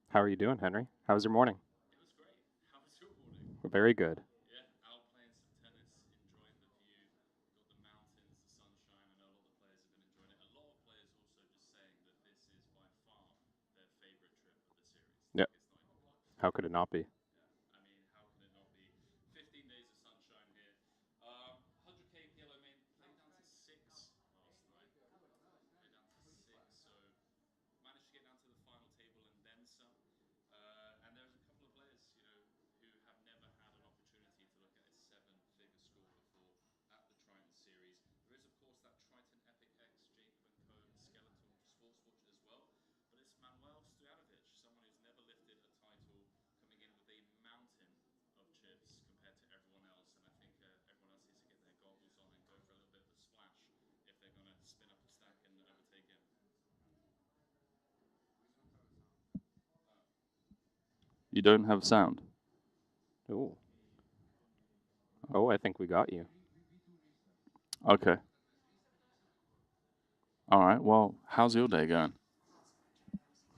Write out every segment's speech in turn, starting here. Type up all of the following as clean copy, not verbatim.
How are you doing, Henry? How was your morning? It was great. How was your morning? Very good. Yeah, out playing some tennis, enjoying the view. Got the mountains, the sunshine. I know a lot of the players have been enjoying it. A lot of players also just saying that this is by far their favorite trip of the series. Yeah. Like it's not even close. How could it not be? Yeah, I mean, how can it not be? 15 days of sunshine here. 100K PLO main played down to six last night. Played down to six, so managed to get down to the final table and then some. And there's a couple of players, who have never had an opportunity to look at a seven-figure score before at the Triton series. There is, of course, that Triton Epic X, Jacob and Co. Skeleton Sports Watch as well. But it's Manuel Stojanovic, someone who's never lifted a title, coming in with a mountain of chips compared to everyone else. And I think everyone else needs to get their goggles on and go for a little bit of a splash if they're going to spin up a stack and overtake him. You don't have sound. Oh. Oh, I think we got you. Okay. All right. Well, how's your day going?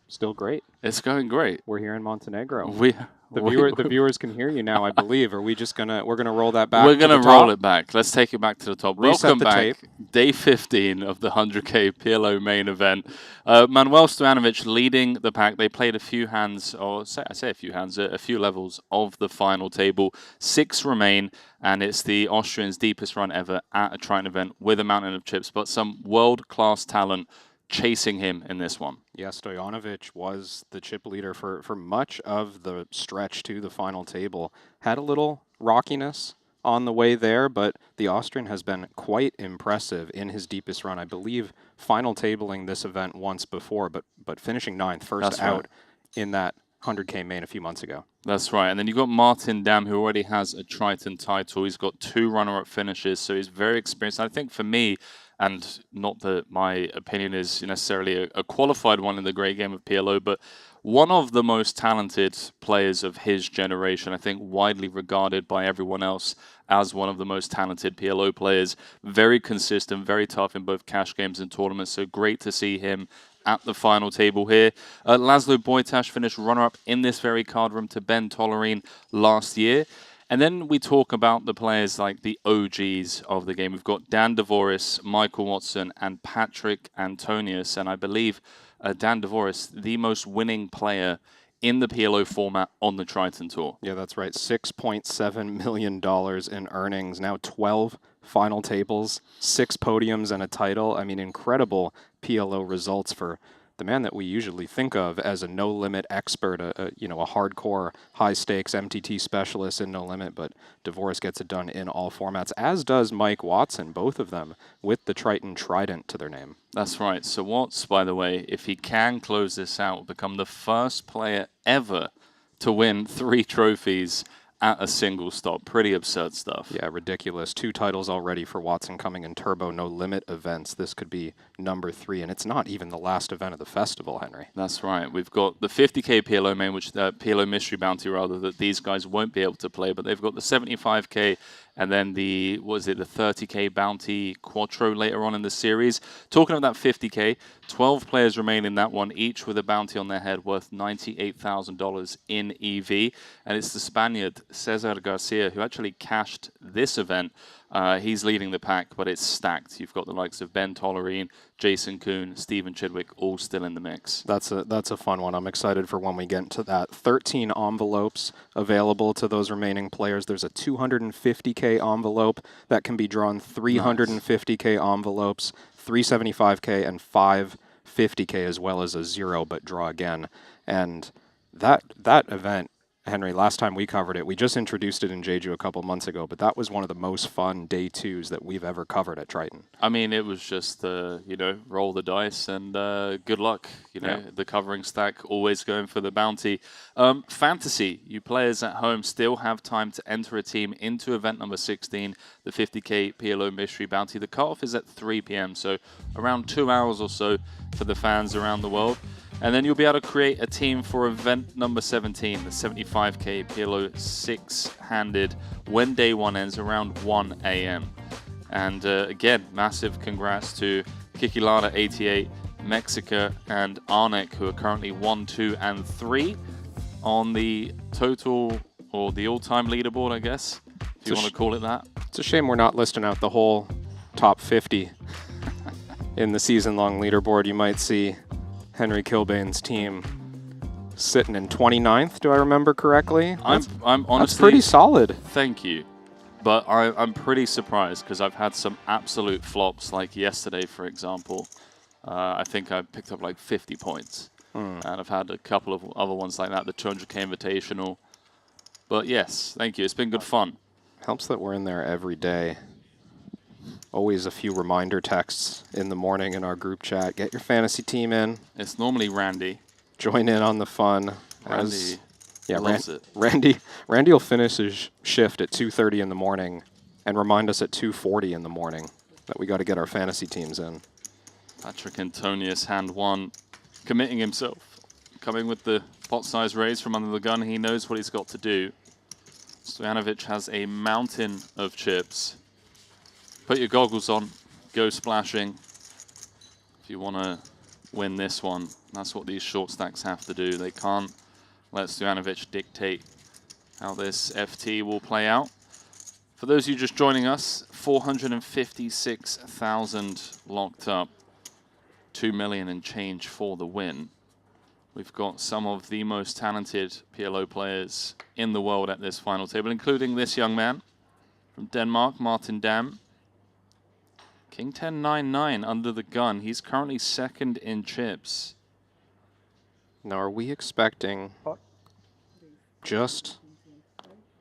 Still great. It's going great. We're here in Montenegro. We The viewers can hear you now, I believe. Are we just we're gonna roll that back? We're going to roll it back. Let's take it back to the top. Reset Welcome the back. tape. Day 15 of the 100K PLO main event. Manuel Stojanovic leading the pack. They played a few hands, or I say a few hands, a few levels of the final table. 6 remain, and it's the Austrian's deepest run ever at a Triton event with a mountain of chips, but some world-class talent chasing him in this one. Yeah, Stojanovic was the chip leader for much of the stretch to the final table. Had a little rockiness on the way there, but the Austrian has been quite impressive in his deepest run. I believe final tabling this event once before, but finishing 9th, first out in that 100K main a few months ago. That's right. And then you've got Martin Dam, who already has a Triton title. He's got 2 runner-up finishes, so he's very experienced. I think for me, and not that my opinion is necessarily a qualified one in the great game of PLO, but one of the most talented players of his generation, I think widely regarded by everyone else as one of the most talented PLO players. Very consistent, very tough in both cash games and tournaments, so great to see him at the final table here. Laszlo Bojtas finished runner-up in this very card room to Ben Tollerine last year. And then we talk about the players like the OGs of the game. We've got Dan Dvoris, Michael Watson, and Patrick Antonius. And I believe Dan Dvoris, the most winning player in the PLO format on the Triton Tour. Yeah, that's right. $6.7 million in earnings. Now 12 final tables, 6 podiums, and a title. I mean, incredible PLO results for the man that we usually think of as a no-limit expert, a hardcore, high-stakes MTT specialist in no limit, but Dvoris gets it done in all formats, as does Mike Watson, both of them with the Triton Trident to their name. That's right. So Watts, by the way, if he can close this out, will become the first player ever to win 3 trophies at a single stop. Pretty absurd stuff. Yeah, ridiculous. 2 titles already for Watson coming in Turbo No Limit events. This could be number 3, and it's not even the last event of the festival, Henry. That's right. We've got the 50K PLO main, which PLO mystery bounty rather, that these guys won't be able to play, but they've got the 75K and then the 30K bounty Quattro later on in the series. Talking of that 50K, 12 players remain in that one, each with a bounty on their head worth $98,000 in EV. And it's the Spaniard, Cesar Garcia, who actually cashed this event. He's leading the pack, but it's stacked. You've got the likes of Ben Tollerine, Jason Kuhn, Stephen Chidwick, all still in the mix. That's a fun one. I'm excited for when we get into that. 13 envelopes available to those remaining players. There's a 250K envelope that can be drawn, 350K envelopes, 375K, and 550K, as well as a 0 but draw again. And that event, Henry, last time we covered it, we just introduced it in Jeju a couple months ago, but that was one of the most fun day 2s that we've ever covered at Triton. I mean, it was just, roll the dice and good luck. The covering stack, always going for the bounty. Fantasy, you players at home still have time to enter a team into event number 16, the 50K PLO Mystery Bounty. The cutoff is at 3 p.m., so around 2 hours or so for the fans around the world. And then you'll be able to create a team for event number 17, the 75K PLO 6-handed, when day 1 ends around 1 a.m. And again, massive congrats to Kikilada88, Mexica, and Arnek, who are currently 1, 2, and 3 on the total or the all-time leaderboard, I guess, if you want to call it that. It's a shame we're not listing out the whole top 50 in the season-long leaderboard. You might see Henry Kilbane's team sitting in 29th. Do I remember correctly? I'm honestly, that's pretty solid. Thank you. But I'm pretty surprised because I've had some absolute flops, like yesterday, for example. I think I picked up like 50 points. And I've had a couple of other ones like that, the 200K Invitational. But yes, thank you. It's been good fun. Helps that we're in there every day. Always a few reminder texts in the morning in our group chat. Get your fantasy team in. It's normally Randy. Join in on the fun. Randy loves it. Randy will finish his shift at 2:30 in the morning and remind us at 2:40 in the morning that we got to get our fantasy teams in. Patrick Antonius, hand one, committing himself. Coming with the pot size raise from under the gun. He knows what he's got to do. Stojanovic has a mountain of chips. Put your goggles on. Go splashing. If you want to win this one, that's what these short stacks have to do. They can't let Stojanovic dictate how this FT will play out. For those of you just joining us, 456,000 locked up. 2 million and change for the win. We've got some of the most talented PLO players in the world at this final table, including this young man from Denmark, Martin Dam. King 10-9-9 under the gun. He's currently second in chips. Now, are we expecting just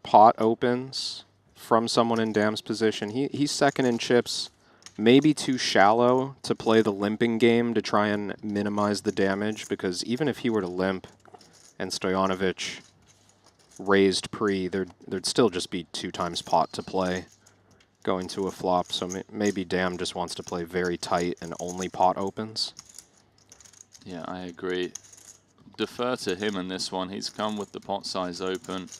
pot opens from someone in Dam's position? He's second in chips. Maybe too shallow to play the limping game to try and minimize the damage, because even if he were to limp and Stojanovic raised pre, there'd still just be 2 times pot to play going to a flop. So maybe Dam just wants to play very tight and only pot opens. Yeah, I agree. Defer to him in this one. He's come with the pot size open.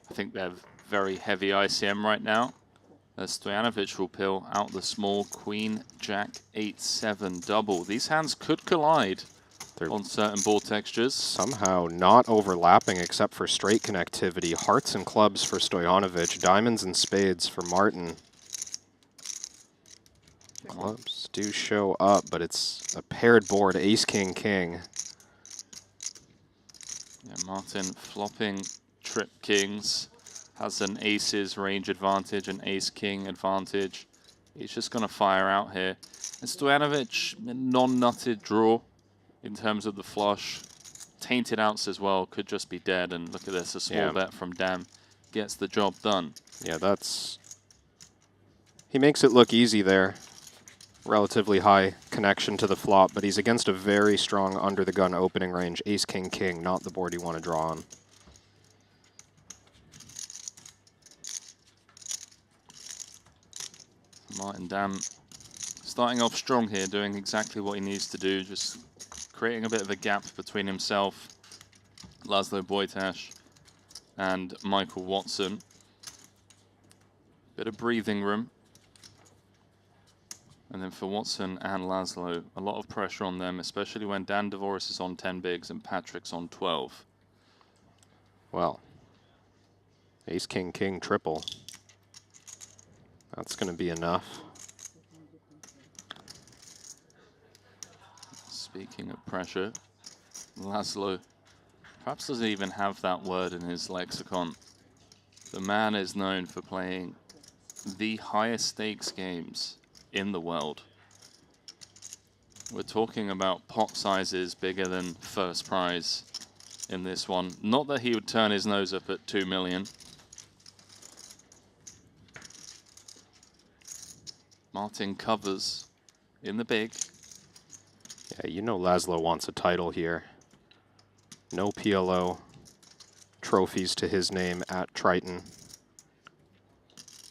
I think they're very heavy ICM right now. Stojanovic will pill out the small Queen, Jack, 8-7 double. These hands could collide on certain board textures. Somehow not overlapping except for straight connectivity. Hearts and clubs for Stojanovic. Diamonds and spades for Martin. Clubs do show up, but it's a paired board. Ace, king, king. Yeah, Martin flopping trip kings. Has an aces range advantage, an ace-king advantage. He's just going to fire out here. And Stojanovic, non-nutted draw in terms of the flush. Tainted outs as well, could just be dead. And look at this, a small bet from Dam gets the job done. Yeah, he makes it look easy there. Relatively high connection to the flop, but he's against a very strong under-the-gun opening range. Ace, king, king, not the board you want to draw on. Martin Dam starting off strong here, doing exactly what he needs to do, just creating a bit of a gap between himself, Laszlo Bojtas, and Michael Watson. Bit of breathing room. And then for Watson and Laszlo, a lot of pressure on them, especially when Dan Devoris is on 10 bigs and Patrick's on 12. Well, ace, king, king, triple. That's going to be enough. Speaking of pressure, Laszlo perhaps doesn't even have that word in his lexicon. The man is known for playing the highest stakes games in the world. We're talking about pot sizes bigger than first prize in this one. Not that he would turn his nose up at 2 million. Martin covers in the big. Yeah, you know Laszlo wants a title here. No PLO trophies to his name at Triton.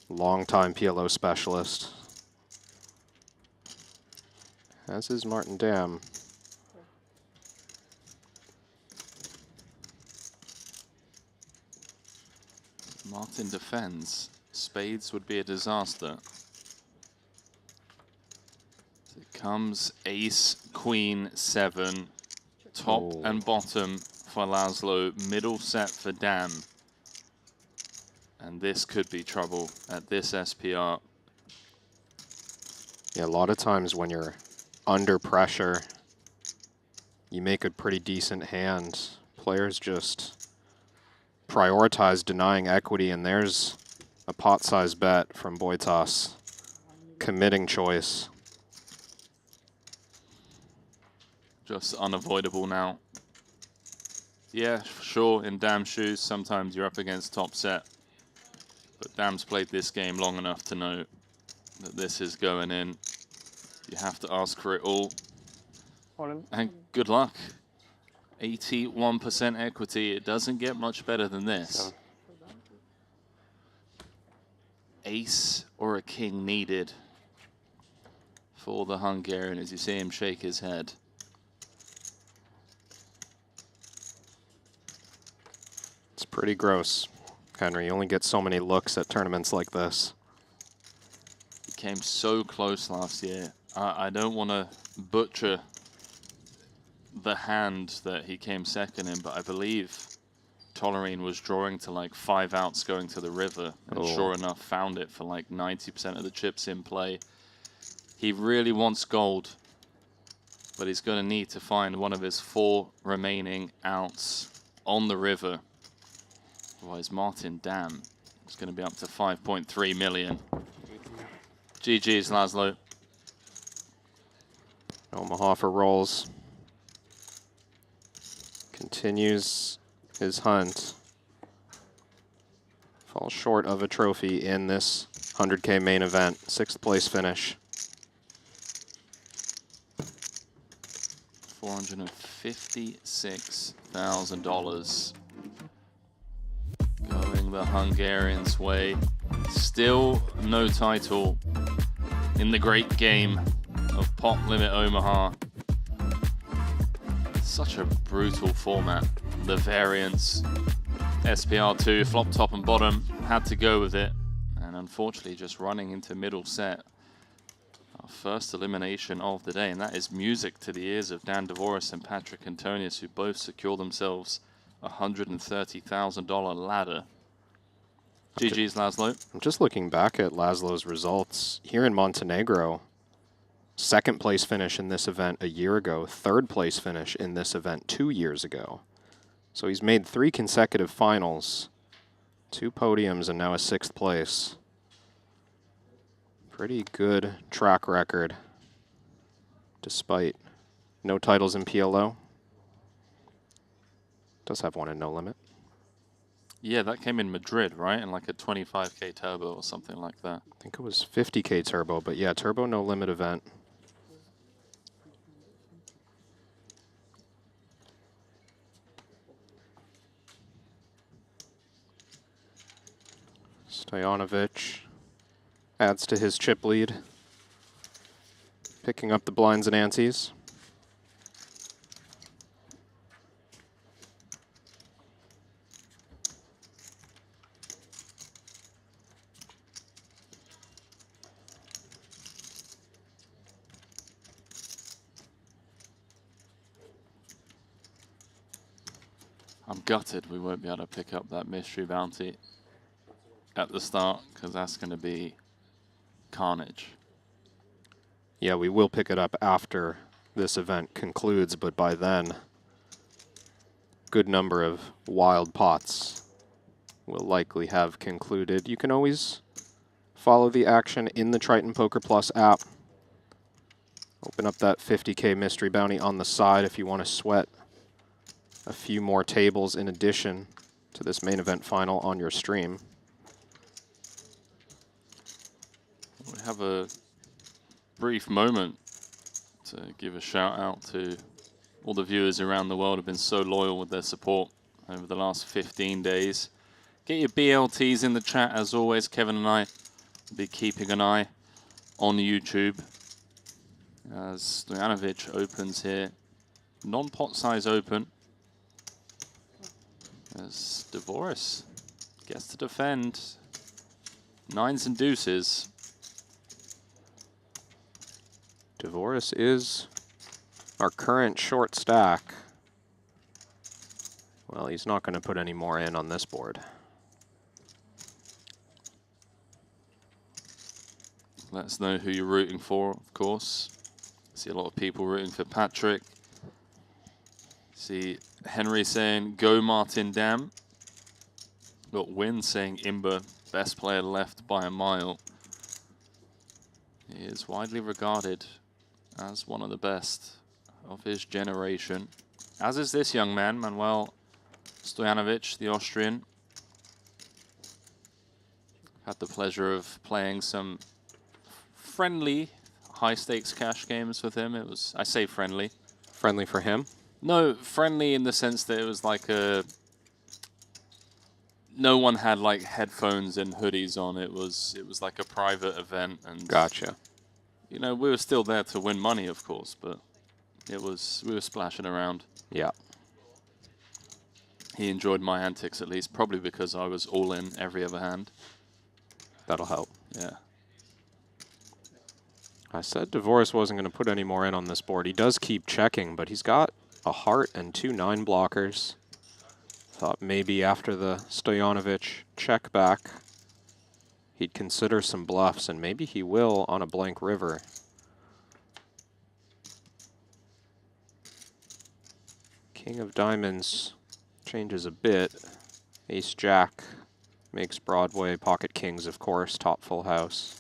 Longtime PLO specialist. As is Martin Dam. Martin defends. Spades would be a disaster. It comes ace, Queen 7. Top and bottom for Laszlo. Middle set for Dam. And this could be trouble at this SPR. Yeah, a lot of times when you're under pressure, you make a pretty decent hand. Players just prioritize denying equity, and there's a pot-sized bet from Boitas. Committing choice. Just unavoidable now. Yeah, sure, in Dam's shoes, sometimes you're up against top set. But Dam's played this game long enough to know that this is going in. You have to ask for it all. And good luck. 81% equity. It doesn't get much better than this. Ace or a king needed for the Hungarian as you see him shake his head. It's pretty gross, Henry. You only get so many looks at tournaments like this. He came so close last year. I don't want to butcher the hand that he came second in, but I believe Tollerine was drawing to like 5 outs going to the river, and sure enough found it for like 90% of the chips in play. He really wants gold, but he's going to need to find one of his 4 remaining outs on the river. Otherwise Martin Dam is going to be up to 5.3 million. GG's, Laszlo. Omaha for rolls. Continues his hunt. Falls short of a trophy in this 100K main event. 6th place finish. $456,000 going the Hungarians' way. Still no title in the great game of Pot Limit Omaha. Such a brutal format. The variance, SPR2, flop, top and bottom, had to go with it. And unfortunately just running into middle set. Our first elimination of the day, and that is music to the ears of Dan Dvoris and Patrick Antonius, who both secure themselves a $130,000 ladder. GG's, Laszlo. I'm just looking back at Laszlo's results here in Montenegro. 2nd place finish in this event a year ago. 3rd place finish in this event 2 years ago. So he's made 3 consecutive finals, 2 podiums, and now a 6th place. Pretty good track record, despite no titles in PLO. Does have one in No Limit. Yeah, that came in Madrid, right? In like a 25K turbo or something like that. I think it was 50K turbo, but yeah, turbo No Limit event. Stojanovic adds to his chip lead, picking up the blinds and antes. I'm gutted we won't be able to pick up that mystery bounty at the start, because that's going to be carnage. Yeah, we will pick it up after this event concludes, but by then, good number of wild pots will likely have concluded. You can always follow the action in the Triton Poker Plus app. Open up that 50K mystery bounty on the side if you want to sweat a few more tables in addition to this main event final on your stream. We have a brief moment to give a shout out to all the viewers around the world who have been so loyal with their support over the last 15 days. Get your BLTs in the chat as always. Kevin and I will be keeping an eye on YouTube as Stojanovic opens here. Non-pot size open. As Dvoris gets to defend. 9s and deuces. Dvoris is Our current short stack. Well, he's not going to put any more in on this board. Let us know who you're rooting for, of course. See a lot of people rooting for Patrick. See Henry saying, go Martin Dam. Got Win saying Imber, best player left by a mile. He is widely regarded as one of the best of his generation. As is this young man, Manuel Stojanovic, the Austrian. Had the pleasure of playing some friendly high-stakes cash games with him. It was, I say friendly. Friendly for him? No, friendly in the sense that it was like a... No one had like headphones and hoodies on. It was like a private event, and gotcha. You know, we were still there to win money, of course, but we were splashing around. Yeah. He enjoyed my antics at least, probably because I was all in every other hand. That'll help. Yeah. I said Dvoris wasn't going to put any more in on this board. He does keep checking, but he's got a heart and 2 9 blockers. Thought maybe after the Stojanovic check back, he'd consider some bluffs, and maybe he will on a blank river. King of Diamonds changes a bit. Ace Jack makes Broadway. Pocket Kings, of course, top full house.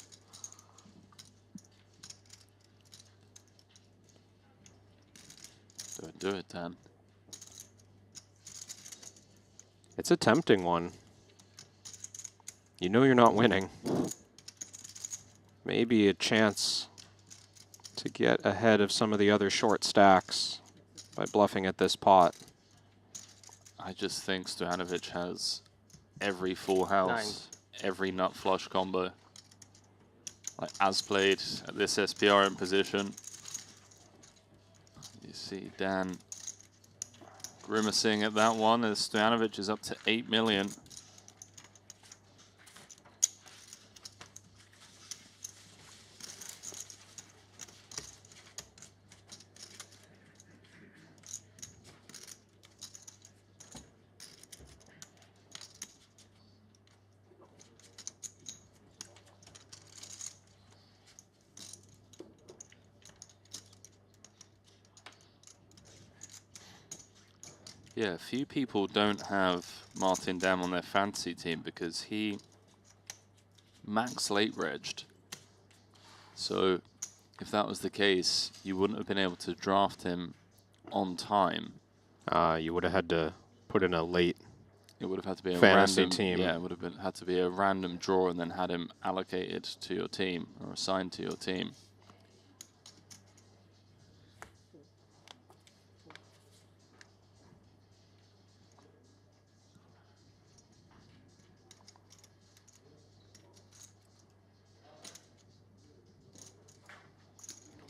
Do it, Dan. It's a tempting one. You know you're not winning. Maybe a chance to get ahead of some of the other short stacks by bluffing at this pot. I just think Stojanovic has every full house, every nut flush combo. Like as played at this SPR in position. You see Dan grimacing at that one as Stojanovic is up to 8 million. Yeah, few people don't have Martin Dam on their fantasy team because he max late regged. So if that was the case, you wouldn't have been able to draft him on time. You would have had to put in a late It would have had to be a fantasy random team. Yeah, it would have had to be a random draw and then had him allocated to your team or assigned to your team.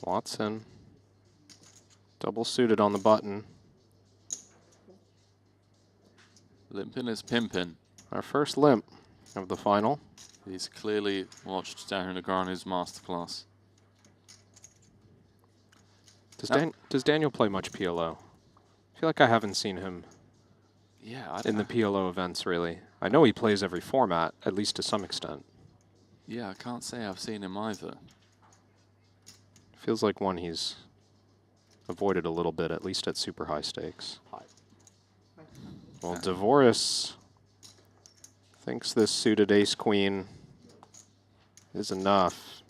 Watson, double suited on the button. Limpin' is pimpin'. Our first limp of the final. He's clearly watched Daniel Negreanu's masterclass. Does Daniel play much PLO? I feel like I haven't seen him in the PLO events, really. I know he plays every format, at least to some extent. Yeah, I can't say I've seen him either. Feels like one he's avoided a little bit, at least at super high stakes. Well, Dvoris thinks this suited ace-queen is enough.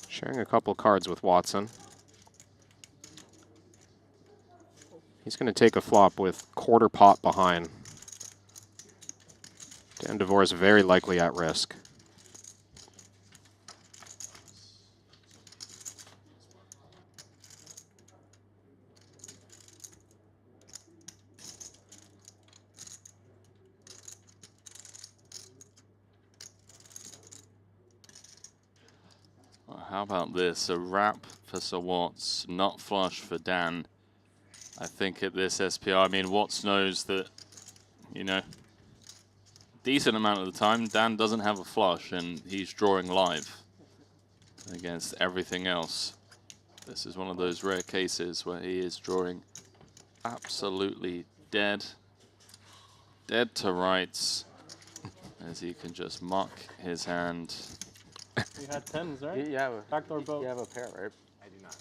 Sharing a couple cards with Watson. He's going to take a flop with quarter pot behind. Dan Dvoris very likely at risk. Well, how about this? A wrap for Sir Watts, not flush for Dan. I think at this SPR, I mean, Watts knows that, you know, decent amount of the time, Dan doesn't have a flush, and he's drawing live against everything else. This is one of those rare cases where he is drawing absolutely dead to rights, as he can just muck his hand. You had tens, right? You have a Backdoor boat. You have a pair, right? I do not.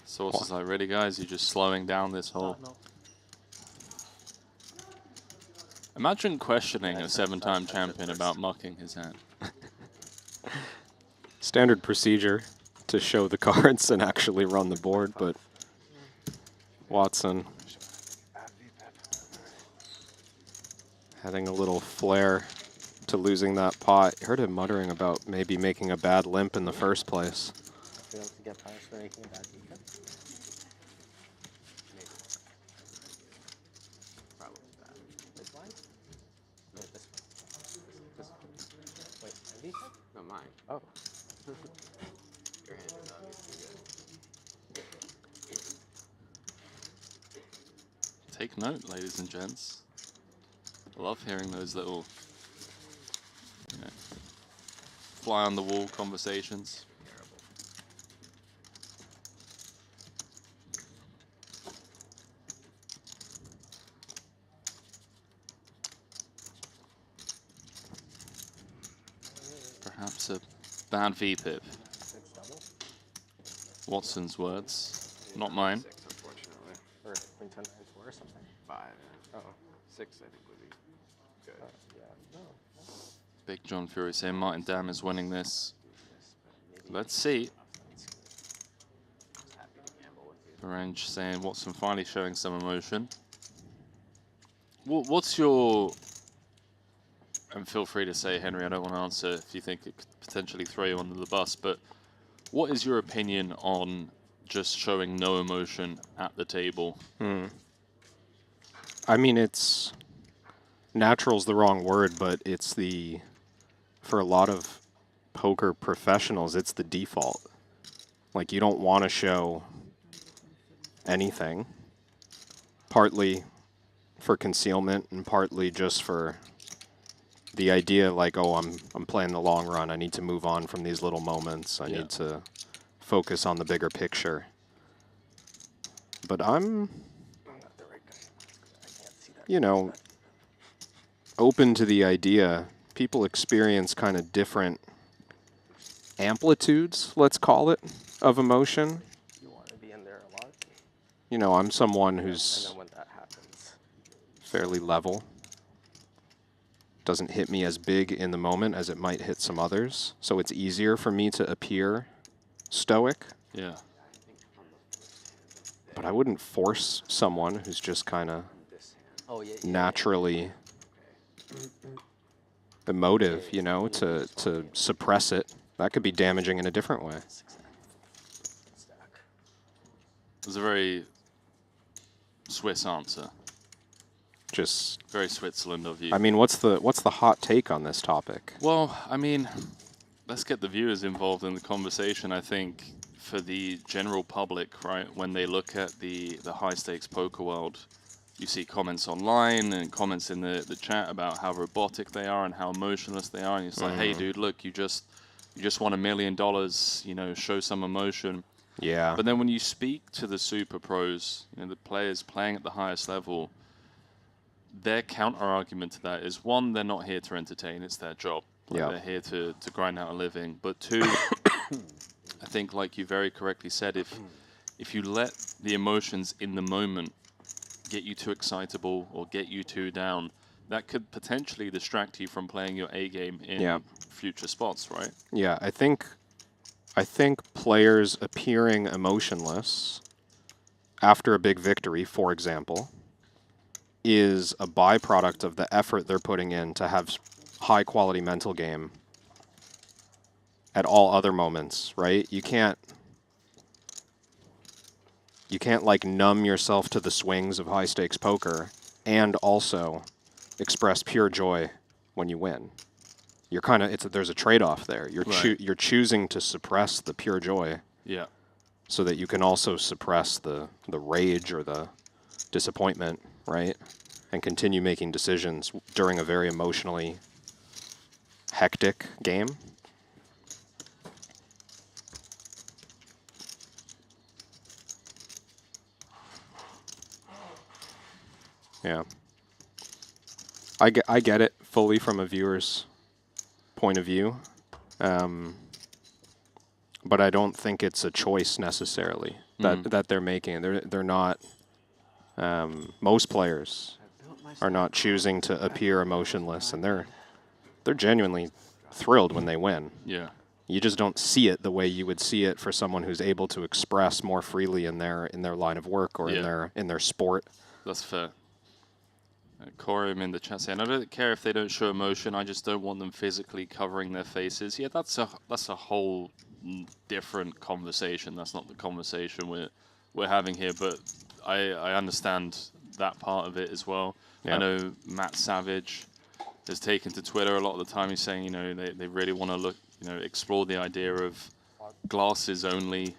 Source is like, really, guys? You're just slowing down this whole. No. Imagine questioning a 7-time champion about mucking his hand. Standard procedure to show the cards and actually run the board, but Watson adding a little flair to losing that pot. I heard him muttering about maybe making a bad limp in the first place. Failed to get punished for making a bad defense. Probably that. This line? No, this one. This one. Wait, my defense? No, mine. Oh. Your hand is obviously good. Take note, ladies and gents. I love hearing those little, you know, fly on the wall conversations. Perhaps a bad VPIP. Watson's words, not mine. 6, unfortunately. Or Queen 10 9 4 or something. 5. Oh. 6, I think, would be good. Yeah. No. Big John Fury saying Martin Dam is winning this. Let's see. Just happy to gamble with you. Orange saying Watson finally showing some emotion. What's your... And feel free to say, Henry, I don't want to answer if you think it could potentially throw you under the bus, but what is your opinion on just showing no emotion at the table? I mean, it's natural's the wrong word, but it's for a lot of poker professionals, it's the default. Like, you don't want to show anything, partly for concealment and partly just for the idea, like, oh, I'm playing the long run. I need to move on from these little moments. I need to focus on the bigger picture. But I'm not the right guy. I can't see that. you know, open to the idea. People experience kind of different amplitudes, let's call it, of emotion. You want to be in there a lot. You know, I'm someone And who's then when that happens, fairly level. Doesn't hit me as big in the moment as it might hit some others. So it's easier for me to appear stoic. Yeah. But I wouldn't force someone who's just kind of oh yeah, naturally emotive, you know, to suppress it. That could be damaging in a different way. It was a very Swiss answer. Just, Very Switzerland of you. I mean, what's the hot take on this topic? Well, I mean, let's get the viewers involved in the conversation. I think for the general public, right, when they look at the high stakes poker world, you see comments online and comments in the chat about how robotic they are and how emotionless they are, and it's like, hey, dude, look, you just won $1 million, you know, show some emotion. Yeah. But then when you speak to the super pros, you know, the players playing at the highest level, their counter argument to that is, one, they're not here to entertain, it's their job. Like, Yeah. they're here to grind out a living. But two, I think, like you very correctly said, if you let the emotions in the moment get you too excitable or get you too down, that could potentially distract you from playing your A game in future spots, right? Yeah, I think players appearing emotionless after a big victory, for example, is a byproduct of the effort they're putting in to have high quality mental game at all other moments, right? You can't like numb yourself to the swings of high stakes poker and also express pure joy when you win. You're kind of there's a trade-off there. You're choosing to suppress the pure joy, Yeah. so that you can also suppress the rage or the disappointment right? And continue making decisions during a very emotionally hectic game. Yeah. I get it fully from a viewer's point of view. But I don't think it's a choice necessarily that they're making. They're not. Most players are not choosing to appear emotionless, and they're genuinely thrilled when they win. Yeah. You just don't see it the way you would see it for someone who's able to express more freely in their line of work or in their sport. That's fair. Corium in the chat saying, I don't care if they don't show emotion, I just don't want them physically covering their faces. Yeah, that's a whole different conversation. That's not the conversation we're having here, but I understand that part of it as well. Yeah. I know Matt Savage has taken to Twitter a lot of the time. He's saying, you know, they really want to look, you know, explore the idea of glasses only.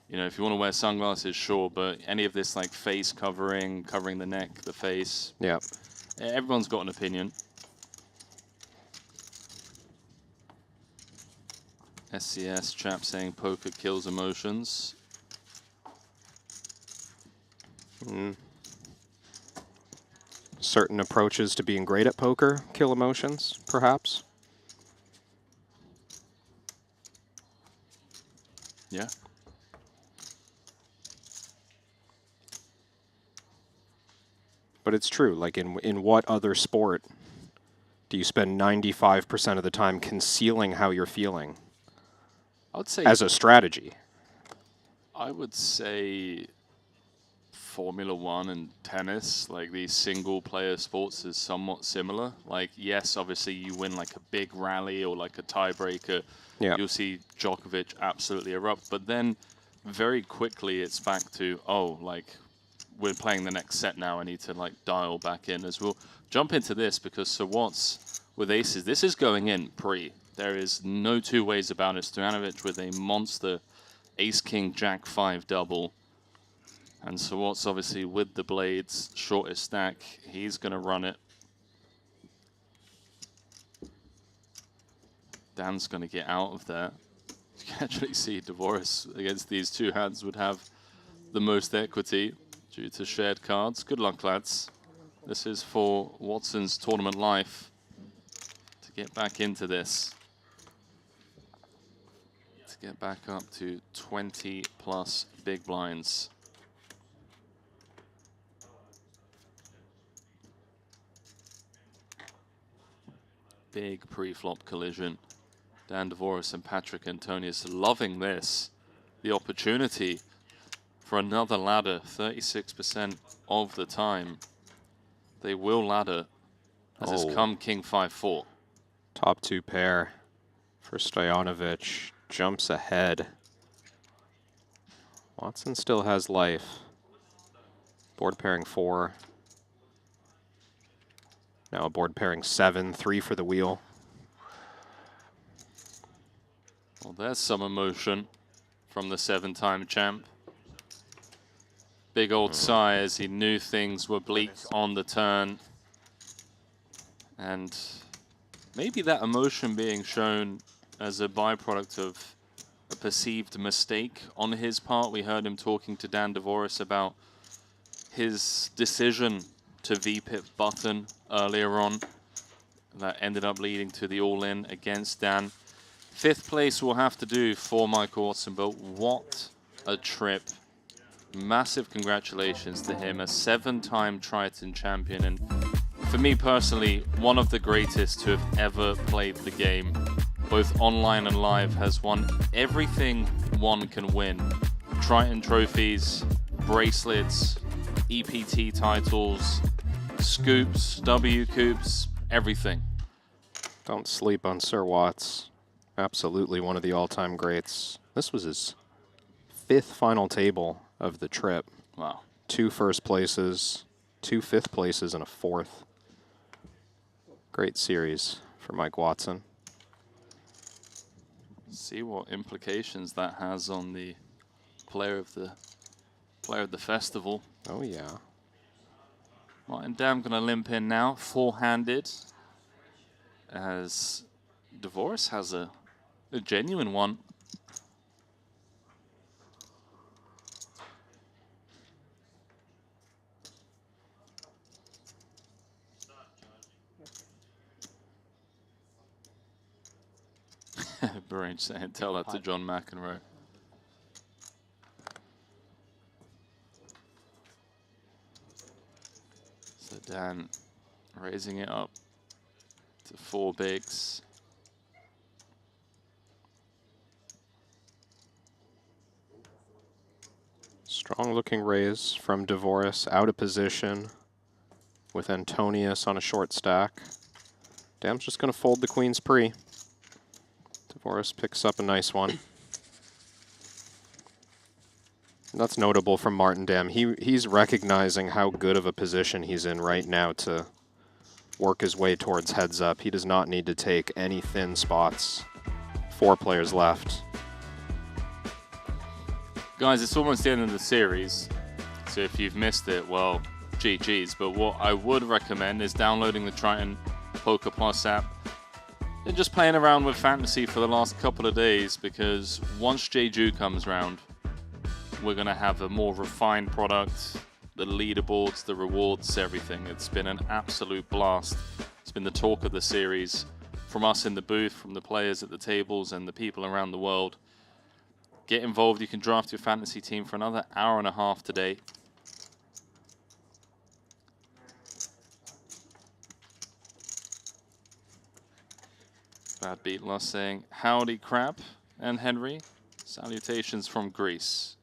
You know, if you want to wear sunglasses, sure, but any of this like face covering the neck, the face. Yeah. Everyone's got an opinion. SCS chap saying poker kills emotions. Certain approaches to being great at poker kill emotions, perhaps. Yeah. But it's true. Like in what other sport do you spend 95% of the time concealing how you're feeling I would say as a strategy? I would say Formula One and tennis, like these single player sports, is somewhat similar. Like, yes, obviously you win like a big rally or like a tiebreaker. Yeah. You'll see Djokovic absolutely erupt. But then very quickly it's back to, oh, like we're playing the next set now. I need to like dial back in as we'll jump into this because so what's with aces, this is going in pre. There is no two ways about it. Stojanovic with a monster ace king jack 5 double. And so what's obviously with the blades, shortest stack, he's going to run it. Dan's going to get out of there. You can actually see Dvoris against these two hands would have the most equity due to shared cards. Good luck, lads. This is for Watson's tournament life to get back into this. To get back up to 20 plus big blinds. Big pre-flop collision. Dan Dvoris and Patrick Antonius loving this. The opportunity for another ladder, 36% of the time. They will ladder as it's come King 5-4. Top two pair for Stojanovic. Jumps ahead. Watson still has life. Board pairing 4. Now a board pairing 7, 3 for the wheel. Well, there's some emotion from the 7-time champ. Big old sigh as he knew things were bleak on the turn. And maybe that emotion being shown as a byproduct of a perceived mistake on his part. We heard him talking to Dan Dvoris about his decision to VPIP button earlier on. That ended up leading to the all-in against Dan. 5th place will have to do for Michael Watson, but what a trip. Massive congratulations to him, a 7-time Triton champion, and for me personally, one of the greatest to have ever played the game, both online and live, has won everything one can win. Triton trophies, bracelets, EPT titles, scoops, W coops, everything. Don't sleep on Sir Watts. Absolutely one of the all-time greats. This was his 5th final table of the trip. Wow. 2 first places, 2 5th places, and a 4th. Great series for Mike Watson. See what implications that has on the player of the festival. Oh yeah. Martin Dam going to limp in now, four-handed, as Dvorak has a genuine one. Branch saying, tell that to John McEnroe. So Dan raising it up to 4 bigs. Strong looking raise from Dvorak, out of position with Antonius on a short stack. Dam's just going to fold the queen's pre. Dvorak picks up a nice one. And that's notable from Martin Dam. He's recognizing how good of a position he's in right now to work his way towards heads up. He does not need to take any thin spots. 4 players left. Guys, it's almost the end of the series, so if you've missed it, well, GG's. But what I would recommend is downloading the Triton Poker Plus app and just playing around with fantasy for the last couple of days, because once Jeju comes round, we're going to have a more refined product, the leaderboards, the rewards, everything. It's been an absolute blast. It's been the talk of the series from us in the booth, from the players at the tables and the people around the world. Get involved. You can draft your fantasy team for another hour and a half today. Bad Beat Lost saying, howdy Crab and Henry. Salutations from Greece,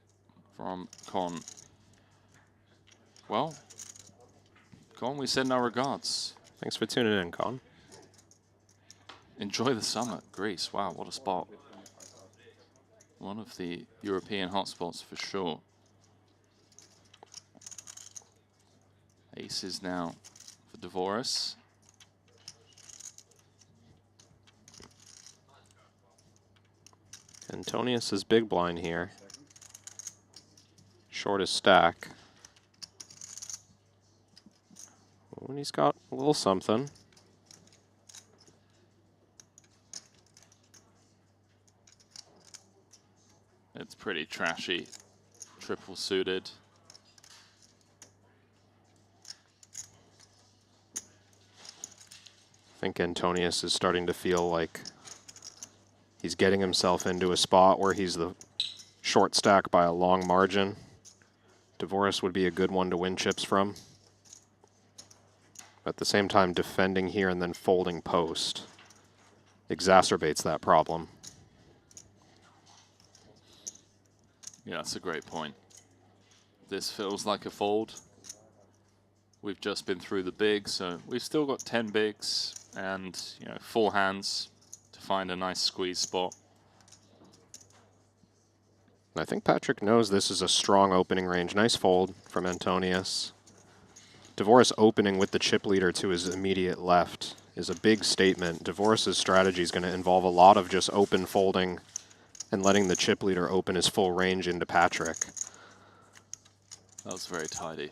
from Con. Well, Con, we send our regards. Thanks for tuning in, Con. Enjoy the summer, Greece. Wow, what a spot. One of the European hotspots for sure. Aces now for Dvorak. Antonius is big blind here. Shortest stack. Oh, and he's got a little something. It's pretty trashy. Triple suited. I think Antonius is starting to feel like he's getting himself into a spot where he's the short stack by a long margin. Dvorak would be a good one to win chips from. At the same time, defending here and then folding post exacerbates that problem. Yeah, that's a great point. This feels like a fold. We've just been through the bigs, so we've still got 10 bigs and 4 hands to find a nice squeeze spot. I think Patrick knows this is a strong opening range. Nice fold from Antonius. Dvorak opening with the chip leader to his immediate left is a big statement. Dvorak's strategy is going to involve a lot of just open folding and letting the chip leader open his full range into Patrick. That was very tidy.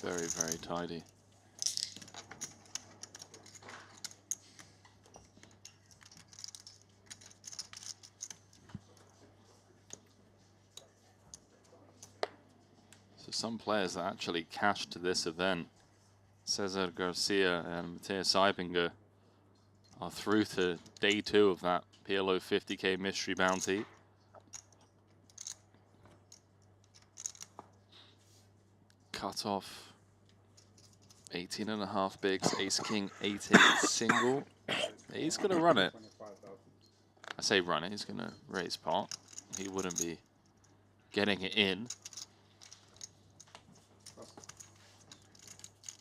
Very, very tidy. So some players that actually cashed to this event, Cesar Garcia and Matthias Eibinger, are through to day 2 of that PLO 50K mystery bounty. Cut off 18.5 bigs, ace king 8-8 single. He's gonna run it. I say run it, he's gonna raise pot. He wouldn't be getting it in.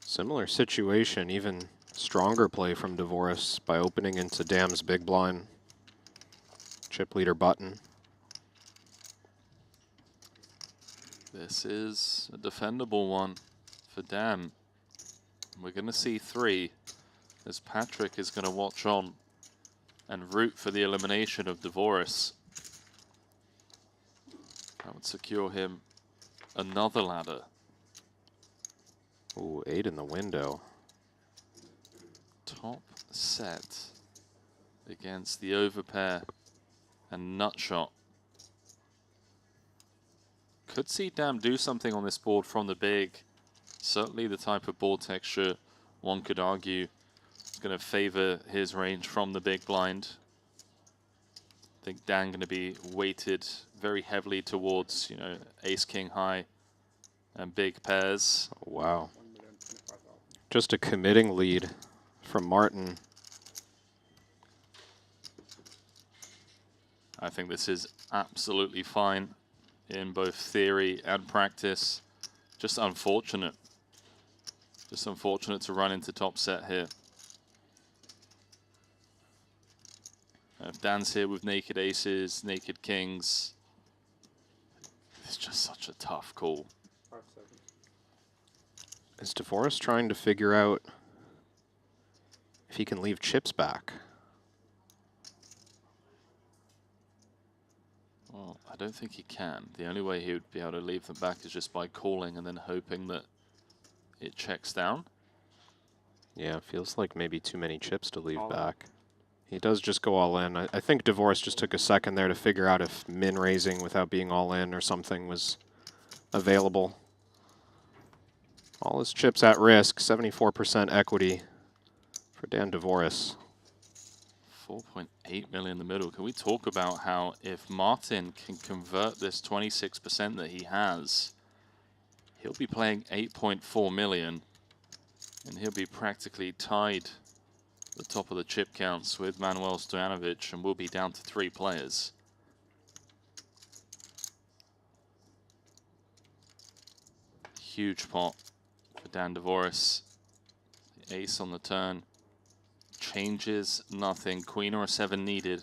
Similar situation, even stronger play from Dvorak by opening into Dam's big blind. Chip leader button. This is a defendable one for Dam. We're going to see 3 as Patrick is going to watch on and root for the elimination of Dvorak. That would secure him another ladder. Ooh, 8 in the window. Top set against the overpair and nutshot. Could see Dam do something on this board from the big. Certainly the type of board texture one could argue is going to favor his range from the big blind. I think Dan going to be weighted very heavily towards, you know, ace king high and big pairs. Oh, wow. Just a committing lead from Martin. I think this is absolutely fine in both theory and practice. Just unfortunate. Just unfortunate to run into top set here. If Dan's here with naked aces, naked kings, it's just such a tough call. 5 seconds. Is DeForest trying to figure out if he can leave chips back? Well, I don't think he can. The only way he would be able to leave them back is just by calling and then hoping that it checks down. Yeah, it feels like maybe too many chips to leave All in. back. He does just go all in. I think DeForest just took a second there to figure out if min raising without being all in or something was available. All his chips at risk, 74% equity for Dan DeForest. 4.8 million in the middle. Can we talk about how if Martin can convert this 26% that he has, he'll be playing 8.4 million and he'll be practically tied the top of the chip counts with Manuel Stojanovic, and we'll be down to 3 players. Huge pot for Dan DeForest. The ace on the turn. Changes nothing. Queen or a 7 needed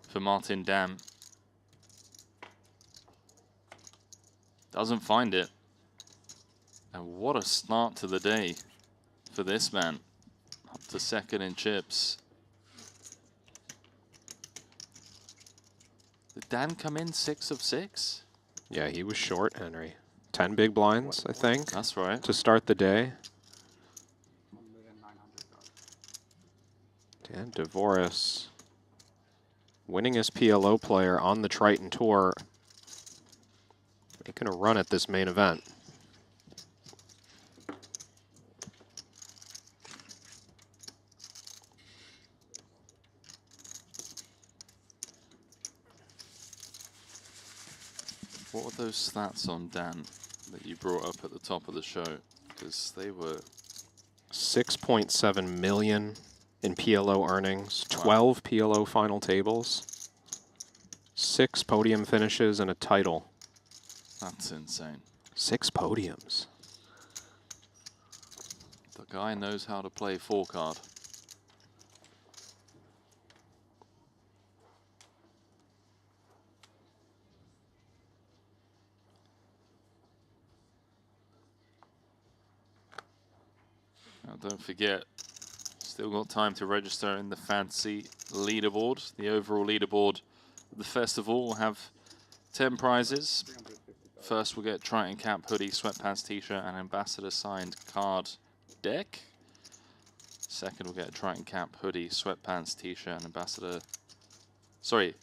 for Martin Dam. Doesn't find it. And what a start to the day for this man. Up to second in chips. Did Dan come in 6 of 6? Yeah, he was short, Henry. 10 big blinds, I think, That's right. to start the day. 1,900,000. Dan DeForest, winningest PLO player on the Triton Tour, making a run at this main event. What were those stats on Dan that you brought up at the top of the show? Because they were 6.7 million in PLO earnings, 12 PLO final tables, 6 podium finishes, and a title. That's insane. 6 podiums. The guy knows how to play 4-card. Now don't forget, still got time to register in the fancy leaderboard. The overall leaderboard of the festival will have 10 prizes. 350,000. First, we'll get Triton cap, hoodie, sweatpants, t-shirt, and ambassador signed card deck. Second, we'll get a Triton cap, hoodie, sweatpants, t-shirt, and ambassador. Sorry,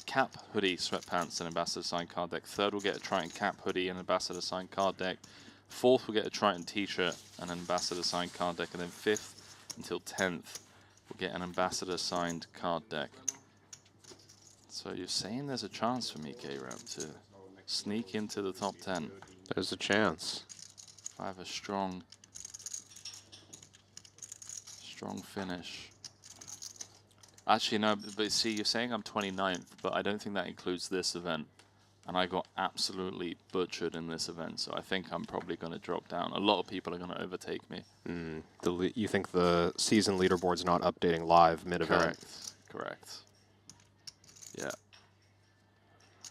cap, hoodie, sweatpants, and ambassador signed card deck. Third, we'll get a Triton cap, hoodie, and ambassador signed card deck. Fourth, we'll get a Triton t-shirt and an ambassador signed card deck. And then fifth until 10th, we'll get an ambassador signed card deck. So you're saying there's a chance for me, K-Ram, to sneak into the top 10. There's a chance. If I have a strong finish. Actually, no, but see, you're saying I'm 29th, but I don't think that includes this event. And I got absolutely butchered in this event, so I think I'm probably going to drop down. A lot of people are going to overtake me. You think the season leaderboard's not updating live mid-event? Correct. Correct. Yeah.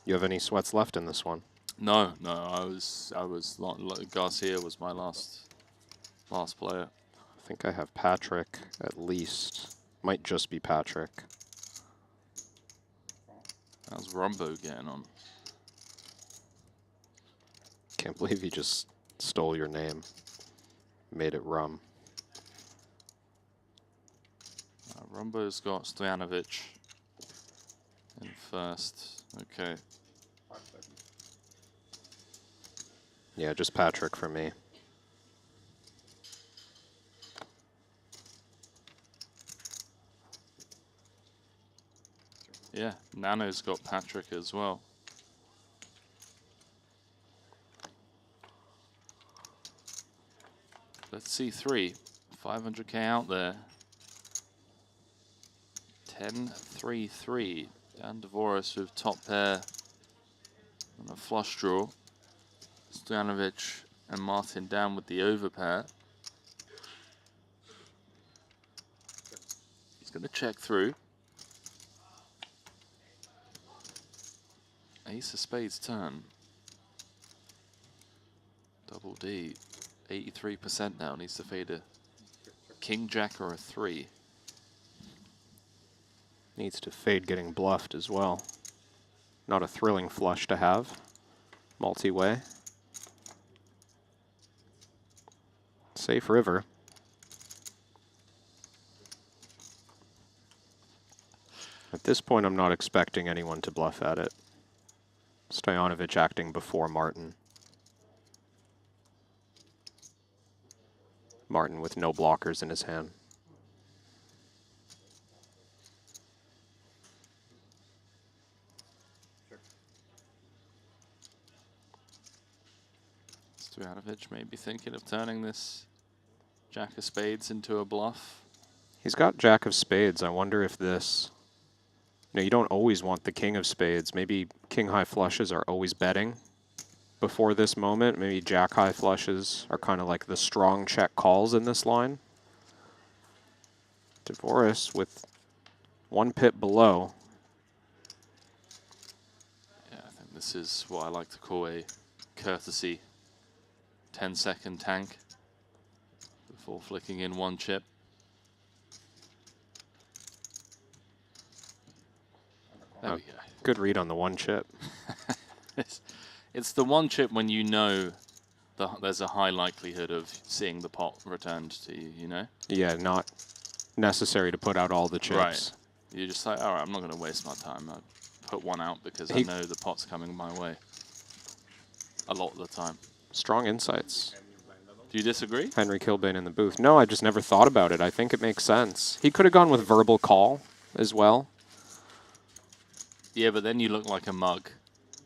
You have any sweats left in this one? No, Garcia was my last player. I think I have Patrick at least. Might just be Patrick. How's Rumbo getting on? Can't believe he just stole your name. Made it rum. Rumbo's got Stojanovic in first. Okay. Yeah, just Patrick for me. Yeah, Nano's got Patrick as well. Let's see 500K out there. 10-3-3. Dan Dvoris with top pair and a flush draw. Stojanovic and Martin down with the overpair. He's going to check through. Ace of spades turn. Double D. 83% now. Needs to fade a king, jack, or a 3. Needs to fade getting bluffed as well. Not a thrilling flush to have. Multi-way. Safe river. At this point, I'm not expecting anyone to bluff at it. Stojanovic acting before Martin. Martin with no blockers in his hand. Stojanovic may be thinking of turning this jack of spades into a bluff. He's got jack of spades. I wonder if this... No, you don't always want the king of spades. Maybe king high flushes are always betting before this moment. Maybe jack high flushes are kind of like the strong check calls in this line. Dvoris with 1 pip below. Yeah, I think this is what I like to call a courtesy 10-second tank before flicking in 1 chip. There we go. Good read on the 1 chip. It's the 1 chip when you know there's a high likelihood of seeing the pot returned to you, you know? Yeah, not necessary to put out all the chips. Right. You're just like, all right, I'm not going to waste my time. I put 1 out because I know the pot's coming my way. A lot of the time. Strong insights. Do you disagree? Henry Kilbane in the booth. No, I just never thought about it. I think it makes sense. He could have gone with verbal call as well. Yeah, but then you look like a mug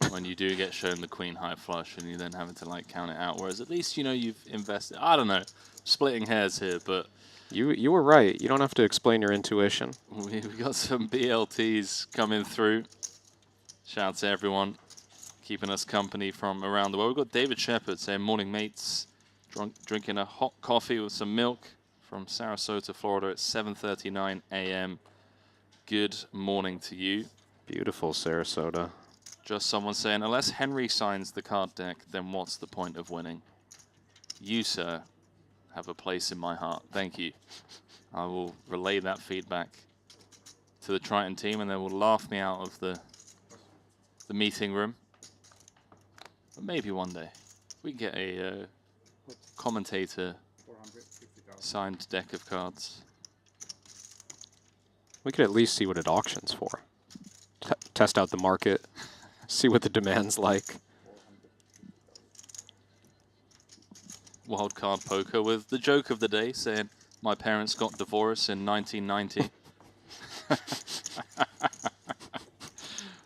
when you do get shown the queen high flush and you then having to like count it out. Whereas at least you know you've invested. I don't know, splitting hairs here, but you were right. You don't have to explain your intuition. we got some BLTs coming through. Shout out to everyone keeping us company from around the world. We've got David Shepard saying, morning mates, drinking a hot coffee with some milk from Sarasota, Florida at 7:39 a.m. Good morning to you. Beautiful Sarasota. Just someone saying, unless Henry signs the card deck, then what's the point of winning? You, sir, have a place in my heart. Thank you. I will relay that feedback to the Triton team, and they will laugh me out of the meeting room. But maybe one day we get a commentator signed deck of cards. We could at least see what it auctions for. Test out the market, see what the demand's like. Wildcard poker with the joke of the day saying, my parents got divorced in 1990.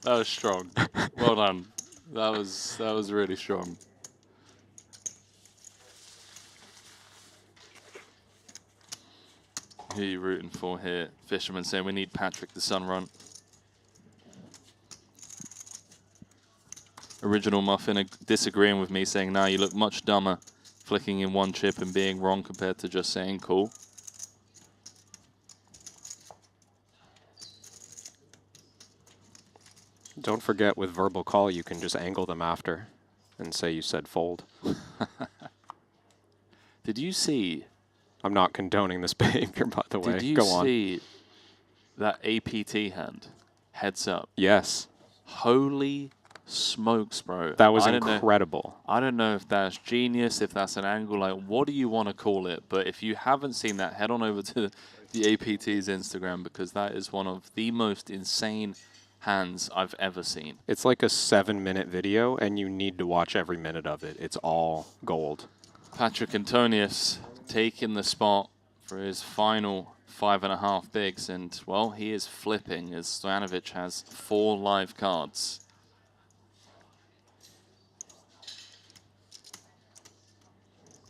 That was strong. Well done. That was really strong. Who are you rooting for here? Fisherman saying we need Patrick the Sun Run. Original Muffin disagreeing with me, saying, "Now you look much dumber flicking in 1 chip and being wrong compared to just saying cool." Don't forget, with verbal call, you can just angle them after and say you said fold. Did you see? I'm not condoning this behavior, by the way. Did you Go on. see that APT hand? Heads up. Yes. Holy smokes, bro. That was I don't know. incredible. I don't know if that's genius, if that's an angle, like what do you want to call it? But if you haven't seen that, head on over to the APT's Instagram because that is one of the most insane hands I've ever seen. It's like a 7-minute video, and you need to watch every minute of it. It's all gold. Patrick Antonius taking the spot for his final 5.5 bigs, and well, he is flipping as Stojanovic has 4 live cards.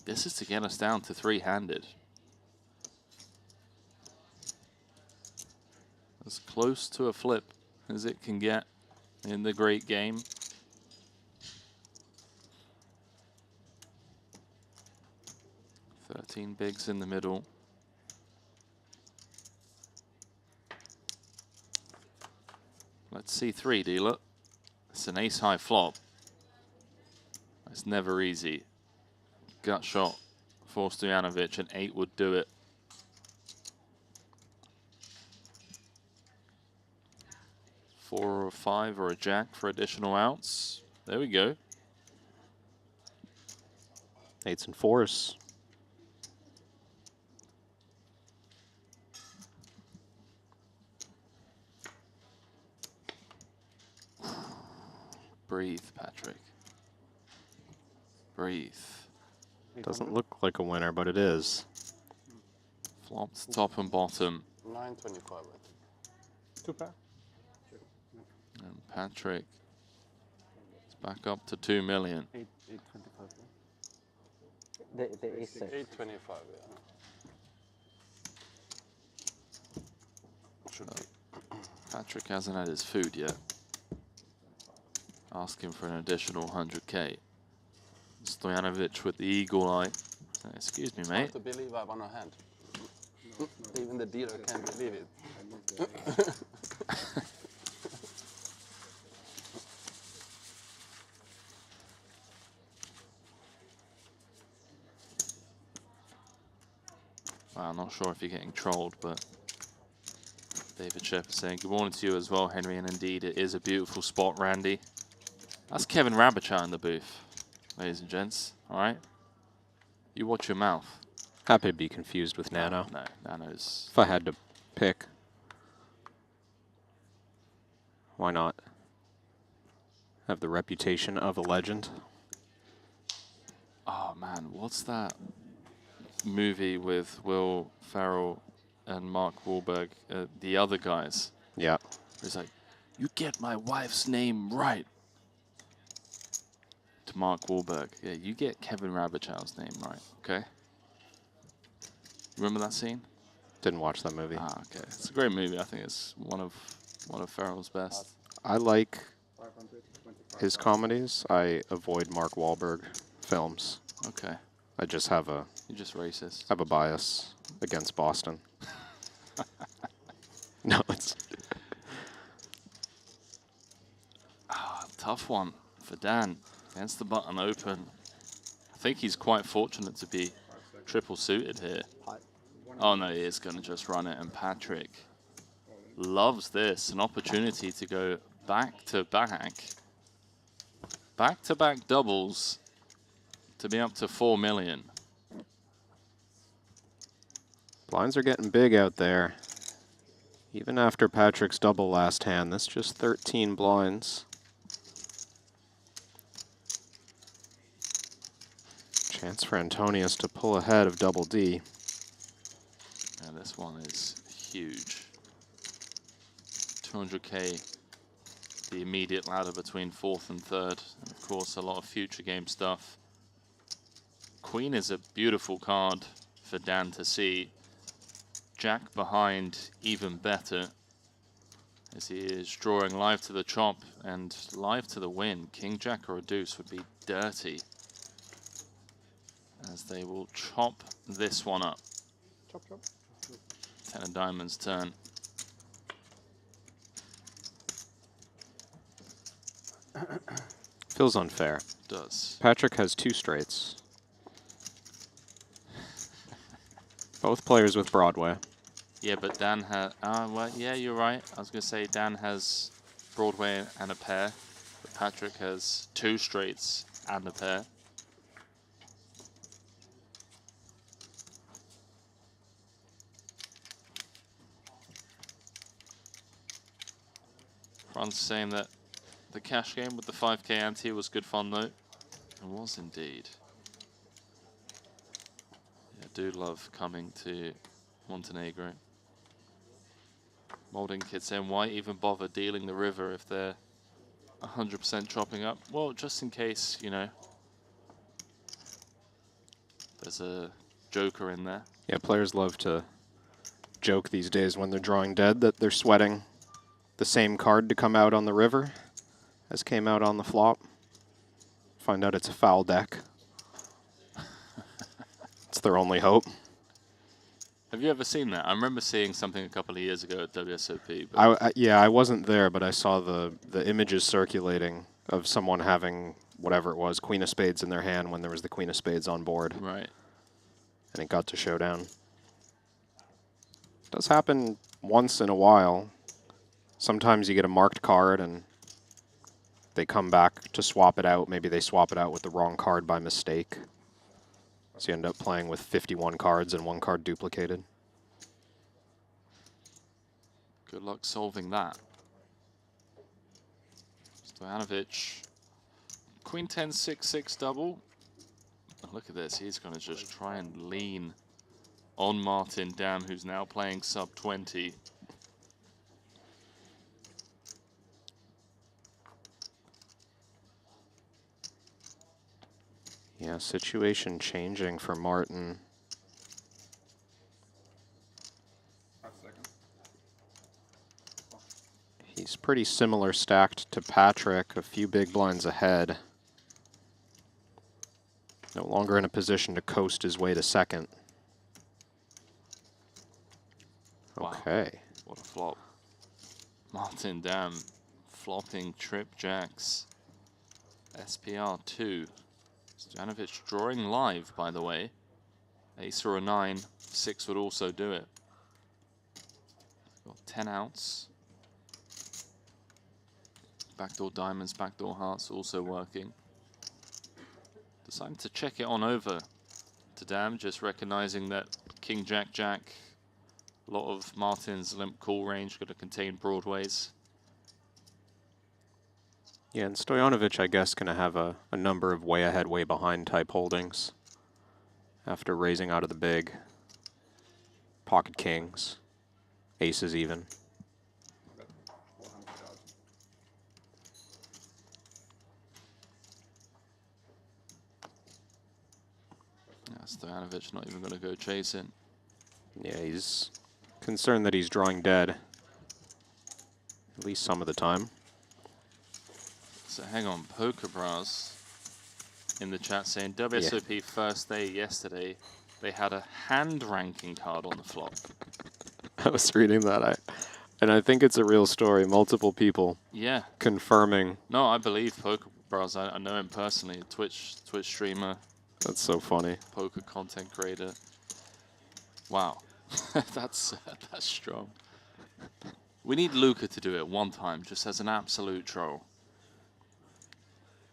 This is to get us down to 3-handed. As close to a flip as it can get in the great game. $13 bigs in the middle. Let's see 3, dealer. It's an ace-high flop. It's never easy. Gut shot for Stojanovic, an 8 would do it. Four or a 5 or a jack for additional outs. There we go. 8s and 4s. Breathe, Patrick. Breathe. Doesn't look like a winner, but it is. Flops top and bottom. 925, I think. 2 pair. And Patrick is back up to 2 million. 825. The ace 825, yeah. Should be. Patrick hasn't had his food yet. Asking for an additional 100K. Stojanovic with the eagle eye. Excuse me, Hard mate. to believe I won a hand. Even the dealer can't believe it. Well, I'm not sure if you're getting trolled, but David Shep is saying good morning to you as well, Henry, and indeed it is a beautiful spot, Randy. That's Kevin Rabichar in the booth, ladies and gents. All right, you watch your mouth. Happy to be confused with Nano. No, Nano's. If I had to pick, why not? Have the reputation of a legend. Oh man, what's that movie with Will Ferrell and Mark Wahlberg? The other guys. Yeah. It's like, you get my wife's name right. To Mark Wahlberg. Yeah, you get Kevin Rabichar's name right, okay? Remember that scene? Didn't watch that movie. Ah, okay. It's a great movie. I think it's one of Ferrell's best. I like his comedies. I avoid Mark Wahlberg films. Okay. I just have a You're just racist. bias against Boston. No, it's Tough one for Dan. Against the button open. I think he's quite fortunate to be triple suited here. Oh no, he is going to just run it, and Patrick loves this. An opportunity to go back to back doubles to be up to 4 million. blinds are getting big out there. Even after Patrick's double last hand, that's just 13 blinds. Chance for Antonius to pull ahead of Double D. And this one is huge. 200K, the immediate ladder between 4th and 3rd. And of course, a lot of future game stuff. Queen is a beautiful card for Dan to see. Jack behind, even better. As he is drawing live to the chop and live to the win. King, Jack, or a deuce would be dirty. As they will chop this one up. Chop, chop. 10 of diamonds turn. Feels unfair. Does. Patrick has 2 straights. Both players with Broadway. Yeah, but Dan has... well, yeah, you're right. I was going to say Dan has Broadway and a pair. But Patrick has 2 straights and a pair. Ron's saying that the cash game with the 5K ante was good fun though. It was indeed. Yeah, I do love coming to Montenegro. Molding Kid saying, why even bother dealing the river if they're 100% chopping up? Well, just in case, you know, there's a joker in there. Yeah, players love to joke these days when they're drawing dead that they're sweating the same card to come out on the river as came out on the flop. Find out it's a foul deck. It's their only hope. Have you ever seen that? I remember seeing something a couple of years ago at WSOP. But Yeah, I wasn't there, but I saw the images circulating of someone having whatever it was, Queen of Spades in their hand when there was the Queen of Spades on board. right. And it got to showdown. It does happen once in a while. Sometimes you get a marked card and they come back to swap it out. Maybe they swap it out with the wrong card by mistake. So you end up playing with 51 cards and 1 card duplicated. Good luck solving that. Stojanovic. Queen 10, 6, 6 double. Oh, look at this. He's going to just try and lean on Martin Dam, who's now playing sub 20. Yeah, situation changing for Martin. 5 seconds. He's pretty similar stacked to Patrick, a few big blinds ahead. No longer in a position to coast his way to second. Wow. Okay. What a flop. Martin Dam flopping trip jacks. SPR 2. Stojanovic drawing live, by the way. Ace or a 9, 6 would also do it. Got 10 outs. Backdoor diamonds, backdoor hearts also working. Deciding to check it on over to Dam, just recognizing that King Jack Jack, a lot of Martin's limp call range going to contain broadways. Yeah, and Stojanovic, I guess, going to have a number of way ahead, way behind type holdings after raising out of the big. Pocket kings, aces even. Bet 400,000. Yeah, Stojanovic not even going to go chasing. Yeah, he's concerned that he's drawing dead, at least some of the time. So hang on, Poker Bras in the chat saying WSOP first day yesterday, they had a hand ranking card on the flop. I was reading that, and I think it's a real story. Multiple people Yeah. confirming. No, I believe Poker Bras. I know him personally. Twitch streamer, That's so funny. poker content creator. Wow, that's strong. We need Luca to do it one time, just as an absolute troll.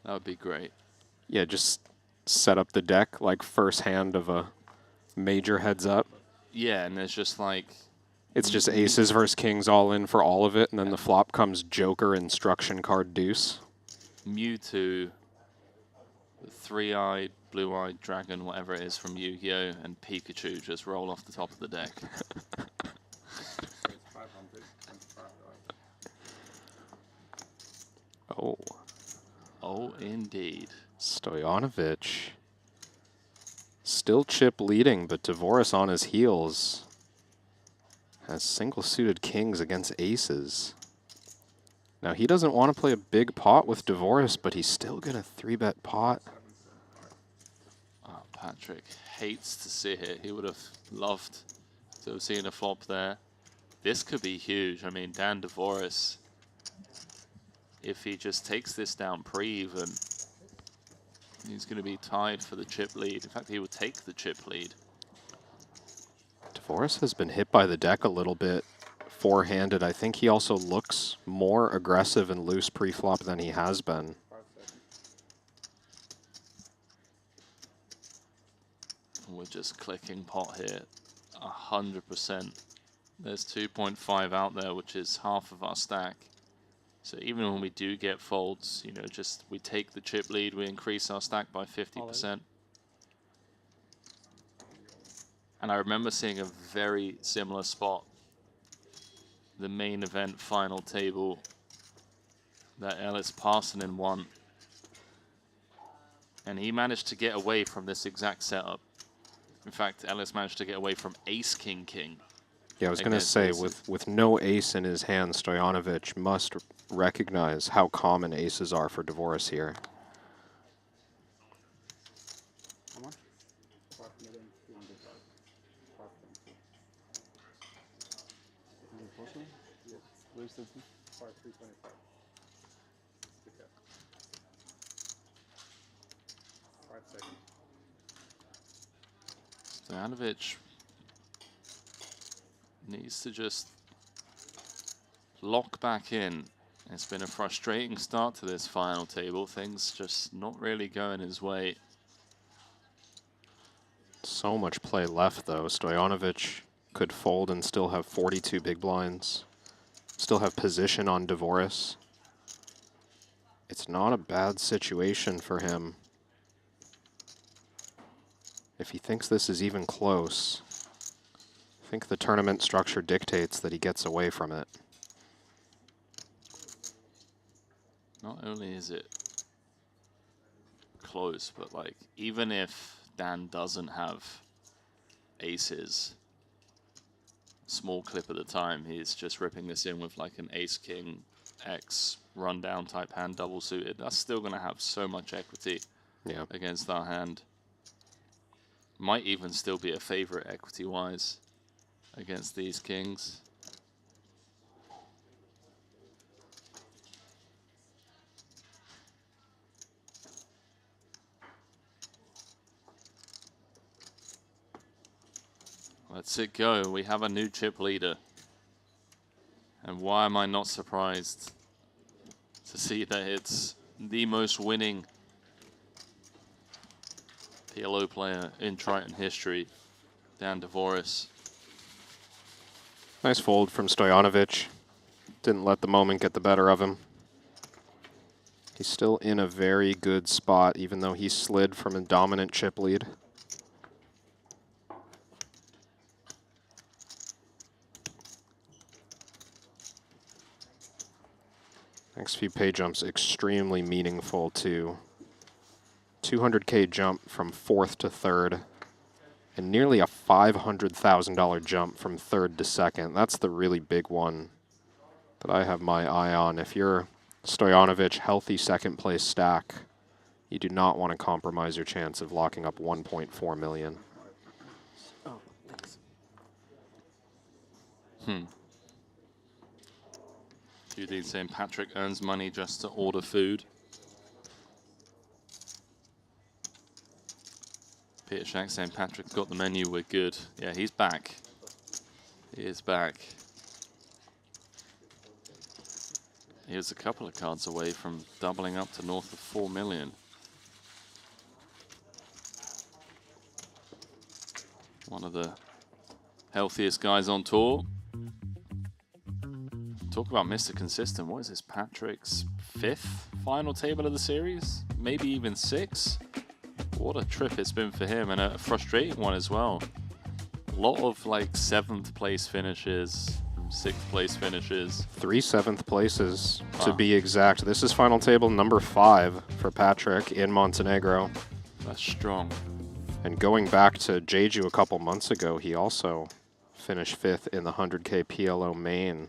That would be great. Yeah, just set up the deck like first hand of a major heads up. Yeah, and there's just like It's just aces versus kings all in for all of it, and then the flop comes Joker, instruction card, deuce. Mewtwo, the 3-eyed, blue-eyed dragon, whatever it is from Yu-Gi-Oh, and Pikachu just roll off the top of the deck. So it's 525,000. Oh, Oh, indeed. Stojanovic. Still chip leading, but Dvoris on his heels. Has single-suited kings against aces. Now, he doesn't want to play a big pot with Dvoris, but he's still going to 3-bet pot. Oh, Patrick hates to see it. He would have loved to have seen a flop there. This could be huge. I mean, Dan Dvoris, if he just takes this down pre-even, he's going to be tied for the chip lead. In fact, he would take the chip lead. Dvoris has been hit by the deck a little bit four-handed. I think he also looks more aggressive and loose pre-flop than he has been. 5 seconds. We're just clicking pot here, 100%. There's 2.5 out there, which is half of our stack. So even when we do get folds, you know, just we take the chip lead, we increase our stack by 50%. And I remember seeing a very similar spot, the main event final table that Ellis Parsonen won. And he managed to get away from this exact setup. In fact, Ellis managed to get away from ace, king, king. Yeah, I was going to say, with no ace in his hand, Stojanovic must recognize how common aces are for Dvoris here. How much? 5,200,000. 5.2. Yes. Where's the 5,325. Stick that. 5 seconds. Stojanovic needs to just lock back in. It's been a frustrating start to this final table. Things just not really going his way. So much play left, though. Stojanovic could fold and still have 42 big blinds. Still have position on Dvoris. It's not a bad situation for him. If he thinks this is even close, I think the tournament structure dictates that he gets away from it. Not only is it close, but like even if Dan doesn't have aces, small clip at the time, he's just ripping this in with like an ace king X rundown type hand double suited. That's still going to have so much equity against our hand. Might even still be a favorite equity wise against these kings. Let's it go. We have a new chip leader. And why am I not surprised to see that it's the most winning PLO player in Triton history, Dan Dvoris. Nice fold from Stojanovic. Didn't let the moment get the better of him. He's still in a very good spot, even though he slid from a dominant chip lead. Next few pay jumps extremely meaningful too. 200K jump from 4th to 3rd, and nearly a $500,000 jump from 3rd to 2nd. That's the really big one that I have my eye on. If you're Stojanovic, healthy 2nd place stack, you do not want to compromise your chance of locking up 1.4 million. Oh, thanks. Do you think St. Patrick earns money just to order food? Peter Shack, St. Patrick got the menu, we're good. Yeah, he's back. He is back. He was a couple of cards away from doubling up to north of 4 million. One of the healthiest guys on tour. Talk about Mr. Consistent. What is this, Patrick's 5th final table of the series? Maybe even 6? What a trip it's been for him, and a frustrating one as well. A lot of like 7th place finishes, 6th place finishes. 3 7th places to be exact. This is final table number 5 for Patrick in Montenegro. That's strong. And going back to Jeju a couple months ago, he also finished 5th in the 100K PLO main.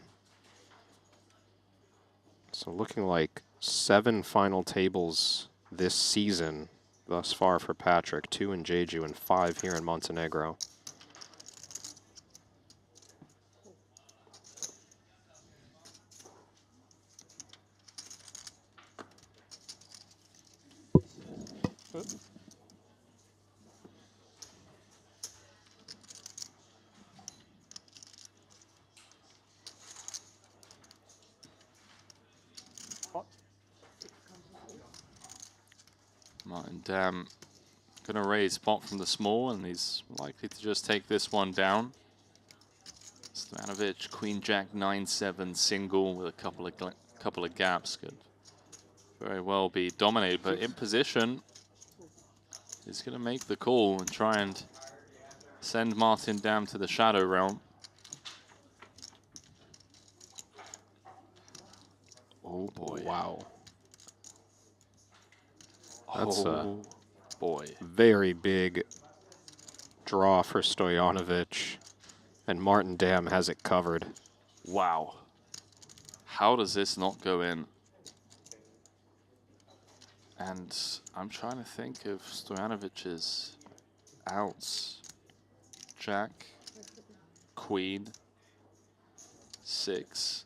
So looking like 7 final tables this season thus far for Patrick. 2 in Jeju and 5 here in Montenegro. Martin Dam gonna raise pot from the small, and he's likely to just take this one down. Stojanovic, Queen Jack 9-7 single with a couple of gaps could very well be dominated, but in position, he's gonna make the call and try and send Martin Dam to the shadow realm. Oh boy! Wow. That's Oh boy! very big draw for Stojanovic, and Martin Dam has it covered. Wow! How does this not go in? And I'm trying to think of Stojanovic's outs. Jack, Queen, 6,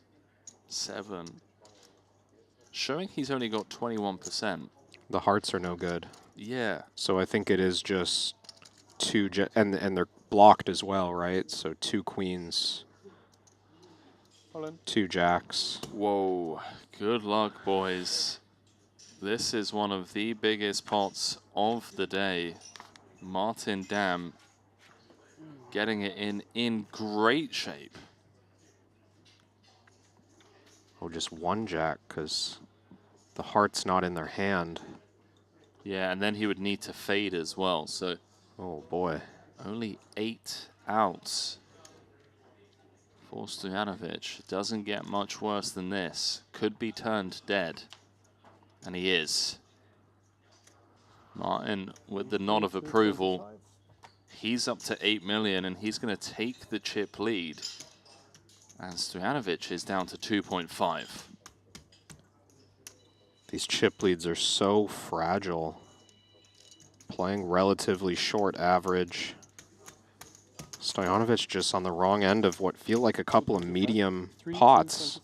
7. Showing he's only got 21%. The hearts are no good. Yeah. So I think it is just two, and they're blocked as well, right? So 2 queens, 2 jacks. Whoa. Good luck, boys. This is one of the biggest pots of the day. Martin Dam getting it in great shape. Oh, just 1 jack, because the heart's not in their hand. Yeah, and then he would need to fade as well. So Oh, boy. only 8 outs for Stojanovic. Doesn't get much worse than this. Could be turned dead. And he is. Martin with the nod of approval. He's up to 8 million and he's going to take the chip lead. And Stojanovic is down to 2.5. These chip leads are so fragile. Playing relatively short average. Stojanovic just on the wrong end of what feel like a couple of medium pots.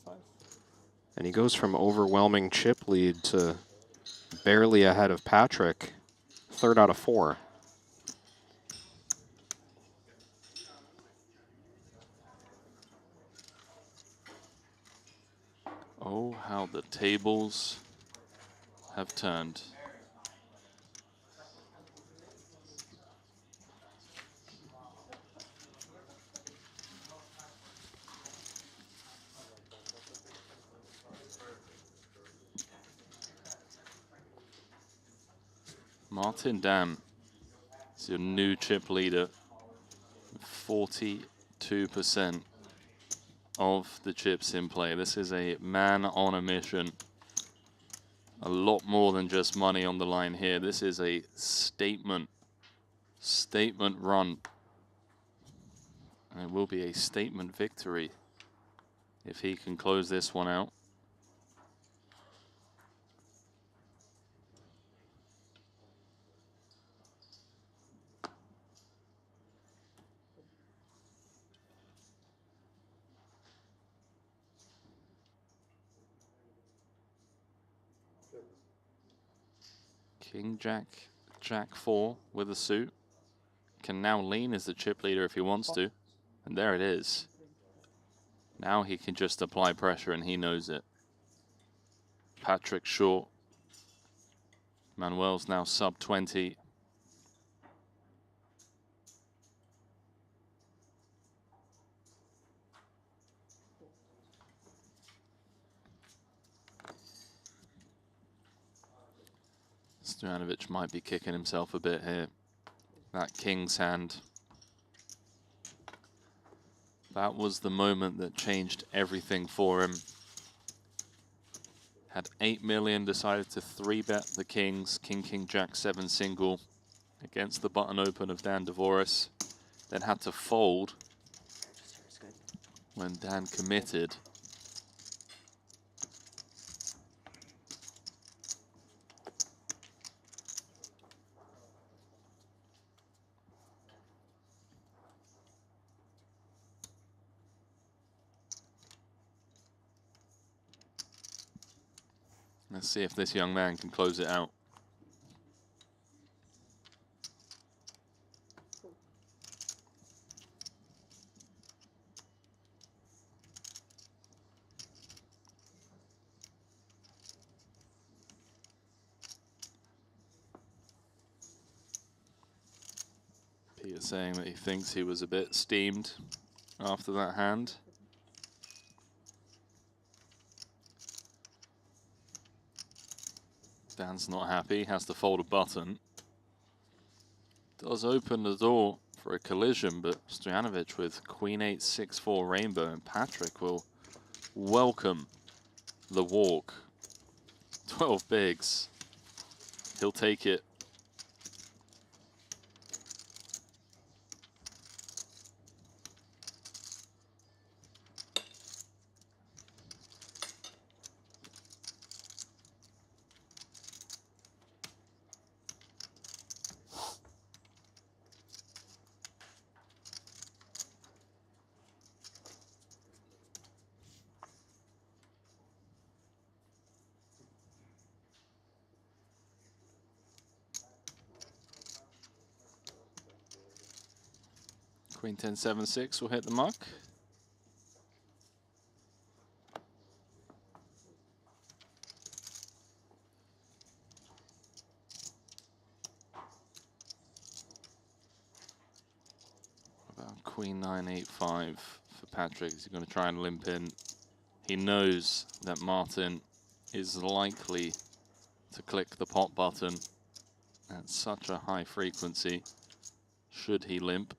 And he goes from overwhelming chip lead to barely ahead of Patrick. 3rd out of 4. Oh, how the tables have turned. Martin Dam is your new chip leader. 42% of the chips in play. This is a man on a mission. A lot more than just money on the line here. This is a statement run. And it will be a statement victory if he can close this one out. King Jack, Jack 4 with a suit. Can now lean as the chip leader if he wants to. And there it is. Now he can just apply pressure and he knows it. Patrick short. Manuel's now sub 20. Stojanovic might be kicking himself a bit here. That king's hand. That was the moment that changed everything for him. Had 8 million, decided to 3-bet the kings. King, king, jack, 7 single against the button open of Dan Dvoris. Then had to fold when Dan committed. Let's see if this young man can close it out. saying that he thinks he was a bit steamed after that hand. Dan's not happy, has to fold a button. Does open the door for a collision, but Stojanovic with Queen 8, 6-4 rainbow, and Patrick will welcome the walk. 12 bigs. He'll take it. Queen 10, 7, 6 will hit the muck. What about Queen 9, 8, 5 for Patrick? Is he going to try and limp in? He knows that Martin is likely to click the pot button at such a high frequency. Should he limp?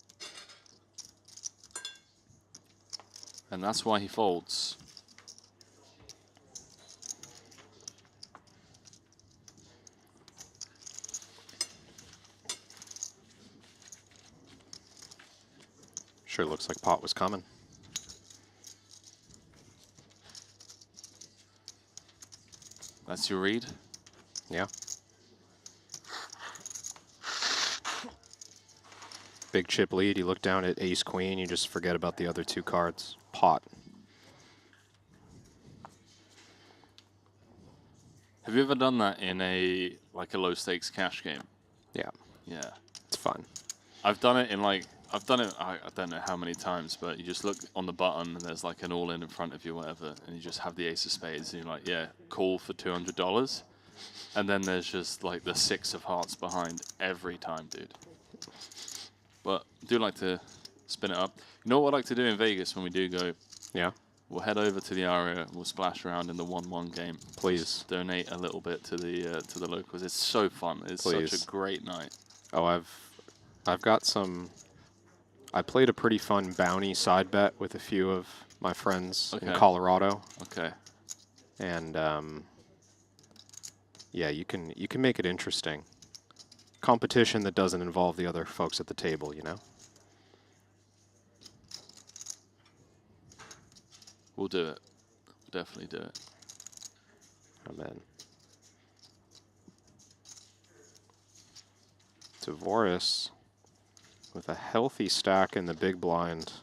And that's why he folds. Sure looks like pot was coming. That's your read? Yeah. Big chip lead, you look down at ace queen, you just forget about the other two cards. Pot. Have you ever done that in a low stakes cash game? Yeah, Yeah. it's fun. I've done it in I don't know how many times, but you just look on the button and there's like an all-in in front of you, whatever, and you just have the ace of spades and you're like, yeah, call for $200. And then there's just like the 6 of hearts behind every time, dude. But I do like to spin it up. You know what I like to do in Vegas when we do go? Yeah, We'll head over to the area, we'll splash around in the 1-1 game. please. Just donate a little bit to the locals. It's so fun. It's Please. such a great night. Oh, I've got some. I played a pretty fun bounty side bet with a few of my friends in Okay. Colorado, Okay. and yeah, you can make it interesting. Competition that doesn't involve the other folks at the table, you know. We'll do it. We'll definitely do it. Amen. Tavoris with a healthy stack in the big blind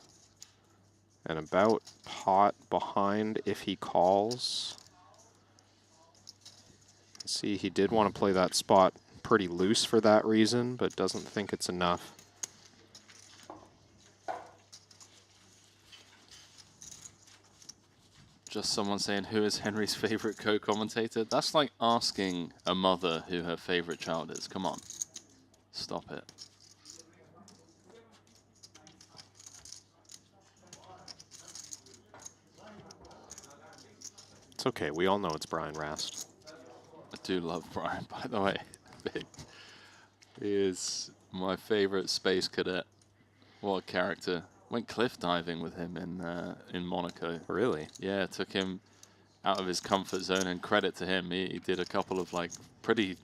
and about pot behind if he calls. See, he did want to play that spot pretty loose for that reason, but doesn't think it's enough. Just someone saying, who is Henry's favorite co-commentator? That's like asking a mother who her favorite child is. Come on. Stop it. It's okay, we all know it's Brian Rast. I do love Brian, by the way. He is my favorite space cadet. What a character. Went cliff diving with him in Monaco. Really? Yeah, took him out of his comfort zone, and credit to him. He did a couple of like pretty,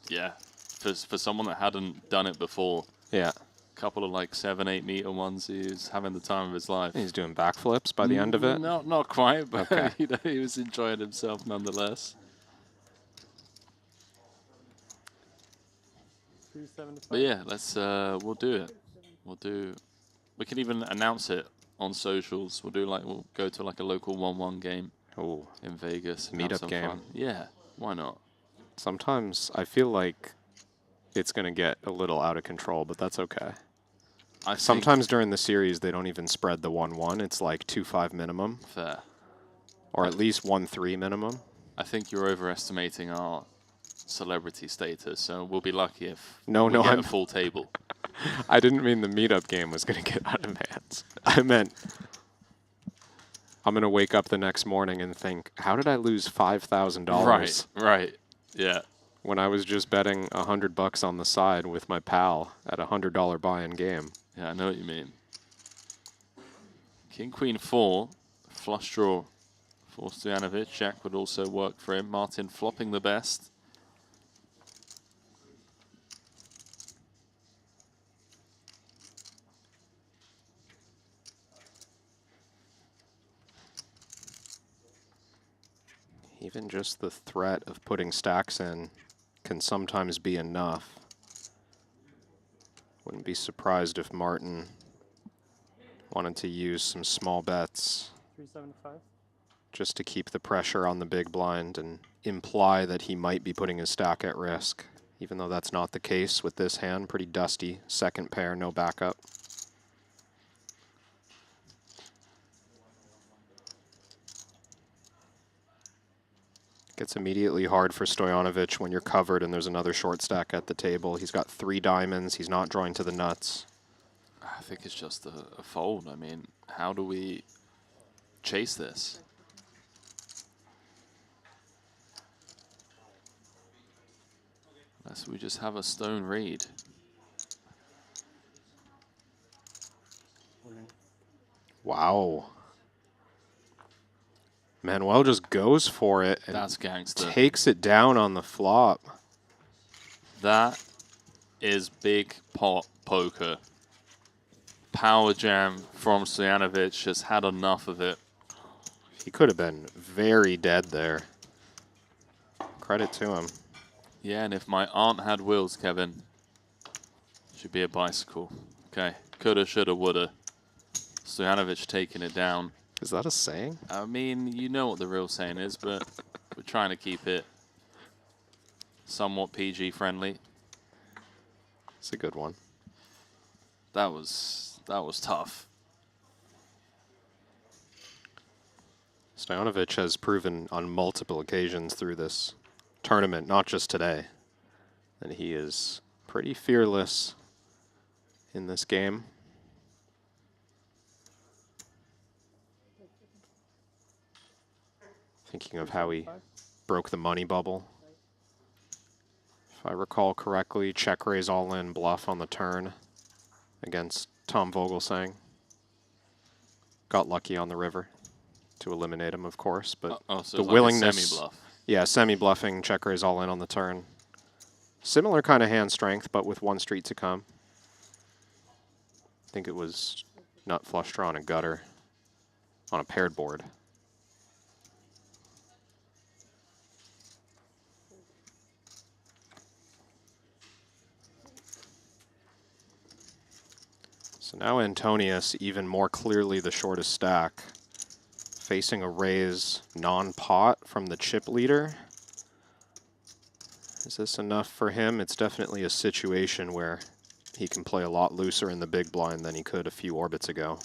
yeah, for someone that hadn't done it before. Yeah. Couple of like 7-8 meter ones. He was having the time of his life. He's doing backflips by the end of it? No, not quite, but Okay. you know, he was enjoying himself nonetheless. 275. But yeah, let's we'll do it. We can even announce it on socials. We'll go to like a local 1-1 game Oh, in Vegas. And have Meetup some game. fun. Yeah, why not? sometimes I feel like it's going to get a little out of control, but that's okay. I think Sometimes during the series, they don't even spread the 1-1. It's like 2-5 minimum, fair. or at least 1-3 minimum. I think you're overestimating our celebrity status, so we'll be lucky if No, we no, get I'm- a full table. I didn't mean the meetup game was going to get out of hands. I meant I'm going to wake up the next morning and think, how did I lose $5,000 Right, right. Yeah. when I was just betting $100 on the side with my pal at a $100 buy-in game? Yeah, I know what you mean. King, Queen, 4. Flush draw for Stojanovic. Jack would also work for him. Martin flopping the best. Even just the threat of putting stacks in can sometimes be enough. Wouldn't be surprised if Martin wanted to use some small bets 375. just to keep the pressure on the big blind and imply that he might be putting his stack at risk, even though that's not the case with this hand. Pretty dusty. Second pair, no backup. Gets immediately hard for Stojanovic when you're covered and there's another short stack at the table. He's got 3 diamonds. He's not drawing to the nuts. I think it's just a fold. I mean, how do we chase this? Unless we just have a stone read. Wow. Manuel just goes for it and That's gangster. takes it down on the flop. That is big pot poker. Power jam from Stojanovic, just had enough of it. He could have been very dead there. Credit to him. Yeah, and if my aunt had wheels, Kevin, should be a bicycle. Okay, coulda, shoulda, woulda. Stojanovic taking it down. Is that a saying? I mean, you know what the real saying is, but we're trying to keep it somewhat PG friendly. It's a good one. That was tough. Stojanovic has proven on multiple occasions through this tournament, not just today, that he is pretty fearless in this game. Thinking of how he broke the money bubble. If I recall correctly, check raise all in bluff on the turn against Tom Vogelsang. Got lucky on the river to eliminate him, of course, but So the it's willingness, like a semi-bluff. yeah, semi-bluffing, check raise all in on the turn. Similar kind of hand strength, but with one street to come. I think it was nut flush draw on a gutter on a paired board. So now Antonius, even more clearly the shortest stack, facing a raise non-pot from the chip leader. Is this enough for him? It's definitely a situation where he can play a lot looser in the big blind than he could a few orbits ago.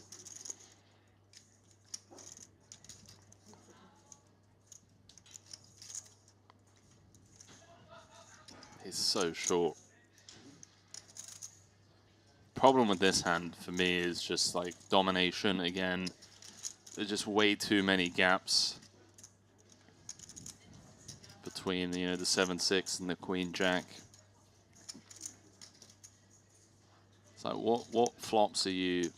He's so short. Problem with this hand for me is just like domination again. There's just way too many gaps between, you know, the 7-6 and the Queen Jack. It's like, what flops are you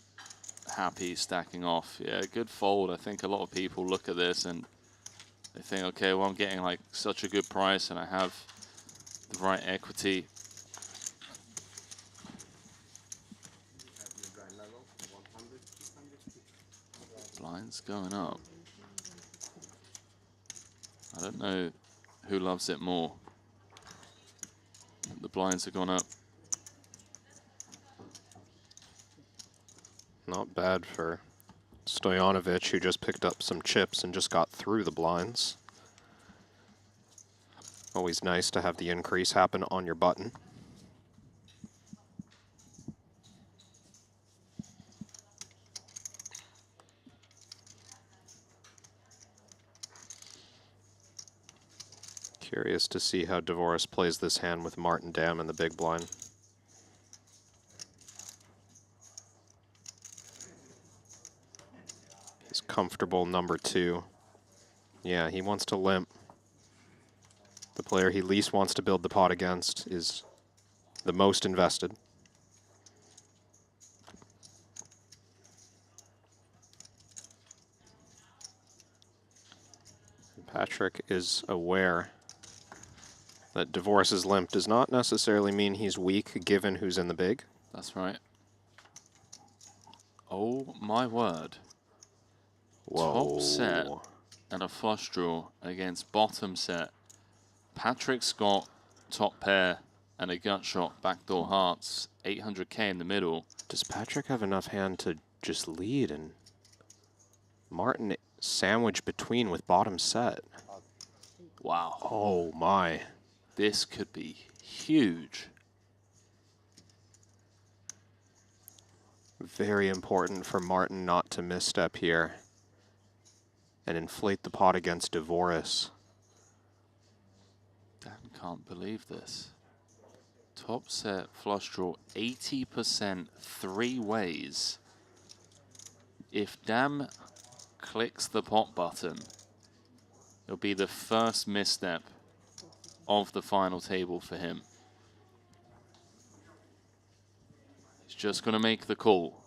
happy stacking off? Yeah, good fold. I think a lot of people look at this and they think, okay, well, I'm getting like such a good price and I have the right equity. Blinds going up. I don't know who loves it more. The blinds have gone up. Not bad for Stojanovic, who just picked up some chips and just got through the blinds. Always nice to have the increase happen on your button. Curious to see how Dvorak plays this hand with Martin Dam in the big blind. comfortable number 2. Yeah, he wants to limp. The player he least wants to build the pot against is the most invested. Patrick is aware that Divorce's limp does not necessarily mean he's weak given who's in the big. That's right. Oh my word. Whoa. Top set and a flush draw against bottom set. Patrick's got top pair and a gut shot, backdoor hearts, 800K in the middle. Does Patrick have enough hand to just lead and Martin sandwich between with bottom set? Wow. Oh my. This could be huge. Very important for Martin not to misstep here and inflate the pot against Divorce. Dan can't believe this. Top set flush draw, 80% 3 ways. If Dam clicks the pot button, it'll be the first misstep of the final table for him. He's just going to make the call.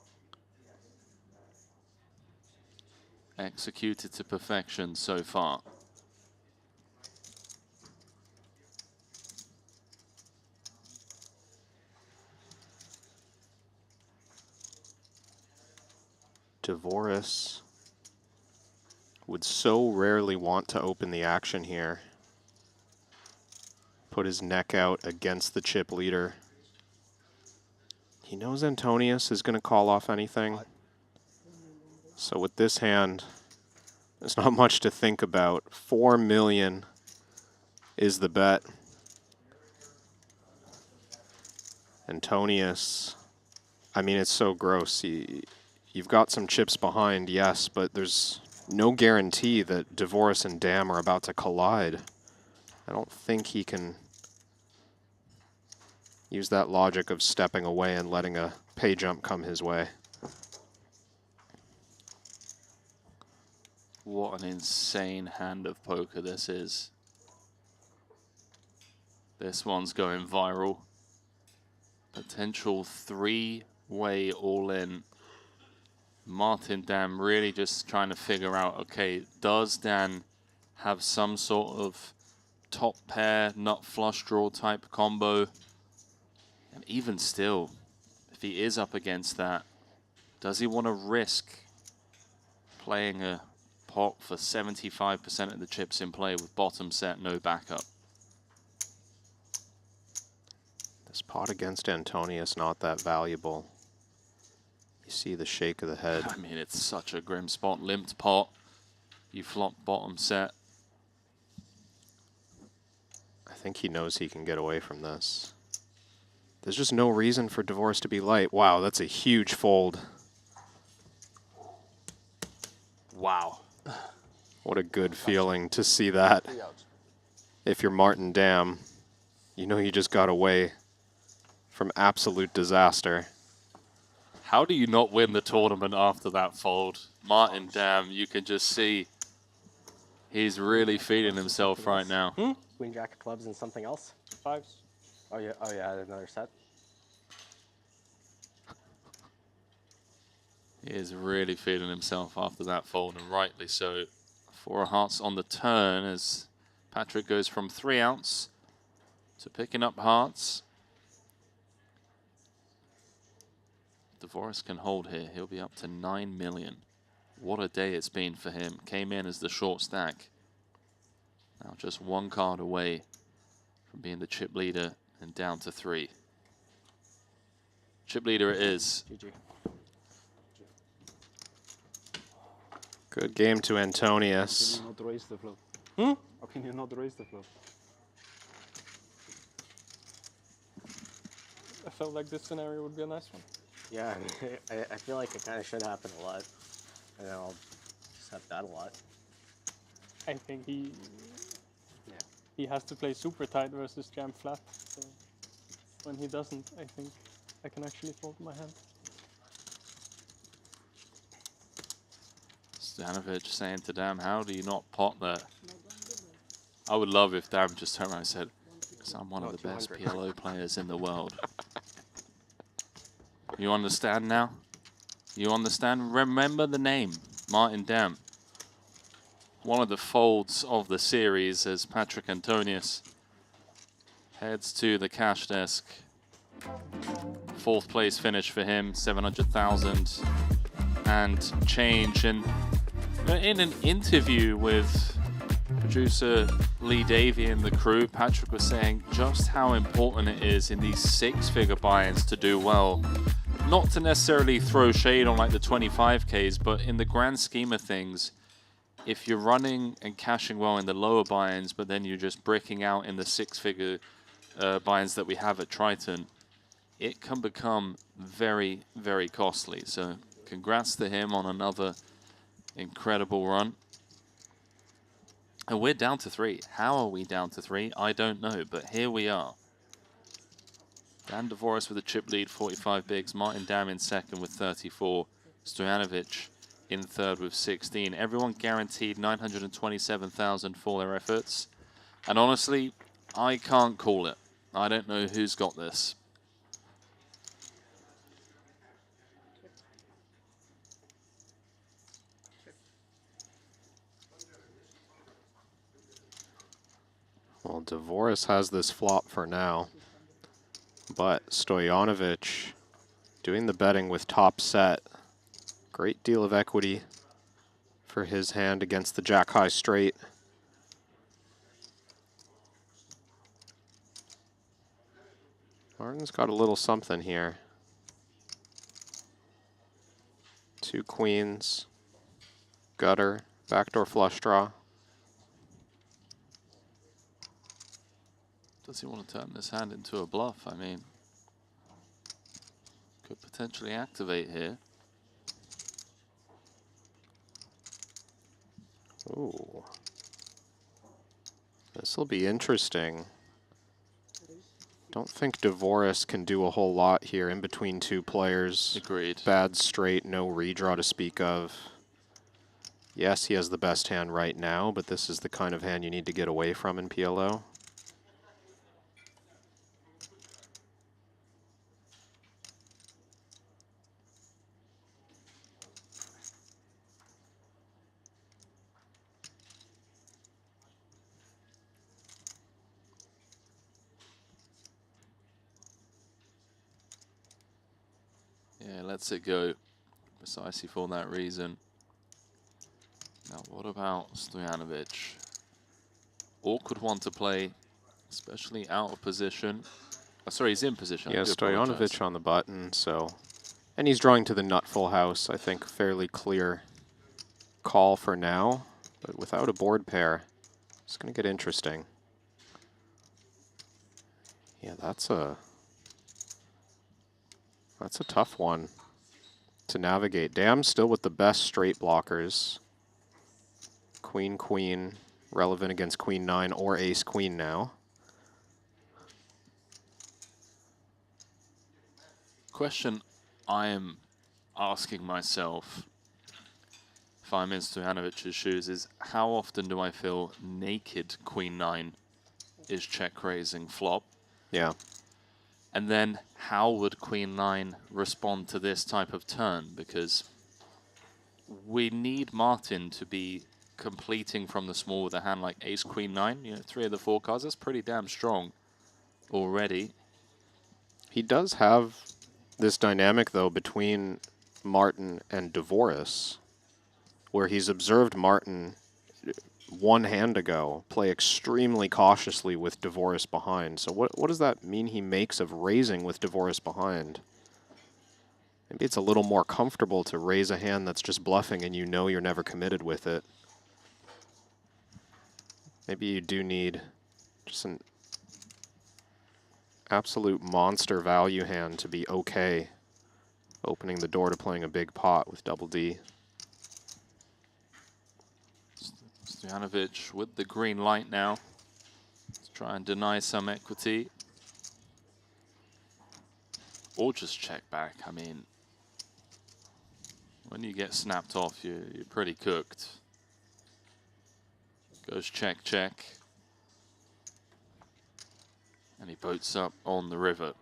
Executed to perfection so far. Divorce would so rarely want to open the action here. Put his neck out against the chip leader. He knows Antonius is going to call off anything. So with this hand, there's not much to think about. 4 million is the bet. Antonius, I mean, it's so gross. You've got some chips behind, yes, but there's no guarantee that Divorce and Dam are about to collide. I don't think he can use that logic of stepping away and letting a pay jump come his way. What an insane hand of poker this is. This one's going viral. Potential 3-way all-in. Martin Dam really just trying to figure out, okay, does Dan have some sort of top pair, nut flush draw type combo? And even still, if he is up against that, does he want to risk playing a pot for 75% of the chips in play with bottom set, no backup? This pot against Antonius not that valuable. You see the shake of the head. I mean, it's such a grim spot. Limped pot, you flop bottom set. I think he knows he can get away from this. There's just no reason for Divorce to be light. Wow, that's a huge fold. Wow. What a good feeling to see that. If you're Martin Dam, you know you just got away from absolute disaster. How do you not win the tournament after that fold? Martin Dam, you can just see he's really feeling himself right now. Queen Jack of clubs and something else. 5s. Oh yeah, another set. He is really feeling himself after that fold, and rightly so. 4 hearts on the turn as Patrick goes from 3 outs to picking up hearts. Divorce can hold here. He'll be up to 9 million. What a day it's been for him. Came in as the short stack. Now just 1 card away from being the chip leader and down to 3. Chip leader it is. GG. Good game to Antonius. Can you not raise the flop? Hmm? How can you not raise the flop? I felt like this scenario would be a nice one. Yeah, I feel like it kind of should happen a lot, and then I'll accept that a lot. I think he has to play super tight versus jam flat. So when he doesn't, I think I can actually fold my hand. Stojanovic saying to Dam, how do you not pot that? I would love if Dam just turned around and said, because I'm one of the best 200. PLO players in the world. You understand now? You understand? Remember the name, Martin Dam. One of the folds of the series as Patrick Antonius heads to the cash desk. 4th place finish for him, 700,000 and change. And in an interview with producer Lee Davey and the crew, Patrick was saying just how important it is in these 6-figure buy-ins to do well. Not to necessarily throw shade on like the 25Ks, but in the grand scheme of things, if you're running and cashing well in the lower buy-ins, but then you're just bricking out in the 6-figure buy-ins that we have at Triton, it can become very, very costly. So congrats to him on another incredible run. And we're down to 3. How are we down to 3? I don't know, but here we are. Dan Dvorak with a chip lead, 45 bigs. Martin Dam in second with 34. Stojanovic in third with 16. Everyone guaranteed 927,000 for their efforts. And honestly, I can't call it. I don't know who's got this. Well, Dvorak has this flop for now, but Stojanovic doing the betting with top set. Great deal of equity for his hand against the jack-high straight. Martin's got a little something here. 2 queens, gutter, backdoor flush draw. Does he want to turn this hand into a bluff? I mean, could potentially activate here. Ooh. This will be interesting. Don't think Dvorak can do a whole lot here in between 2 players. Agreed. Bad straight, no redraw to speak of. Yes, he has the best hand right now, but this is the kind of hand you need to get away from in PLO. Yeah, lets it go precisely for that reason. Now, what about Stojanovic? Awkward one to play, especially out of position. Oh, sorry, he's in position. Yeah, Stojanovic on the button, so... And he's drawing to the nut full house, I think fairly clear call for now. But without a board pair, it's going to get interesting. Yeah, that's a tough one to navigate. Dam's still with the best straight blockers. Queen, queen, relevant against queen 9 or ace queen now. Question I am asking myself, if I'm in Stojanovic's shoes, is how often do I feel naked queen 9 is check raising flop? Yeah. And then how would queen 9 respond to this type of turn? Because we need Martin to be completing from the small with a hand like ace queen 9, you know, 3 of the 4 cards. That's pretty damn strong already. He does have this dynamic, though, between Martin and Dvorak, where he's observed Martin 1 hand ago play extremely cautiously with Dvorak behind. So what does that mean he makes of raising with Dvorak behind? Maybe it's a little more comfortable to raise a hand that's just bluffing and you know you're never committed with it. Maybe you do need just an absolute monster value hand to be okay opening the door to playing a big pot with double D. Stojanovic with the green light now. Let's try and deny some equity. Or just check back. I mean, When you get snapped off, you're pretty cooked. Goes check, check. And he boats up on the river.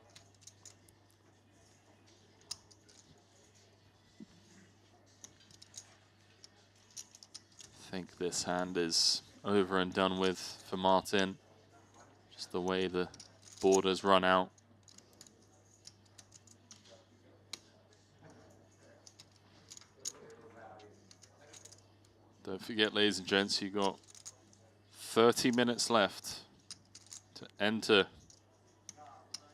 I think this hand is over and done with for Martin. Just the way the borders run out. Don't forget, ladies and gents, you got 30 minutes left to enter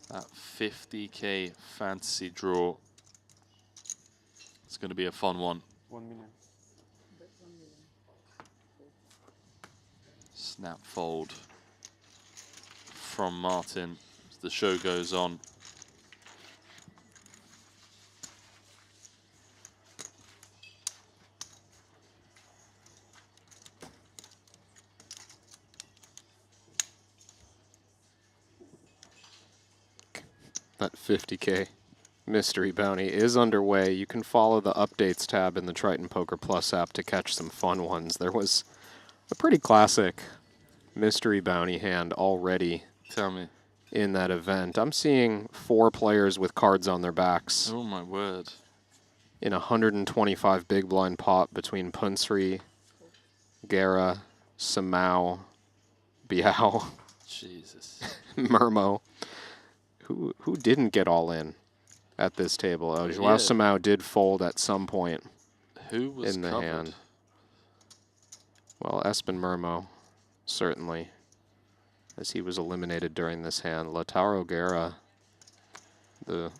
that 50K fantasy draw. It's going to be a fun one. 1 million. Snap fold from Martin as the show goes on. That 50K mystery bounty is underway. You can follow the updates tab in the Triton Poker Plus app to catch some fun ones. There was a pretty classic mystery bounty hand already. Tell me. In that event. I'm seeing 4 players with cards on their backs Oh my word. in a 125 big blind pot between Punsri, Guerra, Samau, Biao, Jesus. Murmo. Who didn't get all in at this table? Oh, Joao Yeah. Samau did fold at some point Who was in the covered? hand. Well, Espen Murmo, certainly, as he was eliminated during this hand. Lautaro Guerra, the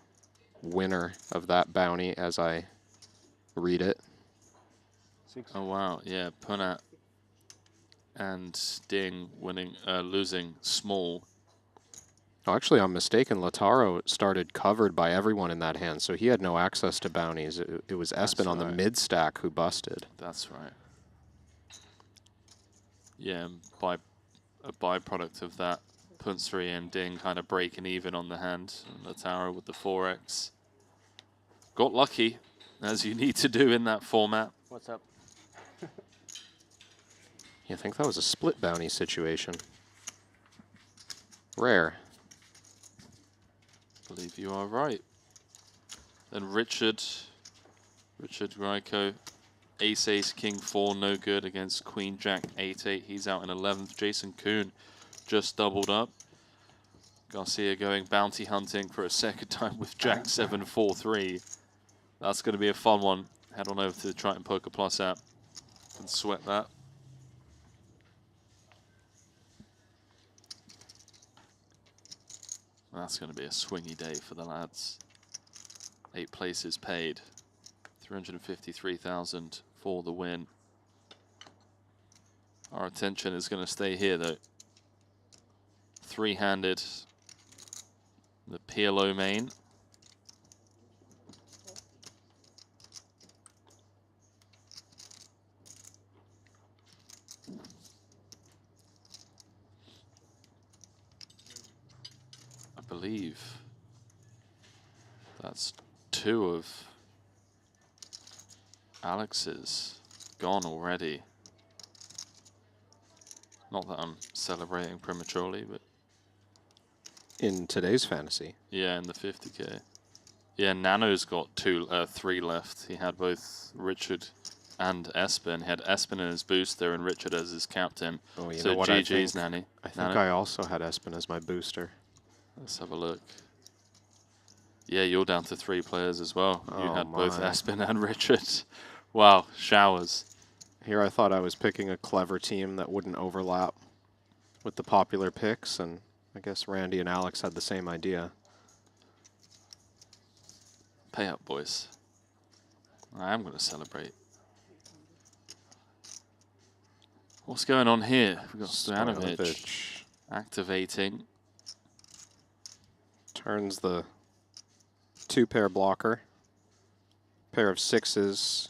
winner of that bounty, as I read it. 6. Oh wow, yeah, Punat and Ding losing small. Oh, actually, I'm mistaken. Lautaro started covered by everyone in that hand, so he had no access to bounties. It was Espen That's on the right. mid stack who busted. That's right. Yeah, and by a byproduct of that, Punsri and Ding kind of breaking even on the hand. And Lautaro with the 4x. Got lucky, as you need to do in that format. What's up? You think that was a split bounty situation? Rare. Believe you are right. Then Richard Greiko, ace ace king 4, no good against queen jack 8-8. He's out in 11th. Jason Kuhn just doubled up. Garcia going bounty hunting for a second time with jack 7 4-3. That's going to be a fun one. Head on over to the Triton Poker Plus app and sweat that. That's going to be a swingy day for the lads. 8 places paid. 353,000 for the win. Our attention is going to stay here though. 3-handed. The PLO main. I believe that's 2 of Alex's gone already. Not that I'm celebrating prematurely, but In today's fantasy. yeah, in the 50K. Yeah, Nano's got 3 left. He had both Richard and Espen. He had Espen in his booster and Richard as his captain. Oh, you So know what GG's, Nanny. I think Nano. I also had Espen as my booster. Let's have a look. Yeah, you're down to 3 players as well. You Oh had both my. Espen and Richard. Wow, showers. Here I thought I was picking a clever team that wouldn't overlap with the popular picks, and I guess Randy and Alex had the same idea. Pay up, boys. I am going to celebrate. What's going on here? We've got Stojanovic Stojanovic activating. turns the 2-pair blocker. Pair of 6s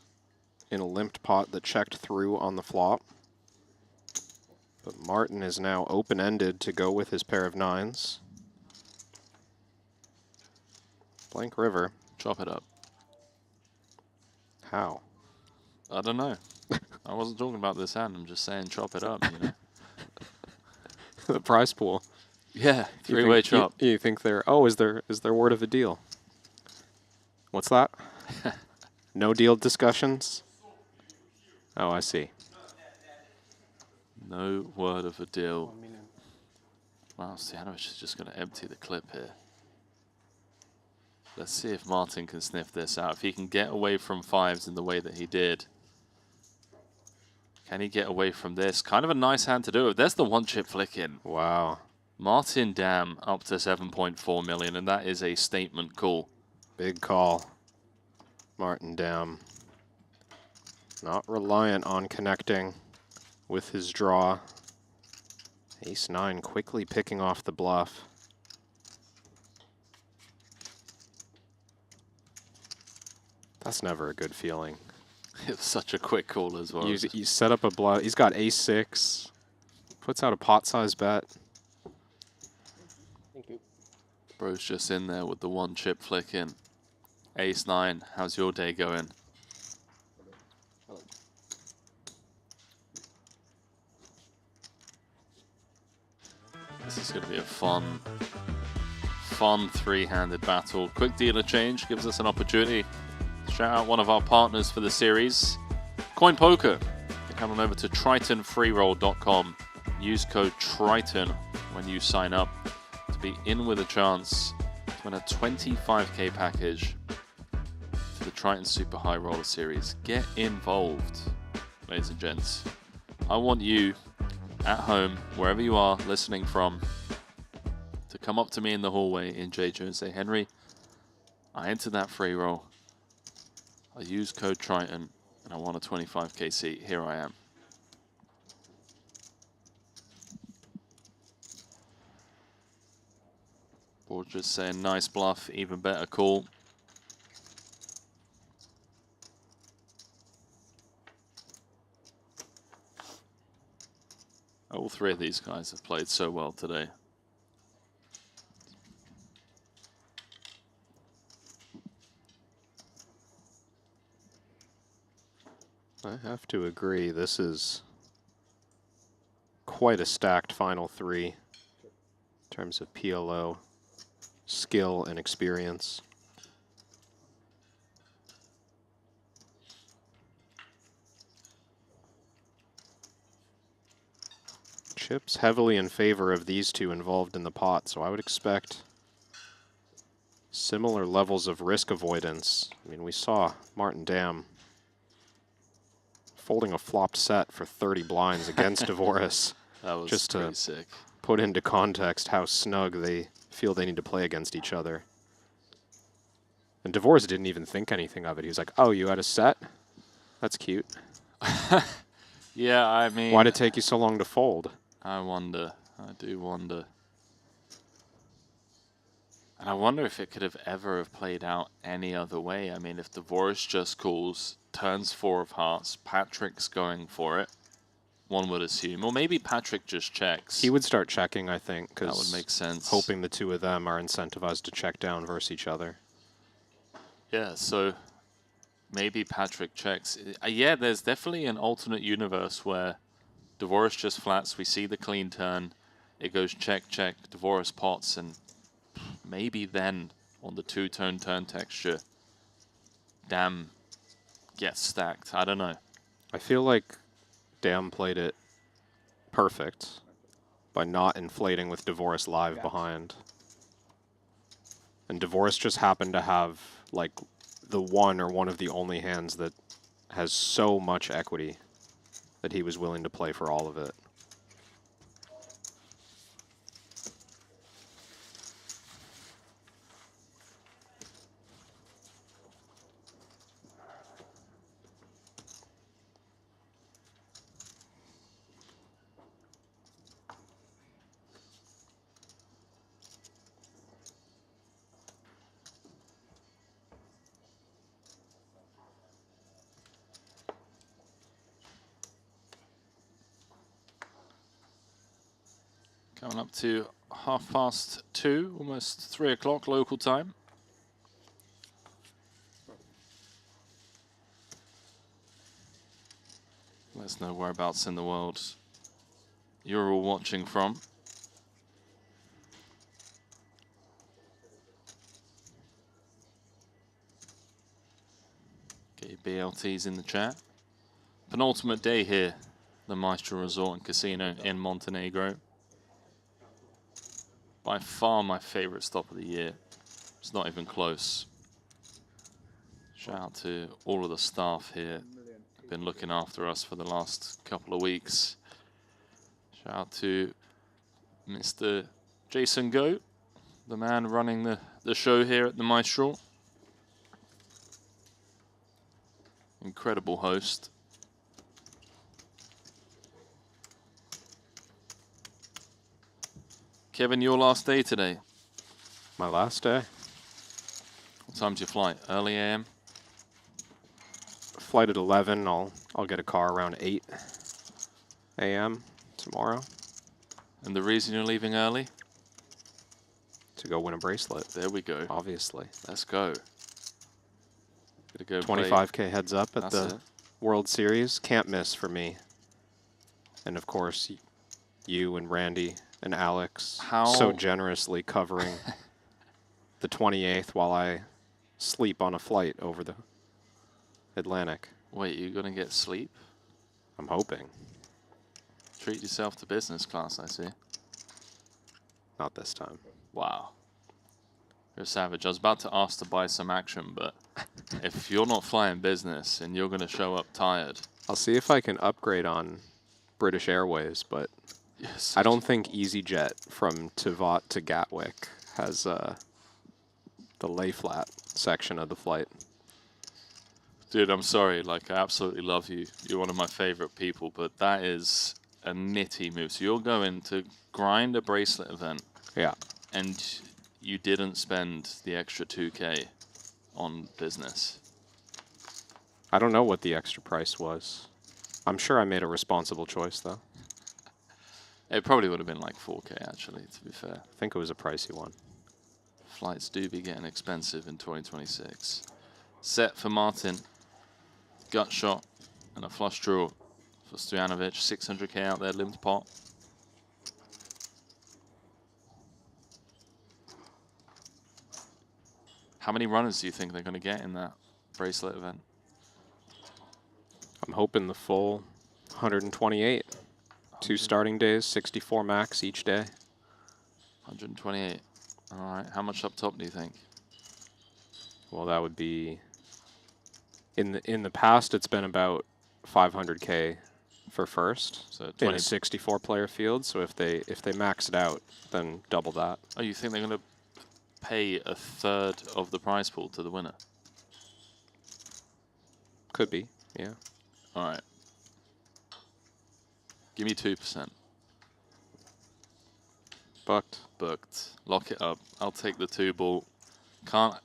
in a limped pot that checked through on the flop. But Martin is now open-ended to go with his pair of 9s. Blank river. Chop it up. How? I don't know. I wasn't talking about this hand. I'm just saying chop it up, you know. The prize pool. Yeah, You three-way think- chop. You think they're... Oh, is there word of a deal? What's that? No deal discussions? Oh, I see. No word of a deal. 1 million. Wow, Stojanovic is just going to empty the clip here. Let's see if Martin can sniff this out. If he can get away from fives in the way that he did. Can he get away from this? Kind of a nice hand to do it. There's the one chip flick in. Wow. Martin Dam up to 7.4 million, and that is a statement call. Big call. Martin Dam. Not reliant on connecting with his draw. Ace-9 quickly picking off the bluff. That's never a good feeling. It was such a quick call as well. You set up a bluff. He's got ace-6. Puts out a pot-sized bet. Thank you. Bro's just in there with the one chip flick in. Ace-9, how's your day going? This is going to be a fun three-handed battle. Quick dealer change gives us an opportunity to shout out one of our partners for the series, CoinPoker. Come on over to tritonfreeroll.com. Use code TRITON when you sign up to be in with a chance to win a 25k package for the Triton Super High Roller Series. Get involved, ladies and gents. I want you at home, wherever you are listening from, to come up to me in the hallway in Jeju and say, Henry, I entered that free roll. I used code Triton and I won a 25k seat. Here I am. Board just saying nice bluff, even better call. All three of these guys have played so well today. I have to agree, this is quite a stacked final three in terms of PLO, skill, and experience. Chips heavily in favor of these two involved in the pot, so I would expect similar levels of risk avoidance. I mean, we saw Martin Dam folding a flopped set for 30 blinds against Dvoris. That was just pretty to sick. put into context how snug they feel they need to play against each other. And Dvoris didn't even think anything of it. He was like, oh, you had a set? That's cute. Yeah, I mean... Why'd it take you so long to fold? I wonder. I do wonder. And I wonder if it could have ever have played out any other way. I mean, if Dvoris just calls, turns 4 of hearts, Patrick's going for it, one would assume. Or maybe Patrick just checks. He would start checking, I think, That because would make sense. hoping the two of them are incentivized to check down versus each other. Yeah, so maybe Patrick checks. Yeah, there's definitely an alternate universe where Dvoris just flats, we see the clean turn, it goes check, check, Dvoris pots, and maybe then on the two-tone turn texture, Dam gets stacked. I don't know. I feel like Dam played it perfect by not inflating with Dvoris live behind. And Dvoris just happened to have like the one or one of the only hands that has so much equity that he was willing to play for all of it. Coming up to 2:30, almost 3 o'clock local time. There's no whereabouts in the world you're all watching from. Get your BLTs in the chat. Penultimate day here, the Maestral Resort and Casino in Montenegro. By far my favorite stop of the year. It's not even close. Shout out to all of the staff here. They've been looking after us for the last couple of weeks. Shout out to Mr. Jason Go, the man running the show here at the Maestral. Incredible host. Kevin, your last day today. My last day. What time's your flight? Early AM? Flight at 11. I'll get a car around 8 a.m. tomorrow. And the reason you're leaving early? To go win a bracelet. There we go. Obviously. Let's go. Gotta go 25K heads up at That's the it. World Series. Can't miss for me. And of course, you and Randy and Alex so generously covering the 28th while I sleep on a flight over the Atlantic. Wait, you're gonna get sleep? I'm hoping. Treat yourself to business class, I see. Not this time. Wow. You're a savage. I was about to ask to buy some action, but if you're not flying business and you're gonna show up tired. I'll see if I can upgrade on British Airways, but Yes. I don't think EasyJet from Tivat to Gatwick has the lay flat section of the flight. Dude, I'm sorry. Like, I absolutely love you. You're one of my favorite people, but that is a nitty move. So you're going to grind a bracelet event. Yeah. And you didn't spend the extra 2K on business. I don't know what the extra price was. I'm sure I made a responsible choice, though. It probably would have been like 4K, actually, to be fair. I think it was a pricey one. Flights do be getting expensive in 2026. Set for Martin. Gut shot and a flush draw for Stojanovic. 600K out there, limp pot. How many runners do you think they're going to get in that bracelet event? I'm hoping the full 128. 2 starting days, 64 max each day. 128. All right. How much up top do you think? Well, that would be in the past. It's been about 500K for first So in 20. a 64 player field. So if they max it out, then double that. Oh, you think they're going to pay a third of the prize pool to the winner? Could be, yeah. All right. Give me 2%. Booked. Booked. Lock it up. I'll take the 2 ball. Can't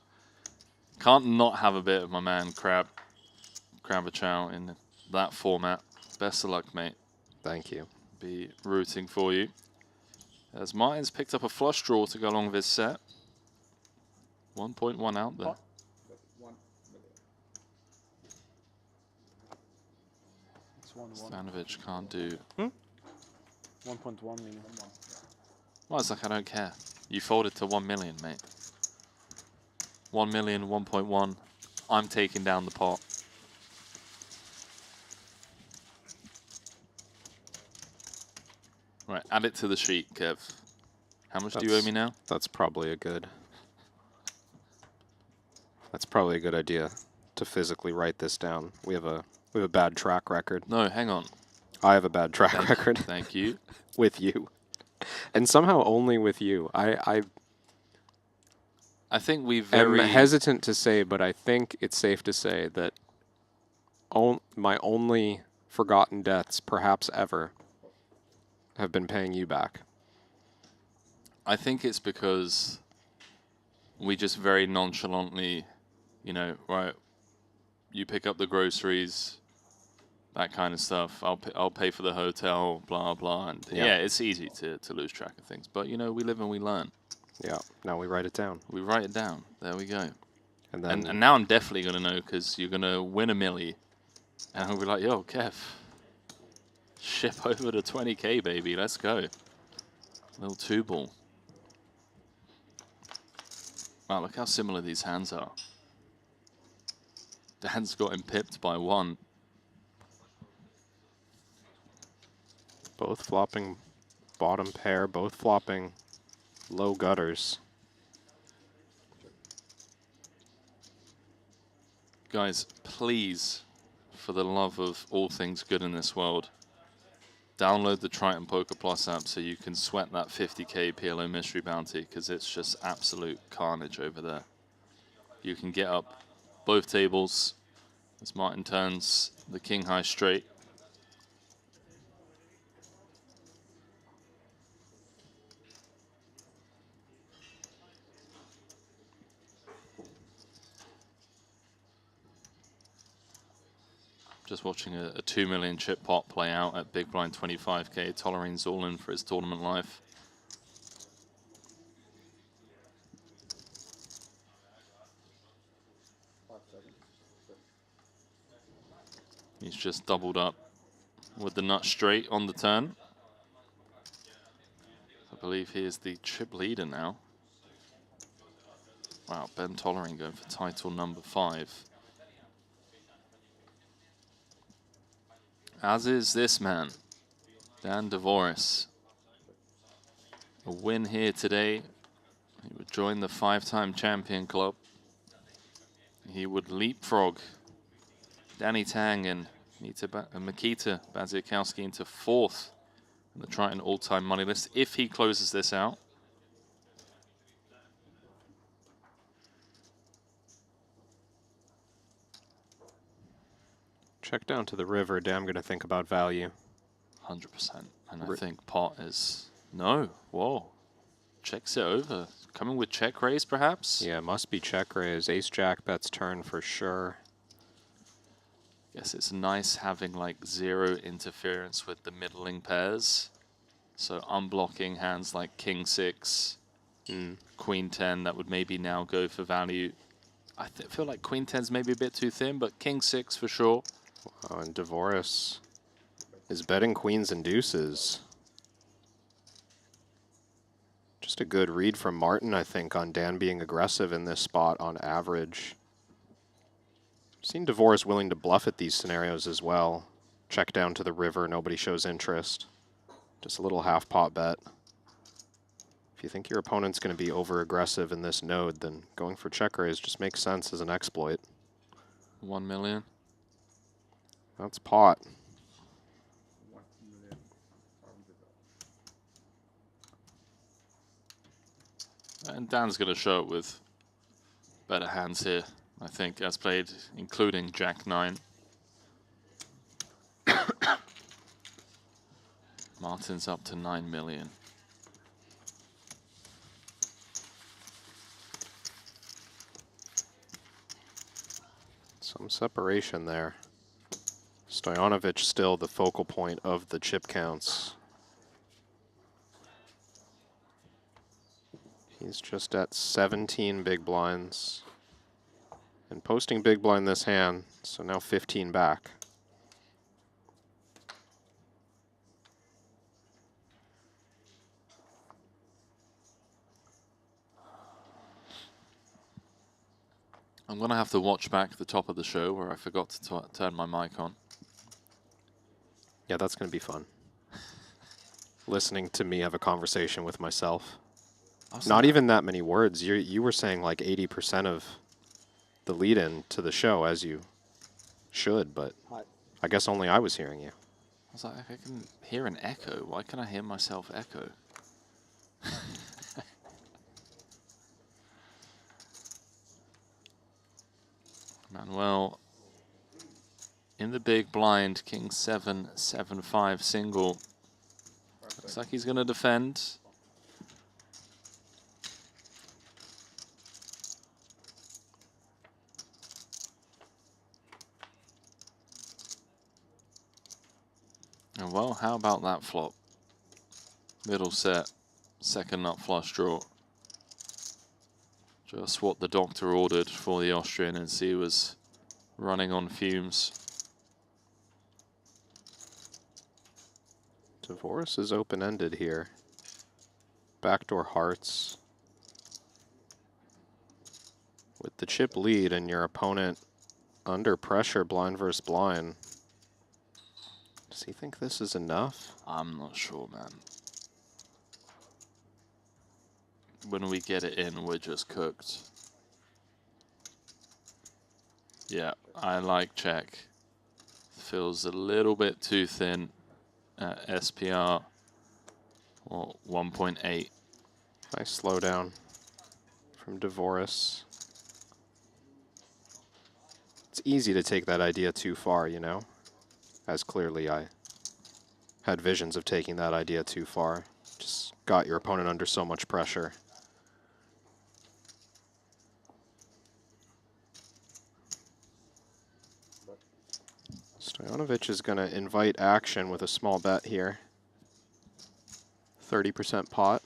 not have a bit of my man Crab-a-chow in that format. Best of luck, mate. Thank you. Be rooting for you. As Martin's picked up a flush draw to go along with his set. 1.1 out there. It's 1-1. Stanovic can't do. 1.1 million. Well, it's like I don't care. You folded to 1 million, mate. 1 million, 1.1. I'm taking down the pot. Right, add it to the sheet, Kev. How much do you owe me now? That's probably a good. That's probably a good idea to physically write this down. We have a bad track record. No, hang on. I have a bad track record Thank you. with you, and somehow only with you. I I think we am very hesitant to say, but I think it's safe to say that my only forgotten debts, perhaps ever, have been paying you back. I think it's because we just very nonchalantly, you know, right, you pick up the groceries, that kind of stuff. I'll pay for the hotel, blah, blah. And yeah, it's easy to lose track of things. But, you know, we live and we learn. Yeah, now we write it down. We write it down. There we go. And then And now I'm definitely going to know because you're going to win a milli. And I'll be like, yo, Kev, Ship over to 20K, baby. Let's go. Little 2-ball. Wow, look how similar these hands are. Dan's got him pipped by 1. Both flopping bottom pair, both flopping low gutters. Guys, please, for the love of all things good in this world, download the Triton Poker Plus app so you can sweat that 50K PLO mystery bounty, because it's just absolute carnage over there. You can get up both tables as Martin turns the king high straight. Just watching a 2 million chip pot play out at big blind 25K. Tollerine's all in for his tournament life. He's just doubled up with the nut straight on the turn. I believe he is the chip leader now. Wow, Ben Tollerine going for title number 5. As is this man, Dan Dvoris. A win here today. He would join the 5-time champion club. He would leapfrog Danny Tang and Mikita Baziakowski into 4th in the Triton all-time money list if he closes this out. Check down to the river. Damn going to think about value. 100%. And I think pot is... No. Whoa. Checks it over. Coming with check raise, perhaps? Yeah, must be check raise. Ace-Jack bets turn for sure. Guess it's nice having like 0 interference with the middling pairs. So unblocking hands like King 6, Queen 10 that would maybe now go for value. I feel like Queen 10's maybe a bit too thin, but King 6 for sure. Wow, and Dvoris is betting queens and deuces. Just a good read from Martin, I think, on Dan being aggressive in this spot on average. I've seen Dvoris willing to bluff at these scenarios as well. Check down to the river, nobody shows interest. Just a little half pot bet. If you think your opponent's going to be over aggressive in this node, then going for check raise just makes sense as an exploit. 1 million. That's pot. And Dan's going to show it with better hands here, I think, as played, including Jack 9. Martin's up to 9 million. Some separation there. Stojanovic still the focal point of the chip counts. He's just at 17 big blinds. And posting big blind this hand, so now 15 back. I'm going to have to watch back the top of the show where I forgot to turn my mic on. Yeah, that's going to be fun. Listening to me have a conversation with myself. Not even that many words. You were saying like 80% of the lead-in to the show, as you should, but I guess only I was hearing you. I was like, I can hear an echo. Why can I hear myself echo? Manuel in the big blind, King 7, 7-5 single. Looks like he's going to defend. And well, how about that flop? Middle set, second nut flush draw. Just what the doctor ordered for the Austrian, and he was running on fumes. Dvoris is open-ended here. Backdoor hearts. With the chip lead and your opponent under pressure, blind versus blind. Does he think this is enough? I'm not sure, man. When we get it in, we're just cooked. Yeah, I like check. Feels a little bit too thin at SPR. Or 1.8. Nice slowdown from Dvoris. It's easy to take that idea too far, you know? As clearly I had visions of taking that idea too far. Just got your opponent under so much pressure. Stojanovic is going to invite action with a small bet here. 30% pot.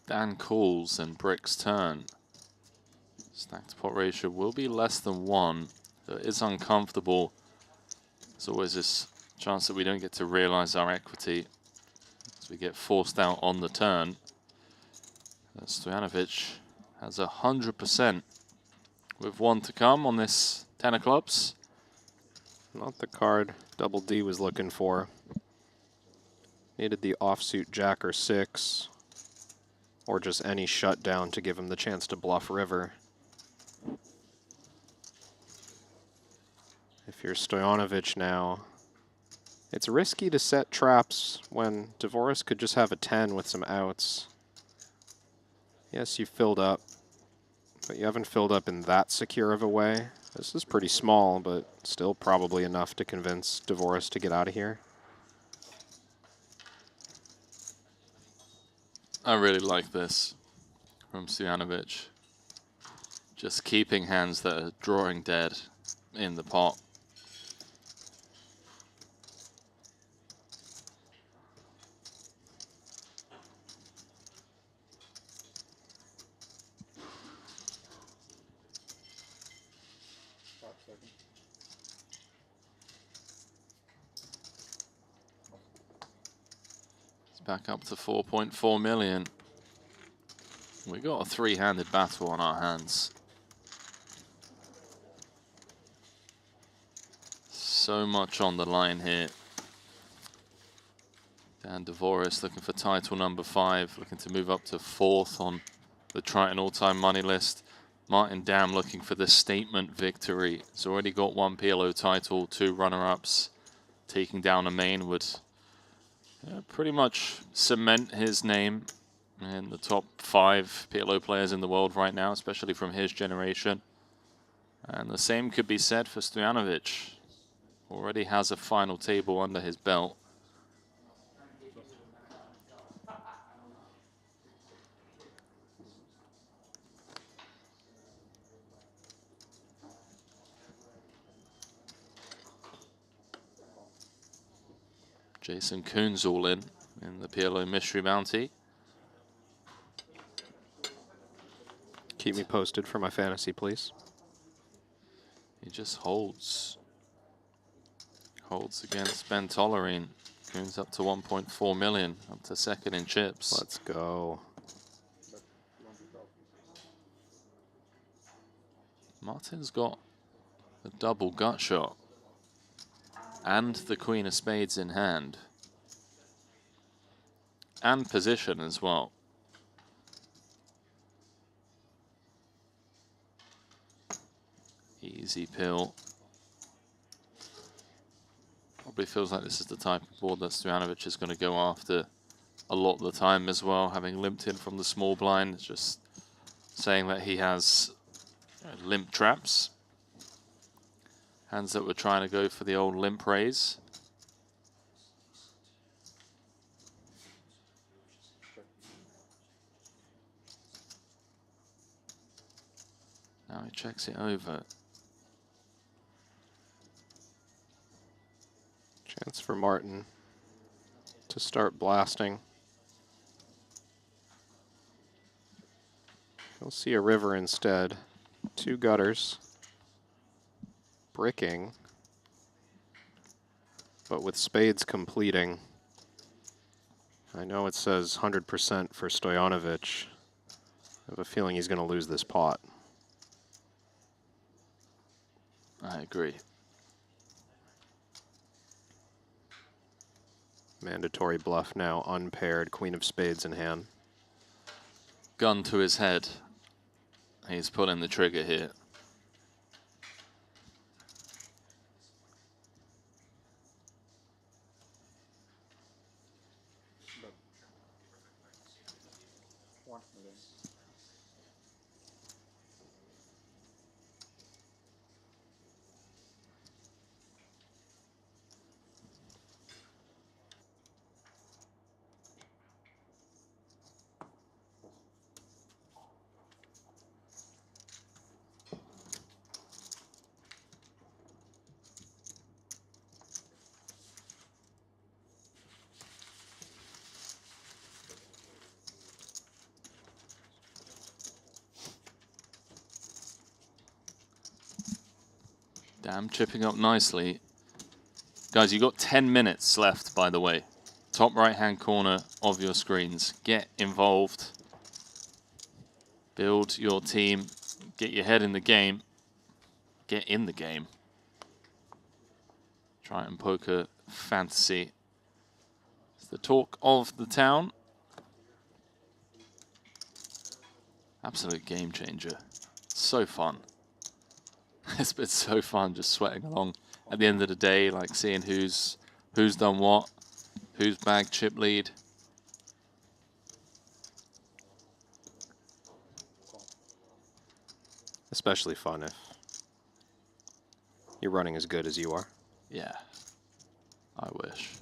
Dan calls and Brick's turn. Stacked pot ratio will be less than 1. So it is uncomfortable. There's always this chance that we don't get to realize our equity as we get forced out on the turn. Stojanovic has 100% with 1 to come on this 10 of clubs. Not the card Double D was looking for. Needed the offsuit Jack or 6. Or just any shutdown to give him the chance to bluff river. If you're Stojanovic now, it's risky to set traps when Dvoris could just have a 10 with some outs. Yes, you filled up, but you haven't filled up in that secure of a way. This is pretty small, but still probably enough to convince Dvoris to get out of here. I really like this from Stojanovic. Just keeping hands that are drawing dead in the pot. It's back up to 4.4 million. We got a 3-handed battle on our hands. So much on the line here. Dan Dvoris looking for title number 5, looking to move up to 4th on the Triton all-time money list. Martin Dam looking for the statement victory. He's already got 1 PLO title, 2 runner-ups. Taking down a main would pretty much cement his name in the top 5 PLO players in the world right now, especially from his generation. And the same could be said for Stojanovic. Already has a final table under his belt. Jason Kuhn's all in the PLO Mystery Bounty. Keep me posted for my fantasy, please. He just holds. Holds against Ben Tollerine. Kuhn's up to 1.4 million, up to 2nd in chips. Let's go. Martin's got a double gut shot. And the Queen of Spades in hand. And position as well. Easy pill. Probably feels like this is the type of board that Stojanovic is going to go after a lot of the time as well, having limped in from the small blind, just saying that he has limp traps. Hands that were trying to go for the old limp raise. Now he checks it over. Chance for Martin to start blasting. He'll see a river instead. 2 gutters. Bricking. But with spades completing. I know it says 100% for Stojanovic. I have a feeling he's going to lose this pot. I agree. Mandatory bluff now, unpaired, queen of spades in hand. Gun to his head. He's pulling the trigger here. Damn, chipping up nicely. Guys, you got 10 minutes left, by the way. Top right-hand corner of your screens. Get involved. Build your team. Get your head in the game. Get in the game. Triton Poker Fantasy. It's the talk of the town. Absolute game changer. So fun. It's been so fun just sweating along at the end of the day, like seeing who's done what, who's bagged chip lead. Especially fun if you're running as good as you are. Yeah, I wish.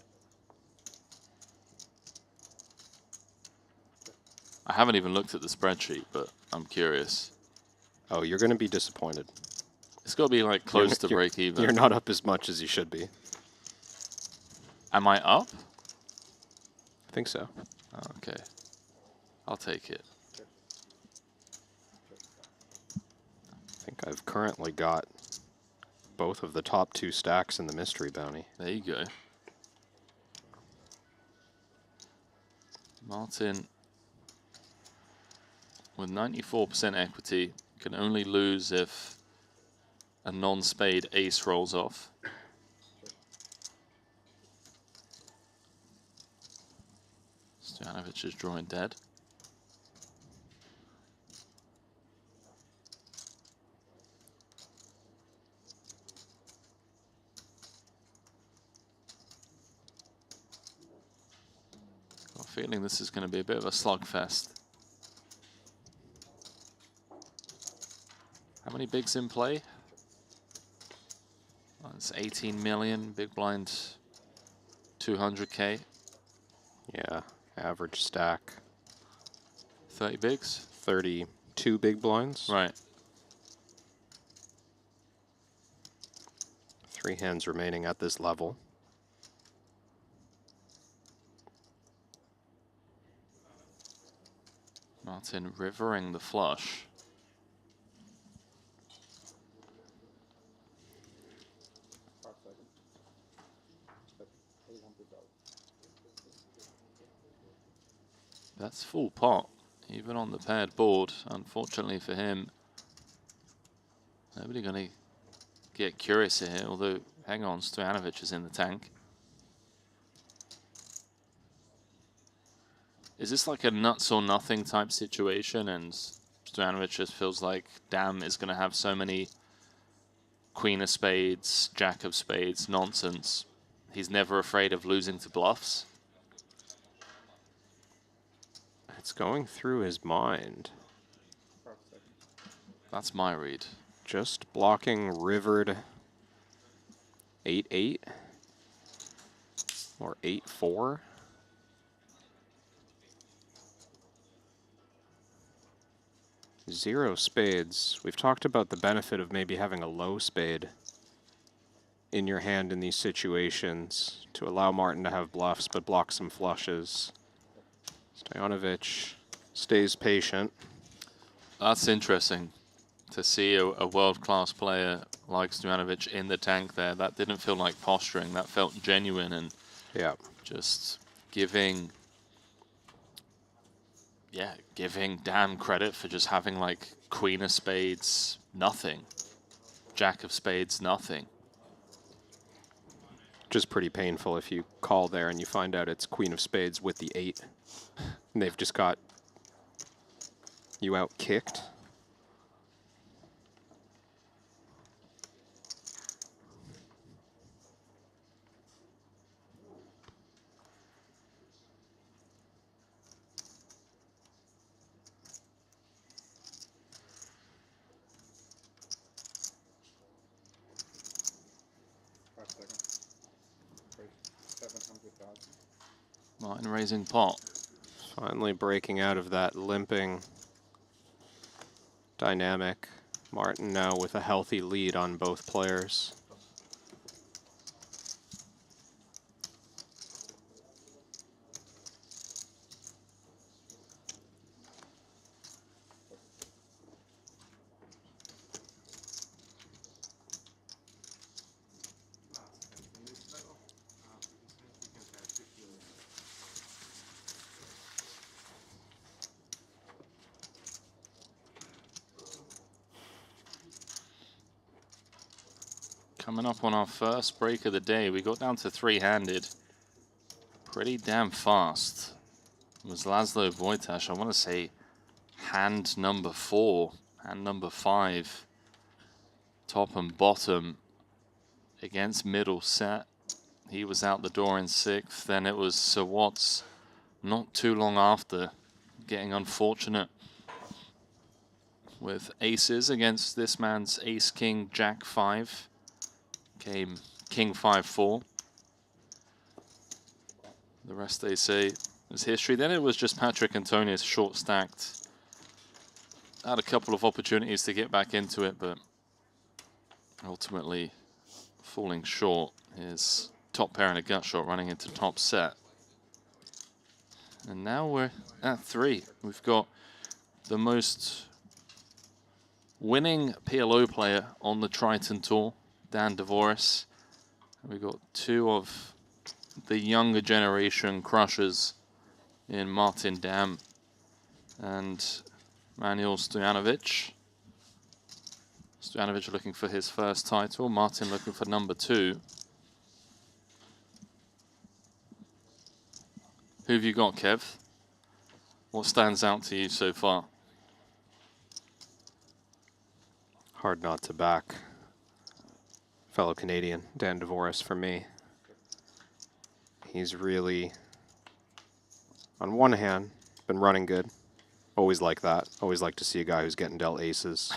I haven't even looked at the spreadsheet, but I'm curious. Oh, you're going to be disappointed. It's got to be like close to break even. You're not up as much as you should be. Am I up? I think so. Oh, okay. I'll take it. I think I've currently got both of the top 2 stacks in the mystery bounty. There you go. Martin with 94% equity can only lose if a non-spade ace rolls off. Stojanovic is drawing dead. Got a feeling this is going to be a bit of a slugfest. How many bigs in play? It's 18 million, big blind 200K. Yeah, average stack. 30 bigs? 32 big blinds. Right. 3 hands remaining at this level. Martin rivering the flush. That's full pot, even on the paired board. Unfortunately for him, nobody going to get curious here, although, hang on, Stojanovic is in the tank. Is this like a nuts or nothing type situation, and Stojanovic just feels like Dam is going to have so many queen of spades, jack of spades, nonsense. He's never afraid of losing to bluffs. It's going through his mind. That's my read. Just blocking rivered 8-8 or 8-4. Zero spades. We've talked about the benefit of maybe having a low spade in your hand in these situations to allow Martin to have bluffs, but block some flushes. Stojanovic stays patient. That's interesting to see a world-class player like Stojanovic in the tank there. That didn't feel like posturing. That felt genuine and Yeah. just giving Dam credit for just having like Queen of Spades, nothing. Jack of Spades, nothing. Just pretty painful if you call there and you find out it's Queen of Spades with the 8. And they've just got you out kicked. Martin raising pot. Finally breaking out of that limping dynamic. Martin now with a healthy lead on both players. Coming up on our first break of the day, we got down to 3-handed pretty damn fast. It was Laszlo Wojtas, I want to say hand number 4, hand number 5, top and bottom against middle set. He was out the door in 6th. Then it was Sir Watts not too long after, getting unfortunate with aces against this man's ace, king, jack 5. Came king 5-4. The rest, they say, is history. Then it was just Patrick Antonius short stacked. Had a couple of opportunities to get back into it, but ultimately falling short. His top pair and a gut shot running into top set. And now we're at 3. We've got the most winning PLO player on the Triton Tour, Dan Dvoris. We've got 2 of the younger generation crushers in Martin Dam and Manuel Stojanovic. Stojanovic looking for his first title, Martin looking for number 2. Who have you got, Kev? What stands out to you so far? Hard not to back fellow Canadian, Dan Dvoris, for me. He's really, on one hand, been running good. Always like that. Always like to see a guy who's getting dealt aces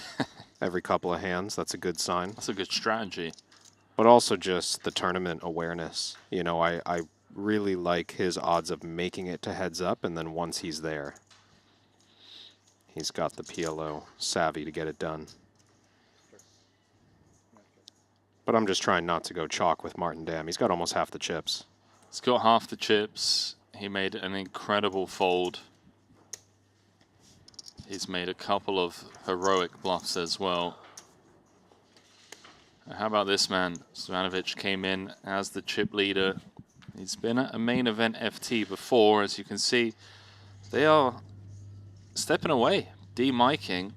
every couple of hands. That's a good sign. That's a good strategy. But also just the tournament awareness. You know, I really like his odds of making it to heads up, and then once he's there, he's got the PLO savvy to get it done. But I'm just trying not to go chalk with Martin Dam. He's got almost half the chips. He's got half the chips. He made an incredible fold. He's made a couple of heroic bluffs as well. How about this man? Stojanovic came in as the chip leader. He's been at a main event FT before, as you can see. They are stepping away, de-miking.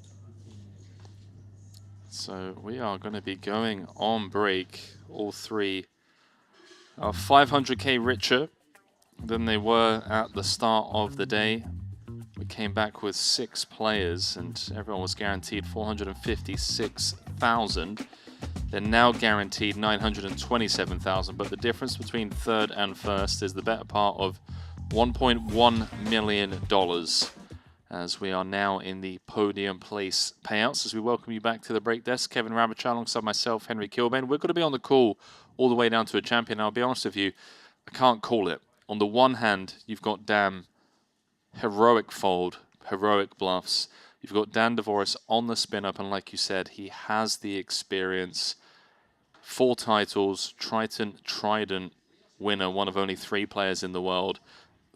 So we are going to be going on break. All 3 are 500k richer than they were at the start of the day. We came back with 6 players and everyone was guaranteed 456,000. They're now guaranteed 927,000, but the difference between 3rd and 1st is the better part of $1.1 million, as we are now in the podium place payouts. As we welcome you back to the break desk, Kevin Rabichal alongside myself, Henry Kilbane. We're going to be on the call all the way down to a champion. I'll be honest with you, I can't call it. On the one hand, you've got Dam, heroic fold, heroic bluffs. You've got Dan Dvoris on the spin up, and like you said, he has the experience. 4 titles, Trident winner, one of only 3 players in the world,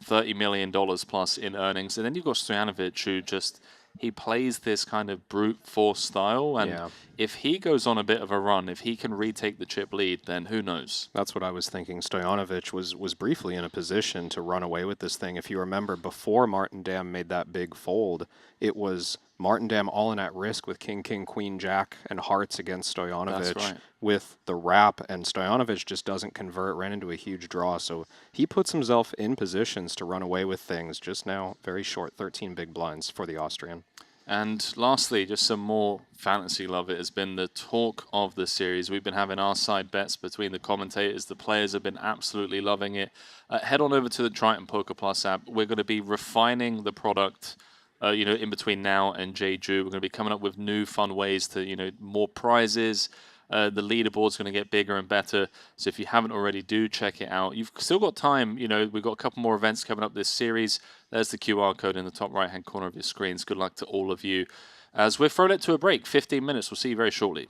$30 million plus in earnings. And then you've got Stojanovic, who just, he plays this kind of brute force style. And if he goes on a bit of a run, if he can retake the chip lead, then who knows? That's what I was thinking. Stojanovic was briefly in a position to run away with this thing. If you remember, before Martin Dam made that big fold, it was Martin Dam all in at risk with King, King, Queen, Jack, and hearts against Stojanovic with the wrap, and Stojanovic just doesn't convert, ran into a huge draw. So he puts himself in positions to run away with things. Just now, very short, 13 big blinds for the Austrian. And lastly, just some more fantasy love. It has been the talk of the series. We've been having our side bets between the commentators. The players have been absolutely loving it. Head on over to the Triton Poker Plus app. We're going to be refining the product in between now and Jeju. We're going to be coming up with new fun ways to, more prizes. The leaderboard's going to get bigger and better. So if you haven't already, do check it out. You've still got time. We've got a couple more events coming up this series. There's the QR code in the top right-hand corner of your screens. Good luck to all of you. As we're throwing it to a break, 15 minutes. We'll see you very shortly.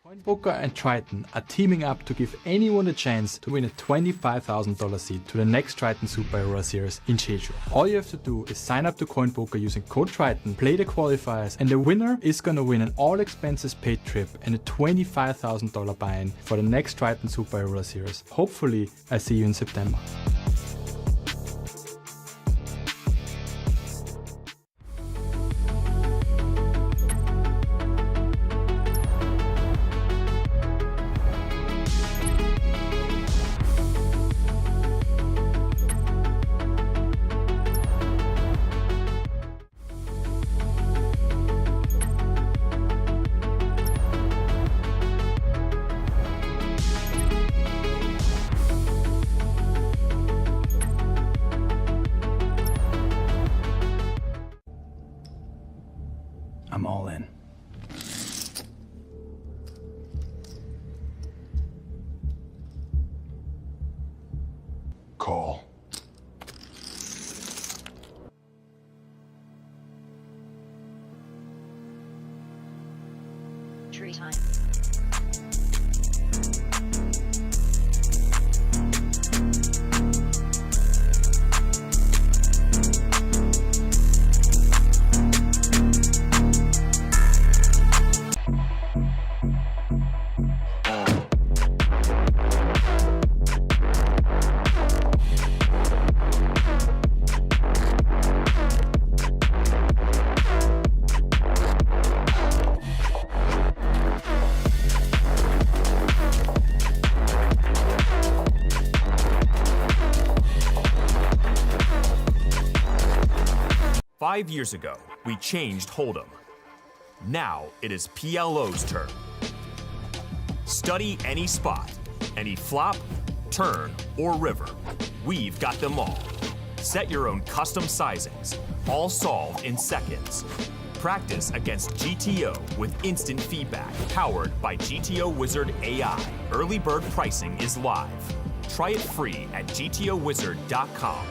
CoinPoker and Triton are teaming up to give anyone a chance to win a $25,000 seat to the next Triton SHRS Series in Jeju. All you have to do is sign up to CoinPoker using code Triton, play the qualifiers, and the winner is gonna win an all-expenses-paid trip and a $25,000 buy-in for the next Triton SHRS Series. Hopefully, I see you in September. I'm all in. Call. Triton. Five years ago, we changed Hold'em. Now it is PLO's turn. Study any spot, any flop, turn, or river. We've got them all. Set your own custom sizings, all solved in seconds. Practice against GTO with instant feedback, powered by GTO Wizard AI. Early bird pricing is live. Try it free at gtowizard.com.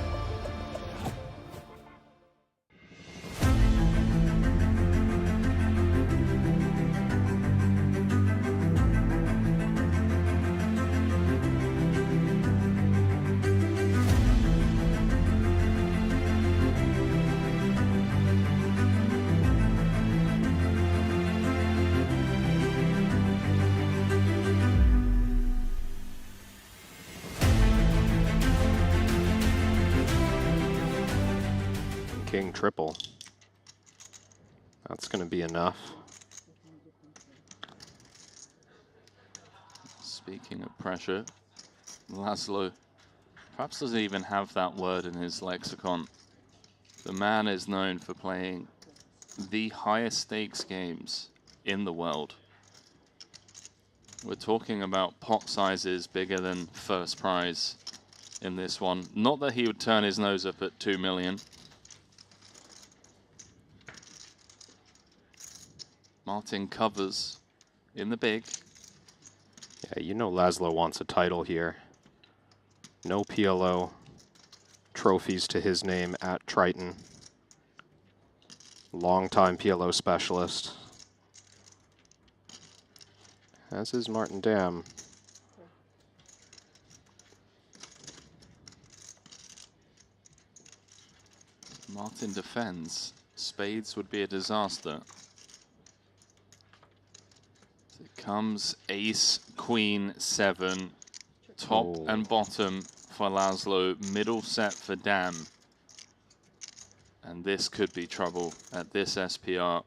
King triple. That's going to be enough. Speaking of pressure, Laszlo perhaps doesn't even have that word in his lexicon. The man is known for playing the highest stakes games in the world. We're talking about pot sizes bigger than first prize in this one. Not that he would turn his nose up at 2 million. Martin covers in the big. Yeah, you know Laszlo wants a title here. No PLO trophies to his name at Triton. Longtime PLO specialist. as is Martin Dam. Martin defends. Spades would be a disaster. So it comes ace, queen, 7. Top Oh. and bottom for Laszlo. Middle set for Dam. And this could be trouble at this SPR.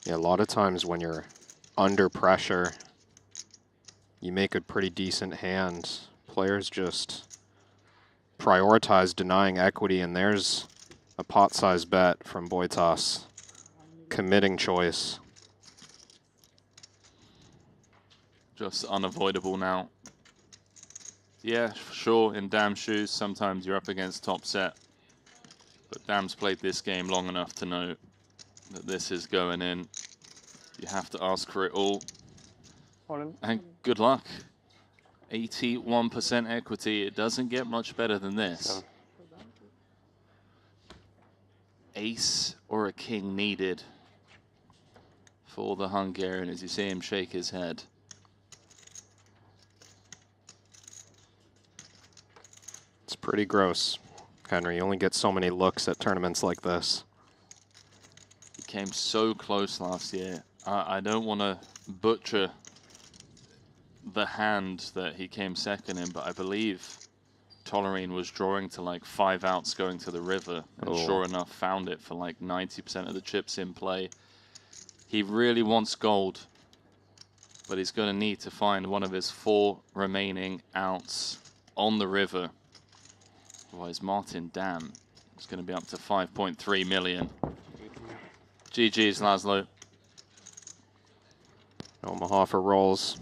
Yeah, a lot of times when you're under pressure, you make a pretty decent hand. Players just prioritize denying equity, and there's a pot-sized bet from Boitas. Committing choice. Just unavoidable now. Yeah, sure, in Dam's shoes, sometimes you're up against top set. But Dam's played this game long enough to know that this is going in. You have to ask for it all. And good luck. 81% equity. It doesn't get much better than this. Ace or a king needed for the Hungarian, as you see him shake his head. It's pretty gross, Henry. You only get so many looks at tournaments like this. He came so close last year. I don't want to butcher the hand that he came second in, but I believe Tollerine was drawing to like 5 outs going to the river, and sure enough found it for like 90% of the chips in play. He really wants gold, but he's going to need to find one of his 4 remaining outs on the river. Otherwise Martin Dam is going to be up to 5.3 million. GG's, Laszlo. Omaha for rolls.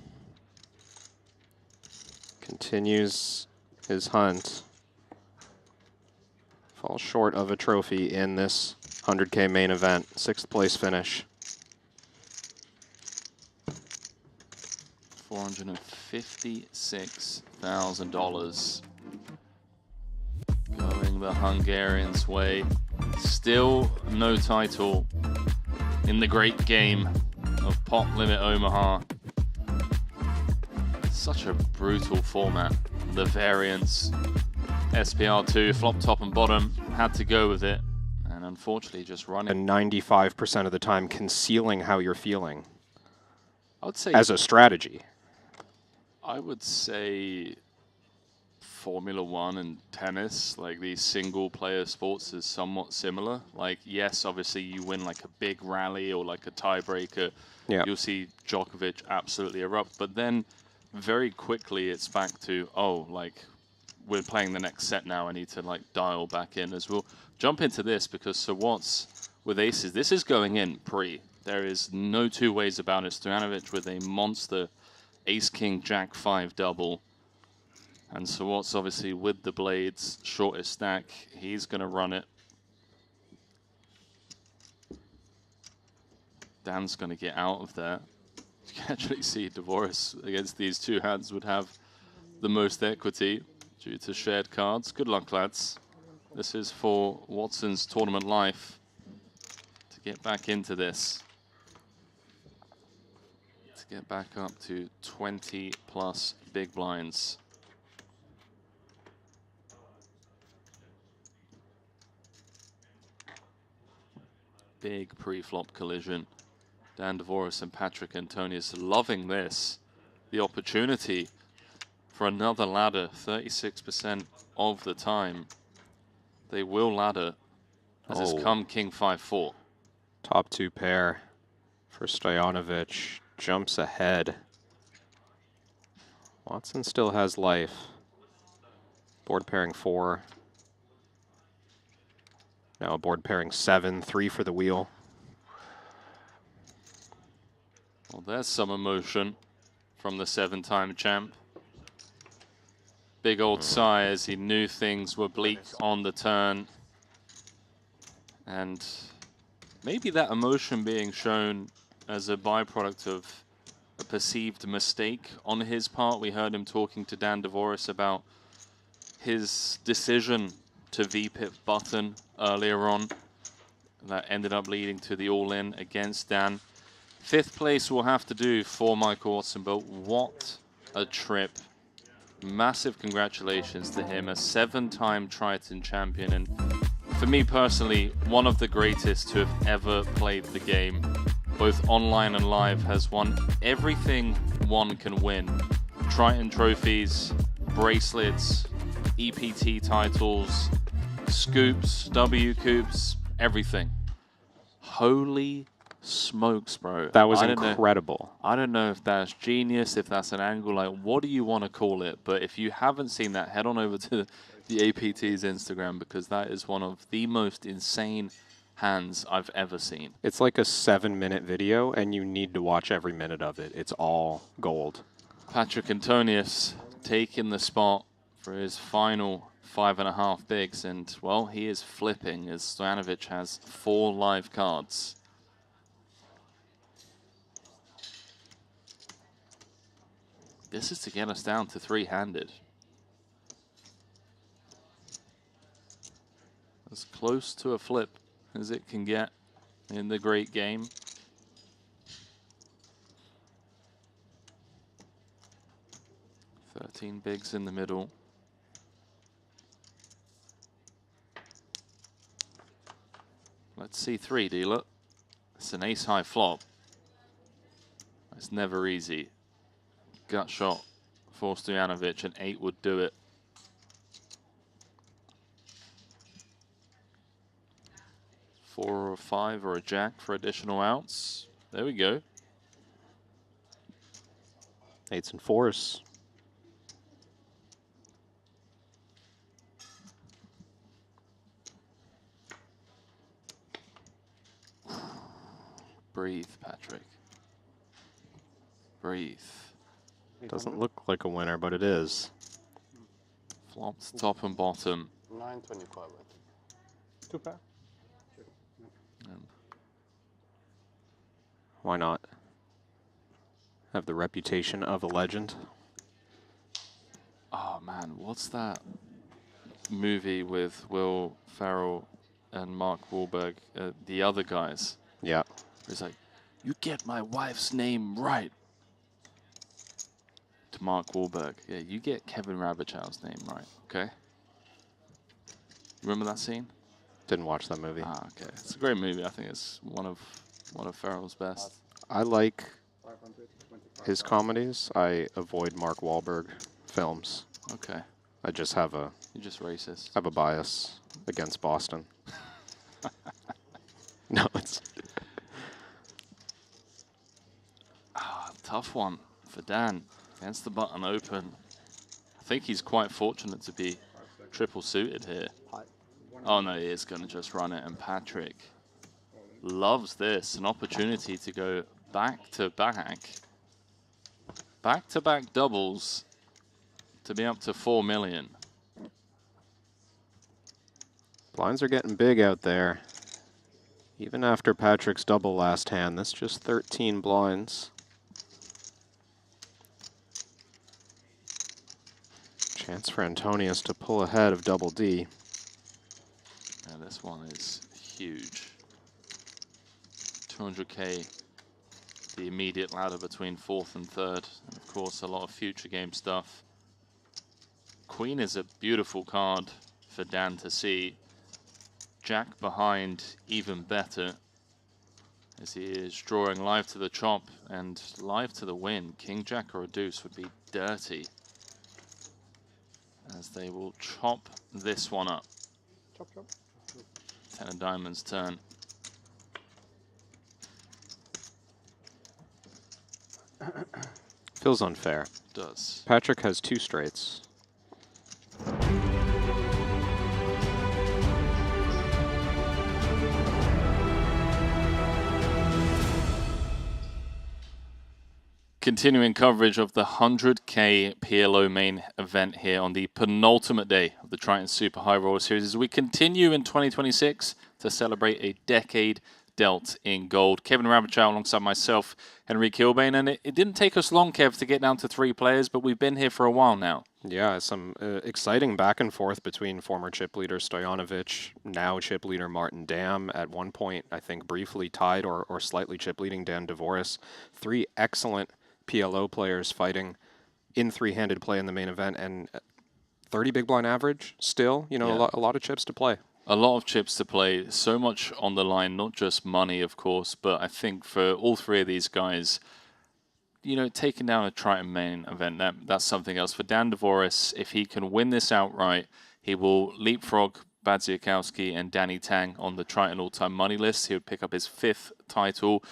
Continues his hunt. Falls short of a trophy in this 100K main event. 6th place finish. $456,000 going the Hungarians' way. Still no title in the great game of Pot Limit Omaha. Such a brutal format. The variants, SPR2, flop, top and bottom, had to go with it. And unfortunately just running. And 95% of the time concealing how you're feeling. I would say, as a strategy. I would say Formula One and tennis, like these single player sports, is somewhat similar. Like, yes, obviously you win like a big rally or like a tiebreaker. Yeah. You'll see Djokovic absolutely erupt. But then very quickly it's back to, oh, like we're playing the next set now. I need to like dial back in as well. Jump into this because so what's with aces, this is going in pre. There is no two ways about it. Stojanovic with a monster ace, king, jack, 5 double. And so what's obviously with the blades, shortest stack, he's going to run it. Dan's going to get out of there. You can actually see Dvoris against these two hands would have the most equity due to shared cards. Good luck, lads. This is for Watson's tournament life to get back into this. To get back up to 20 plus big blinds. Big pre-flop collision. Dan Dvoris and Patrick Antonius loving this. The opportunity for another ladder. 36% of the time they will ladder as it's come king 5-4. Top 2 pair for Stojanovic. Jumps ahead. Watson still has life. Board pairing 4. Now board pairing 7, 3 for the wheel. Well, there's some emotion from the 7-time champ. Big old sigh as he knew things were bleak on the turn. And maybe that emotion being shown as a byproduct of a perceived mistake on his part. We heard him talking to Dan Dvoris about his decision to VPip button earlier on. That ended up leading to the all-in against Dan. 5th place will have to do for Michael Watson, but what a trip. Massive congratulations to him, a 7-time Triton champion, and for me personally, one of the greatest to have ever played the game, both online and live, has won everything one can win. Triton trophies, bracelets, EPT titles, scoops, W coops, everything. Holy smokes, bro. That was incredible. I don't know if that's genius, if that's an angle, like what do you want to call it? But if you haven't seen that, head on over to the APT's Instagram, because that is one of the most insane hands I've ever seen. It's like a 7-minute video, and you need to watch every minute of it. It's all gold. Patrick Antonius taking the spot for his final 5.5 bigs, and well, he is flipping as Stojanovic has 4 live cards. This is to get us down to 3-handed. As close to a flip as it can get in the great game. $13 bigs in the middle. Let's see 3, dealer. It's an ace-high flop. It's never easy. Gut shot for Stojanovic, and 8 would do it. Four or 5 or a jack for additional outs. There we go. 8s and 4s. Breathe, Patrick. Breathe. Doesn't look like a winner, but it is. Flops top and bottom. 925, I think. 2 pair. And Why not? Have the reputation of a legend. oh man, what's that movie with Will Ferrell and Mark Wahlberg, the other guys? Yeah. It's like, you get my wife's name right. To Mark Wahlberg. Yeah, you get Kevin Rabachow's name right, okay? Remember that scene? Didn't watch that movie. Ah, okay. It's a great movie. I think it's one of Ferrell's best. I like his comedies. I avoid Mark Wahlberg films. Okay. I just have a You're just racist. bias against Boston. No, it's Tough one for Dan. Against the button open. I think he's quite fortunate to be triple suited here. Oh no, he is going to just run it, and Patrick loves this. An opportunity to go back to back. Back to back doubles to be up to 4 million. blinds are getting big out there. Even after Patrick's double last hand, that's just 13 blinds. Chance for Antonius to pull ahead of Double D. And this one is huge. 200K, the immediate ladder between 4th and 3rd. And of course, a lot of future game stuff. Queen is a beautiful card for Dan to see. Jack behind, even better, as he is drawing live to the chop and live to the win. King, Jack, or a deuce would be dirty, as they will chop this one up. Chop, chop. 10 of diamonds turn. Feels unfair. Does. Patrick has 2 straights. Continuing coverage of the 100K PLO main event here on the penultimate day of the Triton Super High Roller Series as we continue in 2026 to celebrate a decade dealt in gold. Kevin Rabichow alongside myself, Henry Kilbane, and it didn't take us long, Kev, to get down to 3 players, but we've been here for a while now. Yeah, some exciting back and forth between former chip leader Stojanovic, now chip leader Martin Dam. At one point, I think briefly tied or slightly chip leading Dan Dvoris. 3 excellent PLO players fighting in 3-handed play in the main event, and 30 big blind average still, you know, Yeah. a lot of chips to play. A lot of chips to play, so much on the line, not just money, of course, but I think for all 3 of these guys, you know, taking down a Triton main event, that's something else. For Dan Dvoris, if he can win this outright, he will leapfrog Badziakowski and Danny Tang on the Triton all-time money list. He would pick up his 5th title.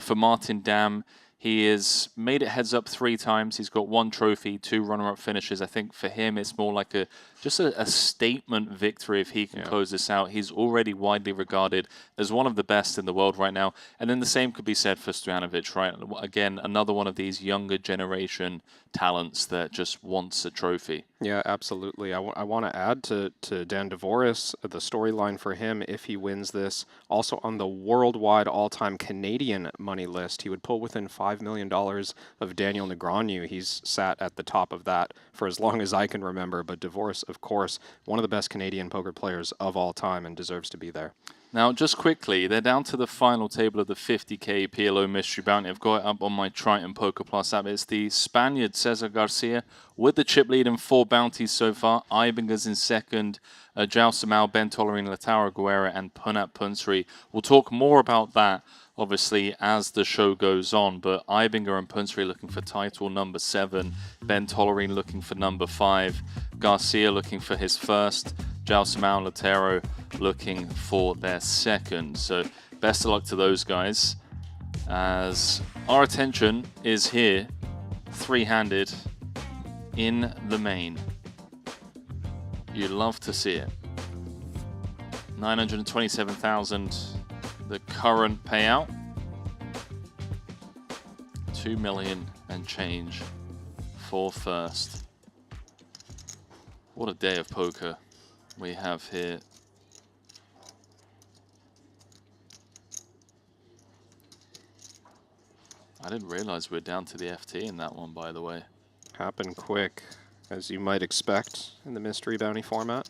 For Martin Dam, he has made it heads up 3 times. He's got 1 trophy, 2 runner-up finishes. I think for him, it's more like just a statement victory if he can close this out. He's already widely regarded as one of the best in the world right now. And then the same could be said for Stojanovic, right? Again, another one of these younger generation talents that just wants a trophy. Yeah, absolutely. I want to add to Dan Dvoris, the storyline for him if he wins this. Also on the worldwide all-time Canadian money list, he would pull within $5 million of Daniel Negreanu. He's sat at the top of that for as long as I can remember. But Dvoris, of course, one of the best Canadian poker players of all time and deserves to be there. Now, just quickly, they're down to the final table of the 50K PLO Mystery Bounty. I've got it up on my Triton Poker Plus app. It's the Spaniard Cesar Garcia with the chip lead in 4 bounties so far. Ibinga's in second, Jao Samao, Ben Tollerin, Lataro Guerra, and Punat Punsri. We'll talk more about that, obviously, as the show goes on. But Ibinger and Punsri looking for title number 7. Ben Tollerin looking for number 5. Garcia looking for his first. Jao Samao and Lataro looking for their second. So best of luck to those guys, as our attention is here, 3-handed in the main. You'd love to see it. 927,000 the current payout. 2 million and change for first. What a day of poker we have here. I didn't realize we're down to the FT in that one, by the way. Happened quick, as you might expect in the mystery bounty format.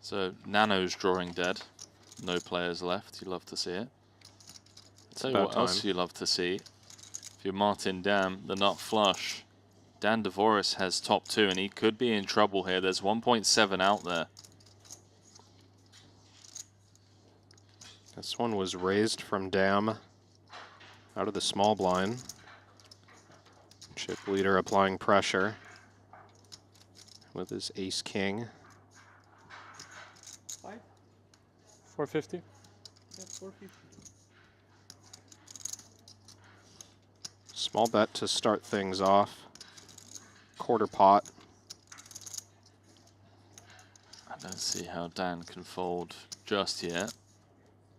So Nano's drawing dead. No players left. You love to see it. I'll tell you what else you love to see. If you're Martin Dam, the nut flush. Dan Dvoris has top 2, and he could be in trouble here. There's 1.7 out there. This one was raised from Dam out of the small blind. Chip leader applying pressure with his ace-king. 450. Yeah, 450. Small bet to start things off. Quarter pot. I don't see how Dan can fold just yet.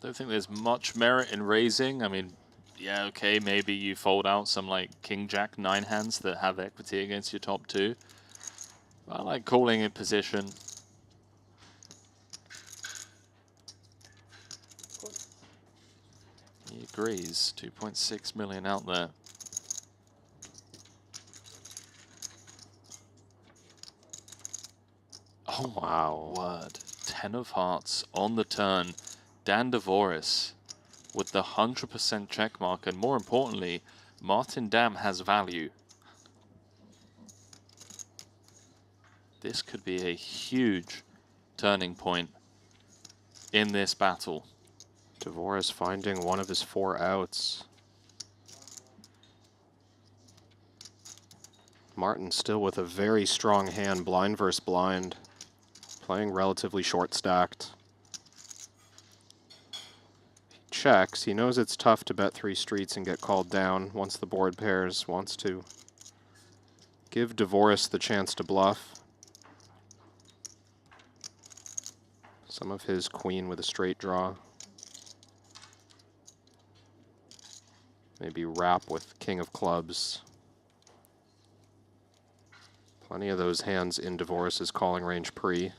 Don't think there's much merit in raising. I mean, yeah, okay, maybe you fold out some like King Jack 9 hands that have equity against your top 2. But I like calling in position. He agrees. 2.6 million out there. Oh wow, word. 10 of hearts on the turn. Dan Dvoris with the 100% check mark, and more importantly, Martin Dam has value. This could be a huge turning point in this battle. Dvoris finding one of his 4 outs. Martin still with a very strong hand, blind versus blind. Playing relatively short stacked. He checks. He knows it's tough to bet 3 streets and get called down once the board pairs. Wants to give Dvoris the chance to bluff. Some of his queen with a straight draw. Maybe wrap with king of clubs. Plenty of those hands in Dvoris's calling range pre.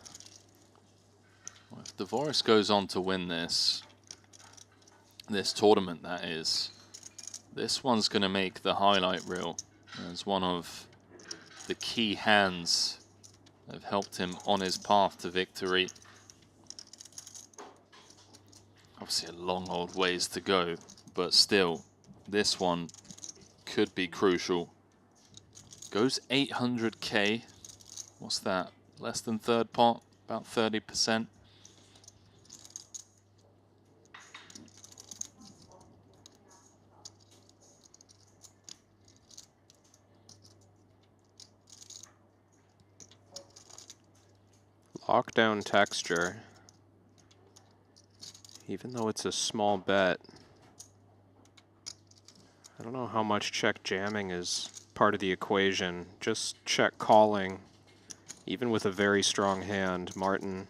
Well, if Dvoris goes on to win this tournament, that is, this one's going to make the highlight reel as one of the key hands that have helped him on his path to victory. Obviously a long old ways to go, but still, this one could be crucial. Goes 800k. What's that? Less than third pot, about 30%. Lockdown texture. Even though it's a small bet, I don't know how much check jamming is part of the equation. Just check calling, even with a very strong hand. Martin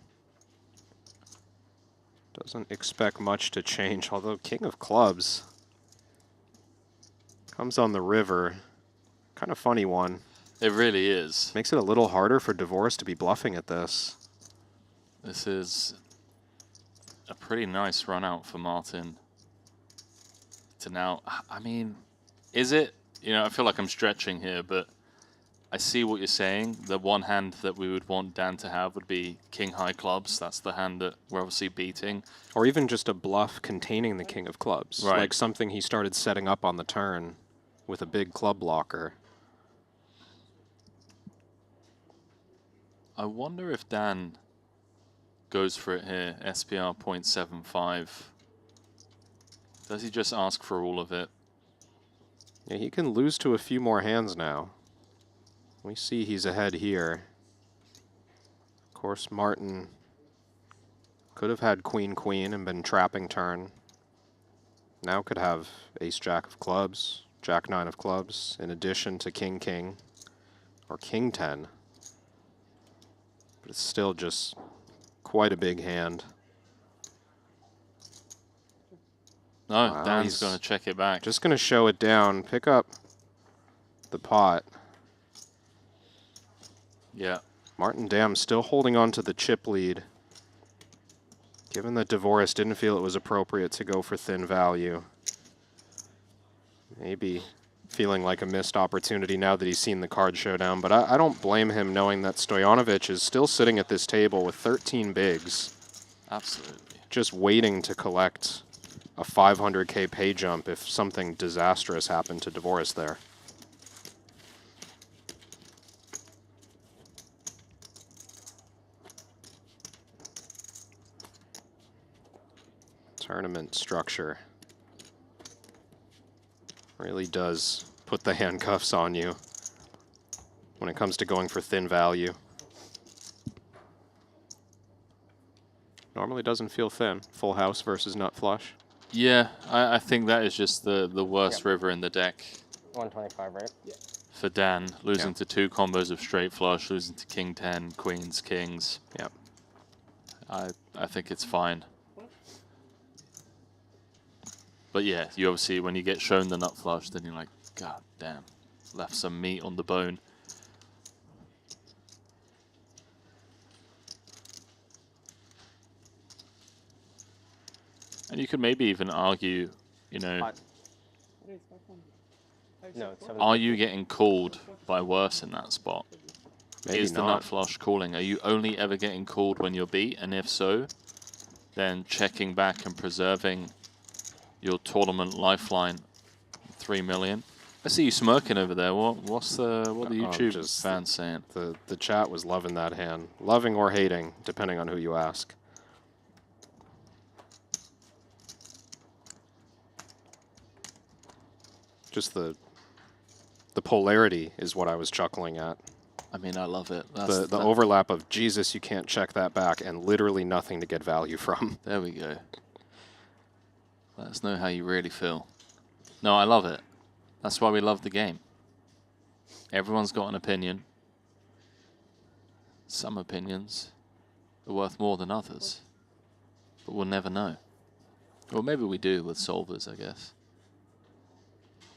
doesn't expect much to change, although King of Clubs comes on the river. Kind of funny one. It really is. Makes it a little harder for Dvoris to be bluffing at this. This is a pretty nice run out for Martin. To now, I mean, is it? You know, I feel like I'm stretching here, but I see what you're saying. The one hand that we would want Dan to have would be King High Clubs. That's the hand that we're obviously beating. Or even just a bluff containing the King of Clubs. Right. Like something he started setting up on the turn with a big club blocker. I wonder if Dan goes for it here, SPR 0.75. Does he just ask for all of it? Yeah, he can lose to a few more hands now. We see he's ahead here. Of course, Martin could have had Queen-Queen and been trapping turn. Now could have Ace-Jack of Clubs, Jack-9 of Clubs, in addition to King-King or King-10. But it's still just quite a big hand. No, Wow, Dan's he's going to check it back. Just going to show it down, pick up the pot. Yeah. Martin Dam still holding on to the chip lead. Given that Dvoris didn't feel it was appropriate to go for thin value. Maybe feeling like a missed opportunity now that he's seen the card showdown. But I don't blame him knowing that Stojanovic is still sitting at this table with 13 bigs. Absolutely. Just waiting to collect a 500k pay jump if something disastrous happened to Dvoris there. Tournament structure really does put the handcuffs on you when it comes to going for thin value. Normally doesn't feel thin. Full house versus nut flush. Yeah, I think that is just the worst river in the deck 125, right? Yeah. for Dan. Losing to two combos of straight flush, losing to King 10, Queens, Kings. Yeah. I think it's fine. But yeah, you obviously, when you get shown the nut flush, then you're like, God damn, left some meat on the bone. And you could maybe even argue, you know, Pot. No, it's 7. are you getting called by worse in that spot? Maybe Is the not. nut flush calling? Are you only ever getting called when you're beat? And if so, then checking back and preserving your tournament lifeline, 3 million. I see you smirking over there. What the YouTube just fans saying? The chat was loving that hand. Loving or hating, depending on who you ask. Just the polarity is what I was chuckling at. I mean, I love it. The overlap of, Jesus, you can't check that back, and literally nothing to get value from. There we go. Let us know how you really feel. No, I love it. That's why we love the game. Everyone's got an opinion. Some opinions are worth more than others. But we'll never know. Or maybe we do with solvers, I guess.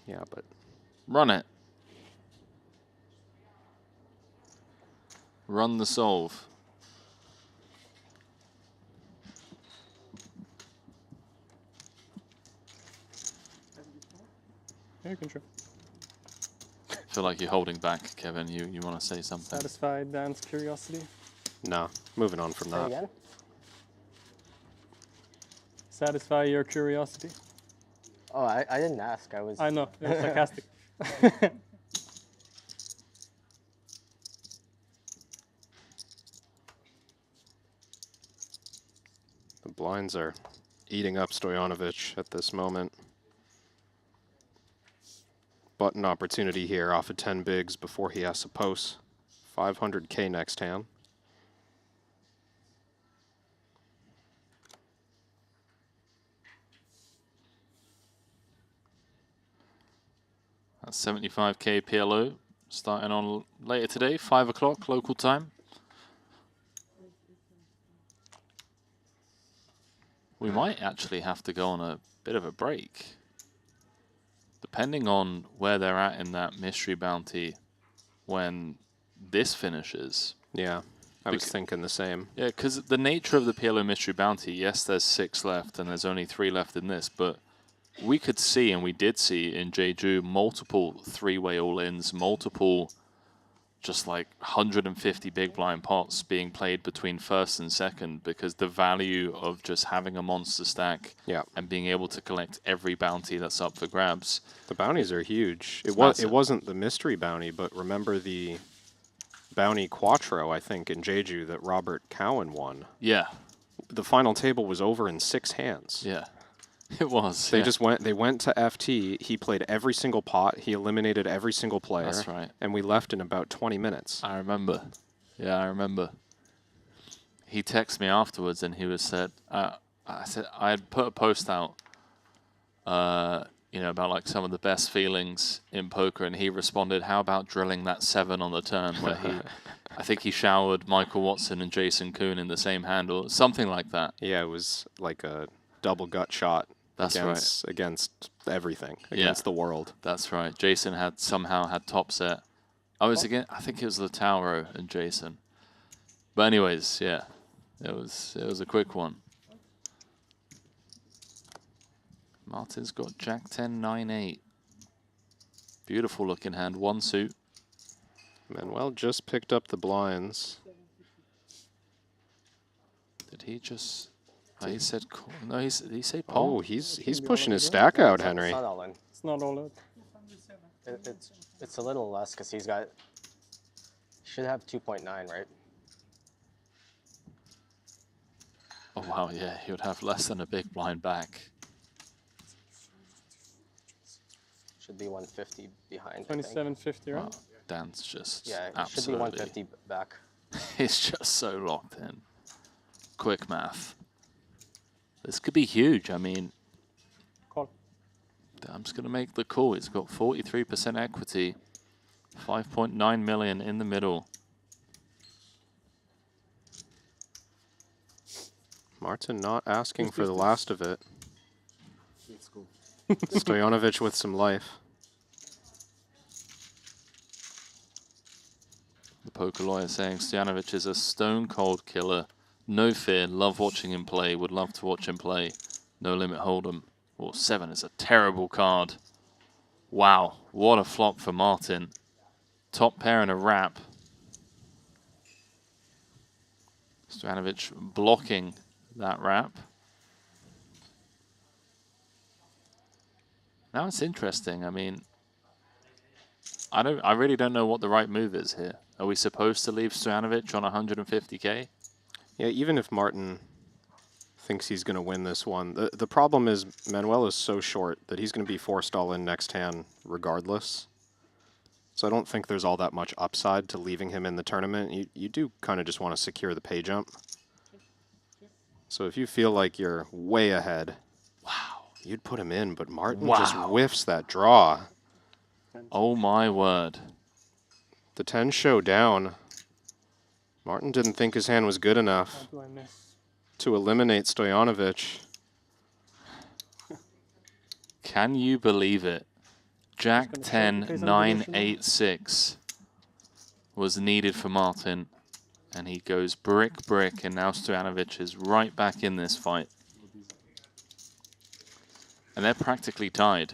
Yeah, but Run it. run the solve. Yeah, you can try. I feel like you're holding back, Kevin. You want to say something? Satisfy Dan's curiosity. No, moving on from Say that. again? Satisfy your curiosity. Oh, I didn't ask. I was. I know, it was sarcastic. The blinds are eating up Stojanovic at this moment. Button opportunity here off of 10 bigs before he has to post. 500K next hand. That's 75K PLO starting on later today, 5 o'clock local time. We might actually have to go on a bit of a break. Depending on where they're at in that mystery bounty when this finishes. Yeah, I was thinking the same. Yeah, because the nature of the PLO mystery bounty, yes, there's 6 left and there's only 3 left in this, but we could see, and we did see in Jeju, multiple 3-way all-ins, multiple just like 150 big blind pots being played between first and second, because the value of just having a monster stack and being able to collect every bounty that's up for grabs. The bounties are huge. It massive. wasn't the mystery bounty, but remember the bounty Quattro, I think, in Jeju that Robert Cowan won. Yeah. The final table was over in 6 hands. Yeah. It was. They just went. They went to FT. He played every single pot. He eliminated every single player. That's right. And we left in about 20 minutes. I remember. Yeah, I remember. He texted me afterwards, and he was said. I said I had put a post out. You know, about like some of the best feelings in poker, and he responded, "How about drilling that 7 on the turn?" Where he, I think he showered Michael Watson and Jason Kuhn in the same hand, or something like that. Yeah, it was like a double gut shot. That's against everything, against the world. That's right. Jason had somehow had top set. I think it was Lautaro and Jason. But anyways, yeah, it was a quick one. Martin's got Jack 10, 9, 8. Beautiful looking hand, 1 suit. Manuel just picked up the blinds. Did he just? He said no. He said pot. Oh, he's pushing his stack out, Henry. It's not all in. It's not all out. It's a little less because he's got. Should have 2.9, right? Oh wow, yeah, he would have less than a big blind back. Should be 150 behind. 27.50, right? Wow, Dan's just Yeah, it absolutely. should be 150 back. He's just so locked in. Quick math. This could be huge. I mean, Call. I'm just going to make the call. It's got 43% equity, 5.9 million in the middle. Martin not asking for the last of it. Let's go. Stojanovic with some life. The poker lawyer saying Stojanovic is a stone cold killer. No fear, love watching him play, would love to watch him play. No limit hold'em. Well, 7 is a terrible card. Wow, what a flop for Martin. Top pair and a wrap. Stojanovic blocking that wrap. Now it's interesting. I mean, I really don't know what the right move is here. Are we supposed to leave Stojanovic on 150K? Yeah, even if Martin thinks he's going to win this one, the problem is Manuel is so short that he's going to be forced all in next hand regardless. So I don't think there's all that much upside to leaving him in the tournament. You do kind of just want to secure the pay jump. So if you feel like you're way ahead, wow, you'd put him in, but Martin just whiffs that draw. Oh my word. The 10 show down. Martin didn't think his hand was good enough How do I miss? to eliminate Stojanovic. Can you believe it? Jack gonna 10, play some 9, evolution. 8, 6 was needed for Martin. And he goes brick, and now Stojanovic is right back in this fight. And they're practically tied.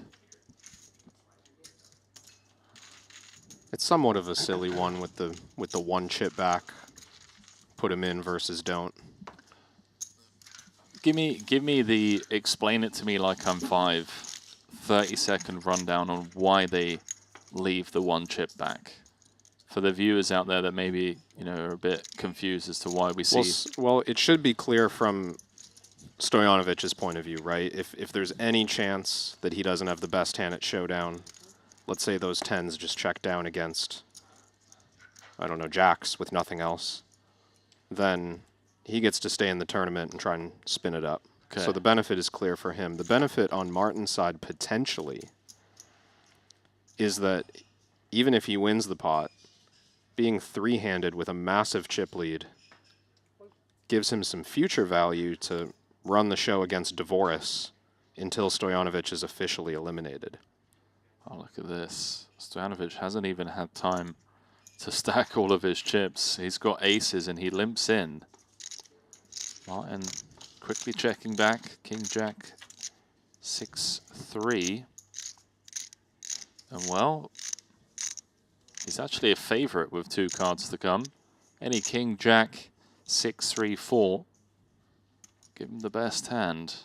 It's somewhat of a silly one with the one chip back. Put him in versus don't. Give me the explain it to me like I'm 5. 30-second rundown on why they leave the one chip back. For the viewers out there that maybe are a bit confused as to why we see. Well, it should be clear from Stoyanovic's point of view, right? If there's any chance that he doesn't have the best hand at showdown, let's say those 10s just check down against, I don't know, jacks with nothing else, then he gets to stay in the tournament and try and spin it up. Okay. So the benefit is clear for him. The benefit on Martin's side potentially is that even if he wins the pot, being three-handed with a massive chip lead gives him some future value to run the show against Dvoris until Stojanovic is officially eliminated. Oh, look at this. Stojanovic hasn't even had time to stack all of his chips. He's got aces and he limps in. Martin quickly checking back. King Jack 6-3. And well, he's actually a favorite with 2 cards to come. Any King Jack 6-3-4. Give him the best hand.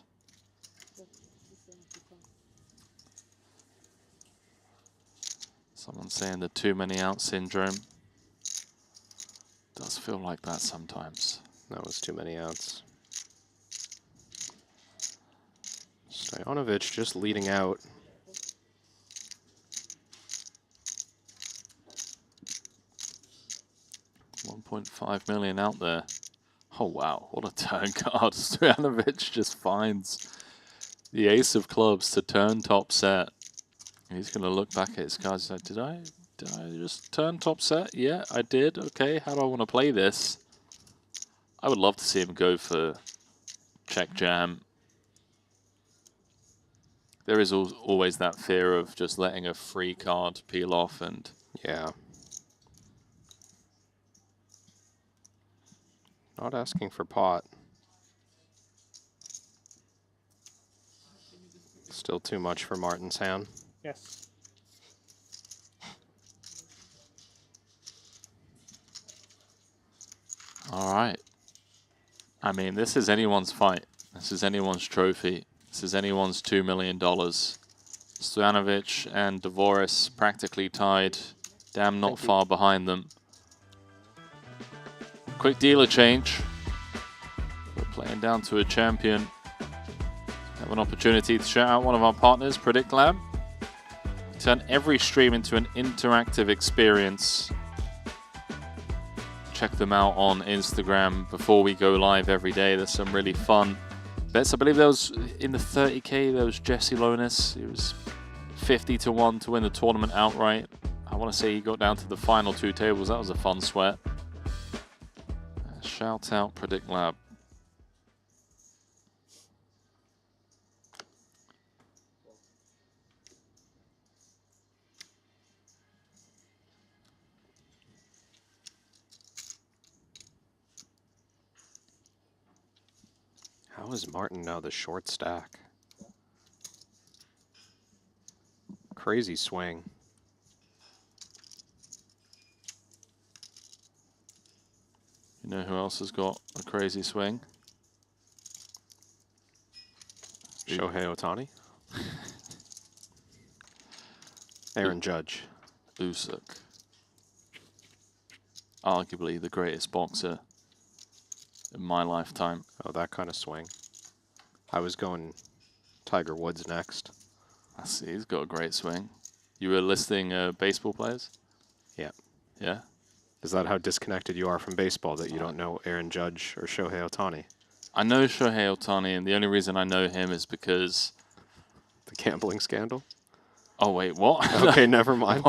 Someone's saying the too many out syndrome. Does feel like that sometimes. That was too many outs. Stojanovic just leading out. $1.5 million out there. Oh wow, what a turn card. Stojanovic just finds the ace of clubs to turn top set. He's going to look back at his cards and say, did I just turn top set? Yeah, I did. Okay, how do I want to play this? I would love to see him go for check jam. There is always that fear of just letting a free card peel off and... Yeah. Not asking for pot. Still too much for Martin's hand. Yes. All right. I mean, this is anyone's fight. This is anyone's trophy. This is anyone's $2 million. Stojanovic and Dvoris practically tied. Damn, not far behind them. Quick dealer change. We're playing down to a champion. Have an opportunity to shout out one of our partners, Predict Lab. Turn every stream into an interactive experience. Check them out on Instagram before we go live every day. There's some really fun bets. I believe there was in the 30K, there was Jesse Lonis. It was 50-1 to win the tournament outright. I want to say he got down to the final 2 tables. That was a fun sweat. Shout out Predict Lab. How is Martin now the short stack? Crazy swing. You know who else has got a crazy swing? Shohei Ohtani. Aaron Judge. Usyk. Arguably the greatest boxer in my lifetime. Oh, that kind of swing. I was going Tiger Woods next. I see, he's got a great swing. You were listing baseball players? Yeah. Yeah? Is that how disconnected you are from baseball, that you don't know Aaron Judge or Shohei Ohtani? I know Shohei Ohtani, and the only reason I know him is because... The gambling scandal? Oh, wait, what? Okay, never mind.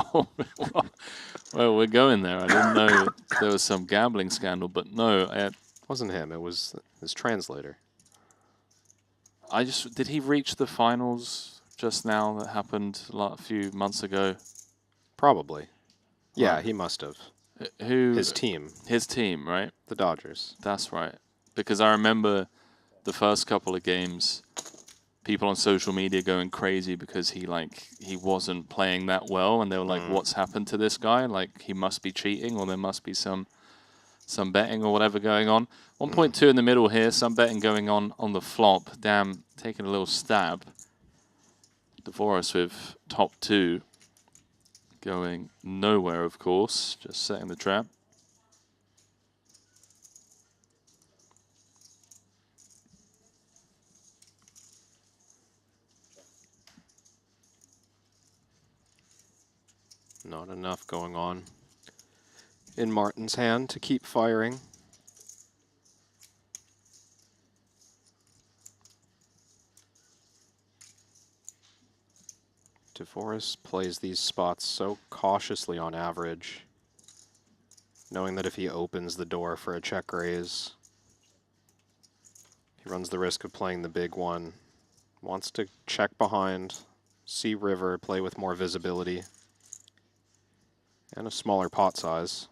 Well, we're going there. I didn't know there was some gambling scandal, but no. It wasn't him. It was his translator. Did he reach the finals just now that happened a few months ago? Probably. Yeah, Right. he must have. Who? His team, His team, right? the Dodgers. That's right. Because I remember the first couple of games, people on social media going crazy because he wasn't playing that well, and they were like, "What's happened to this guy? Like, he must be cheating, or there must be some betting or whatever going on." 1.2 in the middle here, some betting going on the flop. Damn, taking a little stab. Devoris with top 2 going nowhere, of course, just setting the trap. Not enough going on in Martin's hand to keep firing. DeVoris plays these spots so cautiously on average, knowing that if he opens the door for a check raise, he runs the risk of playing the big one. Wants to check behind, see river, play with more visibility, and a smaller pot size,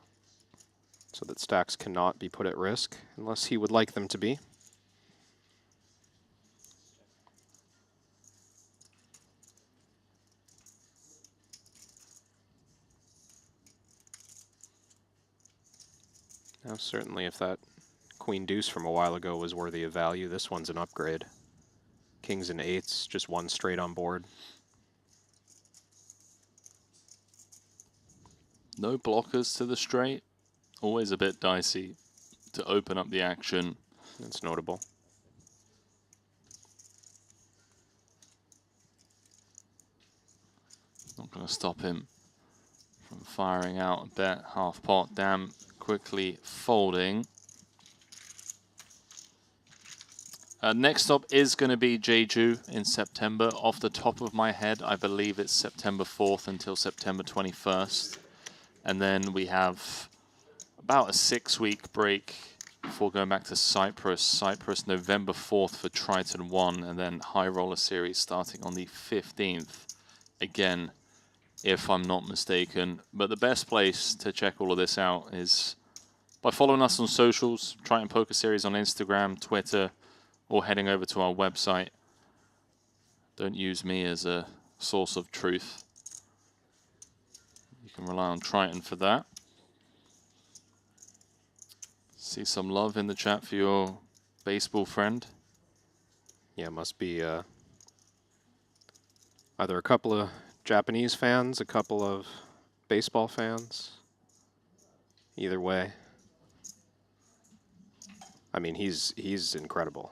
so that stacks cannot be put at risk unless he would like them to be. Now certainly if that queen deuce from a while ago was worthy of value, this one's an upgrade. Kings and 8s, just one straight on board. No blockers to the straight. Always a bit dicey to open up the action. That's notable. Not going to stop him from firing out a bet. Half pot. Damn, quickly folding. Next stop is going to be Jeju in September. Off the top of my head, I believe it's September 4th until September 21st. And then we have about a 6-week break before going back to Cyprus. Cyprus, November 4th for Triton 1, and then High Roller Series starting on the 15th. Again, if I'm not mistaken. But the best place to check all of this out is by following us on socials, Triton Poker Series on Instagram, Twitter, or heading over to our website. Don't use me as a source of truth. You can rely on Triton for that. See some love in the chat for your baseball friend. Yeah, must be either a couple of Japanese fans, a couple of baseball fans. Either way. I mean, he's incredible.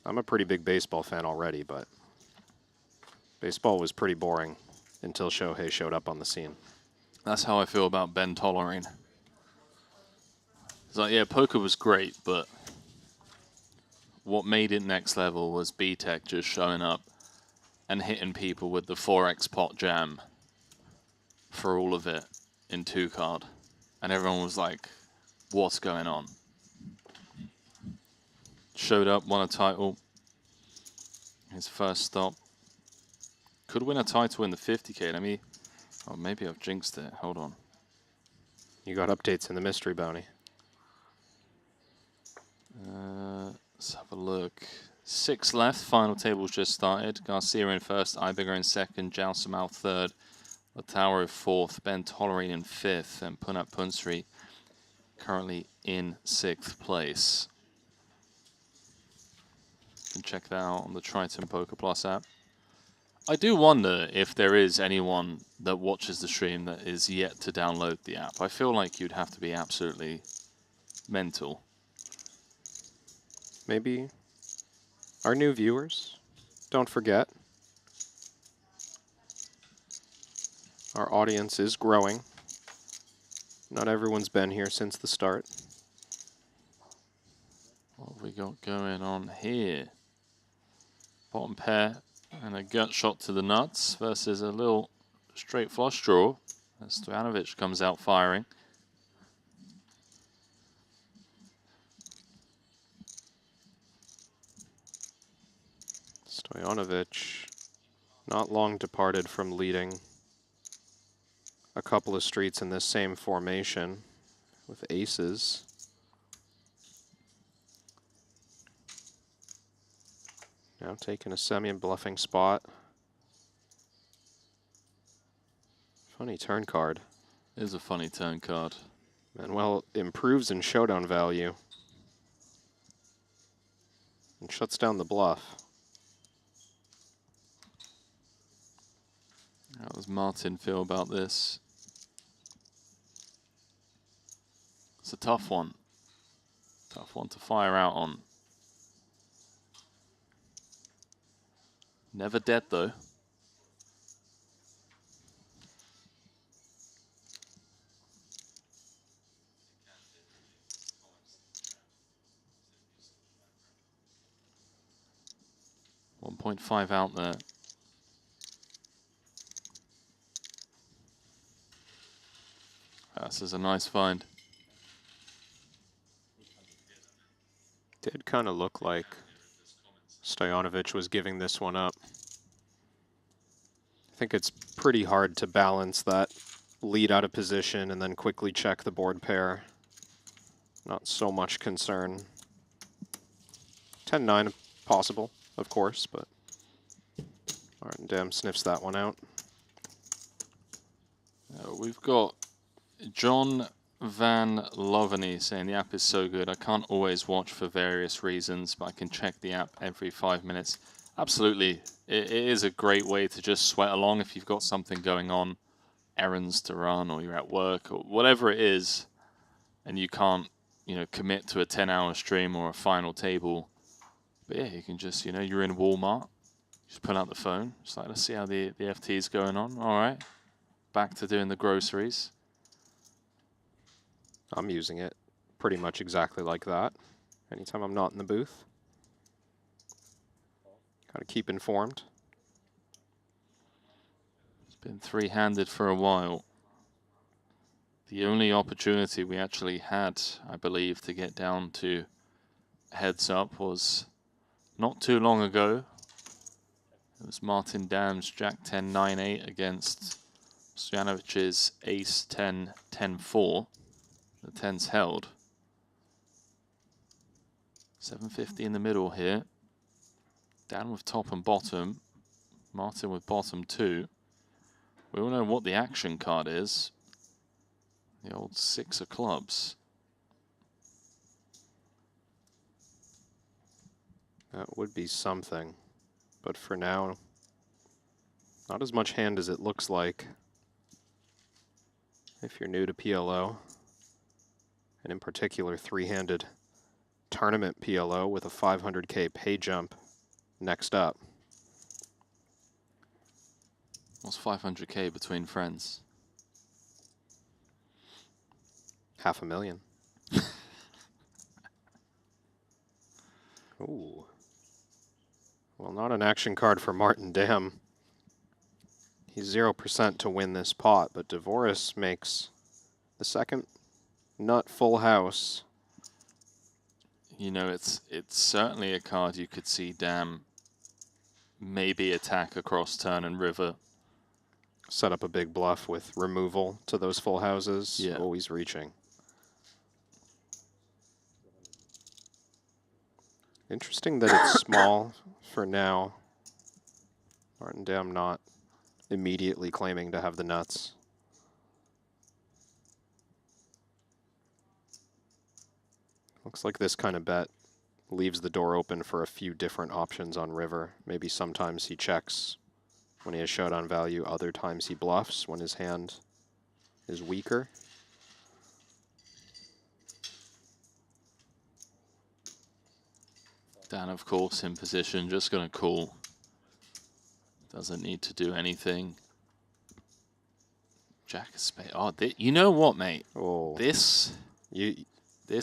I'm a pretty big baseball fan already, but baseball was pretty boring until Shohei showed up on the scene. That's how I feel about Ben Tollerine. It's like, yeah, poker was great, but what made it next level was B-Tech just showing up and hitting people with the 4x pot jam for all of it in 2-card. And everyone was like, what's going on? Showed up, won a title. His first stop. Could win a title in the 50K. Let me... Oh, maybe I've jinxed it. Hold on. You got updates in the mystery bounty. Let's have a look. 6 left. Final table's just started. Garcia in first. Ibiger in second. Jalsamal third. Lataro fourth. Ben Tollerine in fifth. And Punat Punsri currently in 6th place. You can check that out on the Triton Poker Plus app. I do wonder if there is anyone that watches the stream that is yet to download the app. I feel like you'd have to be absolutely mental. Maybe our new viewers. Don't forget, our audience is growing. Not everyone's been here since the start. What have we got going on here? Bottom pair and a gut shot to the nuts versus a little straight flush draw as Stojanovic comes out firing. Stojanovic, not long departed from leading a couple of streets in this same formation with aces. Now taking a semi and bluffing spot. Funny turn card. It is a funny turn card. Manuel improves in showdown value and shuts down the bluff. How does Martin feel about this? It's a tough one. Tough one to fire out on. Never dead though. .5 out there. This is a nice find. Did kind of look like Stojanovic was giving this one up. I think it's pretty hard to balance that lead out of position and then quickly check the board pair. Not so much concern. 10-9 possible, of course, but Martin Dam sniffs that one out. We've got John Van Loveny saying the app is so good. I can't always watch for various reasons, but I can check the app every 5 minutes. Absolutely. It is a great way to just sweat along if you've got something going on, errands to run, or you're at work, or whatever it is, and you can't, you know, commit to a 10-hour stream or a final table. But yeah, you can just, you know, you're in Walmart, just pull out the phone, just like, let's see how the FT is going on. All right, back to doing the groceries. I'm using it pretty much exactly like that. Anytime I'm not in the booth. Gotta keep informed. It's been three-handed for a while. The only opportunity we actually had, I believe, to get down to heads up was not too long ago. It was Martin Dam's Jack 10 9-8 against Stojanovic's Ace 10 10-4. The 10's held. 750 in the middle here. Dan with top and bottom. Martin with bottom too. We all know what the action card is. The old 6 of clubs. That would be something. But for now, not as much hand as it looks like. If you're new to PLO. And in particular, three-handed tournament PLO with a 500K pay jump next up. What's 500K between friends? $500,000. Ooh. Well, not an action card for Martin Dam. He's 0% to win this pot, but Dvoris makes the second nut full house. You know, it's certainly a card you could see Dam maybe attack across turn and river. Set up a big bluff with removal to those full houses. Yeah. Always reaching. Interesting that it's small for now. Martin Dam not immediately claiming to have the nuts. Looks like this kind of bet leaves the door open for a few different options on river. Maybe sometimes he checks when he has showdown value, other times he bluffs when his hand is weaker. Dan, of course, in position, just going to call. Doesn't need to do anything. Jack of spades. Oh, you know what, mate? Oh, This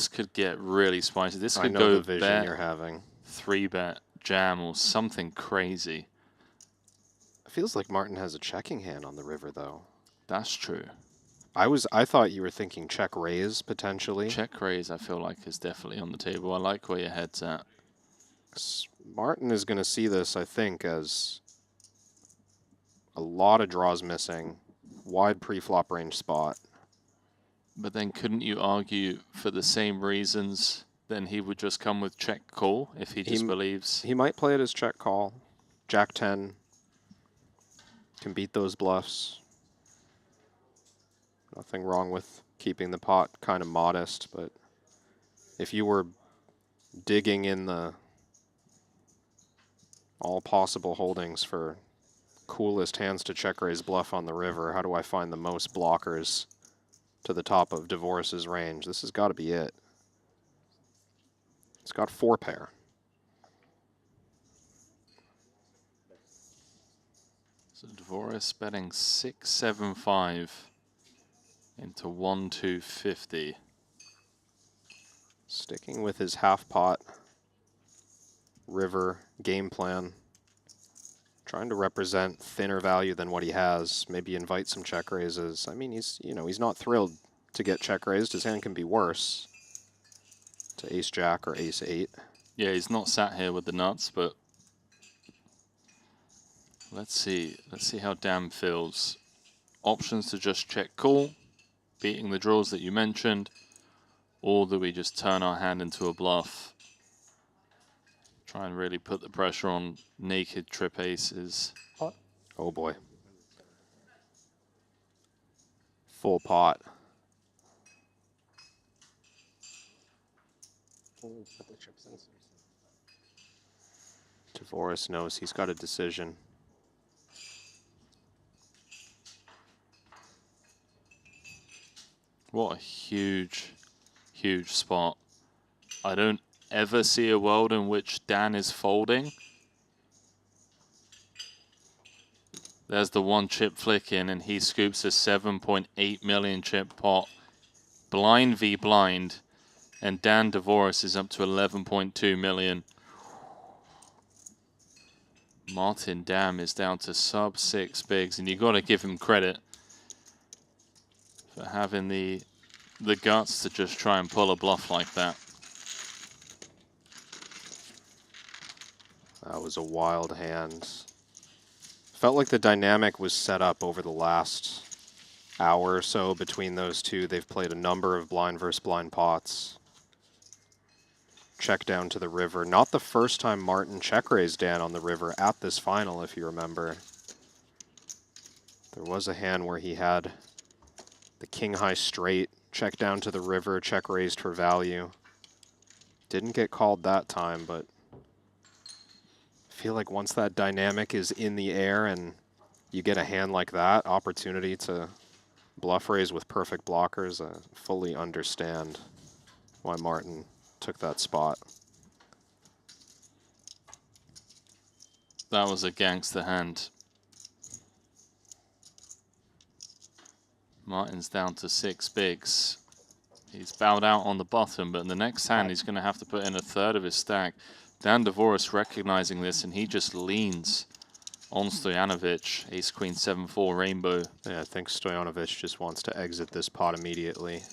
could get really spicy. This I could know go the vision bet, you're having. 3-bet, jam, or something crazy. It feels like Martin has a checking hand on the river, though. That's true. I thought you were thinking check raise potentially. Check raise, I feel like, is definitely on the table. I like where your head's at. Martin is going to see this, I think, as a lot of draws missing wide pre-flop range spot. But then couldn't you argue for the same reasons, then he would just come with check call if he just believes? He might play it as check call. Jack 10 can beat those bluffs. Nothing wrong with keeping the pot kind of modest, but if you were digging in the all possible holdings for coolest hands to check raise bluff on the river, how do I find the most blockers to the top of Dvoris's range? This has got to be it. It's got 4 pair. So Dvoris betting 675 into 1-250. Sticking with his half pot river game plan. Trying to represent thinner value than what he has. Maybe invite some check raises. I mean, he's not thrilled to get check raised. His hand can be worse. To ace jack or ace 8. Yeah, he's not sat here with the nuts, but let's see how Dan feels. Options to just check call, beating the draws that you mentioned, or do we just turn our hand into a bluff? Try and really put the pressure on naked trip aces. Pot. Oh boy. Full pot. We'll put the chips in. Dvoris knows he's got a decision. What a huge, huge spot. I don't ever see a world in which Dan is folding. There's the 1 chip flick in, and he scoops a 7.8 million chip pot. Blind v blind, and Dan Dvoris is up to 11.2 million. Martin Dam is down to sub 6 bigs, and you got to give him credit for having the guts to just try and pull a bluff like that. That was a wild hand. Felt like the dynamic was set up over the last hour or so between those two. They've played a number of blind versus blind pots. Check down to the river. Not the first time Martin check raised Dan on the river at this final, if you remember. There was a hand where he had the king high straight, check down to the river, check raised for value. Didn't get called that time, but I feel like once that dynamic is in the air and you get a hand like that, opportunity to bluff raise with perfect blockers, I fully understand why Martin took that spot. That was a gangster hand. Martin's down to 6 bigs. He's bowed out on the bottom, but in the next hand he's going to have to put in a third of his stack. Dan Dvoris recognizing this, and he just leans on Stojanovic. Ace Queen 7-4 rainbow. Yeah, I think Stojanovic just wants to exit this pot immediately.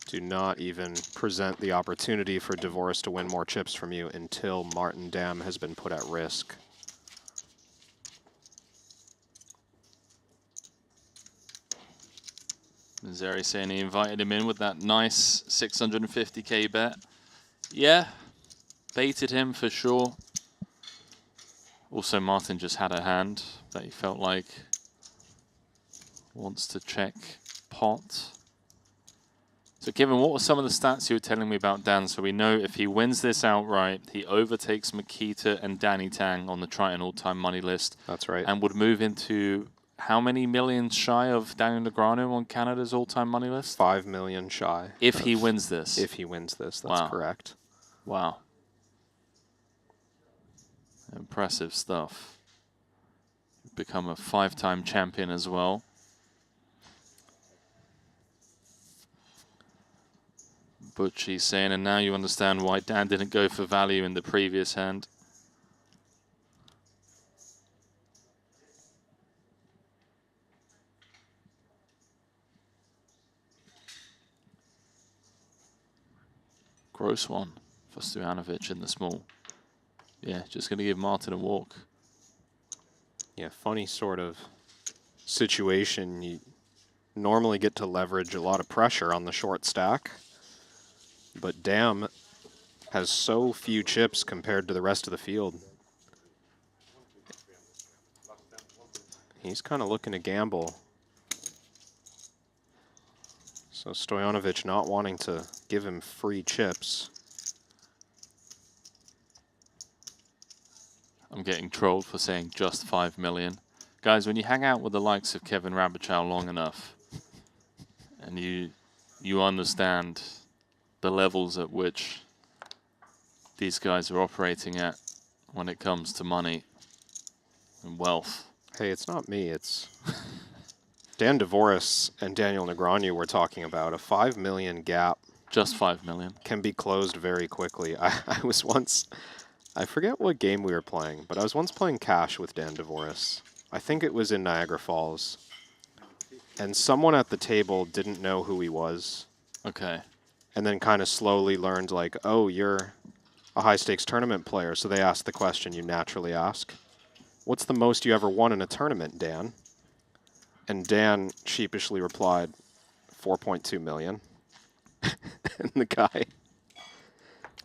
Do not even present the opportunity for Dvoris to win more chips from you until Martin Dam has been put at risk. Zeri saying he invited him in with that nice 650k bet. Yeah, baited him for sure. Also, Martin just had a hand that he felt like wants to check pot. So Kevin, what were some of the stats you were telling me about Dan? So we know if he wins this outright, he overtakes Makita and Danny Tang on the Triton all-time money list. That's right. And would move into how many millions shy of Daniel Negreanu on Canada's all-time money list? 5 million shy. If he wins this. If he wins this, that's Wow. correct. Wow. Impressive stuff. Become a 5-time champion as well. Butchie saying, and now you understand why Dan didn't go for value in the previous hand. Gross one for Stojanovic in the small. Yeah, just going to give Martin a walk. Yeah, funny sort of situation. You normally get to leverage a lot of pressure on the short stack, but Dam has so few chips compared to the rest of the field. He's kind of looking to gamble. So Stojanovic not wanting to give him free chips. I'm getting trolled for saying just 5 million. Guys, when you hang out with the likes of Kevin Rabichow long enough, and you understand the levels at which these guys are operating at when it comes to money and wealth. Hey, it's not me, it's Dan Dvoris and Daniel Negreanu were talking about. A 5 million gap. Just 5 million. Can be closed very quickly. I was once, I forget what game we were playing, but I was once playing cash with Dan Dvoris. I think it was in Niagara Falls. And someone at the table didn't know who he was. Okay. And then kind of slowly learned, like, oh, you're a high-stakes tournament player. So they asked the question you naturally ask. What's the most you ever won in a tournament, Dan? And Dan sheepishly replied, 4.2 million. And the guy...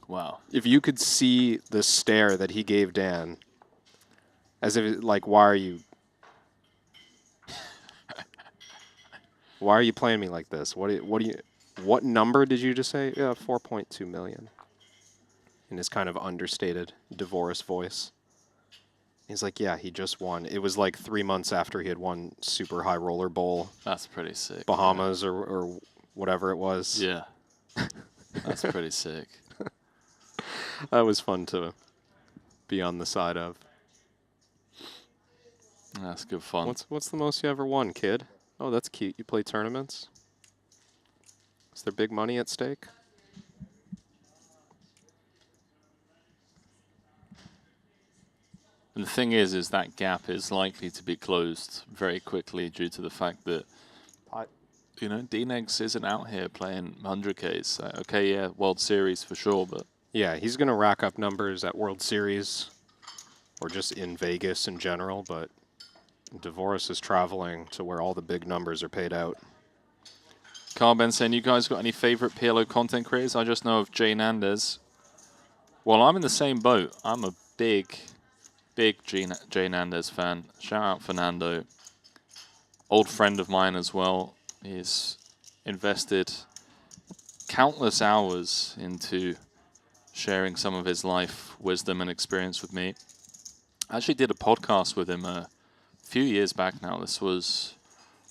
Wow. If you could see the stare that he gave Dan, as if, like, why are you playing me like this? What number did you just say? Yeah, 4.2 million. In his kind of understated divorce voice. He's like, yeah, he just won. It was like 3 months after he had won Super High Roller Bowl. That's pretty sick. Bahamas or whatever it was. Yeah. That's pretty sick. That was fun to be on the side of. That's good fun. What's the most you ever won, kid? Oh, that's cute. You play tournaments? Is there big money at stake? And the thing is that gap is likely to be closed very quickly due to the fact that, you know, D-Negs isn't out here playing 100Ks. So, okay, yeah, World Series for sure, but... Yeah, he's going to rack up numbers at World Series or just in Vegas in general, but Dvoris is traveling to where all the big numbers are paid out. Carben saying, you guys got any favorite PLO content creators? I just know of Jay Nandez. Well, I'm in the same boat. I'm a big Jay Nandez fan. Shout out Fernando. Old friend of mine as well. He's invested countless hours into sharing some of his life wisdom and experience with me. I actually did a podcast with him a few years back now. This was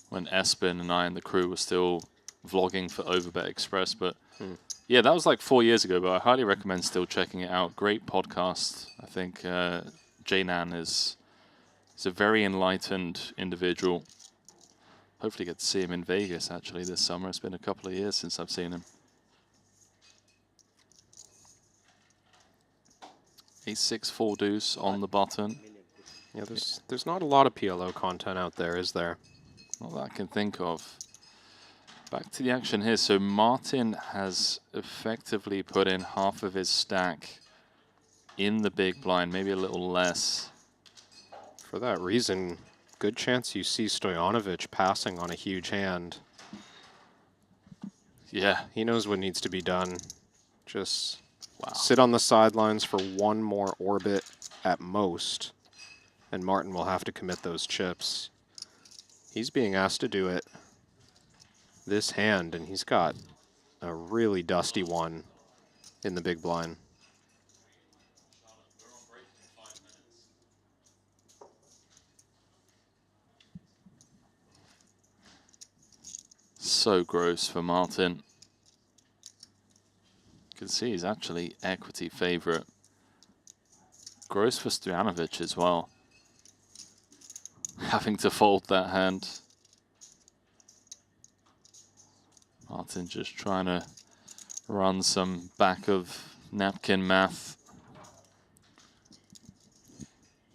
when Espen and I and the crew were still vlogging for Overbet Express. But yeah, that was like 4 years ago, but I highly recommend still checking it out. Great podcast. I think Jay Nan is a very enlightened individual. Hopefully get to see him in Vegas actually this summer. It's been a couple of years since I've seen him. Ace-6 4 deuce on the button. Yeah, there's not a lot of PLO content out there, is there? Not that I can think of. Back to the action here. So Martin has effectively put in half of his stack in the big blind, maybe a little less. For that reason, good chance you see Stojanovic passing on a huge hand. Yeah. He knows what needs to be done. Just sit on the sidelines for one more orbit at most, and Martin will have to commit those chips. He's being asked to do it this hand, and he's got a really dusty one in the big blind. So gross for Martin. You can see he's actually equity favorite. Gross for Stojanovic as well. Having to fold that hand. Martin just trying to run some back of napkin math.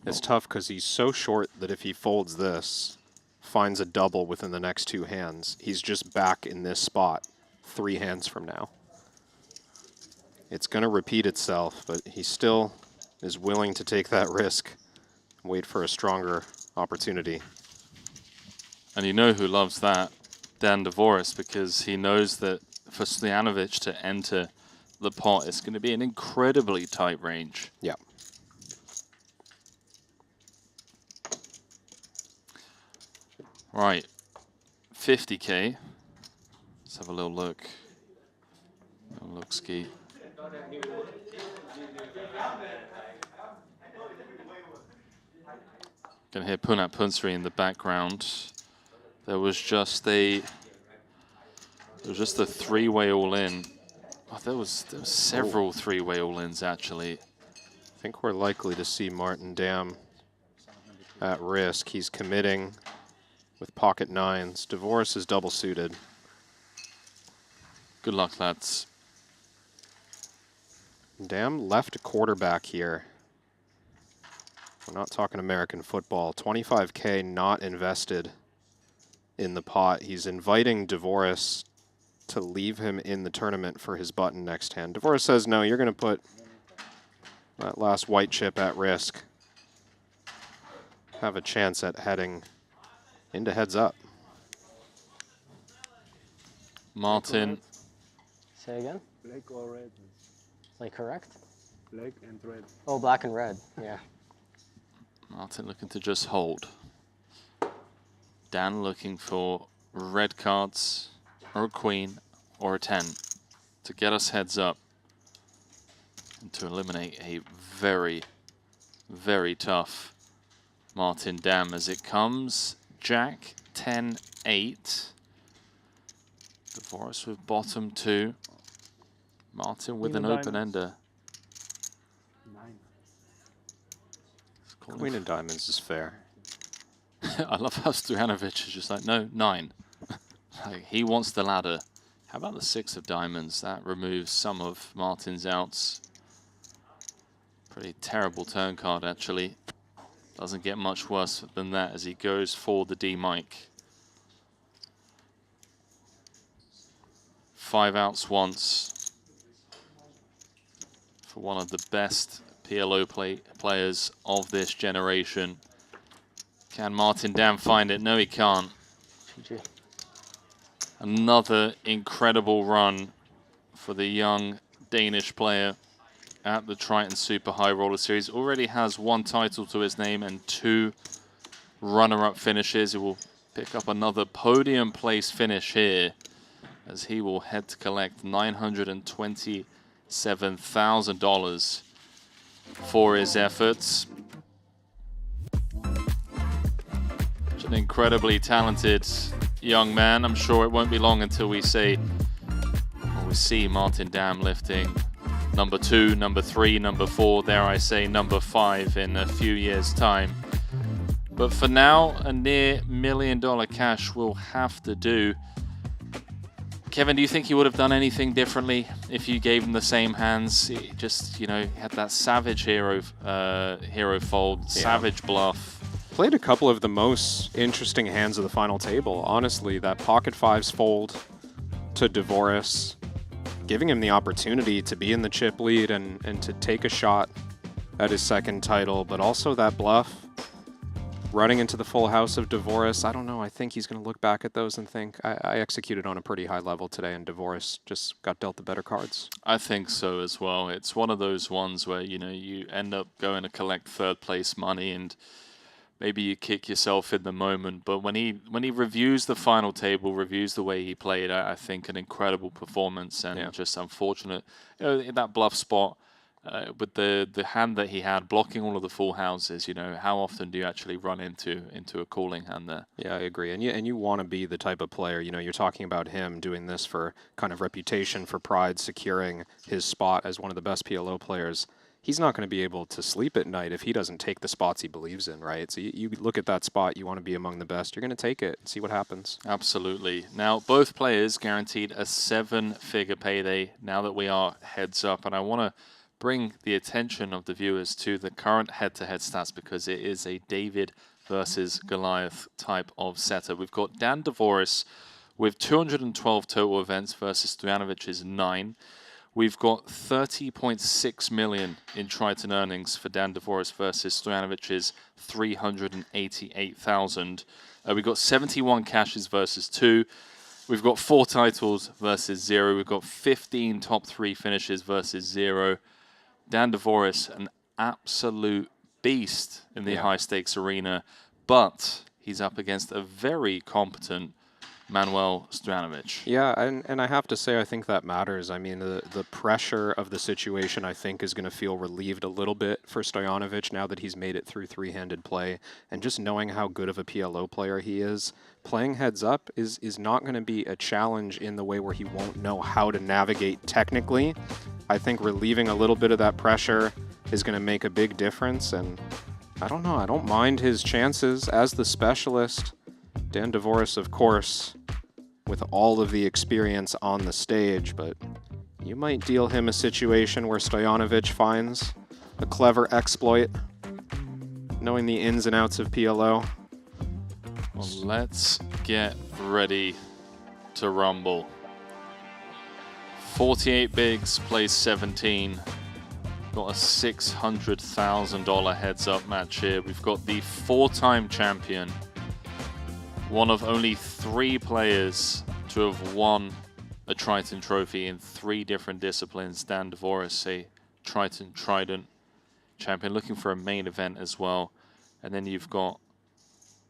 It's tough because he's so short that if he folds this, finds a double within the next two hands, he's just back in this spot 3 hands from now. It's going to repeat itself, but he still is willing to take that risk, wait for a stronger opportunity. And you know who loves that? Dan Dvoris, because he knows that for Stojanovic to enter the pot, it's going to be an incredibly tight range. Yeah. Right, 50K. Let's have a little look. Look ski. Can hear Punat Punsri in the background. There was just a three-way all-in. Oh, there was several three-way all-ins actually. I think we're likely to see Martin Dam at risk. He's committing with pocket nines. Dvoris is double suited. Good luck, lads. Dam left quarterback here. We're not talking American football. 25K not invested in the pot. He's inviting Dvoris to leave him in the tournament for his button next hand. Dvoris says, no, you're going to put that last white chip at risk. Have a chance at heading into heads up. Martin. Say again? Black or red? Like correct? Black and red. Oh, black and red. Yeah. Martin looking to just hold. Dan looking for red cards or a queen or a 10 to get us heads up and to eliminate a very, very tough Martin Dam as it comes. Jack, 10, 8. Dvoris with bottom 2. Martin with Queen an of open-ender. 9. Queen of diamonds is fair. I love how Stojanovic is just like, no, 9. Like, he wants the ladder. How about the 6 of diamonds? That removes some of Martin's outs. Pretty terrible turn card, actually. Doesn't get much worse than that as he goes for the D mic. 5 outs once for one of the best PLO players of this generation. Can Martin Dam find it? No, he can't. GG. Another incredible run for the young Danish player at the Triton Super High Roller Series. Already has 1 title to his name and 2 runner-up finishes. He will pick up another podium place finish here as he will head to collect $927,000 for his efforts. Such an incredibly talented young man. I'm sure it won't be long until we see Martin Dam lifting number 2, number 3, number 4, dare I say number 5 in a few years' time. But for now, a near $1 million cash will have to do. Kevin, do you think he would have done anything differently if you gave him the same hands? He just, you know, had that savage hero fold, savage bluff. Played a couple of the most interesting hands of the final table. Honestly, that pocket 5s fold to Dvoris, giving him the opportunity to be in the chip lead and to take a shot at his second title, but also that bluff, running into the full house of Dvoris. I don't know, I think he's going to look back at those and think, I executed on a pretty high level today, and Dvoris just got dealt the better cards. I think so as well. It's one of those ones where, you know, you end up going to collect third place money and maybe you kick yourself in the moment, but when he reviews the final table, reviews the way he played, I think an incredible performance and just unfortunate, you know, in that bluff spot with the hand that he had blocking all of the full houses. You know, how often do you actually run into a calling hand there? Yeah, I agree. And you want to be the type of player, you know, you're talking about him doing this for kind of reputation, for pride, securing his spot as one of the best PLO players. He's not going to be able to sleep at night if he doesn't take the spots he believes in, right? So you look at that spot, you want to be among the best, you're going to take it and see what happens. Absolutely. Now, both players guaranteed a 7-figure payday now that we are heads up, and I want to bring the attention of the viewers to the current head-to-head stats because it is a David versus Goliath type of setup. We've got Dan Dvoris with 212 total events versus Stojanovic's 9. We've got 30.6 million in Triton earnings for Dan Dvorak versus Stojanovic's 388,000. We've got 71 cashes versus 2. We've got 4 titles versus 0. We've got 15 top 3 finishes versus 0. Dan Dvorak, an absolute beast in the high stakes arena, but he's up against a very competent Manuel Stojanovic. Yeah, and I have to say, I think that matters. I mean, the pressure of the situation, I think, is going to feel relieved a little bit for Stojanovic now that he's made it through 3-handed play. And just knowing how good of a PLO player he is, playing heads up is not going to be a challenge in the way where he won't know how to navigate technically. I think relieving a little bit of that pressure is going to make a big difference. And I don't know, I don't mind his chances as the specialist. Dan Dvorak, of course, with all of the experience on the stage, but you might deal him a situation where Stojanovic finds a clever exploit, knowing the ins and outs of PLO. Well, let's get ready to rumble. 48 bigs, plays 17. Got a $600,000 heads-up match here. We've got the 4-time champion, one of only 3 players to have won a Triton trophy in 3 different disciplines. Dan Dvorak, a Triton Trident champion, looking for a main event as well. And then you've got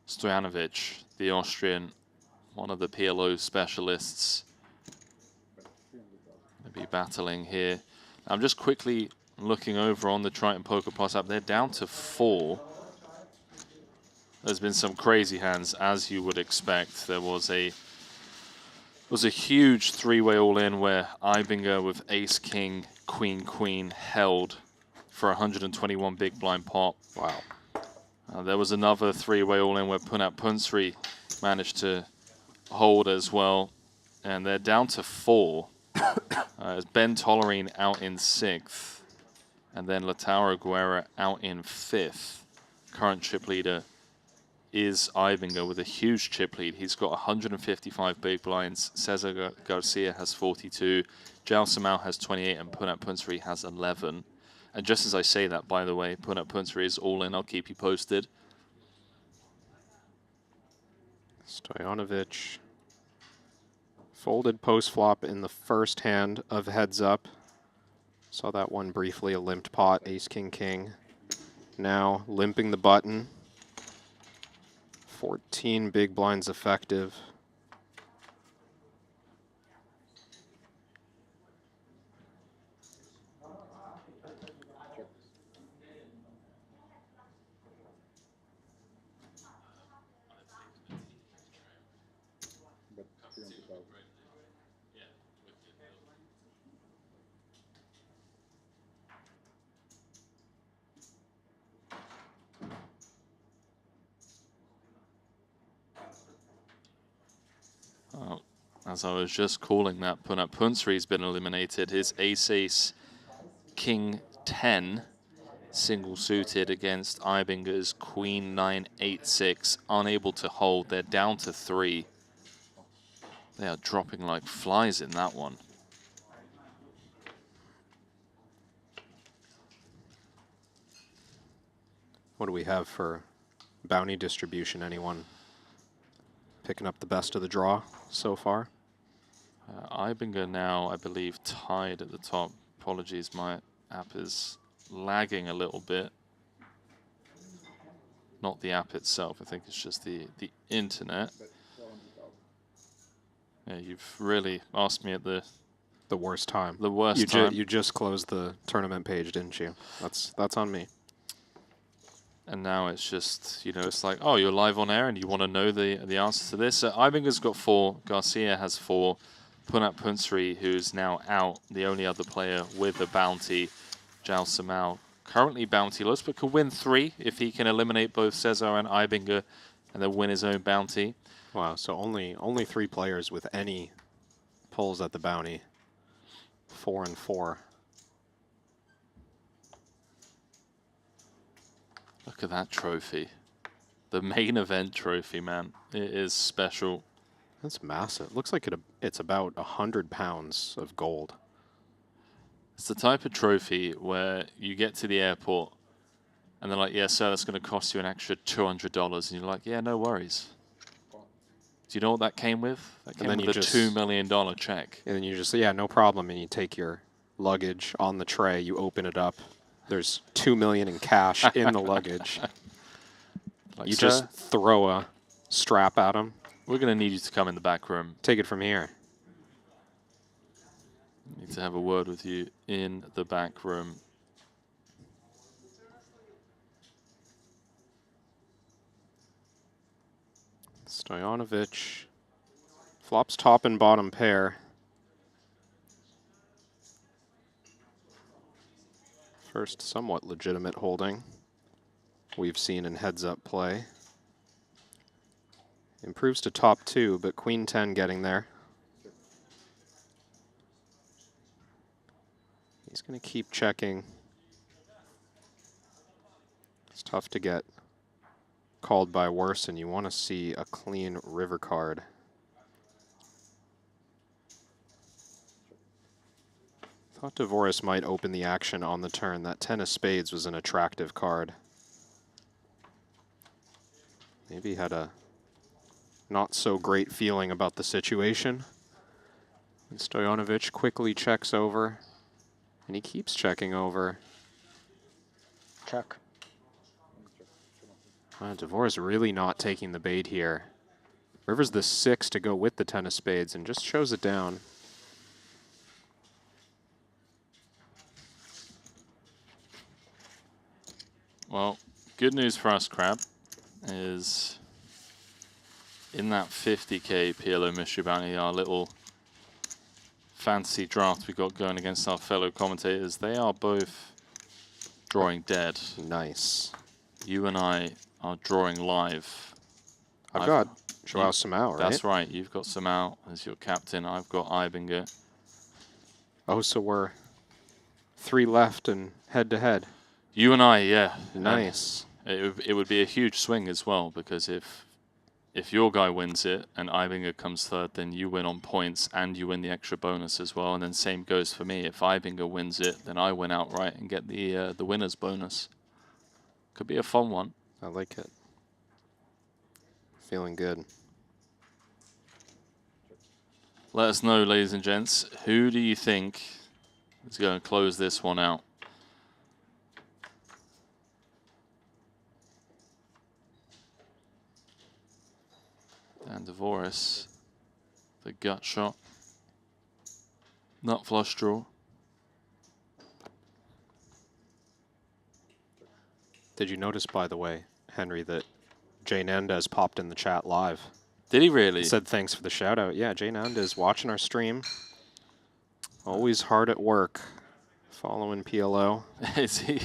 Stojanovic, the Austrian, one of the PLO specialists. They'll be battling here. I'm just quickly looking over on the Triton Poker Plus app. They're down to 4. There's been some crazy hands, as you would expect. There was a huge 3-way all-in where Ibinger with Ace King Queen Queen held for 121 big blind pot. Wow. There was another 3-way all-in where Punat Punsri managed to hold as well, and they're down to 4. As Ben Tollerine out in 6th, and then Lautaro Guerra out in 5th. Current chip leader is Ibinger with a huge chip lead. He's got 155 big blinds. Cesar Garcia has 42. Jao Samau has 28, and Punat Punsri has 11. And just as I say that, by the way, Punat Punsri is all in. I'll keep you posted. Stojanovic folded post-flop in the first hand of heads up. Saw that one briefly, a limped pot, Ace King King. Now limping the button. 14 big blinds effective. Oh, as I was just calling that, Punat Punsri's been eliminated. His Ace King 10 single suited against Ibinger's Queen 9 8 6, unable to hold. They're down to 3. They are dropping like flies in that one. What do we have for bounty distribution? Anyone picking up the best of the draw so far? Ibinger now, I believe, tied at the top. Apologies, my app is lagging a little bit. Not the app itself, I think it's just the internet. Yeah, you've really asked me at the worst time. The worst time. You just closed the tournament page, didn't you? That's on me. And now it's just, you know, it's like, oh, you're live on air and you want to know the answer to this. Ibinger's got 4, Garcia has 4, Punat Punsri, who's now out, the only other player with a bounty, Jao Samau, currently bountyless, but could win 3 if he can eliminate both Cesar and Ibinger and then win his own bounty. Wow, so only 3 players with any pulls at the bounty. 4 and 4. Look at that trophy. The main event trophy, man. It is special. That's massive. Looks like it's about 100 pounds of gold. It's the type of trophy where you get to the airport and they're like, yeah, sir, that's going to cost you an extra $200. And you're like, yeah, no worries. Do you know what that came with? That came with a $2 million check. And then you just, yeah, no problem. And you take your luggage on the tray, you open it up. There's $2 million in cash in the luggage. Like, You sir, just throw a strap at them. we're going to need you to come in the back room. Take it from here. Need to have a word with you in the back room. Stojanovic flops top and bottom pair. First somewhat legitimate holding we've seen in heads-up play. Improves to top 2, but queen 10 getting there. He's going to keep checking. It's tough to get called by worse, and you want to see a clean river card. Thought Dvoris might open the action on the turn. That 10 of spades was an attractive card. Maybe had a not so great feeling about the situation. And Stojanovic quickly checks over, and he keeps checking over. Check. Dvoris really not taking the bait here. River's the 6 to go with the 10 of spades and just shows it down. Well, good news for us, Crab, is in that 50K PLO mystery bounty, our little fantasy draft we got going against our fellow commentators, they are both drawing dead. Nice. You and I are drawing live. I've got Joao Simão, right? That's right. You've got Simão as your captain. I've got Ibinger. Oh, so we're 3 left and head-to-head. You and I, yeah. Nice. It would be a huge swing as well, because if your guy wins it and Ibinger comes third, then you win on points and you win the extra bonus as well. And then same goes for me. If Ibinger wins it, then I win outright and get the winner's bonus. Could be a fun one. I like it. Feeling good. Let us know, ladies and gents, who do you think is going to close this one out? Dan Dvoris, the gut shot. Nut flush draw. Did you notice, by the way, Henry, that Jay Nandez popped in the chat live? Did he really? He said thanks for the shout out. Yeah, Jay Nandez watching our stream. Always hard at work. Following PLO. Is he?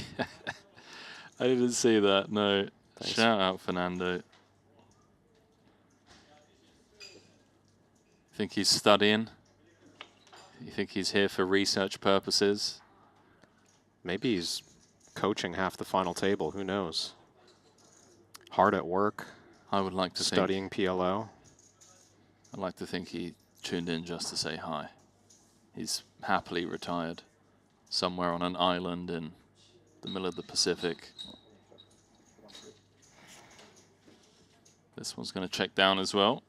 I didn't see that, no. Thanks. Shout out, Fernando. Think he's studying? You think he's here for research purposes? Maybe he's coaching half the final table. Who knows? Hard at work. I would like to studying PLO. I'd like to think he tuned in just to say hi. He's happily retired somewhere on an island in the middle of the Pacific. This one's going to check down as well.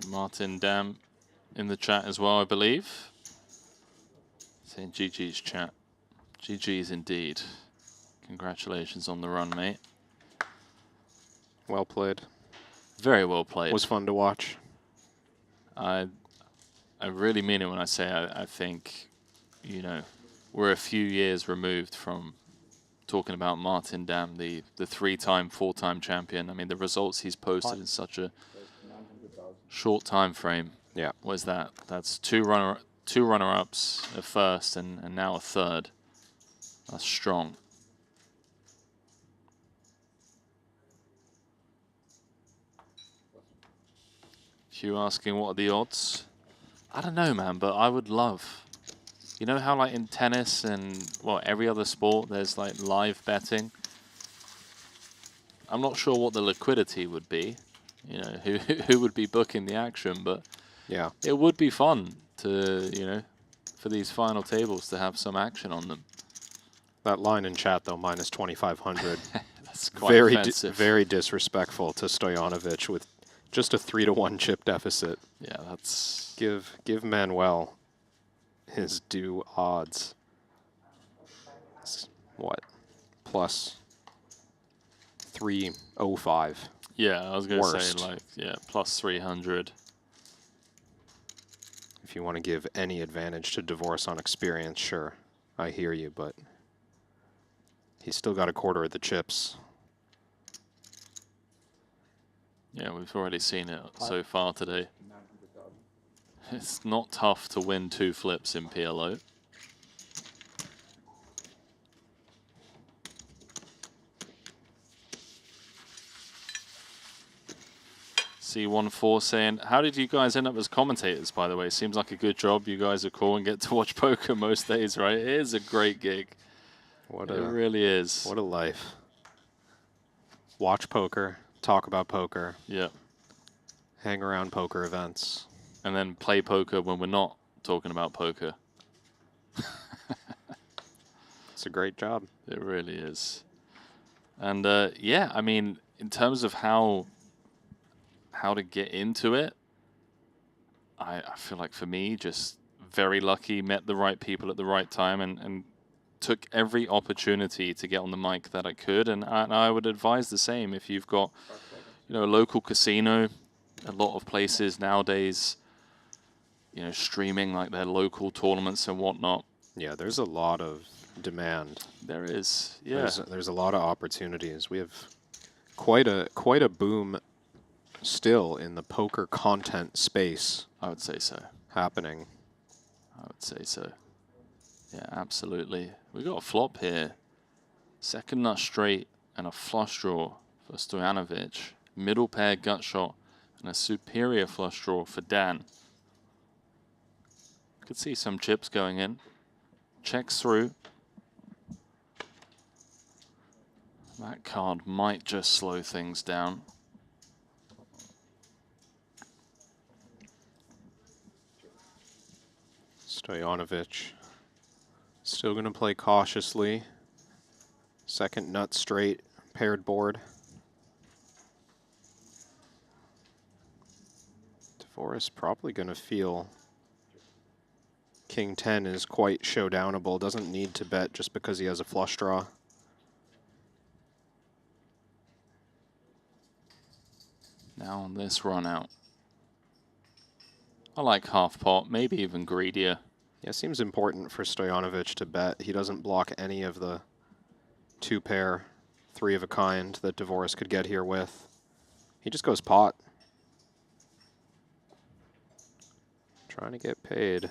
Martin Dam in the chat as well, I believe. Saying GG's chat. GG's indeed. Congratulations on the run, mate. Well played. Very well played. Was fun to watch. I really mean it when I say I think, you know, we're a few years removed from talking about Martin Dam, the 3-time, 4-time champion. I mean, the results he's posted in such a short time frame. Yeah. What is that? That's two runner-ups, a first and now a third. That's strong. Hugh asking what are the odds? I don't know, man, but I would love. You know how like in tennis and well every other sport there's like live betting. I'm not sure what the liquidity would be. You know, who would be booking the action, but Yeah. it would be fun to, you know, for these final tables to have some action on them. That line in chat though, minus 2,500. That's quite very offensive. very disrespectful to Stojanovic with just a 3-1 chip deficit. Yeah, that's Give Manuel his due odds. It's what? Plus 305. yeah. I was going to say Worst. like yeah, plus 300. If you want to give any advantage to Divorce on experience, sure. I hear you, but he's still got a quarter of the chips. Yeah, we've already seen it so far today. It's not tough to win 2 flips in PLO. C14 saying, how did you guys end up as commentators, by the way? Seems like a good job. You guys are cool and get to watch poker most days, right? It is a great gig. What It a really is. what a life. Watch poker, talk about poker, Yeah. hang around poker events. And then play poker when we're not talking about poker. It's a great job. It really is. And yeah, I mean, in terms of how to get into it, I feel like for me, just very lucky, met the right people at the right time and took every opportunity to get on the mic that I could. And I would advise the same if you've got, you know, a local casino. A lot of places nowadays, you know, streaming like their local tournaments and whatnot. Yeah, there's a lot of demand. There is, yeah. There's a lot of opportunities. We have quite a boom still in the poker content space I would say so. happening. I would say so. Yeah, absolutely. We got a flop here. Second nut straight and a flush draw for Stojanovic. Middle pair gut shot and a superior flush draw for Dan. Could see some chips going in. Checks through. That card might just slow things down. Stojanovic still going to play cautiously. Second nut straight, paired board. Divorce probably going to feel King 10 is quite showdownable. Doesn't need to bet just because he has a flush draw. Now on this run out. I like half pot, maybe even greedier. Yeah, seems important for Stojanovic to bet. He doesn't block any of the 2-pair, 3 of a kind that Divorce could get here with. He just goes pot. Trying to get paid.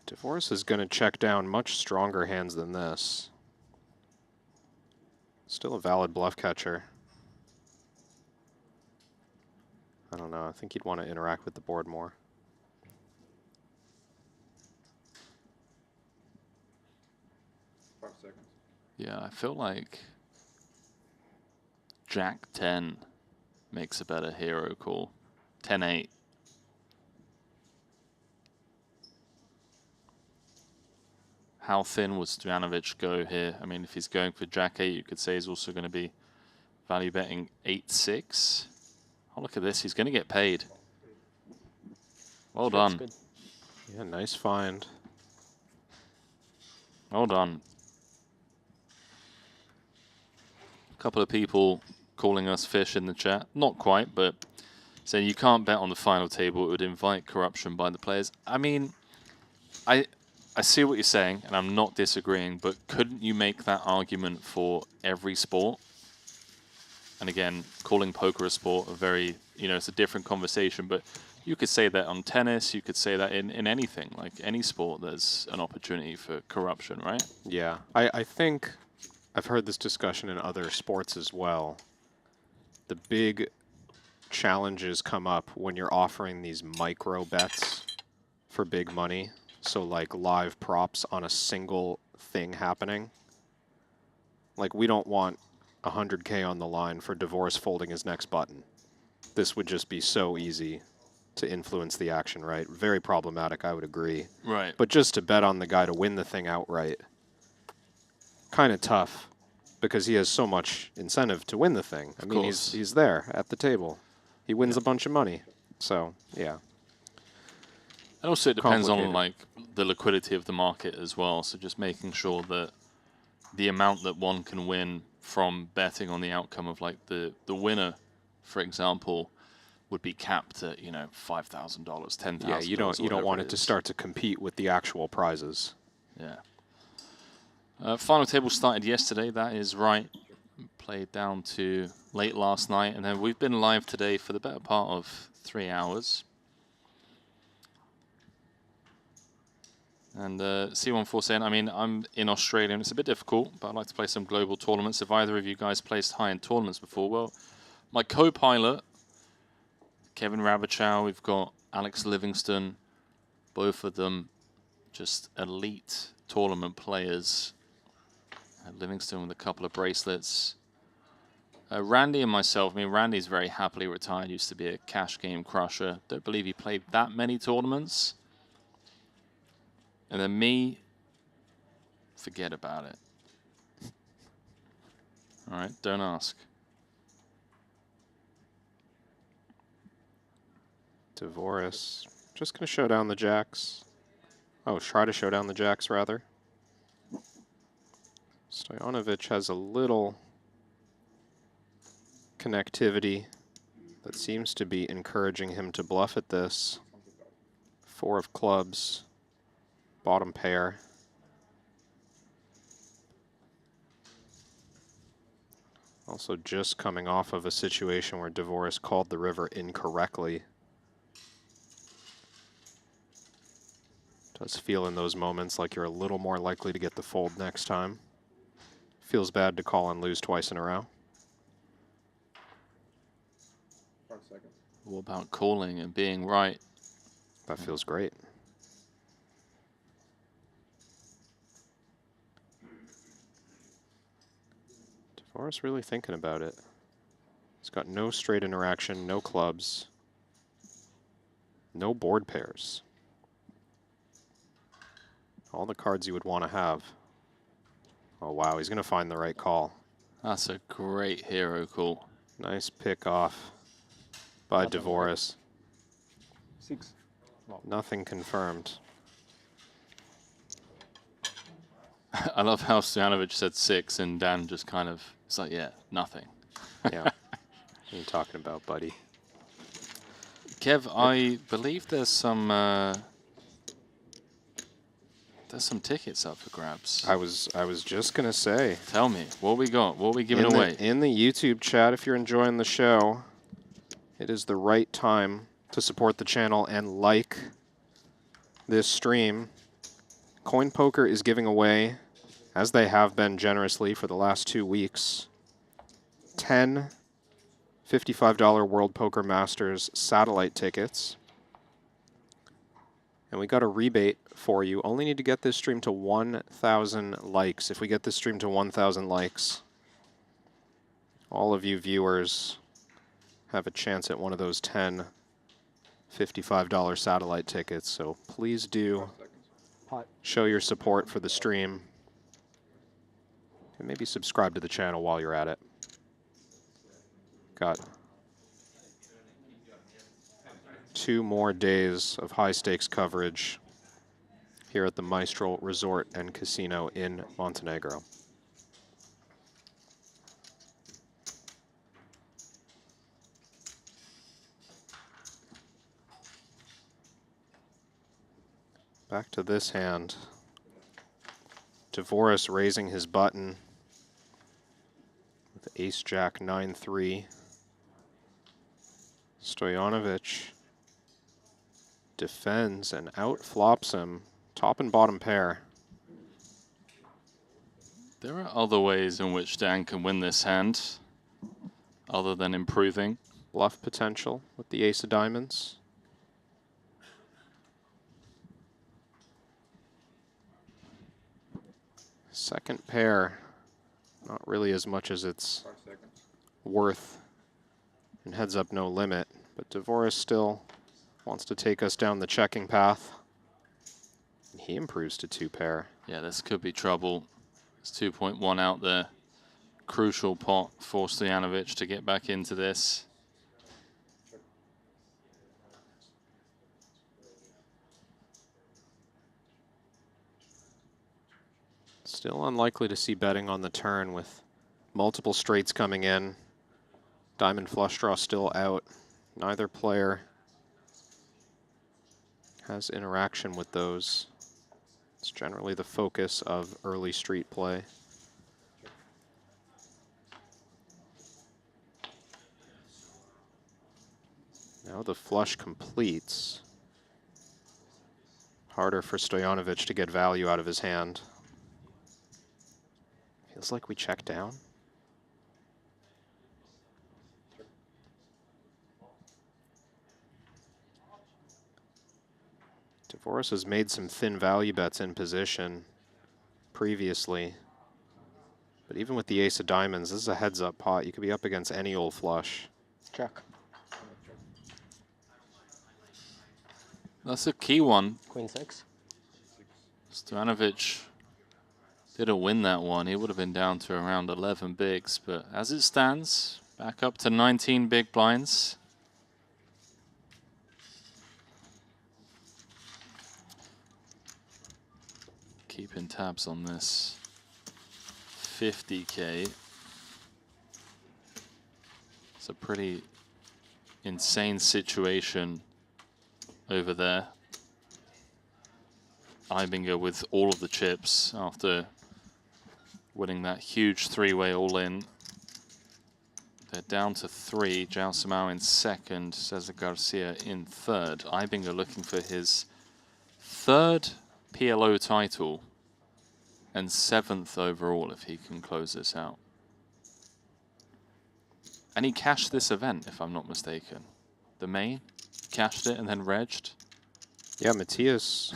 Divorce is going to check down much stronger hands than this. Still a valid bluff catcher. I don't know. I think he'd want to interact with the board more. Yeah, I feel like Jack 10 makes a better hero call. 10-8. How thin would Stojanovic go here? I mean, if he's going for Jack 8, you could say he's also going to be value betting 8-6. Oh, look at this. He's going to get paid. Well done. Good. Yeah, nice find. Well done. A couple of people calling us fish in the chat. Not quite, but saying you can't bet on the final table. It would invite corruption by the players. I mean, I see what you're saying, and I'm not disagreeing, but couldn't you make that argument for every sport? And again, calling poker a sport, a very, you know, it's a different conversation, but you could say that on tennis, you could say that in anything, like any sport, there's an opportunity for corruption, right? Yeah, I think I've heard this discussion in other sports as well. The big challenges come up when you're offering these micro bets for big money. So like live props on a single thing happening. Like we don't want 100K on the line for Divorce folding his next button. This would just be so easy to influence the action, right? Very problematic, I would agree. Right. But just to bet on the guy to win the thing outright, kind of tough, because he has so much incentive to win the thing. I mean, he's there at the table. He wins a bunch of money. So, yeah. And also it depends on like the liquidity of the market as well. So just making sure that the amount that one can win from betting on the outcome of like the winner, for example, would be capped at, you know, $5,000, $10,000. Yeah, you don't want it to start to compete with the actual prizes. Yeah. Final table started yesterday. That is right. Played down to late last night, and then we've been live today for the better part of 3 hours. And C14 saying, I mean, I'm in Australia and it's a bit difficult, but I'd like to play some global tournaments. Have either of you guys placed high in tournaments before? Well, my co-pilot, Kevin Rabichow, we've got Alex Livingston, both of them just elite tournament players. Livingston with a couple of bracelets. Randy and myself, I mean, Randy's very happily retired, used to be a cash game crusher. Don't believe he played that many tournaments. And then me, forget about it. All right, don't ask. Divorce. Just going to show down the jacks. Oh, try to show down the jacks, rather. Stojanovic has a little connectivity that seems to be encouraging him to bluff at this. 4 of clubs, bottom pair. Also just coming off of a situation where Divorce called the river incorrectly. Does feel in those moments like you're a little more likely to get the fold next time. Feels bad to call and lose twice in a row. What about calling and being right? That feels great. Divorce really thinking about it. He's got no straight interaction, no clubs, no board pairs. All the cards you would want to have. Oh, wow, he's going to find the right call. That's a great hero call. Nice pick off by Divorce. 6. Nothing confirmed. I love how Stojanovic said 6 and Dan just kind of, it's like, yeah, nothing. Yeah. What are you talking about, buddy? Kev, I believe there's some tickets up for grabs. I was just gonna say. Tell me, what we got? What are we giving away? In the YouTube chat, if you're enjoying the show, it is the right time to support the channel and like this stream. CoinPoker is giving away, as they have been generously for the last 2 weeks, 10 $55 World Poker Masters satellite tickets. And we got a rebate for you. Only need to get this stream to 1,000 likes. If we get this stream to 1,000 likes, all of you viewers have a chance at one of those 10 $55 satellite tickets. So please do show your support for the stream. And maybe subscribe to the channel while you're at it. Got 2 more days of high-stakes coverage here at the Maestral Resort and Casino in Montenegro. Back to this hand. Divorce raising his button with Ace-Jack 9-3. Stojanovic defends and outflops him, top and bottom pair. There are other ways in which Dan can win this hand, other than improving. bluff potential with the ace of diamonds. Second pair, not really as much as it's worth, and heads up no limit, but Dvorak still wants to take us down the checking path. And he improves to 2 pair. Yeah, this could be trouble. There's 2.1 out there. Crucial pot for Stojanovic to get back into this. Still unlikely to see betting on the turn with multiple straights coming in. Diamond flush draw still out. Neither player has interaction with those. It's generally the focus of early street play. Now the flush completes. Harder for Stojanovic to get value out of his hand. Feels like we check down. Dvorak has made some thin value bets in position previously. But even with the ace of diamonds, this is a heads-up pot. You could be up against any old flush. Check. That's a key one. Queen 6. Stojanovic didn't win that one. He would have been down to around 11 bigs. But as it stands, back up to 19 big blinds. Keeping tabs on this 50K. It's a pretty insane situation over there. Ibinger with all of the chips after winning that huge 3-way all-in. They're down to 3. João Simão in second, Cesar Garcia in third. Ibinger looking for his 3rd PLO title and 7th overall if he can close this out. And he cashed this event, if I'm not mistaken. The main, cashed it and then regged. Yeah, Matthias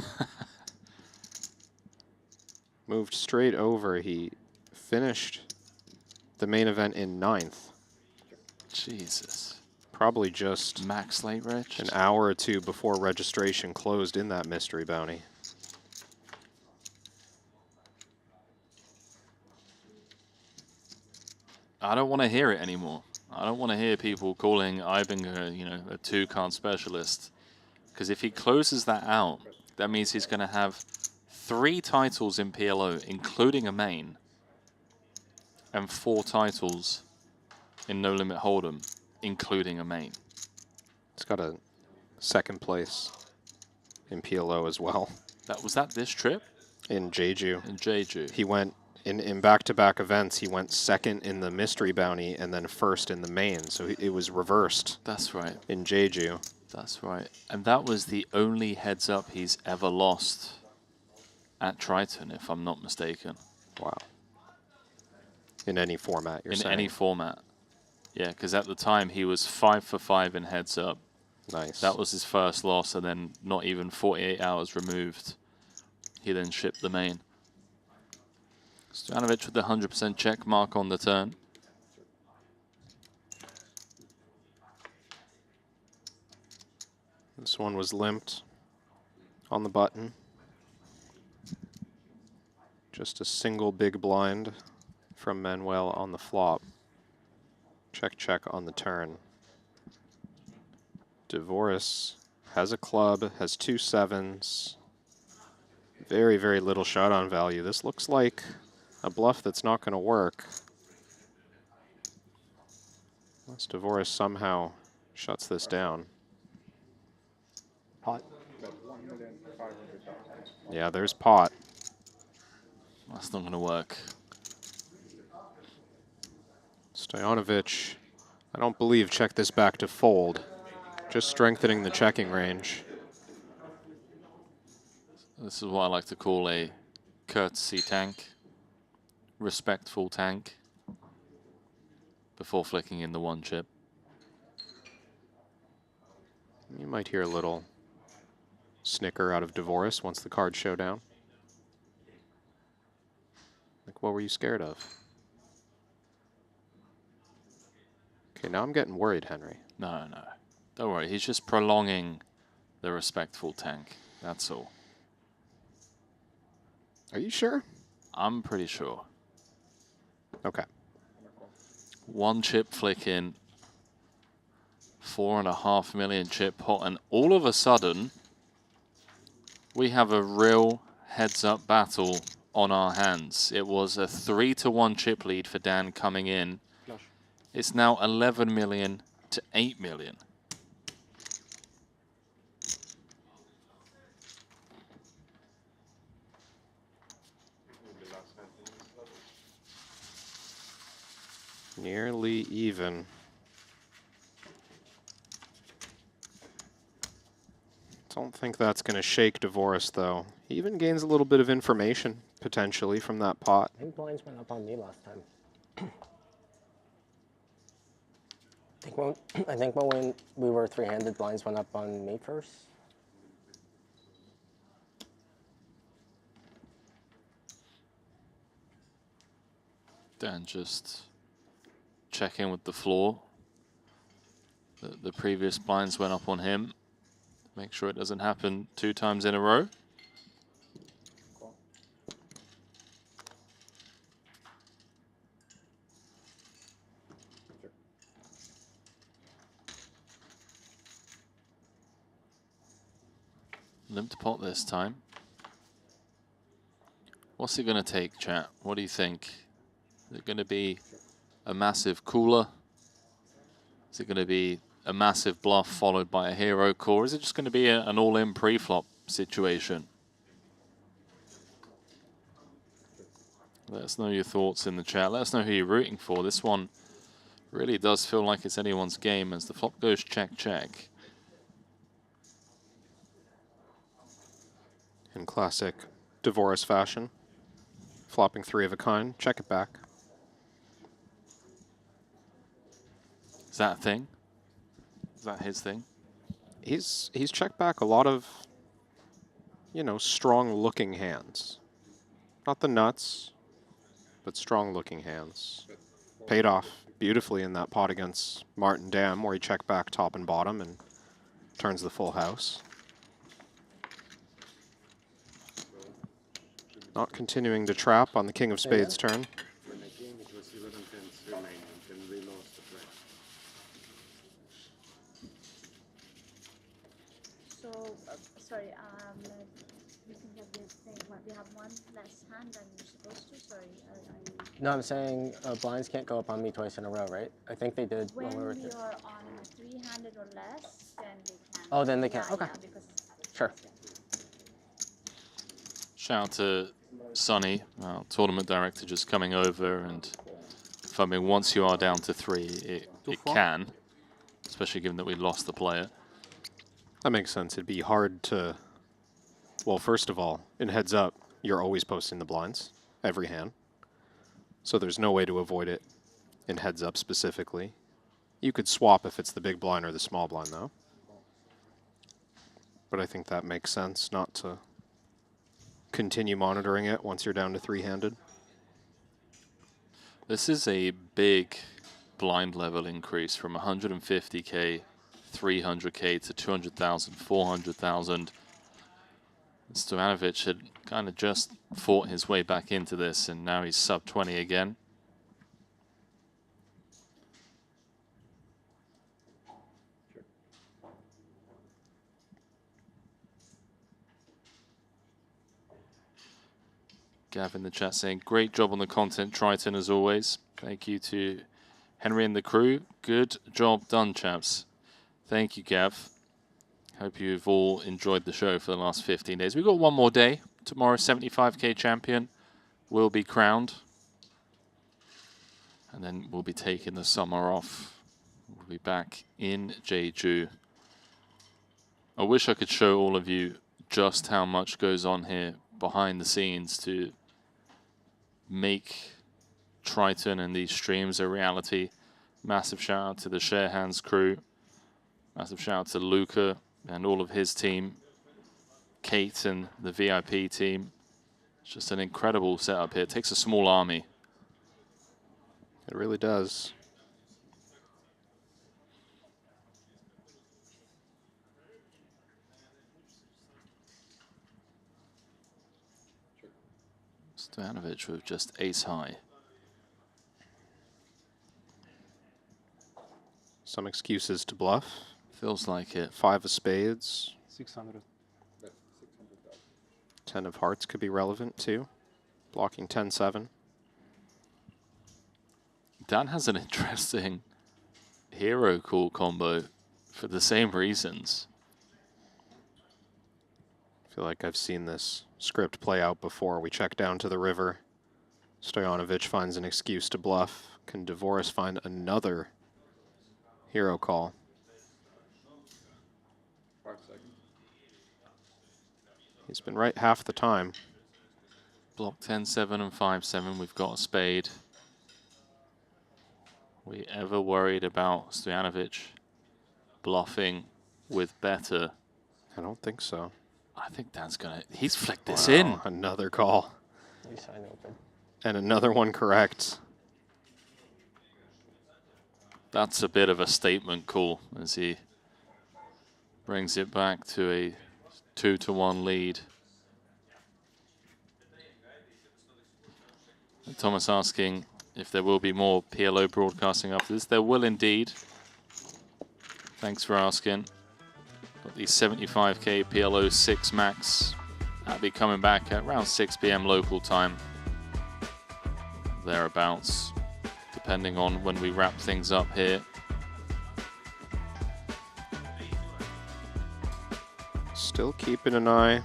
moved straight over. He finished the main event in 9th. Jesus. Probably just max late reg. An hour or 2 before registration closed in that mystery bounty. I don't want to hear it anymore. I don't want to hear people calling Ibinger, you know, a 2-card specialist. Because if he closes that out, that means he's going to have 3 titles in PLO, including a main, and 4 titles in No Limit Hold'em, including a main. He's got a 2nd place in PLO as well. Was that this trip? In Jeju. In Jeju. He went, in back-to-back events, he went 2nd in the mystery bounty and then 1st in the main. So it was reversed. That's right. In Jeju. That's right. And that was the only heads up he's ever lost at Triton, if I'm not mistaken. Wow. In any format, you're saying? In any format. Yeah, because at the time he was 5 for 5 in heads up. Nice. That was his first loss, and then not even 48 hours removed, he then shipped the main. Stojanovic with the 100% check mark on the turn. This one was limped on the button. Just a single big blind from Manuel on the flop. Check, check on the turn. Dvorak has a club, has 2 7s. Very, very little shot on value. This looks like a bluff that's not going to work. Unless Dvorak somehow shuts this down. Pot. Yeah, there's pot. That's not going to work. Stojanovic, I don't believe, checked this back to fold. Just strengthening the checking range. This is what I like to call a courtesy tank. Respectful tank. Before flicking in the 1 chip. You might hear a little snicker out of Dvoris once the cards show down. Like, what were you scared of? Okay, now I'm getting worried, Henry. No, no. Don't worry. He's just prolonging the respectful tank. That's all. Are you sure? I'm pretty sure. Okay. One chip flick in. 4.5 million chip pot. And all of a sudden, we have a real heads-up battle on our hands. It was a 3-1 chip lead for Dan coming in. It's now 11 million to 8 million. Nearly even. Don't think that's going to shake Dvoris, though. He even gains a little bit of information, potentially, from that pot. I think blinds went up on me last time. I think when we were three-handed, blinds went up on me first. Dan just checking with the floor. The previous blinds went up on him. Make sure it doesn't happen 2 times in a row. Limp pot this time. What's it going to take, chat? What do you think? Is it going to be a massive cooler? Is it going to be a massive bluff followed by a hero call? Or is it just going to be an all-in pre-flop situation? Let us know your thoughts in the chat. Let us know who you're rooting for. This one really does feel like it's anyone's game as the flop goes check, check. In classic Dvoris fashion. Flopping 3 of a kind. Check it back. Is that a thing? Is that his thing? He's checked back a lot of, you know, strong-looking hands. Not the nuts, but strong-looking hands. Paid off beautifully in that pot against Martin Dam, where he checked back top and bottom and turns the full house. Not continuing to trap on the King of Spades turn. When I came, it was 11 pence remaining, and we lost the play. So, sorry, you think that this thing, what, we have one less hand than you're supposed to? Sorry, No, I'm saying blinds can't go up on me twice in a row, right? I think they did when when we were. we are on 3-handed or less, then they can. Oh, then they can. Yeah, Okay. yeah, because Sure. Shout out to Sonny, our tournament director, just coming over and confirming once you are down to 3, it can, especially given that we lost the player. That makes sense. It'd be hard to... Well, first of all, in heads up, you're always posting the blinds, every hand. So there's no way to avoid it in heads up specifically. You could swap if it's the big blind or the small blind, though. But I think that makes sense not to continue monitoring it once you're down to 3-handed. This is a big blind level increase from 150k, 300k to 200,000, 400,000. Stojanovic had kind of just fought his way back into this, and now he's sub 20 again. Gav in the chat saying, great job on the content, Triton, as always. Thank you to Henry and the crew. Good job done, chaps. Thank you, Gav. Hope you've all enjoyed the show for the last 15 days. We've got one more day. Tomorrow, 75k champion will be crowned. And then we'll be taking the summer off. We'll be back in Jeju. I wish I could show all of you just how much goes on here behind the scenes to make Triton and these streams a reality. Massive shout out to the SHRS crew. Massive shout out to Luca and all of his team, Kate and the VIP team. It's just an incredible setup here. It takes a small army. It really does. Stojanovic with just ace high. Some excuses to bluff. Feels like it. 5 of spades. 600. 10 of hearts could be relevant too. Blocking 10-7. Dan has an interesting hero call combo for the same reasons. I feel like I've seen this script play out before. We check down to the river. Stojanovic finds an excuse to bluff. Can Dvoris find another hero call? 5 seconds. He's been right half the time. Block 10-7 and 5-7. We've got a spade. We ever worried about Stojanovic bluffing with better? I don't think so. I think Dan's gonna. He's flicked this Wow, in. Another call. Ace high open. And another one correct. That's a bit of a statement call as he brings it back to a 2-1 lead. And Thomas asking if there will be more PLO broadcasting after this. There will indeed. Thanks for asking. Got the 75K PLO 6 max. That'll be coming back at around 6 p.m. local time. Thereabouts, depending on when we wrap things up here. Still keeping an eye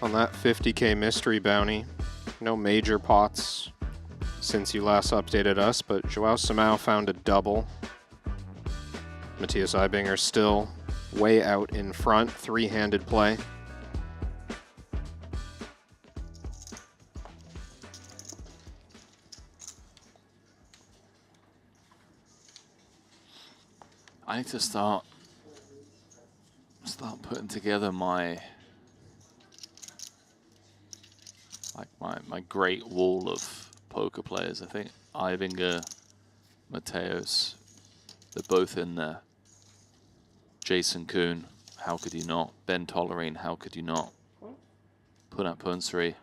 on that 50K mystery bounty. No major pots since you last updated us, but Joao Samao found a double. Matthias Eibinger still way out in front, 3-handed play. I need to start putting together my great wall of poker players. I think Eibinger, Mateos, they're both in there. Jason Kuhn, how could you not? Ben Tollerine, how could you not? Punat Punsri.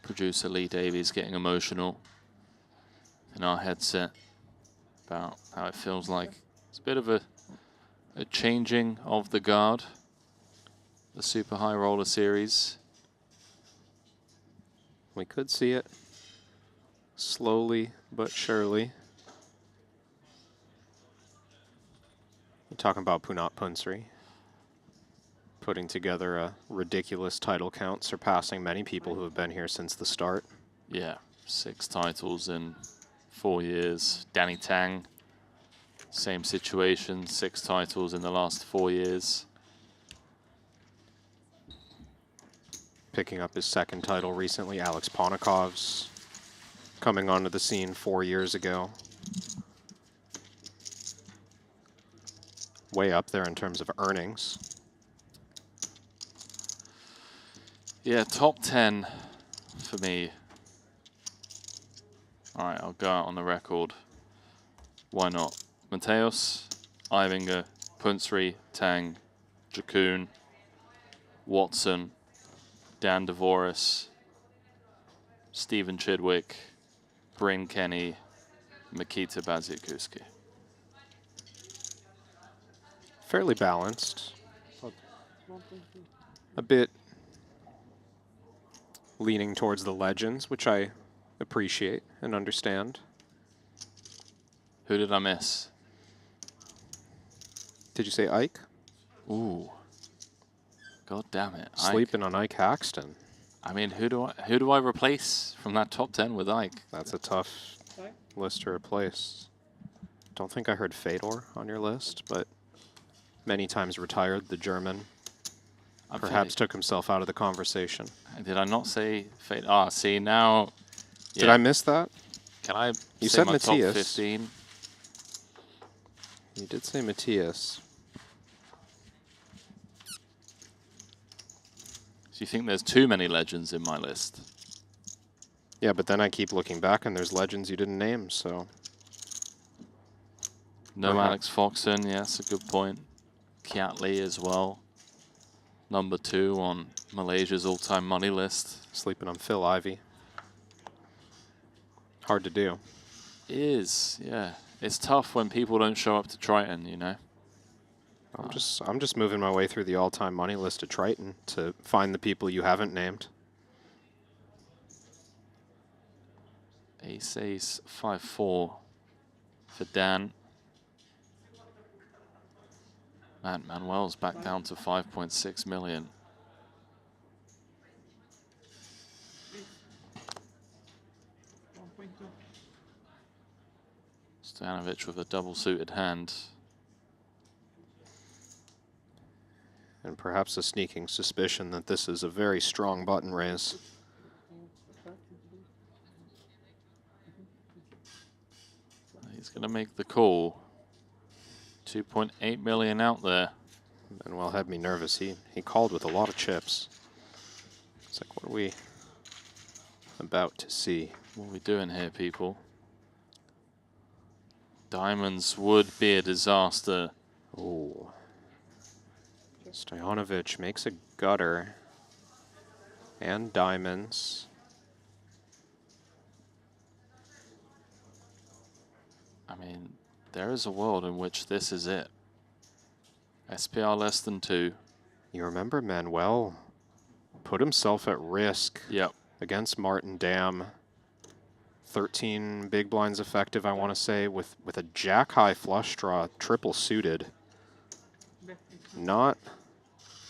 Producer Lee Davies getting emotional in our headset about how it feels like it's a bit of a changing of the guard. The Super High Roller Series. We could see it slowly but surely. You're talking about Punat Punsri putting together a ridiculous title count, surpassing many people who have been here since the start. Yeah, 6 titles in 4 years. Danny Tang, same situation, 6 titles in the last 4 years. Picking up his 2nd title recently. Alex Ponikov's coming onto the scene 4 years ago. Way up there in terms of earnings. Yeah, top 10 for me. All right, I'll go out on the record. Why not? Mateos, Eibinger, Punsri, Tang, Jakun, Watson, Dan Dvoris, Stephen Chidwick, Bryn Kenny, Mikita Baziakuski. Fairly balanced. A bit leaning towards the legends, which I appreciate and understand. Who did I miss? Did you say Ike? Ooh. God damn it. Sleeping on Ike Haxton. I mean, who do I replace from that top 10 with Ike? That's a tough list to replace. Don't think I heard Fedor on your list, but many times retired, the German. Perhaps took himself out of the conversation. Did I not say fade? Ah, see now. Yeah. Did I miss that? Can I You say said my Matthias. top 15? You did say Matthias. Do you think there's too many legends in my list? Yeah, but then I keep looking back and there's legends you didn't name, so. No Perhaps. Alex Foxen, yeah, that's a good point. Kiat Lee as well. Number 2 on Malaysia's all-time money list. Sleeping on Phil Ivey. Hard to do. It is, yeah. It's tough when people don't show up to Triton, you know. I'm just moving my way through the all-time money list of Triton to find the people you haven't named. Ace 5-4 for Dan. Manuel's back down to 5.6 million. Stojanovic with a double-suited hand. And perhaps a sneaking suspicion that this is a very strong button raise. He's going to make the call. 2.8 million out there. Manuel had me nervous. He called with a lot of chips. It's like, what are we about to see? What are we doing here, people? Diamonds would be a disaster. Oh. Stojanovic makes a gutter. And diamonds. I mean, there is a world in which this is it. SPR less than 2. You remember Manuel put himself at risk against Martin Dam. 13 big blinds effective, I want to say, with a jack-high flush draw, triple suited. Not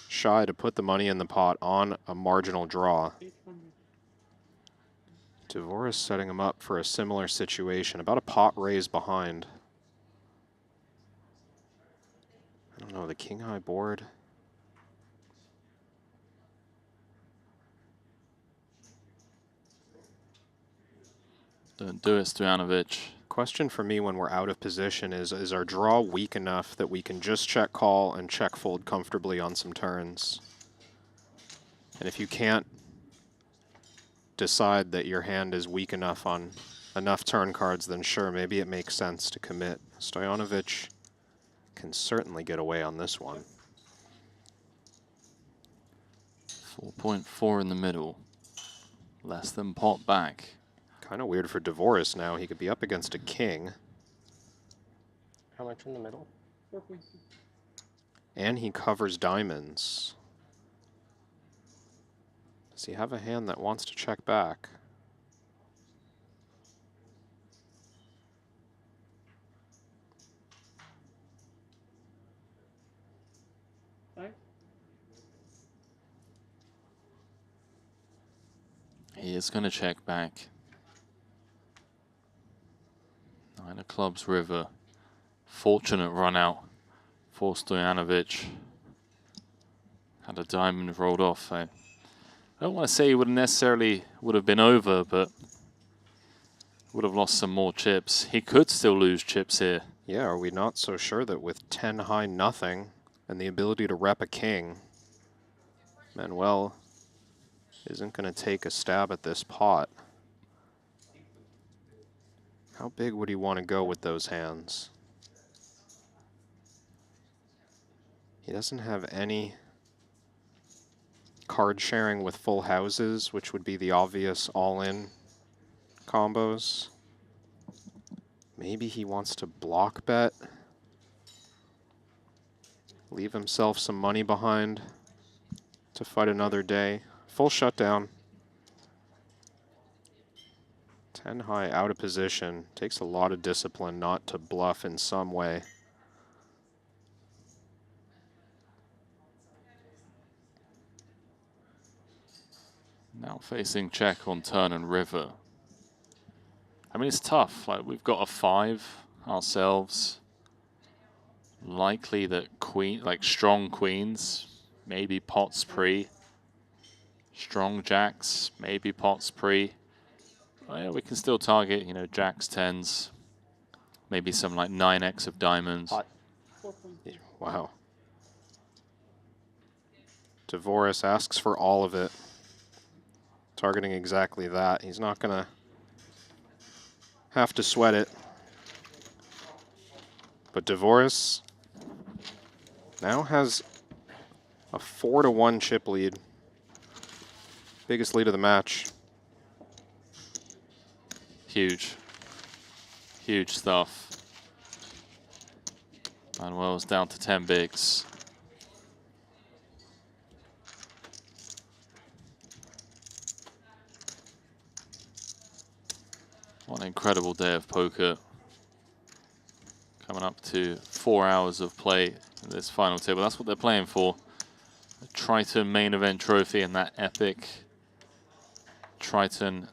shy to put the money in the pot on a marginal draw. Dvorak setting him up for a similar situation, about a pot raise behind. I don't know, the king-high board. Don't do it, Stojanovic. Question for me when we're out of position is our draw weak enough that we can just check call and check fold comfortably on some turns? And if you can't decide that your hand is weak enough on enough turn cards, then sure, maybe it makes sense to commit. Stojanovic can certainly get away on this one. 4.4 in the middle. Less than pot back. Kind of weird for Dvorak now. He could be up against a king. How much in the middle? And he covers diamonds. Does he have a hand that wants to check back? He is going to check back. 9 of clubs river. Fortunate run out for Stojanovic. Had a diamond rolled off. I don't want to say he would have been over, but would have lost some more chips. He could still lose chips here. Yeah, are we not so sure that with 10 high nothing and the ability to rep a king, Manuel isn't going to take a stab at this pot? How big would he want to go with those hands? He doesn't have any card sharing with full houses, which would be the obvious all-in combos. Maybe he wants to block bet. Leave himself some money behind to fight another day. Full shutdown. 10 high out of position. Takes a lot of discipline not to bluff in some way. Now facing check on turn and river. I mean, it's tough. Like, we've got a 5 ourselves. Likely that queen, like strong queens, maybe pots pre. Strong jacks, maybe pots pre. Oh, yeah, we can still target, you know, jacks, tens, maybe some like 9x of diamonds. Pot. Wow. Dvoris asks for all of it. Targeting exactly that. He's not going to have to sweat it. But Dvoris now has a 4-1 chip lead. Biggest lead of the match. Huge. Huge stuff. Manuel's down to 10 bigs. What an incredible day of poker. Coming up to 4 hours of play at this final table. That's what they're playing for. The Triton main event trophy and that epic Triton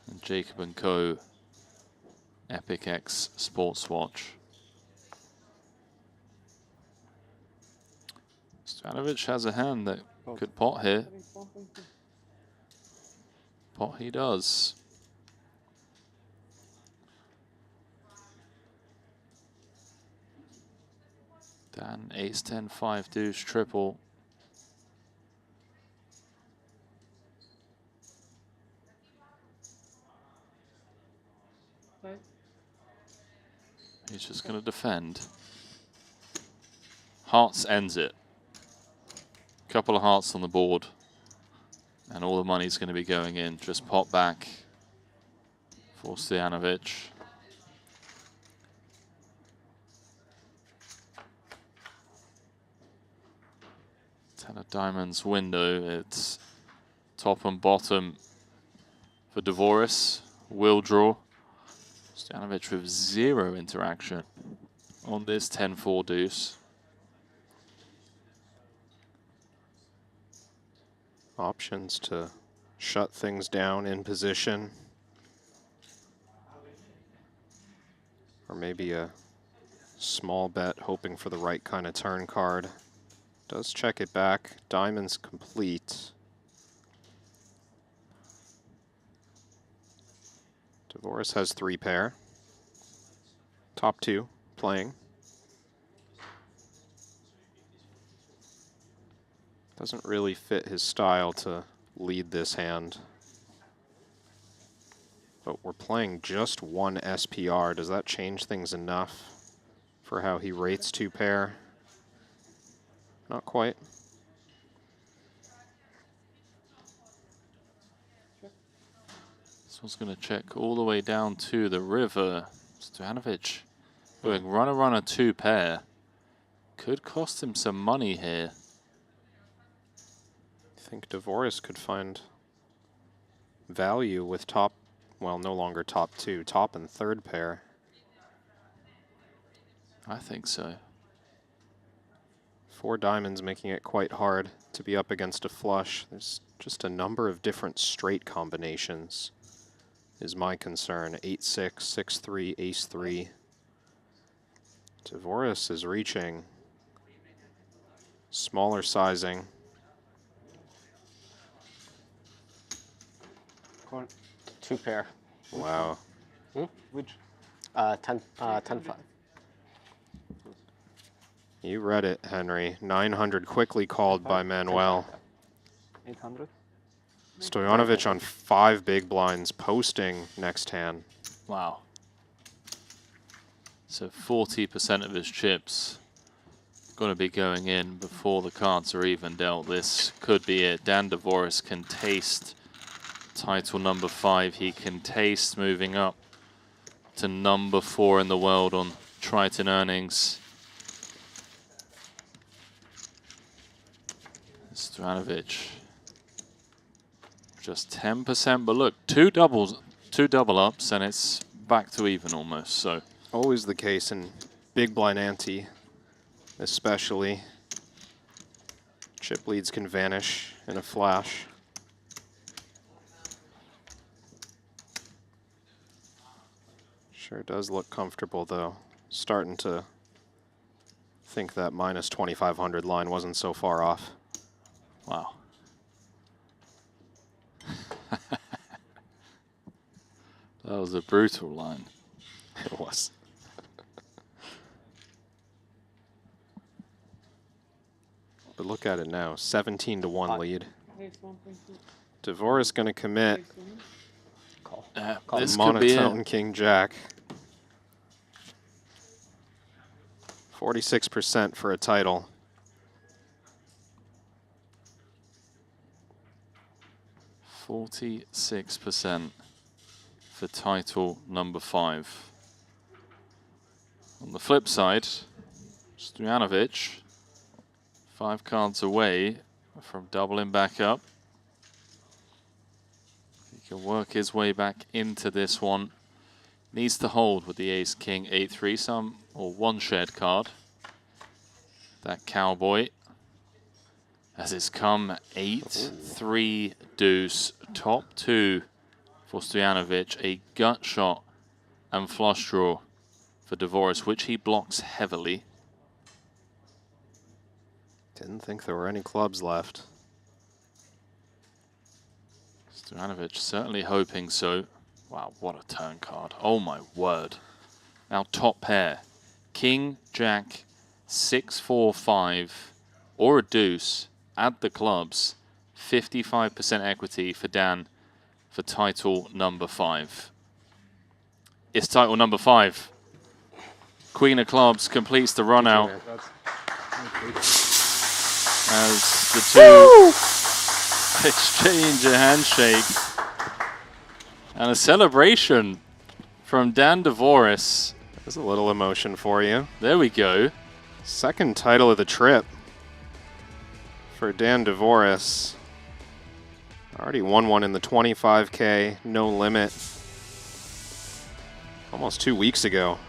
and Jacob & Co. Epic X Sports Watch. Stanovic has a hand that could pot here. Pot he does. Dan, ace, 10, 5, deuce, triple. He's just going to defend. Hearts ends it. Couple of hearts on the board. And all the money's going to be going in. Just pot back for Stanovic. Ten of diamonds window. It's top and bottom for Dvoris. Will draw. Stanovic with 0 interaction on this 10-4 deuce. Options to shut things down in position. Or maybe a small bet hoping for the right kind of turn card. Does check it back. Diamonds complete. Dvoris has 3 pair. Top 2 playing. Doesn't really fit his style to lead this hand. But we're playing just 1 SPR. Does that change things enough for how he rates 2 pair? Not quite. This one's going to check all the way down to the river. Stanovic going runner, 2 pair. Could cost him some money here. I think Dvoris could find value with top, well, no longer top 2, top and 3rd pair. I think so. 4 diamonds making it quite hard to be up against a flush. There's just a number of different straight combinations is my concern. 8-6, 6-3, ace-3. Dvoris is reaching smaller sizing. 2 pair. Wow. Which? 10-5. You read it, Henry. 900 quickly called by Manuel. 800. Stojanovic on 5 big blinds, posting next hand. Wow. So 40% of his chips going to be going in before the cards are even dealt. This could be it. Dan Dvoris can taste title number 5. He can taste moving up to number 4 in the world on Triton earnings. Stanovic just 10%, but look, 2 double ups, and it's back to even almost. So always the case in big blind ante, especially. Chip leads can vanish in a flash. Sure does look comfortable though. Starting to think that minus 2,500 line wasn't so far off. Wow. That was a brutal line. It was. But look at it now, 17-1 lead. Dvorak going to commit. Call. This could be Monotone it. King Jack. 46% for a title. %46% for title number 5. On the flip side, Stojanovic, 5 cards away from doubling back up. He can work his way back into this one. Needs to hold with the ace, king, 8-3, some or one shared card. That cowboy. As it's come 8-3 deuce, top 2 for Stojanovic, a gut shot and flush draw for Dvorak, which he blocks heavily. Didn't think there were any clubs left. Stojanovic certainly hoping so. Wow, what a turn card. Oh my word. Now top pair. King, Jack, 6-4-5, or a deuce. Add the clubs. 55% equity for Dan for title number 5. It's title number 5. Queen of clubs completes the run out as the two exchange a handshake and a celebration from Dan Dvorak. There's a little emotion for you. There we go. Second title of the trip for Dan Dvorak. Already won one in the 25K, no limit. Almost 2 weeks ago.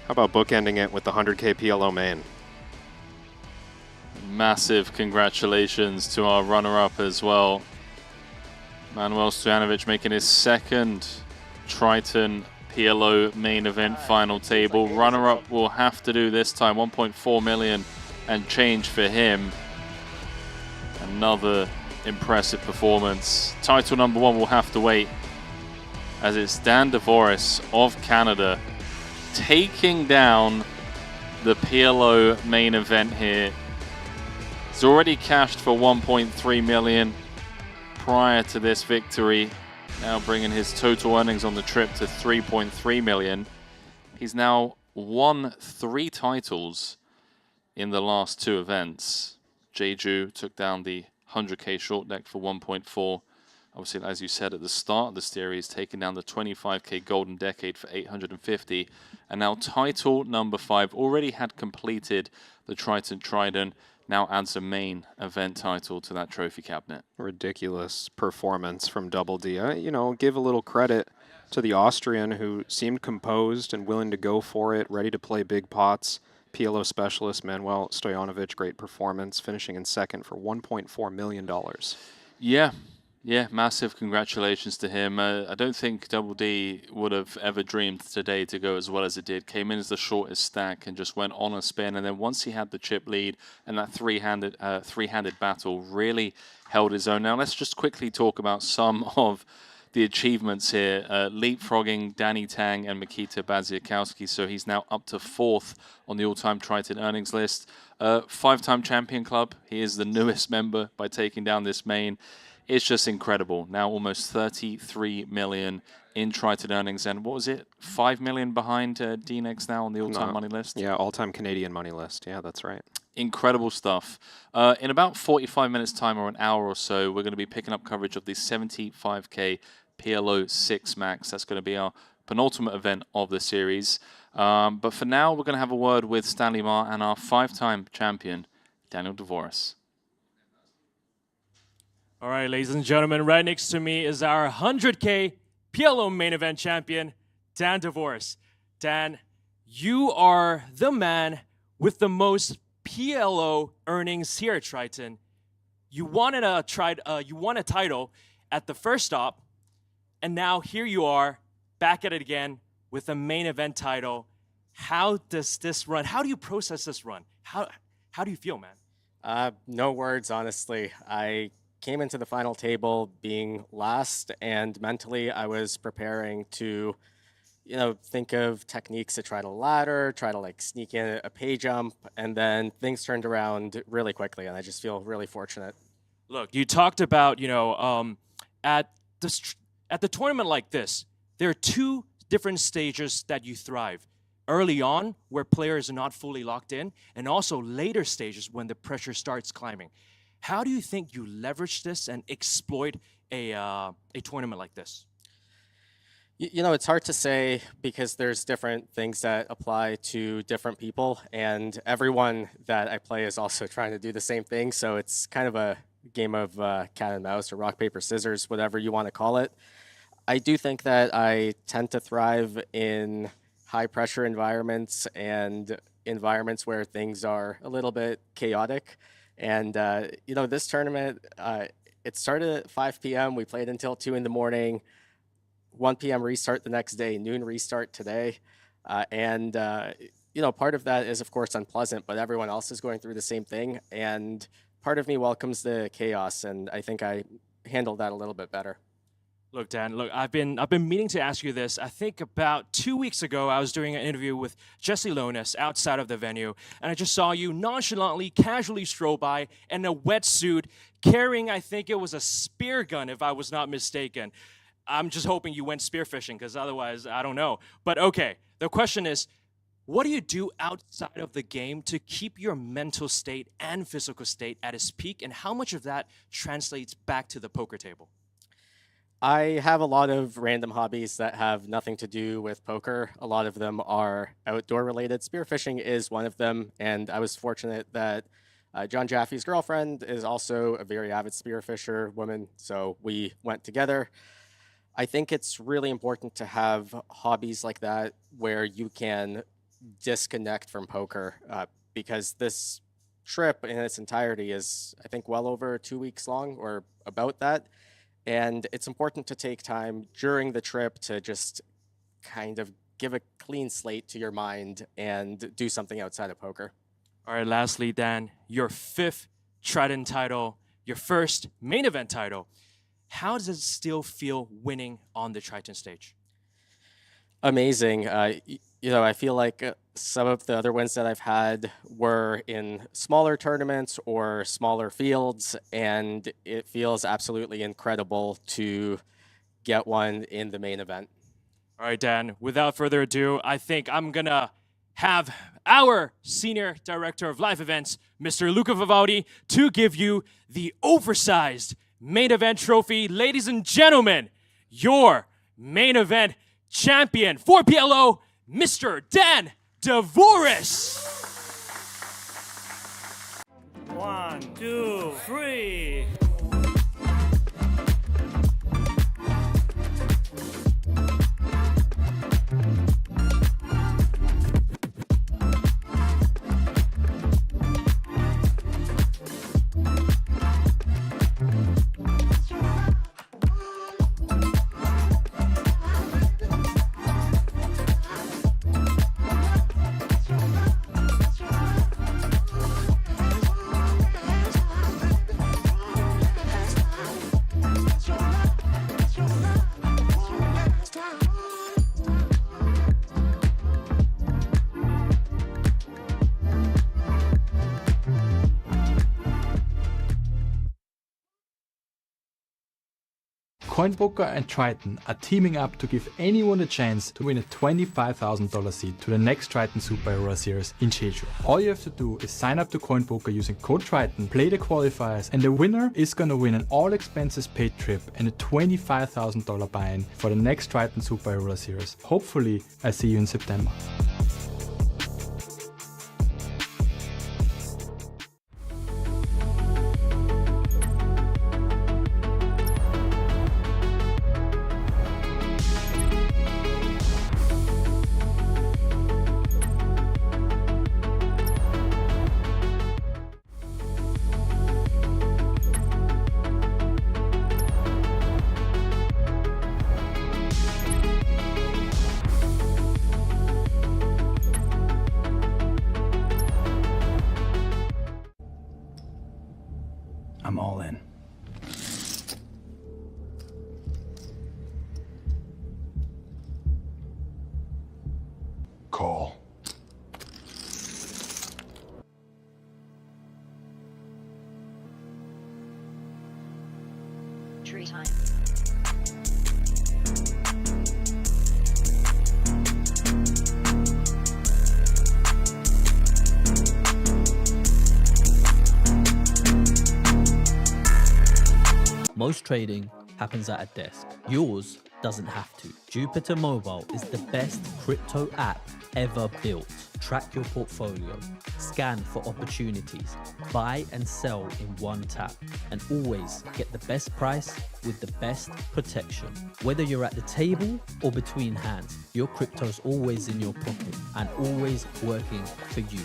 How about bookending it with the 100K PLO main? Massive congratulations to our runner-up as well. Manuel Stojanovic making his second Triton PLO main event final table. Runner-up will have to do this time 1.4 million and change for him. Another impressive performance. Title number 1 will have to wait, as it's Dan Dvorak of Canada taking down the PLO main event here. It's already cashed for 1.3 million prior to this victory, now bringing his total earnings on the trip to 3.3 million. He's now won 3 titles in the last 2 events. Jeju took down the 100K short deck for 1.4. Obviously, as you said at the start of the series, taking down the 25K Golden Decade for 850. And now title number 5 already had completed the Triton Trident. Now adds a main event title to that trophy cabinet. Ridiculous performance from Double D. You know, give a little credit to the Austrian, who seemed composed and willing to go for it, ready to play big pots. PLO specialist Manuel Stojanovic, great performance, finishing in second for $1.4 million. Yeah, massive congratulations to him. I don't think Double D would have ever dreamed today to go as well as it did. Came in as the shortest stack and just went on a spin. And then once he had the chip lead and that three-handed battle, really held his own. Now let's just quickly talk about some of the achievements here. Leapfrogging Danny Tang and Mikita Badziakowski. So he's now up to 4th on the all-time Triton earnings list. 5-time champion club. He is the newest member by taking down this main. It's just incredible. Now almost 33 million in Triton earnings. And what was it? 5 million behind DNegs now on the all-time money list? Yeah, all-time Canadian money list. Yeah, that's right. Incredible stuff. In about 45 minutes time or an hour or so, we're going to be picking up coverage of the 75K PLO 6 Max. That's going to be our penultimate event of the series. But for now, we're going to have a word with Stanley Ma and our 5-time champion, Daniel Dvorak. All right, ladies and gentlemen, right next to me is our 100K PLO main event champion, Dan Dvorak. Dan, you are the man with the most PLO earnings here at Triton. You won a title at the first stop, and now here you are, back at it again with a main event title. How does this run? How do you process this run? How do you feel, man? No words, honestly. I came into the final table being last, and mentally I was preparing to, think of techniques to try to ladder, try to like sneak in a pay jump, and then things turned around really quickly, and I just feel really fortunate. Look, you talked about, at the tournament like this, there are two different stages that you thrive. Early on, where players are not fully locked in, and also later stages when the pressure starts climbing. How do you think you leverage this and exploit a tournament like this? It's hard to say because there's different things that apply to different people, and everyone that I play is also trying to do the same thing. So it's kind of a game of cat and mouse or rock, paper, scissors, whatever you want to call it. I do think that I tend to thrive in high pressure environments and environments where things are a little bit chaotic. And, this tournament, it started at 5 p.m. We played until 2 in the morning, 1 p.m. restart the next day, noon restart today. Part of that is, of course, unpleasant, but everyone else is going through the same thing. And part of me welcomes the chaos, and I think I handled that a little bit better. Look, Dan, I've been meaning to ask you this. I think about 2 weeks ago, I was doing an interview with Jesse Lonis outside of the venue, and I just saw you nonchalantly, casually stroll by in a wetsuit, carrying, I think it was a spear gun, if I was not mistaken. I'm just hoping you went spearfishing, because otherwise, I don't know. But okay, the question is, what do you do outside of the game to keep your mental state and physical state at its peak, and how much of that translates back to the poker table? I have a lot of random hobbies that have nothing to do with poker. A lot of them are outdoor related. Spearfishing is one of them, and I was fortunate that John Jaffe's girlfriend is also a very avid spearfisher woman, so we went together. I think it's really important to have hobbies like that where you can disconnect from poker, because this trip in its entirety is, I think, well over 2 weeks long or about that. And it's important to take time during the trip to just kind of give a clean slate to your mind and do something outside of poker. All right, lastly, Dan, your 5th Triton title, your first main event title. How does it still feel winning on the Triton stage? Amazing. I feel like some of the other wins that I've had were in smaller tournaments or smaller fields, and it feels absolutely incredible to get one in the main event. All right, Dan, without further ado, I think I'm going to have our Senior Director of Live Events, Mr. Luca Vivaldi, to give you the oversized main event trophy. Ladies and gentlemen, your main event champion for PLO, Mr. Dan Dvoris. 1, 2, 3. CoinPoker and Triton are teaming up to give anyone a chance to win a $25,000 seat to the next Triton SHRS Series in Jeju. All you have to do is sign up to CoinPoker using code Triton, play the qualifiers, and the winner is gonna win an all expenses paid trip and a $25,000 buy-in for the next Triton SHRS Series. Hopefully, I see you in September. I'm all in. Call. Triton. Most trading happens at a desk. Yours doesn't have to. Jupiter Mobile is the best crypto app ever built. Track your portfolio, scan for opportunities, buy and sell in one tap, and always get the best price with the best protection. Whether you're at the table or between hands, your crypto's always in your pocket and always working for you.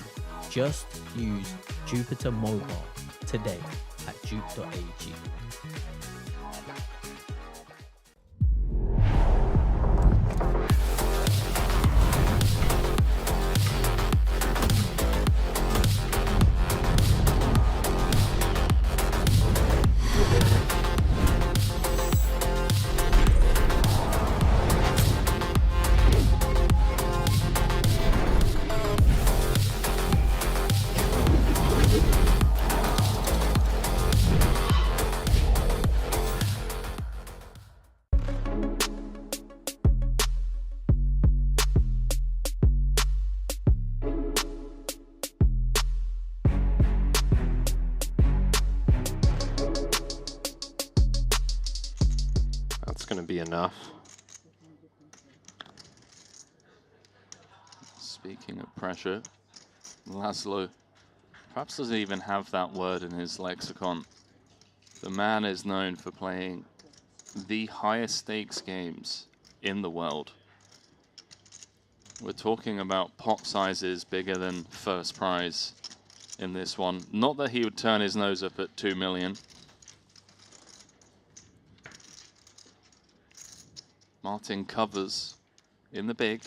Just use Jupiter Mobile today at jupe.ag. Going to be enough. Speaking of pressure, Laszlo perhaps doesn't even have that word in his lexicon. The man is known for playing the highest stakes games in the world. We're talking about pot sizes bigger than first prize in this one. Not that he would turn his nose up at 2 million. Martin covers in the big.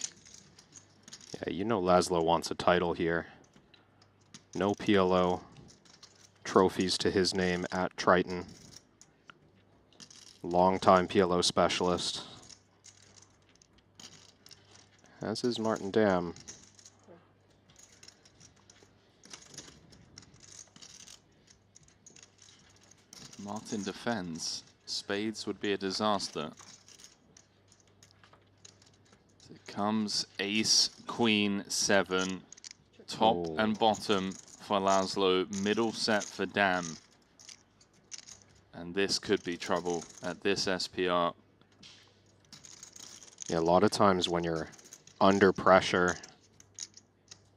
Yeah, you know Laszlo wants a title here. No PLO trophies to his name at Triton. Longtime PLO specialist. As is Martin Dam. Martin defends. Spades would be a disaster. Comes ace, queen, 7, top and bottom for Laszlo, middle set for Dam. And this could be trouble at this SPR. Yeah, a lot of times when you're under pressure,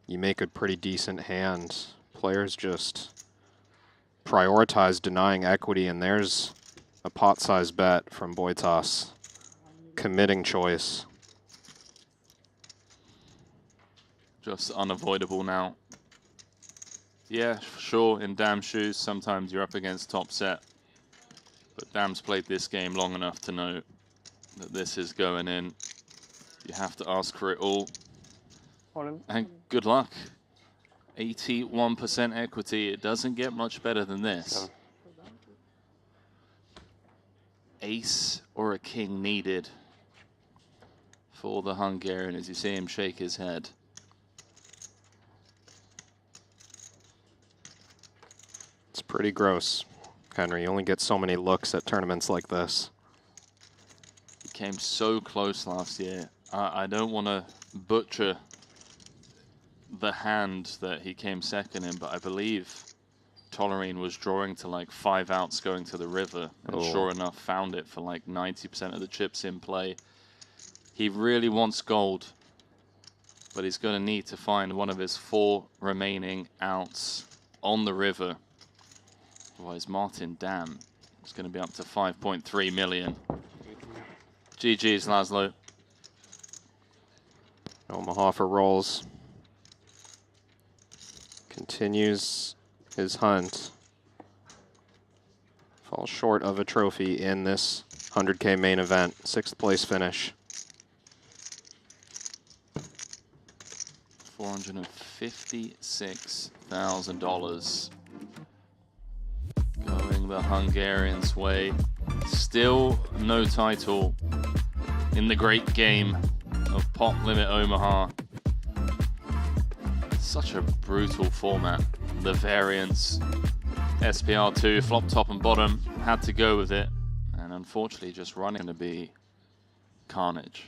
you make a pretty decent hand. Players just prioritize denying equity, and there's a pot size bet from Boitas. Committing choice. Just unavoidable now. Yeah, sure, in Dam's shoes, sometimes you're up against top set. But Dam's played this game long enough to know that this is going in. You have to ask for it all. And good luck. 81% equity. It doesn't get much better than this. Ace or a king needed for the Hungarian, as you see him shake his head. It's pretty gross, Henry. You only get so many looks at tournaments like this. He came so close last year. I don't want to butcher the hand that he came second in, but I believe Tollerine was drawing to like 5 outs going to the river, and sure enough found it for like 90% of the chips in play. He really wants gold, but he's going to need to find one of his 4 remaining outs on the river. Otherwise, Martin Dam is going to be up to 5.3 million. GG's, Laszlo. Omaha rolls. Continues his hunt. Falls short of a trophy in this 100K main event. 6th place finish. $456,000 going going the Hungarians' way. Still no title in the great game of Pot Limit Omaha. Such a brutal format. The variants, SPR2, flop, top and bottom, had to go with it. And unfortunately just running to be carnage.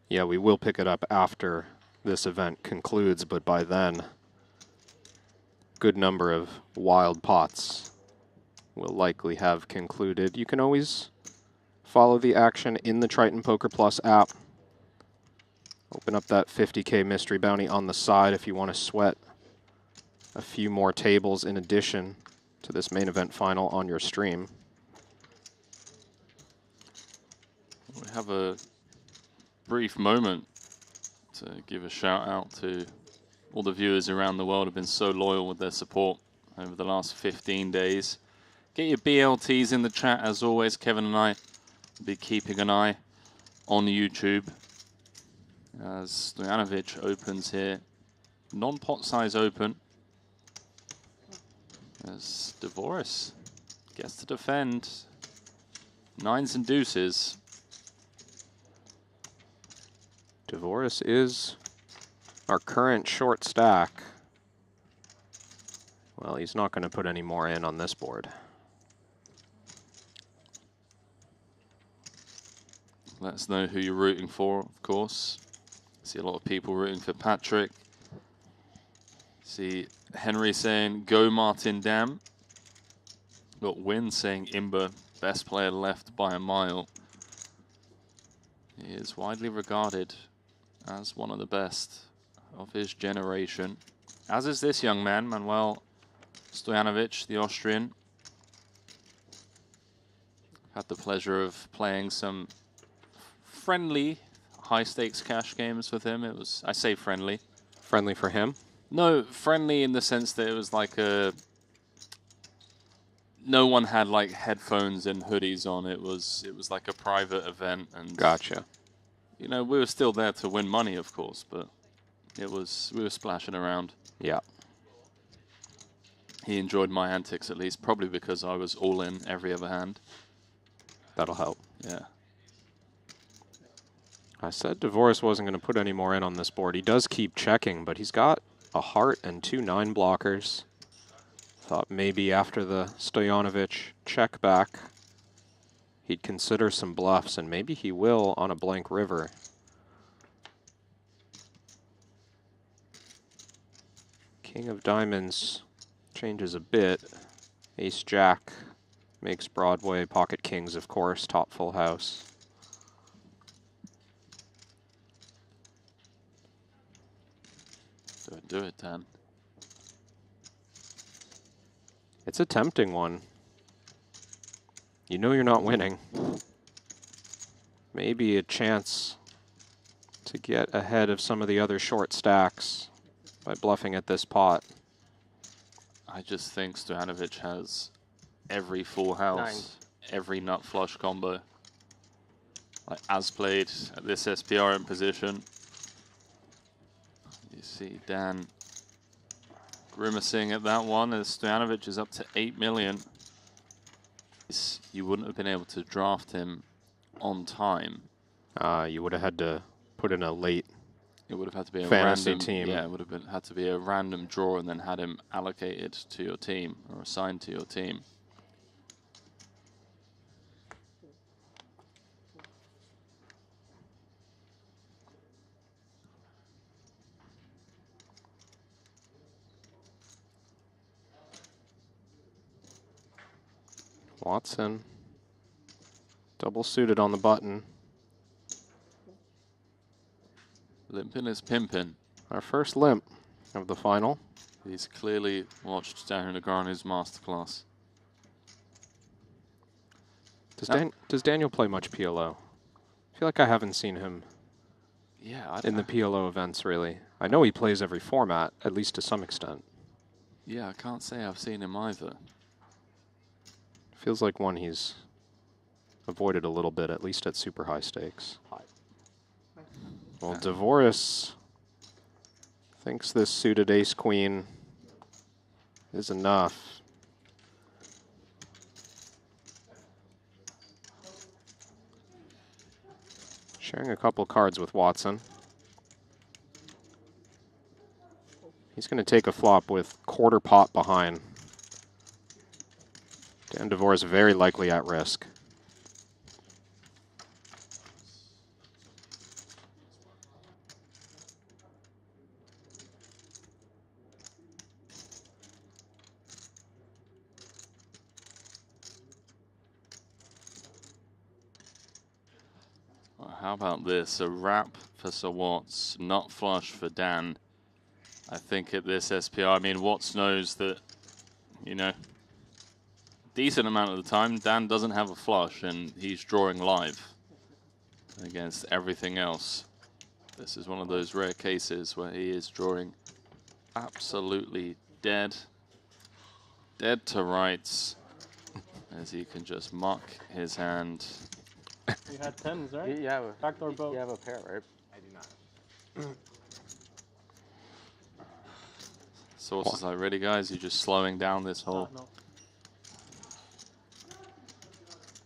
Yeah, we will pick it up after this event concludes, but by then, good number of wild pots will likely have concluded. You can always follow the action in the Triton Poker Plus app. Open up that 50K mystery bounty on the side if you want to sweat a few more tables in addition to this main event final on your stream. We have a brief moment to give a shout out to all the viewers around the world who have been so loyal with their support over the last 15 days. Get your BLTs in the chat as always. Kevin and I will be keeping an eye on YouTube as Stojanovic opens here. Non-pot size open. As Dvoris gets to defend. Nines and deuces. Dvoris is our current short stack. Well, he's not going to put any more in on this board. Let us know who you're rooting for, of course. See a lot of people rooting for Patrick. See Henry saying, go Martin Dam. Got Win saying Imber, best player left by a mile. He is widely regarded as one of the best of his generation. As is this young man, Manuel Stojanovic, the Austrian. Had the pleasure of playing some friendly high-stakes cash games with him. It was, I say friendly. Friendly for him? No, friendly in the sense that it was like a... No one had like headphones and hoodies on. It was like a private event. And gotcha. You know, we were still there to win money, of course, but we were splashing around. Yeah. He enjoyed my antics at least, probably because I was all in every other hand. That'll help. Yeah. I said Dvoris wasn't going to put any more in on this board. He does keep checking, but he's got a heart and 2 9 blockers. Thought maybe after the Stojanovic check back, he'd consider some bluffs, and maybe he will on a blank river. King of Diamonds changes a bit. Ace Jack makes Broadway. Pocket Kings, of course, top full house. Do it, Dan. It's a tempting one. You know you're not winning. Maybe a chance to get ahead of some of the other short stacks by bluffing at this pot. I just think Stojanovic has every full house, every nut flush combo. Like as played at this SPR in position. You see Dan grimacing at that one as Stojanovic is up to 8 million. You wouldn't have been able to draft him on time. You would have had to put in a late It would have had to be a fantasy random team. Yeah, it would have had to be a random draw and then had him allocated to your team or assigned to your team. Watson, double suited on the button. Limpin' is pimpin'. Our first limp of the final. He's clearly watched Daniel Negreanu's masterclass. Does Daniel play much PLO? I feel like I haven't seen him in the PLO events, really. I know he plays every format, at least to some extent. Yeah, I can't say I've seen him either. Feels like one he's avoided a little bit, at least at super high stakes. Well, Dvoris thinks this suited ace-queen is enough. Sharing a couple cards with Watson. He's going to take a flop with quarter pot behind. Dan Dvorak very likely at risk. Well, how about this? A wrap for Sir Watts, nut flush for Dan. I think at this SPR, I mean, Watts knows that, you know, decent amount of the time, Dan doesn't have a flush and he's drawing live against everything else. This is one of those rare cases where he is drawing absolutely dead to rights, as he can just muck his hand. You had 10s, right? You have a backdoor both. You have a pair, right? I do not. So what's like, ready guys? You're just slowing down this whole. No.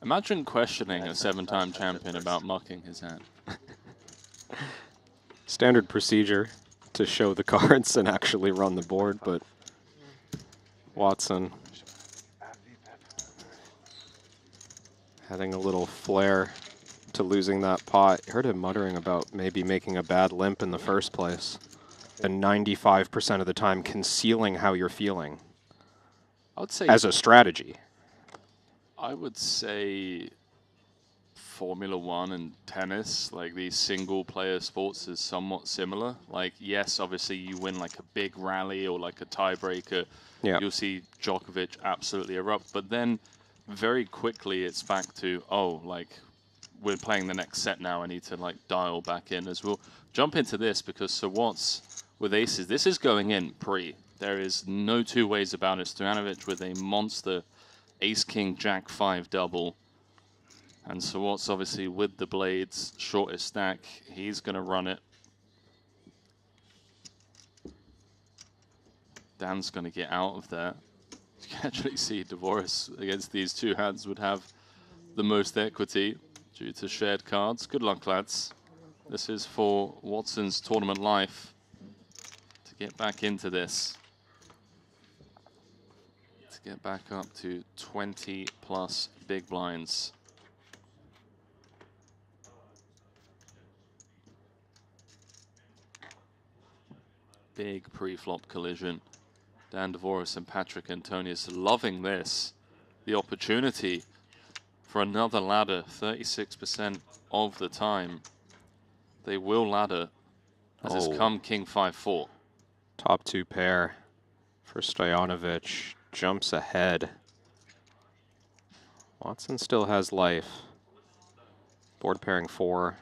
Imagine questioning a 7-time champion about mucking his hand. Standard procedure to show the cards and actually run the board, but Watson adding a little flair to losing that pot. I heard him muttering about maybe making a bad limp in the first place, and 95% of the time concealing how you're feeling. I would say as a strategy. I would say Formula One and tennis, like these single-player sports, is somewhat similar. Like, yes, obviously you win like a big rally or like a tiebreaker. Yeah. You'll see Djokovic absolutely erupt, but then very quickly it's back to, oh, like we're playing the next set now. I need to like dial back in as well. Jump into this because Sir Watts with aces, this is going in pre. There is no two ways about it. Stojanovic with a monster ace, king, jack, 5 double. And Sir Watts obviously with the blades, shortest stack, he's going to run it. Dan's going to get out of there. You can actually see Dvorak against these two hands would have the most equity due to shared cards. Good luck, lads. This is for Watson's tournament life to get back into this. To get back up to 20 plus big blinds. Big pre-flop collision. Dan Dvorak and Patrick Antonius loving this. The opportunity for another ladder. 36% of the time they will ladder as it's come king 5-4. Top 2 pair for Stojanovic. Jumps ahead. Watson still has life. Board pairing 4.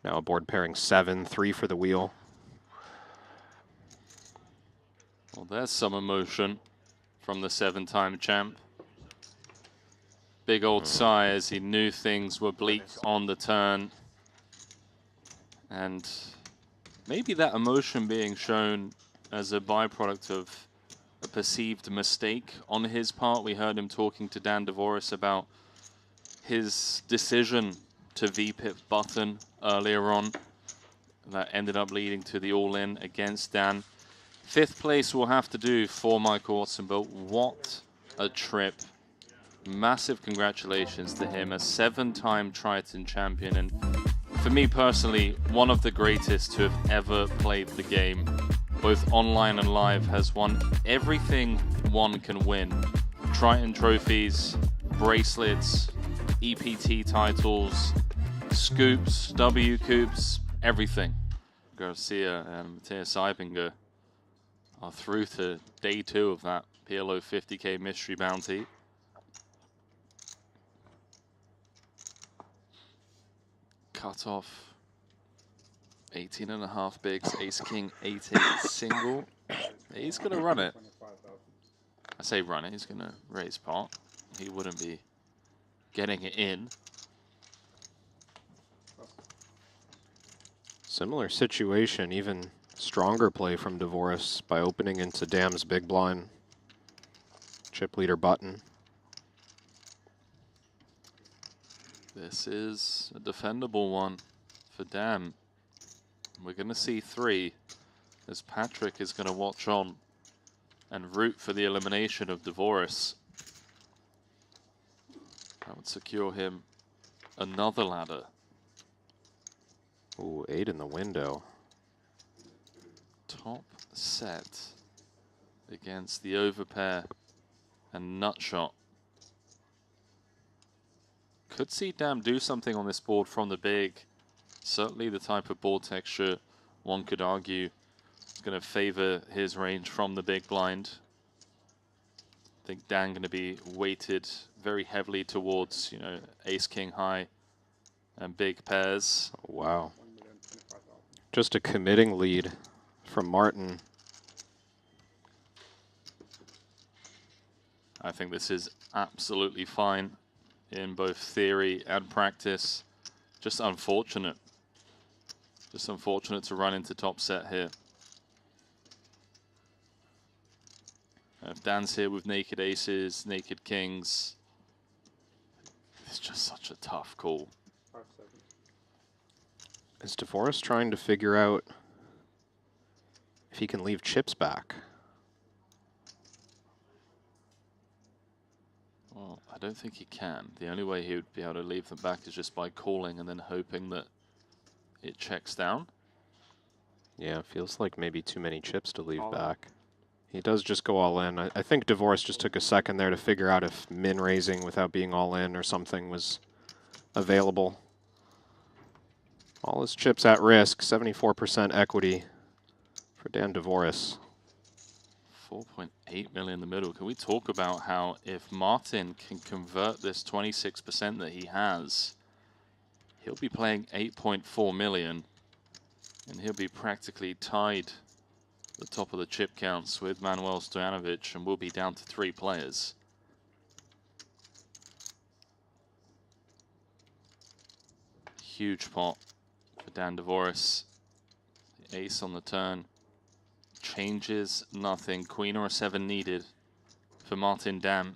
Now a board pairing 7, 3 for the wheel. Well, there's some emotion from the 7-time champ. Big old sigh as he knew things were bleak on the turn. And maybe that emotion being shown as a byproduct of a perceived mistake on his part. We heard him talking to Dan Dvorak about his decision to VPIP button earlier on. That ended up leading to the all-in against Dan. 5th place will have to do for Michael Watson, but what a trip. Massive congratulations to him, a 7-time Triton champion, and for me personally, one of the greatest to have ever played the game, both online and live. Has won everything one can win. Triton trophies, bracelets, EPT titles, scoops, W coops, everything. Garcia and Matthias Eibinger are through to day 2 of that PLO 50K mystery bounty. Cut off 18.5 bigs, ace king 8-8 single. He's gonna run it. I say run it, he's gonna raise pot. He wouldn't be getting it in. Similar situation, even stronger play from Dvorak by opening into Dam's big blind. Chip leader button. This is a defendable one for Dan. We're going to see 3 as Patrick is going to watch on and root for the elimination of Dvoris. That would secure him another ladder. Ooh, 8 in the window. Top set against the overpair and nutshot. Could see Dam do something on this board from the big. Certainly the type of board texture one could argue is going to favor his range from the big blind. I think Dan going to be weighted very heavily towards, you know, ace king high and big pairs. Oh, wow. Just a committing lead from Martin. I think this is absolutely fine in both theory and practice. Just unfortunate. Just unfortunate to run into top set here. If Dan's here with naked aces, naked kings, it's just such a tough call. Is Dvoris trying to figure out if he can leave chips back? Well, I don't think he can. The only way he would be able to leave them back is just by calling and then hoping that it checks down. Yeah, feels like maybe too many chips to leave back. He does just go all in. I think Dvoris just took a second there to figure out if min raising without being all in or something was available. All his chips at risk, 74% equity for Dan Dvoris. 4.8 million in the middle. Can we talk about how if Martin can convert this 26% that he has, he'll be playing 8.4 million and he'll be practically tied the top of the chip counts with Manuel Stojanovic and we'll be down to 3 players. Huge pot for Dan Dvoris. The ace on the turn. Changes nothing. Queen or a 7 needed for Martin Dam.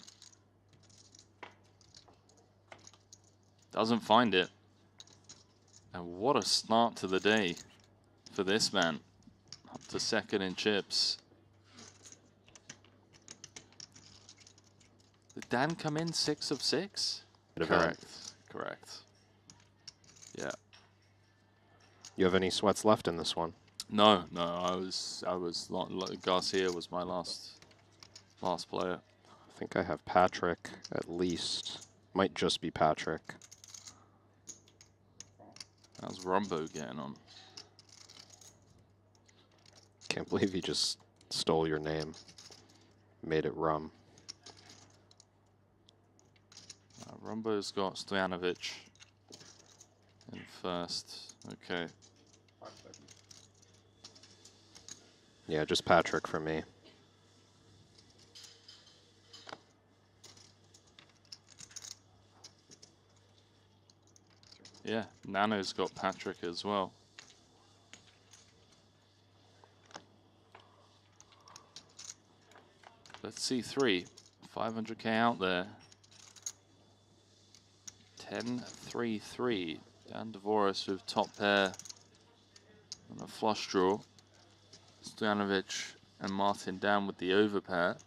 Doesn't find it. And what a start to the day for this man. Up to second in chips. Did Dan come in 6 of 6? Correct. Correct. Yeah. You have any sweats left in this one? No, no. Garcia was my last player. I think I have Patrick at least. Might just be Patrick. How's Rumbo getting on? Can't believe he just stole your name. Made it Rum. Rumbo's got Stojanovic in first. Okay. Yeah, just Patrick for me. Yeah, Nano's got Patrick as well. Let's see 3. 500k out there. 10-3-3. Dan Dvoris with top pair and a flush draw. Stojanovic and Martin down with the overpair.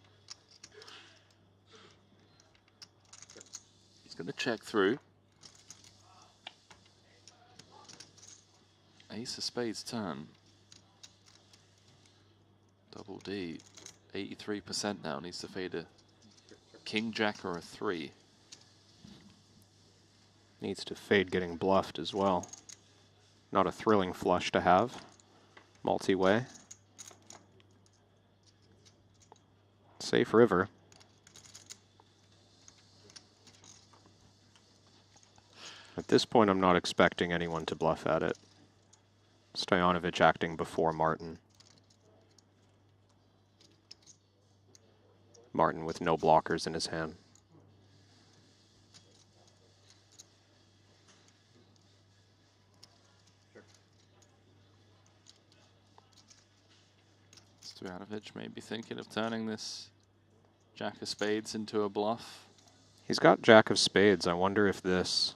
He's going to check through. Ace of spades turn. Double D. 83% now. Needs to fade a king, jack, or a 3. Needs to fade getting bluffed as well. Not a thrilling flush to have. Multi-way. Safe river. At this point, I'm not expecting anyone to bluff at it. Stojanovic acting before Martin. Martin with no blockers in his hand. Stojanovic may be thinking of turning this jack of spades into a bluff. He's got jack of spades. I wonder if this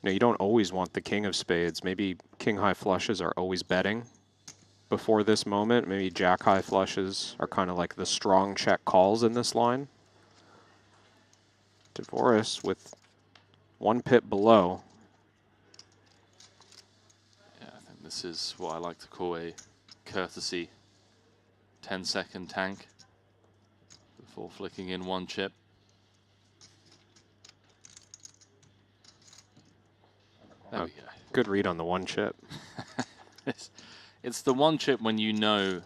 You know, you don't always want the king of spades. Maybe king high flushes are always betting before this moment. Maybe jack high flushes are kind of like the strong check calls in this line. Dvoris with 1 pip below. Yeah, I think this is what I like to call a courtesy 10-second tank before flicking in 1 chip. There we go. Good read on the 1 chip. It's the 1 chip when you know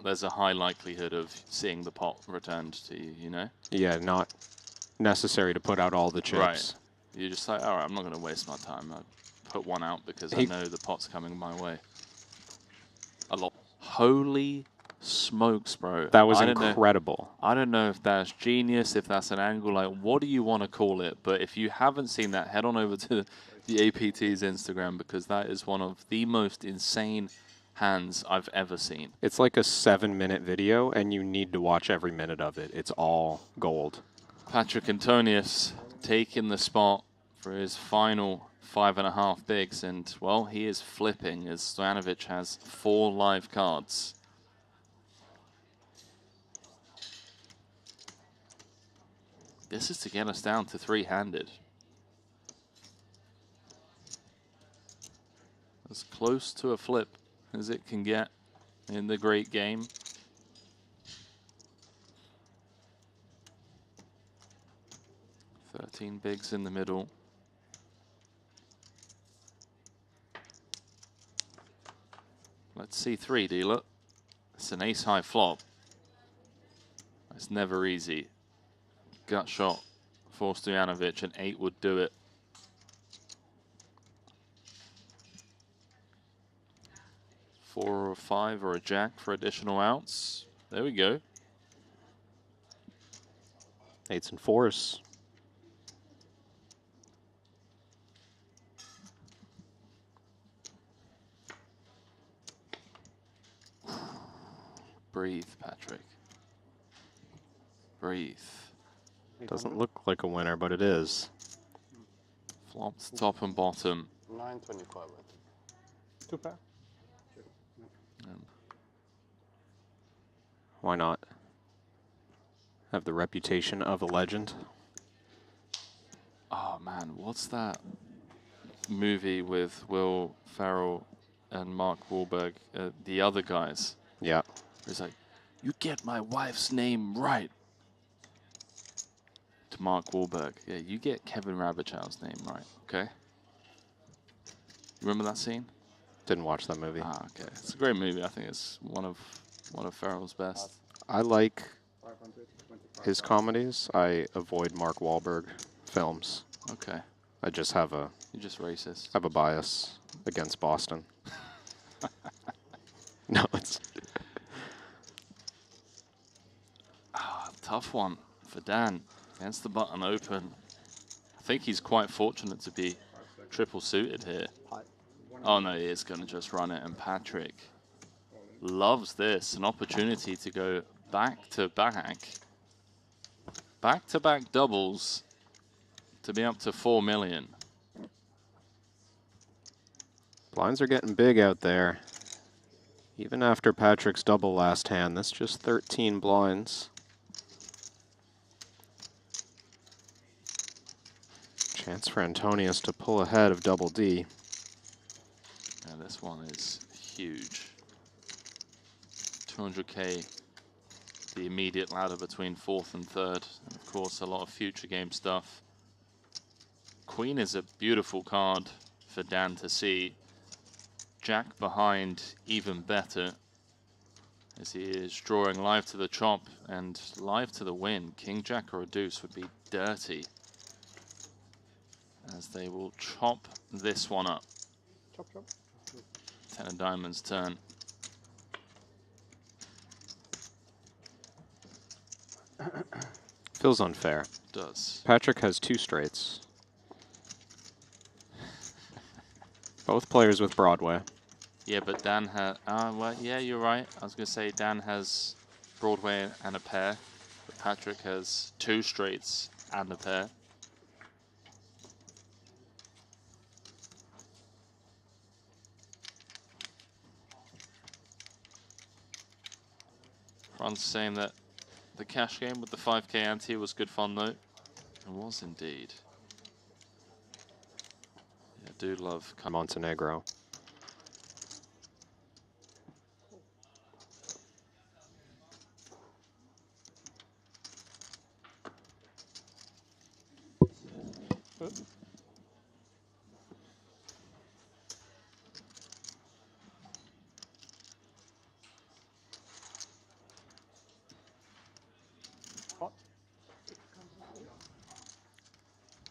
there's a high likelihood of seeing the pot returned to you, you know? Yeah, not necessary to put out all the chips. Right. You're just like, all right, I'm not going to waste my time. I put 1 out because I know the pot's coming my way. A lot. Holy smokes, bro. That was incredible. I don't know if that's genius, if that's an angle, like, what do you want to call it? But if you haven't seen that, head on over to the APT's Instagram, because that is one of the most insane hands I've ever seen. It's like a 7-minute video, and you need to watch every minute of it. It's all gold. Patrick Antonius taking the spot for his final 5.5 bigs, and, well, he is flipping as Stojanovic has 4 live cards. This is to get us down to 3-handed. As close to a flip as it can get in the great game. $13 bigs in the middle. Let's see 3, dealer. It's an ace-high flop. It's never easy. Gut shot for Stojanovic, an 8 would do it. Four or 5 or a jack for additional outs. There we go. 8s and 4s. Breathe, Patrick. Breathe. Doesn't look like a winner, but it is. Flops top and bottom. 925. 2 pair. Why not? Have the reputation of a legend. Oh man, what's that movie with Will Ferrell and Mark Wahlberg, the other guys? Yeah. It's like, you get my wife's name right. To Mark Wahlberg. Yeah, you get Kevin Rabachow's name right, okay? You remember that scene? Didn't watch that movie. Ah, okay. It's a great movie. I think it's one of Ferrell's best. I like his comedies. I avoid Mark Wahlberg films. Okay. I just have a... You're just racist. I have a bias against Boston. No, it's... Tough one for Dan. Against the button open. I think he's quite fortunate to be triple suited here. Oh no, he is going to just run it, and Patrick loves this. An opportunity to go back to back. Back to back doubles to be up to 4 million. Blinds are getting big out there. Even after Patrick's double last hand, that's just 13 blinds. Chance for Antonius to pull ahead of Double D. And this one is huge. 200K, the immediate ladder between 4th and 3rd. And of course, a lot of future game stuff. Queen is a beautiful card for Dan to see. Jack behind, even better, as he is drawing live to the chop and live to the win. King, Jack, or a deuce would be dirty, as they will chop this one up. Chop, chop. 10 of diamonds turn. Feels unfair. Does. Patrick has 2 straights. Both players with Broadway. Yeah, but Dan has... well, yeah, you're right. I was going to say Dan has Broadway and a pair, but Patrick has 2 straights and a pair. Fran's saying that the cash game with the 5K ante was good fun, though. It was indeed. Yeah, I do love Montenegro.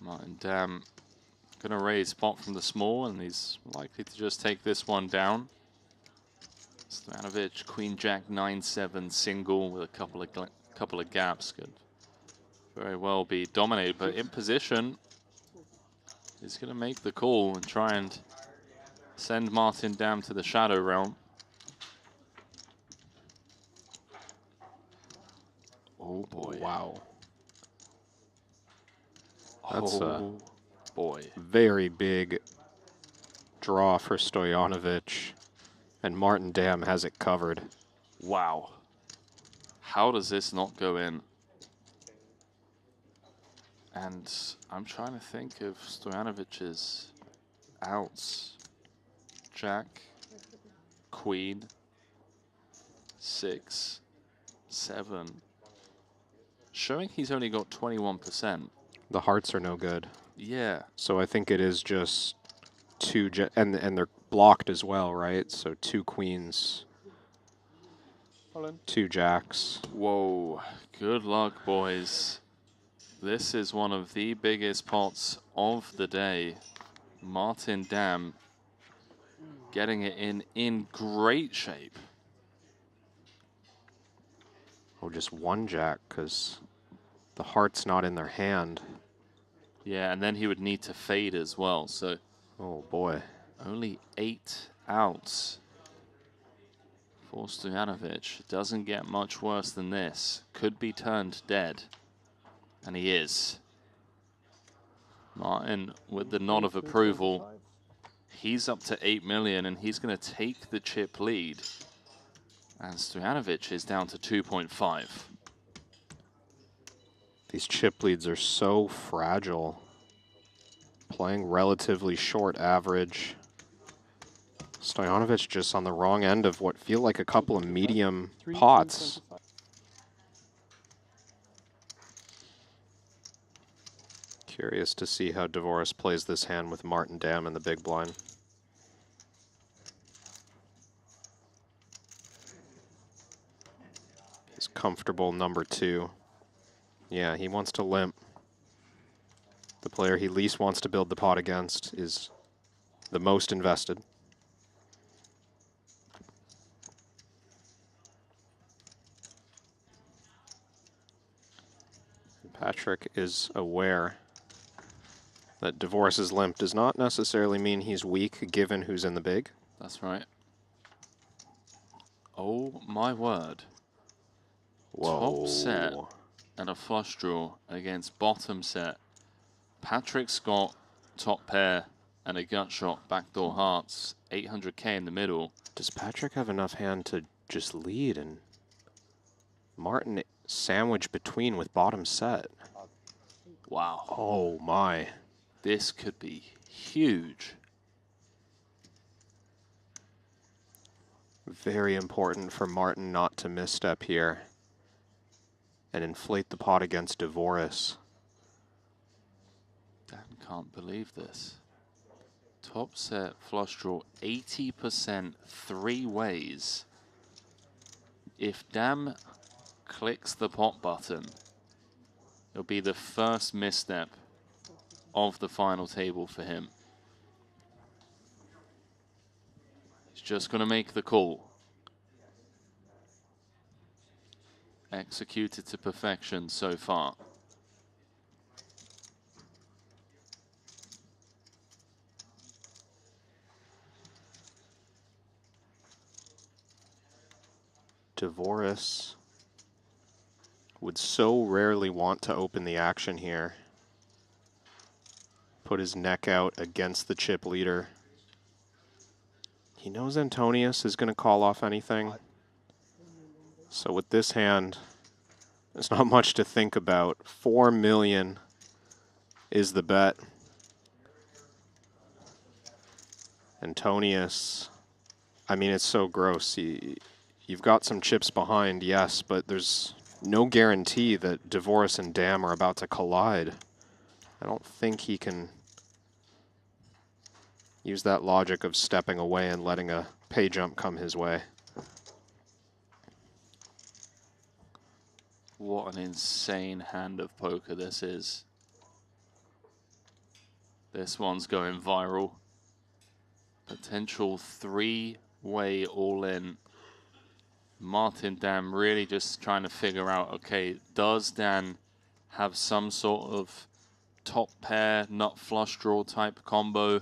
Martin Dam gonna raise pot from the small, and he's likely to just take this one down. Stojanovic, Queen Jack 9-7 single with a couple of gaps could very well be dominated, but in position, he's gonna make the call and try and send Martin Dam to the shadow realm. Oh boy! Wow. That's oh boy. Very big draw for Stojanovic, and Martin Dam has it covered. Wow. How does this not go in? And I'm trying to think of Stojanovic's outs. Jack, Queen, 6, 7. Showing he's only got 21%. The hearts are no good. Yeah. So I think it is just two, and they're blocked as well, right? So 2 queens, 2 jacks. Whoa. Good luck, boys. This is one of the biggest pots of the day. Martin Dam getting it in great shape. Oh, just 1 jack, because the heart's not in their hand. Yeah, and then he would need to fade as well, so... Oh, boy. Only 8 outs for Stojanovic. Doesn't get much worse than this. Could be turned dead. And he is. Martin with the nod of approval. He's up to 8 million, and he's going to take the chip lead. And Stojanovic is down to 2.5. These chip leads are so fragile. Playing relatively short average. Stojanovic just on the wrong end of what feel like a couple of medium pots. Curious to see how Dvoris plays this hand with Martin Dam in the big blind. He's comfortable number 2. Yeah, he wants to limp. The player he least wants to build the pot against is the most invested. Patrick is aware that Dvoris's limp does not necessarily mean he's weak given who's in the big. That's right. Oh my word. Whoa. Top set and a flush draw against bottom set. Patrick's got top pair and a gut shot, backdoor hearts, 800K in the middle. Does Patrick have enough hand to just lead and Martin sandwich between with bottom set? Wow. Oh my. This could be huge. Very important for Martin not to misstep here and inflate the pot against Dvoris. Dan can't believe this. Top set flush draw 80% 3 ways. If Dam clicks the pot button, it'll be the first misstep of the final table for him. He's just going to make the call. Executed to perfection so far. Dvoris would so rarely want to open the action here. Put his neck out against the chip leader. He knows Antonius is going to call off anything. So with this hand, there's not much to think about. 4 million is the bet. Antonius, I mean, it's so gross. You've got some chips behind, yes, but there's no guarantee that Dvoris and Dam are about to collide. I don't think he can use that logic of stepping away and letting a pay jump come his way. What an insane hand of poker this is. This one's going viral. Potential three-way all-in. Martin Dam really just trying to figure out, okay, does Dan have some sort of top pair, nut flush draw type combo?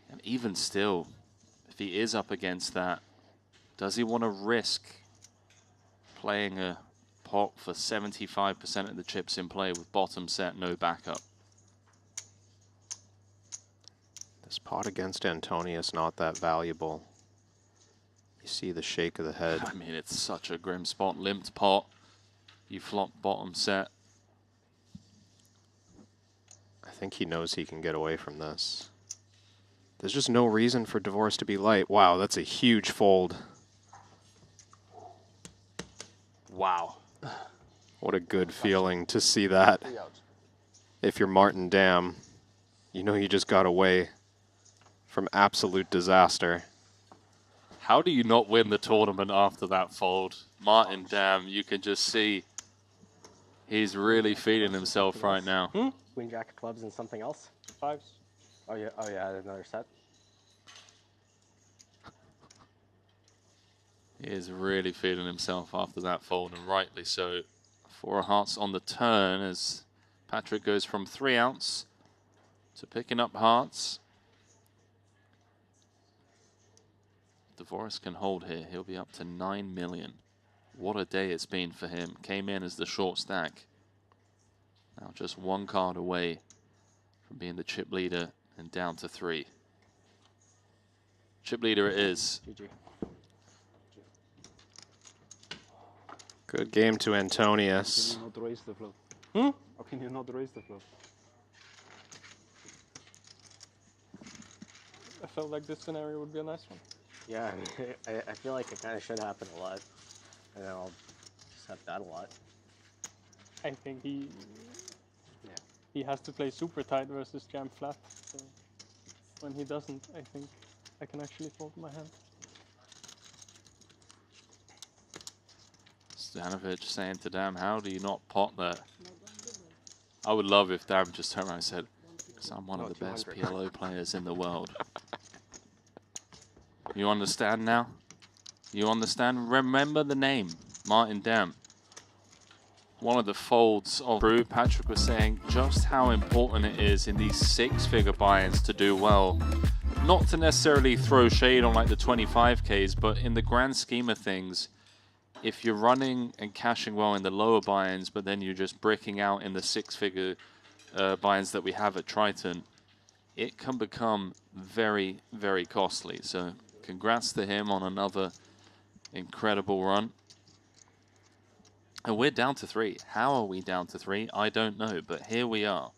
And even still, if he is up against that, does he want to risk playing a pot for 75% of the chips in play with bottom set, no backup? This pot against Antonius not that valuable. You see the shake of the head. I mean, it's such a grim spot. Limped pot. You flop bottom set. I think he knows he can get away from this. There's just no reason for Dvoris to be light. Wow, that's a huge fold. Wow. What a good feeling to see that. If you're Martin Dam, you know you just got away from absolute disaster. How do you not win the tournament after that fold? Martin Dam, you can just see he's really feeling himself right now. Queen Jack of clubs and something else. Fives. Oh yeah, another set. He is really feeling himself after that fold, and rightly so. 4 of hearts on the turn as Patrick goes from 3 ounce to picking up hearts. Dvoris can hold here. He'll be up to 9 million. What a day it's been for him. Came in as the short stack. Now just 1 card away from being the chip leader and down to 3. Chip leader it is. GG. Good game to Antonius. How can you not raise the flop? How can you not raise the flop? I felt like this scenario would be a nice one. Yeah, I feel like it kind of should happen a lot, and then I'll just have that a lot. I think he has to play super tight versus jam flat. So when he doesn't, I think I can actually fold my hand. Stanovic saying to Dam, how do you not pot that? I would love if Dam just turned around and said, because I'm one of the best PLO players in the world. You understand now? You understand? Remember the name, Martin Dam. One of the folds of Brew, Patrick was saying just how important it is in these 6-figure buy-ins to do well. Not to necessarily throw shade on like the 25Ks, but in the grand scheme of things, if you're running and cashing well in the lower buy-ins, but then you're just bricking out in the 6-figure buy-ins that we have at Triton, it can become very, very costly. So congrats to him on another incredible run. And we're down to 3. How are we down to 3? I don't know, but here we are.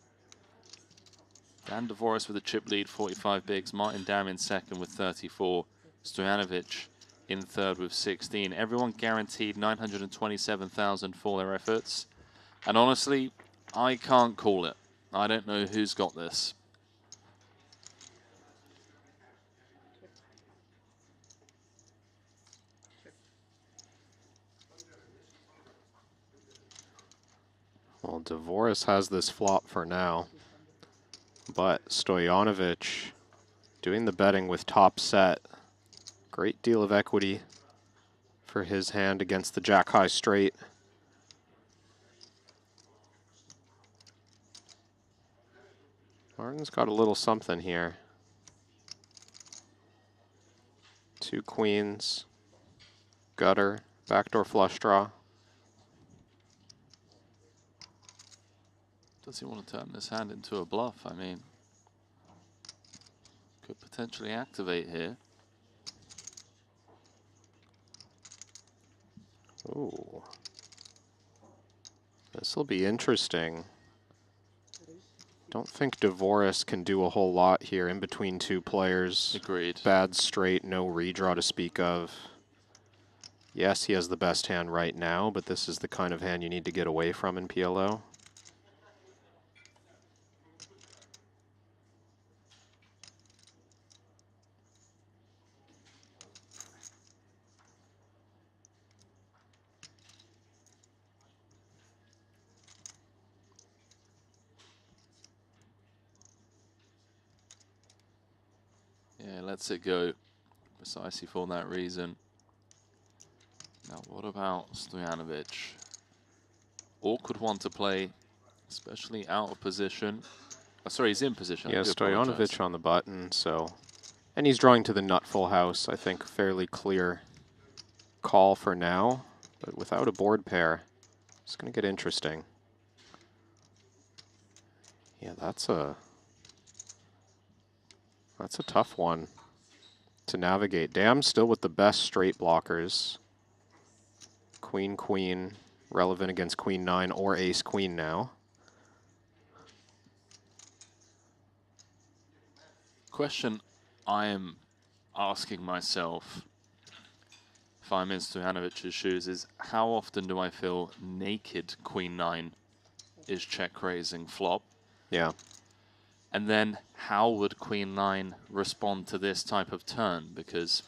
Dan Dvoris with a chip lead, 45 bigs. Martin Dam in second with 34. Stojanovic in third with 16. Everyone guaranteed 927,000 for their efforts. And honestly, I can't call it. I don't know who's got this. Well, Dvoris has this flop for now, but Stojanovic doing the betting with top set. Great deal of equity for his hand against the jack high straight. Martin's got a little something here. 2 queens, gutter, backdoor flush draw. Does he want to turn this hand into a bluff? I mean, could potentially activate here. Ooh. This will be interesting. Don't think Devoris can do a whole lot here in between two players. Agreed. Bad straight, no redraw to speak of. Yes, he has the best hand right now, but this is the kind of hand you need to get away from in PLO. Yeah, lets it go precisely for that reason. Now, what about Stojanovic? Awkward one to play, especially out of position. Oh, sorry, he's in position. Yeah, Stojanovic on the button, so... And he's drawing to the nut full house. I think fairly clear call for now, but without a board pair, it's going to get interesting. Yeah, that's a tough one to navigate. Dam's still with the best straight blockers. Queen, queen, relevant against queen 9 or ace queen now. Question I am asking myself, if I'm in Stojanovic's shoes, is how often do I feel naked queen 9 is check raising flop? Yeah. And then how would queen 9 respond to this type of turn? Because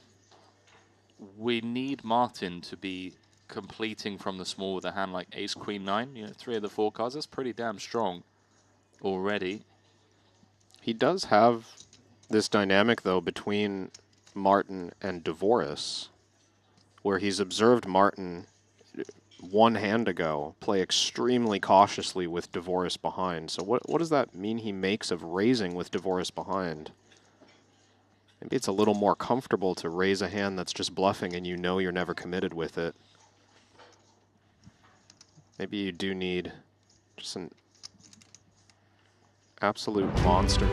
we need Martin to be completing from the small with a hand like ace queen 9, you know, 3 of the 4 cards. That's pretty damn strong already. He does have this dynamic, though, between Martin and Devoris, where he's observed Martin one hand ago play extremely cautiously with Devoris behind. So what does that mean he makes of raising with Devoris behind? Maybe it's a little more comfortable to raise a hand that's just bluffing and you know you're never committed with it. Maybe you do need just an absolute monster.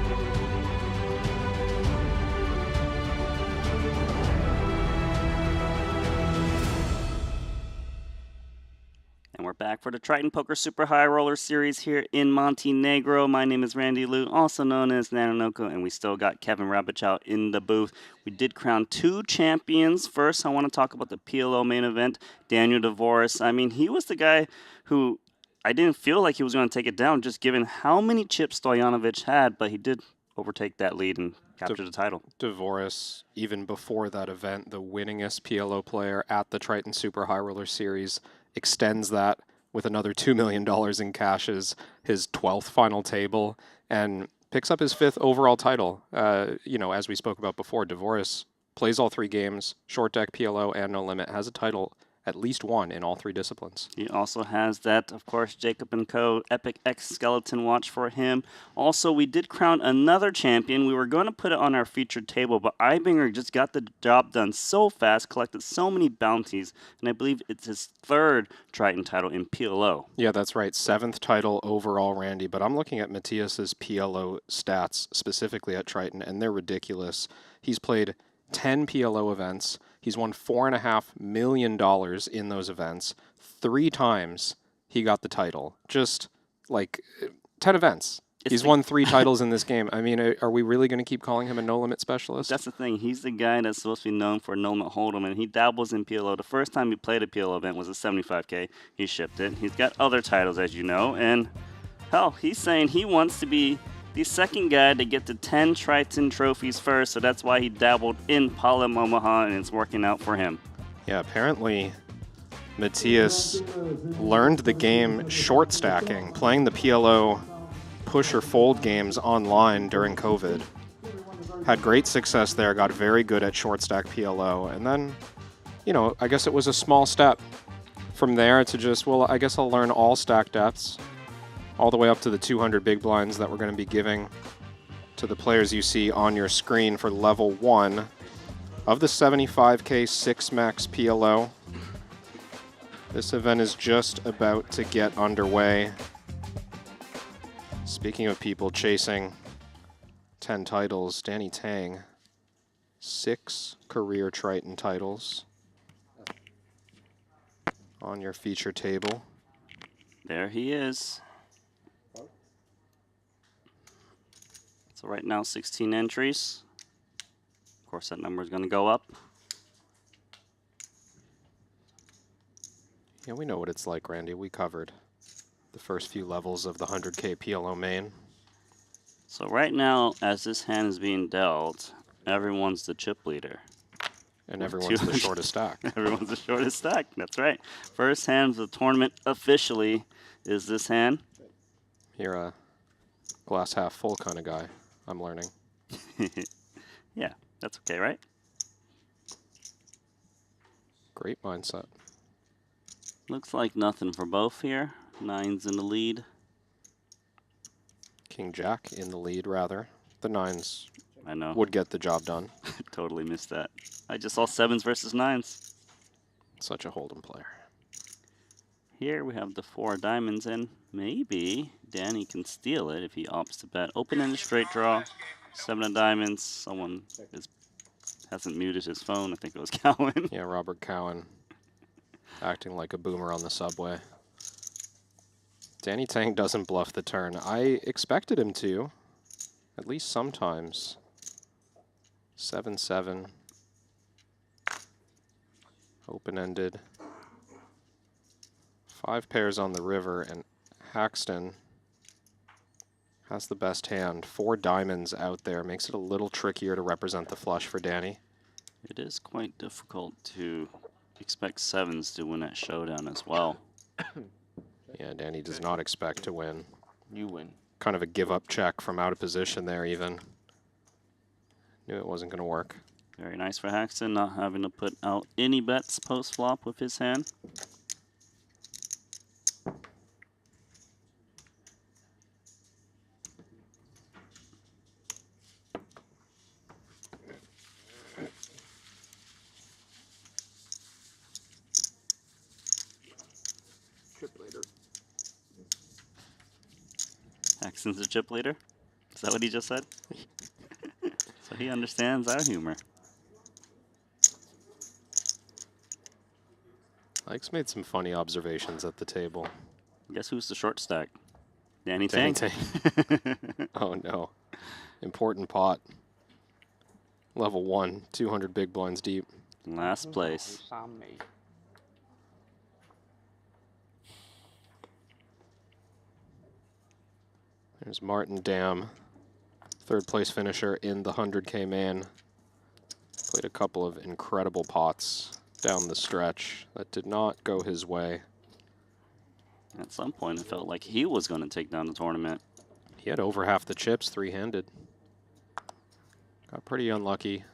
And we're back for the Triton Poker Super High Roller Series here in Montenegro. My name is Randy Liu, also known as Nanonoko, and we still got Kevin Rabichow in the booth. We did crown 2 champions. First, I want to talk about the PLO main event, Daniel Devoris. I mean, he was the guy who I didn't feel like he was going to take it down, just given how many chips Stojanovic had, but he did overtake that lead and capture the title. Devoris, even before that event, the winningest PLO player at the Triton Super High Roller Series, extends that with another $2 million in cashes, his 12th final table, and picks up his 5th overall title. You know, as we spoke about before, Devoris plays all 3 games, short deck, PLO, and no limit, has a title, at least one in all 3 disciplines. He also has that, of course, Jacob & Co. Epic X Skeleton watch for him. Also, we did crown another champion. We were going to put it on our featured table, but Ibinger just got the job done so fast, collected so many bounties, and I believe it's his 3rd Triton title in PLO. Yeah, that's right. 7th title overall, Randy. But I'm looking at Matthias's PLO stats specifically at Triton, and they're ridiculous. He's played 10 PLO events. He's won $4.5 million in those events. 3 times he got the title. Just like 10 events. He's won 3 titles in this game. I mean, are we really going to keep calling him a no-limit specialist? That's the thing. He's the guy that's supposed to be known for no-limit hold'em, and he dabbles in PLO. The first time he played a PLO event was a 75K. He shipped it. He's got other titles, as you know, and hell, he's saying he wants to be the second guy to get to 10 Triton trophies first, so that's why he dabbled in Palem Omaha, and it's working out for him. Yeah, apparently Matthias learned the game short stacking, playing the PLO push or fold games online during COVID. Had great success there, got very good at short stack PLO, and then, you know, I guess it was a small step from there to just, well, I guess I'll learn all stack depths, all the way up to the 200 big blinds that we're going to be giving to the players you see on your screen for level 1 of the 75K 6 max PLO. This event is just about to get underway. Speaking of people chasing 10 titles, Danny Tang, 6 career Triton titles. on your feature table. There he is. So right now, 16 entries. Of course, that number is going to go up. Yeah, we know what it's like, Randy. We covered the first few levels of the 100K PLO main. So right now, as this hand is being dealt, everyone's the chip leader. And everyone's the shortest stack. Everyone's the shortest stack. That's right. First hand of the tournament officially is this hand. You're a glass half full kind of guy, I'm learning. Yeah, that's okay, right? Great mindset. Looks like nothing for both here. Nines in the lead. King Jack in the lead, rather. The nines I know. would get the job done. Totally missed that. I just saw sevens versus nines. Such a hold'em player. Here we have the 4 diamonds, and maybe Danny can steal it if he opts to bet. Open in the straight draw. 7 of diamonds. Someone hasn't muted his phone. I think it was Cowan. Yeah, Robert Cowan. Acting like a boomer on the subway. Danny Tang doesn't bluff the turn. I expected him to, at least sometimes. 7-7. Open-ended. 5 pairs on the river, and Haxton has the best hand. 4 diamonds out there. Makes it a little trickier to represent the flush for Danny. It is quite difficult to expect sevens to win at showdown as well. Yeah, Danny does not expect to win. You win. Kind of a give-up check from out of position there, even. Knew it wasn't going to work. Very nice for Haxton, not having to put out any bets post-flop with his hand. Haxton's a chip leader? Is that what he just said? So he understands our humor. Ike's made some funny observations at the table. Guess who's the short stack? Danny Tang. Oh no. Important pot. Level 1, 200 big blinds deep. Last place. There's Martin Dam, 3rd place finisher in the 100K man. Played a couple of incredible pots down the stretch that did not go his way. At some point, it felt like he was going to take down the tournament. He had over half the chips, 3-handed. Got pretty unlucky.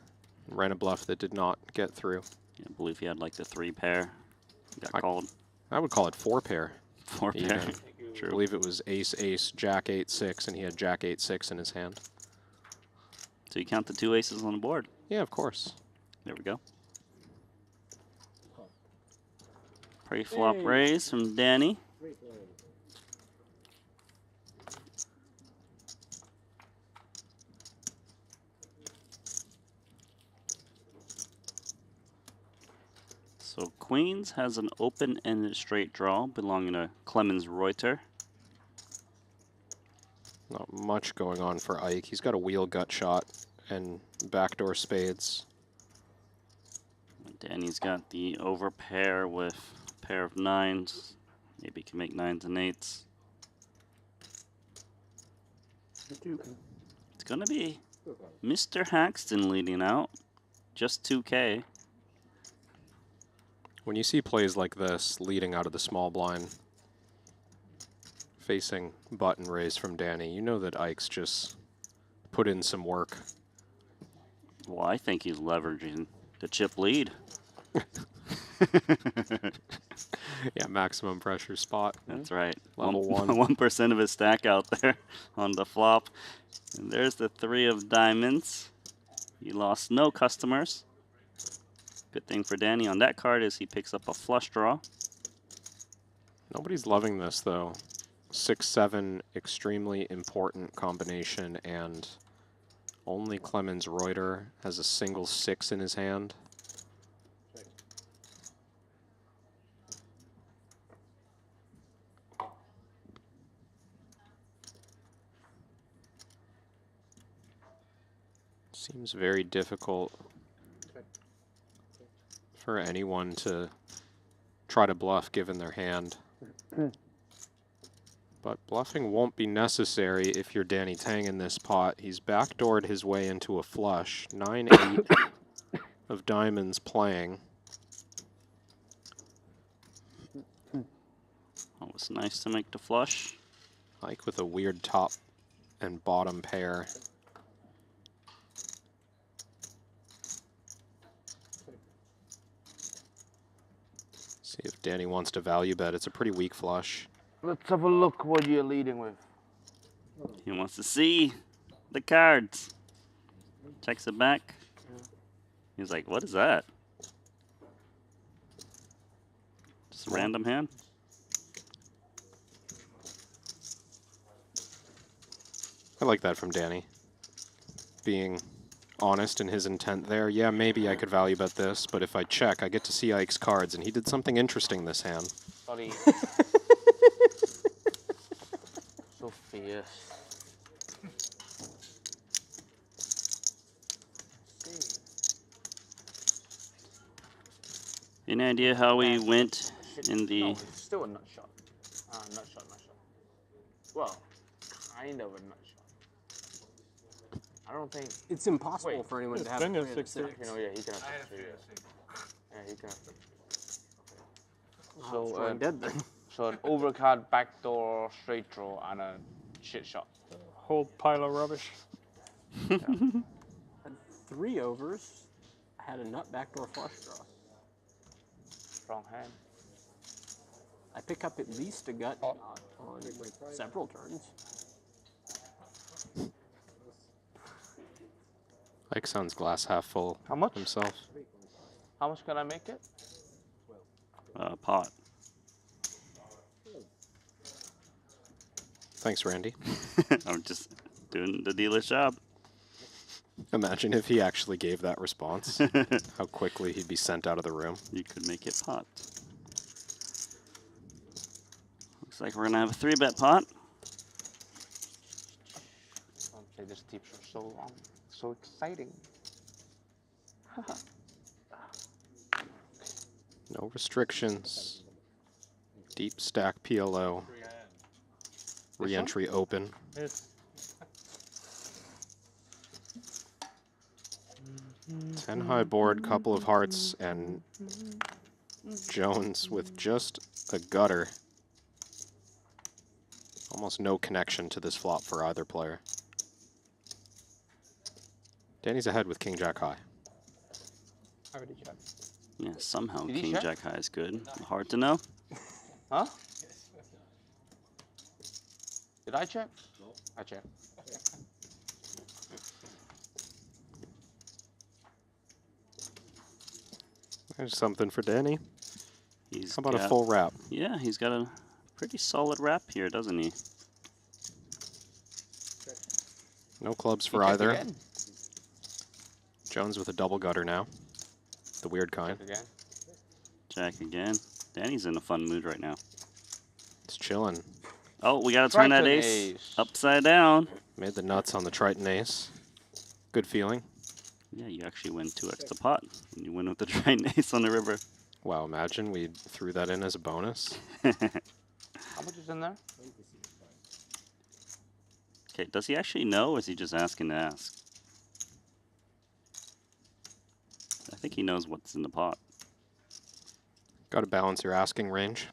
Ran a bluff that did not get through. Yeah, I believe he had like the 3 pair. Got called. I would call it 4 pair. 4 pair. True. I believe it was ace, ace, jack, 8, 6, and he had jack, 8, 6 in his hand. So you count the 2 aces on the board? Yeah, of course. There we go. Pre-flop raise from Danny. So Queens has an open-ended straight draw belonging to Clemens Reuter. Not much going on for Ike. He's got a wheel gut shot and backdoor spades. Danny's got the overpair with a pair of 9s. Maybe can make 9s and 8s. It's going to be Mr. Haxton leading out. Just 2K. When you see plays like this leading out of the small blind, facing button raise from Danny, you know that Ike's just put in some work. Well, I think he's leveraging the chip lead. Yeah, maximum pressure spot. That's right. Level 1. 1% of his stack out there on the flop. And there's the 3 of diamonds. He lost no customers. Good thing for Danny on that card is he picks up a flush draw. Nobody's loving this, though. 6-7, extremely important combination, and only Clemens Reuter has a single 6 in his hand. Seems very difficult for anyone to try to bluff given their hand. But bluffing won't be necessary if you're Danny Tang in this pot. He's backdoored his way into a flush. 9-8 of diamonds playing. Always nice to make the flush. Like with a weird top and bottom pair. See if Danny wants to value bet. It's a pretty weak flush. Let's have a look what you're leading with. He wants to see the cards. Checks it back. He's like, what is that? Just a random hand? I like that from Danny. Being honest in his intent there. Yeah, maybe I could value bet this, but if I check, I get to see Ike's cards, and he did something interesting this hand. Sorry. So fierce. Any idea how we went in the... No, it's still a nut shot. Nut shot. Well, kind of a nut shot. I don't think... It's impossible for anyone to have plenty a of 3 and a 6-6. 6. Yeah, he can have 3. Yeah, he can have 3. So, I'm dead then. So an overcard, backdoor, straight draw, and a shit shot. Whole pile of rubbish. Had 3 overs. I had a nut backdoor flush draw. Strong hand. I pick up at least a gut shot on several turns. Ike sounds glass half full. How much? Himself. How much can I make it? Pot. Thanks, Randy. I'm just doing the dealer's job. Imagine if he actually gave that response. How quickly he'd be sent out of the room. You could make it pot. Looks like we're gonna have a 3-bet pot. Don't play this deep for so long. So exciting. No restrictions. Deep stack PLO. Re-entry open. Yes. 10 high board, couple of hearts, and Jones with just a gutter. Almost no connection to this flop for either player. Danny's ahead with King Jack high. I already checked. Yeah, somehow Did he King check? Jack high is good. Hard to know. Huh? Did I check? No. I checked. There's something for Danny. He's How about a got- full wrap? Yeah, he's got a pretty solid wrap here, doesn't he? No clubs for Check either. again. Jones with a double gutter now. The weird kind. Check again. Jack again. Danny's in a fun mood right now. It's chilling. Oh, we gotta turn that Triton ace ace. upside down. Made the nuts on the Triton ace. Good feeling. Yeah, you actually win 2x the pot. And you win with the Triton ace on the river. Wow, imagine we threw that in as a bonus. How much is in there? Okay, does he actually know, or is he just asking to ask? I think he knows what's in the pot. Got to balance your asking range.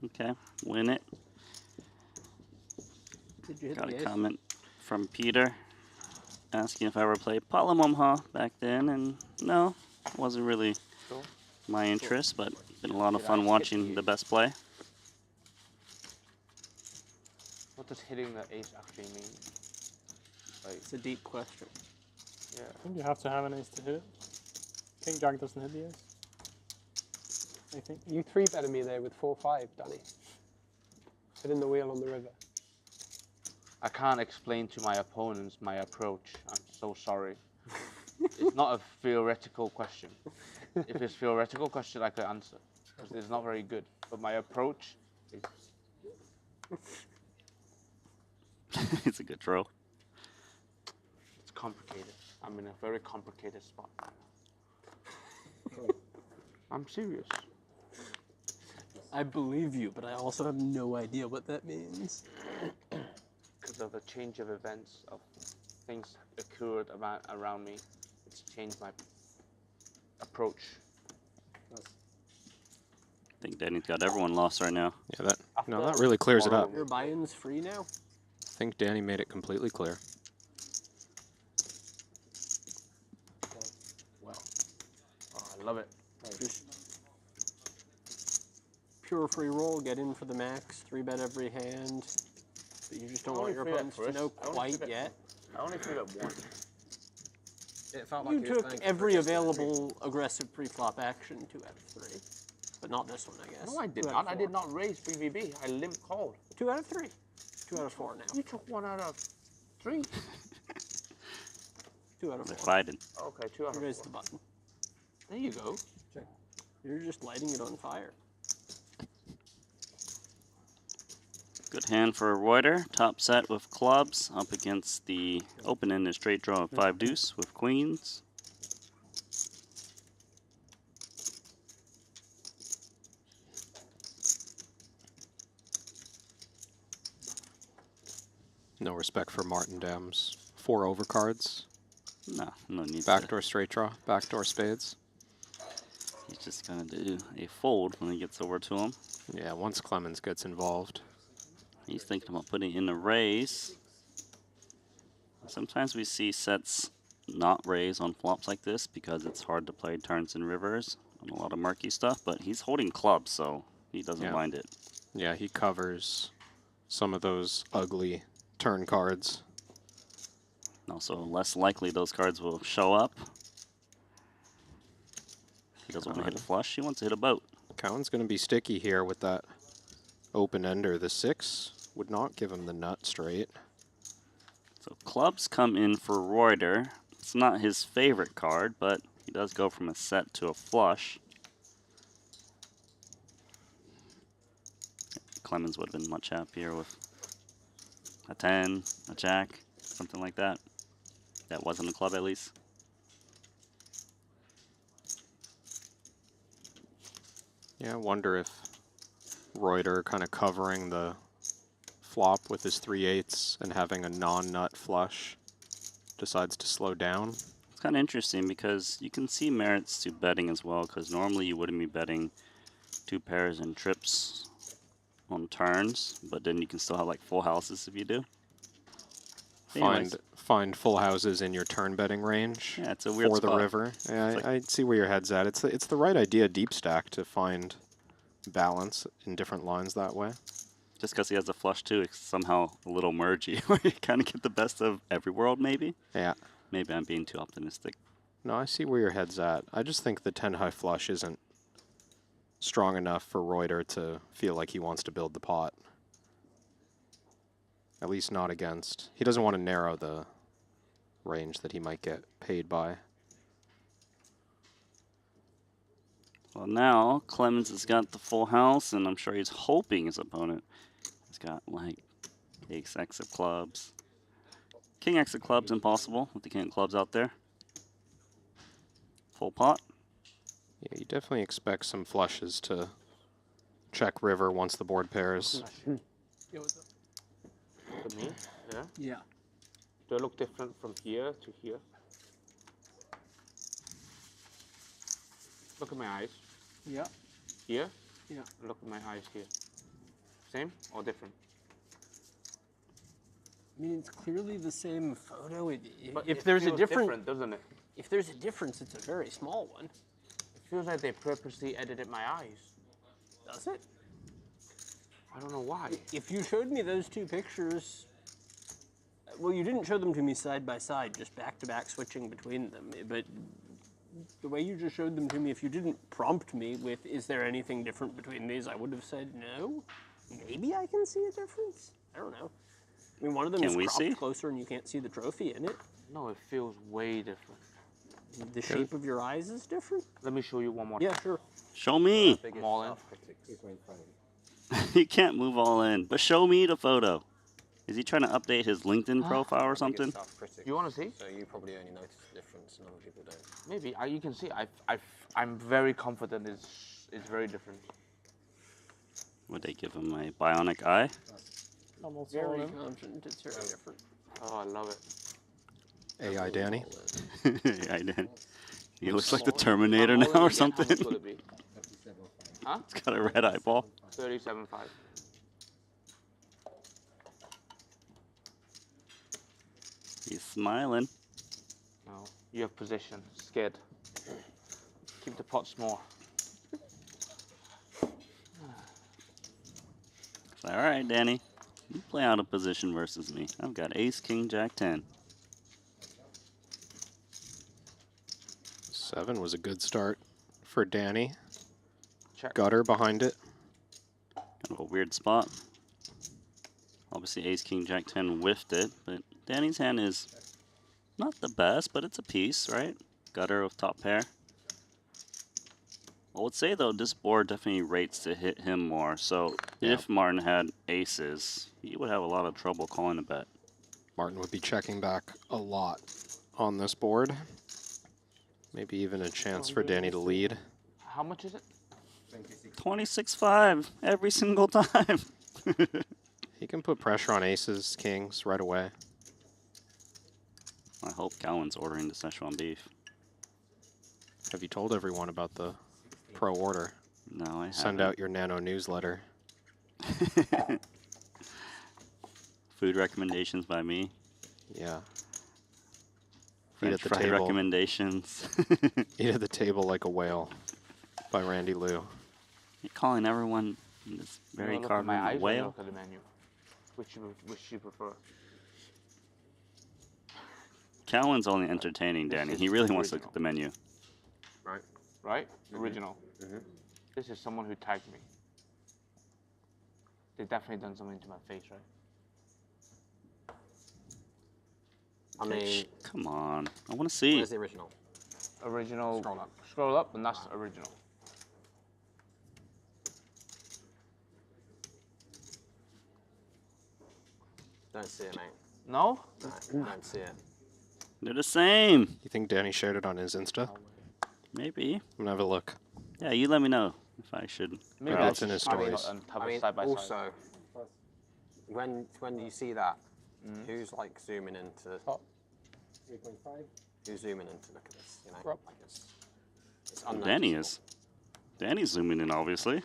Okay, win it. Did you hit Got the a ace? comment from Peter asking if I ever played Palamomha back then, and no, wasn't really Cool. my interest, but been a lot of Did I fun hit watching the the best play. What does hitting the ace actually mean? Like, It's a deep question. yeah. I think you have to have an ace to hit it. King Jack doesn't hit the ace. I think. You 3-betted me there with 4-5, Danny. Hitting the wheel on the river. I can't explain to my opponents my approach. I'm so sorry. It's not a theoretical question. If it's a theoretical question, I could answer. because it's not very good. But my approach is. It's a good throw. It's complicated. I'm in a very complicated spot. I'm serious. I believe you, but I also have no idea what that means. Because of the change of events, of things occurred around me, it's changed my approach. I think Danny's got everyone lost right now. Yeah, that really clears it up. Your buy-in's free now? I think Danny made it completely clear. Well, I love it. Just pure free roll, get in for the max, 3-bet every hand. But you just don't want your opponents to know quite yet. I only 3-bet once. It felt like You took every available aggressive pre-flop action 2 out of 3. But not this one, I guess. No, I did not. I did not raise BVB. I limp called. 2 out of 3. 2 out of 4 now. You took 1 out of 3. 2 out of 4. They're fighting. Okay, 2 out of 4. Raise the button. There you go. You're just lighting it on fire. Good hand for Reuter. Top set with clubs up against the open-ended straight draw of 5 deuce with queens. No respect for Martin Dam's 4 overcards. No need. Backdoor straight draw, backdoor spades. He's just gonna do a fold when he gets over to him. Yeah, once Clemens gets involved. He's thinking about putting in a raise. Sometimes we see sets not raise on flops like this because it's hard to play turns and rivers and a lot of murky stuff, but he's holding clubs, so he doesn't mind it. Yeah, he covers some of those ugly turn cards. Also, less likely those cards will show up. He doesn't want to hit a flush, he wants to hit a boat. Cowan's going to be sticky here with that open ender. The 6 would not give him the nut straight. So clubs come in for Reuter. It's not his favorite card, but he does go from a set to a flush. Clemens would have been much happier with a 10, a jack, something like that. That wasn't a club at least. Yeah, I wonder if Reuter kind of covering the flop with his 3/8 and having a non-nut flush decides to slow down. It's kind of interesting because you can see merits to betting as well, because normally you wouldn't be betting 2 pairs and trips on turns, but then you can still have like full houses if you do. Find full houses in your turn betting range. Yeah, it's a weird for spot. the river. Yeah, I see where your head's at. It's the right idea deep stack to find balance in different lines that way. Just because he has a flush too, it's somehow a little mergy, where you kind of get the best of every world maybe. Yeah. Maybe I'm being too optimistic. No, I see where your head's at. I just think the 10 high flush isn't strong enough for Reuter to feel like he wants to build the pot. At least not against. He doesn't want to narrow the range that he might get paid by. Well, now Clemens has got the full house, and I'm sure he's hoping his opponent has got like ace X of clubs. King X of clubs, impossible with the king of clubs out there. Full pot. Yeah, you definitely expect some flushes to check river once the board pairs. To me? Yeah? Yeah. Do I look different from here to here? Look at my eyes. Yeah. Here? Yeah. Look at my eyes here. Same or different? I mean, it's clearly the same photo. But If it there's a feels different, different, doesn't it? if there's a difference, it's a very small one. It feels like they purposely edited my eyes. Does it? I don't know why. If you showed me those 2 pictures, well, you didn't show them to me side by side, just back to back switching between them. But the way you just showed them to me, if you didn't prompt me with, is there anything different between these, I would have said no. Maybe I can see a difference. I don't know. I mean, one of them is cropped closer and you can't see the trophy in it. No, it feels way different. The shape of your eyes is different? Let me show you one more. Yeah, sure. Show me. I'm all in. You can't move all in, but show me the photo. Is he trying to update his LinkedIn profile or something? You want to see? So you probably only notice the difference and other people don't. Maybe. You can see. I'm very confident it's very different. Would they give him a bionic eye? I'm also all Very in. confident it's very different. Oh, I love it. AI Danny. AI Danny. He looks like the Terminator now or something. How much will it be? Huh? It's got a red eyeball. 37.5. He's smiling. No, you have position. Scared. Keep the pot small. All right, Danny. You play out of position versus me. I've got ace, king, jack, 10. 7 was a good start for Danny. Check. Gutter behind it. Kind of a weird spot. Obviously, ace, king, jack, 10 whiffed it, but Danny's hand is not the best, but it's a piece, right? Gutter with top pair. I would say, though, this board definitely rates to hit him more, so if Martin had aces, he would have a lot of trouble calling a bet. Martin would be checking back a lot on this board. Maybe even a chance for Danny to lead. How much is it? 26-5 every single time. He can put pressure on aces, kings right away. I hope Cowan's ordering the Szechuan beef. Have you told everyone about the pro order? No, I haven't. Send out your nano newsletter. Food recommendations by me. Yeah. French Eat at the fry table. recommendations. Eat at the table like a whale by Randy Liu. You're calling everyone in this very Look at my carbon eyes when you whale. look at the menu. Which you prefer? Cowan's only entertaining, Danny. He really wants to look at the menu. Right. Right? Original. This is someone who tagged me. They definitely done something to my face, right? I mean, Come on. I want to see. where's the original? Original. Scroll up. Scroll up, and that's original. Don't see it, mate. No? No, don't see it. They're the same. You think Danny shared it on his Insta? Maybe. I'm gonna have a look. Yeah, you let me know if I should. Maybe Probably it's in his stories. I mean, side by also, side. when you see that, who's like zooming into? 3.5. Who's zooming in to look at this? You know, like it's unnoticeable. Danny is. Danny's zooming in, obviously.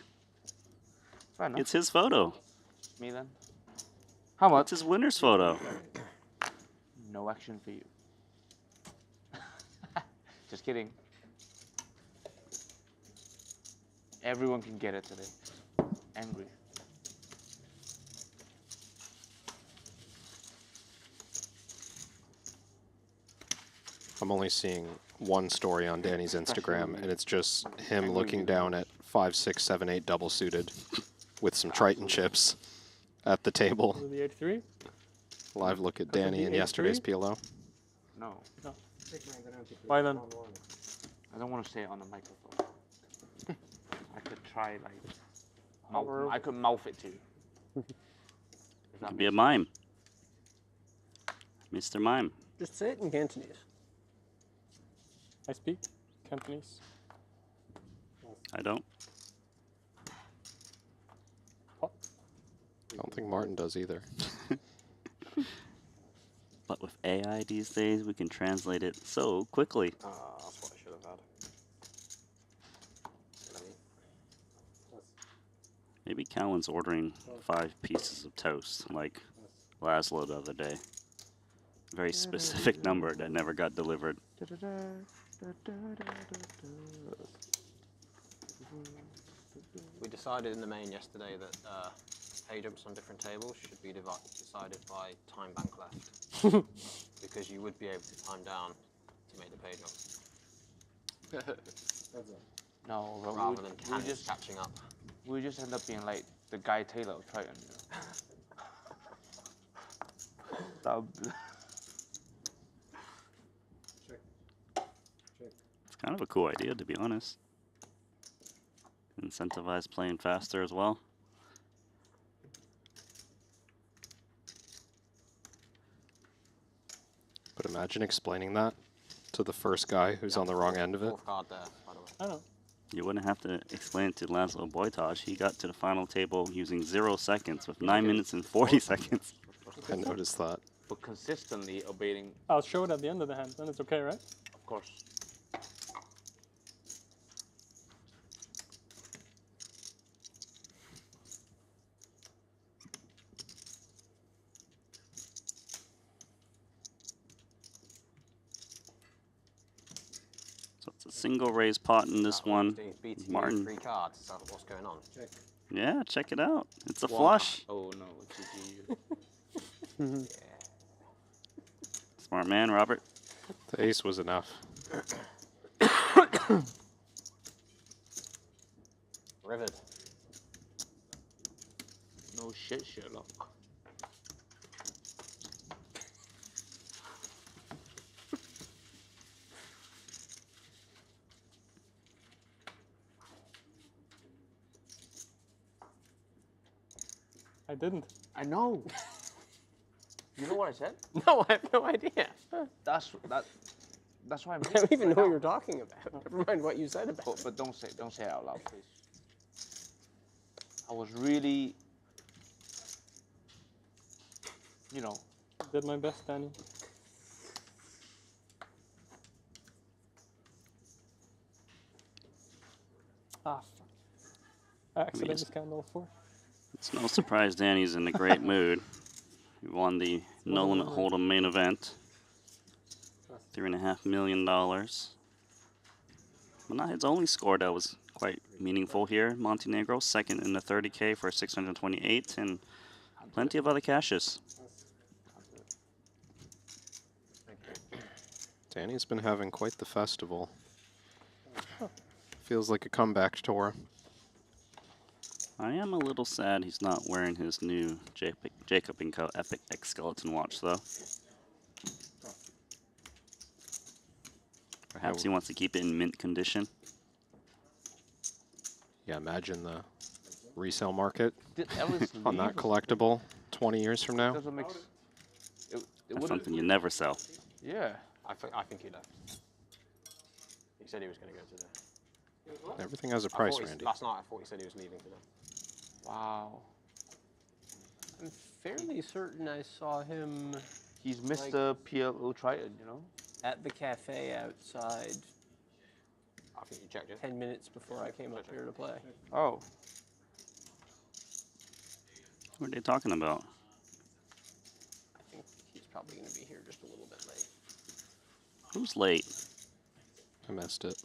Fair enough. It's his photo. Me then. How much? It's his winner's photo. No action for you. Just kidding. Everyone can get it today. Angry. I'm only seeing one story on Danny's Instagram, and it's just him looking down at 5, 6, 7, 8 double suited with some Triton chips at the table. The 8-3? Live look at Danny in yesterday's PLO. No. No. Why then? I don't want to say it on the microphone. I could try like. I could mouth it to you. Could be a mime. Mr. Mime. Just say it in Cantonese. I speak Cantonese. I don't. I don't think Martin does either. But with AI these days, we can translate it so quickly. That's what I should have had. Maybe Cowan's ordering 5 pieces of toast, like Laszlo the other day. Very specific number that never got delivered. We decided in the main yesterday that pay jumps on different tables should be decided by time bank left. Because you would be able to time down to make the pay jump. No, but rather than just catching up. We just end up being like the Guy Taylor of Triton. You know? Kind of a cool idea, to be honest. Incentivize playing faster as well. But imagine explaining that to the first guy who's on the wrong end of it. Fourth card there, by the way. I know. You wouldn't have to explain it to Laszlo Bojtaj. He got to the final table using 0 seconds with 9 minutes and 40 seconds. I noticed that. But consistently obeying, I'll show it at the end of the hand, then it's okay, right? of course. So it's a single raise pot in this one. Martin. 3 cards, so what's going on? Yeah, check it out. It's a One. flush. Oh no, GG. Smart man, Robert. The ace was enough. Rivered. No shit, Sherlock. I didn't. I know. You know what I said? No, I have no idea. That's why I'm I don't even know what you're talking about. Never mind what you said about it. But don't say it out loud, please. I was really, you know. Did my best, Danny. Ah, fuck. I accidentally scanned all 4. It's no surprise Danny's in a great mood. He won the No Limit Hold'em main event. $3.5 million. But not his only score that was quite meaningful here. Montenegro, second in the 30K for 628, and plenty of other cashes. Danny's been having quite the festival. Feels like a comeback tour. I am a little sad he's not wearing his new Jacob & Co. Epic X Skeleton watch, though. Perhaps he wants to keep it in mint condition. Yeah, imagine the resale market That was on that collectible 20 years from now. Doesn't make That's something you never sell. Yeah. I think he left. He said he was going to go today. Everything has a price, Randy. Last night I thought he said he was leaving today. Wow. I'm fairly certain I saw him. He's Mr. PLO Triton, you know? At the cafe outside. I think you checked it. 10 minutes before I came up here to play. Oh. What are they talking about? I think he's probably going to be here just a little bit late. Who's late? I missed it.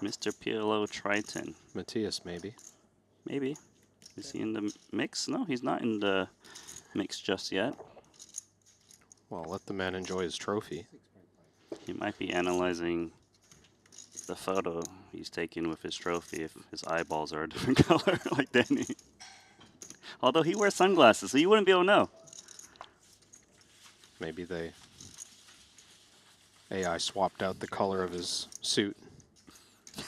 Mr. PLO Triton. Matthias, maybe. Maybe. Is he in the mix? No, he's not in the mix just yet. Well, let the man enjoy his trophy. He might be analyzing the photo he's taking with his trophy if his eyeballs are a different color like Danny. Although he wears sunglasses, so you wouldn't be able to know. Maybe they AI swapped out the color of his suit.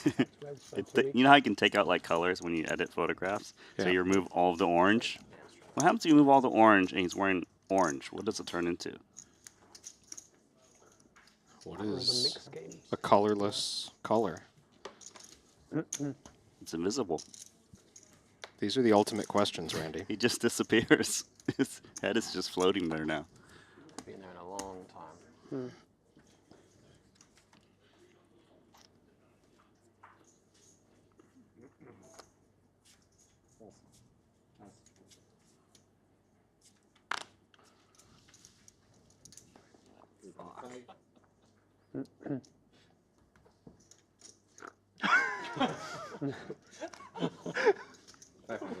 You know how you can take out like colors when you edit photographs? So Yeah. you remove all of the orange. What happens if you remove all the orange and he's wearing orange? What does it turn into? What is a colorless color? It's invisible. These are the ultimate questions, Randy. He just disappears. His head is just floating there now. Been there in a long time.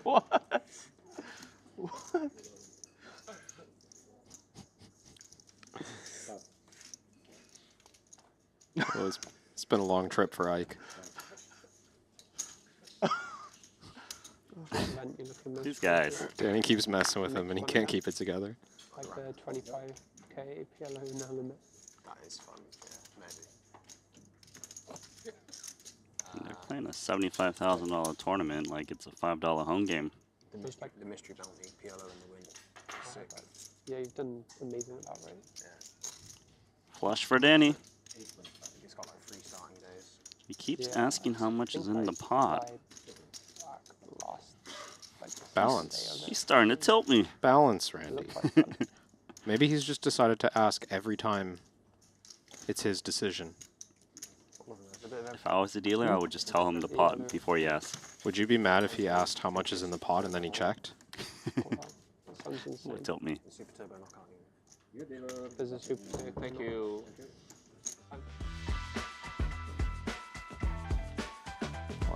What? What? Well, it's been a long trip for Ike. These guys. Danny keeps messing with him and he can't keep it together. Like the 25K PLO no limit. That is fun, yeah, maybe. They're playing a $75,000 tournament like it's a $5 home game. The mystery bounty, PLO in the win. Sick. Yeah, you've done amazing with that, right? Yeah. Flush for Danny. He's got like 3 starting days. He keeps asking how much is in the pot. Balance. He's starting to tilt me. Balance, Randy. Maybe he's just decided to ask every time it's his decision. If I was the dealer, I would just tell him the pot before he asks. Would you be mad if he asked how much is in the pot and then he checked? Would tilt me. Super turbo knockout. There's a super. Thank you.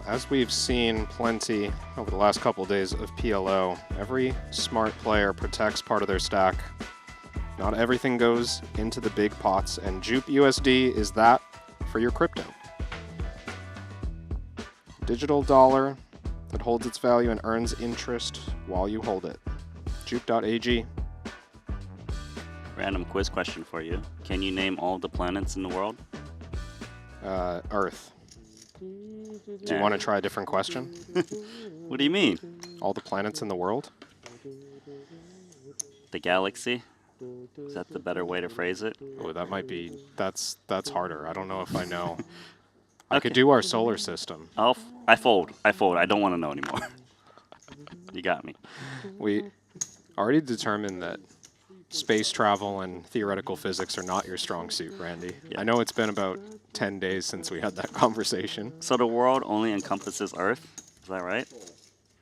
As we've seen plenty over the last couple of days of PLO, every smart player protects part of their stack. Not everything goes into the big pots, and Jupe USD is that for your crypto. Digital dollar that holds its value and earns interest while you hold it. Jupe.ag. Random quiz question for you. Can you name all the planets in the world? Earth. Do you want to try a different question? What do you mean? All the planets in the world? The galaxy? Is that the better way to phrase it? Oh, that might be, that's harder. I don't know if I know. I could do our solar system. I fold. I don't want to know anymore. You got me. We already determined that space travel and theoretical physics are not your strong suit, Randy. Yeah. I know it's been about 10 days since we had that conversation. So the world only encompasses Earth? Is that right?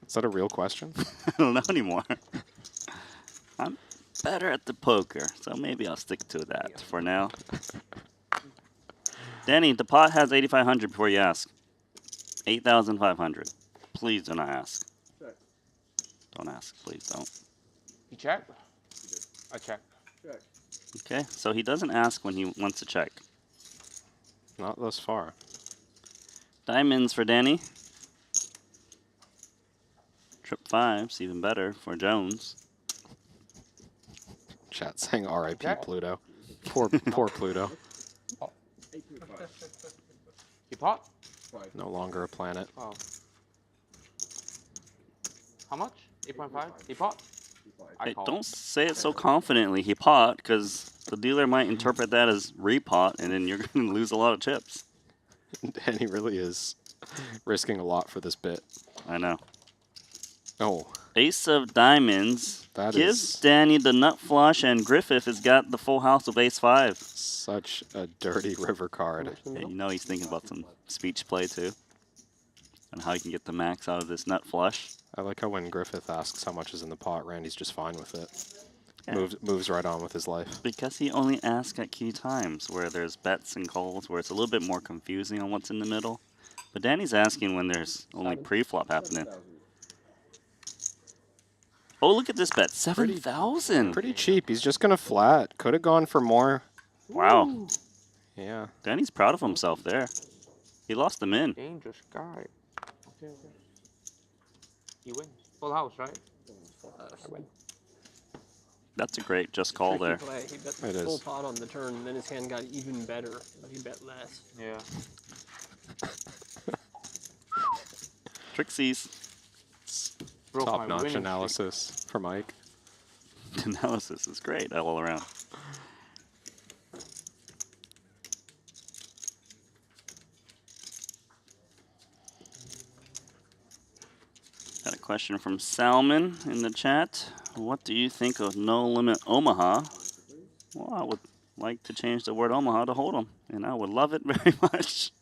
Is that a real question? I don't know anymore. I'm better at the poker, so maybe I'll stick to that for now. Danny, the pot has 8,500 before you ask. 8,500. Please do not ask. Don't ask, please don't. You check? I check. Okay, so he doesn't ask when he wants to check. Not thus far. Diamonds for Danny. Trip 5's even better for Jones. Chat saying R.I.P. Pluto. Poor Pluto. You pot? No longer a planet. Oh. How much? 8.5? He pot? Hey, don't say it so confidently. He pot, because the dealer might interpret that as repot, and then you're going to lose a lot of chips. And he really is risking a lot for this bit. I know. Oh. Ace of diamonds gives Danny the nut flush, and Griffith has got the full house of ace 5. Such a dirty river card. And you know he's thinking about some speech play, too. And how he can get the max out of this nut flush. I like how when Griffith asks how much is in the pot, Randy's just fine with it. Yeah. Moves right on with his life. Because he only asks at key times, where there's bets and calls, where it's a little bit more confusing on what's in the middle. But Danny's asking when there's only pre-flop happening. Oh, look at this bet. 7,000. Pretty cheap. He's just going to flat. Could have gone for more. Wow. Yeah. Danny's proud of himself there. He lost them in. Dangerous guy. Okay. He wins. Full house, right? Full house. I win. That's a great just call there. Play. He bet the full pot on the turn, and then his hand got even better, but he bet less. Yeah. Trixies. Top-notch analysis for Mike. Analysis is great all around. Got a question from Salmon in the chat. What do you think of No Limit Omaha? Well, I would like to change the word Omaha to Hold'em, and I would love it very much.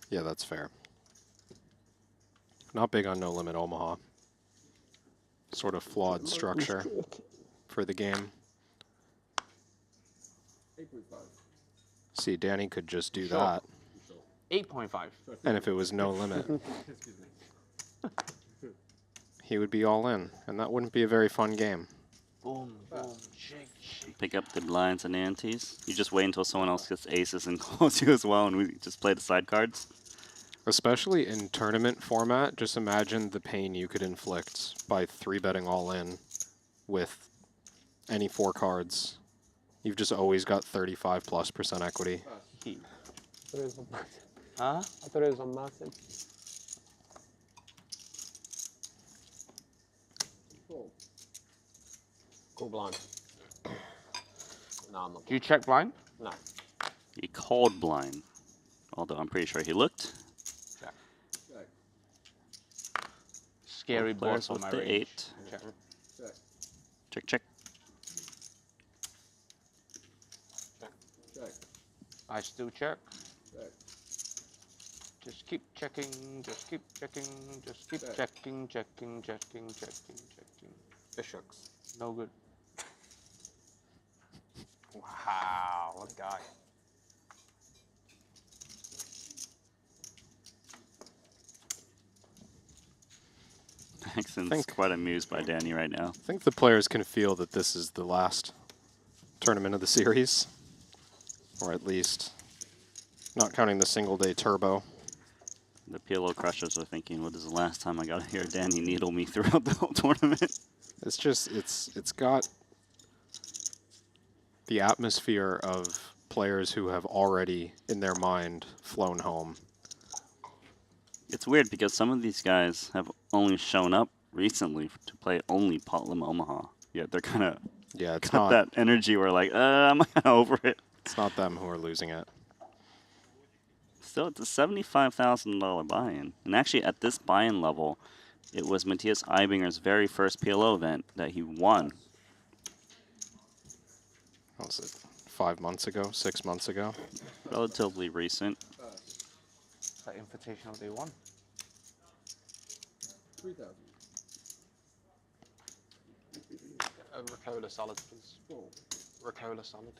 Yeah, that's fair. Not big on No Limit Omaha. Sort of flawed structure for the game. See, Danny could just do that. 8.5. And if it was no limit, he would be all in, and that wouldn't be a very fun game. Boom, boom, shake, shake. Pick up the blinds and antes. You just wait until someone else gets aces and calls you as well, and we just play the side cards. Especially in tournament format, just imagine the pain you could inflict by 3-betting all in with any 4 cards. You've just always got 35+% equity. Huh? I thought it was on Martin. Cool blind. No, I'm not. Do you check blind? No. He called blind, although I'm pretty sure he looked. Check. Scary Both board players for with my the range. 8. Check. Check, check. I still check. Just keep checking, just keep checking, just keep checking, checking, checking, checking, checking. Bishops. No good. Wow, what a guy. Maxon's quite amused by Danny right now. I think the players can feel that this is the last tournament of the series, or at least not counting the single-day turbo. The PLO crushers are thinking, what is the last time I got to hear Danny needle me throughout the whole tournament? It's just, it's got the atmosphere of players who have already, in their mind, flown home. It's weird because some of these guys have only shown up recently to play only Potlum Omaha. Yet they're kind of it's got not that energy where like, I'm kind of over it. It's not them who are losing it. Still, it's a $75,000 buy-in. And actually, at this buy-in level, it was Matthias Eibinger's very first PLO event that he won. What was it, 5 months ago, 6 months ago? Relatively recent. That Invitational Day 1. 3,000. Ricola salad, please. Ricola salad.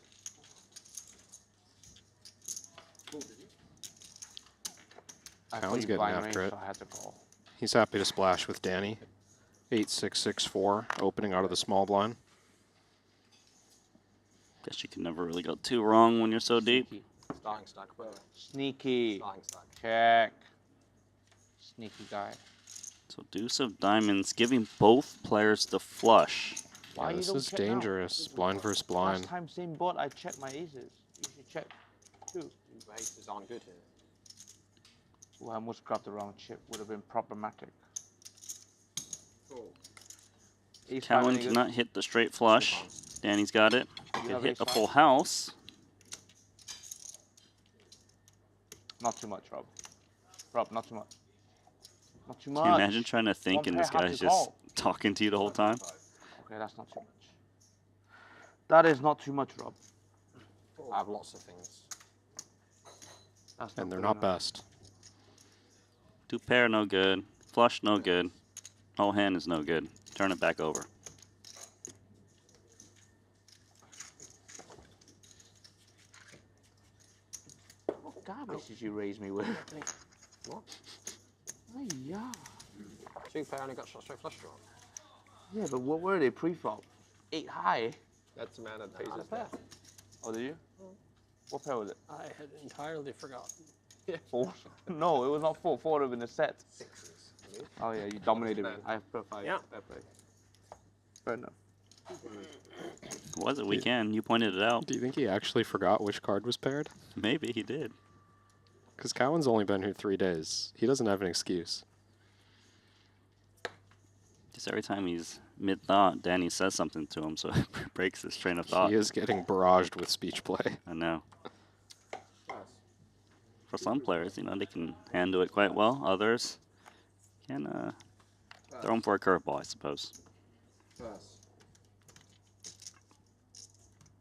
Cowan's getting after it. So I had to call. He's happy to splash with Danny. 8-6-6-4, opening out of the small blind. Guess you can never really go too wrong when you're so deep. Starting stack, bro. Sneaky. Starting stack. Check. Sneaky guy. So deuce of diamonds, giving both players the flush. Why you this don't is check now? dangerous. Blind versus blind. Last time same board, I checked my aces. You should check too. Aces aren't good here. Well, I almost grabbed the wrong chip. Would have been problematic. Ace five, Cowan any good? cannot hit the straight flush. Danny's got it. You Can have hit ace a five? full house. Not too much, Rob. Rob, not too much. Not too Can much. you imagine trying to think One and pair this have guy's to just call. talking to you the whole time? Okay, that's not too much. That is not too much, Rob. I have lots of things. That's And they're good not enough. best. Two pair, no good. Flush, no good. Whole hand is no good. Turn it back over. What garbage did you raise me with? What? Oh, yeah. Two pair only got shot straight flush draw. Yeah, but what were they pre-flop? 8 high. That's the man that pays Not a his pair. debt. Oh, did you? What pair was it? I had entirely forgotten. 4? No, it was not 4. 4 would have been a set. Sixes. Oh yeah, you dominated me. I have per 5. Yeah. Fair play. Fair enough. Was it weekend? You pointed it out. Do you think he actually forgot which card was paired? Maybe he did. Because Cowan's only been here 3 days. He doesn't have an excuse. Just every time he's mid-thought, Danny says something to him, so it breaks his train of thought. He is getting barraged with speech play. I know. For some players, you know, they can handle it quite well. Others can throw him for a curveball, I suppose.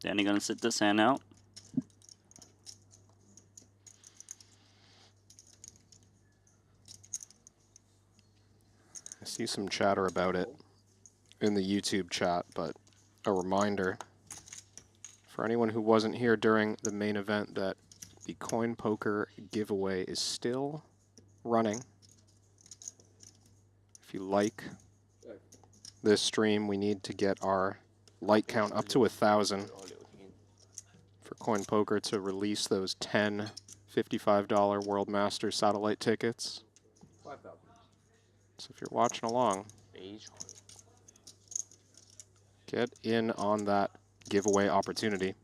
Danny gonna sit this hand out. I see some chatter about it in the YouTube chat, but a reminder for anyone who wasn't here during the main event that the CoinPoker giveaway is still running. If you like this stream, we need to get our like count up to 1,000 for CoinPoker to release those 10 $55 World Master satellite tickets. 5,000. So if you're watching along, get in on that giveaway opportunity.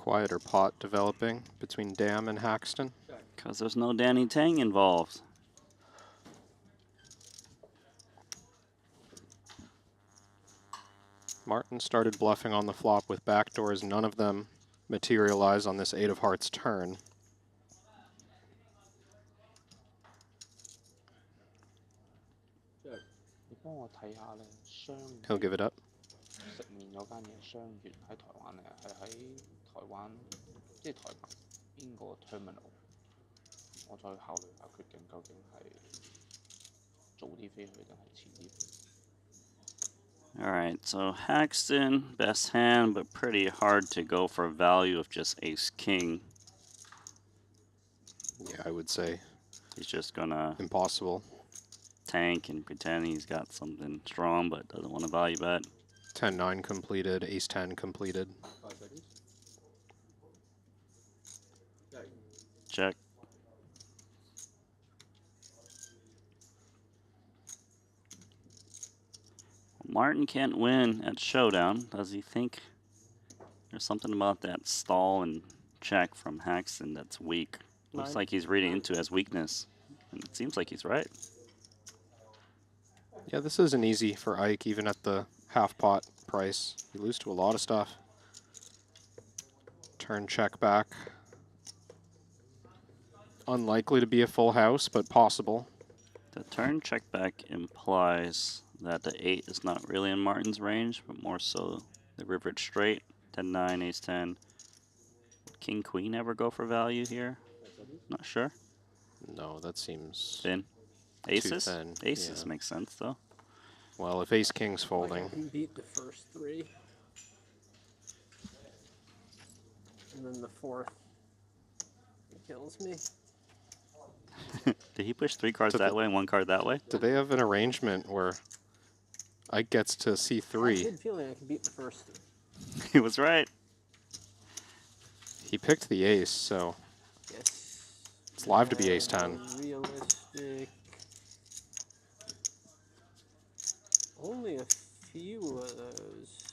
Quieter pot developing between Dam and Haxton. Because there's no Danny Tang involved. Martin started bluffing on the flop with backdoors. None of them materialize on this 8 of hearts turn. He'll give it up. 食麵嗰間嘢雙月喺台灣嚟，係喺台灣，即係台北邊個 terminal？ 我再考慮下決定究竟係早啲飛去定係遲啲飛。 All right, so Haxton, best hand, but pretty hard to go for value of just ace king. Yeah, I would say he's just gonna impossible. Tank and pretend he's got something strong, but doesn't want to value bet. 10-9 completed, ace-10 completed. Check. Martin can't win at showdown. Does he think there's something about that stall and check from Haxton that's weak? Looks like he's reading into it as weakness, and it seems like he's right. Yeah, this isn't easy for Ike, even at the half-pot price. You lose to a lot of stuff. Turn check back. Unlikely to be a full house, but possible. The turn check back implies that the 8 is not really in Martin's range, but more so the river straight. 10-9, ace-10. King-queen ever go for value here? Not sure. No, that seems thin. Aces? Too thin. Aces Yeah. makes sense, though. Well, if ace-king's I folding. can beat the first 3. And then the 4th kills me. Did he push 3 cards that way and 1 card that way? Do they have an arrangement where Ike gets to I had a C3? good feeling I could beat the first 3. He was right. He picked the ace, so Yes. it's live to be ace-10. Realistic. Only a few of those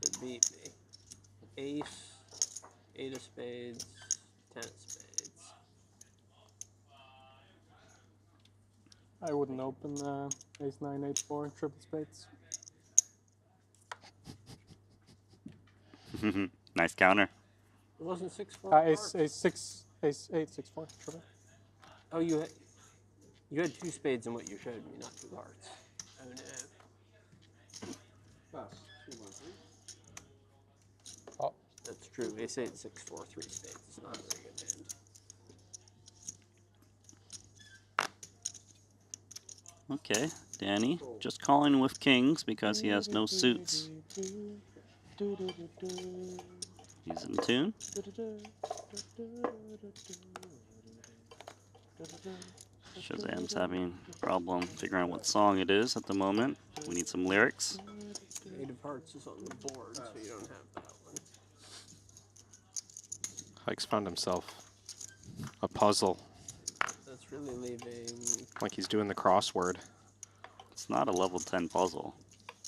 that beat me. Ace, 8 of spades, 10 of spades. I wouldn't open ace 9, 8, 4, triple spades. Nice counter. It wasn't 6-4. Ace 6, ace 8, 6, 4, triple. Oh, you had 2 spades in what you showed me, not 2 hearts. Oh no. Oh. That's true. Ace 8, 6, 4, 3 spades. It's not a very good hand. Okay, Danny just calling with kings because he has no suits. He's in tune. Shazam's having a problem figuring out what song it is at the moment. We need some lyrics. 8 of hearts is on the board, so you don't have that one. Ike's found himself a puzzle, That's really leaving like he's doing the crossword. It's not a level 10 puzzle.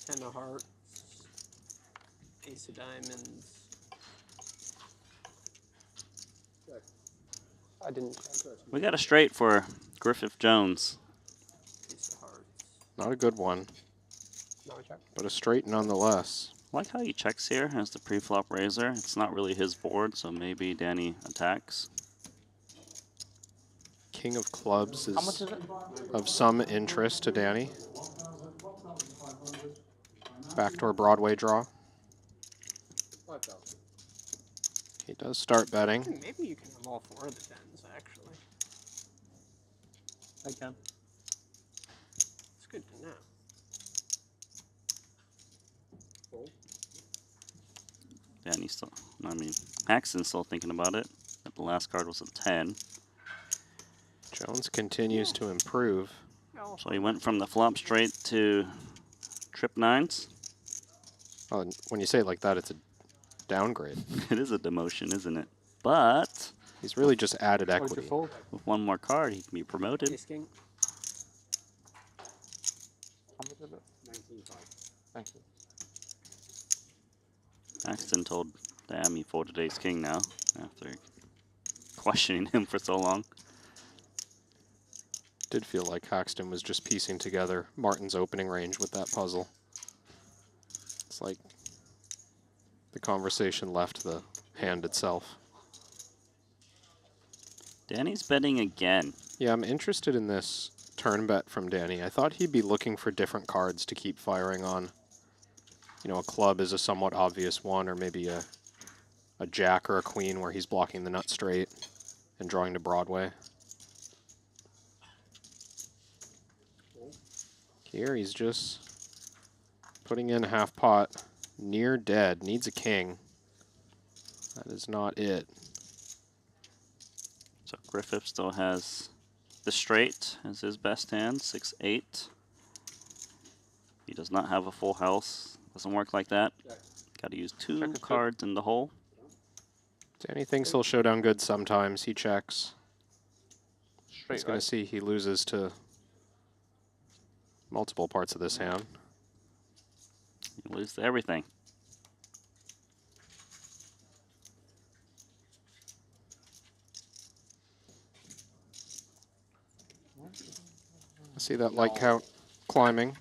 10 of hearts, ace of diamonds. I didn't. We got a straight for Griffith Jones. Ace of hearts. Not a good one, No check. but a straight nonetheless. I like how he checks here as the pre-flop raiser. It's not really his board, so maybe Danny attacks. King of clubs How much is is it? of some interest to Danny. Backdoor Broadway draw. 5,000. He does start betting. Maybe you can have all 4 of the 10s, actually. I can. It's good to know. Danny's still, Haxton's still thinking about it. But the last card was a 10. Jones continues to improve. So he went from the flop straight to trip 9s. Oh, when you say it like that, it's a downgrade. It is a demotion, isn't it? But he's really just added equity. With 1 more card, he can be promoted. Ace king. How much is it? 19.5. Thank you. Axton told, damn, he folded ace king now after questioning him for so long. Did feel like Haxton was just piecing together Martin's opening range with that puzzle. It's like the conversation left the hand itself. Danny's betting again. Yeah, I'm interested in this turn bet from Danny. I thought he'd be looking for different cards to keep firing on. You know, a club is a somewhat obvious one, or maybe a jack or a queen where he's blocking the nut straight and drawing to Broadway. Here he's just putting in half pot, near dead, needs a king. That is not it. So Griffith still has the straight as his best hand, 6-8. He does not have a full house. Doesn't work like that. Got to use two cards in the hole. Danny thinks he'll show down good sometimes. He checks. Straight, He's going to see he loses to multiple parts of this hand. You lose to everything. I see that like count climbing.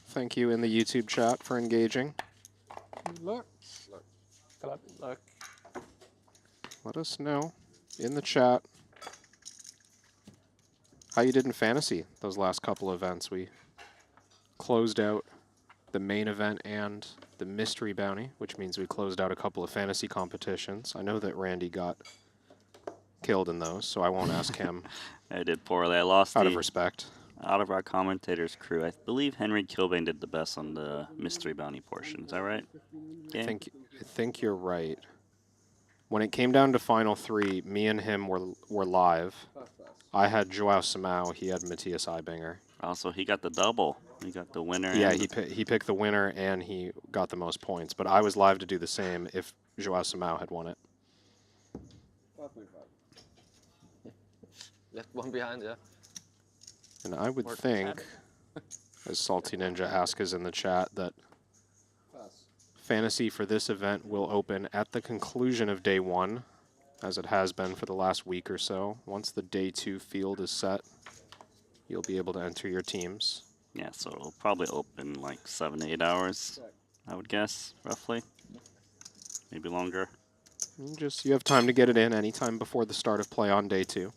Thank you in the YouTube chat for engaging. Look. Look. Let us know in the chat how you did in fantasy those last couple events. We closed out the main event and the mystery bounty, which means we closed out a couple of fantasy competitions. I know that Randy got killed in those, so I won't ask him. I did poorly. I lost out of respect. Out of our commentators' crew, I believe Henry Kilbane did the best on the mystery bounty portion. Is that right? I think you're right. When it came down to final three, me and him were live. I had Joao Samao. He had Matthias Eibinger. Also, he got the double. He got the winner. Yeah, he picked the winner and he got the most points. But I was live to do the same if Joao Samao had won it. Left one behind, yeah. And I would think, as Salty Ninja asks in the chat, that fantasy for this event will open at the conclusion of day one, as it has been for the last week or so. Once the day 2 field is set, you'll be able to enter your teams. Yeah, so it'll probably open like 7 to 8 hours, I would guess, roughly. Maybe longer. You have time to get it in anytime before the start of play on day 2.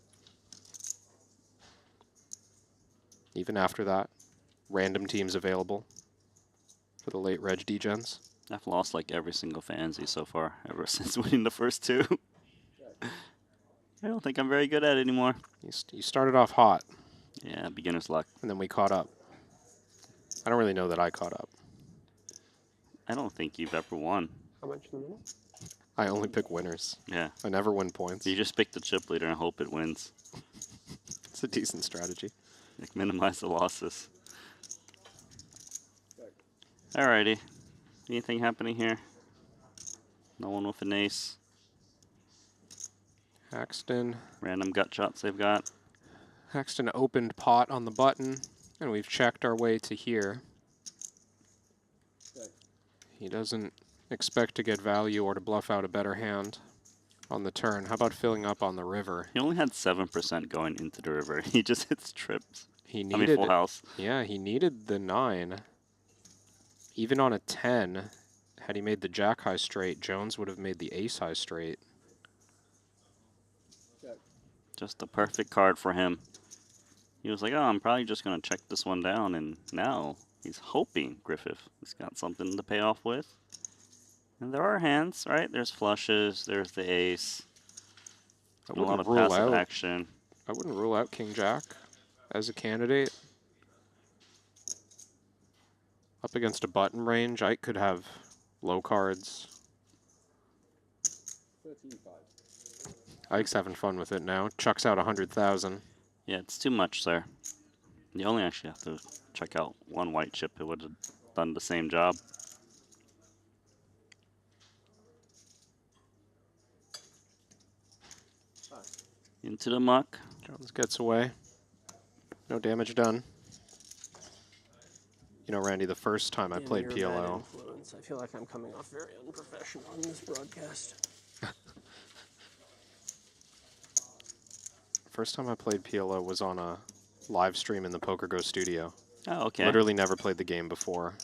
Even after that, random teams available for the late reg degens. I've lost like every single fantasy so far, ever since winning the first 2. I don't think I'm very good at it anymore. You started off hot. Yeah, beginner's luck. And then we caught up. I don't really know that I caught up. I don't think you've ever won. How much in the middle? I only pick winners. Yeah. I never win points. You just pick the chip leader and hope it wins. It's a decent strategy. Like, minimize the losses. Alrighty. Anything happening here? No one with an ace. Haxton. Random gut shots they've got. Haxton opened pot on the button, and we've checked our way to here. He doesn't expect to get value or to bluff out a better hand on the turn. How about filling up on the river? He only had 7% going into the river. He just hits trips. He needed full house. Yeah, he needed the 9. Even on a 10, had he made the jack high straight, Jones would have made the ace high straight. Just the perfect card for him. He was like, oh, I'm probably just going to check this one down, and now he's hoping Griffith has got something to pay off with. And there are hands, right? There's flushes, there's the ace. A lot of passive action. I wouldn't rule out King Jack as a candidate. Up against a button range, Ike could have low cards. 13-5. Ike's having fun with it now. Chucks out 100,000. Yeah, it's too much, sir. You only actually have to check out one white chip. It would have done the same job. Into the muck. Jones gets away. No damage done. You know, Randy, the first time I Damn, played you're a bad PLO, influence. I feel like I'm coming off very unprofessional in this broadcast. first time I played PLO was on a live stream in the Poker Go studio. Oh, okay. Literally never played the game before.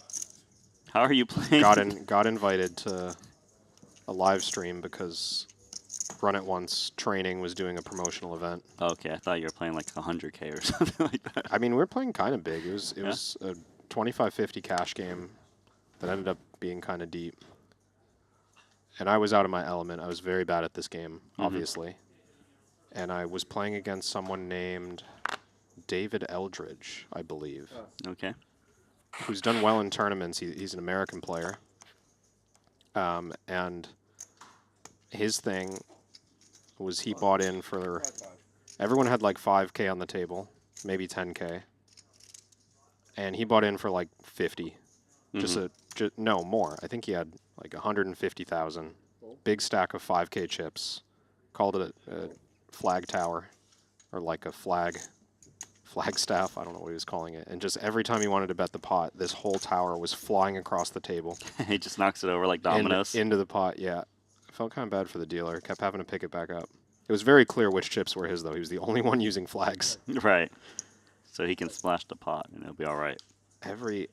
How are you playing? Got invited to a live stream because Run It Once Training was doing a promotional event. Okay, I thought you were playing like 100K or something like that. I mean, we were playing kind of big. It was a 25-50 cash game that ended up being kind of deep. And I was out of my element. I was very bad at this game, obviously. And I was playing against someone named David Eldridge, I believe. Okay. Who's done well in tournaments. He's an American player. And his thing was he bought in for... Everyone had like 5K on the table, maybe 10K. And he bought in for like 50. No, more. I think he had like 150,000. Big stack of 5K chips. Called it a flag tower, or like a flagstaff. I don't know what he was calling it. And just every time he wanted to bet the pot, this whole tower was flying across the table. He just knocks it over like dominoes. Into the pot, yeah. I felt kind of bad for the dealer. Kept having to pick it back up. It was very clear which chips were his, though. He was the only one using flags. Right. So he can splash the pot, and it'll be all right. Every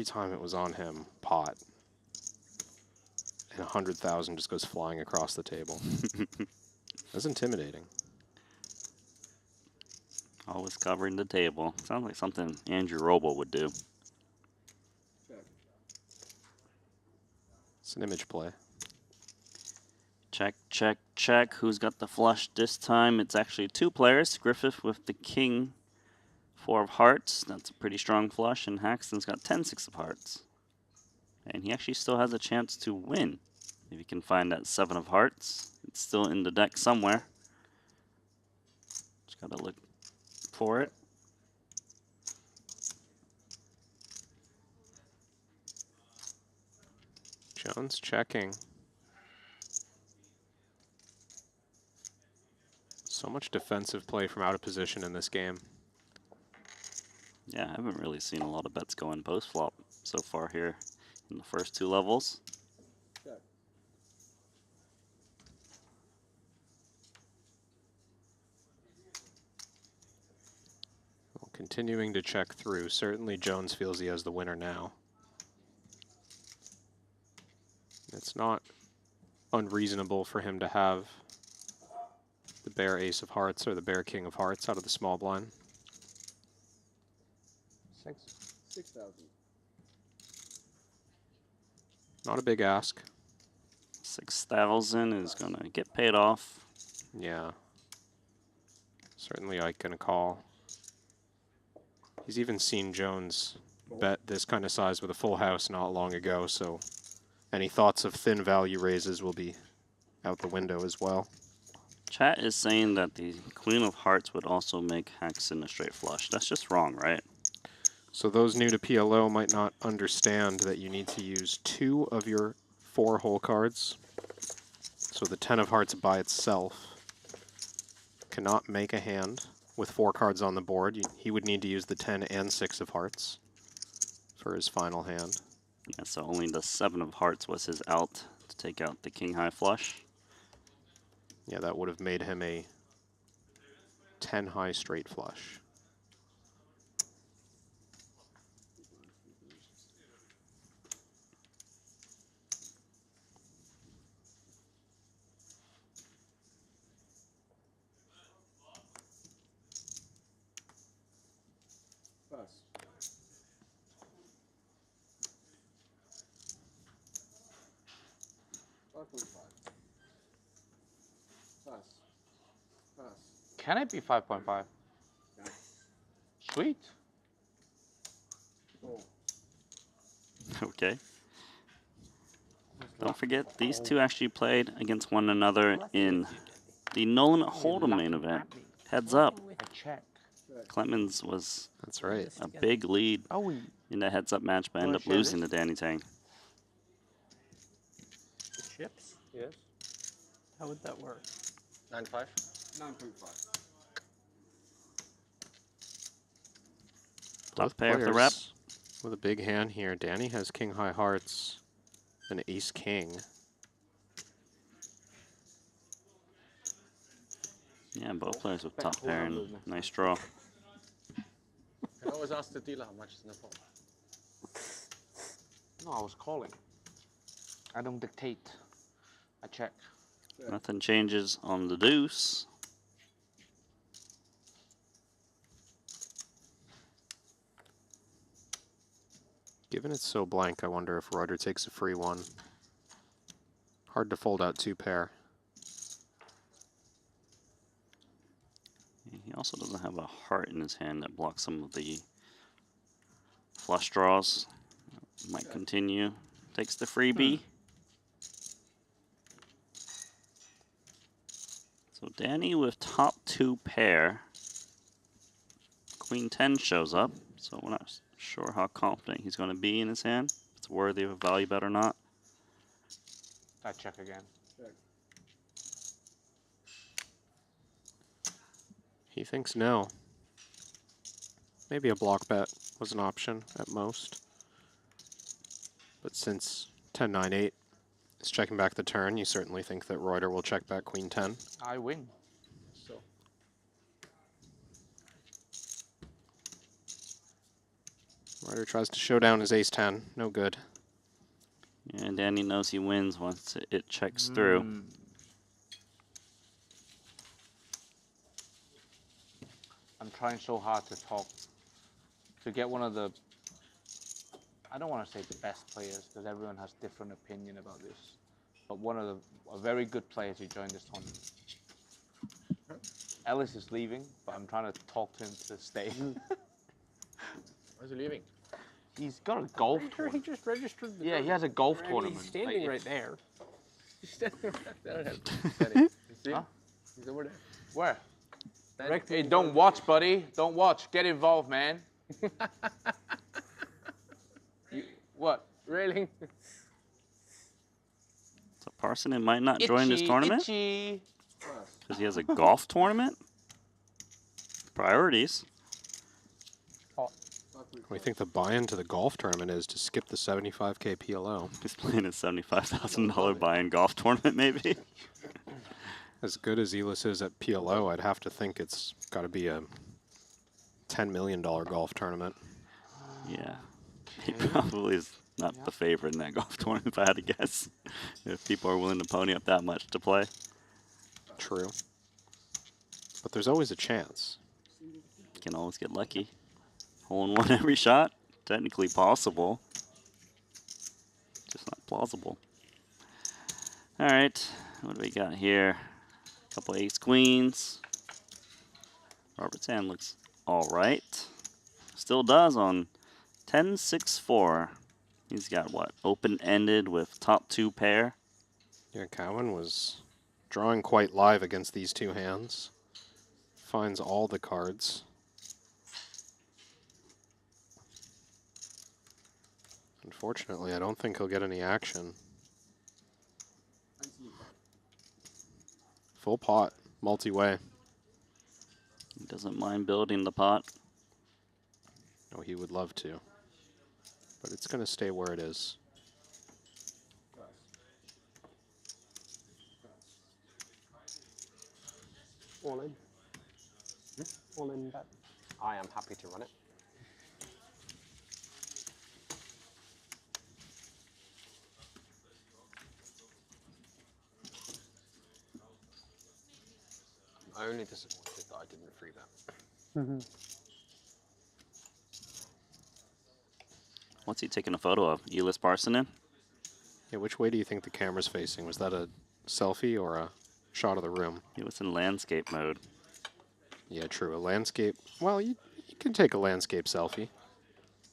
time it was on him, pot. And 100,000 just goes flying across the table. That's intimidating. Always covering the table. Sounds like something Andrew Roble would do. It's an image play. Check, check, check. Who's got the flush this time? It's actually two players. Griffith with the king, 4 of hearts. That's a pretty strong flush. And Haxton's got 10, 6 of hearts. And he actually still has a chance to win. If he can find that 7 of hearts. It's still in the deck somewhere. Just gotta look for it. Jones checking. So much defensive play from out of position in this game. Yeah, I haven't really seen a lot of bets go in post flop so far here in the first 2 levels. Well, continuing to check through. Certainly Jones feels he has the winner now. It's not unreasonable for him to have the bare ace of hearts or the bare king of hearts out of the small blind. 6,000. Not a big ask. 6,000 is gonna get paid off. Yeah. Certainly Ike gonna call. He's even seen Jones bet this kind of size with a full house not long ago, so any thoughts of thin value raises will be out the window as well. Chat is saying that the queen of hearts would also make Haxton a straight flush. That's just wrong, right? So those new to PLO might not understand that you need to use 2 of your 4 hole cards. So the 10 of hearts by itself cannot make a hand with 4 cards on the board. He would need to use the 10 and 6 of hearts for his final hand. Yeah, so only the 7 of hearts was his out to take out the king high flush. Yeah, that would have made him a 10 high straight flush. Can it be 5.5? Sweet. Okay. Don't forget, these two actually played against one another in the Nolan Hold'em main event. Heads up. Clemens was That's right. a big lead in the heads up match, but ended up losing to Danny Tang. Chips? Yes. How would that work? 9.5. 9.5. Top pair of the rep. with a big hand here. Danny has king high hearts and ace king. Yeah, both players with top pair and nice draw. Can I always ask the dealer how much is in the pot? No, I was calling. I don't dictate. I check. Nothing changes on the deuce. Given it's so blank, I wonder if Reuter takes a free one. Hard to fold out 2 pair. He also doesn't have a heart in his hand that blocks some of the flush draws. Might continue. Takes the freebie. So Danny with top 2 pair. Queen 10 shows up, so we're not sure how confident he's going to be in his hand. If it's worthy of a value bet or not. I check again. He thinks no. Maybe a block bet was an option at most. But since 10-9-8 is checking back the turn, you certainly think that Reuter will check back Queen 10. I win. So. Reuter tries to show down his ace 10. No good. Yeah, and Danny knows he wins once it checks through. I'm trying so hard to talk, to get one of the, I don't want to say the best players, because everyone has different opinion about this, but one of a very good player to join this tournament. Ellis is leaving, but I'm trying to talk to him to stay. Where's he leaving? He's got a golf tournament. He just registered. Yeah, he has a golf tournament. He's standing Like, right there. He's standing right there. You see? Huh? He's over there. Where? Directly Hey, in don't front. watch, buddy. Don't watch. Get involved, man. What? Railing. So Parsonen might not join this tournament Itchy. because he has a golf tournament. Priorities. We think the buy-in to the golf tournament is to skip the 75K PLO. He's playing a $75,000 buy-in golf tournament, maybe. As good as Elis is at PLO, I'd have to think it's got to be a $10 million golf tournament. Yeah, he probably is not the favorite in that golf tournament, if I had to guess. If people are willing to pony up that much to play. True. But there's always a chance. You can always get lucky. Hole in one every shot, technically possible. Just not plausible. All right, what do we got here? A couple ace queens. Robert's hand looks all right. Still does on 10-6-4. He's got what? Open-ended with top 2 pair. Yeah, Cowan was drawing quite live against these 2 hands. Finds all the cards. Unfortunately, I don't think he'll get any action. Full pot, multi-way. He doesn't mind building the pot. Oh, he would love to. But it's going to stay where it is. All in. All in bet. I am happy to run it. I'm only disappointed that I didn't free bet. What's he taking a photo of? Elis Parsonen? Yeah, which way do you think the camera's facing? Was that a selfie or a shot of the room? He was in landscape mode. Yeah, true. A landscape. Well, you can take a landscape selfie.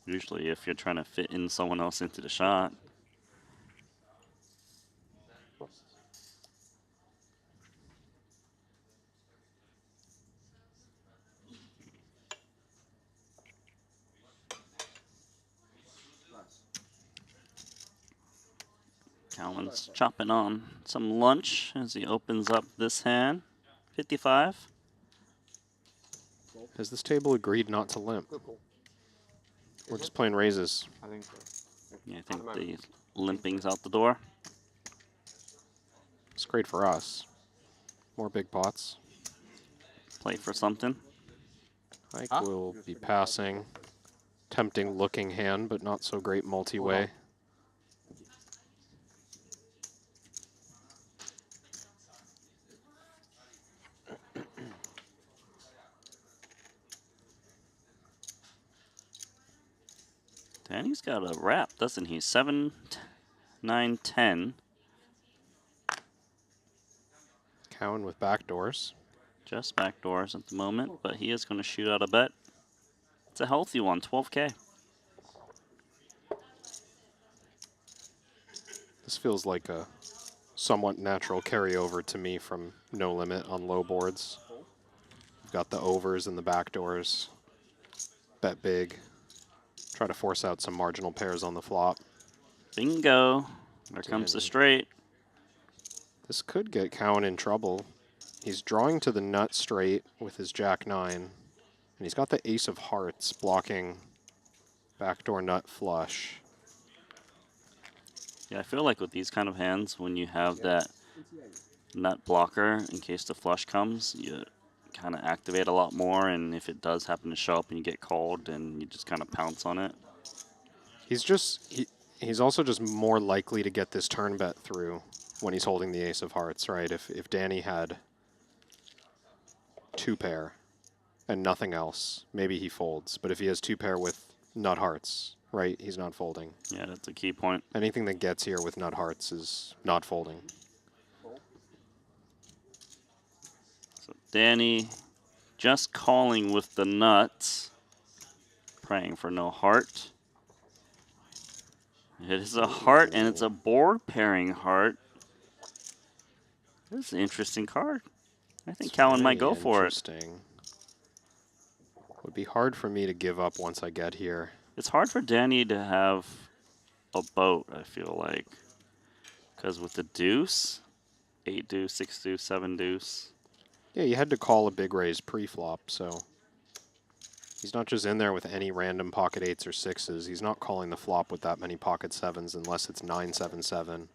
Usually if you're trying to fit in someone else into the shot. Cowan's chopping on some lunch as he opens up this hand. 55. Has this table agreed not to limp? We're just playing raises. I think so. Yeah, I think the limping's out the door. It's great for us. More big pots. Play for something. Ike will be passing. Tempting looking hand, but not so great multi-way. Danny's got a wrap, doesn't he? 7, 9, 10. Cowan with backdoors. Just backdoors at the moment, but he is going to shoot out a bet. It's a healthy one, 12K. This feels like a somewhat natural carryover to me from No Limit on low boards. We've got the overs and the backdoors. Bet big. Try to force out some marginal pairs on the flop. Bingo. There comes the straight. This could get Cowan in trouble. He's drawing to the nut straight with his Jack-9. And he's got the ace of hearts blocking backdoor nut flush. Yeah, I feel like with these kind of hands, when you have that nut blocker in case the flush comes, you kind of activate a lot more, and if it does happen to show up and you get called, then you just kind of pounce on it. He's also just more likely to get this turn bet through when he's holding the ace of hearts, right? If Danny had 2 pair and nothing else, maybe he folds. But if he has 2 pair with nut hearts, right, he's not folding. Yeah, that's a key point. Anything that gets here with nut hearts is not folding. So Danny just calling with the nuts, praying for no heart. It is a heart, and it's a board pairing heart. This is an interesting card. I think Cowan might go for it. Would be hard for me to give up once I get here. It's hard for Danny to have a boat, I feel like. Because with the deuce, 8 deuce, 6 deuce, 7 deuce. Yeah, you had to call a big raise pre-flop, so he's not just in there with any random pocket 8s or 6s. He's not calling the flop with that many pocket 7s unless it's 9-7-7.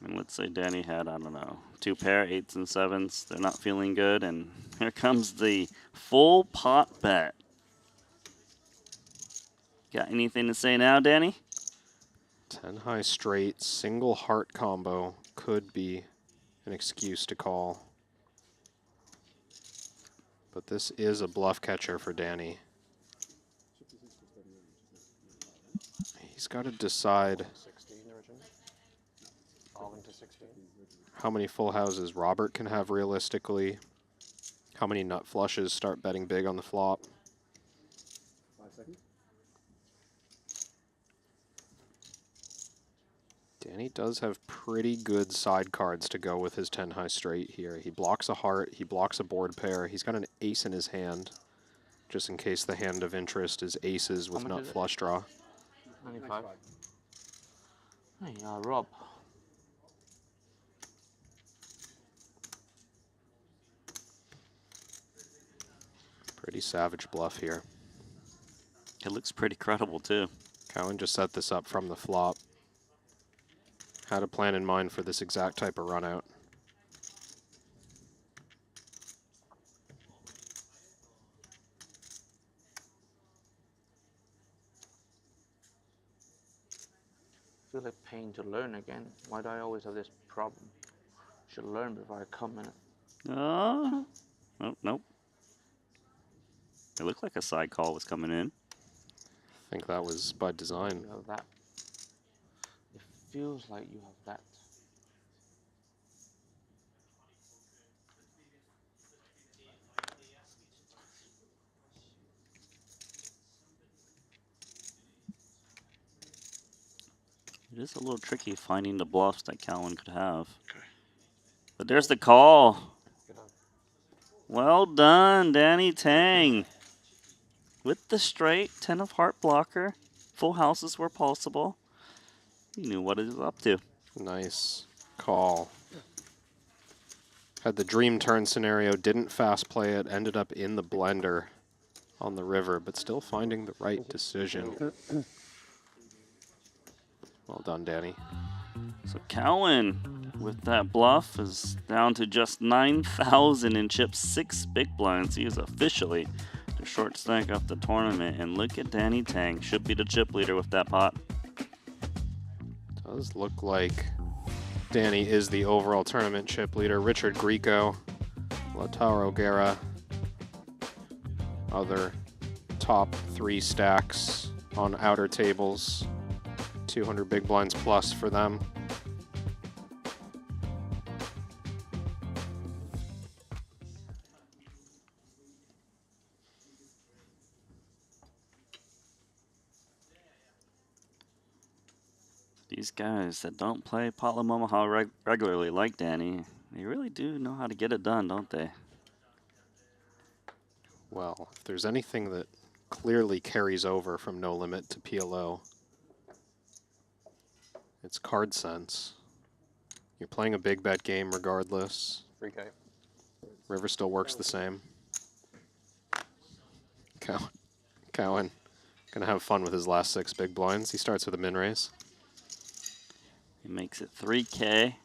And let's say Danny had, I don't know, 2 pair, 8s and 7s. They're not feeling good, and here comes the full pot bet. Got anything to say now, Danny? 10 high straight, single heart combo could be an excuse to call. But this is a bluff catcher for Danny. He's got to decide 16 originally. All into 16. how many full houses Robert can have realistically, how many nut flushes start betting big on the flop. 5 seconds. Danny does have pretty good side cards to go with his 10 high straight here. He blocks a heart, he blocks a board pair, he's got an ace in his hand, just in case the hand of interest is aces with nut flush draw. 95. Hey, Rob. Pretty savage bluff here. It looks pretty credible, too. Cowan just set this up from the flop. Had a plan in mind for this exact type of run out. I feel like paying to learn again. Why do I always have this problem? Should learn before I come in it. Oh, nope, nope. It looked like a side call was coming in. I think that was by design. You have that. It feels like you have that. It is a little tricky finding the bluffs that Cowan could have. But there's the call. Well done, Danny Tang. With the straight, 10 of heart blocker. Full houses were possible. He knew what he was up to. Nice call. Had the dream turn scenario, didn't fast play it, ended up in the blender on the river, but still finding the right decision. Well done, Danny. So Cowan, with that bluff, is down to just 9,000 in chips, 6 big blinds. He is officially the short stack of the tournament. And look at Danny Tang, should be the chip leader with that pot. Does look like Danny is the overall tournament chip leader. Richard Grieco, Lautaro Guerra, other top 3 stacks on outer tables. 200 big blinds plus for them. These guys that don't play Potluck Omaha regularly, like Danny, they really do know how to get it done, don't they? Well, if there's anything that clearly carries over from No Limit to PLO, it's card sense. You're playing a big bet game regardless. 3K. River still works the same. Cowan gonna have fun with his last 6 big blinds. He starts with a min raise. He makes it 3K.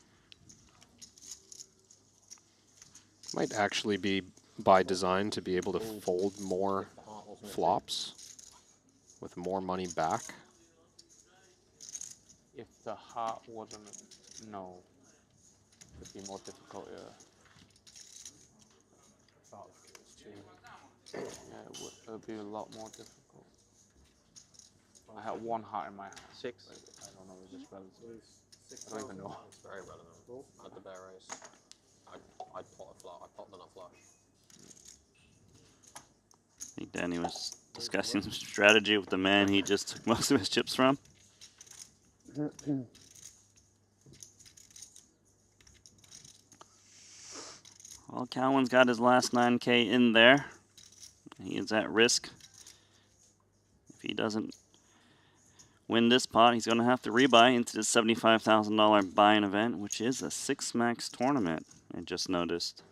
Might actually be by design to be able to fold more flops with more money back. If the heart wasn't no, it'd be more difficult. Yeah. Yeah, it would be a lot more difficult. I had 1 heart in my hand. 6. I don't know, is this relative? I don't even know. It's very relevant. At the bear race, I'd pot a flop. I popped on a flush. I think Danny was discussing some strategy with the man he just took most of his chips from. Well, Cowan's got his last 9K in there. He is at risk. If he doesn't win this pot, he's going to have to rebuy into the $75,000 buy-in event, which is a 6 max tournament, I just noticed.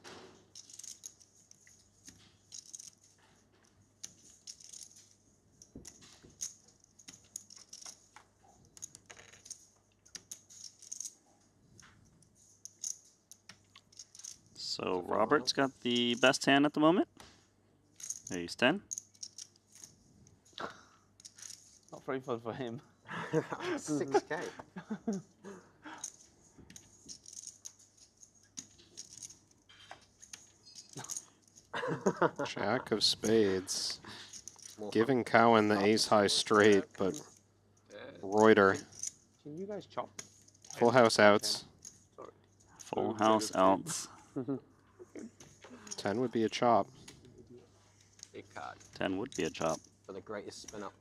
So Robert's got the best hand at the moment. He's 10. Not very fun for him. 6K. Jack of spades. Giving Cowan the ace high straight, but Reuter. Can you guys chop? Full house outs. Full house outs. 10 would be a chop. Big card. 10 would be a chop. For the greatest spin up.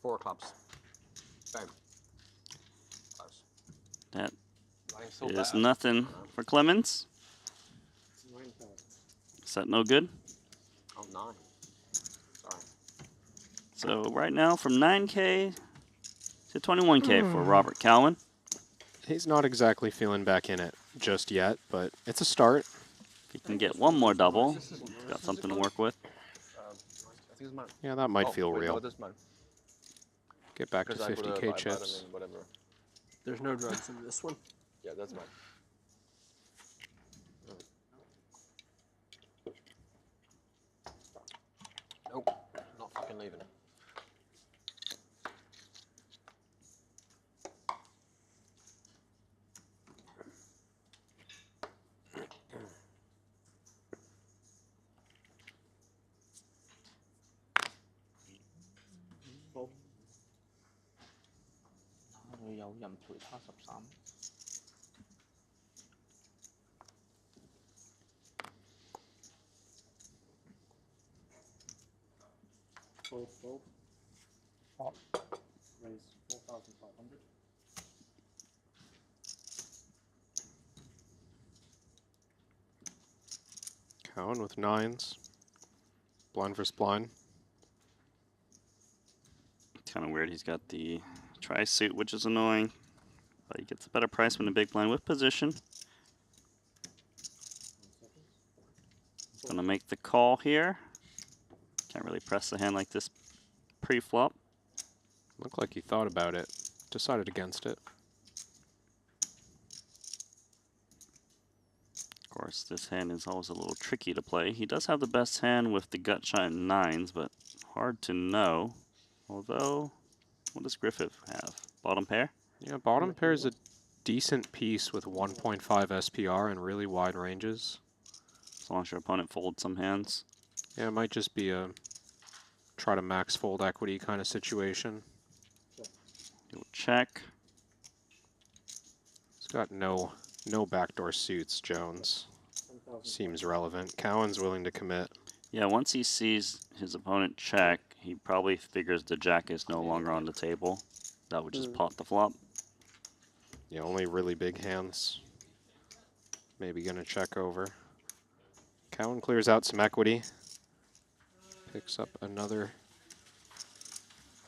4 clubs. Boom. Close. That So is bad. nothing for Clemens. Is that no good? Oh, 9. Sorry. So right now from 9K to 21K for Robert Cowan. He's not exactly feeling back in it just yet, but it's a start. If he can get one more double, he's got something to work with. Yeah, that might feel real. This month. Get back to 50K chips. There's no drugs in this one. Yeah, that's mine. Nope. Not fucking leaving it. Raise 4,500. Cowan with 9s. Blind versus blind. It's kind of weird. He's got the tri-suit, which is annoying. But he gets a better price when a big blind with position. Gonna make the call here. Can't really press the hand like this pre-flop. Looked like he thought about it. Decided against it. Of course, this hand is always a little tricky to play. He does have the best hand with the gut shot and nines, but hard to know. Although, what does Griffith have? Bottom pair? Yeah, bottom pair is a decent piece with 1.5 SPR and really wide ranges. As long as your opponent folds some hands. Yeah, it might just be a try to max fold equity kind of situation. He'll check. He's got no backdoor suits, Jones. Seems relevant. Cowan's willing to commit. Yeah, once he sees his opponent check, he probably figures the jack is no longer on the table. That would just pot the flop. Yeah, only really big hands. Maybe gonna check over. Cowan clears out some equity. Picks up another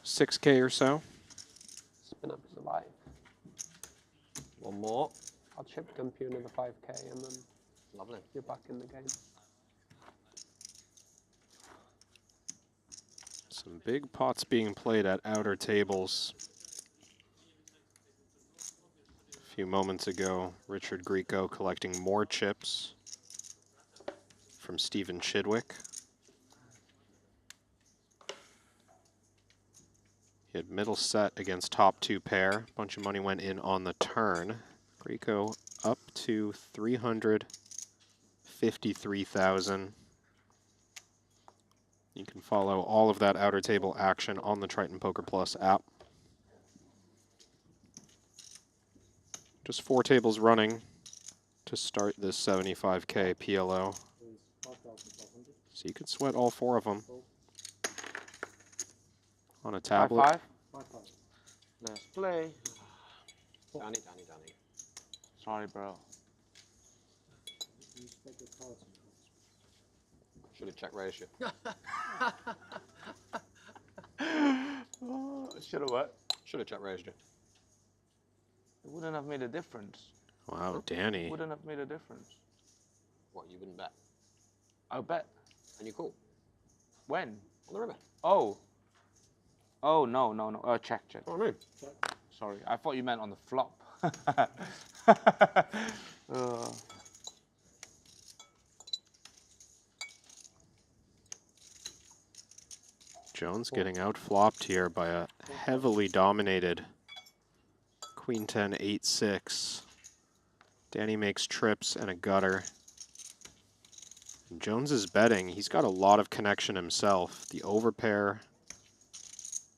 6K or so. Spin up is alive. One more. I'll chip dump you another 5K and then Lovely. you're back in the game. Some big pots being played at outer tables. A few moments ago, Richard Grieco collecting more chips from Stephen Chidwick. He had middle set against top two pair. Bunch of money went in on the turn. Grieco up to 353,000. You can follow all of that outer table action on the Triton Poker Plus app. Just 4 tables running to start this 75K PLO. So you could sweat all 4 of them on a tablet. 5-5. Let's play. Danny. Sorry, bro. Should have check raised you. Should have what? Should have check raised you. It wouldn't have made a difference. Wow, Danny. It wouldn't have made a difference. What, you wouldn't bet? I'll bet. And you call? When? On the river. Oh. Oh, no. Check. Oh, I mean. Sorry, I thought you meant on the flop. Jones getting outflopped here by a heavily dominated Queen 10, 8-6. Danny makes trips and a gutter. And Jones is betting. He's got a lot of connection himself. The overpair,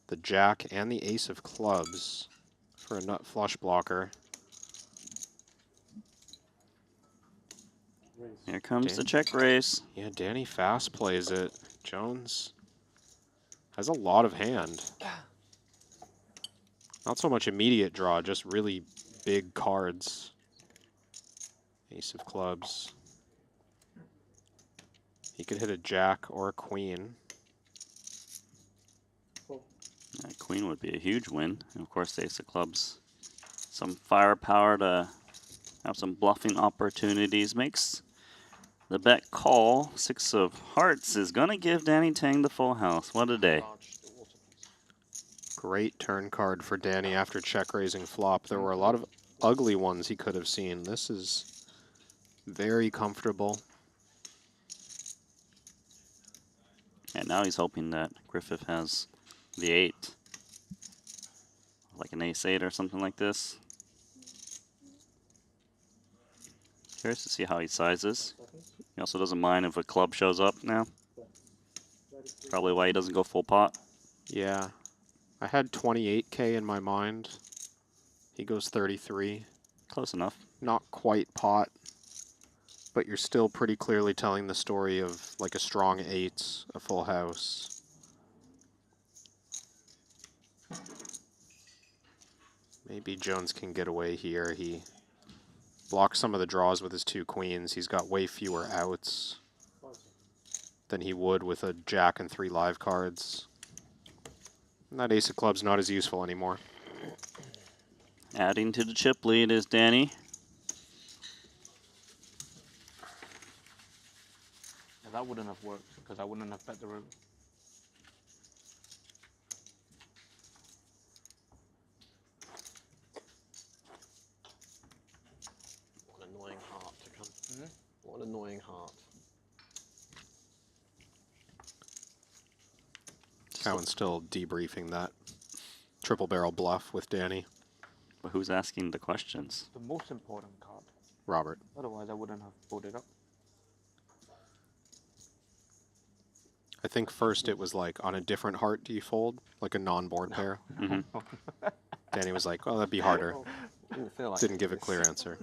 the jack, and the ace of clubs for a nut flush blocker. Here comes the check raise. Yeah, Danny fast plays it. Jones has a lot of hand. Not so much immediate draw, just really big cards. Ace of clubs. He could hit a jack or a queen. That queen would be a huge win. And of course, the ace of clubs. Some firepower to have some bluffing opportunities. Makes the bet call. 6 of hearts is going to give Danny Tang the full house. What a day. Great turn card for Danny after check raising flop. There were a lot of ugly ones he could have seen. This is very comfortable. And now he's hoping that Griffith has the 8. Like an ace-8 or something like this. Curious to see how he sizes. He also doesn't mind if a club shows up now. Probably why he doesn't go full pot. Yeah. I had 28K in my mind. He goes 33. Close enough. Not quite pot, but you're still pretty clearly telling the story of like a strong 8, a full house. Maybe Jones can get away here. He blocks some of the draws with his 2 queens. He's got way fewer outs than he would with a jack and 3 live cards. And that ace of clubs not as useful anymore. Adding to the chip lead is Danny. that wouldn't have worked because I wouldn't have bet the river. What an annoying heart to come. What an annoying heart. Cowan's still debriefing that triple barrel bluff with Danny. But who's asking the questions? The most important card. Robert. Otherwise, I wouldn't have pulled it up. I think first it was like, on a different heart do you fold? Like a non-board pair? Danny was like, well, that'd be harder. Didn't feel like Didn't give a clear answer.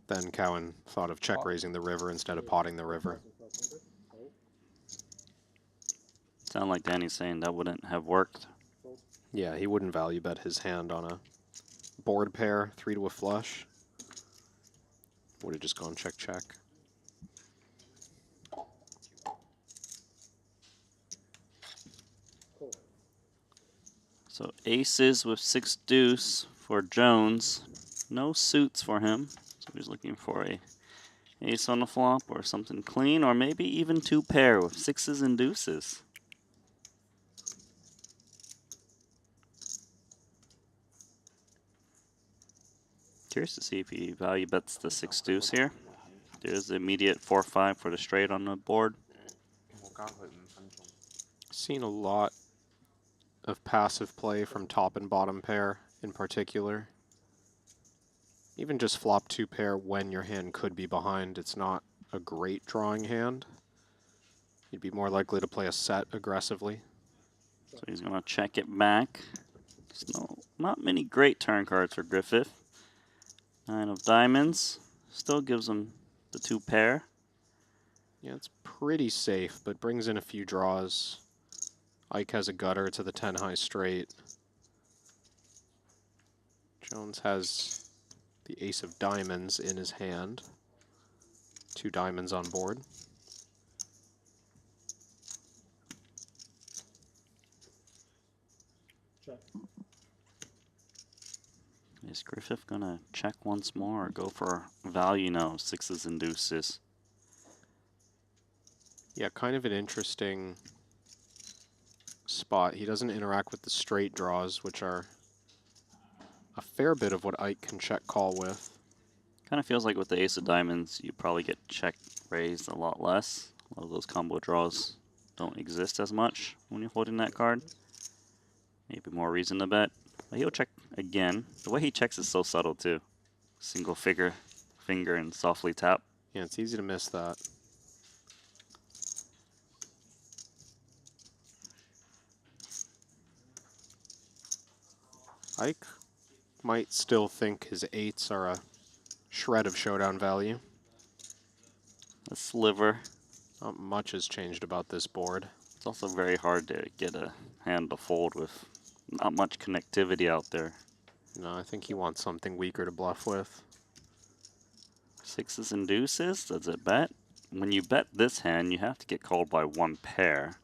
Then Cowan thought of check raising the river instead of potting the river. Sound like Danny's saying that wouldn't have worked. Yeah, he wouldn't value bet his hand on a board pair, 3 to a flush. Would have just gone check, check. So aces with 6 deuce for Jones. No suits for him. So he's looking for a ace on the flop or something clean, or maybe even 2 pair with 6s and deuces. Curious to see if he value bets the 6 deuce here. There's the immediate 4-5 for the straight on the board. Seen a lot of passive play from top and bottom pair in particular. Even just flop 2 pair when your hand could be behind, it's not a great drawing hand. You'd be more likely to play a set aggressively. So he's going to check it back. There's not many great turn cards for Griffith. 9 of diamonds. Still gives him the 2 pair. Yeah, it's pretty safe, but brings in a few draws. Ike has a gutter to the 10 high straight. Jones has the ace of diamonds in his hand. 2 diamonds on board. Check. Is Griffith gonna check once more or go for value now? 6s and deuces. Yeah, kind of an interesting spot. He doesn't interact with the straight draws, which are a fair bit of what Ike can check call with. Kind of feels like with the ace of diamonds, you probably get check raised a lot less. A lot of those combo draws don't exist as much when you're holding that card. Maybe more reason to bet. But he'll check again. The way he checks is so subtle too. Single finger and softly tap. Yeah, it's easy to miss that. Ike might still think his 8s are a shred of showdown value. A sliver. Not much has changed about this board. It's also very hard to get a hand to fold with not much connectivity out there. No, I think he wants something weaker to bluff with. 6s and deuces, does it bet? When you bet this hand, you have to get called by 1 pair.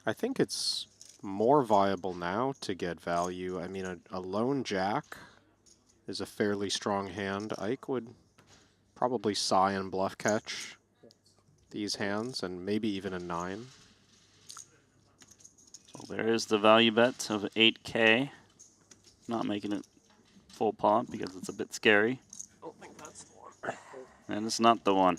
I think it's more viable now to get value. I mean, a lone jack is a fairly strong hand. Ike would probably sigh and bluff catch these hands, and maybe even a 9. So there is the value bet of 8K. Not making it full pot because it's a bit scary. I don't think that's the one. And it's not the one.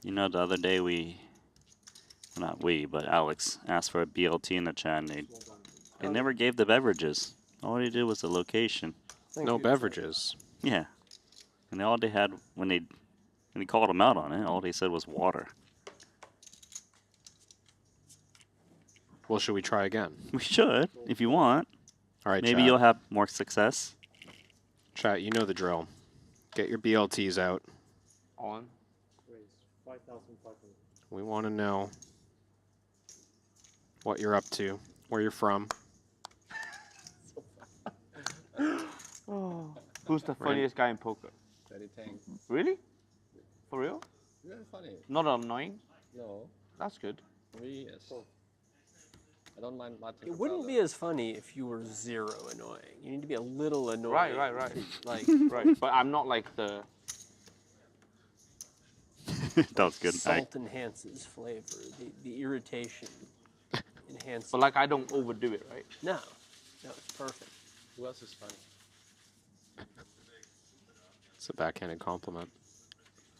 You know, the other day not we, but Alex asked for a BLT in the chat, and they never gave the beverages. All they did was the location. No beverages. Yeah. And all they had, when he called them out on it, all they said was water. Well, should we try again? We should, if you want. All right, Maybe chat. you'll have more success. Chat, you know the drill. Get your BLTs out. On. Raise 5,500. We want to know what you're up to, where you're from. Who's the funniest guy in poker? Very tame. Really? For real? Very funny. Not annoying? No. That's good. Me, yes. I don't mind Martin. It wouldn't be as funny if you were zero annoying. You need to be a little annoying. Right. Like, right. But I'm not like the... That was good. Salt enhances flavor. The irritation enhances. But like I don't overdo it, right? No. No, it's perfect. Who else is funny? It's a backhanded compliment.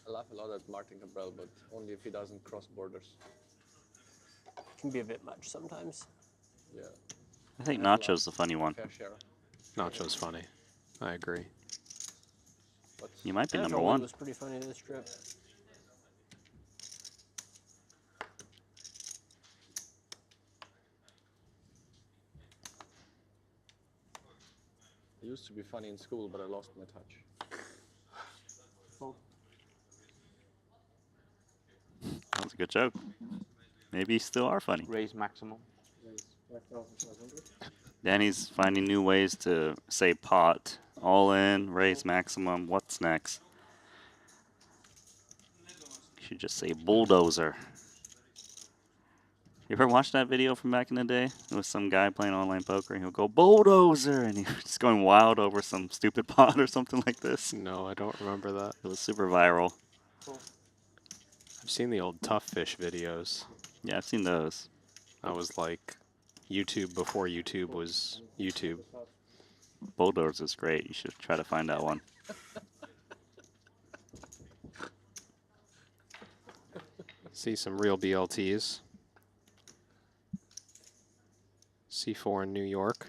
I laugh a lot at Martin Cabral, but only if he doesn't cross borders. It can be a bit much sometimes. Yeah. I think Nacho's the funny one. Fair share. Nacho's funny. I agree. You might be number Nacho one. was pretty funny this trip. I used to be funny in school, but I lost my touch. That was a good joke. Maybe you still are funny. Raise maximum. Danny's finding new ways to say pot. All in, raise maximum. What's next? You should just say bulldozer. You ever watch that video from back in the day? It was some guy playing online poker, and he'll go bulldozer, and he was just going wild over some stupid pot or something like this. No, I don't remember that. It was super viral. I've seen the old Tough Fish videos. Yeah, I've seen those. That was like YouTube before YouTube was YouTube. Bulldozer is great. You should try to find that one. See some real BLTs. C4 in New York.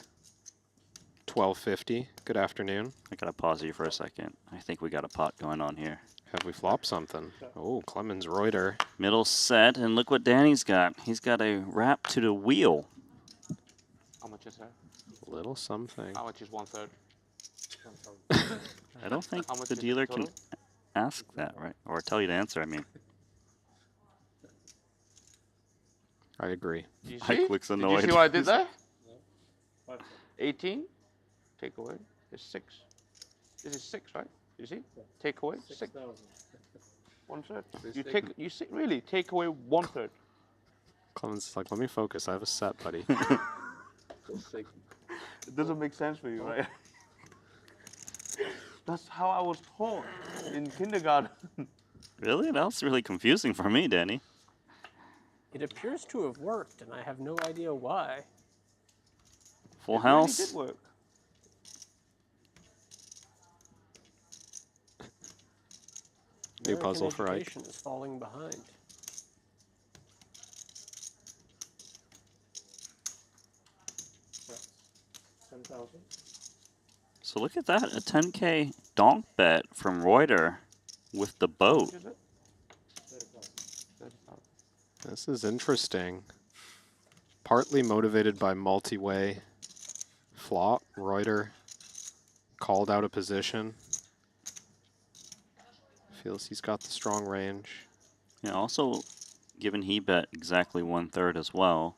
1250. Good afternoon. I gotta pause you for a second. I think we got a pot going on here. Have we flopped something? Oh, Clemens Reuter. Middle set, and look what Danny's got. He's got a wrap to the wheel. How much is that? Little something. How much is 1/3? I don't think How much the is dealer total? can ask that, right? Or tell you the answer, I mean. I agree. You see? Mike looks Did you annoyed. see what I did there? 18. Take away. It's 6. This is 6, right? You see? Take away 6. 1/3. You take. You see? Really? Take away 1/3. Clemens is like, let me focus. I have a set, buddy. It doesn't make sense for you, right? That's how I was taught in kindergarten. Really? That was really confusing for me, Danny. It appears to have worked, and I have no idea why. Full It house. really did work. New American puzzle for Ike. education is falling behind. So look at that, a 10K donk bet from Reuter with the boat. This is interesting. Partly motivated by multi-way flop. Reuter called out a position. Feels he's got the strong range. Yeah, also, given he bet exactly 1/3 as well,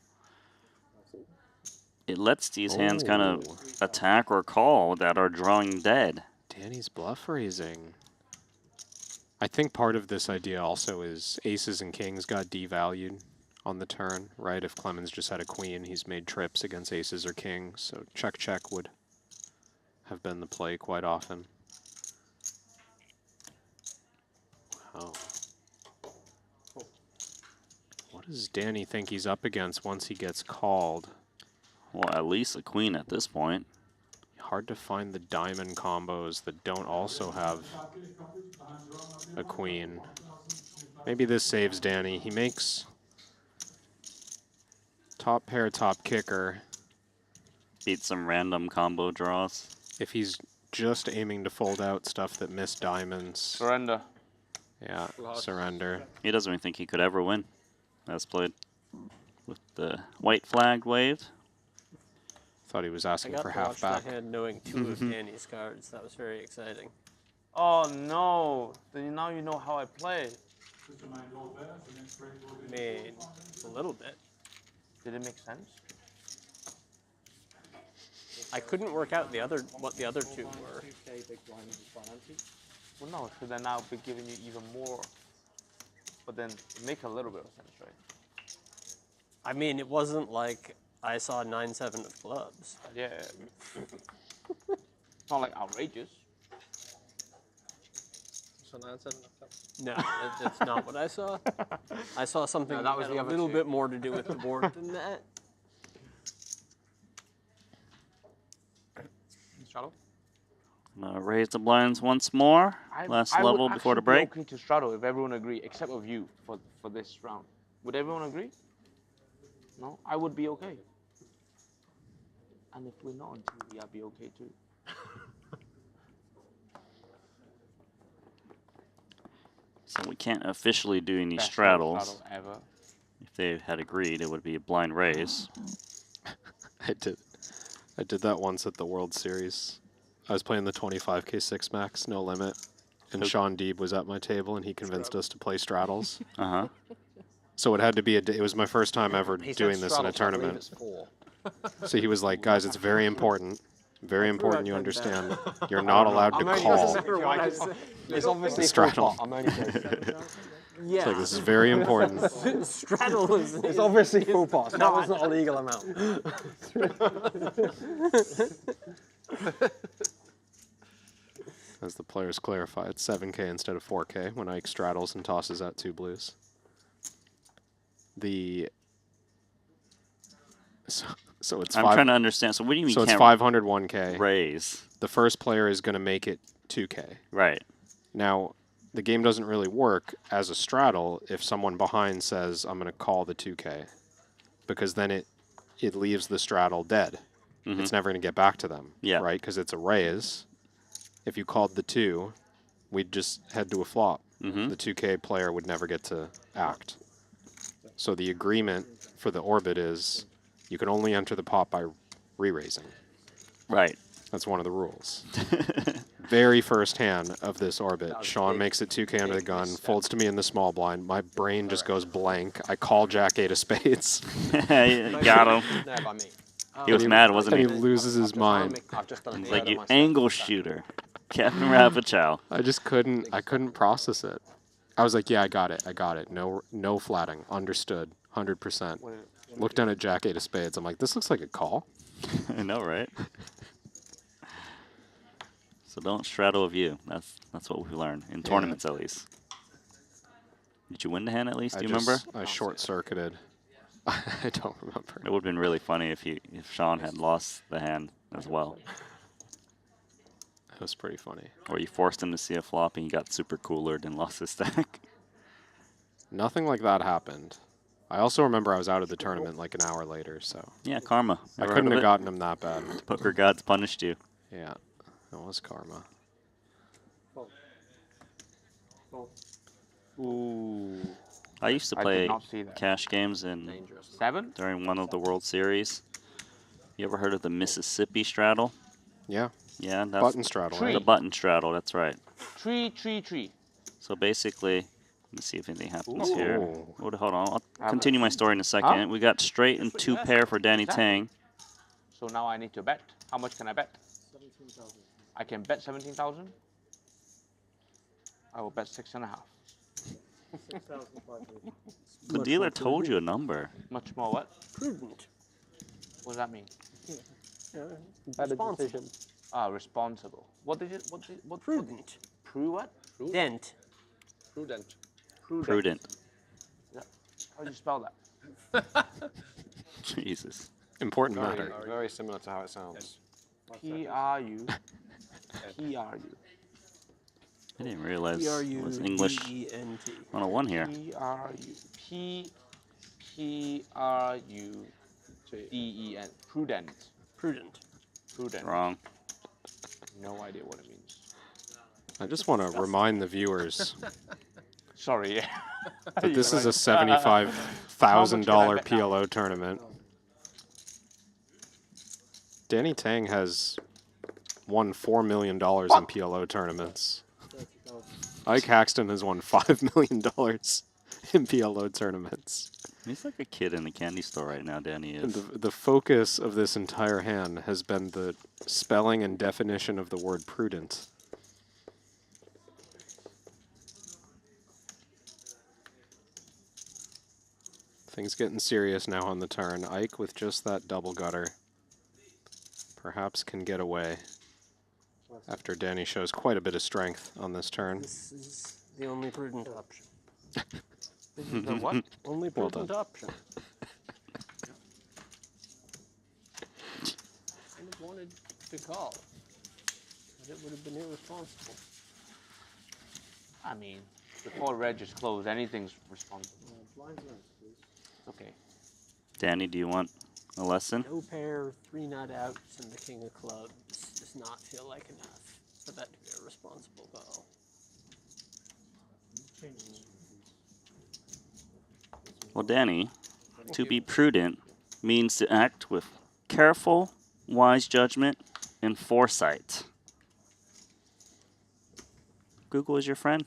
it lets these hands kind of attack or call that are drawing dead. Danny's bluff raising. I think part of this idea also is aces and kings got devalued on the turn, right? If Clemens just had a queen, he's made trips against aces or kings, so check would have been the play quite often. Wow. What does Danny think he's up against once he gets called? Well, at least a queen at this point. Hard to find the diamond combos that don't also have a queen. Maybe this saves Danny. He makes top pair, top kicker. Beat some random combo draws. If he's just aiming to fold out stuff that missed diamonds. Surrender. Yeah, surrender. He doesn't even think he could ever win. As played with the white flag waved. Thought he was I asking got for to watch half back. that hand knowing 2 of Danny's cards. That was very exciting. Oh no! Then now you know how I play. I mean, a little bit. Did it make sense? I couldn't work out what the other two were. Well, no, so then I'll be giving you even more. But then it makes a little bit of sense, right? I mean, it wasn't like I saw 9-7 of clubs. Yeah. It's not like outrageous. So 9-7 of clubs. No, that's not what I saw. I saw something No, that that was had the a other little two. bit more to do with the board than that. Straddle? Raise the blinds once more. Last I level would before the actually be break. okay to straddle if everyone agree, except of you for this round. Would everyone agree? No, I would be okay. And if we're not on TV, I'd be okay too. So we can't officially do any Best straddles. straddle ever. If they had agreed, it would be a blind raise. I did that once at the World Series. I was playing the 25K 6 max, no limit, and Sean Deeb was at my table, and he convinced us to play straddles. So it had to be it was my first time ever doing this in a tournament. So he was like, guys, it's very important. Very important you understand. You're not allowed to call It's obviously the straddle. I'm only joking. It's like, this is very important. Straddle is... It's obviously full pot. That was not a legal amount. As the players clarify, it's 7K instead of 4K when Ike straddles and tosses out 2 blues. So it's I'm trying to understand. So what do you mean? So it's can't 501K. raise. The first player is going to make it 2K. Right. Now, the game doesn't really work as a straddle if someone behind says, I'm going to call the 2K. Because then it leaves the straddle dead. It's never going to get back to them. Yeah. Right? Because it's a raise. If you called the 2, we'd just head to a flop. The 2K player would never get to act. So the agreement for the orbit is you can only enter the pot by re-raising. Right. That's one of the rules. Very first hand of this orbit, Sean makes it 2K under the gun, folds to me in the small blind. My brain just goes blank. I call Jack 8 of spades. Got him. No, by me. He was mad, wasn't he? And he loses his mind. I've just done a He's third like, of you my angle shooter. Captain Rapichow. I just couldn't process it. I was like, yeah, I got it. No flatting. Understood. 100%. Looked down at Jack 8 of spades. I'm like, this looks like a call. I know, right? So don't straddle a view. That's what we learned in tournaments, at least. Did you win the hand at least? Do you remember? I short-circuited. I don't remember. It would have been really funny if Sean had lost the hand as well. That was pretty funny. Or you forced him to see a flop and he got super coolered and lost his stack. Nothing like that happened. I also remember I was out of the tournament like an hour later, so... Yeah, karma. I Ever couldn't heard have of it? gotten him that bad. Poker gods punished you. Yeah, that was karma. Ooh. I used to I play did not see that. cash games in during one of the World Series. You ever heard of the Mississippi straddle? Yeah. Yeah, that's Button straddle, right? The button straddle, that's right. Tree. So basically, let me see if anything happens Ooh. here. Hold on, I'll Have continue it. my story in a second. We got straight and 2 pair for Danny Tang. So now I need to bet. How much can I bet? 17,000. I can bet 17,000. I will bet 6.5. The dealer told you a number. Much more what? Prudent. What does that mean? Better decision. Responsible. What did it? What? Prudent. What? Dent. Prudent. Prudent. Yeah. How do you spell that? Jesus. Important Very, matter. very similar to how it sounds. P-R-U. I didn't realize it was English 101 here. P-R-U-D-E-N. Prudent. Prudent. Wrong. No idea what it means. I just want to remind the viewers Sorry. that this is a $75,000 PLO tournament. Danny Tang has won $4 million in PLO tournaments. Ike Haxton has won $5 million. in PLO tournaments. He's like a kid in a candy store right now, Danny And is. the focus of this entire hand has been the spelling and definition of the word prudent. Things getting serious now on the turn. Ike with just that double gutter perhaps can get away after Danny shows quite a bit of strength on this turn. This is the only prudent option. This is the what? Only Well prudent done. option. I kind of wanted to call, but it would have been irresponsible. I mean, before Reg is closed, anything's responsible. Okay. Danny, do you want a lesson? No pair, 3 nut outs, and the king of clubs does not feel like enough for that to be a responsible call. Well, Danny, to be prudent means to act with careful, wise judgment, and foresight. Google is your friend.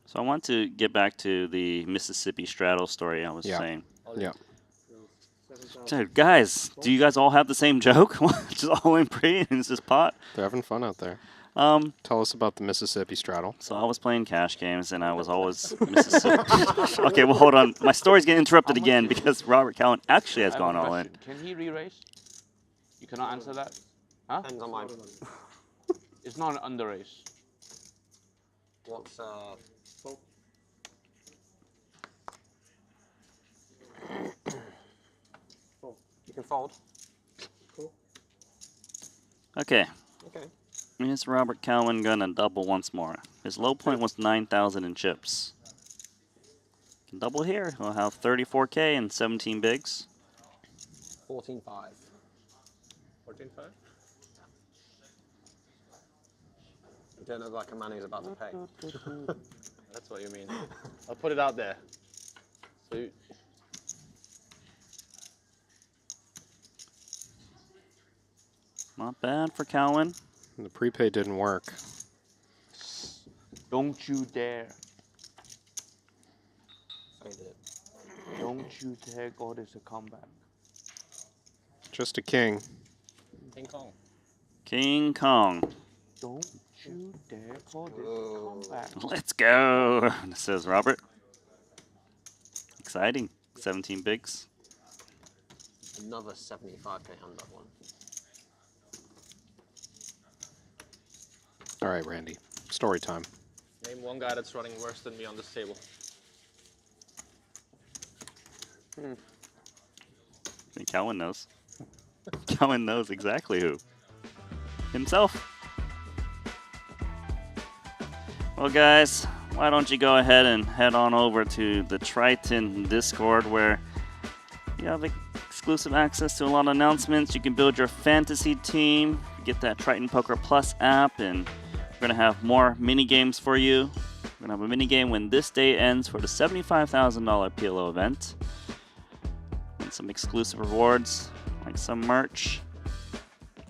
So I want to get back to the Mississippi straddle story I was saying. Yeah. Dude, guys, do you guys all have the same joke? Just all in pre and it's just pot? They're having fun out there. Tell us about the Mississippi straddle. So I was playing cash games, and I was always Mississippi. Okay, well, hold on. My story's getting interrupted again because Robert Cowan actually has gone all in. Can he re-raise? You cannot answer that? Huh? Depends on mine. It's not an under raise. What's you can fold. Cool. Okay. Okay. Is Robert Cowan gonna double once more? His low point was 9,000 in chips. Can double here. He'll have 34K and 17 bigs. 14.5. 14.5? You don't look like a man who's about to pay. That's what you mean. I'll put it out there. So you, Not bad for Cowan. The prepay didn't work. Don't you dare. Faded it. Don't you dare go this a comeback. Just a king. King Kong. King Kong. Don't you dare call this a comeback. Let's go, says Robert. Exciting. 17 bigs. Another 75k hand that one. All right, Randy. Story time. name one guy that's running worse than me on this table. I think Cowan knows. Cowan knows exactly who. Himself. Well, guys, why don't you go ahead and head on over to the Triton Discord where you have exclusive access to a lot of announcements. You can build your fantasy team, get that Triton Poker Plus app, and we're going to have more mini games for you. We're going to have a mini game when this day ends for the $75,000 PLO event. And some exclusive rewards, like some merch.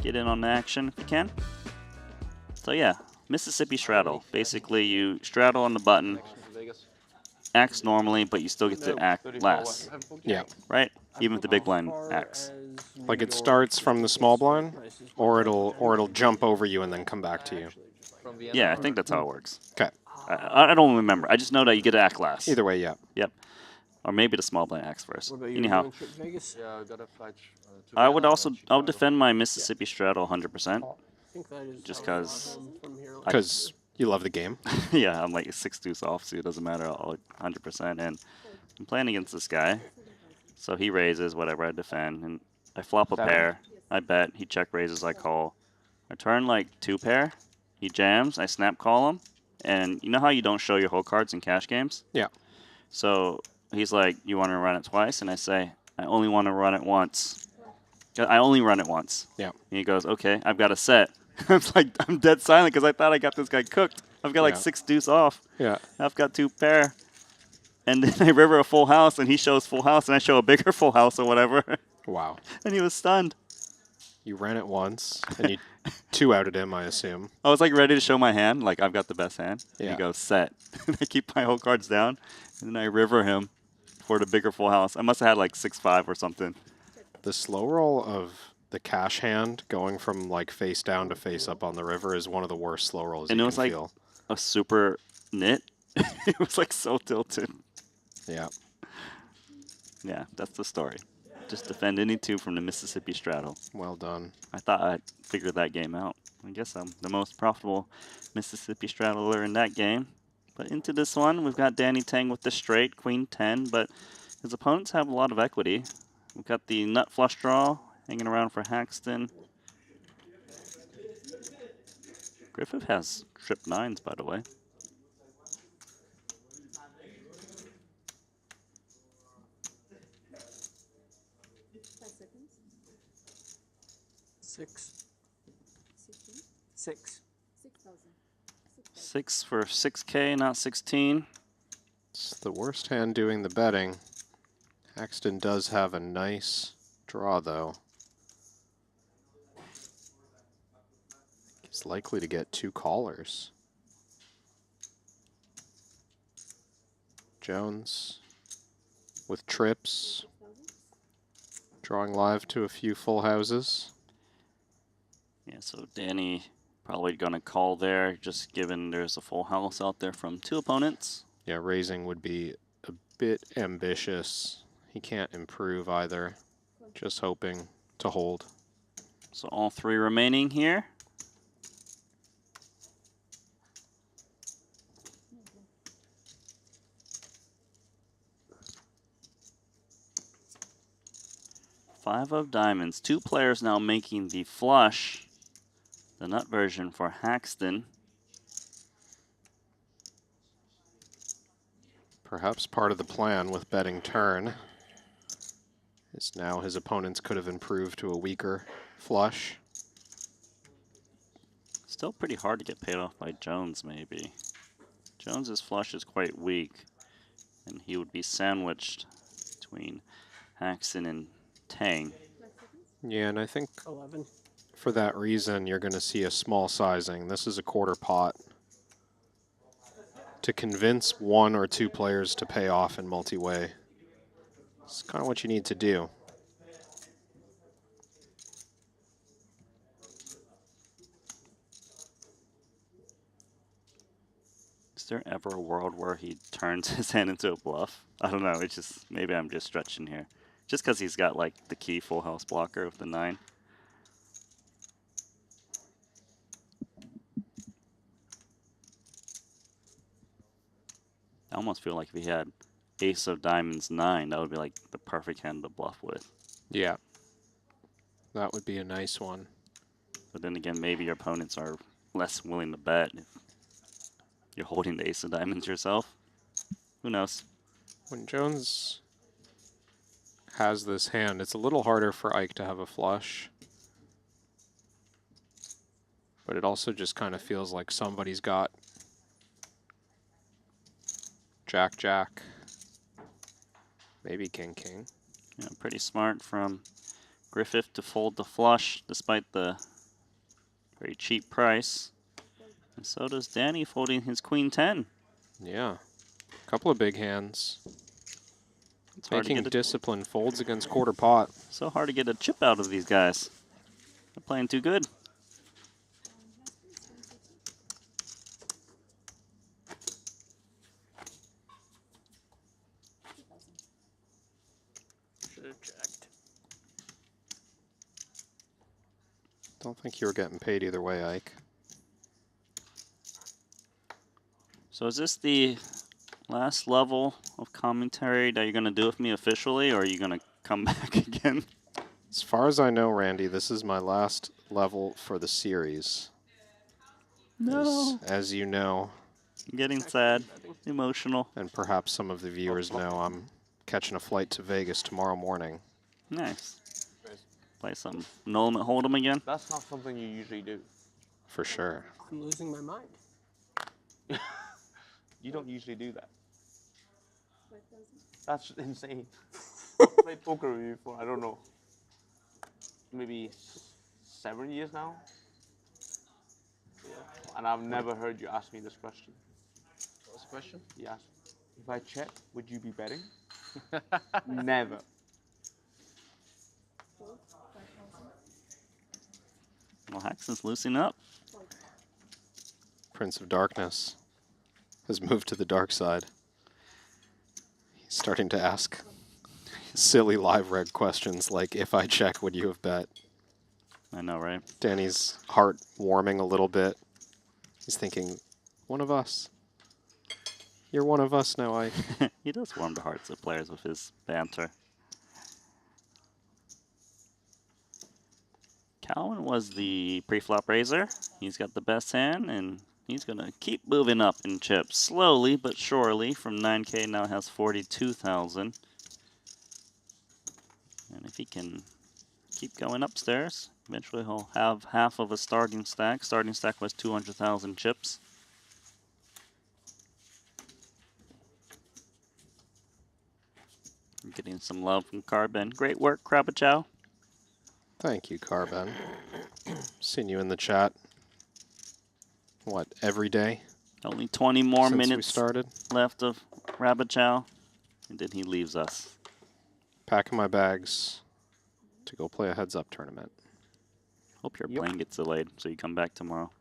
Get in on the action if you can. So yeah, Mississippi straddle. Basically, you straddle on the button, acts normally, but you still get to act last. Yeah. Right? Even if the big blind acts. Like it starts from the small blind, or it'll jump over you and then come back to you. Yeah, I think that's how it works. Okay. I don't remember. I just know that you get to act last. Either way, yeah. Yep. Or maybe the small blind acts first. What about you? Anyhow, You trip Vegas? Yeah, I got a flight. I would defend my Mississippi straddle 100%. I think that is Just how because. from here on. Because you love the game. Yeah, I'm like 6 deuce off, so it doesn't matter. I'll 100%. And I'm playing against this guy. So he raises, whatever, I defend. And I flop a pair. I bet. He check raises, I call. I turn like 2 pair. He jams. I snap call him. And you know how you don't show your whole cards in cash games? Yeah. So he's like, you want to run it twice? And I say, I only want to run it once. I only run it once. Yeah. And he goes, okay, I've got a set. I'm dead silent because I thought I got this guy cooked. I've got like 6 deuce off. Yeah. I've got 2 pair. And then I river a full house, and he shows full house, and I show a bigger full house or whatever. Wow. And he was stunned. You ran it once, and you two-outed him, I assume. I was like ready to show my hand, like I've got the best hand. And Yeah. he goes, set. And I keep my whole cards down, and then I river him for the bigger full house. I must have had like 6-5 or something. The slow roll of the cash hand going from like face down to face up on the river is one of the worst slow rolls And you it was can like feel. a super nit. It was like so tilted. Yeah. Yeah, that's the story. Just defend any two from the Mississippi straddle. Well done. I thought I'd figured that game out. I guess I'm the most profitable Mississippi straddler in that game. But into this one, we've got Danny Tang with the straight, Queen 10, but his opponents have a lot of equity. We've got the nut flush draw hanging around for Haxton. Griffith has trip 9s, by the way. Six. 6 for 6K, not 16. It's the worst hand doing the betting. Haxton does have a nice draw, though. He's likely to get 2 callers. Jones with trips, drawing live to a few full houses. Yeah, so Danny probably going to call there, just given there's a full house out there from 2 opponents. Yeah, raising would be a bit ambitious. He can't improve either. Just hoping to hold. So all 3 remaining here. Five of diamonds. 2 players now making the flush. The nut version for Haxton. Perhaps part of the plan with betting turn is now his opponents could have improved to a weaker flush. Still pretty hard to get paid off by Jones, maybe. Jones's flush is quite weak, and he would be sandwiched between Haxton and Tang. Yeah, and I think 11. for that reason, you're going to see a small sizing. This is a quarter pot. To convince 1 or 2 players to pay off in multi-way. It's kind of what you need to do. Is there ever a world where he turns his hand into a bluff? I don't know. It's just, maybe I'm just stretching here. Just because he's got like the key full house blocker with the 9. I almost feel like if he had ace of diamonds 9, that would be like the perfect hand to bluff with. Yeah. That would be a nice one. But then again, maybe your opponents are less willing to bet if you're holding the ace of diamonds yourself. Who knows? When Jones has this hand, it's a little harder for Ike to have a flush. But it also just kind of feels like somebody's got Jack, Jack, maybe King, King. Yeah, pretty smart from Griffith to fold the flush despite the very cheap price. And so does Danny folding his Queen 10. Yeah, a couple of big hands. It's hard to Making get discipline folds against quarter pot. So hard to get a chip out of these guys. They're playing too good. Should have checked. Don't think you were getting paid either way, Ike. So is this the last level of commentary that you're going to do with me officially, or are you going to come back again? As far as I know, Randy, this is my last level for the series. No. As you know. I'm getting sad, emotional. And perhaps some of the viewers know I'm catching a flight to Vegas tomorrow morning. Nice. Play some no limit hold'em again? That's not something you usually do. For sure. I'm losing my mind. You don't usually do that. That's insane. Played poker with you for, I don't know, maybe 7 years now. And I've never heard you ask me this question. What's the question? Yes. If I check, would you be betting? Never. Well, Haxton's loosening up. Prince of Darkness has moved to the dark side. He's starting to ask silly live reg questions like, if I check, would you have bet? I know, right? Danny's heart warming a little bit. He's thinking, one of us. You're one of us now, Ike. He does warm the hearts of players with his banter. Calvin was the pre-flop raiser. He's got the best hand, and he's going to keep moving up in chips slowly but surely. From 9K now has 42,000. And if he can keep going upstairs, eventually he'll have half of a starting stack. Starting stack was 200,000 chips. I'm getting some love from Carbon. Great work, Krabachow. Thank you, Carbon. Seen you in the chat. What, every day? Only 20 more Since we minutes started. left of Rabbitchow, and then he leaves us. Packing my bags to go play a heads-up tournament. Hope your plane gets delayed so you come back tomorrow.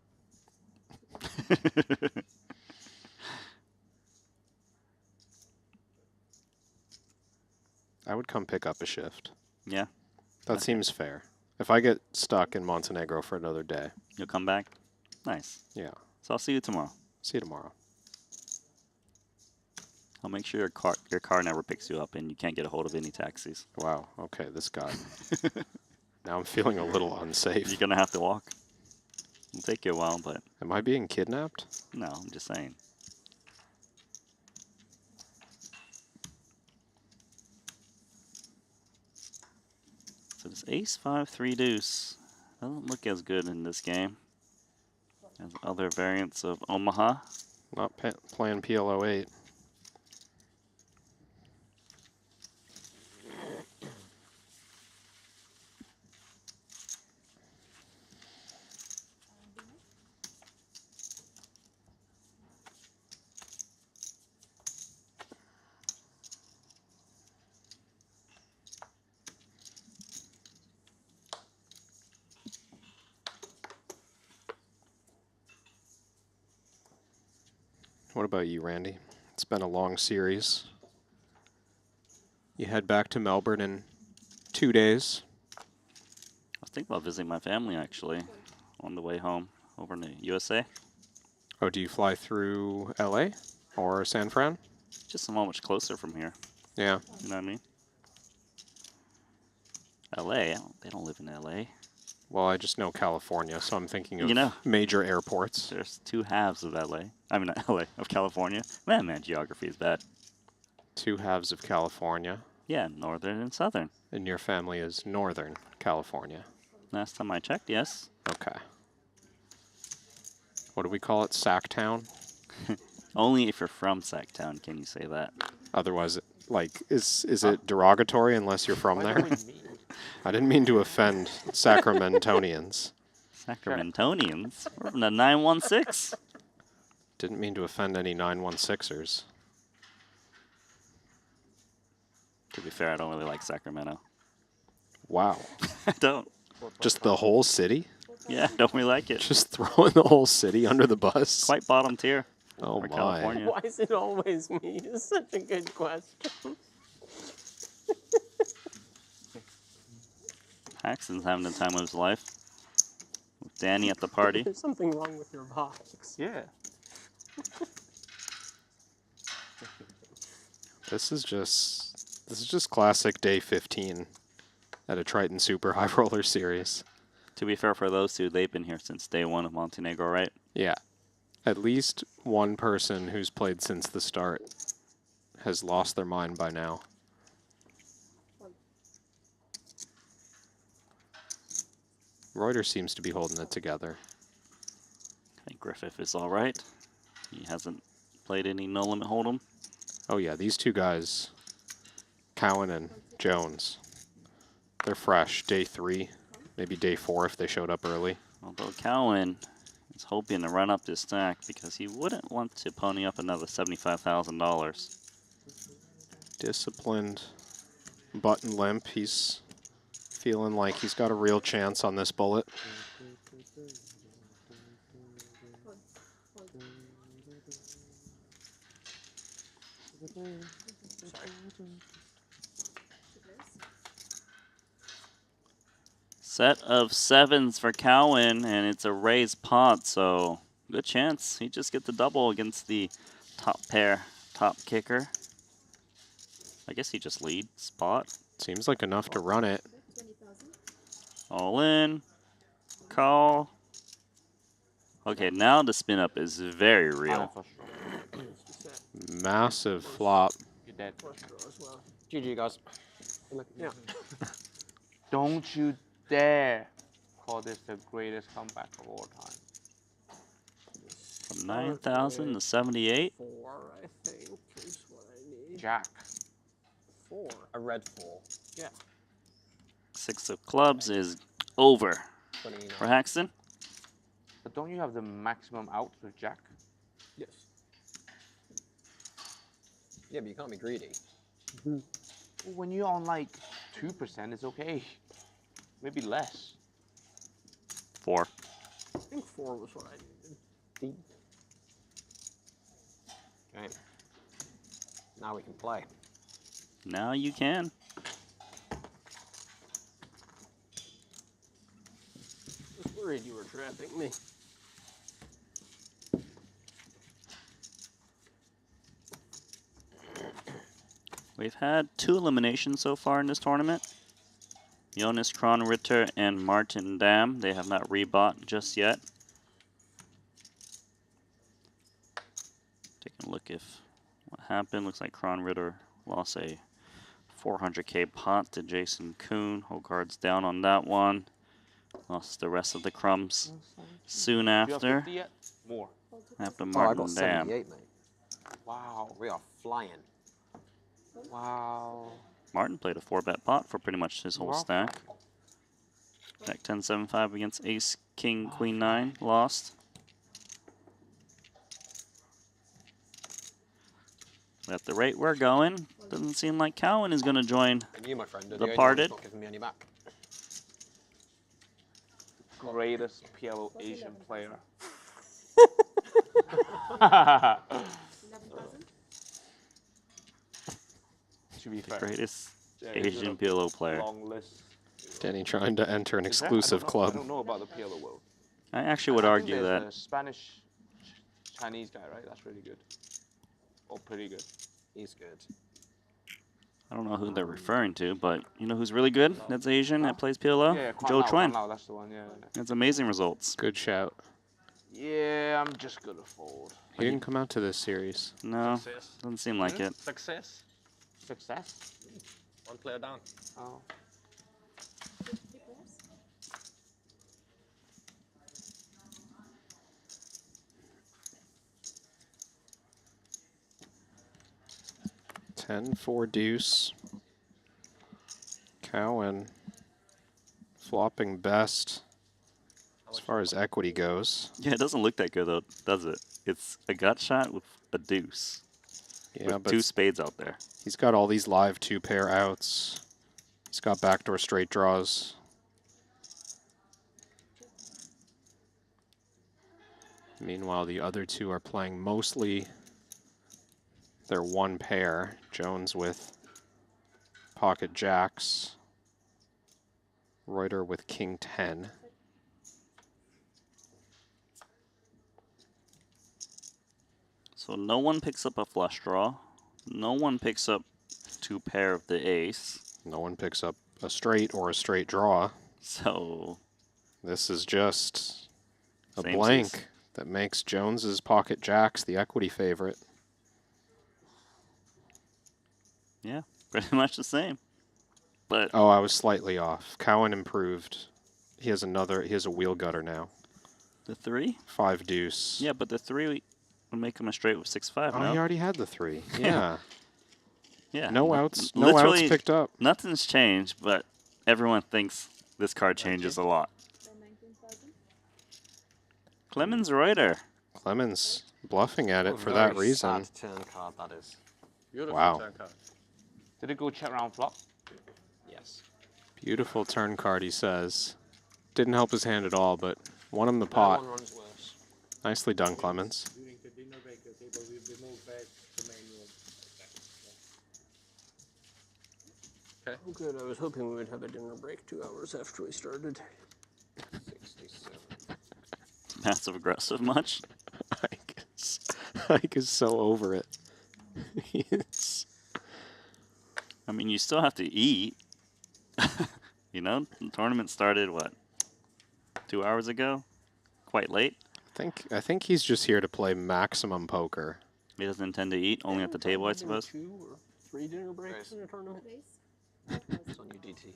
I would come pick up a shift. Yeah? That seems fair. If I get stuck in Montenegro for another day. You'll come back? Nice. Yeah. So I'll see you tomorrow. See you tomorrow. I'll make sure your car never picks you up and you can't get a hold of any taxis. Wow. Okay, this guy. Now I'm feeling a little unsafe. You're going to have to walk. It'll take you a while, but... Am I being kidnapped? No, I'm just saying. So this ace 5 3 deuce doesn't look as good in this game as other variants of Omaha. Not playing PLO 8. What about you, Randy? It's been a long series. You head back to Melbourne in 2 days. I was thinking about visiting my family, actually, on the way home over in the USA. Oh, do you fly through LA or San Fran? Just so much closer from here. Yeah. You know what I mean? LA, they don't live in LA. Well, I just know California, so I'm thinking of major airports. There's two halves of LA. I mean, not LA, of California. Man, geography is bad. Two halves of California. Yeah, northern and southern. And your family is northern California. Last time I checked, yes. Okay. What do we call it? Sacktown? Only if you're from Sacktown can you say that. Otherwise, like, is it derogatory unless you're from there? I didn't mean to offend Sacramentonians. Sacramentonians? We're from the 916. Didn't mean to offend any 916ers. To be fair, I don't really like Sacramento. Wow. I don't. Just the whole city? Yeah, don't really like it. Just throwing the whole city under the bus? Quite bottom tier. Oh for my. California. Why is it always me? It's such a good question. Paxton's having the time of his life. With Danny at the party. There's something wrong with your box. Yeah. This is just classic day 15 at a Triton Super High Roller Series. To be fair for those two, they've been here since day one of Montenegro, right? Yeah. At least one person who's played since the start has lost their mind by now. Reuters seems to be holding it together. I think Griffith is all right. He hasn't played any no limit hold'em. Oh yeah, these two guys, Cowan and Jones, they're fresh. Day 3. Maybe day 4 if they showed up early. Although Cowan is hoping to run up this stack because he wouldn't want to pony up another $75,000. Disciplined, button limp. He's feeling like he's got a real chance on this bullet. Set of 7s for Cowan, and it's a raised pot, so good chance. He just gets the double against the top pair, top kicker. I guess he just leads spot. Seems like enough to run it. All in. Call. Okay, now the spin up is very real. Massive flop. You're dead. GG, guys. Yeah. Don't you dare call this the greatest comeback of all time. From 9,000 to 78. 4, I think, is what I need. Jack. 4. A red 4. Yeah. 6 of clubs is over 29. for Haxton. But don't you have the maximum outs with Jack? Yes. Yeah, but you can't be greedy. When you're on like 2%, it's okay. Maybe less. 4. I think 4 was what I needed. Okay. Now we can play. Now you can. I was worried you were trapping me. We've had 2 eliminations so far in this tournament. Jonas Kronritter and Martin Dam. They have not rebought just yet. Taking a look if what happened. Looks like Kronritter lost a 400K pot to Jason Kuhn. Whole card's down on that one. Lost the rest of the crumbs soon after. Do you have 50 yet? More. After I Martin got Dam. 78, mate. Wow. We are flying. Wow. Martin played a 4-bet pot for pretty much his whole Wow. stack. Jack 10-7-5 against Ace King Queen 9. Lost. At the rate we're going, doesn't seem like Cowan is going to join And you, my friend, are the the only one parted. who's not giving me any back. Greatest PLO Asian player. To be fair. Greatest Yeah, it's Asian a PLO player. Long list. Danny trying to enter an Is there? exclusive I club. don't know about the PLO world. I actually would I think argue there's that a Spanish Chinese guy, right? That's really good. Or pretty good. He's good. I don't know who they're referring to, but you know who's really good? That's Asian that plays PLO? Yeah, Joe Chuen. that's the one, yeah. That's amazing results. Good shout. Yeah, I'm just gonna fold. He didn't come out to this series. No, Success. doesn't seem like it. Success. Success? One player down. Oh. Ten, 4 deuce. Cowan flopping best as far as equity goes. Yeah, it doesn't look that good though, does it? It's a gut shot with a deuce. Yeah, with but 2 spades out there. he's got all these live 2-pair outs. He's got backdoor straight draws. Meanwhile, the other 2 are playing mostly their 1 pair. Jones with pocket jacks. Reuter with king 10. So no one picks up a flush draw. No one picks up 2 pair of the ace. No one picks up a straight or a straight draw. So this is just a Same blank seas. that makes Jones's pocket jacks the equity favorite. yeah, pretty much the same. But Oh, I was slightly off. Cowan improved. He has a wheel gutter now. the 3? 5 deuce. Yeah, but the 3 would make him a straight with 6-5. Oh, no? he already had the 3. Yeah. Yeah. No no- outs. No outs literally picked up. Nothing's changed, but everyone thinks This card changes a lot. Clemens Reuter. Clemens bluffing at it for Very that reason. sad turn card, that is. Beautiful Wow. turn card. Did it go check round flop? Yes. Beautiful turn card, he says. Didn't help his hand at all, but won him the No pot. one runs worse. Nicely done, Clemens. During the dinner break, the table will be moved back to main room. Okay. Oh, good. I was hoping we would have a dinner break 2 hours after we started. 67. Passive aggressive much? Ike is so over it. He is. I mean, you still have to eat. You know, the tournament started, what, 2 hours ago? Quite late. I think he's just here to play maximum poker. He doesn't intend to eat, only at the table, I suppose. 2 or 3 dinner breaks in a tournament. It's on UDT.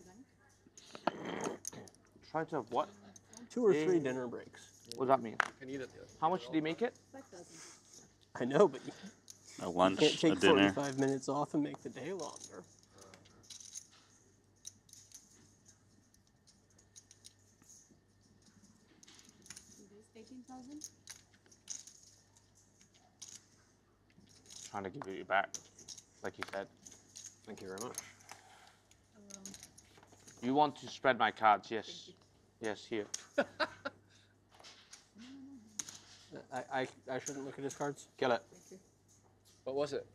Try to have what? 2 or 3 dinner breaks. What does that mean? How much did he make it? I know, but you A lunch, can't take a dinner. 45 minutes off and make the day longer. Trying to give it you back, like you said. Thank you very much. You want to spread my cards? Yes. Yes, here. I shouldn't look at his cards. Kill it. What was it?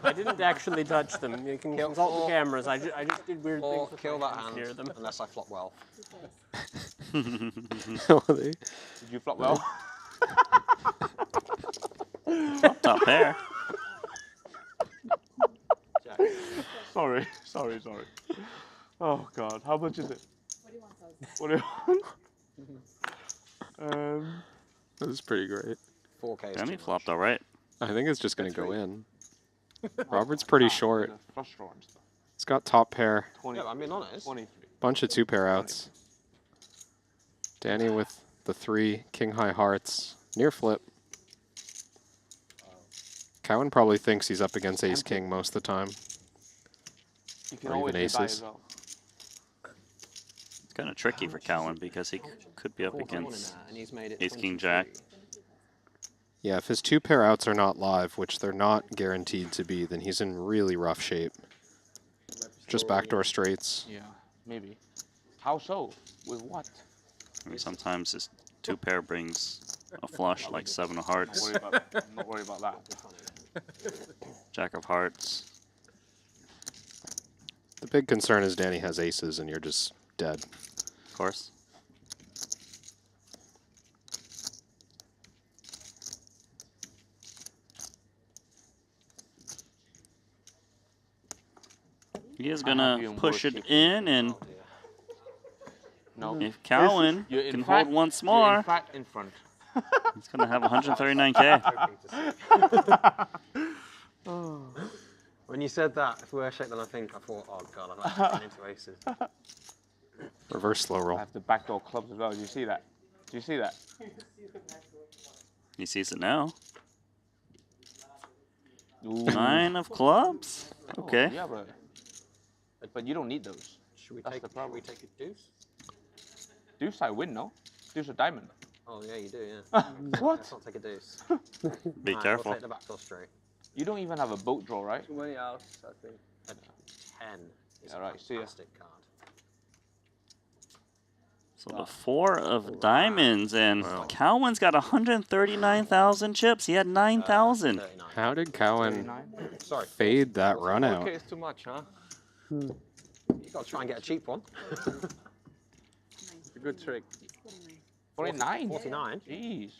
I didn't actually touch them. You can consult the cameras. I just did weird Or things with kill my that hands hand, near them. unless I flop well. Did you flop well? Top pair. Sorry. Oh God, how much is it? What do you want? This is pretty great. 4K. Danny flopped all right. I think it's just going to go in. Robert's pretty short. Flush draw and stuff. It's got top pair. 20. Yeah, I'm being honest. 23. Bunch of 2-pair outs. Danny with the 3 king-high hearts. Near flip. Cowan probably thinks he's up against ace-king most of the time. You can Or always even die aces. as well. It's kind of tricky for Cowan because he could be up 41 in against there, and he's made it ace-king 23. jack. Yeah, if his 2-pair outs are not live, which they're not guaranteed to be, then he's in really rough shape. Just backdoor straights. Yeah, maybe. How so? With what? I mean, sometimes his 2-pair brings a flush like 7 of hearts, I'm not worried about that. jack of hearts. The big concern is Danny has aces and you're just dead. Of course. He is gonna push it in, and No. if Cowan You're in can fact- hold once you're more, in fact in front. he's gonna have 139K. When you said that, if we were shape, then I thought, oh God, I'm actually getting into aces. Reverse slow roll. I have the backdoor clubs as well. Do you see that? Do you see that? He sees it now. Ooh. 9 of clubs. Okay. Oh, yeah, but you don't need those. Should we That's take the problem. Should we take a deuce? Deuce, I win, no? Deuce a diamond. Oh yeah, you do, yeah. What? Let's not take a deuce. Be Alright, careful. We'll take the backdoor straight. You don't even have a boat draw, right? Too many outs, I think. 10 is All a right, see ya. fantastic card. So the 4 of diamonds, and Cowan's got 139,000 chips. He had 9,000. 39. How did Cowan Sorry. fade that run out? Okay, it's too much, huh? You gotta try and get a cheap one. It's a good trick. 49. 49. Jeez.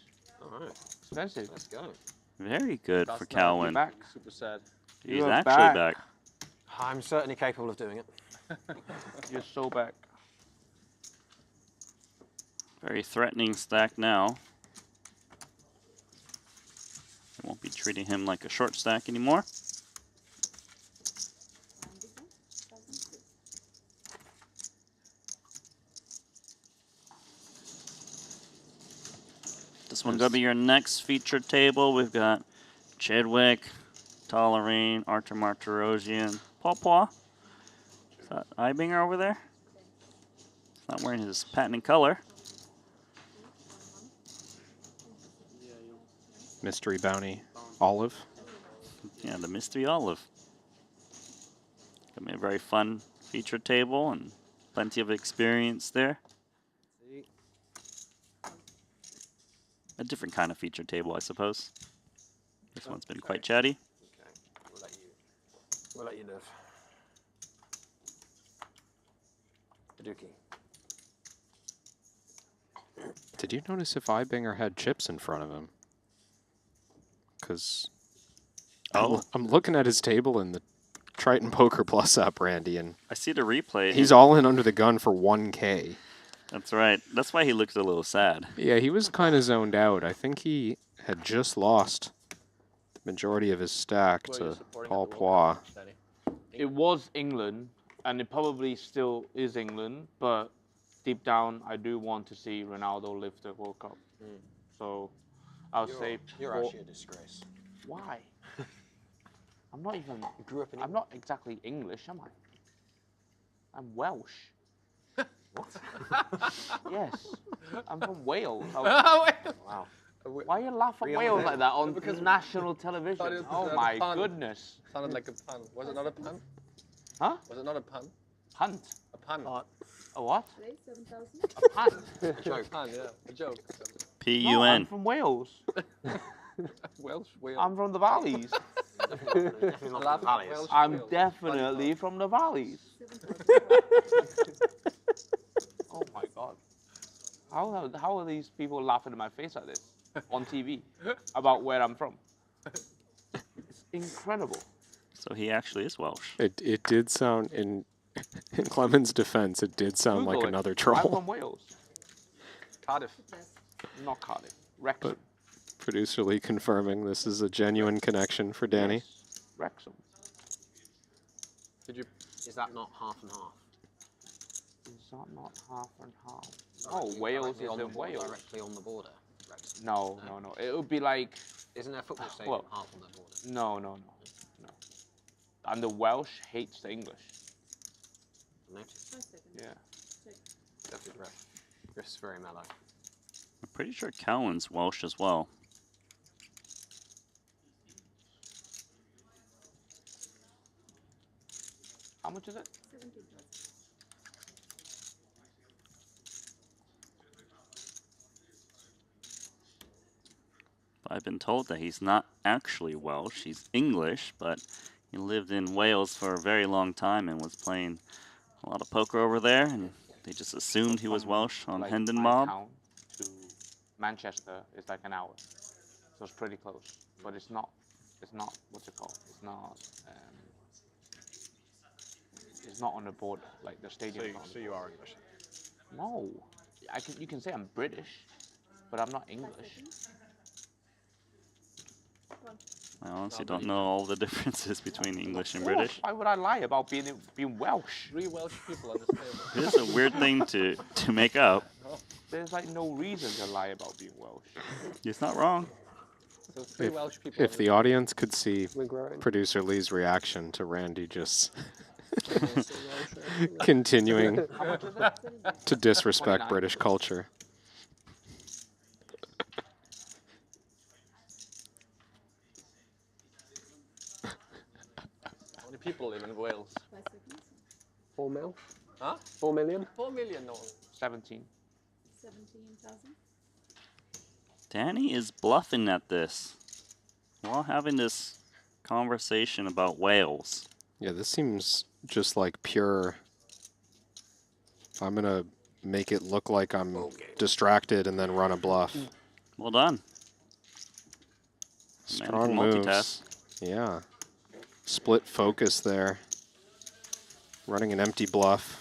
Alright, Expensive. let's go. Very good That's for not Cowan. Back. Super sad. He's You're actually back. I'm certainly capable of doing it. You're so back. Very threatening stack now. I won't be treating him like a short stack anymore. This one's gonna be your next featured table. We've got Chadwick, Tolerine, Artur Martirosian, Paw Paw. Is that Ibinger over there? wearing his patented color. Mystery bounty olive. Yeah, the mystery olive. Got me a very fun feature table and plenty of experience there. A different kind of feature table, I suppose. This one's been quite chatty. Okay, we'll let you live. Hadouken. Did you notice if Ibinger had chips in front of him? Because I'm looking at his table in the Triton Poker Plus app, Randy, and I see the replay. He's all in under the gun for 1K. That's right. That's why he looked a little sad. Yeah, he was kind of zoned out. I think he had just lost the majority of his stack to Paul Poix. It was England, and it probably still is England, but deep down, I do want to see Ronaldo lift the World Cup. So I'll say... You're actually a disgrace. Why? I'm not even... You grew up in I'm not exactly English, am I? I'm Welsh. What? Yes. I'm from Wales. Wow. Why you laugh at Wales like that on national television? Oh my goodness. Sounded like a pun. Was it not a pun? Huh? Was it not a pun? Punt. A pun. A what? 7,000. A pun. A joke. Pun, yeah. A joke. P-U-N. No, I'm from Wales. Welsh. Wales. I'm from the valleys. Definitely not from the valleys. I'm definitely from the valleys. Oh my God. How are these people laughing in my face like this on TV about where I'm from? It's incredible. So he actually is Welsh. It did sound, in Clement's defense, it did sound Google like it. another I'm troll. from Wales. Cardiff. Not Cardiff. Wrexham. But Producer Lee confirming this is a genuine connection for Danny. Yes. Wrexham. Did you? Is that not half and half? Is that not half and half? Oh, Wales is in Wales. Directly on the border. No. It would be like... Isn't there a football stadium Well, half on the border? No. And the Welsh hates the English. Notice. Yeah. Definitely Griff. Griff's very mellow. I'm pretty sure Cowan's Welsh as well. How much is it? 17,000. I've been told that he's not actually Welsh, he's English, but he lived in Wales for a very long time and was playing a lot of poker over there, and they just assumed he was Welsh on Like Hendon my Mob. town to Manchester is like an hour, so it's pretty close. But it's not. What's it called? It's not on the border like the stadium. So you are English. No, you can say I'm British, but I'm not English. I honestly don't know all the differences between English and Of course, British. why would I lie about being Welsh? 3 Welsh people on this table. It is a weird thing to make up. There's like no reason to lie about being Welsh. It's not wrong. So 3 Welsh people. If the audience could see We're growing. Producer Lee's reaction to Randy just continuing to disrespect British culture. How many people live in Wales? 5 seconds. 4 mil? Huh? 4 million? 4 million, no. 17. 17,000. Danny is bluffing at this while having this conversation about Wales. Yeah, this seems just like pure. I'm going to make it look like I'm distracted and then run a bluff. Well done. Strong Man can moves. Yeah. Split focus there. Running an empty bluff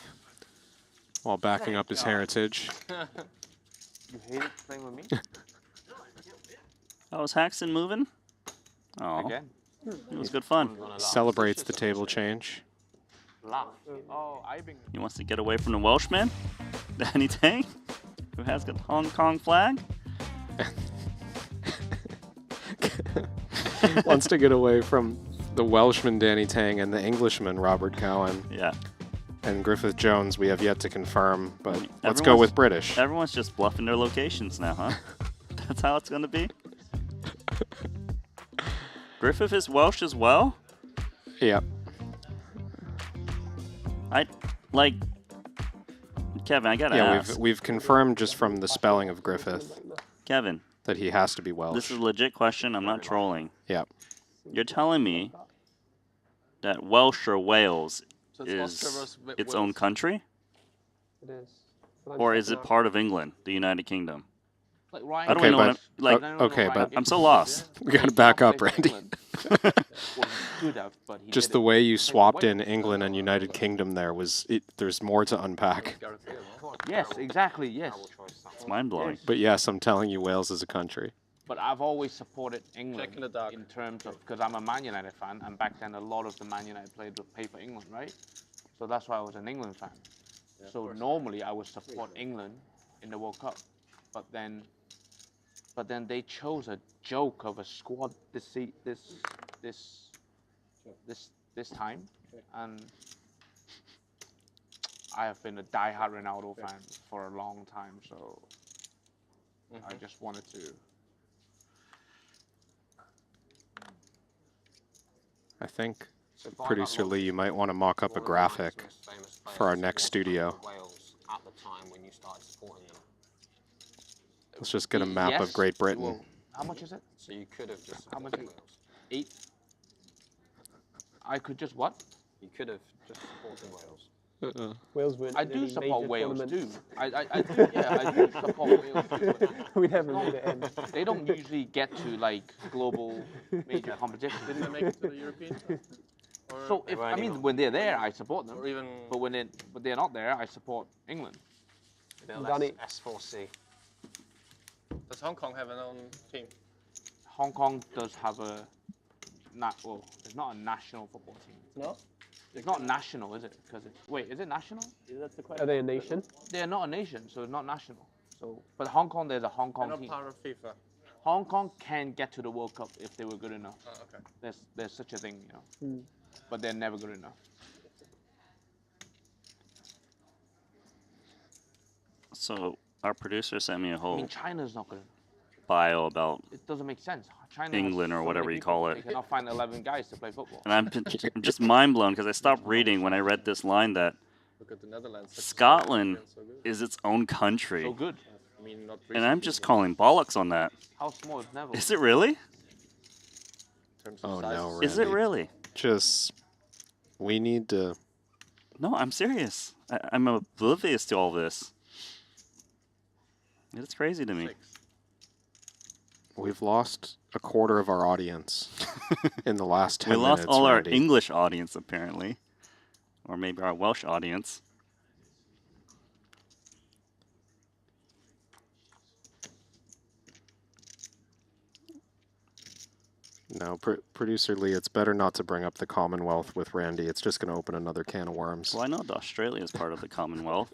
while backing up his heritage. You hate playing with me? Oh, is Haxton moving? Oh, Again. it was good fun. Celebrates the table change. Laugh. Oh, He wants to get away from the Welshman, Danny Tang, who has got Hong Kong flag. Wants to get away from the Welshman Danny Tang and the Englishman Robert Cowan. Yeah. And Griffith Jones, we have yet to confirm, but let's go with British. Everyone's just bluffing their locations now, huh? That's how it's going to be? Griffith is Welsh as well? Yep. Kevin, I gotta ask. Yeah, we've confirmed just from the spelling of Griffith. Kevin. That he has to be Welsh. This is a legit question. I'm not trolling. Yeah. You're telling me that Welsh or Wales is its own country? It is. Or is it part of England, the United Kingdom? Like Ryan, I don't know. Okay, but I'm so lost. We gotta back up, Randy. Just the way you swapped in England and United Kingdom there was there's more to unpack. Yes, exactly. Yes. It's mind blowing. But yes, I'm telling you, Wales is a country. But I've always supported England in terms of, because I'm a Man United fan, and back then a lot of the Man United players would play for England, right? So that's why I was an England fan. Yeah, so normally I would support England in the World Cup, but then they chose a joke of a squad this time, and I have been a die-hard Ronaldo fan for a long time, so I just wanted to. I think, Producer Lee, you might want to mock up a graphic for our next studio. At the time when you started supporting them. Let's just get a map of Great Britain. Well, how much is it? So you could have just. How much is it? 8. I could just what? You could have just supported Wales. Wales win. I do support Wales too. I do. Yeah, I do support Wales too. We never made it in. They don't usually get to like global major competitions. Didn't they make it to the European? So if when they're there, I support them. Or even. But when they're not there, I support England. S4C. Does Hong Kong have an own team? Hong Kong does have a well, it's not a national football team. No. It's not national, is it? Because wait, is it national? Yeah, that's the question. Are they a nation? They're not a nation, so it's not national. So, but Hong Kong, there's a Hong Kong They're team. not part of FIFA. Hong Kong can get to the World Cup if they were good enough. Oh, okay. There's such a thing, you know. But they're never good enough. So our producer sent me a I whole mean, China's not good enough. bio about It doesn't make sense. China England has or so whatever many you people, call it. They cannot find 11 guys to play football. And I'm just mind blown because I stopped reading when I read this line that Look at the Netherlands. Scotland So good. is its own country. So good. I mean, not And I'm just calling bollocks on that. How small is Neville? Is it really? in terms of Oh size. no, Is it Randy. really? Just, we need to. No, I'm serious. I'm oblivious to all this. It's crazy to me. We've lost a quarter of our audience in the last 10 We minutes. lost all our Randy. English audience, apparently. Or maybe our Welsh audience. No, Producer Lee, it's better not to bring up the Commonwealth with Randy. It's just going to open another can of worms. Well, I know that Australia is part of the Commonwealth.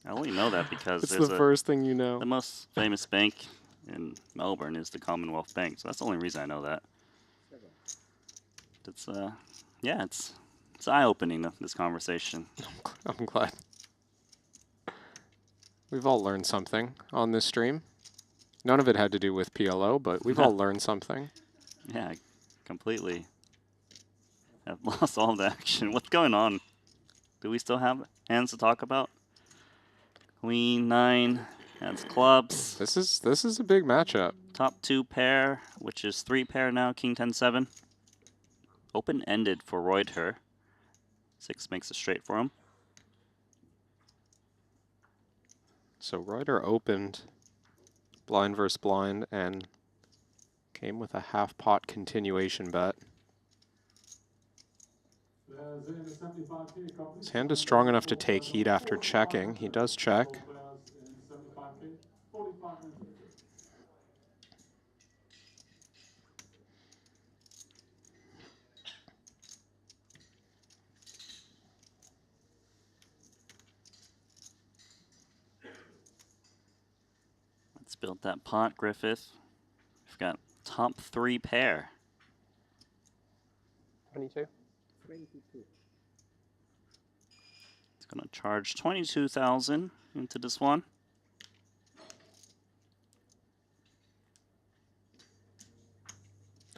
I only know that because It's there's the first thing you know. The most famous bank in Melbourne is the Commonwealth Bank, so that's the only reason I know that. It's yeah, it's eye-opening, this conversation. I'm glad. We've all learned something on this stream. None of it had to do with PLO, but we've all learned something. Yeah, I completely have lost all the action. What's going on? Do we still have hands to talk about? Queen 9 has clubs. This is a big matchup. Top 2 pair, which is 3 pair now. King 10-7. Open-ended for Reuter. 6 makes it straight for him. So Reuter opened blind versus blind and came with a half-pot continuation bet. His hand is strong enough to take heat after checking. He does check. Let's build that pot, Griffith. We've got top 3 pair. 22. It's gonna charge 22,000 into this one.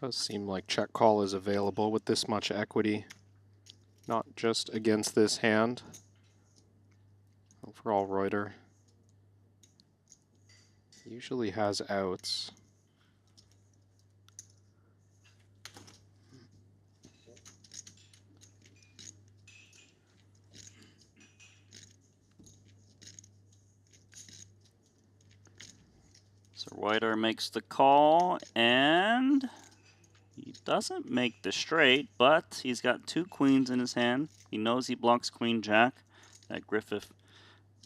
Does seem like check call is available with this much equity, not just against this hand. Overall, Reuter usually has outs. So Reuter makes the call, and he doesn't make the straight, but he's got 2 queens in his hand. He knows he blocks queen jack. That Griffith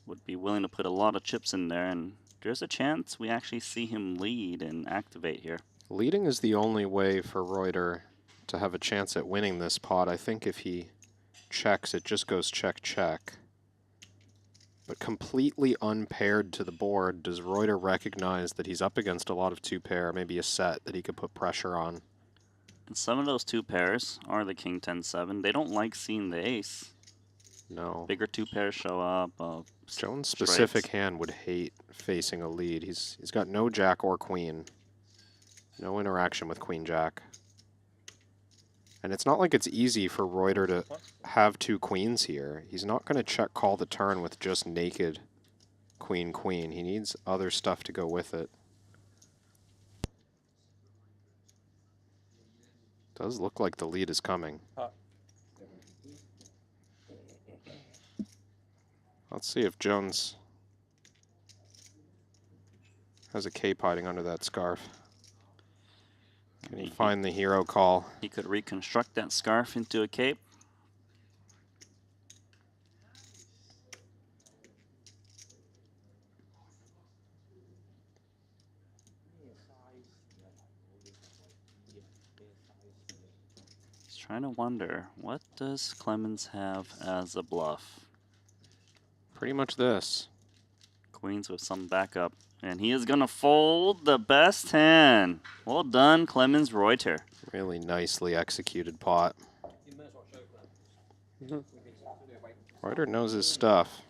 would be willing to put a lot of chips in there, and there's a chance we actually see him lead and activate here. Leading is the only way for Reuter to have a chance at winning this pot. I think if he checks, it just goes check, check. But completely unpaired to the board, does Reuter recognize that he's up against a lot of 2-pair, maybe a set that he could put pressure on? And some of those 2 pairs are the king 10-7. They don't like seeing the ace. No. Bigger 2 pairs show up. Jones' specific hand would hate facing a lead. He's got no jack or queen. No interaction with queen jack. And it's not like it's easy for Reuter to have 2 queens here. He's not going to check call the turn with just naked queen, queen. He needs other stuff to go with it. Does look like the lead is coming. Let's see if Jones has a cape hiding under that scarf. Can he find the hero call? He could reconstruct that scarf into a cape. He's trying to wonder, what does Clemens have as a bluff? Pretty much this. Queens with some backup. And he is going to fold the best hand. Well done, Clemens Reuter. Really nicely executed pot. Reuter knows his stuff.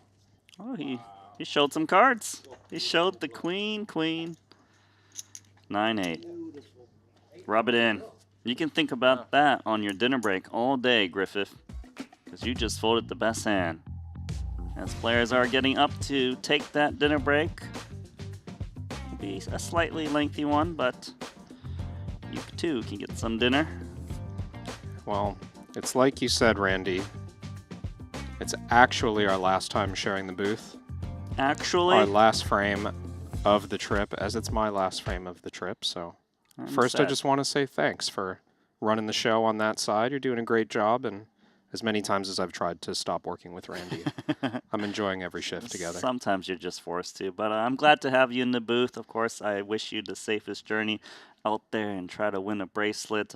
Oh, he showed some cards. He showed the queen, queen. 9-8. Rub it in. You can think about that on your dinner break all day, Griffith, because you just folded the best hand. As players are getting up to take that dinner break, it'll be a slightly lengthy one, but you too can get some dinner. Well, it's like you said, Randy. It's actually our last time sharing the booth. Actually? Our last frame of the trip, as it's my last frame of the trip, so first I just want to say thanks for running the show on that side. You're doing a great job, and as many times as I've tried to stop working with Randy, I'm enjoying every shift together. Sometimes you're just forced to, but I'm glad to have you in the booth. Of course, I wish you the safest journey out there and try to win a bracelet.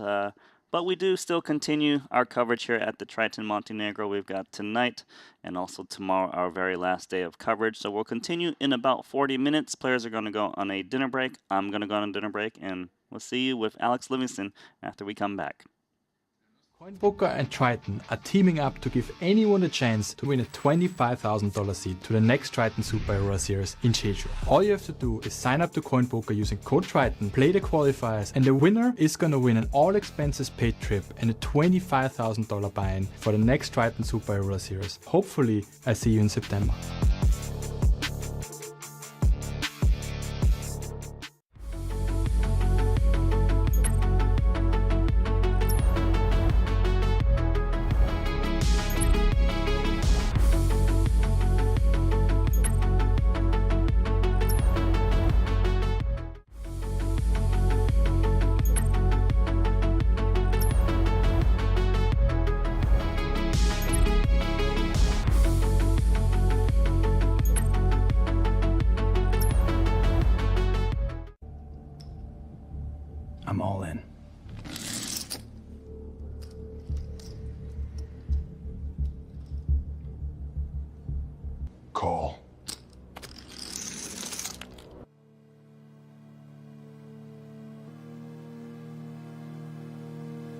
But we do still continue our coverage here at the Triton Montenegro. We've got tonight and also tomorrow our very last day of coverage. So we'll continue in about 40 minutes. Players are going to go on a dinner break. I'm going to go on a dinner break, and we'll see you with Alex Livingston after we come back. CoinPoker and Triton are teaming up to give anyone a chance to win a $25,000 seat to the next Triton SHRS Series in Jeju. All you have to do is sign up to CoinPoker using code Triton, play the qualifiers, and the winner is gonna win an all expenses paid trip and a $25,000 buy-in for the next Triton SHRS Series. Hopefully, I see you in September. I'm all in. Call.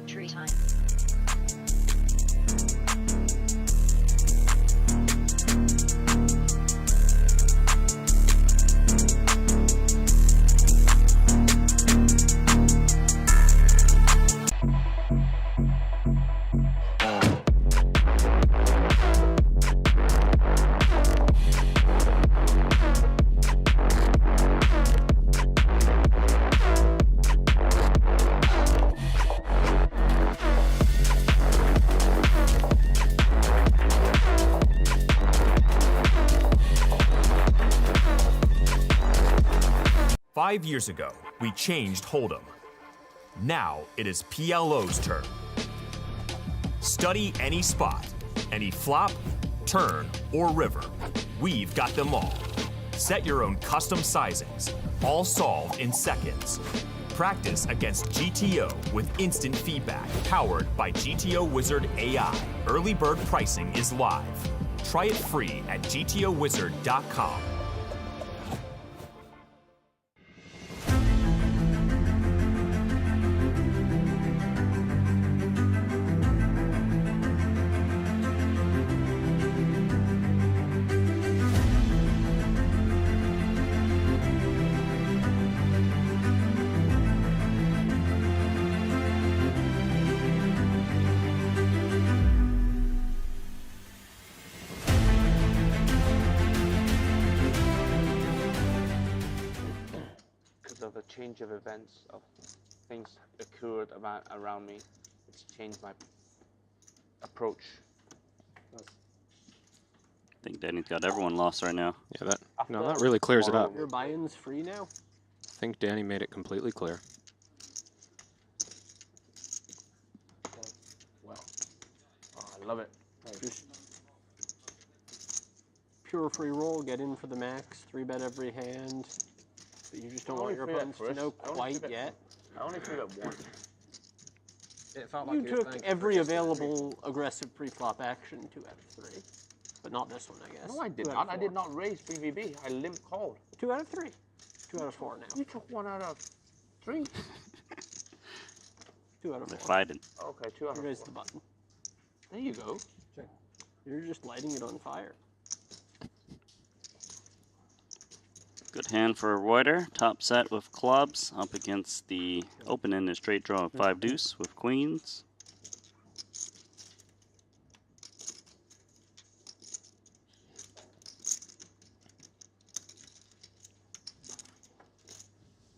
Triton. 5 years ago, we changed Hold'em. Now it is PLO's turn. Study any spot, any flop, turn, or river. We've got them all. Set your own custom sizings, all solved in seconds. Practice against GTO with instant feedback, powered by GTO Wizard AI. Early bird pricing is live. Try it free at gtowizard.com. Of a change of events, of things occurred around me, it's changed my approach. I think Danny's got everyone lost right now. Yeah, that really clears it up. Your buy-in's free now? I think Danny made it completely clear. Well, I love it. Just pure free roll, get in for the max, 3-bet every hand. But you just don't want your opponents to know quite yet. I only 3-bet one. It felt You like he was took playing every aggressive available aggressive pre-flop action 2 out of 3. But not this one, I guess. No, I did 2 out not. of I 4. did not raise BVB. I limp called. 2 out of 3. 2 out of 4 now. You took 1 out of 3. 2 out of 4. They're fighting. Okay, 2 out of 4. Raise the button. There you go. You're just lighting it on fire. Good hand for Reuter. Top set with clubs up against the open-ended straight draw of 5 deuce with queens.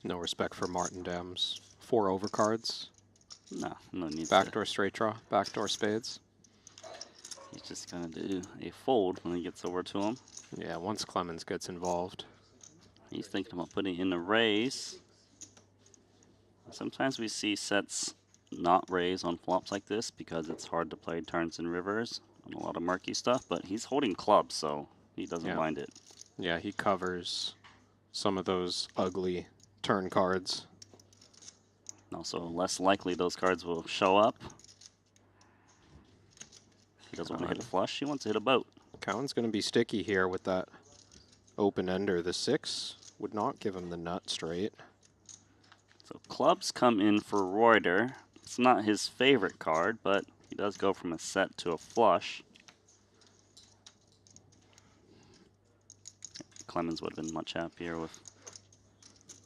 No respect for Martin Dam's 4 overcards. No need. Backdoor straight draw, backdoor spades. He's just gonna do a fold when he gets over to him. Yeah, once Clemens gets involved. He's thinking about putting in a raise. Sometimes we see sets not raise on flops like this because it's hard to play turns and rivers on a lot of murky stuff, but he's holding clubs, so he doesn't mind it. Yeah, he covers some of those ugly turn cards. Also, less likely those cards will show up. He doesn't want to hit a flush, he wants to hit a boat. Cowan's going to be sticky here with that open-ender. The 6 would not give him the nut straight. So clubs come in for Reuter. It's not his favorite card, but he does go from a set to a flush. Clemens would have been much happier with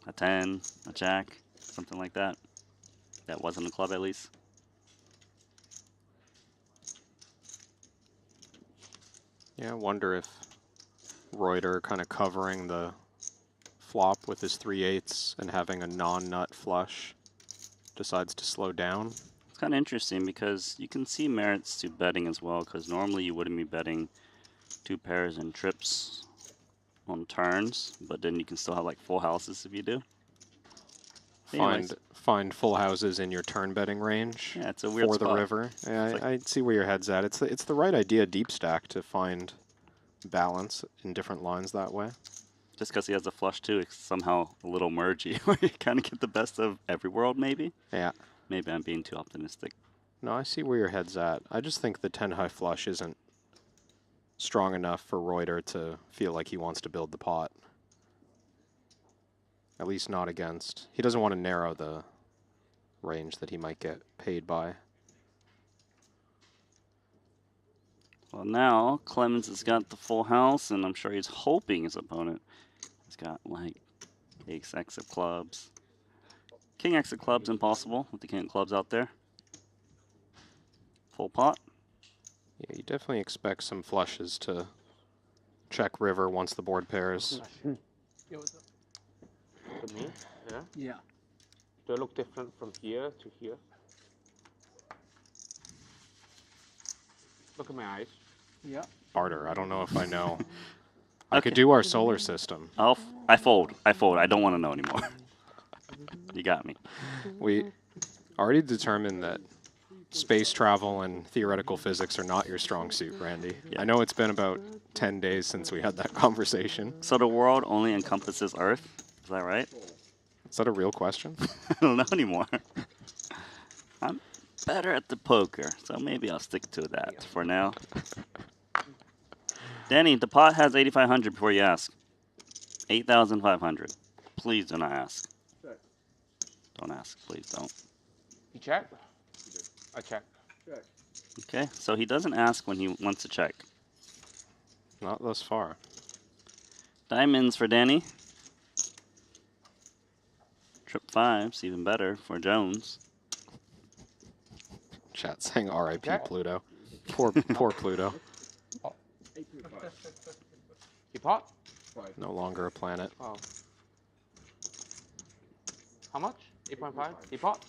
a 10, a jack, something like that. That wasn't a club at least. Yeah, I wonder if Reuter kind of covering the flop with his 3/8 and having a non-nut flush decides to slow down. It's kind of interesting because you can see merits to betting as well, because normally you wouldn't be betting 2 pairs and trips on turns, but then you can still have like full houses if you do. Find full houses in your turn betting range. Yeah, it's a weird for spot. the river. Yeah, It's I see where your head's at. It's the right idea deep stack to find balance in different lines that way. Just because he has a flush too, it's somehow a little mergy, where you kind of get the best of every world, maybe. Yeah. Maybe I'm being too optimistic. No, I see where your head's at. I just think the 10 high flush isn't strong enough for Reuter to feel like he wants to build the pot. At least not against. He doesn't want to narrow the range that he might get paid by. Well, now Clemens has got the full house, and I'm sure he's hoping his opponent has got like ace X of clubs. King X of clubs, impossible with the king of clubs out there. Full pot. Yeah, you definitely expect some flushes to check river once the board pairs. To me, yeah? Yeah. Do I look different from here to here? Look at my eyes. Yeah. Barter, I don't know if I know. I could do our solar system. I fold. I fold. I don't want to know anymore. You got me. We already determined that space travel and theoretical physics are not your strong suit, Randy. Yeah. I know it's been about 10 days since we had that conversation. So the world only encompasses Earth? Is that right? Is that a real question? I don't know anymore. I'm better at the poker, so maybe I'll stick to that for now. Danny, the pot has 8,500 before you ask. 8,500. Please do not ask. Don't ask. Please don't. You check? I check. Okay, so he doesn't ask when he wants to check. Not thus far. Diamonds for Danny. Trip 5's even better for Jones. Chat saying R.I.P. Pluto. Poor Pluto. You pot? No longer a planet. Oh. How much? 8.5? He pot?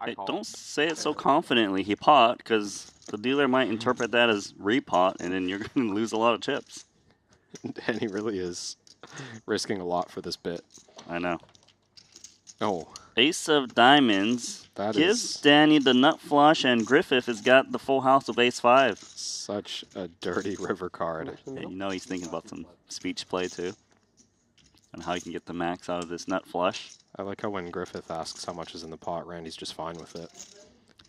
Hey, don't say it so confidently. He pot, because the dealer might interpret that as repot, and then you're going to lose a lot of chips. Danny really is risking a lot for this bit. I know. Oh. Ace of diamonds gives is Danny the nut flush, and Griffith has got the full house of ace 5. Such a dirty river card. Yeah, you know he's thinking about some speech play, too. And how he can get the max out of this nut flush. I like how when Griffith asks how much is in the pot, Randy's just fine with it.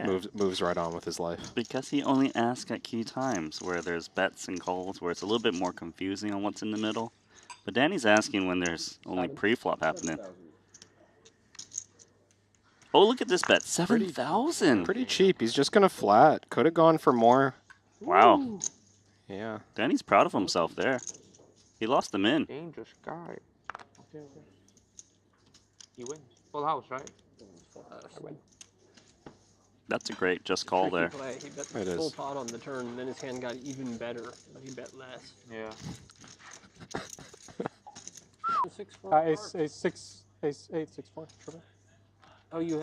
Yeah. Moves right on with his life. Because he only asks at key times, where there's bets and calls, where it's a little bit more confusing on what's in the middle. But Danny's asking when there's only pre-flop happening. Oh, look at this bet. 7,000. Pretty cheap. He's just going to flat. Could have gone for more. Wow. Yeah. Danny's proud of himself there. He lost them in. Dangerous guy. Okay. He wins. Full house, right? Full house. I win. That's a great just call there. Play. He bet It full is. pot on the turn, and then his hand got even better, but he bet less. Yeah. Ace 6, Ace 8, 6, 4. Triple. Oh, you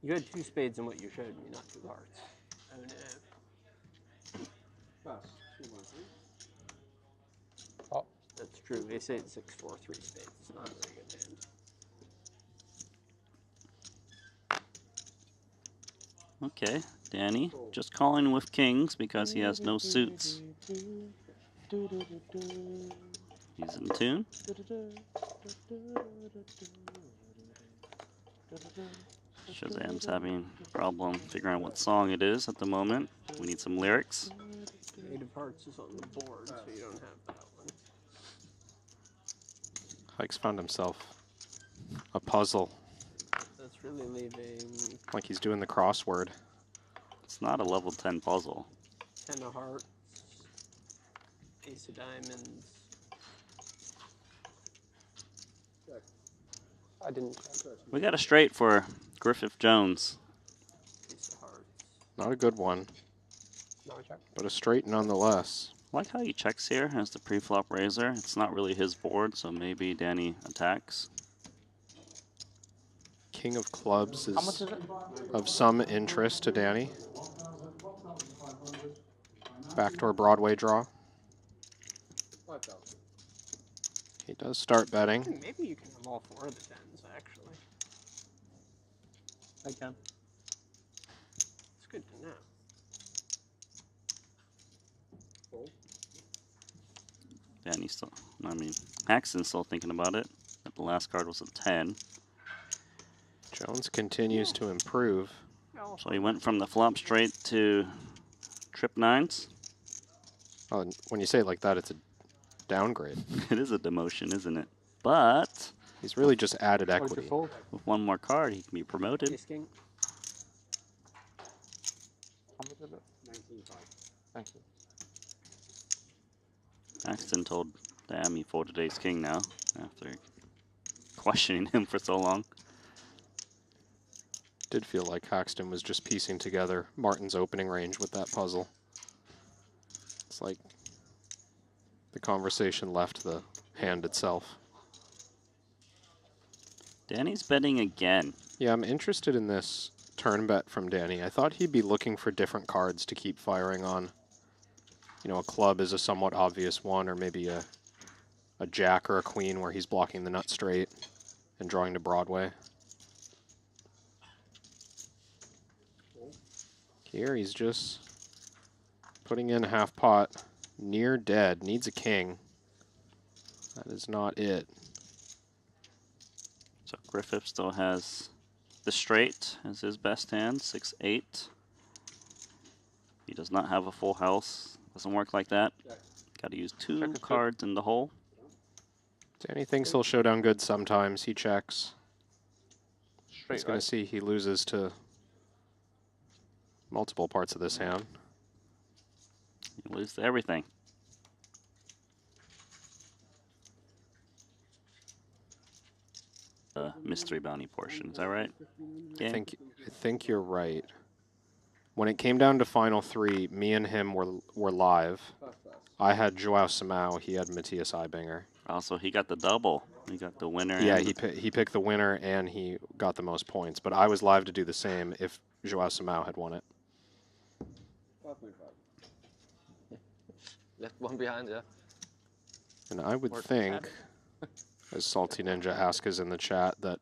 had 2 spades in what you showed me, not 2 hearts. Oh no. Oh. That's true. Ace 8, 6, 4, 3 spades. It's not a very good hand. Okay, Danny just calling with kings because he has no suits. He's in tune. Shazam's having a problem figuring out what song it is at the moment. We need some lyrics. 8 of hearts is on the board, so you don't have that one. Hikes found himself a puzzle. That's really leaving Like he's doing the crossword. It's not a level 10 puzzle. 10 of hearts, ace of diamonds. I didn't. We got a straight for Griffith Jones. Ace of hearts. Not a good one, but a straight nonetheless. I like how he checks here as the pre-flop raiser. It's not really his board, so maybe Danny attacks. King of clubs How much is is it? of some interest to Danny. Backdoor Broadway draw. He does start betting. Maybe you can have all 4 of the 10s, actually. I can. It's good to know. Danny's still, Paxton's still thinking about it. But the last card was a 10. Jones continues to improve. So he went from the flop straight to trip 9s. Oh, when you say it like that, it's a downgrade. It is a demotion, isn't it? But he's really just added equity. With one more card, he can be promoted. How much is it? 19.5. Thank you. Paxton told Damn he folded ace king now after questioning him for so long. Did feel like Haxton was just piecing together Martin's opening range with that puzzle. It's like the conversation left the hand itself. Danny's betting again. Yeah, I'm interested in this turn bet from Danny. I thought he'd be looking for different cards to keep firing on. You know, a club is a somewhat obvious one, or maybe a a jack or a queen where he's blocking the nut straight and drawing to Broadway. Here he's just putting in half pot, near dead, needs a king. That is not it. So Griffith still has the straight as his best hand, 6-8. He does not have a full house. Doesn't work like that. Got to use two cards in the hole. Danny thinks he'll show down good sometimes. He checks. He's going to see he loses to multiple parts of this hand. You lose to everything. Mystery bounty portion, is that right? I think you're right. When it came down to final three, me and him were live. I had Joao Samau, he had Matthias Eibinger. Also, he got the double. He got the winner. Yeah, he picked the winner and he got the most points. But I was live to do the same if Joao Samau had won it. Left one behind, yeah. And I would think, as Salty Ninja asks in the chat, that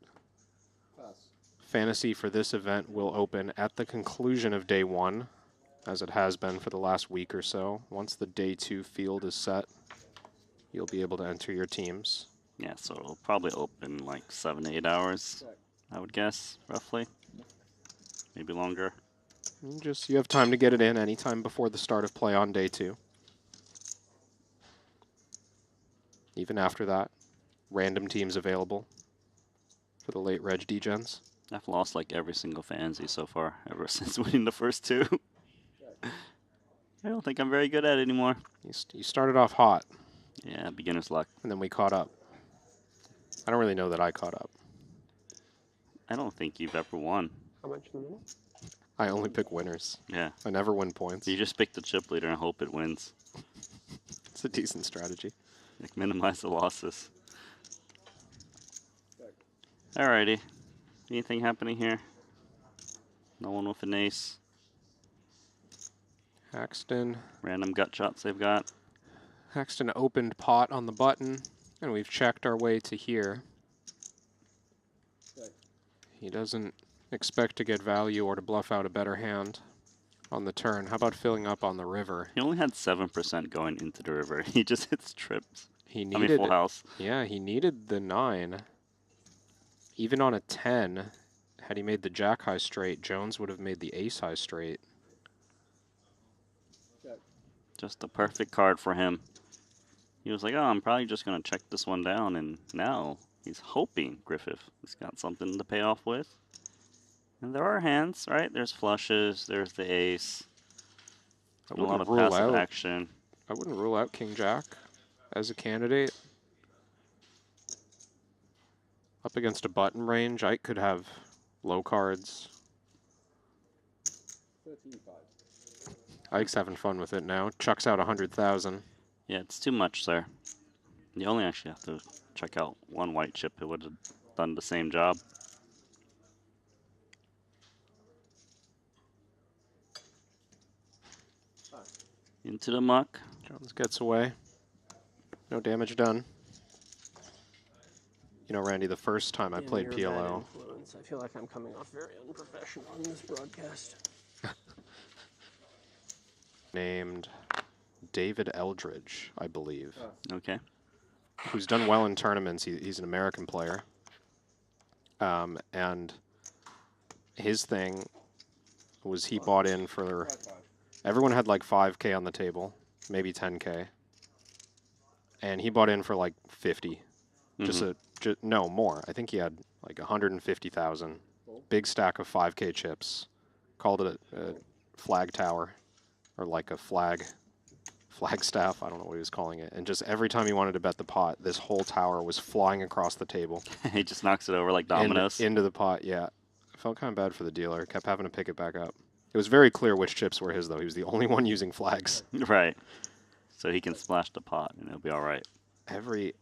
fantasy for this event will open at the conclusion of day one, as it has been for the last week or so. Once the day 2 field is set, you'll be able to enter your teams. Yeah, so it'll probably open like 7 to 8 hours, I would guess, roughly. Maybe longer. You have time to get it in anytime before the start of play on day 2. Even after that, random teams available for the late reg degens. I've lost like every single fantasy so far, ever since winning the first 2. I don't think I'm very good at it anymore. You started off hot. Yeah, beginner's luck. And then we caught up. I don't really know that I caught up. I don't think you've ever won. How much in the middle? I only pick winners. Yeah. I never win points. You just pick the chip leader and hope it wins. It's a decent strategy. Like, minimize the losses. Alrighty. Anything happening here? No one with an ace. Haxton. Random gut shots they've got. Haxton opened pot on the button, and we've checked our way to here. He doesn't expect to get value or to bluff out a better hand on the turn. How about filling up on the river? He only had 7% going into the river. He just hits trips. He needed full house. Yeah, he needed the 9. Even on a 10, had he made the jack high straight, Jones would have made the ace high straight. Just the perfect card for him. He was like, oh, I'm probably just going to check this one down, and now he's hoping Griffith has got something to pay off with. And there are hands, right? There's flushes, there's the ace. A lot of passive action. I wouldn't rule out King Jack as a candidate. Up against a button range, Ike could have low cards. 13-5. Ike's having fun with it now. Chucks out 100,000. Yeah, it's too much, sir. You only actually have to check out one white chip. It would have done the same job. Into the muck. Jones gets away. No damage done. You know, Randy, the first time I played PLO... I feel like I'm coming off very unprofessional on this broadcast. Named David Eldridge, I believe. Okay. Who's done well in tournaments. He's an American player. And his thing was he bought in for... Everyone had like 5K on the table, maybe 10K. And he bought in for like 50. No, more. I think he had like 150,000. Big stack of 5K chips. Called it a flag tower. Or like a flag staff. I don't know what he was calling it. And just every time he wanted to bet the pot, this whole tower was flying across the table. He just knocks it over like dominoes. Into the pot, yeah. I felt kind of bad for the dealer. Kept having to pick it back up. It was very clear which chips were his, though. He was the only one using flags. Right. So he can splash the pot, and it'll be all right. Every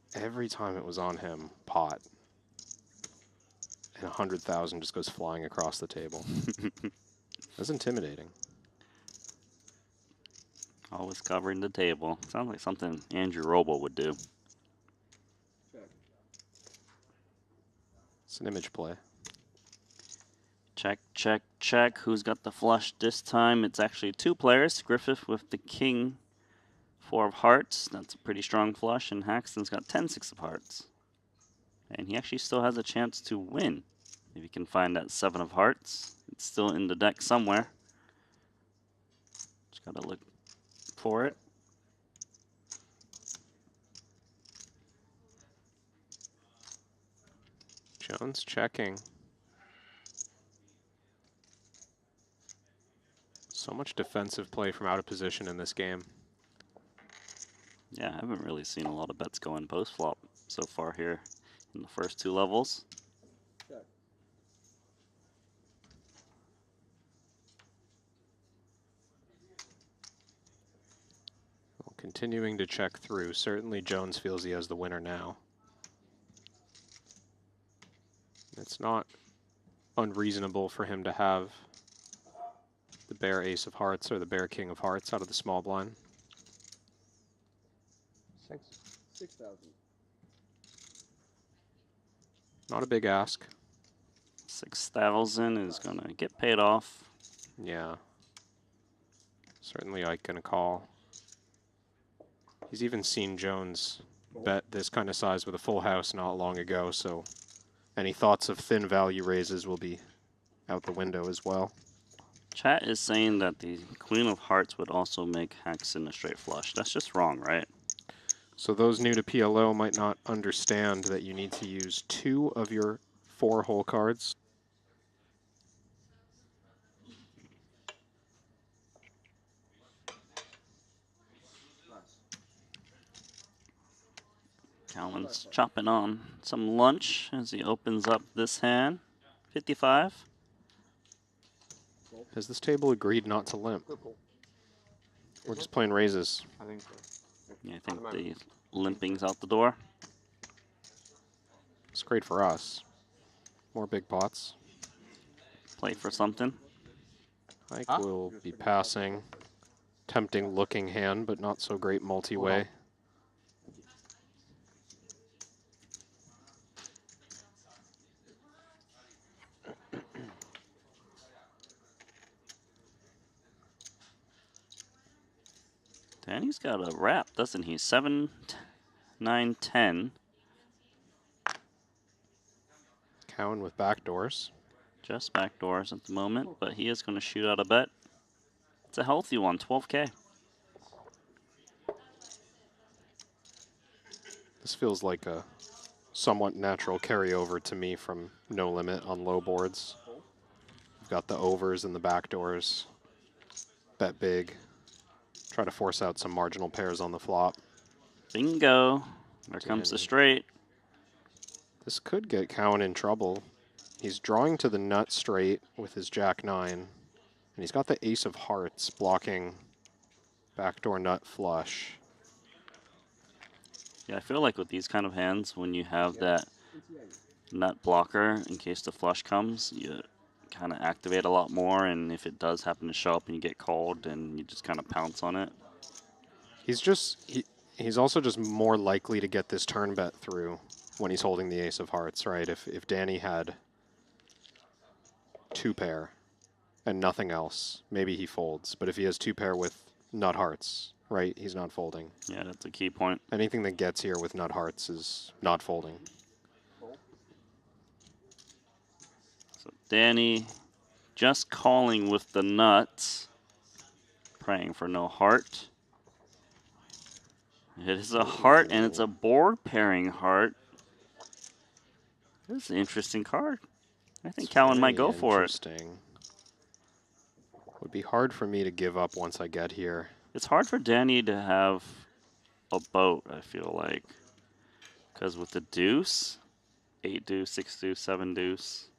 time it was on him, pot. And 100,000 just goes flying across the table. That's intimidating. Always covering the table. Sounds like something Andrew Roble would do. It's an image play. Check, check, check. Who's got the flush this time? It's actually two players. Griffith with the king, 4 of hearts. That's a pretty strong flush. And Haxton's got 10, 6 of hearts. And he actually still has a chance to win. If he can find that 7 of hearts. It's still in the deck somewhere. Just gotta look for it. Jones checking. So much defensive play from out of position in this game. Yeah, I haven't really seen a lot of bets go in post-flop so far here in the first 2 levels. Well, continuing to check through. Certainly Jones feels he has the winner now. It's not unreasonable for him to have the bare ace of hearts or the bare king of hearts out of the small blind. 6,000. Not a big ask. 6,000 is gonna get paid off. Yeah. Certainly Ike gonna call. He's even seen Jones bet this kind of size with a full house not long ago, so any thoughts of thin value raises will be out the window as well. Chat is saying that the queen of hearts would also make Haxton a straight flush. That's just wrong, right? So those new to PLO might not understand that you need to use 2 of your 4 hole cards. Calvin's chopping on some lunch as he opens up this hand. 55. Has this table agreed not to limp? We're just playing raises. I think so. Yeah, I think the limping's out the door. It's great for us. More big pots. Play for something. Ike will be passing. Tempting looking hand, but not so great multi-way. Danny's got a wrap, doesn't he? 7, 9, 10. Cowan with backdoors. Just backdoors at the moment, but he is going to shoot out a bet. It's a healthy one, 12K. This feels like a somewhat natural carryover to me from No Limit on low boards. We've got the overs and the backdoors. Bet big. Try to force out some marginal pairs on the flop. Bingo. There comes the straight. This could get Cowan in trouble. He's drawing to the nut straight with his Jack-9. And he's got the ace of hearts blocking backdoor nut flush. Yeah, I feel like with these kind of hands, when you have that nut blocker, in case the flush comes, you kind of activate a lot more, and if it does happen to show up and you get called, then you just kind of pounce on it. He's also just more likely to get this turn bet through when he's holding the ace of hearts, right? If Danny had 2 pair and nothing else, maybe he folds. But if he has 2 pair with nut hearts, right, he's not folding. Yeah, that's a key point. Anything that gets here with nut hearts is not folding. So Danny just calling with the nuts, praying for no heart. It is a heart, and it's a board pairing heart. This is an interesting card. I think Cowan might go for it. Would be hard for me to give up once I get here. It's hard for Danny to have a boat, I feel like. Because with the deuce, 8 deuce, 6 deuce, 7 deuce.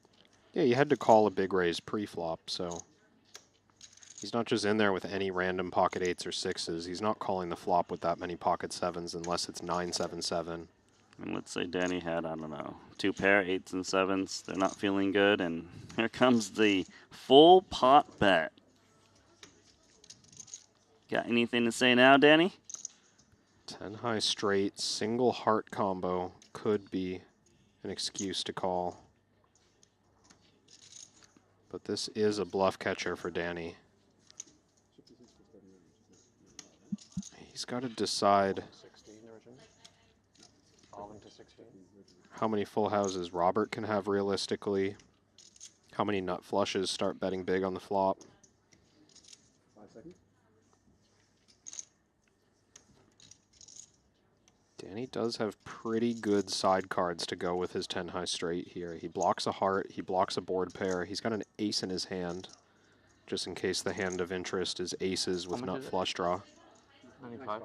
Yeah, you had to call a big raise pre-flop, so he's not just in there with any random pocket 8s or 6s. He's not calling the flop with that many pocket 7s unless it's 9, 7, 7. And let's say Danny had, I don't know, 2 pair, 8s and 7s. They're not feeling good, and here comes the full pot bet. Got anything to say now, Danny? 10 high straight, single heart combo could be an excuse to call. But this is a bluff catcher for Danny. He's got to decide 16 originally. 12 into 16. how many full houses Robert can have realistically. How many nut flushes start betting big on the flop. 5 seconds. Danny does have pretty good side cards to go with his 10 high straight here. He blocks a heart, he blocks a board pair, he's got an ace in his hand, just in case the hand of interest is aces with nut flush draw. 95.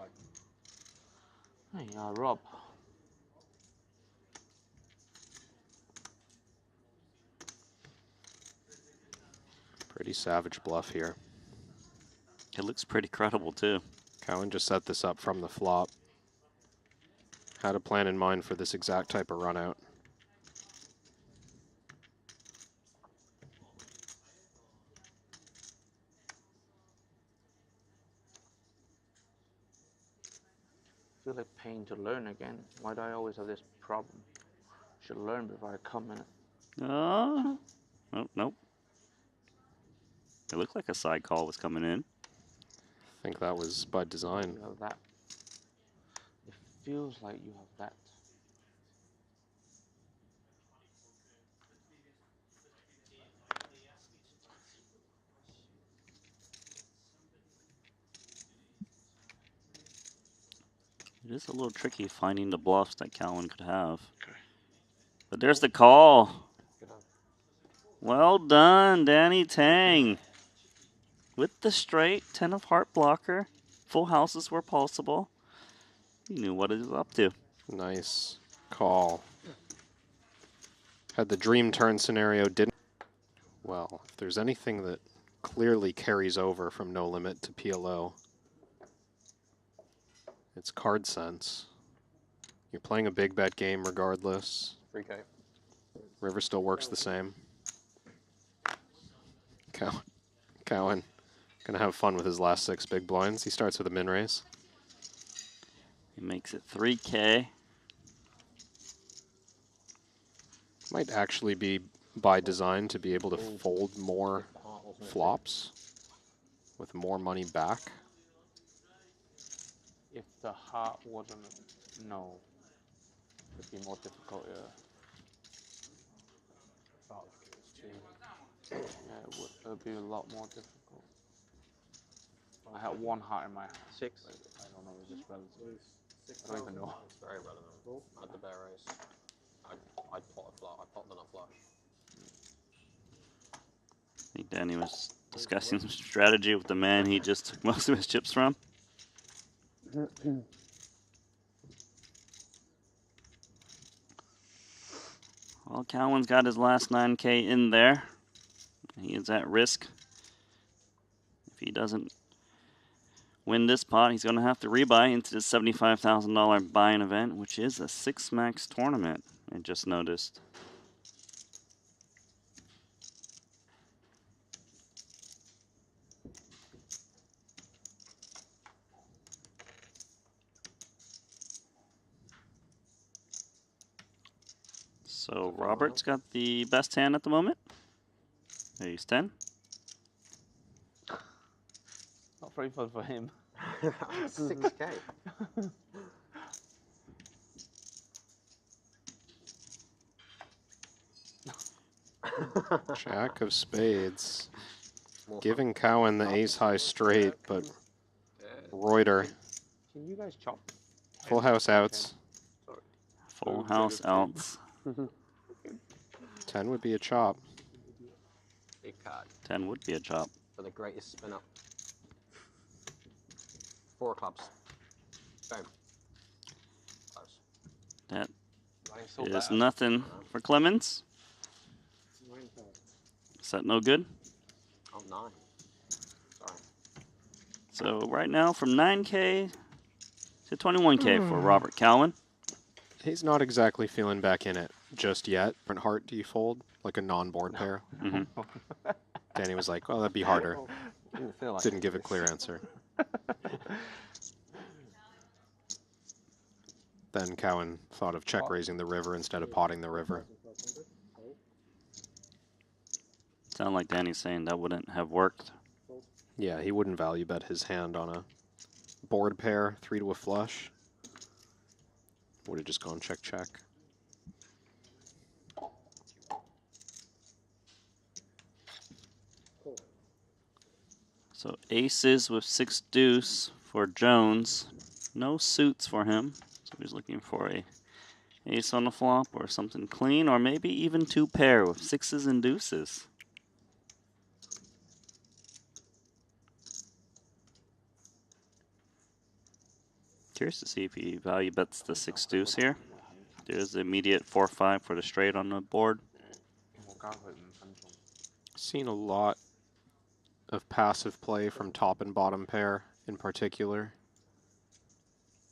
Hey, Rob. Pretty savage bluff here. It looks pretty credible too. Cowan just set this up from the flop. Had a plan in mind for this exact type of run out. I feel like paying to learn again. Why do I always have this problem? Should learn before I come in it. Oh, nope. It looked like a side call was coming in. I think that was by design. You have that. It feels like you have that. It is a little tricky finding the bluffs that Cowan could have. But there's the call. Well done, Danny Tang. With the straight, 10 of heart blocker. Full houses were possible. He knew what he was up to. Nice call. Had the dream turn scenario didn't. Well, if there's anything that clearly carries over from no limit to PLO, it's card sense. You're playing a big bet game regardless. 3K. River still works the same. Cowan gonna have fun with his last 6 big blinds. He starts with a min raise. He makes it 3K. Might actually be by design to be able to fold more flops with more money back. If the heart wasn't no, it'd be more difficult. Yeah, it would be a lot more difficult. I had 1 heart in my hand. 6. I don't know, it's just relative. I don't even know. It's very relevant. At the bear raise, I'd pot a flop. I pot the nut flush. I think Danny was discussing some strategy with the man he just took most of his chips from. Well, Cowan's got his last 9K in there. He is at risk. If he doesn't win this pot, he's going to have to rebuy into the $75,000 buy-in event, which is a 6-max tournament, I just noticed. So Robert's got the best hand at the moment. Ace 10. Not very fun for him. 6K. Jack of spades. Giving Cowan the ace high straight, but Reuter. Can you guys chop? Full house outs. Full house outs. 10 would be a chop. Big card. 10 would be a chop. For the greatest spin up. 4 clubs. Boom. Close. That so is bad. nothing for Clemens. Is that no good? Oh, 9. Sorry. So right now from 9K to 21K for Robert Cowan. He's not exactly feeling back in it just yet. Different heart do you fold? Like a non-board pair? Danny was like, oh, that'd be harder. Didn't feel like Didn't give a clear answer. Then Cowan thought of check raising the river instead of potting the river. Sound like Danny's saying that wouldn't have worked. Yeah, he wouldn't value bet his hand on a board pair, 3 to a flush. Would have just gone check, check. So aces with 6 deuce for Jones. No suits for him. So he's looking for a ace on the flop or something clean, or maybe even 2 pair with 6s and deuces. Curious to see if he value bets the 6 deuce here. There's the immediate 4-5 for the straight on the board. Seen a lot of passive play from top and bottom pair in particular.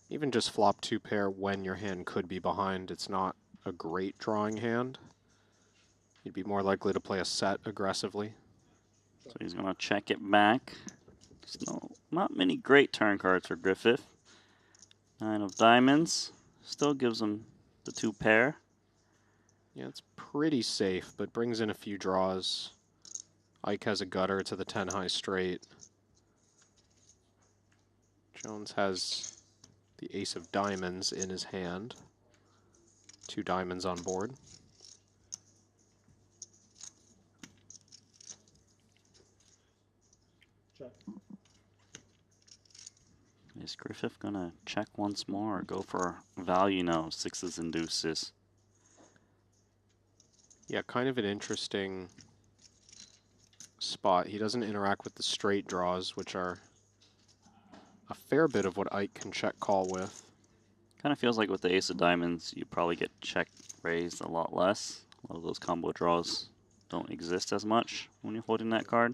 Even just flop 2 pair when your hand could be behind, it's not a great drawing hand. You'd be more likely to play a set aggressively. So he's going to check it back. Not many great turn cards for Griffith. 9 of diamonds. Still gives him the 2 pair. Yeah, it's pretty safe, but brings in a few draws. Ike has a gutter to the 10 high straight. Jones has the ace of diamonds in his hand. 2 diamonds on board. Is Griffith going to check once more or go for value now? 6s and deuces. Yeah, kind of an interesting spot. He doesn't interact with the straight draws, which are a fair bit of what Ike can check call with. Kind of feels like with the ace of diamonds, you probably get check raised a lot less. A lot of those combo draws don't exist as much when you're holding that card.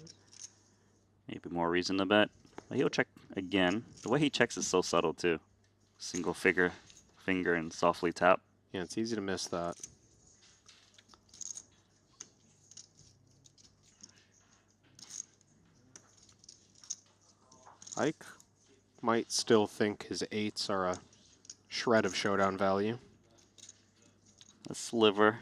Maybe more reason to bet. But he'll check again. The way he checks is so subtle too. Single finger and softly tap. Yeah, it's easy to miss that. Ike might still think his 8s are a shred of showdown value. A sliver.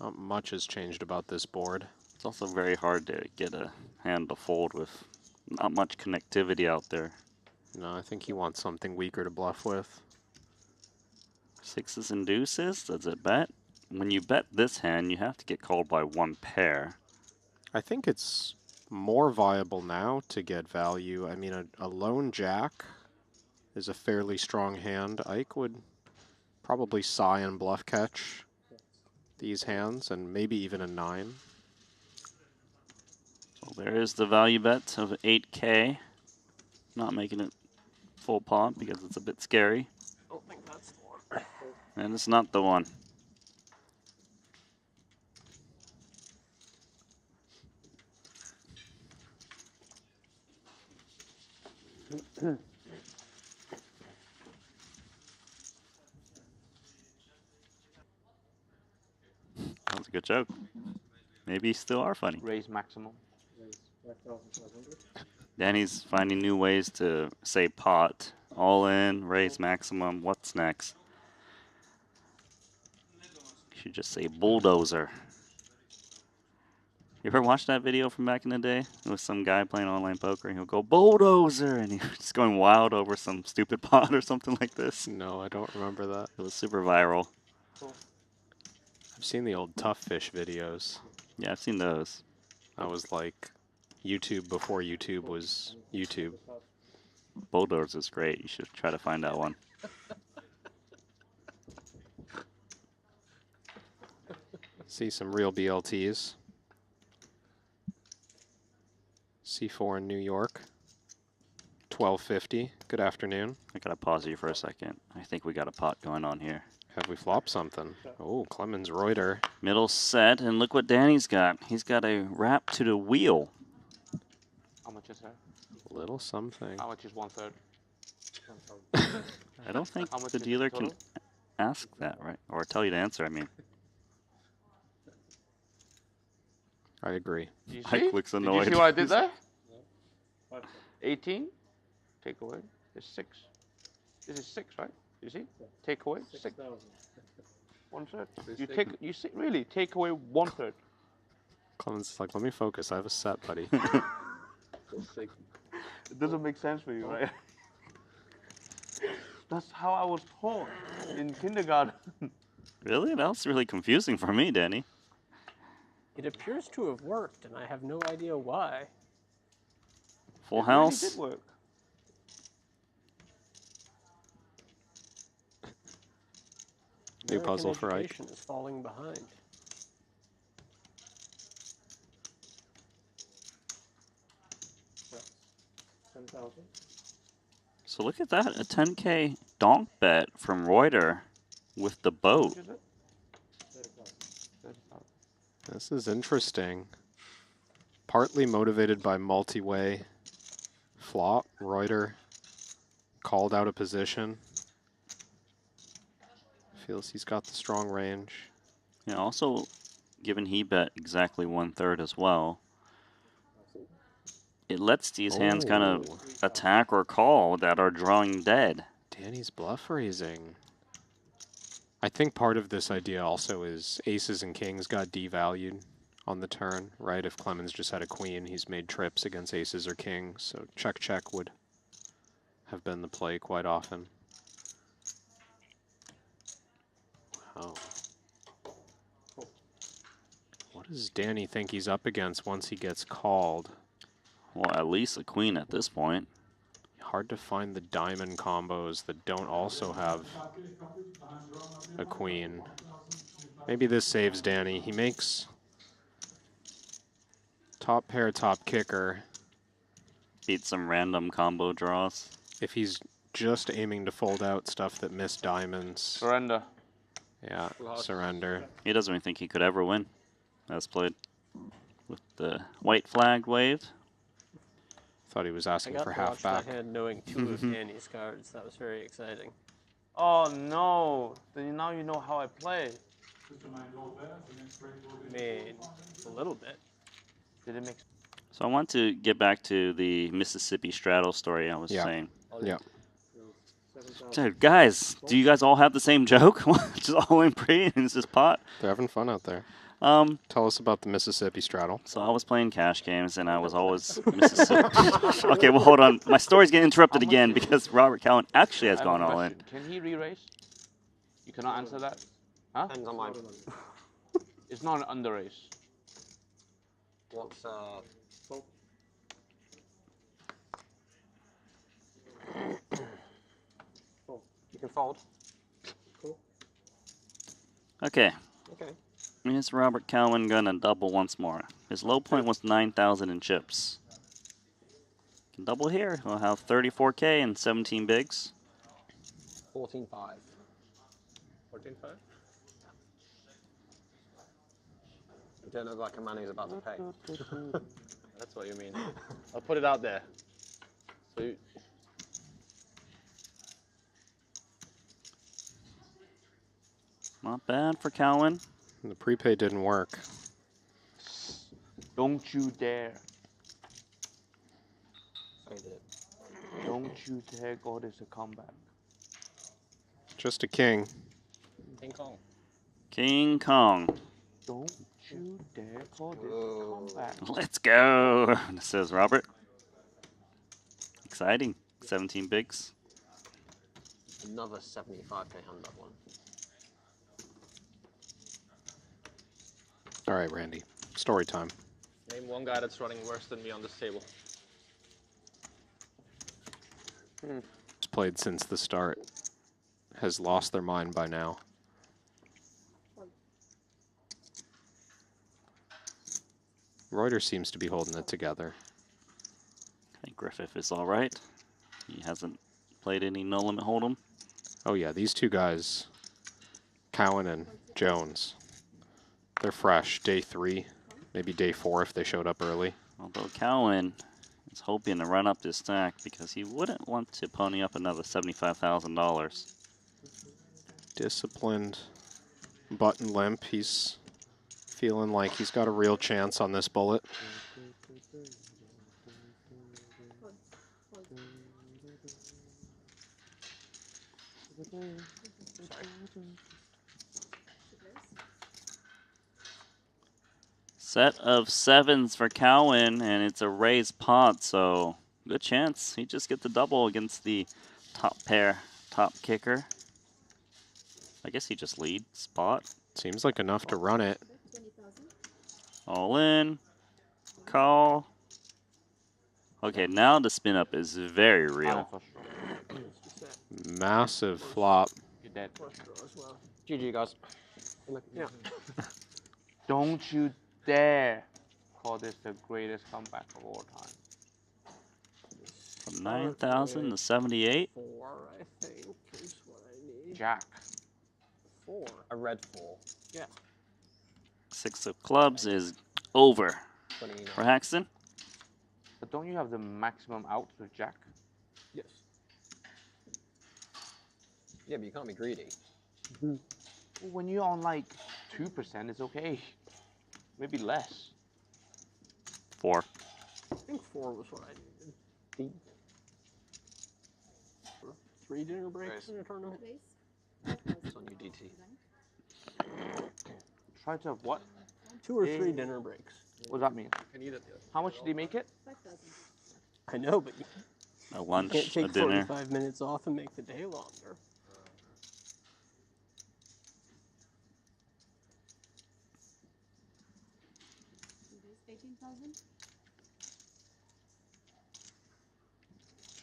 Not much has changed about this board. It's also very hard to get a hand to fold with not much connectivity out there. No, I think he wants something weaker to bluff with. 6s and deuces, does it bet? When you bet this hand, you have to get called by 1 pair. I think it's more viable now to get value. I mean, a lone jack is a fairly strong hand. Ike would probably sigh and bluff catch these hands, and maybe even a 9. So there is the value bet of 8K. Not making it full pot because it's a bit scary. I don't think that's the one. And it's not the one. That was a good joke. Maybe you still are funny. Raise maximum. Danny's finding new ways to say pot. All in, raise maximum. What's next? You should just say bulldozer. You ever watched that video from back in the day? It was some guy playing online poker, and he'll go bulldozer, and he was just going wild over some stupid pot or something like this. No, I don't remember that. It was super viral. I've seen the old Tough Fish videos. Yeah, I've seen those. That was like YouTube before YouTube was YouTube. Bulldozer is great. You should try to find that one. See some real BLTs. C4 in New York. 1250. Good afternoon. I gotta pause you for a second. I think we got a pot going on here. Have we flopped something? Oh, Clemens Reuter. Middle set, and look what Danny's got. He's got a wrap to the wheel. How much is that? Little something. How much is 1/3? I don't think How much the is dealer total? can ask that, right? Or tell you the answer, I mean. I agree. Did you Ike see? looks Did you annoyed. see what I did there? 18. Take away. There's 6. This is 6, right? You see? Take away 6. 1/3. You take. You see? Really? Take away 1/3. Clemens is like, let me focus. I have a set, buddy. It doesn't make sense for you, right? That's how I was taught in kindergarten. Really? That's really confusing for me, Danny. It appears to have worked, and I have no idea why. Full It house. really did work. New puzzle for Ike. Education is falling behind. So look at that, a 10K donk bet from Reuter with the boat. This is interesting. Partly motivated by multi-way flop. Reuter called out a position. Feels he's got the strong range. Yeah, also, given he bet exactly 1/3 as well, it lets these hands kind of attack or call that are drawing dead. Danny's bluff raising. I think part of this idea also is aces and kings got devalued on the turn, right? If Clemens just had a queen, he's made trips against aces or kings, so check would have been the play quite often. Wow. What does Danny think he's up against once he gets called? Well, at least a queen at this point. Hard to find the diamond combos that don't also have a queen. Maybe this saves Danny. He makes top pair, top kicker. Beat some random combo draws. If he's just aiming to fold out stuff that missed diamonds. Surrender. Yeah, surrender. He doesn't even think he could ever win. As played with the white flag waved. Thought he was asking for I half got back. to watch that hand knowing 2 of Danny's cards. That was very exciting. Oh no! Then now you know how I play. I mean, a little bit. Did it make? So I want to get back to the Mississippi straddle story I was Yeah. saying. Yeah. Dude, guys, do you guys all have the same joke? Just all in pre and it's just pot? They're having fun out there. Tell us about the Mississippi straddle. So I was playing cash games and I was always Mississippi. Okay, well hold on. My story's getting interrupted again because Robert Cowan actually has I have a gone all in. question. Can he re-raise? You cannot answer that? Huh? Depends on mine. It's not an under raise. What's you can fold. Okay. Okay. Is Robert Cowan gonna double once more? His low point was 9,000 in chips. Can double here. He'll have 34K and 17 bigs. 14.5. 14.5? You don't look like a man who's about to pay. That's what you mean. I'll put it out there. So you, Not bad for Cowan. The prepay didn't work. Don't you dare. So he did it. Don't you dare go this a comeback. Just a king. King Kong. King Kong. Don't you dare call this a comeback. Let's go, says Robert. Exciting. 17 bigs. Another 75k hand up one. All right, Randy. Story time. Name one guy that's running worse than me on this table. It's played since the start. Has lost their mind by now. Reuter seems to be holding it together. I think Griffith is all right. He hasn't played any no limit hold'em. Oh yeah, these two guys, Cowan and Jones, they're fresh. Day 3, maybe day 4 if they showed up early. Although Cowan is hoping to run up this stack because he wouldn't want to pony up another $75,000. Disciplined, button limp. He's feeling like he's got a real chance on this bullet. Set of sevens for Cowan, and it's a raised pot, so good chance. He just gets the double against the top pair, top kicker. I guess he just leads spot. Seems like enough to run it. All in. Call. Okay, now the spin up is very real. Massive flop. You're dead. GG, guys. Yeah. Don't you dare call this the greatest comeback of all time. From 9,000 to 78. 4, I think, is what I need. Jack. 4. A red 4. Yeah. 6 of clubs is over 29. for Haxton. But don't you have the maximum out with Jack? Yes. Yeah, but you can't be greedy. When you're on like 2%, it's okay. Maybe less. 4. I think 4 was what I needed. 3 dinner breaks in a tournament? It's on UDT. Try to have what? 2 or 3 dinner breaks. What does that mean? How much did he make it? I know, but A lunch, you can't a take dinner. 45 minutes off and make the day longer.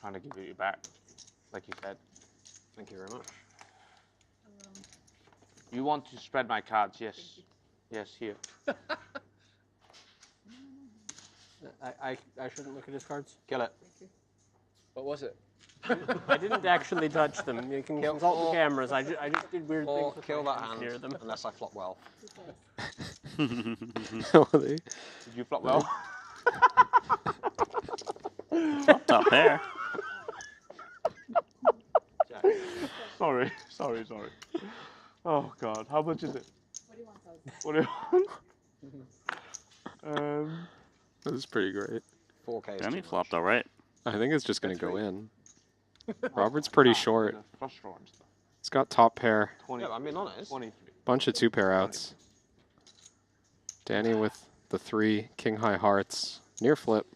Trying to give it you back, like you said. Thank you very much. You want to spread my cards? Yes. Yes, here. I shouldn't look at his cards. Kill it. What was it? I didn't actually touch them. You can consult the cameras. I just did weird Or things with kill my that hands hand, near them. unless I flop well. Did you flop well? Top pair. Sorry. Oh God, how much is it? 41,000. This is pretty great. 4K. Danny flopped all right. I think it's just going to go in. Robert's pretty short. Flush draw and stuff. It's got top pair. 20, Yeah, I mean, honest. 23. Bunch of 2-pair outs. Danny with the 3 king high hearts. Near flip.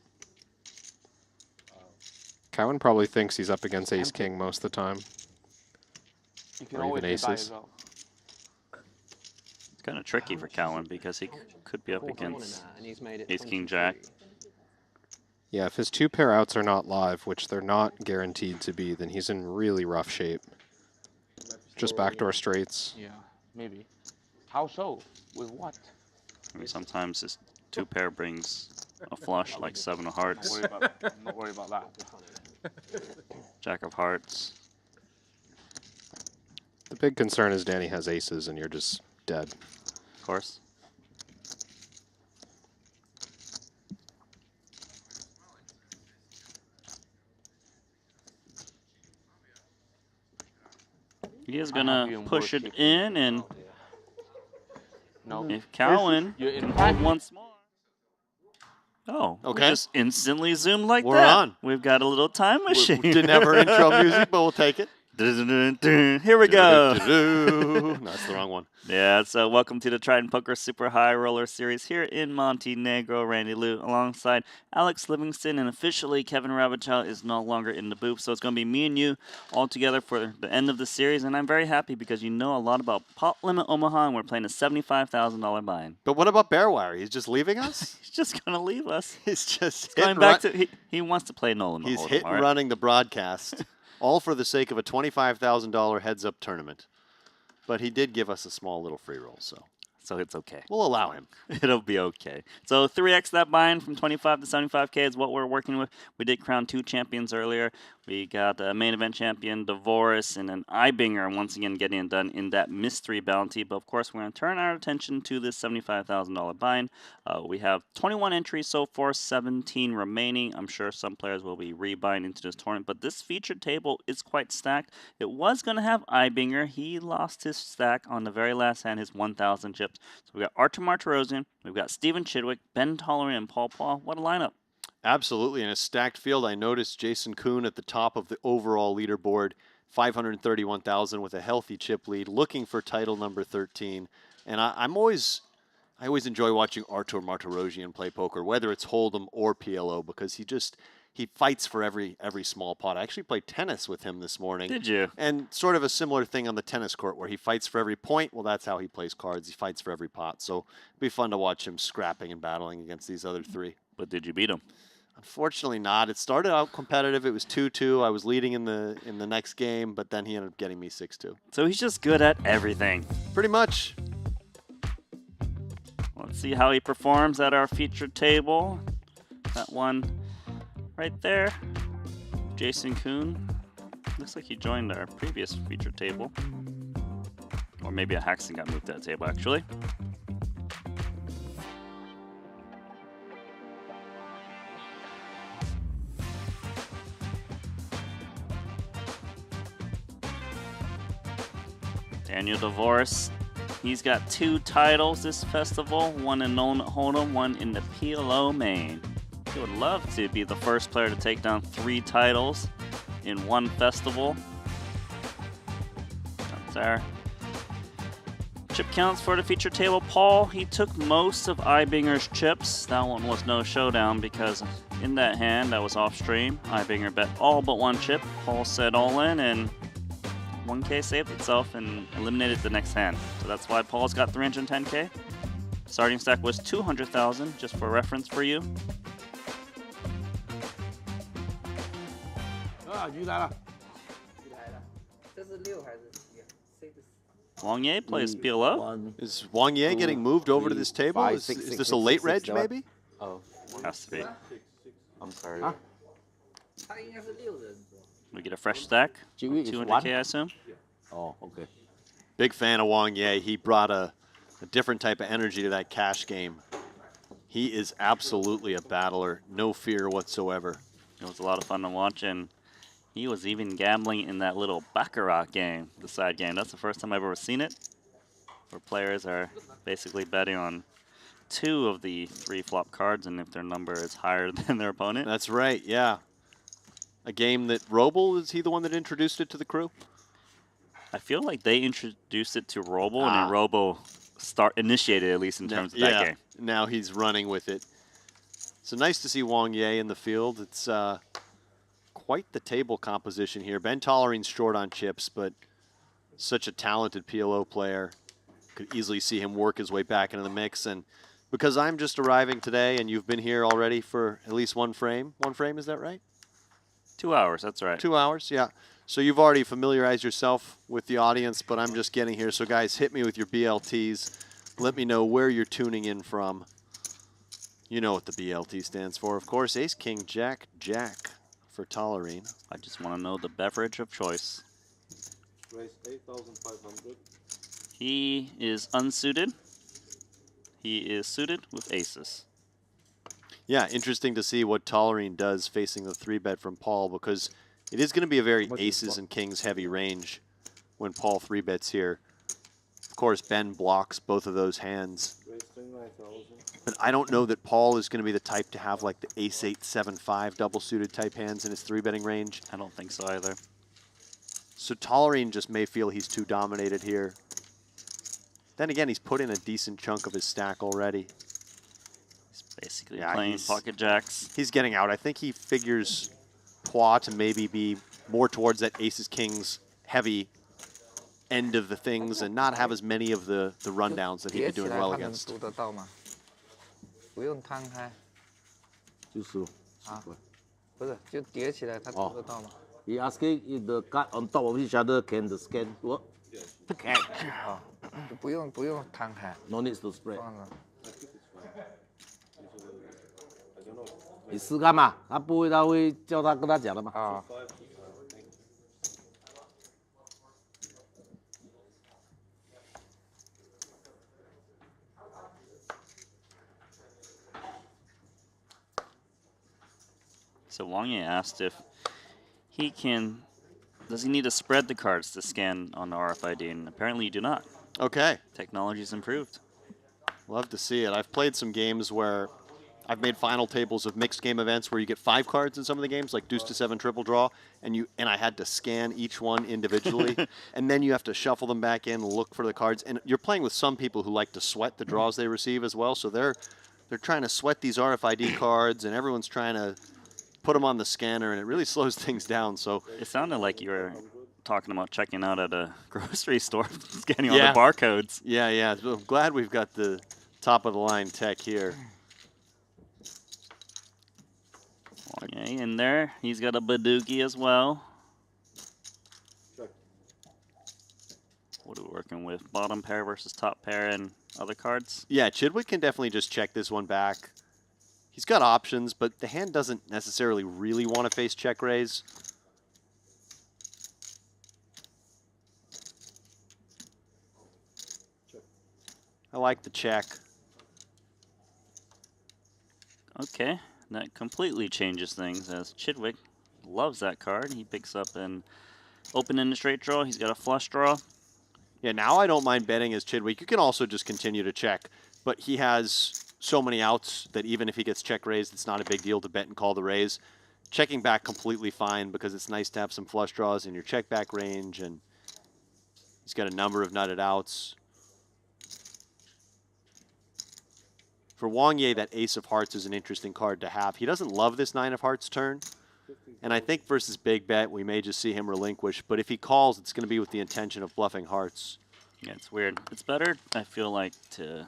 Cowan probably thinks he's up against ace king most of the time. You can Or always even do that aces. as well. It's kind of tricky for Cowan because he could be up 4K in against that, and he's made it ace king 23. jack. Yeah, if his 2-pair outs are not live, which they're not guaranteed to be, then he's in really rough shape. Just backdoor straights. Yeah, maybe. How so? With what? I mean, sometimes this 2-pair brings a flush like 7 of hearts, I'm not worried about that. jack of hearts. The big concern is Danny has aces and you're just dead. Of course. He is gonna push it in, and No. if Cowan You're in can fact- hold once more. Oh, we Okay. just instantly zoomed like We're that. on. We've got a little time machine. We didn't have our intro music, but we'll take it. Here we go. No, that's the wrong one. Yeah, so welcome to the Triton Poker Super High Roller Series here in Montenegro. Randy Liu alongside Alex Livingston, and officially Kevin Rabichow is no longer in the booth. So it's going to be me and you all together for the end of the series, and I'm very happy because you know a lot about Pot Limit Omaha, and we're playing a $75,000 buy-in. But what about Bearwire? He's just leaving us? He's just going to leave us. He's just Going back to he wants to play Nolan. He's Hold'em, hit all and right? running the broadcast, all for the sake of a $25,000 heads-up tournament. But he did give us a small little free roll, so it's okay. We'll allow him. It'll be okay. So 3x that buy-in from 25 to 75K is what we're working with. We did crown 2 champions earlier. We got a main event champion, Devoris, and an Ibinger once again getting it done in that mystery bounty. But of course, we're going to turn our attention to this $75,000 buy-in. We have 21 entries so far, 17 remaining. I'm sure some players will be rebuying into this tournament, but this featured table is quite stacked. It was going to have Ibinger. He lost his stack on the very last hand, his 1,000 chips. So we got Artur Martirosian, we've got Steven Chidwick, Ben Tollery, and Paul Paul. What a lineup. Absolutely. In a stacked field, I noticed Jason Kuhn at the top of the overall leaderboard, 531,000 with a healthy chip lead, looking for title number 13. And I'm always I always enjoy watching Artur Martirosyan play poker, whether it's Hold'em or PLO, because he fights for every small pot. I actually played tennis with him this morning. Did you? And sort of a similar thing on the tennis court where he fights for every point. Well, that's how he plays cards. He fights for every pot. So it'd be fun to watch him scrapping and battling against these other three. But did you beat him? Unfortunately not. It started out competitive. It was 2-2. I was leading in the next game, but then he ended up getting me 6-2. So he's just good at everything. Pretty much. Let's see how he performs at our featured table. That one right there. Jason Kuhn. Looks like he joined our previous featured table. Or maybe a Haxton got moved to that table, actually. Daniel DeVoris. He's got 2 titles this festival, one in Nolan Hold'em, one in the PLO main. He would love to be the first player to take down 3 titles in one festival. That's our chip counts for the feature table. Paul, he took most of Ibinger's chips. That one was no showdown because in that hand, that was off stream. Ibinger bet all but 1 chip. Paul said all in, and 1K saved itself and eliminated the next hand. So that's why Paul's got 310K. Starting stack was 200,000, just for reference for you. Wang Ye plays PLO. Is Wang Ye getting moved over to this table? Is this a late reg, maybe? Oh, has to be. I'm sorry. We get a fresh stack. 200K, I assume. Oh, okay. Big fan of Wang Ye. He brought a different type of energy to that cash game. He is absolutely a battler. No fear whatsoever. It was a lot of fun to watch, and he was even gambling in that little Baccarat game, the side game. That's the first time I've ever seen it, where players are basically betting on 2 of the 3 flop cards, and if their number is higher than their opponent. That's right, yeah. A game that Roble, is he the one that introduced it to the crew? I feel like they introduced it to Roble, and then Roble initiated at least in terms of that game. Now he's running with it. So nice to see Wang Ye in the field. It's quite the table composition here. Ben Tollerine's short on chips, but such a talented PLO player. Could easily see him work his way back into the mix. And because I'm just arriving today and you've been here already for at least 1 frame. 1 frame, is that right? 2 hours, that's right. 2 hours, yeah. So you've already familiarized yourself with the audience, but I'm just getting here. So guys, hit me with your BLTs. Let me know where you're tuning in from. You know what the BLT stands for, of course. Ace, King, Jack, Jack for Tollerine. I just want to know the beverage of choice. Raise 8,500. He is unsuited. He is suited with aces. Yeah, interesting to see what Tollerine does facing the 3-bet from Paul, because it is going to be a very aces and kings heavy range when Paul 3-bets here. Of course, Ben blocks both of those hands. But I don't know that Paul is going to be the type to have like the ace-8, 7-5 double-suited type hands in his 3-betting range. I don't think so either. So Tollerine just may feel he's too dominated here. Then again, he's put in a decent chunk of his stack already. Basically playing pocket jacks. He's getting out. I think he figures Poit to maybe be more towards that aces kings heavy end of the things and not have as many of the rundowns that he'd be doing well against. 不用摊开。就是啊，不是，就叠起来，他读得到吗？ He asking if the card on top of each other can the scan work? Can. 啊，不用摊开。 No need to spread. 放了。你试看嘛，他不会，他会叫他跟他讲的嘛。啊。 So Wang Ye asked if he can, does he need to spread the cards to scan on the RFID? And apparently you do not. Okay. Technology's improved. Love to see it. I've played some games where I've made final tables of mixed game events where you get 5 cards in some of the games, like deuce to 7 triple draw, and I had to scan each one individually, and then you have to shuffle them back in, look for the cards, and you're playing with some people who like to sweat the draws they receive as well, so they're trying to sweat these RFID cards, and everyone's trying to put them on the scanner, and it really slows things down. So it sounded like you were talking about checking out at a grocery store, scanning all the barcodes. Yeah, yeah. So I'm glad we've got the top of the line tech here. Okay, in there, he's got a Baduki as well. What are we working with? Bottom pair versus top pair and other cards? Yeah, Chidwick can definitely just check this one back. He's got options, but the hand doesn't necessarily really want to face check raise. I like the check. Okay, that completely changes things as Chidwick loves that card. He picks up an open-ended straight draw. He's got a flush draw. Yeah, now I don't mind betting as Chidwick. You can also just continue to check, but he has so many outs that even if he gets check raised, it's not a big deal to bet and call the raise. Checking back completely fine because it's nice to have some flush draws in your check back range, and he's got a number of nutted outs. For Wang Ye, that Ace of Hearts is an interesting card to have. He doesn't love this 9 of Hearts turn, and I think versus Big Bet, we may just see him relinquish, but if he calls, it's going to be with the intention of bluffing hearts. Yeah, it's weird. It's better, I feel like, to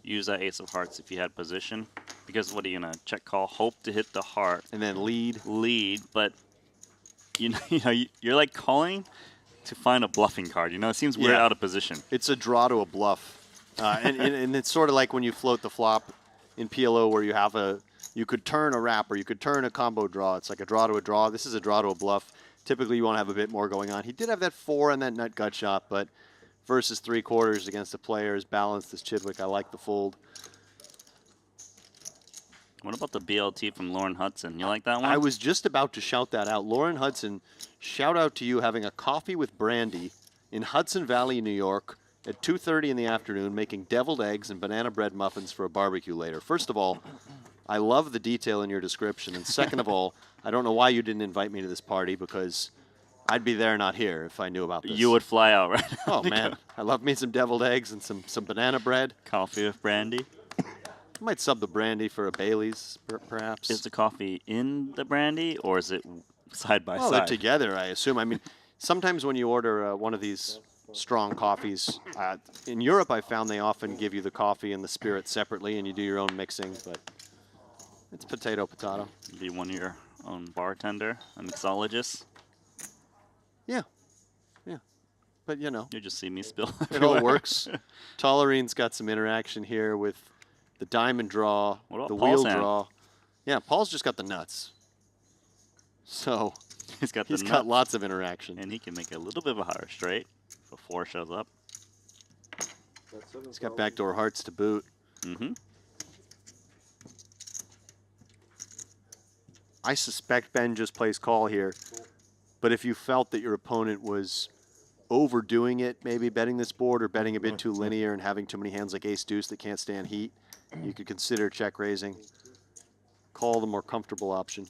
use that Ace of Hearts if you had position, because what are you going to check call, hope to hit the heart. And then lead. Lead, but you know, you're like calling to find a bluffing card. You know, it seems weird out of position. It's a draw to a bluff. And it's sort of like when you float the flop in PLO where you have you could turn a wrap or you could turn a combo draw. It's like a draw to a draw. This is a draw to a bluff. Typically, you want to have a bit more going on. He did have that 4 and that nut gut shot, but versus 3/4 against the players, balanced as Chidwick. I like the fold. What about the BLT from Lauren Hudson? You like that one? I was just about to shout that out. Lauren Hudson, shout out to you having a coffee with brandy in Hudson Valley, New York, at 2:30 in the afternoon, making deviled eggs and banana bread muffins for a barbecue later. First of all, I love the detail in your description. And second of all, I don't know why you didn't invite me to this party, because I'd be there, not here, if I knew about this. You would fly out, right? Oh, man. I love me some deviled eggs and some banana bread. Coffee with brandy. I might sub the brandy for a Bailey's, perhaps. Is the coffee in the brandy, or is it side by side? They're together, I assume. I mean, sometimes when you order one of these strong coffees, in Europe I found they often give you the coffee and the spirit separately, and you do your own mixing, but it's potato. Be one of your own bartender, a mixologist. Yeah. But, you know. You just see me spill. It all works. Tollerine's got some interaction here with the diamond draw, the wheel draw. Yeah, Paul's just got the nuts. So he's got lots of interaction. And he can make a little bit of a higher straight if a 4 shows up. He's got backdoor hearts to boot. Mm-hmm. I suspect Ben just plays call here, but if you felt that your opponent was overdoing it, maybe betting this board or betting a bit too linear and having too many hands like ace-deuce that can't stand heat, you could consider check raising. Call the more comfortable option.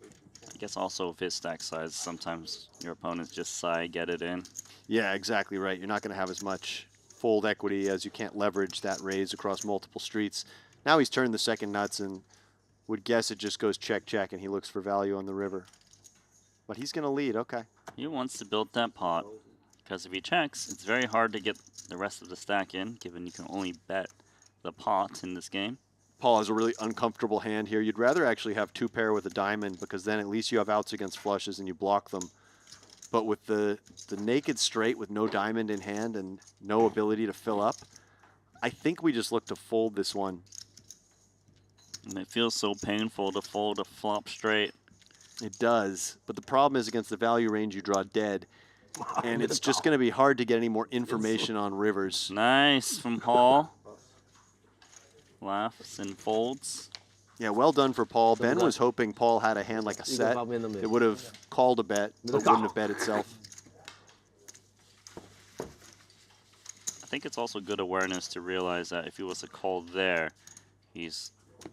I guess also with his stack size, sometimes your opponents just side get it in. Yeah, exactly right. You're not going to have as much fold equity as you can't leverage that raise across multiple streets. Now he's turned the second nuts and would guess it just goes check, check, and he looks for value on the river. But he's going to lead, okay. He wants to build that pot, because if he checks, it's very hard to get the rest of the stack in, given you can only bet the pot in this game. Paul has a really uncomfortable hand here. You'd rather actually have 2 pair with a diamond, because then at least you have outs against flushes and you block them. But with the naked straight with no diamond in hand and no ability to fill up, I think we just look to fold this one. And it feels so painful to fold a flop straight. It does, but the problem is against the value range you draw dead, and it's just going to be hard to get any more information on rivers. Nice from Paul. Laughs and folds. Yeah, well done for Paul. Ben was hoping Paul had a hand like a set. It would have called a bet, but wouldn't have bet itself. I think it's also good awareness to realize that if he was to call there, he's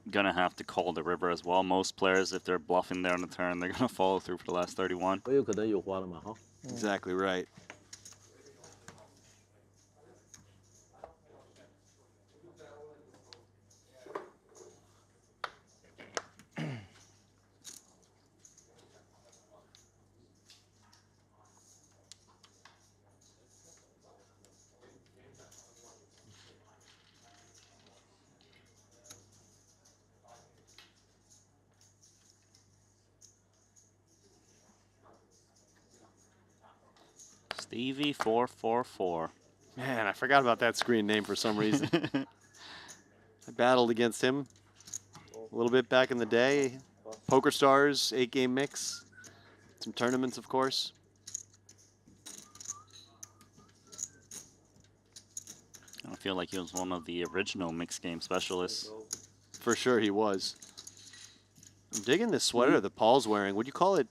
gonna have to call the river as well. Most players, if they're bluffing there on the turn, they're gonna follow through for the last 31. Exactly right. Stevie 444. Man, I forgot about that screen name for some reason. I battled against him a little bit back in the day. Poker Stars, 8-game mix. Some tournaments, of course. I feel like he was one of the original mixed game specialists. For sure he was. I'm digging this sweater that Paul's wearing. Would you call it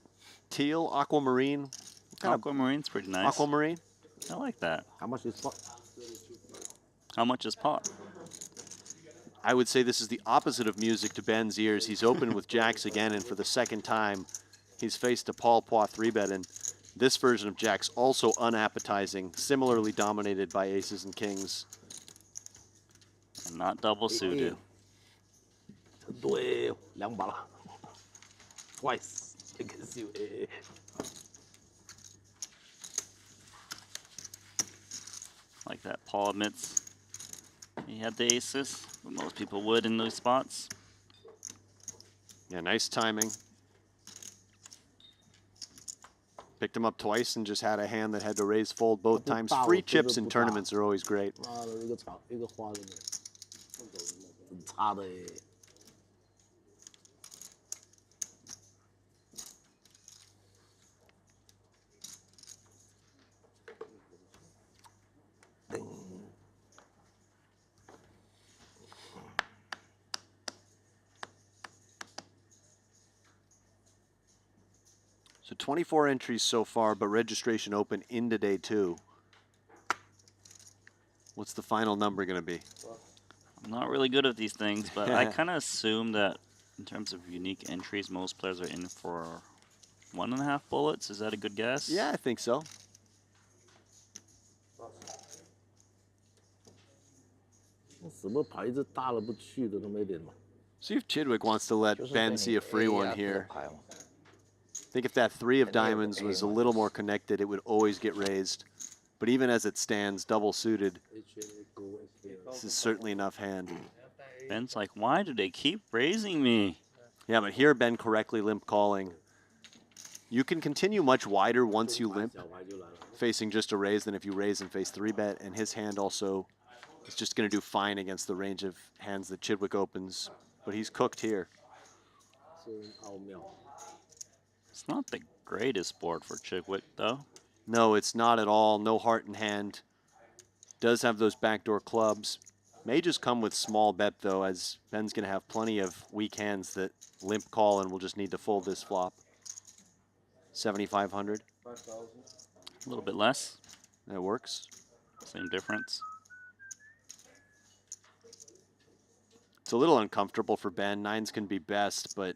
teal, aquamarine? What kind Aquamarine's pretty nice. Aquamarine? I like that. How much is pot? How much is pot? I would say this is the opposite of music to Ben's ears. He's opened with jacks again, and for the second time, he's faced a Paul Poit 3-bet, and this version of jacks also unappetizing, similarly dominated by aces and kings. And not double suited. Twice against you. Like that, Paul admits he had the aces, but most people would in those spots. Yeah, nice timing. Picked him up twice and just had a hand that had to raise fold both times. Free chips in tournaments are always great. So 24 entries so far, but registration open into day 2. What's the final number going to be? I'm not really good at these things, but I kind of assume that in terms of unique entries, most players are in for 1.5 bullets. Is that a good guess? Yeah, I think so. See if Chidwick wants to let Ben see a free one here. I think if that 3 of diamonds was a little more connected, it would always get raised. But even as it stands, double suited, this is certainly enough hand. Ben's like, why do they keep raising me? Yeah, but here Ben correctly limp calling. You can continue much wider once you limp, facing just a raise than if you raise and face 3-bet, and his hand also is just going to do fine against the range of hands that Chidwick opens, but he's cooked here. It's not the greatest board for Chidwick, though. No, it's not at all. No heart in hand. Does have those backdoor clubs. May just come with small bet, though, as Ben's going to have plenty of weak hands that limp call and will just need to fold this flop. 7,500. A little bit less. That works. Same difference. It's a little uncomfortable for Ben. 9s can be best, but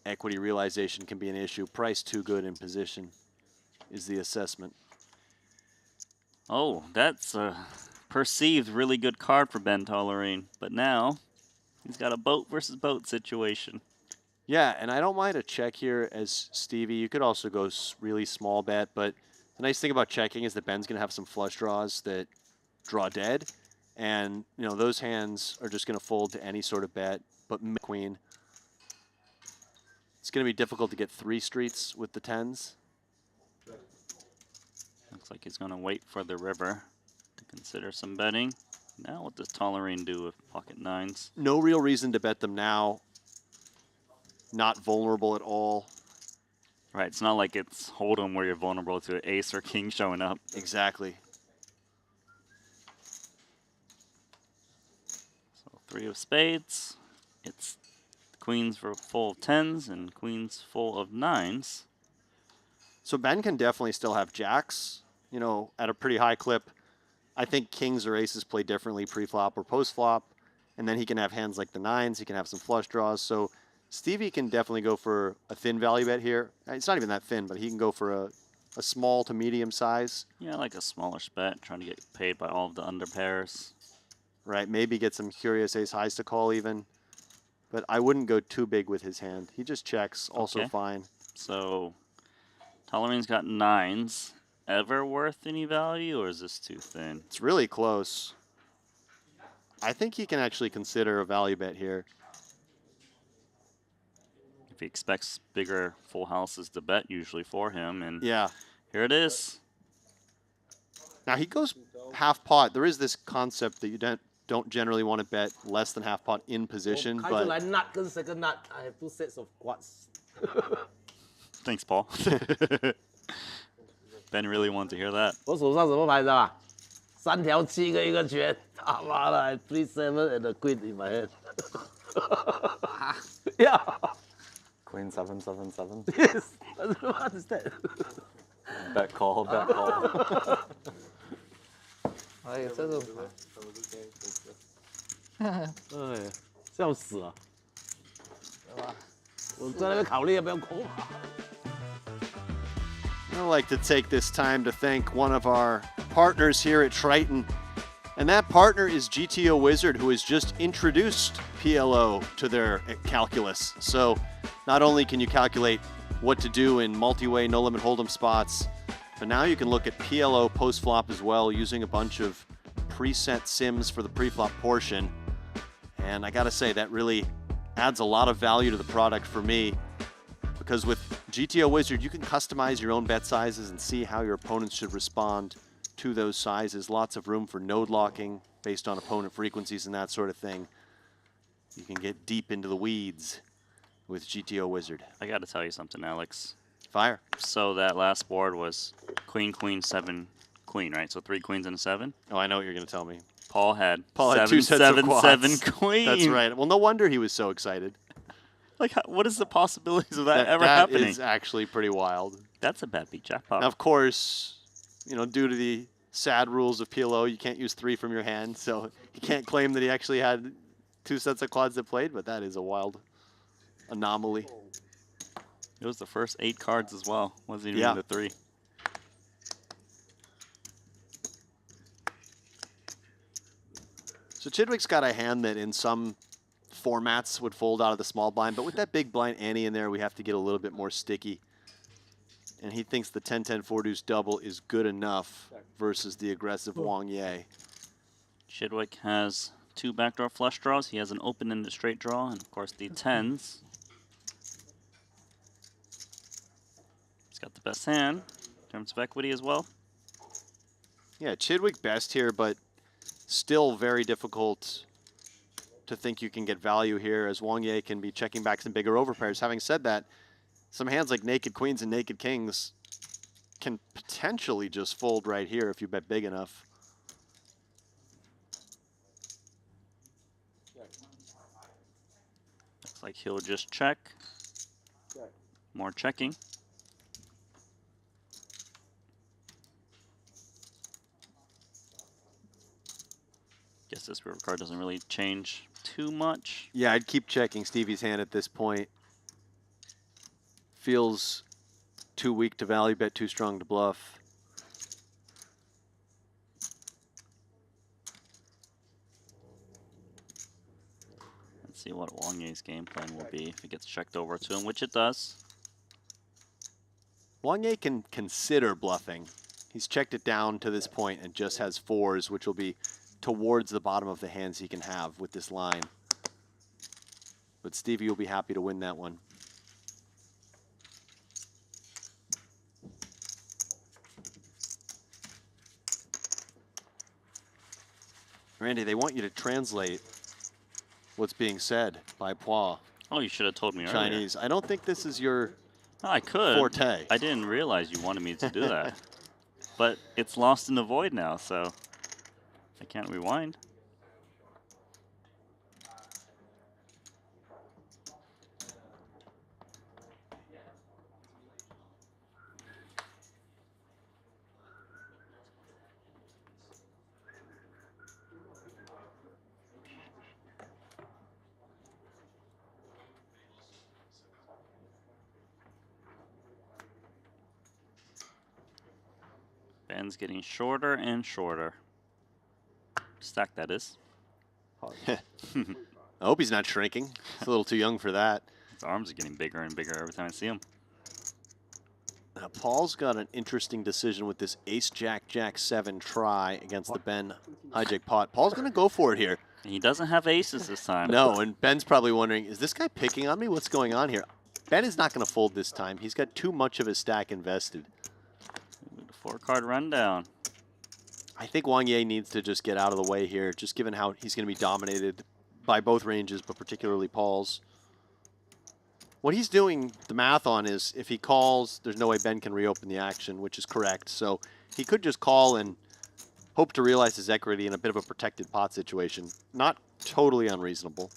equity realization can be an issue. Price too good in position is the assessment. Oh, that's a perceived really good card for Ben Tollerine. But now he's got a boat versus boat situation. Yeah, and I don't mind a check here as Stevie. You could also go really small bet, but the nice thing about checking is that Ben's going to have some flush draws that draw dead. And, you know, those hands are just going to fold to any sort of bet, but queen. It's going to be difficult to get 3 streets with the 10s. Looks like he's going to wait for the river to consider some betting. Now what does Tollerine do with pocket 9s? No real reason to bet them now. Not vulnerable at all. Right, it's not like it's Hold'em where you're vulnerable to an ace or king showing up. Exactly. So 3 of spades. It's queens for full of 10s and queens full of 9s. So Ben can definitely still have jacks, you know, at a pretty high clip. I think kings or aces play differently pre-flop or post-flop. and then he can have hands like the nines. He can have some flush draws. So Stevie can definitely go for a thin value bet here. It's not even that thin, but he can go for a small to medium size. Yeah, like a smallish bet, trying to get paid by all of the under pairs. Right, maybe get some curious ace highs to call even. But I wouldn't go too big with his hand. He just checks, also Okay. fine. So Tolerine's got nines. Ever worth any value, or is this too thin? It's really close. I think he can actually consider a value bet here. If he expects bigger full houses to bet usually for him, and Yeah. here it is. Now he goes half pot. There is this concept that you don't generally want to bet less than half pot in position, 开出来 but nut 跟 second nut, I have 2 sets of quads. Thanks, Paul. Ben really wanted to hear that. 我手上什么牌知道吧？3条7跟一个绝，他妈的 I play 7 and a queen in my hand. Yeah. Queen 777. Yes. What is that? Bet call, bet call. 哎呀，这种哎，笑死了，对吧？我在那边考虑要不要扣码。 I'd like to take this time to thank one of our partners here at Triton. And that partner is GTO Wizard, who has just introduced PLO to their calculus. So not only can you calculate what to do in multi-way no-limit hold'em spots, but now you can look at PLO post-flop as well using a bunch of preset sims for the pre-flop portion. And I gotta say, that really adds a lot of value to the product for me. Because with GTO Wizard, you can customize your own bet sizes and see how your opponents should respond to those sizes. Lots of room for node locking based on opponent frequencies and that sort of thing. You can get deep into the weeds with GTO Wizard. I got to tell you something, Alex. Fire. So that last board was queen, queen, 7, queen, right? So 3 queens and a 7. Oh, I know what you're going to tell me. Paul had Paul 7, had 2 sets 7, of quads. 7 queen. That's right. Well, no wonder he was so excited. Like, what is the possibilities of that ever that happening? That is actually pretty wild. That's a bad beat jackpot. Now, of course, you know, due to the sad rules of PLO, you can't use 3 from your hand, so you can't claim that he actually had 2 sets of quads that played, but that is a wild anomaly. It was the first 8 cards as well. Wasn't even Yeah. the 3. So Chidwick's got a hand that in some formats would fold out of the small blind, but with that big blind ante in there, we have to get a little bit more sticky. And he thinks the 10-10 4 deuce double is good enough versus the aggressive Wang Ye. Chidwick has 2 backdoor flush draws. He has an open-ended straight draw, and of course the 10s. He's got the best hand in terms of equity as well. Yeah, Chidwick best here, but still very difficult to think you can get value here, as Wang Ye can be checking back some bigger overpairs. Having said that, some hands like naked queens and naked kings can potentially just fold right here if you bet big enough. Looks like he'll just check. More checking. Guess this river card doesn't really change too much. Yeah, I'd keep checking Stevie's hand at this point. Feels too weak to value bet, too strong to bluff. Let's see what Wang Ye's game plan will be if it gets checked over to him, which it does. Wang Ye can consider bluffing. He's checked it down to this point and just has 4s, which will be towards the bottom of the hands he can have with this line. But Stevie will be happy to win that one. Randy, they want you to translate what's being said by Pua. Oh, you should have told me earlier. Chinese. I don't think this is your I could. forte. I didn't realize you wanted me to do that. But it's lost in the void now, so I can't rewind. Ben's getting shorter and shorter. Stack, that is. I hope he's not shrinking. He's a little too young for that. His arms are getting bigger and bigger every time I see him. Now, Paul's got an interesting decision with this ace-jack-jack-7 try against the Ben hijack pot. Paul's going to go for it here. He doesn't have aces this time. No, and Ben's probably wondering, is this guy picking on me? What's going on here? Ben is not going to fold this time. He's got too much of his stack invested. 4-card rundown. I think Wang Ye needs to just get out of the way here, just given how he's going to be dominated by both ranges, but particularly Paul's. What he's doing the math on is if he calls, there's no way Ben can reopen the action, which is correct. So he could just call and hope to realize his equity in a bit of a protected pot situation. Not totally unreasonable.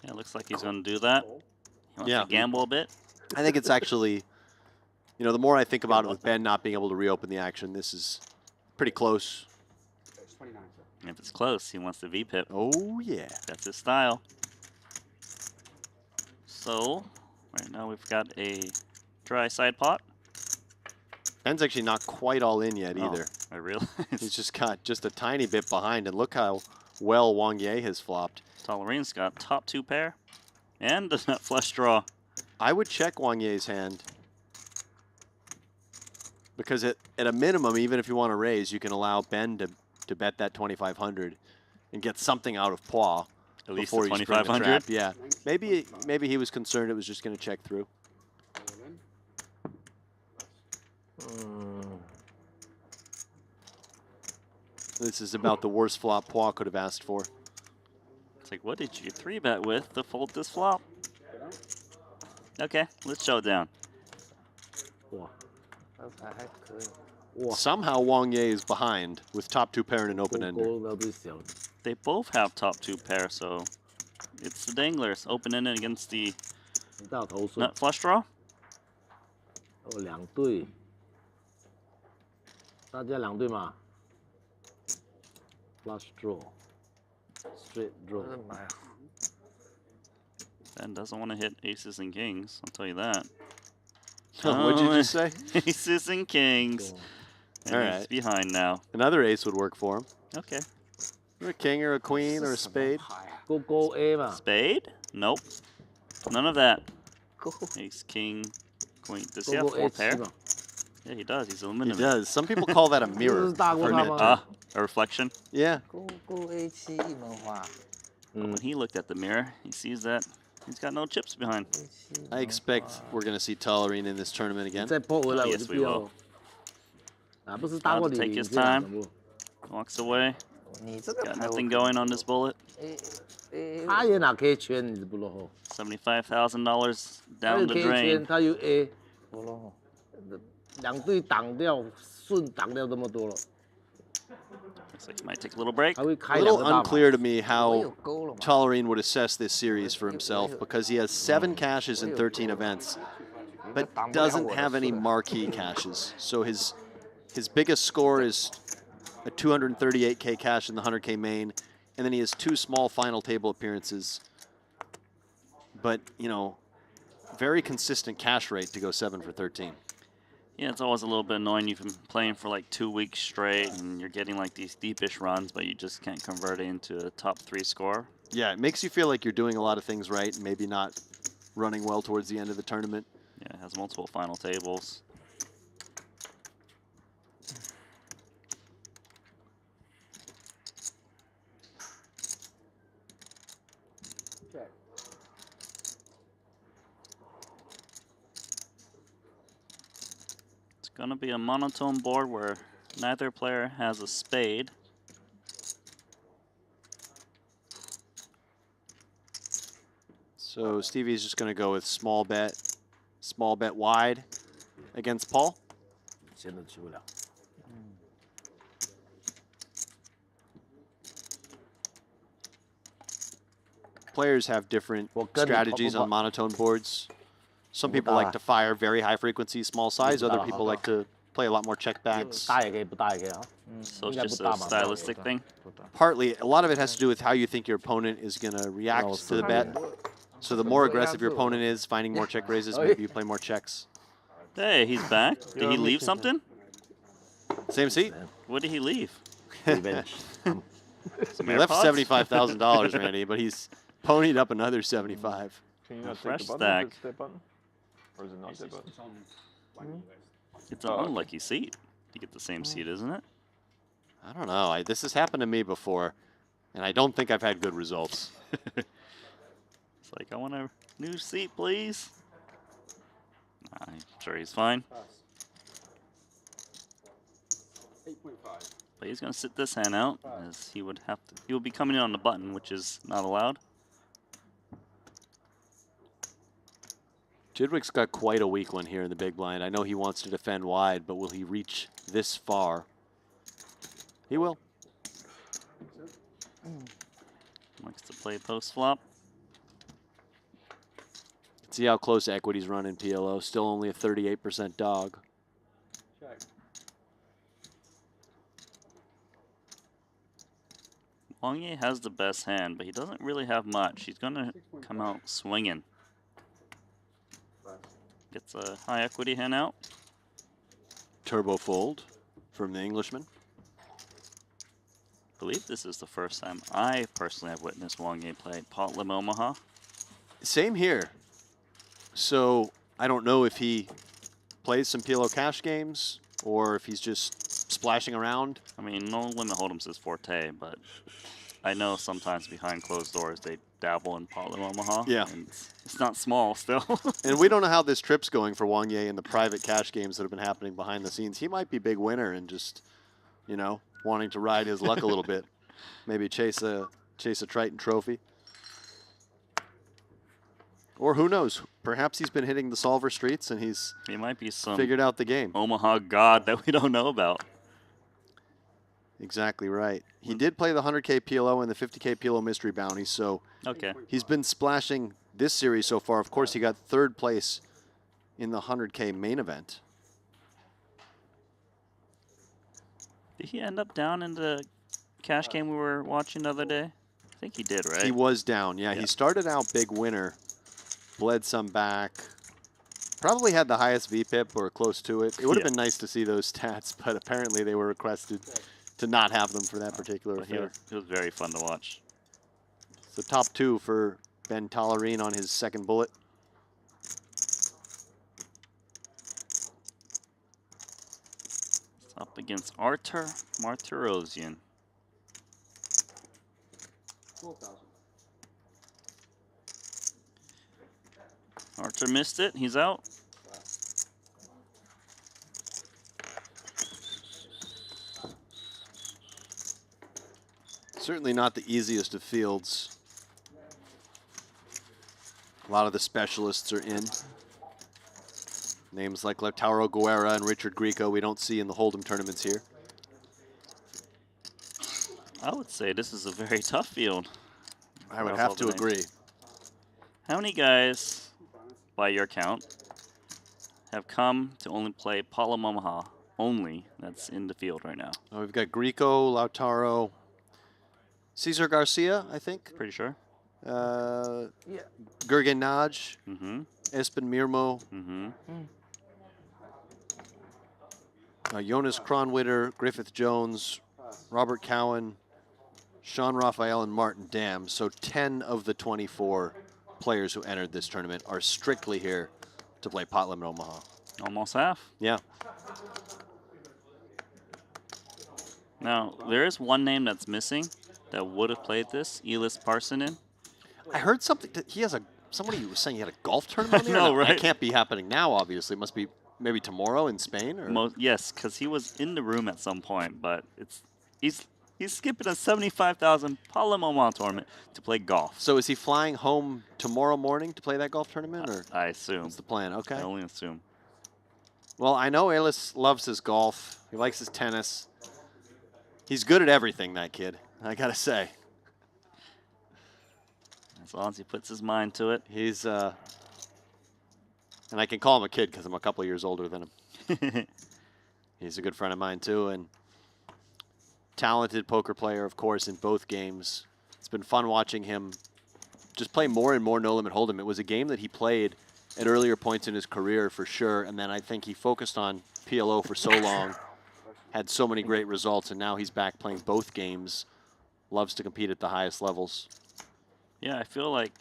Yeah, looks like he's going to do that. He wants Yeah. to gamble a bit. I think it's actually, you know, the more I think about it with Ben not being able to reopen the action, this is pretty close. If it's close, he wants the VPIP. Oh, yeah. That's his style. So, right now we've got a dry side pot. Ben's actually not quite all in yet either. I realize. He's just got just a tiny bit behind, and look how well Wang Ye has flopped. Tollerine's got top 2 pair and a nut flush draw. I would check Wang Ye's hand because at a minimum, even if you want to raise, you can allow Ben to bet that 2,500 and get something out of Pua At least before the you spring the 2,500? trap. Yeah, maybe he was concerned it was just going to check through. This is about the worst flop Pua could have asked for. It's like, what did you 3-bet with to fold this flop? Okay, let's show it down. Somehow Wang Ye is behind with top 2 pair and an open ender. They both have top 2 pair, so it's the danglers open ended against the nut flush draw. 2对，大家2对嘛 ？Flush draw, straight draw. Ben doesn't want to hit aces and kings, I'll tell you that. What'd you just say? Aces and kings. And All he's right. behind now. Another ace would work for him. Okay. Or a king or a queen or a spade. Go A 嘛。 Spade? Nope. None of that. Ace, king, queen. Does he have 4 pair? Yeah, he does. He's eliminated. He does. Some people call that a mirror. A reflection? Yeah. When he looked at the mirror, he sees that he's got no chips behind. I expect we're going to see Tolerine in this tournament again. Yes, we will. About to take his time. Walks away. Got nothing going on this bullet. 他也拿 K 圈，你不落后。 $75,000 down the drain. 他有 A， 不落后。2对挡掉，顺挡掉这么多了。 Looks like he might take a little break. A little unclear to me how Tolerine would assess this series for himself because he has 7 cashes in 13 events, but doesn't have any marquee cashes. So his biggest score is a 238K cash in the 100K main, and then he has 2 small final table appearances. But, you know, very consistent cash rate to go 7 for 13. Yeah, it's always a little bit annoying. You've been playing for like 2 weeks straight, and you're getting like these deepish runs, but you just can't convert it into a top 3 score. Yeah, it makes you feel like you're doing a lot of things right and maybe not running well towards the end of the tournament. Yeah, it has multiple final tables. It's gonna be a monotone board where neither player has a spade. So Stevie's just going to go with small bet wide against Paul. 钱都去不了。 Players have different strategies on monotone boards. Some people like to fire very high frequency, small size. Other people like to play a lot more checkbacks. 大也可以，不大也可以啊。 So it's just a stylistic thing. Partly, a lot of it has to do with how you think your opponent is going to react to the bet. So the more aggressive your opponent is, finding more check raises, maybe you play more checks. Hey, he's back. Did he leave something? Same seat? What did he leave? Revenge. Some He left AirPods? $75,000, Randy, but he's ponied up another 75. Can you not Fresh take the button if stack. it's the button? Or is it not the button? It's an unlucky seat. You get the same seat, isn't it? I don't know. This has happened to me before, and I don't think I've had good results. It's like, I want a new seat, please. I'm sure he's fine. 8.5. But he's going to sit this hand out, as he would have to. He will be coming in on the button, which is not allowed. Jidwick's got quite a weak one here in the big blind. I know he wants to defend wide, but will he reach this far? He will. Likes to play post flop. See how close equities run in PLO. Still only a 38% dog. Check. Wang has the best hand, but he doesn't really have much. He's going to come out swinging. Gets a high equity hand out. Turbo fold from the Englishman. I believe this is the first time I personally have witnessed Wang play Pot Lim Omaha. Same here. So I don't know if he plays some PLO cash games or if he's just splashing around. I mean, no limit hold'em's his forte, but I know sometimes behind closed doors they dabble in Pot Lim Omaha. Yeah. And it's not small still. And we don't know how this trip's going for Wang Ye in the private cash games that have been happening behind the scenes. He might be big winner and just, you know, wanting to ride his luck a little bit. Maybe chase a Triton trophy. Or who knows? Perhaps he's been hitting the solver streets and he might be some figured out the game. Omaha god that we don't know about. Exactly right. He did play the 100K PLO and the 50K PLO mystery bounty, so Okay. he's been splashing this series so far. Of course, he got third place in the 100K main event. Did he end up down in the cash game we were watching the other day? I think he did, right? He was down, yeah. He started out big winner, bled some back, probably had the highest VPIP or close to it. It would have been nice to see those stats, but apparently they were requested to not have them for that particular But affair. it was very fun to watch. So top two for Ben Tollerine on his second bullet. It's up against Artur Martirosyan. 12,000. Artur missed it. He's out. Certainly not the easiest of fields. A lot of the specialists are in. Names like Lautaro Guerra and Richard Grieco we don't see in the Hold'em tournaments here. I would say this is a very tough field. I would have to agree. How many guys, by your count, have come to only play Pot Lim Omaha only that's in the field right now? We've got Grieco, Lautaro, Cesar Garcia, I think. Pretty sure. Gergen Naj, Espen Mirmo, Jonas Kronwitter, Griffith Jones, Robert Cowan, Sean Raphael, and Martin Dam. So 10 of the 24 players who entered this tournament are strictly here to play Pot Lim Omaha. Almost half. Yeah. Now, there is one name that's missing that would have played this, Elis Parsonen. I heard something. He has somebody was saying he had a golf tournament there. know, right? That can't be happening now, obviously. It must be maybe tomorrow in Spain? Or? Yes, because he was in the room at some point, but he's skipping a 75,000 Pot Lim Omaha tournament to play golf. So is he flying home tomorrow morning to play that golf tournament? Or I assume. What's the plan? Okay. I only assume. Well, I know Elis loves his golf. He likes his tennis. He's good at everything, that kid, I got to say. As long as he puts his mind to it. He's, and I can call him a kid because I'm a couple of years older than him. He's a good friend of mine, too, and talented poker player, of course, in both games. It's been fun watching him just play more and more No Limit Hold'em. It was a game that he played at earlier points in his career, for sure, and then I think he focused on PLO for so long had so many great results, and now he's back playing both games. Loves to compete at the highest levels. Yeah, I feel like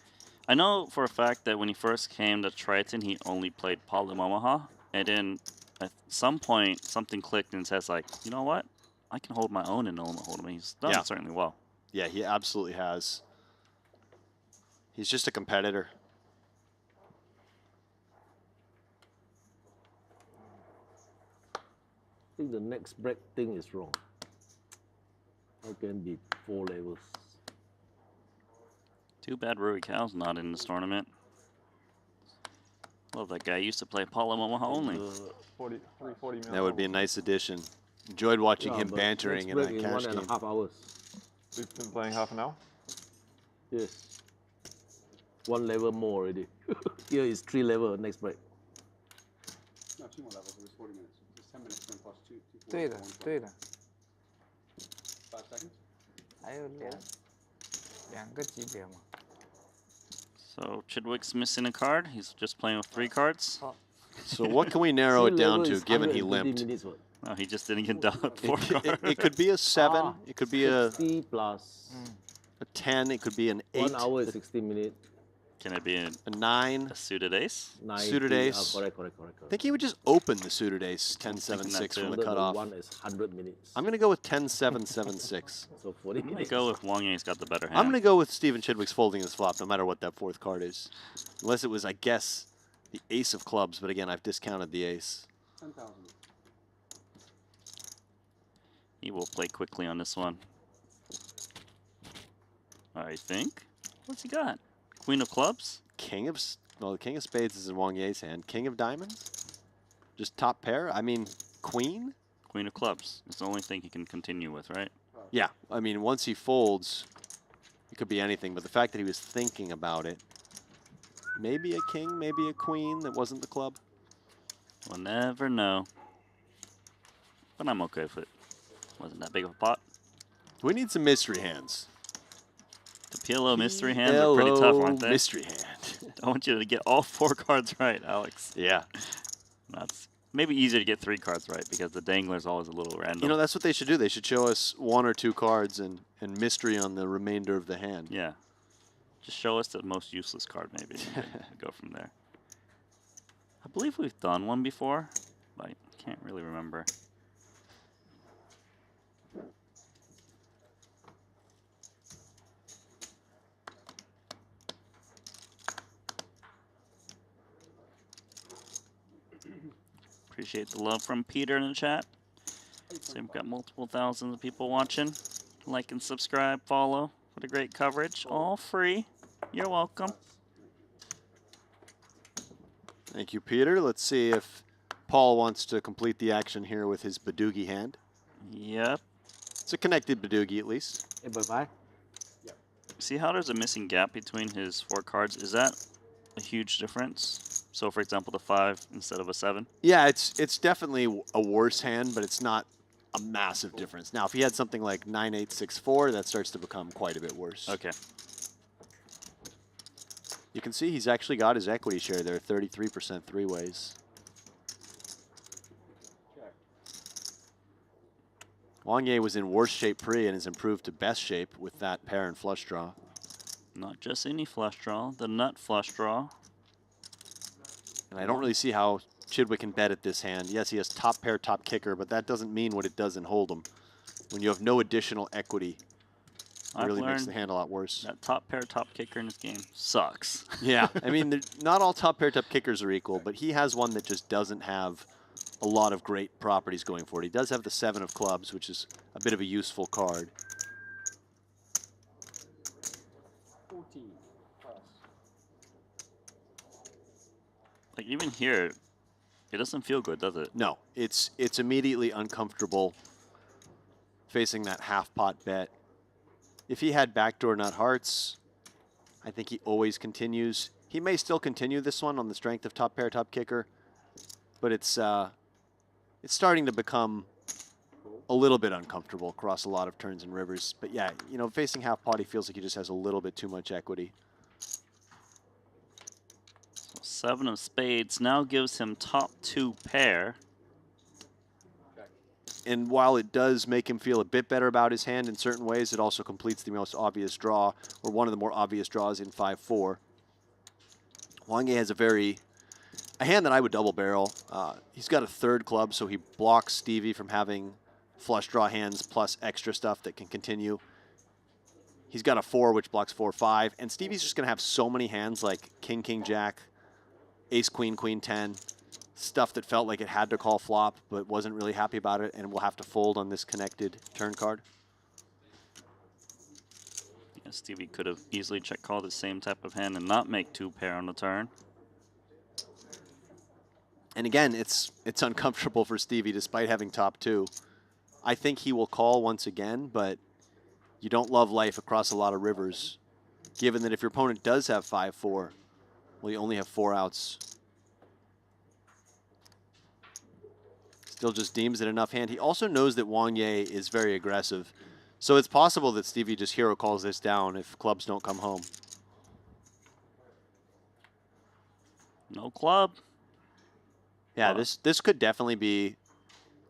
I know for a fact that when he first came to Triton, he only played Paul and Omaha, and then at some point something clicked and says like, you know what, I can hold my own in Omaha Hold'em. He's done it certainly well. Yeah, he absolutely has. He's just a competitor. I think the next break thing is wrong. How can be 4 levels? Too bad Rui Cal's not in this tournament. Love that guy. He used to play Paul and Omaha only. 340 That would be a nice addition. Enjoyed watching him but bantering next in break that cash in game. 1.5 hours. We've been playing half an hour? Yes. 1 level more already. Here is 3 level next break. No, 2 more levels. It was 40 minutes. It's 10 minutes, 10 plus 2. 对的，对的。 5 seconds? 还有两个级别嘛。 So Chidwick's missing a card. He's just playing with 3 cards. So what can we narrow it down to, given he limped? No, he just didn't get dealt 4 cards. It could be a 7. It could be a 60 plus a 10. It could be an 8. 1 hour is 60 minutes. Can it be a 9? A suited ace? 90, Suited ace. correct. I think he would just open the suited ace 10-7-6 from the cutoff. 1 is 100 minutes. I'm going to go with 10-7-7-6. So 40 I'm going minutes. to go with Wang Yang's got the better hand. I'm going to go with Stephen Chidwick's folding this flop, no matter what that 4th card is. Unless it was, I guess, the ace of clubs. But again, I've discounted the ace. 10,000. He will play quickly on this one. I think. What's he got? Queen of clubs? Well, the king of spades is in Wang Ye's hand. King of diamonds? Just top pair? I mean, queen? Queen of clubs. It's the only thing he can continue with, right? Yeah. I mean, once he folds, it could be anything. But the fact that he was thinking about it, maybe a king, maybe a queen that wasn't the club. We'll never know. But I'm okay with it. Wasn't that big of a pot. We need some mystery hands. The PLO mystery hands are pretty tough, aren't they? Mystery hand. I want you to get all 4 cards right, Alex. Yeah. That's maybe easier to get 3 cards right because the dangler is always a little random. You know, that's what they should do. They should show us 1 or 2 cards and mystery on the remainder of the hand. Yeah. Just show us the most useless card, maybe. Go from there. I believe we've done one before, but I can't really remember. Appreciate the love from Peter in the chat. So we've got multiple thousands of people watching. Like and subscribe, follow for the great coverage. All free. You're welcome. Thank you, Peter. Let's see if Paul wants to complete the action here with his Badoogie hand. Yep. It's a connected Badoogie, at least. Hey, bye-bye. See how there's a missing gap between his 4 cards? Is that a huge difference? So, for example, the 5 instead of a 7? Yeah, it's definitely a worse hand, but it's not a massive difference. Now, if he had something like 9-8-6-4, that starts to become quite a bit worse. Okay. You can see he's actually got his equity share there, 33% 3-ways. Wang Ye was in worse shape pre and has improved to best shape with that pair and flush draw. Not just any flush draw, the nut flush draw. And I don't really see how Chidwick can bet at this hand. Yes, he has top pair, top kicker, but that doesn't mean what it does in Hold'em. When you have no additional equity, it really makes the hand a lot worse. That top pair, top kicker in this game sucks. Yeah, I mean, not all top pair, top kickers are equal, but he has one that just doesn't have a lot of great properties going for it. He does have the 7 of clubs, which is a bit of a useful card. 14 plus. Like, even here, it doesn't feel good, does it? No, it's immediately uncomfortable facing that half pot bet. If he had backdoor nut hearts, I think he always continues. He may still continue this one on the strength of top pair, top kicker, but it's starting to become a little bit uncomfortable across a lot of turns and rivers. But yeah, you know, facing half pot, he feels like he just has a little bit too much equity. So 7 of spades now gives him top 2 pair. And while it does make him feel a bit better about his hand in certain ways, it also completes the most obvious draw, or one of the more obvious draws in 5-4. Wang Ye has a hand that I would double barrel. He's got a third club, so he blocks Stevie from having flush draw hands plus extra stuff that can continue. He's got a 4, which blocks 4-5, and Stevie's just going to have so many hands like King, King, Jack, Ace, Queen, Queen, 10, stuff that felt like it had to call flop, but wasn't really happy about it, and will have to fold on this connected turn card. Yeah, Stevie could have easily check called the same type of hand and not make 2 pair on the turn. And again, it's uncomfortable for Stevie despite having top 2. I think he will call once again, but you don't love life across a lot of rivers, given that if your opponent does have 5-4, well, you only have 4 outs. Still just deems it enough hand. He also knows that Wang Ye is very aggressive, so it's possible that Stevie just hero calls this down if clubs don't come home. No club. Yeah, this could definitely be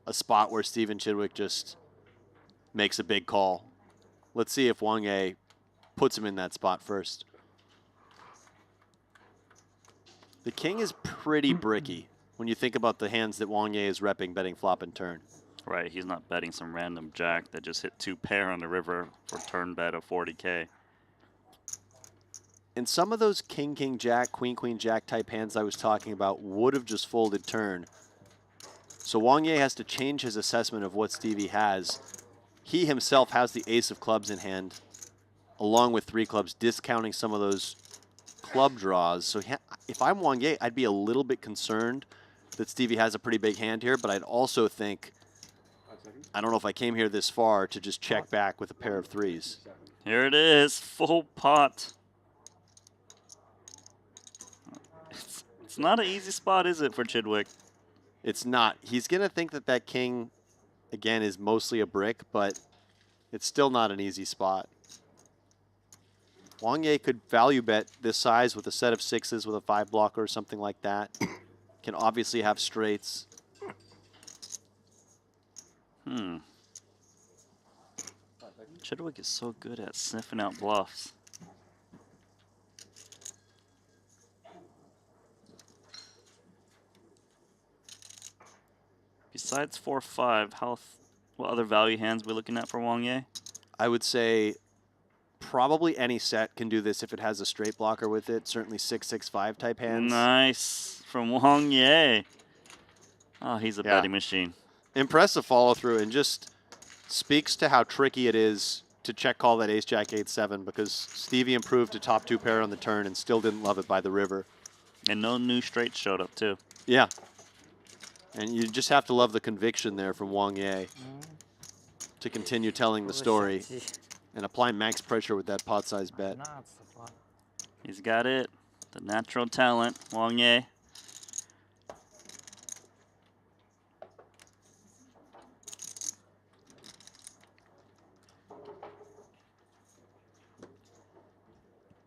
a spot where Steven Chidwick just makes a big call. Let's see if Wang Ye puts him in that spot first. The king is pretty bricky when you think about the hands that Wang Ye is repping betting flop and turn. Right, he's not betting some random jack that just hit 2 pair on the river for turn bet of 40K. And some of those king, king, jack, queen, queen, jack type hands I was talking about would have just folded turn. So Wang Ye has to change his assessment of what Stevie has. He himself has the ace of clubs in hand, along with 3 clubs, discounting some of those club draws. So if I'm Wang Ye, I'd be a little bit concerned that Stevie has a pretty big hand here, but I'd also think, I don't know if I came here this far to just check back with a pair of 3s. Here it is, full pot. It's not an easy spot, is it, for Chidwick? It's not. He's going to think that that king, again, is mostly a brick, but it's still not an easy spot. Wang Ye could value bet this size with a set of 6s with a 5 blocker or something like that. Can obviously have straights. Chidwick is so good at sniffing out bluffs. Besides 4-5, what other value hands we looking at for Wang Ye? I would say probably any set can do this if it has a straight blocker with it. Certainly 6-6-5 type hands. Nice from Wang Ye. Oh, he's a betting machine. Impressive follow through, and just speaks to how tricky it is to check call that ace jack 8-7, because Stevie improved to top 2 pair on the turn and still didn't love it by the river. And no new straights showed up too. Yeah. And you just have to love the conviction there from Wang Ye to continue telling the story and apply max pressure with that pot size bet. He's got it. The natural talent, Wang Ye.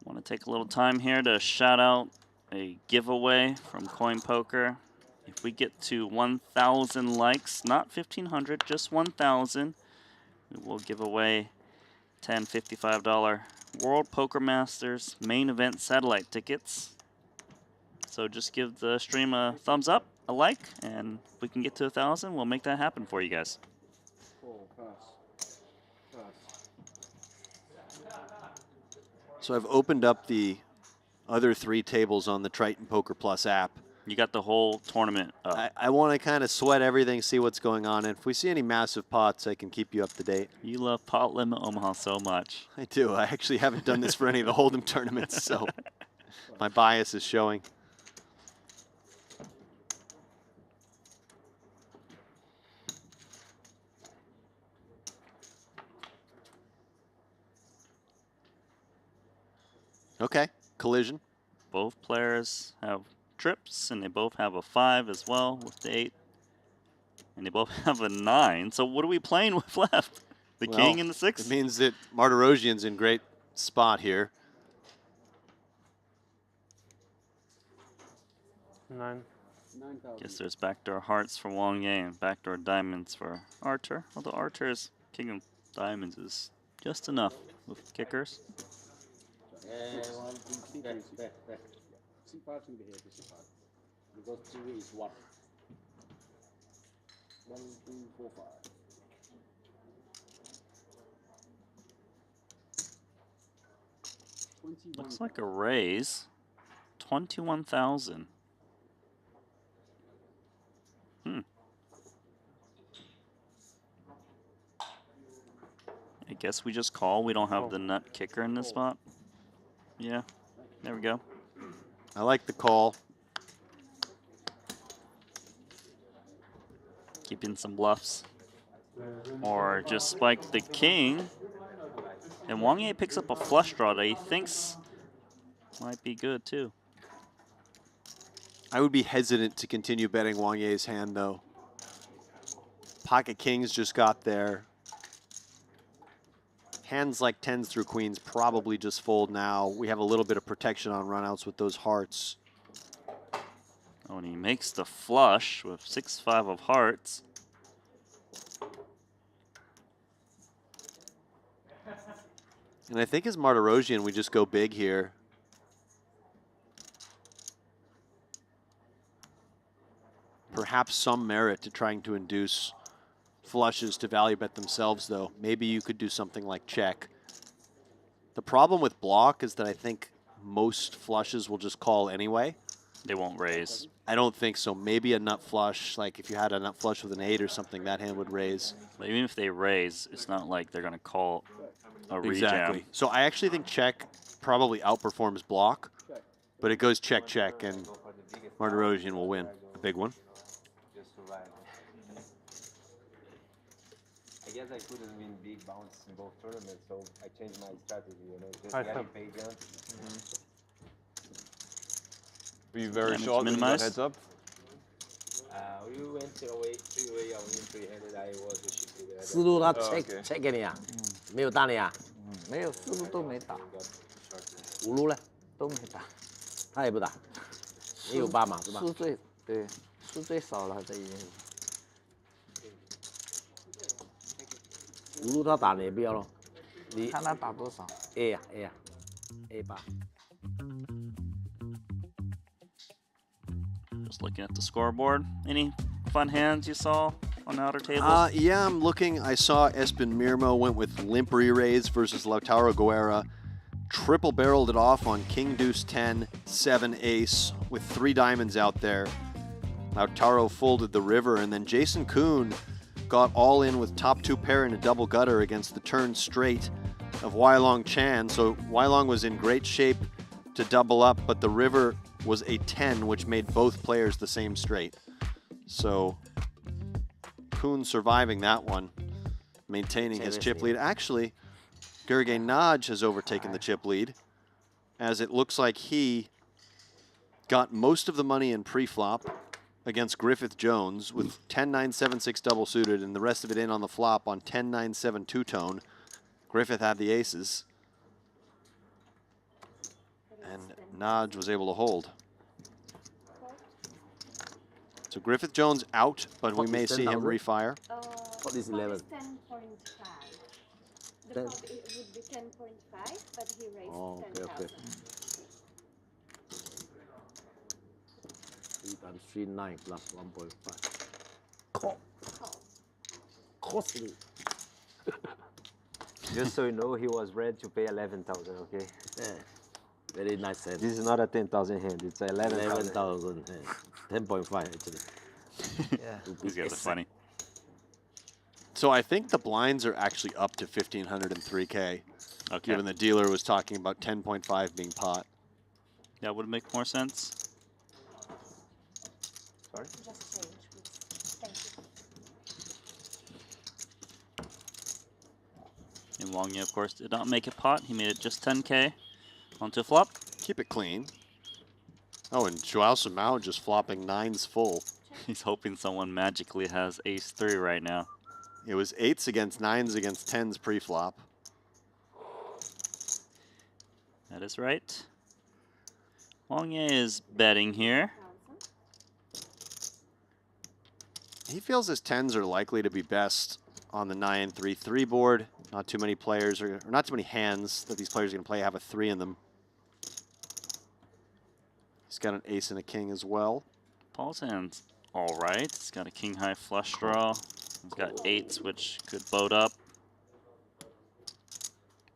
Want to take a little time here to shout out a giveaway from CoinPoker. If we get to 1,000 likes, not 1,500, just 1,000, we will give away 10 $55 World Poker Masters main event satellite tickets. So just give the stream a thumbs up, a like, and if we can get to 1,000, we'll make that happen for you guys. So I've opened up the other 3 tables on the Triton Poker Plus app. You got the whole tournament up. I want to kind of sweat everything, see what's going on. And if we see any massive pots, I can keep you up to date. You love Pot Limit Omaha so much. I do. I actually haven't done this for any of the Hold'em tournaments, so my bias is showing. Okay, collision. Both players have trips, and they both have a 5 as well with the 8. And they both have a 9. So what are we playing with left? The king and the 6? It means that Martirosian's in great spot here. 9. Guess there's backdoor hearts for Wang Ye and backdoor diamonds for Archer. Although Archer's king of diamonds is just enough with kickers. C5 seems to be here, C5. Because 2 is 1. 1, 2, 4, 5. Looks like a raise. 21,000. I guess we just call. We don't have the nut kicker in this spot. Yeah, there we go. I like the call. Keep in some bluffs. Or just spike the king. And Wang Ye picks up a flush draw that he thinks might be good too. I would be hesitant to continue betting Wang Ye's hand, though. Pocket kings just got there. Hands like 10s through queens probably just fold now. We have a little bit of protection on runouts with those hearts. Oh, and he makes the flush with 6-5 of hearts. And I think as Martirosian, we just go big here. Perhaps some merit to trying to induce flushes to value bet themselves, though. Maybe you could do something like check. The problem with block is that I think most flushes will just call anyway. They won't raise. I don't think so. Maybe a nut flush, like if you had a nut flush with an 8 or something, that hand would raise. But even if they raise, it's not like they're going to call a rejam. Exactly. So I actually think check probably outperforms block, but it goes check, check, and Martirosian will win. A big one. I guess I couldn't win big bounce in both tournaments, so I changed my strategy, just I getting have- patient. Were you very Damage short when you got minimized? heads up? We went away, 3-way, I win 3-handed, I was a shit leader. 思路他哦 check OK check 给你啊，没有打你啊，没有，思路都没打， 5路呢？都没打。他也不打，你有8码是吧？输最对，输最少了这已经。 5路他打你也不要咯，你看他打多少 A 呀 A 呀 A 8。 Just looking at the scoreboard. Any fun hands you saw on the outer table? Yeah, I'm looking. I saw Espen Mirmo went with limp re-raise versus Lautaro Guerra. Triple barreled it off on King Deuce 10, 7 ace with 3 diamonds out there. Lautaro folded the river, and then Jason Kuhn got all in with top 2 pair and a double gutter against the turn straight of Wailong Chan. So Wailong was in great shape to double up, but the river was a 10, which made both players the same straight. So Kuhn surviving that one, maintaining his chip lead. Actually, Gergely Nagy has overtaken the chip lead, as it looks like he got most of the money in pre-flop against Griffith Jones with 10-9-7-6 double suited, and the rest of it in on the flop on 10-9-7 two-tone. Griffith had the aces, and Nagy was able to hold. So Griffith Jones out, but we may see him refire. What is 11? 10.5. The Ten. top it would be 10.5, but he raised Oh, okay, 10,000. okay. 3 times 3, 9 plus 1.5. Call. Costly. Just so you know, he was ready to pay 11,000, okay? Yeah. Very nice hand. This is not a 10,000 hand, it's 11,000. 11,000. 10.5 actually. Yeah. These guys are funny. So I think the blinds are actually up to 1,503K, given the dealer was talking about 10.5 being pot. That would make more sense. Sorry? Just change, please. Thank you. And Wang Ye, of course, did not make it pot. He made it just 10K onto flop. Keep it clean. Oh, and Joao Simao just flopping 9s full. He's hoping someone magically has ace-3 right now. It was 8s against 9s against 10s pre-flop. That is right. Wang Ye is betting here. He feels his 10s are likely to be best on the 9-3-3 board. Not too many players, or not too many hands that these players are going to play have a 3 in them. He's got an ace and a king as well. Paul's hand's all right. He's got a king-high flush draw. He's got 8s, which could boat up.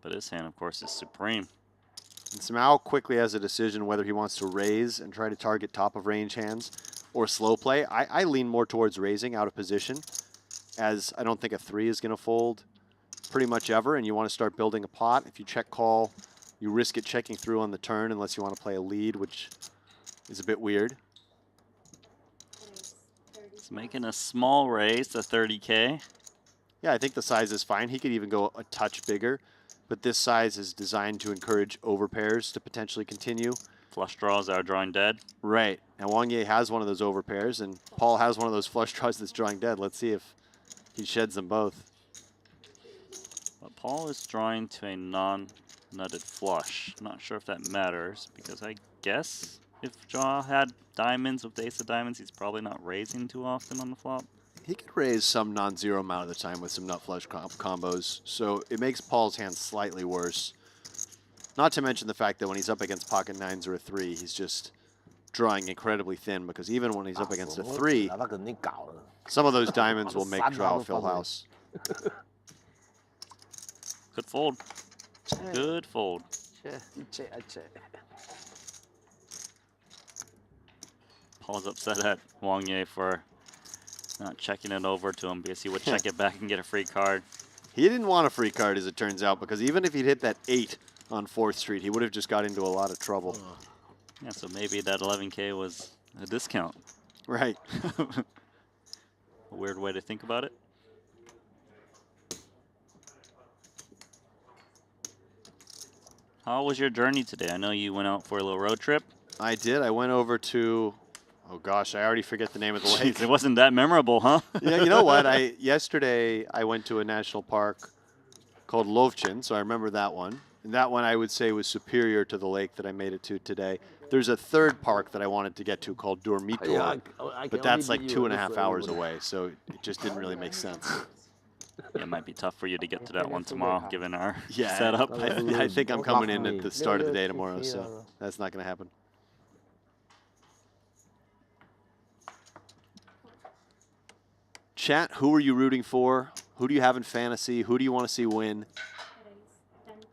But his hand, of course, is supreme. And Samao quickly has a decision whether he wants to raise and try to target top of range hands or slow play. I lean more towards raising out of position, as I don't think a 3 is going to fold pretty much ever, and you want to start building a pot. If you check call, you risk it checking through on the turn unless you want to play a lead, which is a bit weird. He's making a small raise to 30K. Yeah, I think the size is fine. He could even go a touch bigger, but this size is designed to encourage overpairs to potentially continue. Flush draws are drawing dead. Right. Now Wang Ye has one of those overpairs, and Paul has one of those flush draws that's drawing dead. Let's see if he sheds them both. But Paul is drawing to a non-nutted flush. Not sure if that matters, because I guess if Jaw had diamonds with the ace of diamonds, he's probably not raising too often on the flop. He could raise some non-zero amount of the time with some nut flush combos, so it makes Paul's hand slightly worse. Not to mention the fact that when he's up against pocket 9s or a 3, he's just drawing incredibly thin, because even when he's up against a 3, some of those diamonds will make draw fill house. Good fold. Good fold. Paul's upset at Wang Ye for not checking it over to him because he would check it back and get a free card. He didn't want a free card, as it turns out, because even if he'd hit that 8 on 4th Street, he would have just got into a lot of trouble. Yeah, so maybe that 11K was a discount. Right. A weird way to think about it. How was your journey today? I know you went out for a little road trip. I did. I went over to, oh gosh, I already forget the name of the lake. Jeez, it wasn't that memorable, huh? Yeah, you know what? Yesterday I went to a national park called Lovchin, so I remember that one. And that one I would say was superior to the lake that I made it to today. There's a third park that I wanted to get to called Dormitor, but that's like 2.5 hours away, so it just didn't really make sense. Yeah, it might be tough for you to get to that one tomorrow, given our Yeah, setup. I think I'm coming in at the start of the day tomorrow, so that's not going to happen. Chat, who are you rooting for? Who do you have in fantasy? Who do you want to see win?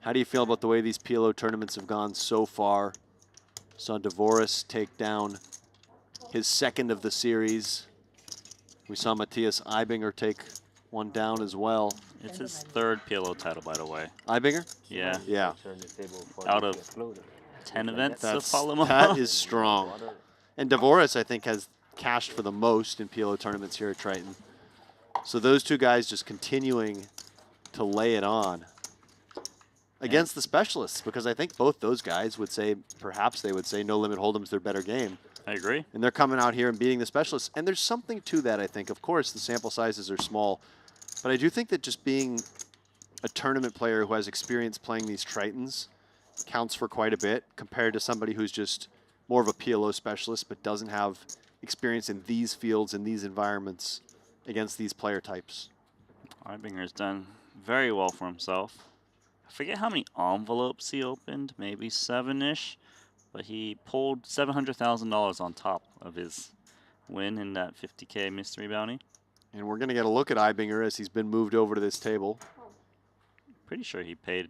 How do you feel about the way these PLO tournaments have gone so far? Saw Dvoris take down his second of the series. We saw Matthias Eibinger take one down as well. It's his third PLO title, by the way. Eibinger? Yeah. Yeah. Out of 10 events to follow him That up. is strong. And Dvoris, I think, has cashed for the most in PLO tournaments here at Triton. So those two guys just continuing to lay it on against the specialists, because I think both those guys would say, perhaps they would say, No Limit Hold'em's their better game. I agree. And they're coming out here and beating the specialists. And there's something to that, I think. Of course, the sample sizes are small. But I do think that just being a tournament player who has experience playing these Tritons counts for quite a bit compared to somebody who's just more of a PLO specialist but doesn't have experience in these fields, in these environments, against these player types. Eibinger's done very well for himself. I forget how many envelopes he opened, maybe 7-ish, but he pulled $700,000 on top of his win in that 50K mystery bounty. And we're going to get a look at Eibinger as he's been moved over to this table. Pretty sure he paid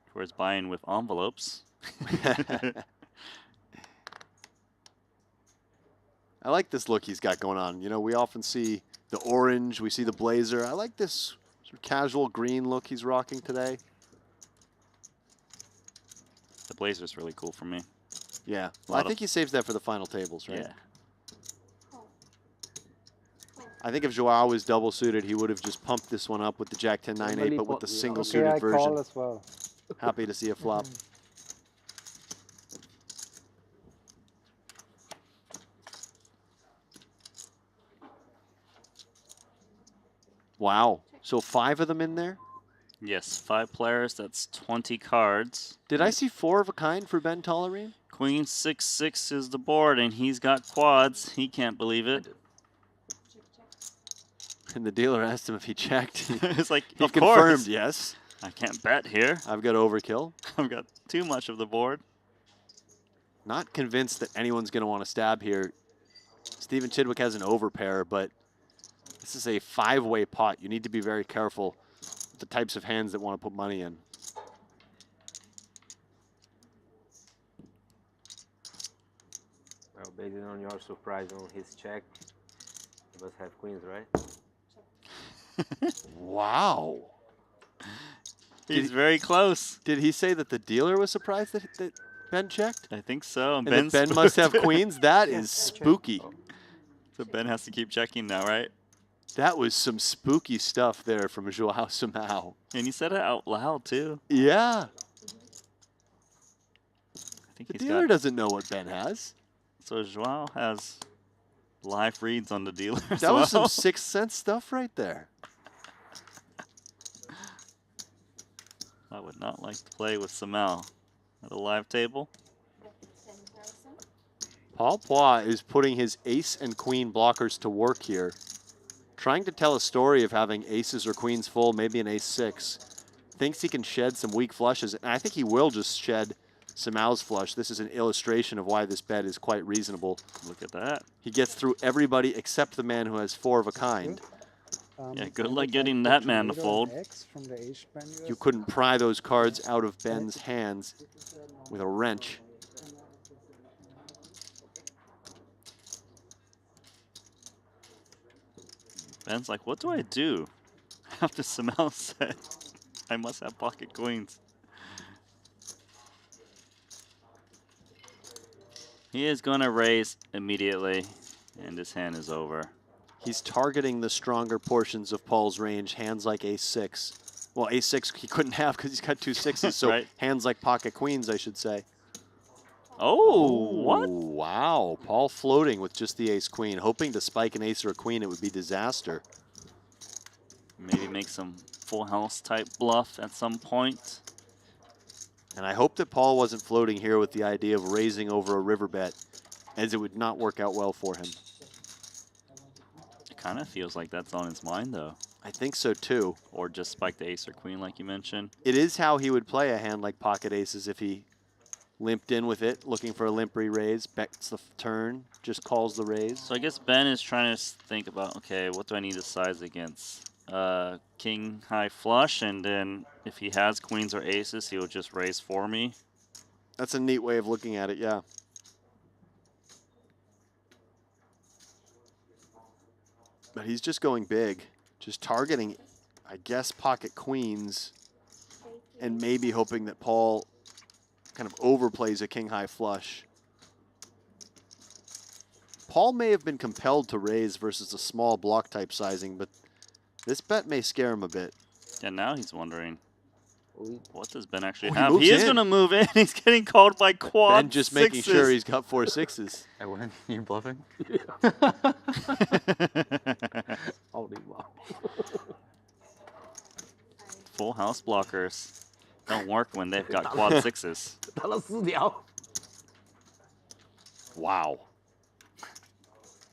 for his buy-in with envelopes. I like this look he's got going on. You know, we often see the orange, we see the blazer. I like this sort of casual green look he's rocking today. The blazer's really cool for me. Yeah, well, I think he saves that for the final tables, right? Yeah. I think if Joao was double suited, he would have just pumped this one up with the Jack 10 9-8, but with the single suited version. Call as well. Happy to see a flop. Wow. So 5 of them in there? Yes, 5 players, that's 20 cards. Did I see 4 of a kind for Ben Tollerine? Queen 6-6 is the board, and he's got quads. He can't believe it. And the dealer asked him if he checked. It's like, he of confirmed, course. yes. I can't bet here. I've got overkill. I've got too much of the board. Not convinced that anyone's going to want to stab here. Stephen Chidwick has an overpair, but this is a 5-way pot. You need to be very careful with the types of hands that want to put money in. Well, based on your surprise on his check, he must have queens, right? Wow. He's very close. Did he say that the dealer was surprised that Ben checked? I think so. And that Ben must have queens? That is spooky. So Ben has to keep checking now, right? That was some spooky stuff there from Joao Simão. And he said it out loud, too. Yeah. I think The he's dealer got... doesn't know what Ben has. So Joao has live reads on the dealer as That was some well. Sixth Sense stuff right there. I would not like to play with Simão at a live table. Paul Poix is putting his ace and queen blockers to work here. Trying to tell a story of having aces or queens full, maybe an ace-6. Thinks he can shed some weak flushes, and I think he will just shed Simão's flush. This is an illustration of why this bet is quite reasonable. Look at that. He gets through everybody except the man who has 4 of a kind. Yeah, good luck getting that man to fold. You couldn't pry those cards out of Ben's hands with a wrench. Ben's like, what do I do? After Simão said, I must have pocket queens. He is going to raise immediately, and this hand is over. He's targeting the stronger portions of Paul's range, hands like ace-6. Well, ace-6 he couldn't have because he's got 2 sixes, so Right. hands like pocket queens, I should say. Oh, what? Wow, Paul floating with just the ace-queen, hoping to spike an ace or a queen, it would be disaster. Maybe make some full house type bluff at some point. And I hope that Paul wasn't floating here with the idea of raising over a river bet, as it would not work out well for him. It kind of feels like that's on his mind, though. I think so, too. Or just spike the ace or queen, like you mentioned. It is how he would play a hand like pocket aces if he limped in with it, looking for a limp re-raise, bets the turn, just calls the raise. So I guess Ben is trying to think about, okay, what do I need to size against? King high flush, and then if he has queens or aces, he will just raise for me. That's a neat way of looking at it, yeah. But he's just going big, just targeting, I guess, pocket queens, and maybe hoping that Paul kind of overplays a king high flush. Paul may have been compelled to raise versus a small block type sizing, but this bet may scare him a bit. And now he's wondering, what does Ben actually He have? moves He is in. going to move in. He's getting called by quad Ben just sixes. making sure he's got 4 sixes. Hey, when you're bluffing? Holy wow. Full house blockers don't work when they've got quad sixes. Wow.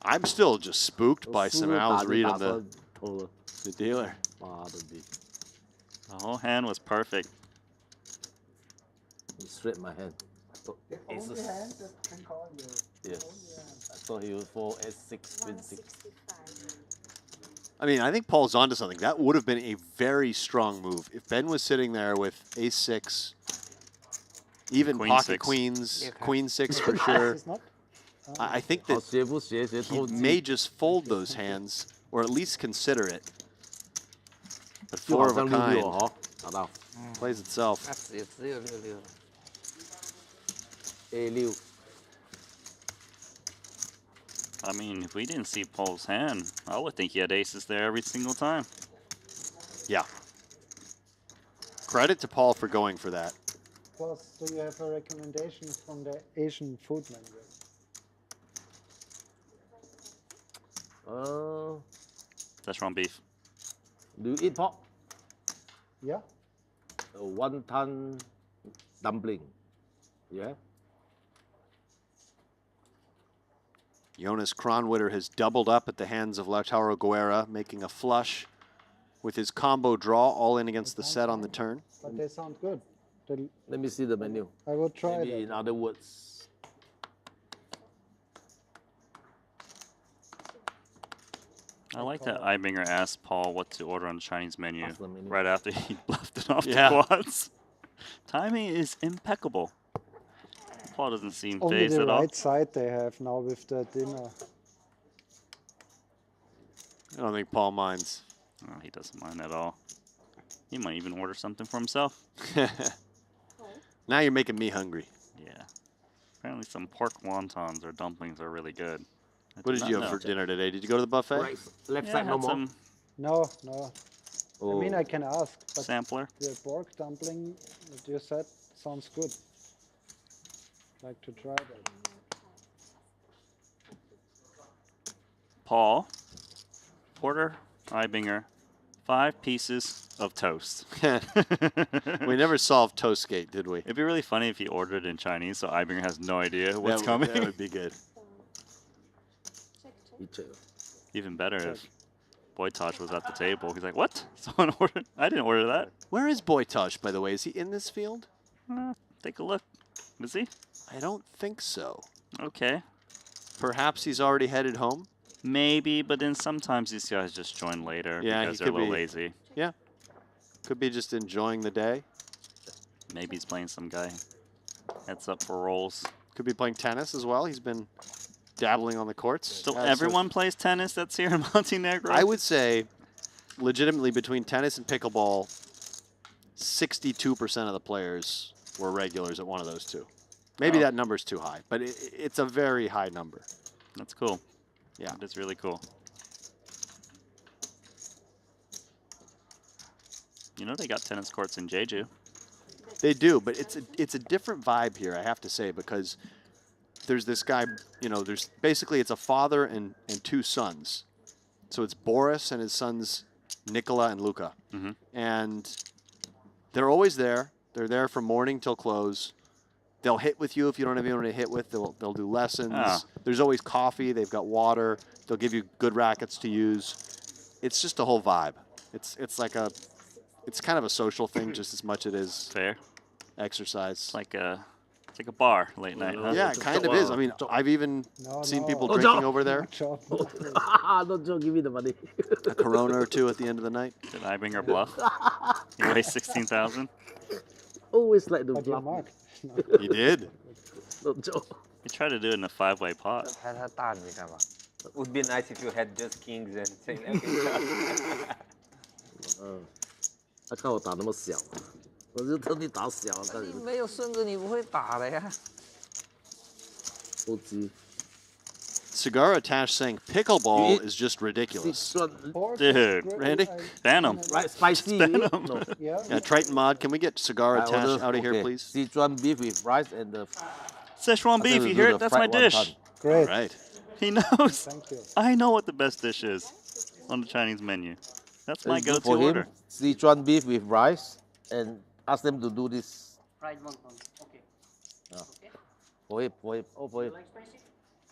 I'm still just spooked by Simão's read on the dealer. The whole hand was perfect. Straight my hand. Only hands that can call you. Yes. I thought he was 4 S6 queen 6. I mean, I think Paul's onto something. That would have been a very strong move. If Ben was sitting there with ace-6, even Queen pocket six. queens, queen 6 for sure. I think that he may just fold those hands, or at least consider it. But 4 of a kind plays itself. I mean, if we didn't see Paul's hand, I would think he had aces there every single time. Yeah. Credit to Paul for going for that. Plus, do you have a recommendation from the Asian food menu? Szechuan beef. Do you eat pork? Yeah. Wonton dumpling. Yeah. Jonas Kronwitter has doubled up at the hands of Lautaro Guerra, making a flush with his combo draw, all in against the set on the turn. But they sound good. Let me see the menu. I will try Maybe that. in other words. I like that Ibinger asked Paul what to order on the Chinese menu That's the menu. right after he left it off Yeah. the quads. Timing is impeccable. Paul doesn't seem Only phased the at all. right side they have now with the dinner. I don't think Paul minds. Oh, he doesn't mind at all. He might even order something for himself. Now you're making me hungry. Yeah. Apparently some pork wontons or dumplings are really good. I What did did you not have know. for dinner today? Did you go to the buffet? Right, left Yeah, side I no had more. some No, no. I mean, Oh. I can ask, but sampler. the pork dumpling that you said sounds good. Like to try that. Paul, Porter, Ibinger, 5 pieces of toast. We never solved Toastgate, did we? It'd be really funny if he ordered in Chinese, so Ibinger has no idea what's coming. That would be good. Even better if Boytosh was at the table. He's like, what? Someone ordered? I didn't order that. Where is Boytosh, by the way? Is he in this field? Take a look. Is he? I don't think so. Okay. Perhaps he's already headed home? Maybe, but then sometimes these guys just join later Yeah, because he they're a could little be. lazy. Yeah. Could be just enjoying the day. Maybe he's playing some guy. Heads up for rolls. Could be playing tennis as well. He's been dabbling on the courts. So everyone plays tennis that's here in Montenegro? I would say, legitimately, between tennis and pickleball, 62% of the players were regulars at one of those two. Maybe that number's too high, but it's a very high number. That's cool. Yeah. That's really cool. You know they got tennis courts in Jeju. They do, but it's a different vibe here, I have to say, because there's this guy, you know, there's basically it's a father and 2 sons. So it's Boris and his sons Nikola and Luka. And they're always there. They're there from morning till close. They'll hit with you if you don't have anyone to hit with. They'll do lessons. Ah. There's always coffee. They've got water. They'll give you good rackets to use. It's just a whole vibe. It's like it's kind of a social thing just as much as it is fair exercise. It's like a bar late night, huh? Yeah, it kind of is. I mean, I've even seen people No drinking joke. over there. Don't joke, give me the money. A Corona or two at the end of the night. Did Ibinger bluff? He weighs 16,000. Always like the But you bluff. marked. He did. No joke. He tried to do it in a 5-way pot. 他大你干嘛 ？Would be nice if you had just kings and say okay. 他看我打那么小，我就特地打小，看你没有顺着你不会打的呀。不急。 Cigar Tash saying pickleball is just ridiculous. Dude, Randy? Phantom. Right, spicy. Phantom. No. Yeah, Triton Mod, can we get Cigar I Tash order- out of here, okay, please? Sichuan beef with rice and the. Szechuan beef, you hear it? That's my dish. Great. Right. He knows. Thank you. I know what the best dish is on the Chinese menu. That's my Let's do go-to for him, order. Sichuan beef with rice, and ask them to do this. Fried wonton. Okay. For him. Oh, for him.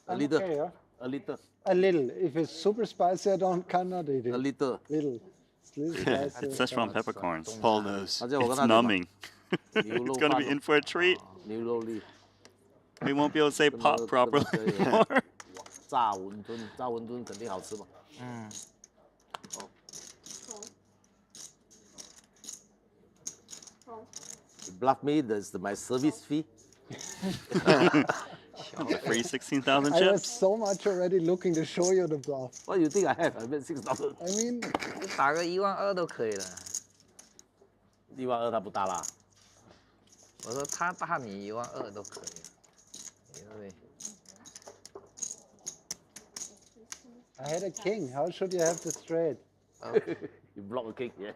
A I'm little. okay, yeah? A little. A little. If it's super spicy, I cannot eat it. A little. Little. It's little spicy. It's Szechuan peppercorns. Paul knows. It's numbing. It's going to be in for a treat. 牛肉粒。 We won't be able to say pop properly anymore. 炸馄饨肯定好吃嘛。You bluff me, that's my service fee. Free 16,000 I was chips. so much already looking to show you the bluff. What do you think I have? I bet 6,000。 I mean, 打个12000都可以了。 12000他不大啦。我说他大你12000都可以。对不对？ I had a king. How should you have the straight? You block a cake, yeah.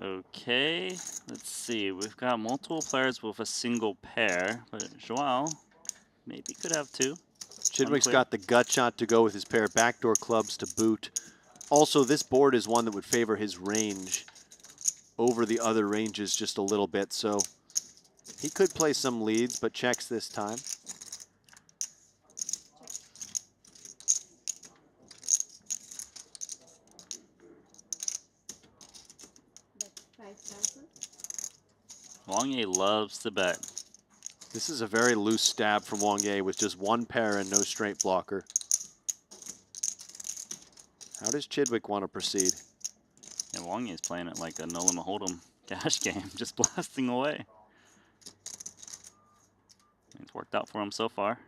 Okay, let's see. We've got multiple players with a single pair, but Joao maybe could have 2. Chidwick's got the gut shot to go with his pair of backdoor clubs to boot. Also, this board is one that would favor his range over the other ranges just a little bit, so he could play some leads, but checks this time. Wang Ye loves to bet. This is a very loose stab from Wang Ye with just one pair and no straight blocker. How does Chidwick want to proceed? And Wang Ye's playing it like a no limit hold'em cash game, just blasting away. It's worked out for him so far.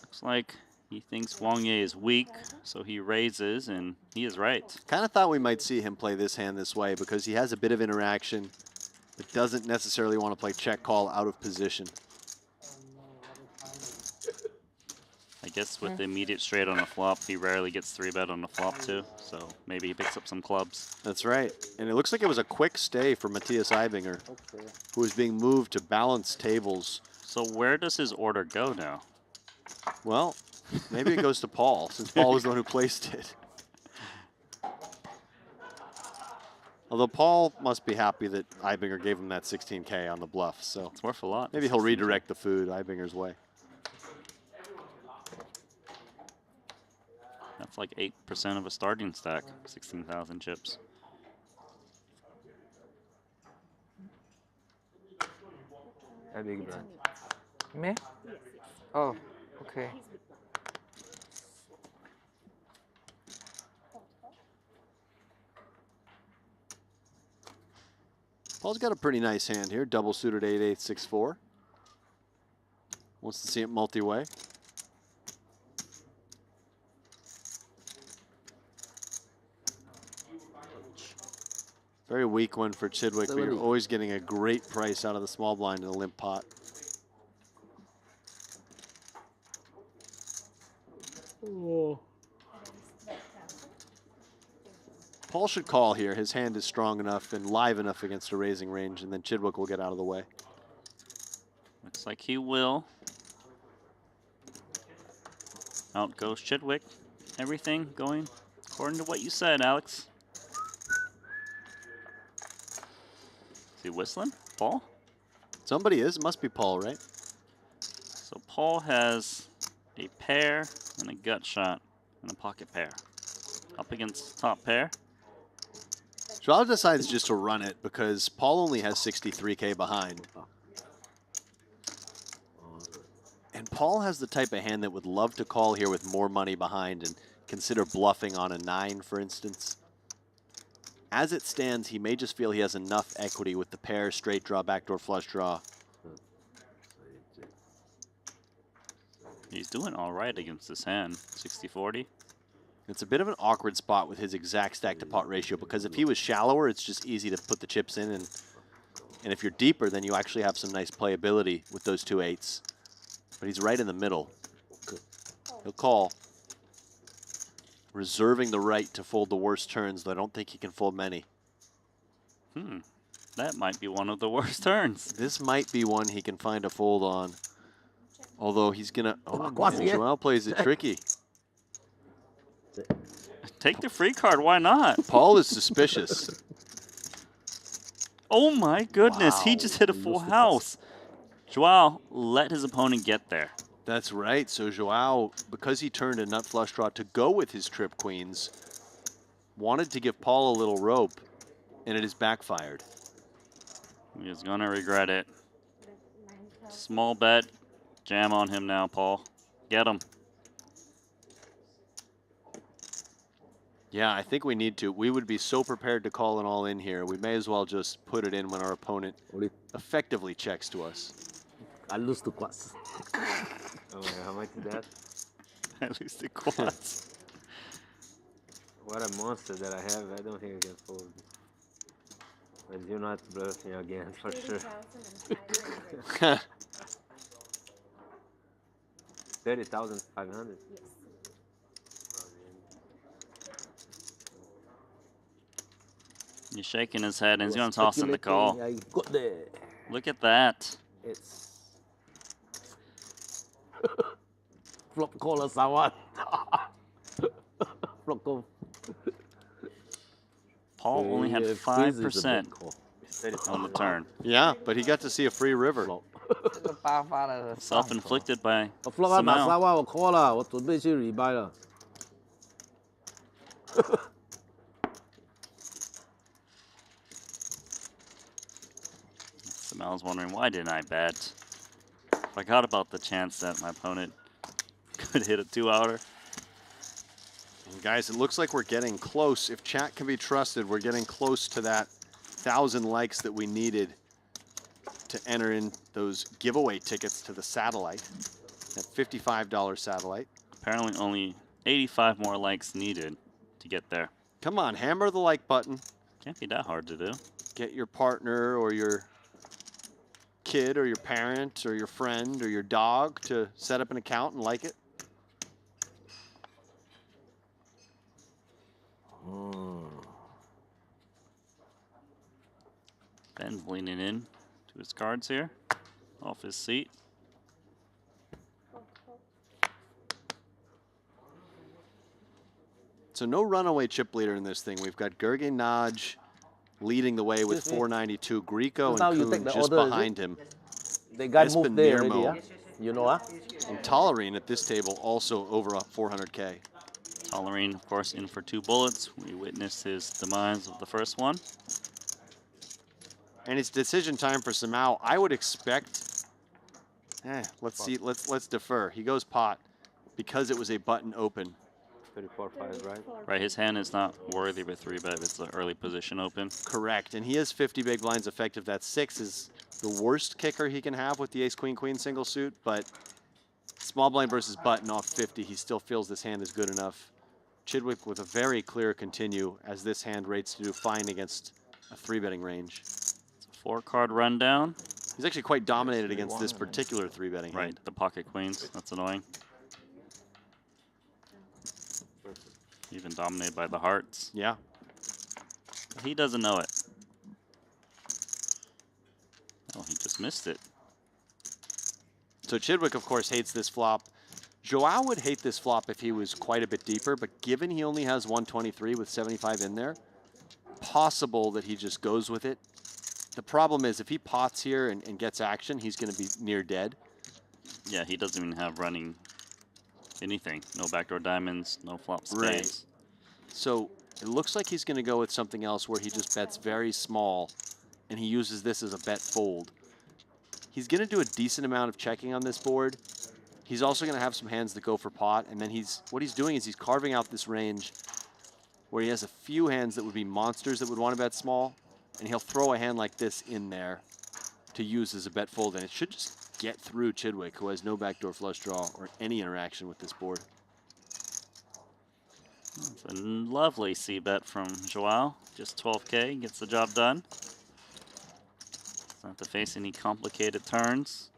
Looks like he thinks Wang Ye is weak, so he raises, and he is right. Kind of thought we might see him play this hand this way because he has a bit of interaction, but doesn't necessarily want to play check call out of position. I guess with the immediate straight on the flop, he rarely gets 3-bet on the flop too, so maybe he picks up some clubs. That's right. And it looks like it was a quick stay for Matthias Eibinger, who is being moved to balance tables. So where does his order go now? Well, maybe it goes to Paul, since Paul was the one who placed it. Although Paul must be happy that Eibinger gave him that 16K on the bluff, so it's worth a lot. Maybe he'll redirect the food Eibinger's way. That's like 8% of a starting stack, 16,000 chips. How big blind? Me? Oh, okay. Paul's got a pretty nice hand here, double suited 8-8, 6-4. Wants to see it multi-way. Very weak one for Chidwick, but you're always getting a great price out of the small blind in a limp pot. Oh. Paul should call here. His hand is strong enough and live enough against a raising range, and then Chidwick will get out of the way. Looks like he will. Out goes Chidwick. Everything going according to what you said, Alex. Is he whistling? Paul? Somebody is. It must be Paul, right? So Paul has a pair and a gut shot and a pocket pair. Up against top pair. Joao decides just to run it because Paul only has 63K behind. And Paul has the type of hand that would love to call here with more money behind and consider bluffing on a 9, for instance. As it stands, he may just feel he has enough equity with the pair, straight draw, backdoor flush draw. He's doing all right against this hand, 60-40. It's a bit of an awkward spot with his exact stack to pot ratio because if he was shallower, it's just easy to put the chips in. And if you're deeper, then you actually have some nice playability with those 2 8s. But he's right in the middle. He'll call, reserving the right to fold the worst turns, though I don't think he can fold many. That might be one of the worst turns. This might be one he can find a fold on. Although he's going to... Oh, Joao plays it tricky. Take the free card, why not? Paul is suspicious. Oh my goodness, he just hit a full house. Joao let his opponent get there. That's right. So Joao, because he turned a nut flush draw to go with his trip queens, wanted to give Paul a little rope, and it has backfired. He's going to regret it. Small bet. Jam on him now, Paul. Get him. Yeah, I think we need to. We would be so prepared to call an all in here. We may as well just put it in when our opponent effectively checks to us. I lose the quads. Oh, how much is that? I lose the quads. What a monster that I have. I don't think I can fold. But do not bluff me again, for sure. 30,500? Yes. He's shaking his head, and he's going to toss in the call. Look at that. It's Flop caller someone. Flop call. Paul only had 5% on the turn. Yeah, but he got to see a free river. Self-inflicted by 我 flop 1把 Samao. 3万我 call 了，我准备去 rebuy 了。 Samao's wondering, why didn't I bet? I forgot about the chance that my opponent could hit a 2-outer. And guys, it looks like we're getting close. If chat can be trusted, we're getting close to that 1,000 likes that we needed to enter in those giveaway tickets to the satellite, that $55 satellite. Apparently only 85 more likes needed to get there. Come on, hammer the like button. Can't be that hard to do. Get your partner or your kid or your parent or your friend or your dog to set up an account and like it. Ben's leaning in to his cards here, off his seat. So no runaway chip leader in this thing. We've got Gergely Naj leading the way with 492. Greco and Kuhn just behind him. The guy moved there already, Nirmo yeah? You know, huh? and Tolerine at this table also over 400K. Tolerine, of course, in for 2 bullets. We witnessed his demise of the first one. And it's decision time for Samao. I would expect. Let's see. Let's defer. He goes pot because it was a button open. 34-5, right? Right, his hand is not worthy with 3-bet. It's the early position open. Correct, and he has 50 big blinds effective. That 6 is the worst kicker he can have with the ace-queen-queen single suit, but small blind versus button off 50, he still feels this hand is good enough. Chidwick with a very clear continue as this hand rates to do fine against a 3-betting range. It's a 4-card rundown. He's actually quite dominated against this particular 3-betting Right, hand. the pocket queens. That's annoying. Even dominated by the hearts. Yeah. He doesn't know it. Oh, he just missed it. So Chidwick, of course, hates this flop. Joao would hate this flop if he was quite a bit deeper, but given he only has 123 with 75 in there, possible that he just goes with it. The problem is if he pots here and gets action, he's going to be near dead. Yeah, he doesn't even have running anything. No backdoor diamonds, no flop spades. Right. So it looks like he's going to go with something else where he just bets very small and he uses this as a bet fold. He's going to do a decent amount of checking on this board. He's also going to have some hands that go for pot, and then what he's doing is he's carving out this range where he has a few hands that would be monsters that would want to bet small, and he'll throw a hand like this in there to use as a bet fold, and it should just get through Chidwick, who has no backdoor flush draw or any interaction with this board. That's a lovely C-bet from Joao. Just 12K, gets the job done. Doesn't have to face any complicated turns.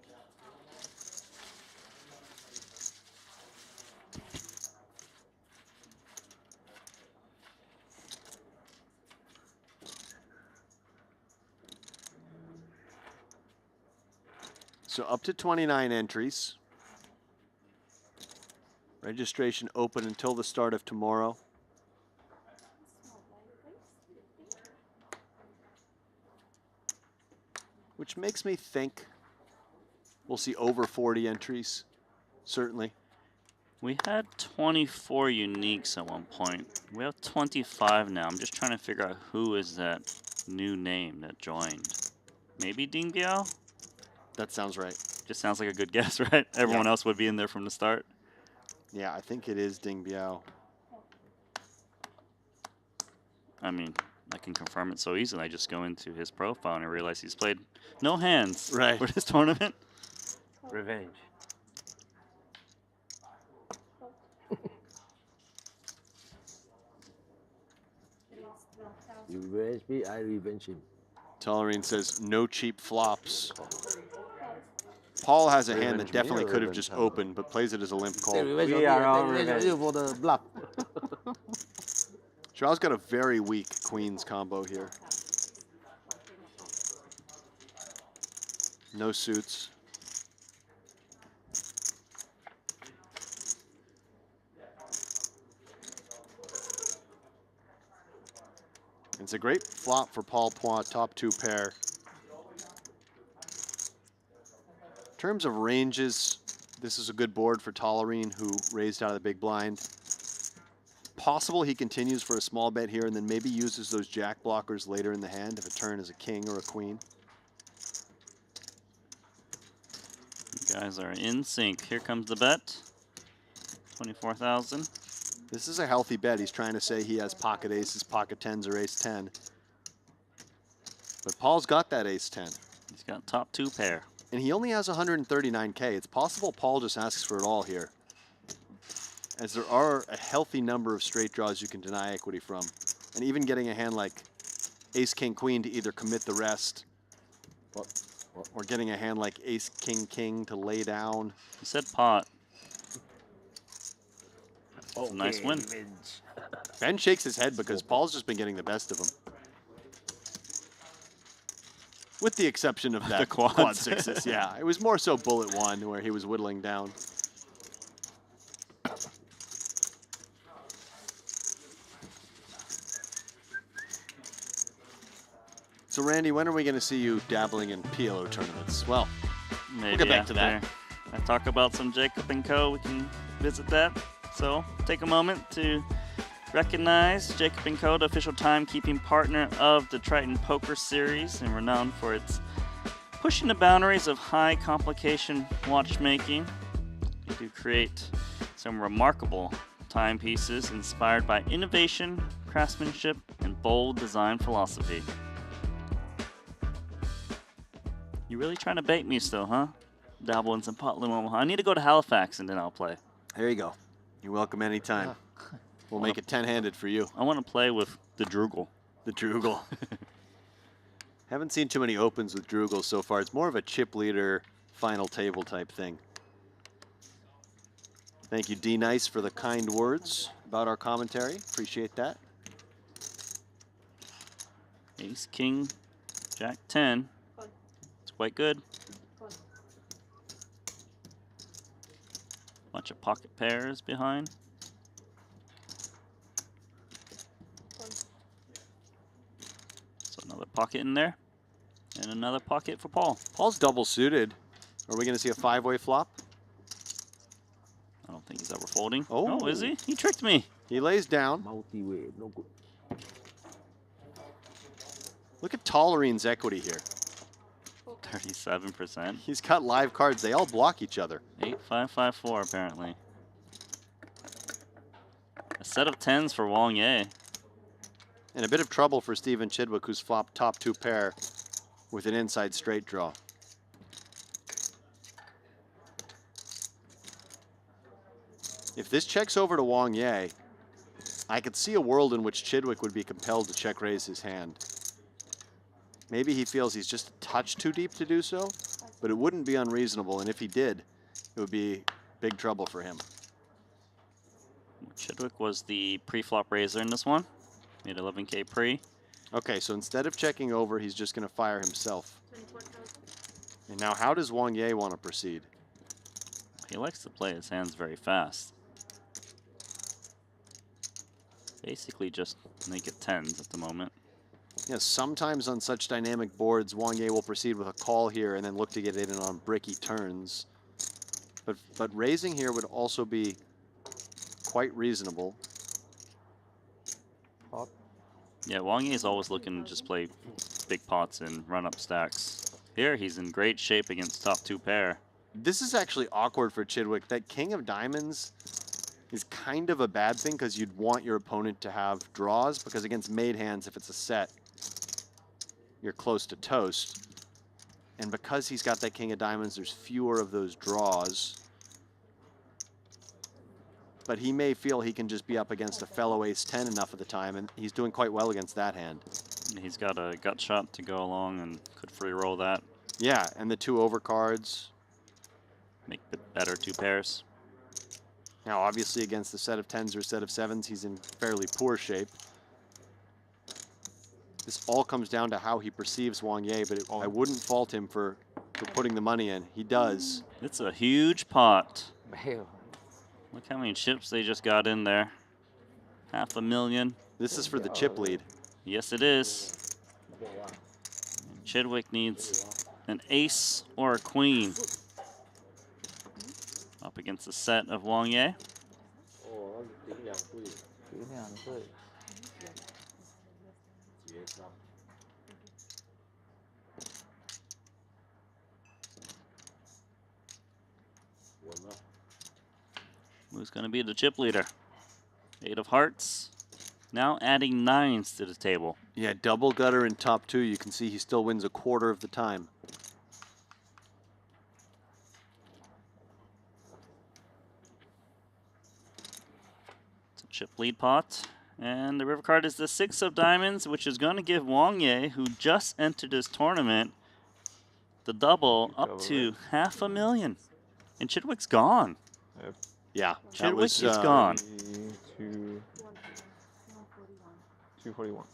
So up to 29 entries. Registration open until the start of tomorrow. Which makes me think we'll see over 40 entries, certainly. We had 24 uniques at one point. We have 25 now. I'm just trying to figure out who is that new name that joined. Maybe Ding Biao? That sounds right. Just sounds like a good guess, right? Everyone else would be in there from the start. Yeah, I think it is Ding Biao. I mean, I can confirm it so easily. I just go into his profile and I realize he's played no hands for this tournament. Revenge. You revenge me, I revenge him. Tolerine says no cheap flops. Paul has a hand that definitely could have just opened, but plays it as a limp call. We are all revenge for the bluff. Joao's got a very weak queens combo here. No suits. It's a great flop for Paul Poit, top 2 pair. In terms of ranges, this is a good board for Tollerene, who raised out of the big blind. Possible he continues for a small bet here and then maybe uses those jack blockers later in the hand if a turn is a king or a queen. You guys are in sync. Here comes the bet. 24,000. This is a healthy bet. He's trying to say he has pocket aces, pocket tens, or ace 10. But Paul's got that ace 10. He's got top 2 pair. And he only has 139K. It's possible Paul just asks for it all here, as there are a healthy number of straight draws you can deny equity from. And even getting a hand like ace, king, queen to either commit the rest, or getting a hand like ace, king, king to lay down. He said pot. That's a nice win. Ben shakes his head because Paul's just been getting the best of him. With the exception of that quad sixes, yeah. It was more so bullet 1 where he was whittling down. So Randy, when are we going to see you dabbling in PLO tournaments? Well, Maybe we'll get back to that. I talk about some Jacob & Co. We can visit that. So take a moment to recognize Jacob & Co., the official timekeeping partner of the Triton Poker Series, and renowned for its pushing the boundaries of high complication watchmaking. They do create some remarkable timepieces inspired by innovation, craftsmanship, and bold design philosophy. You really trying to bait me still, huh? Dabble in some pot limo. I need to go to Halifax and then I'll play. There you go. You're welcome anytime. We'll make it 10-handed for you. I want to play with the Drugel. The Drugel. Haven't seen too many opens with Drugel so far. It's more of a chip leader, final table type thing. Thank you, D Nice, for the kind words about our commentary. Appreciate that. Ace, king, jack 10. It's quite good. Bunch of pocket pairs behind. So another pocket in there. And another pocket for Paul. Paul's double suited. Are we going to see a 5-way flop? I don't think he's ever folding. Oh, is he? He tricked me. He lays down. Multi-way, no good. Look at Tollerene's equity here. 37%. He's got live cards. They all block each other. 8554 apparently. A set of 10s for Wang Ye. And a bit of trouble for Stephen Chidwick, who's flopped top 2 pair with an inside straight draw. If this checks over to Wang Ye, I could see a world in which Chidwick would be compelled to check raise his hand. Maybe he feels he's just a touch too deep to do so, but it wouldn't be unreasonable, and if he did, it would be big trouble for him. Chidwick was the pre-flop raiser in this one. Made 11K pre. Okay, so instead of checking over, he's just going to fire himself. And now how does Wang Ye want to proceed? He likes to play his hands very fast. Basically just make it 10s at the moment. Yeah, sometimes on such dynamic boards, Wang Ye will proceed with a call here and then look to get it in on bricky turns. But raising here would also be quite reasonable. Yeah, Wang Ye is always looking to just play big pots and run up stacks. Here, he's in great shape against top 2 pair. This is actually awkward for Chidwick. That king of diamonds is kind of a bad thing because you'd want your opponent to have draws, because against made hands, if it's a set, you're close to toast. And because he's got that king of diamonds, there's fewer of those draws. But he may feel he can just be up against a fellow ace 10 enough of the time, and he's doing quite well against that hand. He's got a gut shot to go along and could free roll that. Yeah, and the 2 overcards. Make better 2 pairs. Now, obviously, against the set of 10s or set of 7s, he's in fairly poor shape. This all comes down to how he perceives Wang Ye, but I wouldn't fault him for putting the money in. He does. It's a huge pot. Look how many chips they just got in there. 500,000. This is for the chip lead. Yes, it is. And Chidwick needs an ace or a queen. Up against the set of Wang Ye. Who's going to be the chip leader? 8 of hearts. Now adding 9s to the table. Yeah, double gutter in top 2. You can see he still wins a quarter of the time. It's a chip lead pot. And the river card is the 6 of diamonds, which is going to give Wang Ye, who just entered this tournament, the double up to $500,000. And Chidwick's gone. Yep. Yeah, Chidwick is gone. 241.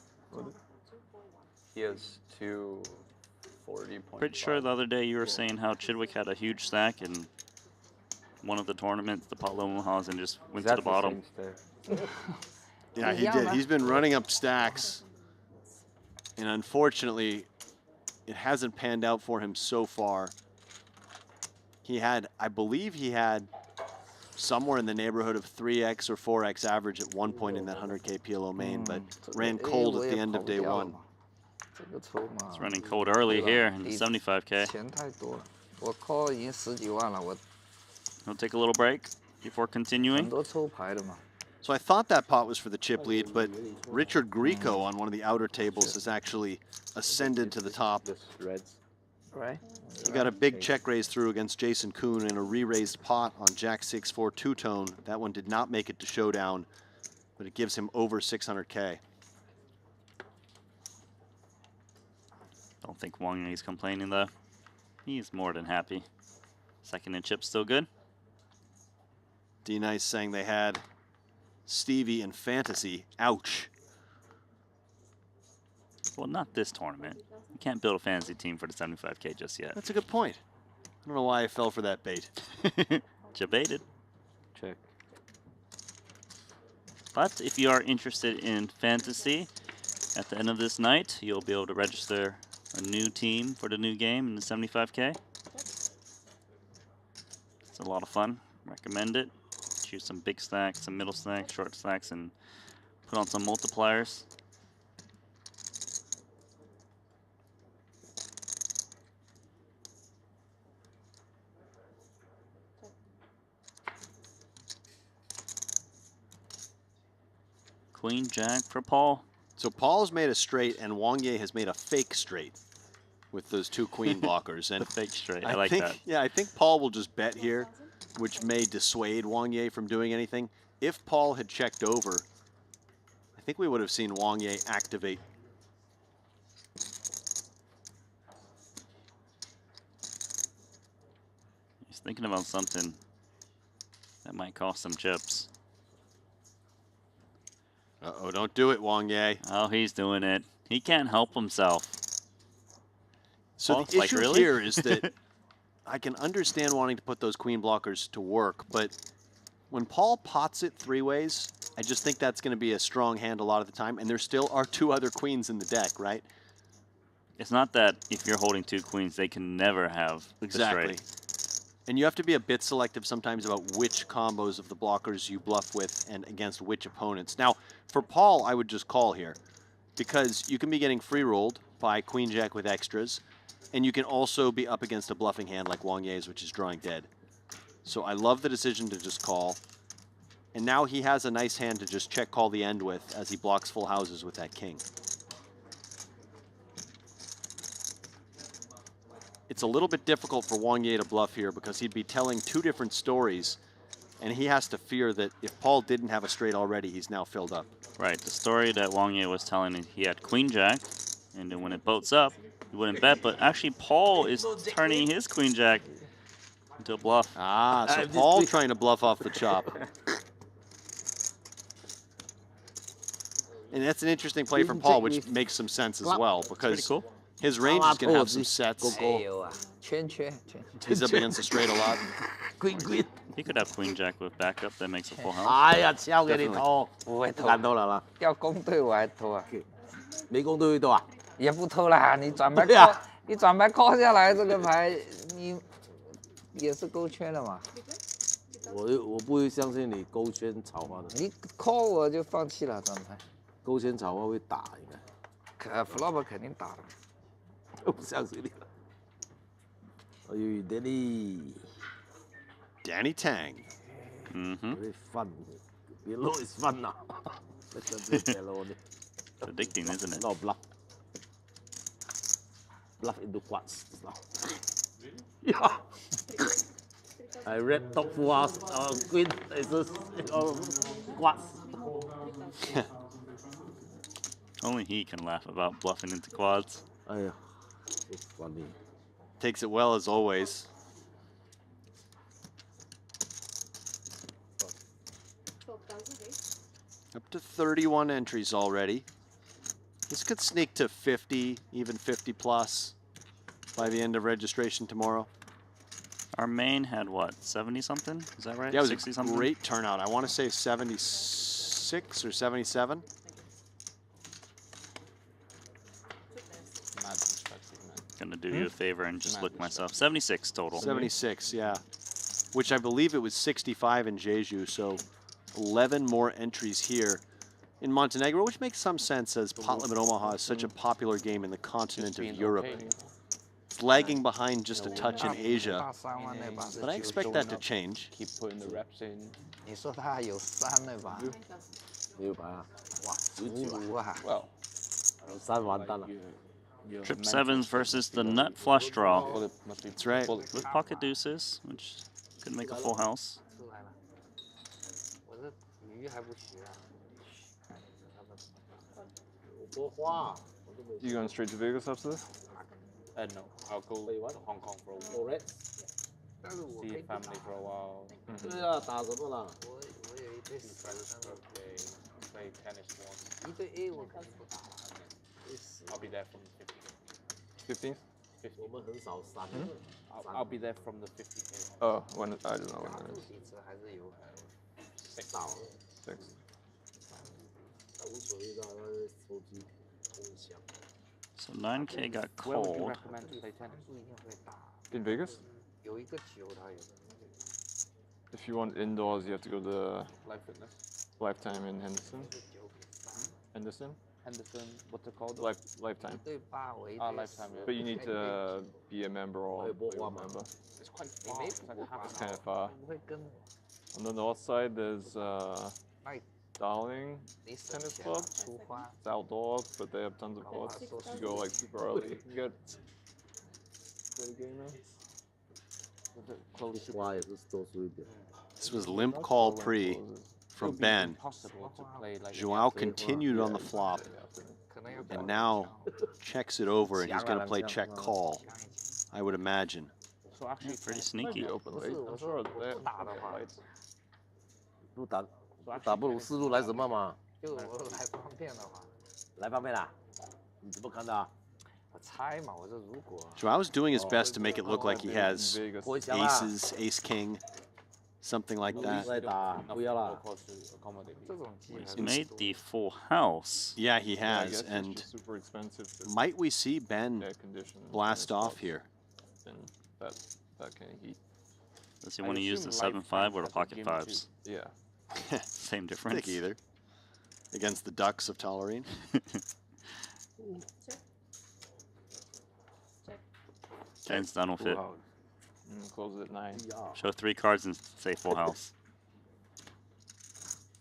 He has 240.5. Pretty sure the other day you were saying how Chidwick had a huge stack in one of the tournaments, the Pot Omaha's, and just went to the bottom. Yeah, he did. He's been running up stacks. And unfortunately, it hasn't panned out for him so far. He had, I believe he had somewhere in the neighborhood of 3x or 4x average at one point in that 100K PLO main, but ran cold at the end of day 1. It's running cold early here in the 75K. We'll take a little break before continuing. So I thought that pot was for the chip lead, but Richard Grieco on one of the outer tables has actually ascended to the top. Right. He got a big check raise through against Jason Kuhn in a re-raised pot on Jack 6-4 two-tone. That one did not make it to showdown, but it gives him over 600K. Don't think Wang Ye's complaining though. He's more than happy. Second in chip still good. D-Nice saying they had Stevie in fantasy. Ouch. Well, not this tournament. You can't build a fantasy team for the 75K just yet. That's a good point. I don't know why I fell for that bait. Jebaited. Check. But if you are interested in fantasy, at the end of this night, you'll be able to register a new team for the new game in the 75K. It's a lot of fun. Recommend it. Choose some big stacks, some middle stacks, short stacks, and put on some multipliers. Queen Jack for Paul. So Paul's made a straight, and Wang Ye has made a fake straight with those 2 queen blockers. And the fake straight. I like think, that. Yeah, I think Paul will just bet here, which may dissuade Wang Ye from doing anything. If Paul had checked over, I think we would have seen Wang Ye activate. He's thinking about something that might cost some chips. Uh-oh, don't do it, Wang Ye. Oh, he's doing it. He can't help himself. So Paul's the like, issue really? here is that I can understand wanting to put those queen blockers to work, but when Paul pots it 3 ways, I just think that's going to be a strong hand a lot of the time, and there still are 2 other queens in the deck, right? It's not that if you're holding 2 queens, they can never have Exactly. the straight. And you have to be a bit selective sometimes about which combos of the blockers you bluff with and against which opponents. Now, for Paul, I would just call here, because you can be getting free rolled by Queen Jack with extras, and you can also be up against a bluffing hand like Wang Ye's, which is drawing dead. So I love the decision to just call. And now he has a nice hand to just check call the end with as he blocks full houses with that king. It's a little bit difficult for Wang Ye to bluff here because he'd be telling 2 different stories, and he has to fear that if Paul didn't have a straight already, he's now filled up. Right, the story that Wang Ye was telling, he had Queen Jack, and then when it boats up, he wouldn't bet, but actually Paul is turning his Queen Jack into a bluff. Ah, so Paul trying to bluff off the chop. And that's an interesting play from Paul, which makes some sense as well, because cool. his range is going to have some sets. He's up against the straight a lot. He could have Queen Jack with backup that makes a full house. 哎呀，交給你套，不會套，揀到啦啦。要公對我還套啊？没攻对不对啊？也不偷啦，你转牌对啊 call，你转牌 call 下来这个牌，你也是勾圈了嘛。我不会相信你勾圈草花的。你 call 我就放弃了转牌。勾圈草花会打应该。flop 肯定打的。我不相信你了。哎呦 Danny Tang. Very fun. PLO is fun now. Let's do PLO. Addicting, isn't it? No bluff. Bluff into quads now. Yeah. I read top full house. Queen is quads. Only he can laugh about bluffing into quads. Oh yeah, it's funny. Takes it well as always. Up to 31 entries already. This could sneak to 50, even 50 plus by the end of registration tomorrow. Our main had what, 70 something? Is that right? Yeah, it was 60 a something? great turnout. I want to say 76 or 77. Gonna do you a favor and just look myself. 76 total. 76, yeah. Which I believe it was 65 in Jeju, so 11 more entries here in Montenegro, which makes some sense as Pot Limit Omaha is such a popular game in the continent of Europe. It's lagging behind just a touch in Asia, but I expect that to change. Keep putting the reps in. 你说他有3了吧？没有牌啊，哇，15啊， Well, 有3完蛋了。 Trip sevens versus the nut flush draw. That's right. With pocket deuces, which could make a full house. 我这鱼还不学啊。多花。 You going straight to Vegas after this? No, I'll go to Hong Kong for a while. See family for a while. 对啊，打什么啦？我有一对play tennis once. 1对 A 我看不打。 I'll be there from the 15th? 我们很少3。I'll be there from the 50K. Oh, when I don't know when that is. 还是有少。 6. 无所谓的，手机共享。 So 9K got Where would you cold. recommend to play tennis? 不一定会打。 In Vegas? 有一个球他有。 If you want indoors, you have to go to Life Fitness. Lifetime in Henderson. Henderson? Henderson, what's it called? Lifetime. 对8我一 Lifetime, yeah. But you need to be a member or a member. It's quite far. It's like half It's an kind hour. of far. 不会跟 On the north side, there's 麦 Darling 你省 Tennis 钱 Club. 出花。 It's outdoors, but they have tons of courts. You go like super early. You can get a game in. Why is this still sweet? This was limp call pre from Ben. Impossible to play like Joao continued on the flop and now checks it over and he's going to play check call, I would imagine. So actually, Pretty sneaky. Open late. I'm sure they have lights. 路打不如4路来什么嘛？就我来方便的话，来方便啦？你怎么看的啊？我猜嘛，我说如果 Joao's doing his best to make it look like he has Vegas. aces, ace king, something like that. 再打，不要啦。 这种机 He's made the full house. Yeah, he Yeah, I has. guess it's And just super expensive to might we see Ben air condition blast off here? and that kind of heat. Does he want to use the 7-5 or the pocket fives? Yeah. Same Take difference. either. Against the Ducks of Tolerine. Ken's done with it. Close at 9. Show 3 cards and say full house.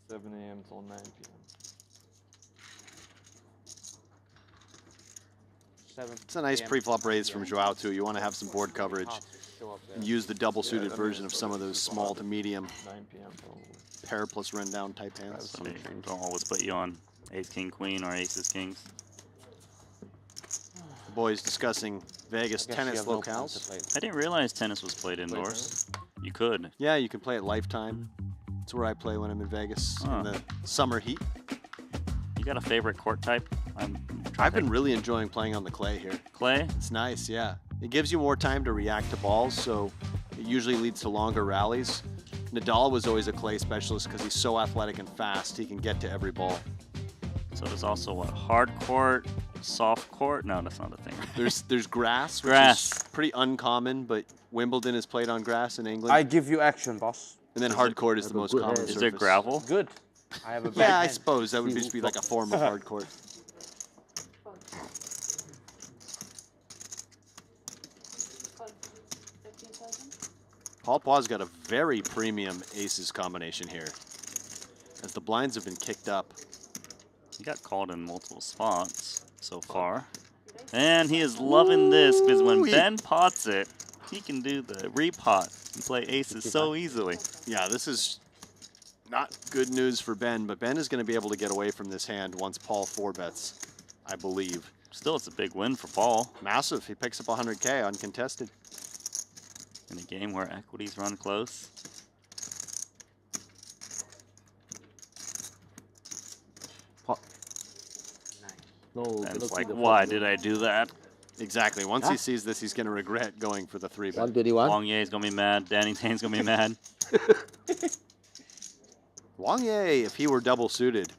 7 a.m. till 9 p.m. It's a nice pre-flop raise from Joao too. You want to have some board coverage and use the double-suited version of some of those small to medium 9 p.m. probably. pair plus rundown type hands. So don't always put you on ace, king, queen, or aces, kings. The boys discussing Vegas tennis locales. I didn't realize tennis was played indoors. You could. Yeah, you can play at Lifetime. It's where I play when I'm in Vegas in the summer heat. You got a favorite court type? I've been really enjoying playing on the clay here. Clay? It's nice, yeah. It gives you more time to react to balls, so it usually leads to longer rallies. Nadal was always a clay specialist because he's so athletic and fast, he can get to every ball. So there's also what, hard court, soft court? No, that's not a thing. There's grass, which Grass. is pretty uncommon, but Wimbledon is played on grass in England. I give you action, boss. And then hard court is the most common surface. Is there gravel? Good. I have a Yeah, I backhand. suppose that would just be like a form of hard court. Paul Paw's got a very premium aces combination here, as the blinds have been kicked up. He got called in multiple spots so far. And he is loving this, because when Ben pots it, he can do the repot and play aces so easily. Yeah, this is not good news for Ben, but Ben is going to be able to get away from this hand once Paul 4-bets, I believe. Still, it's a big win for Paul. Massive. He picks up 100K uncontested. In a game where equities run close. Ben's like, why did I do that? Exactly. Once he sees this, he's going to regret going for the 3-bet. 121. Wang Ye's going to be mad. Danny Tane's going to be mad. Wang Ye, if he were double suited,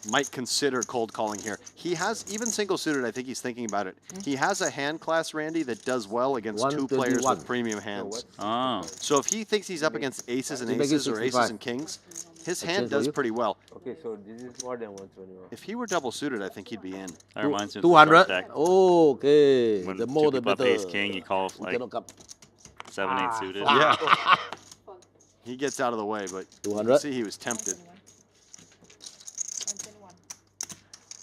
might consider cold calling here. He has, even single suited, I think he's thinking about it. He has a hand class, Randy, that does well against 2 players with premium hands. Oh. So if he thinks he's up against aces and aces or aces and kings, his hand does pretty well. Okay, so this is more than 121. If he were double suited, I think he'd be in. That reminds me of the 200. start deck. Okay. When The more the two people have better. ace king, you call like cannot come. 7-8 suited. Yeah. He gets out of the way, but you 200. can see he was tempted.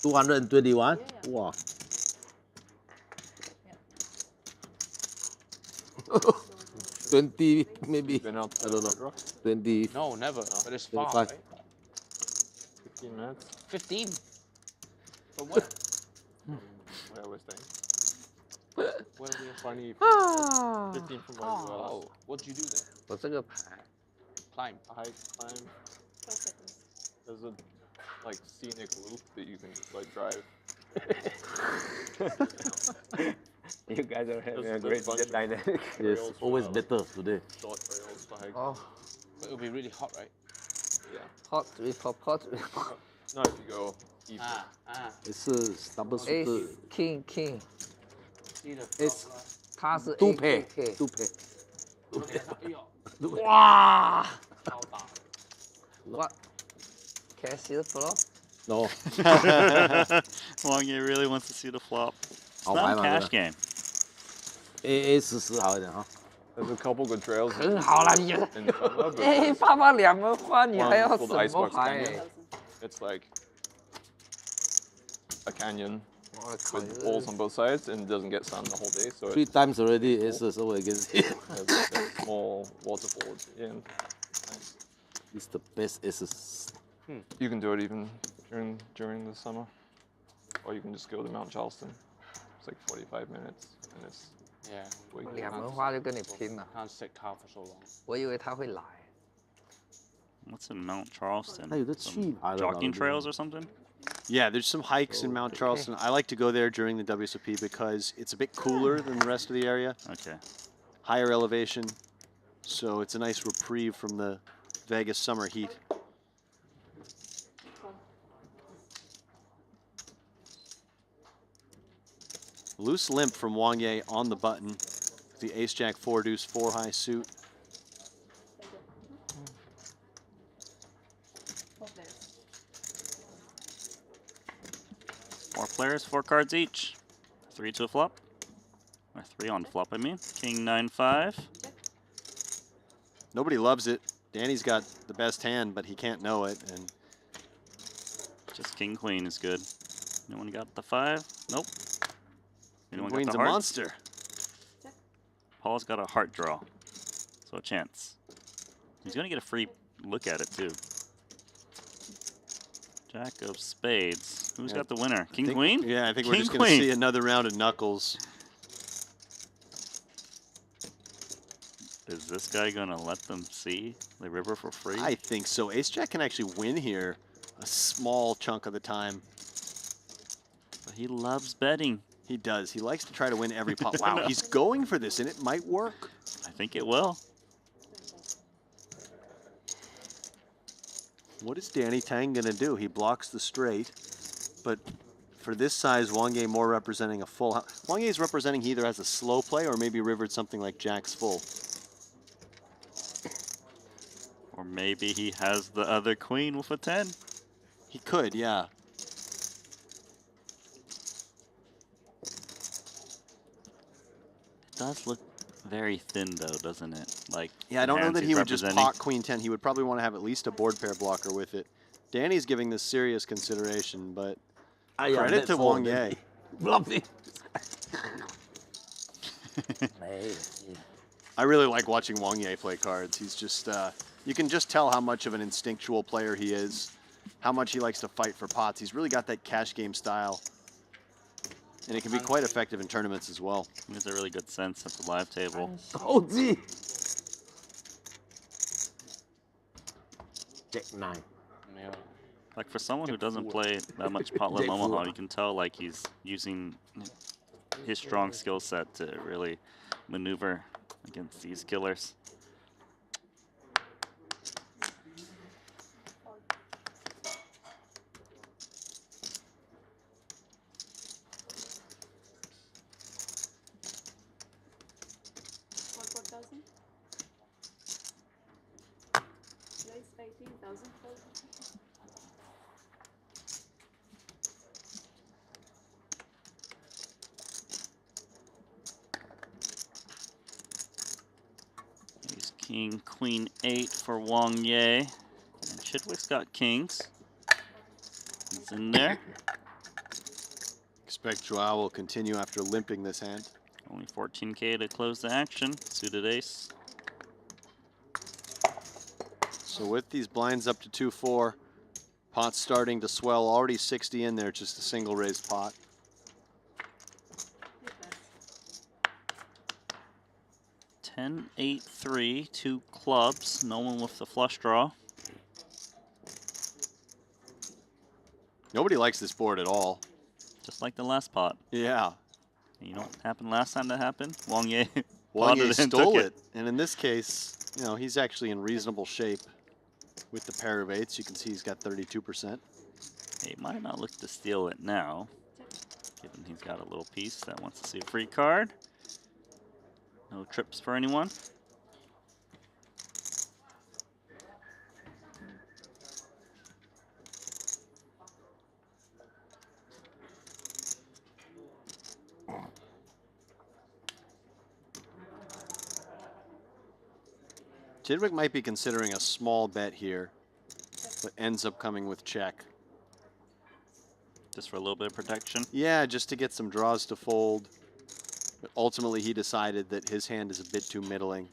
221. Wow. 20 maybe. Been out I don't know. draw? 20. No, never. But it's far, 25. right? 15 minutes. 15. For what? Where was they? Where we are. Funny. 15 from where we were Oh, last. what'd you do there? 我这个牌 Climb. High climb. There's a like scenic loop that you can just like drive. You guys are having a There's great bunch of dynamic. Yes, trails for, always like, better today. Short trails to hike. Oh. But it'll be really hot, right? Yeah. Hot with hot pot. Not if you go even. It's double Ace, suited. king, king. It's 他是 two A pair. K Two pair. Wow! What? Can I see the flop? No. Wang Ye really wants to see the flop. It's Oh, not a my cash God. game. A 40好一点哈。 There's a couple good trails. 很好了，你 in summer, but 哎， there's 爸爸两个花，你 one 还要 called 什 Icebox 么牌？ Canyon. It's like a canyon 我靠， with holes on both sides and doesn't get sun the whole day, so 3 it times already aces over against it. has like a small waterfall at the end. It's the best aces. You can do it even during the summer, or you can just go to Mount Charleston. It's like 45 minutes, and it's Yeah. 两门花就跟你拼了。 Can't sit car for so long. 我以为他会来。 What's in Mount Charleston? 它有的 Some 气牌的 jogging trails or something? Yeah, there's some hikes in Mount Charleston. I like to go there during the WSOP because it's a bit cooler than the rest of the area. Okay. Higher elevation, so it's a nice reprieve from the Vegas summer heat. Loose limp from Wang Ye on the button. The ace-jack 4 deuce 4 high suit. Four players, 4 cards each. 3 to a flop. Or 3 on flop, I mean. King 9-5. Nobody loves it. Danny's got the best hand, but he can't know it. And just king queen is good. Anyone got the 5? Nope. Anyone Queen's got a the heart? monster. Paul's got a heart draw, so a chance. He's gonna get a free look at it too. Jack of spades. Who's got the winner? King queen? Yeah, I think we're King just going to queen. see another round of knuckles. Is this guy gonna let them see the river for free? I think so. Ace-jack can actually win here a small chunk of the time. But he loves betting. He does. He likes to try to win every pot. Wow, he's going for this, and it might work. I think it will. What is Danny Tang going to do? He blocks the straight. but for this size, Wang Ye more representing a full house. Wang Ye is representing he either has a slow play or maybe rivered something like Jack's full. Or maybe he has the other queen with a 10. He could, yeah. It does look very thin though, doesn't it? Like, yeah, I don't know hands that he's he would just representing. pot queen 10. He would probably want to have at least a board pair blocker with it. Danny's giving this serious consideration, but credit to Wang Ye. Bluffing. I really like watching Wang Ye play cards. He's just, you can just tell how much of an instinctual player he is, how much he likes to fight for pots. He's really got that cash game style. And it can be quite effective in tournaments as well. He has a really good sense at the live table. Oh, gee. Jack 9. Like for someone who doesn't play that much pot limit Omaha, you can tell like he's using his strong skill set to really maneuver against these killers. He's king, queen 8 for Wang Ye. And Chidwick's got kings. He's in there. Expect Joao will continue after limping this hand. Only 14K to close the action. Suited ace. So with these blinds up to 2-4, pot's starting to swell. Already 60 in there, just a single raised pot. Ten, 8, 3, 2 clubs. No one with the flush draw. Nobody likes this board at all. Just like the last pot. Yeah. You know what happened last time that happened? Wang Ye Wang Ye and stole took it. And in this case, you know, he's actually in reasonable shape with the pair of 8s. You can see he's got 32%. He might not look to steal it now, given he's got a little piece that wants to see a free card. No trips for anyone. Chidwick might be considering a small bet here, but ends up coming with check. Just for a little bit of protection? Yeah, just to get some draws to fold. But ultimately, he decided that his hand is a bit too middling.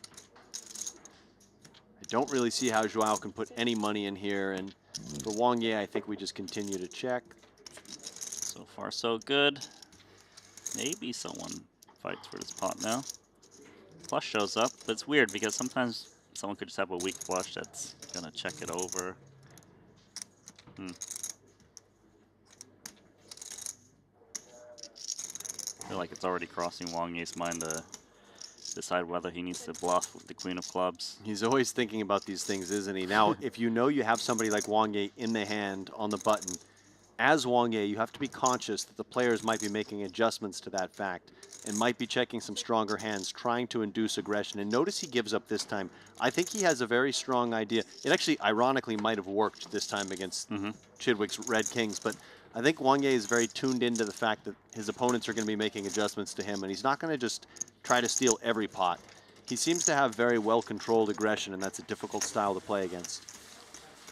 I don't really see how Joao can put any money in here, and for Wang Ye, I think we just continue to check. So far, so good. Maybe someone fights for this pot now. Flush shows up, but it's weird because sometimes someone could just have a weak flush that's gonna check it over. I feel like it's already crossing Wang Ye's mind to decide whether he needs to bluff with the queen of clubs. He's always thinking about these things, isn't he? Now, if you know you have somebody like Wang Ye in the hand on the button, as Wang Ye, you have to be conscious that the players might be making adjustments to that fact and might be checking some stronger hands, trying to induce aggression. And notice he gives up this time. I think he has a very strong idea. It actually, ironically, might have worked this time against Chidwick's red kings, but I think Wang Ye is very tuned into the fact that his opponents are going to be making adjustments to him, and he's not going to just try to steal every pot. He seems to have very well-controlled aggression, and that's a difficult style to play against.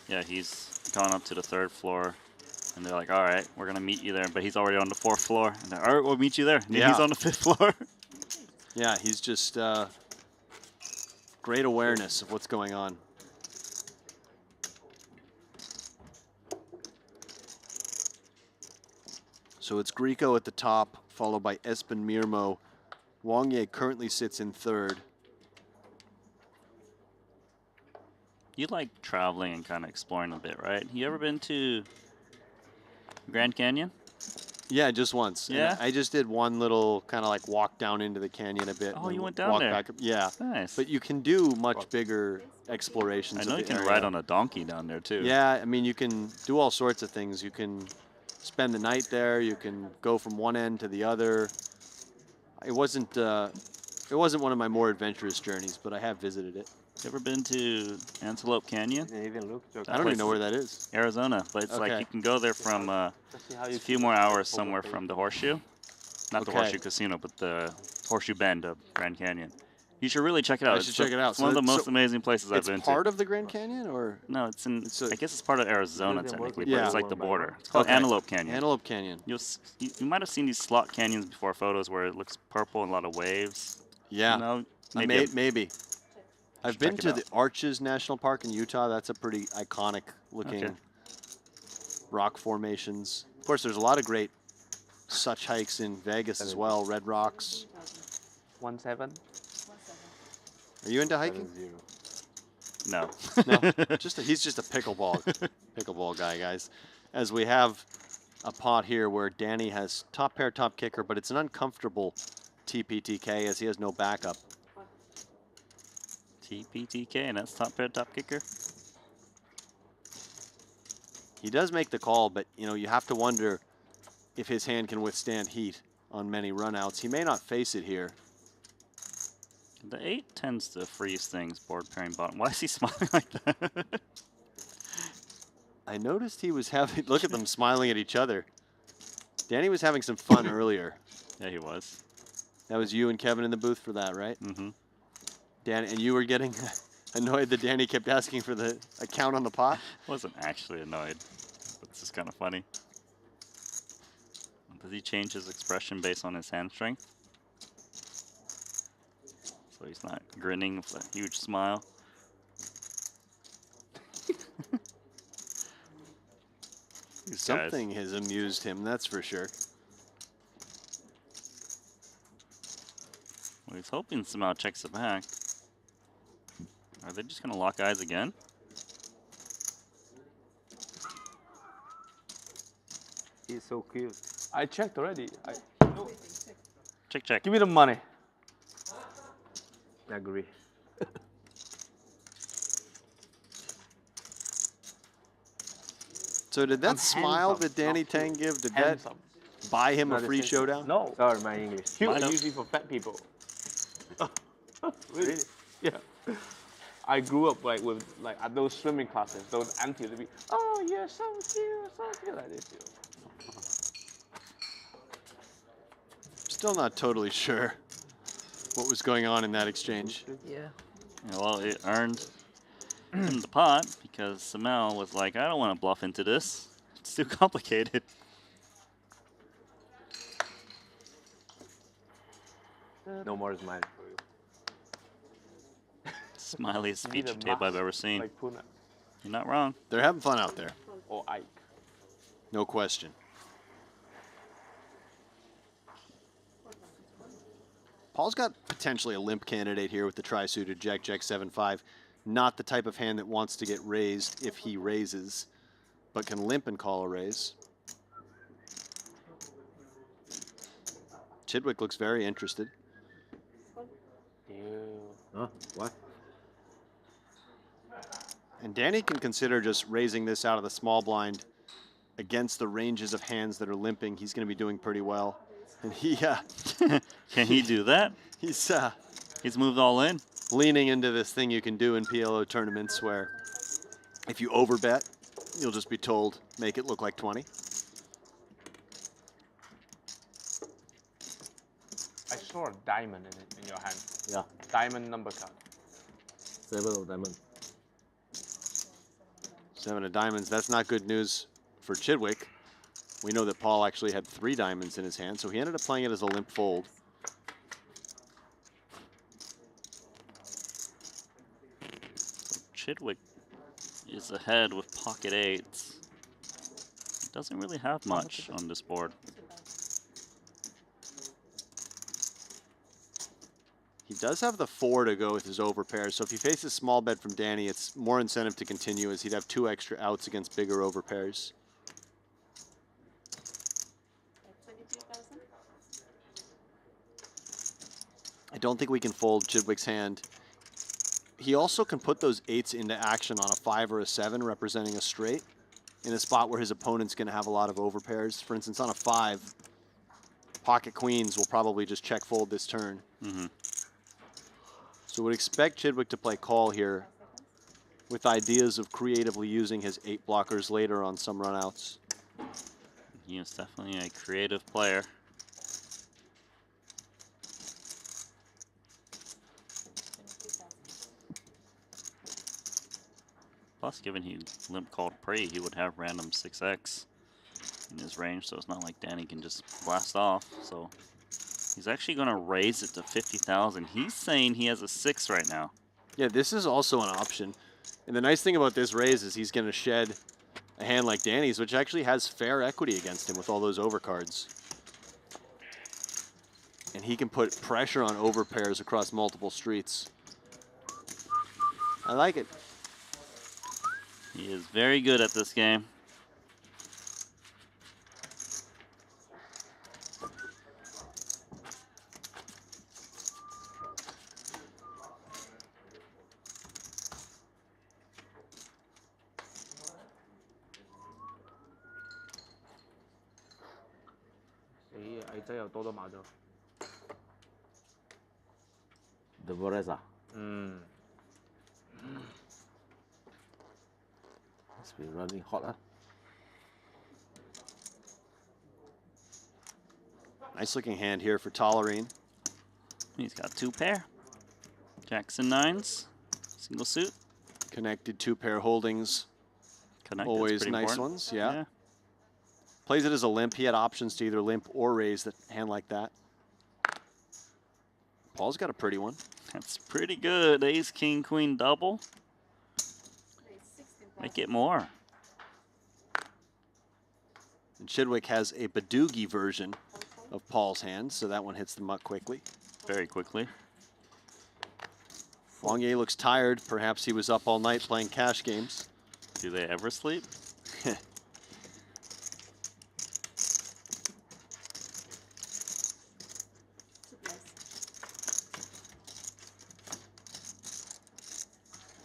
Yeah, he's gone up to the 3rd floor, and they're like, all right, we're going to meet you there, but he's already on the 4th floor. And they're, all right, we'll meet you there. And Yeah. he's on the 5th floor. Yeah, he's just great awareness of what's going on. So it's Grieco at the top, followed by Espen Mirmo. Wang Ye currently sits in 3rd. You like traveling and kind of exploring a bit, right? You ever been to Grand Canyon? Yeah, just once. And Yeah? I just did one little kind of like walk down into the canyon a bit. Oh, and you then went down walk there. Back up. Yeah. Nice. But you can do much bigger explorations. I of know the you can area. ride on a donkey down there, too. Yeah, I mean, you can do all sorts of things. You can spend the night there. You can go from one end to the other. It wasn't one of my more adventurous journeys, but I have visited it. You ever been to Antelope Canyon? I don't even know where that is. Arizona, but it's like you can go there from it's a few more hours somewhere from the Horseshoe. Not the Horseshoe Casino, but the Horseshoe Bend of Grand Canyon. You should really check it out. I should check it out. It's one of the most amazing places I've been to. It's part of the Grand Canyon, or no? It's in. I guess it's part of Arizona technically, Yeah. but it's like the border. It's called Antelope Canyon. Antelope Canyon. You might have seen these slot canyons before photos where it looks purple and a lot of waves. Yeah. You know, Maybe. I've been check to it the Arches National Park in Utah. That's a pretty iconic looking rock formations. Of course, there's a lot of great such hikes in Vegas as well. Red Rocks. 17. Are you into hiking? No. No. He's just a pickleball guy, guys. As we have a pot here where Danny has top pair, top kicker, but it's an uncomfortable TPTK as he has no backup. TPTK, and that's top pair, top kicker. He does make the call, but you have to wonder if his hand can withstand heat on many runouts. He may not face it here. The 8 tends to freeze things, board pairing bottom. Why is he smiling like that? I noticed he was having, look at them smiling at each other. Danny was having some fun earlier. Yeah, he was. That was you and Kevin in the booth for that, right? Mm-hmm. Danny, and you were getting annoyed that Danny kept asking for the account on the pot? I wasn't actually annoyed, but it's just kind of funny. Does he change his expression based on his hand strength? So he's not grinning with a huge smile. Something has amused him, that's for sure. Well, he's hoping somehow checks it back. Are they just going to lock eyes again? He's so cute. I checked already. Check. Give me the money. I agree. So did that smile that Danny Tang give, did that buy him a free showdown? No. Sorry, my English. Cute is usually for fat people. Really? Yeah. I grew up with at those swimming classes, those aunties would be, oh, you're so cute, like this. Still not totally sure what was going on in that exchange. Yeah. Well, it earned him the pot because Samel was like, I don't want to bluff into this. It's too complicated. No more smiling for you. Smiliest feature tape I've ever seen. Like Puna. You're not wrong. They're having fun out there. Or Ike. No question. Paul's got potentially a limp candidate here with the tri-suited Jack 7-5. Not the type of hand that wants to get raised if he raises, but can limp and call a raise. Chidwick looks very interested. Huh? What? And Danny can consider just raising this out of the small blind against the ranges of hands that are limping. He's going to be doing pretty well. And he, can he do that? He's moved all in. Leaning into this thing you can do in PLO tournaments where if you overbet, you'll just be told, make it look like 20. I saw a diamond in your hand. Yeah. Diamond number card. 7 of diamond. 7 of diamonds. That's not good news for Chidwick. We know that Paul actually had 3 diamonds in his hand, so he ended up playing it as a limp fold. Chidwick is ahead with pocket 8s. He doesn't really have much on this board. He does have the 4 to go with his overpairs, so if he faces small bet from Danny, it's more incentive to continue as he'd have 2 extra outs against bigger overpairs. I don't think we can fold Chidwick's hand. He also can put those 8s into action on a 5 or a 7 representing a straight. in a spot where his opponent's going to have a lot of overpairs. For instance, on a 5, pocket queens will probably just check fold this turn. So would expect Chidwick to play call here with ideas of creatively using his 8 blockers later on some runouts. He is definitely a creative player. Plus, given he limp called pre, he would have random 6x in his range, so it's not like Danny can just blast off. So he's actually going to raise it to 50,000. He's saying he has a 6 right now. Yeah, this is also an option. And the nice thing about this raise is he's going to shed a hand like Danny's, which actually has fair equity against him with all those overcards. And he can put pressure on overpairs across multiple streets. I like it. He is very good at this game. The Voreza. Must be running hot, huh? Nice looking hand here for Tolerine. He's got 2 pair. Jacks and 9s. Single suit. Connected 2 pair holdings. Connected, Always nice important. ones, yeah. Plays it as a limp. He had options to either limp or raise the hand like that. Paul's got a pretty one. That's pretty good. Ace, king, queen, double. Make it more. And Chidwick has a Badoogie version of Paul's hand, so that one hits the muck quickly. Very quickly. Wangye looks tired. Perhaps he was up all night playing cash games. Do they ever sleep?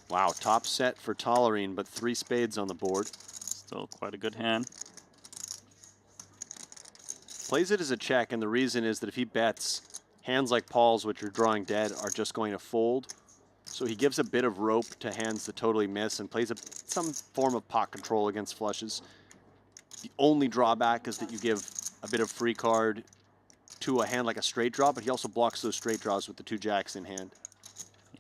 Wow, top set for Tolerine, but 3 spades on the board. Still quite a good hand. Plays it as a check, and the reason is that if he bets, hands like Paul's, which are drawing dead, are just going to fold. So he gives a bit of rope to hands that totally miss and plays some form of pot control against flushes. The only drawback is that you give a bit of free card to a hand like a straight draw, but he also blocks those straight draws with the 2 jacks in hand.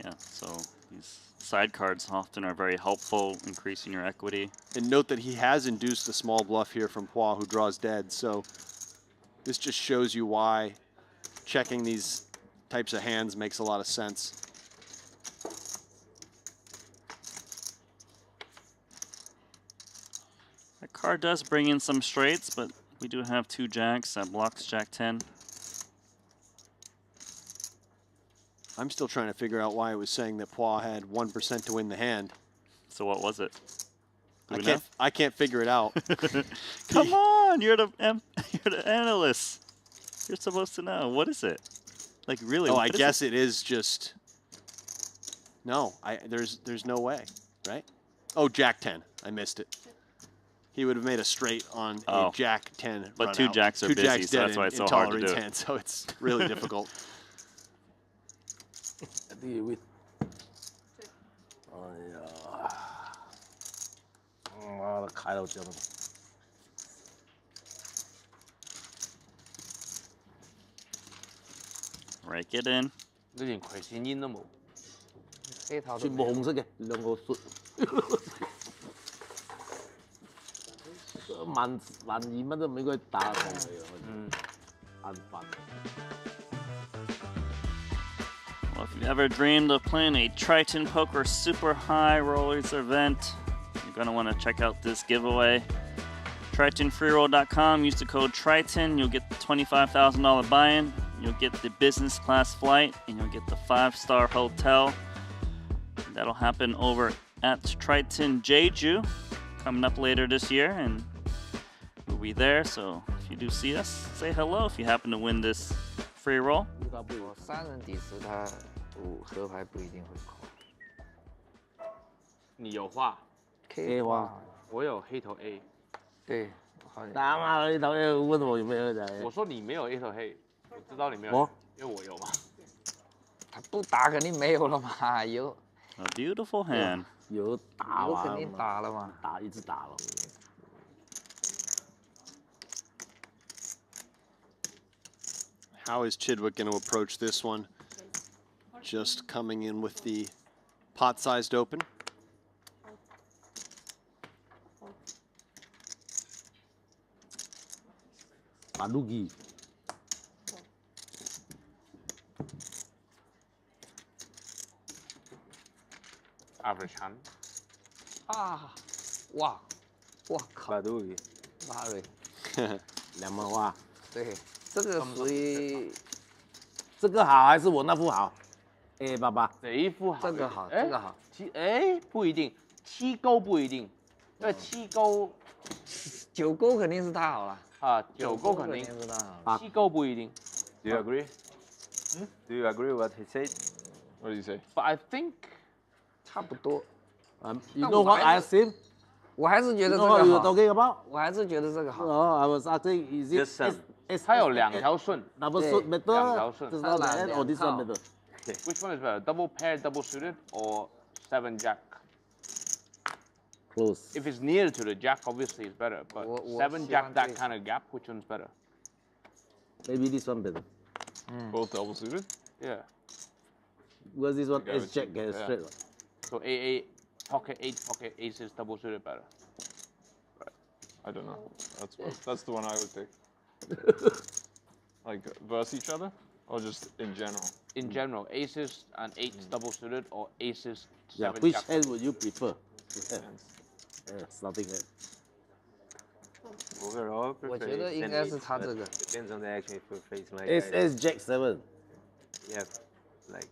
Yeah, so these side cards often are very helpful, increasing your equity. And note that he has induced a small bluff here from Pois, who draws dead. So this just shows you why checking these types of hands makes a lot of sense. That card does bring in some straights, but we do have 2 jacks. That blocks jack 10. I'm still trying to figure out why it was saying that Pois had 1% to win the hand. So what was it? I can't figure it out. Come on, you're the analyst. You're supposed to know. What is it? Like really? Oh, I guess it is just. No, there's no way, right? Oh, jack 10. I missed it. He would have made a straight on a jack 10. But 2 jacks are busy, jacks so that's why it's so hard to do. Hand, so it's really difficult. Rake it in. 你連葵扇煙都冇，全部紅色嘅，2個雪，12000蚊都唔應該打過嚟眼瞓。 Well, if you've ever dreamed of playing a Triton Poker Super High Rollers event, you're going to want to check out this giveaway. TritonFreeRoll.com, use the code Triton, you'll get the $25,000 buy-in, you'll get the business class flight, and you'll get the 5-star hotel. That'll happen over at Triton Jeju, coming up later this year, and we'll be there, so if you do see us, say hello if you happen to win this free roll. 我3人底时他合牌不一定会 call。你有话 K 话我有黑头 A。对，好像。他妈的，讨厌问我有没有黑头 A。我说你没有黑头黑，我知道你没有，我因为我有嘛。他不打肯定没有了嘛，有。A beautiful hand. 有打完有肯定打了嘛，一直打了。How is Chidwick going to approach this one? Just coming in with the pot-sized open. Padugi. Average hand. 啊，哇，我靠，Padugi。Barry。2门花。对，这个属于这个好还是我那副好？A88。哪一副好？这个好，这个好。不一定，7勾不一定，因为7勾9勾肯定是他好了。啊，9勾肯定是他好。7勾不一定。 Do you agree? Do you agree what he said? What do you say? But I think 差不多。You know what I think? 我还是觉得这 You know what 个 you're 好。 talking about? 我还是觉得这个好。 No, I was asking, is it?它有2条顺 Double suit better? 2条顺 This one better or this one better? Which one is better? Double pair, double suited, or 7 jack? Close. If it's near to the jack, obviously it's better. But 7 jack, that kind of gap, which one's better? Maybe this one better. Both double suited? Yeah. Because this one Okay, is jack get yeah. straight. So AA, pocket 8, pocket ace is double suited better. I don't know. That's the one I would pick. Like versus each other, or just in general? In general, aces and 8s double suited, or aces 7 Yeah, which jack. hand would you prefer? Something like Overall, 我 prefer 觉得 ace 应 and 该是 8, 他 but 这个。 depends on the action if you face like Ace Jack 7. Yeah, like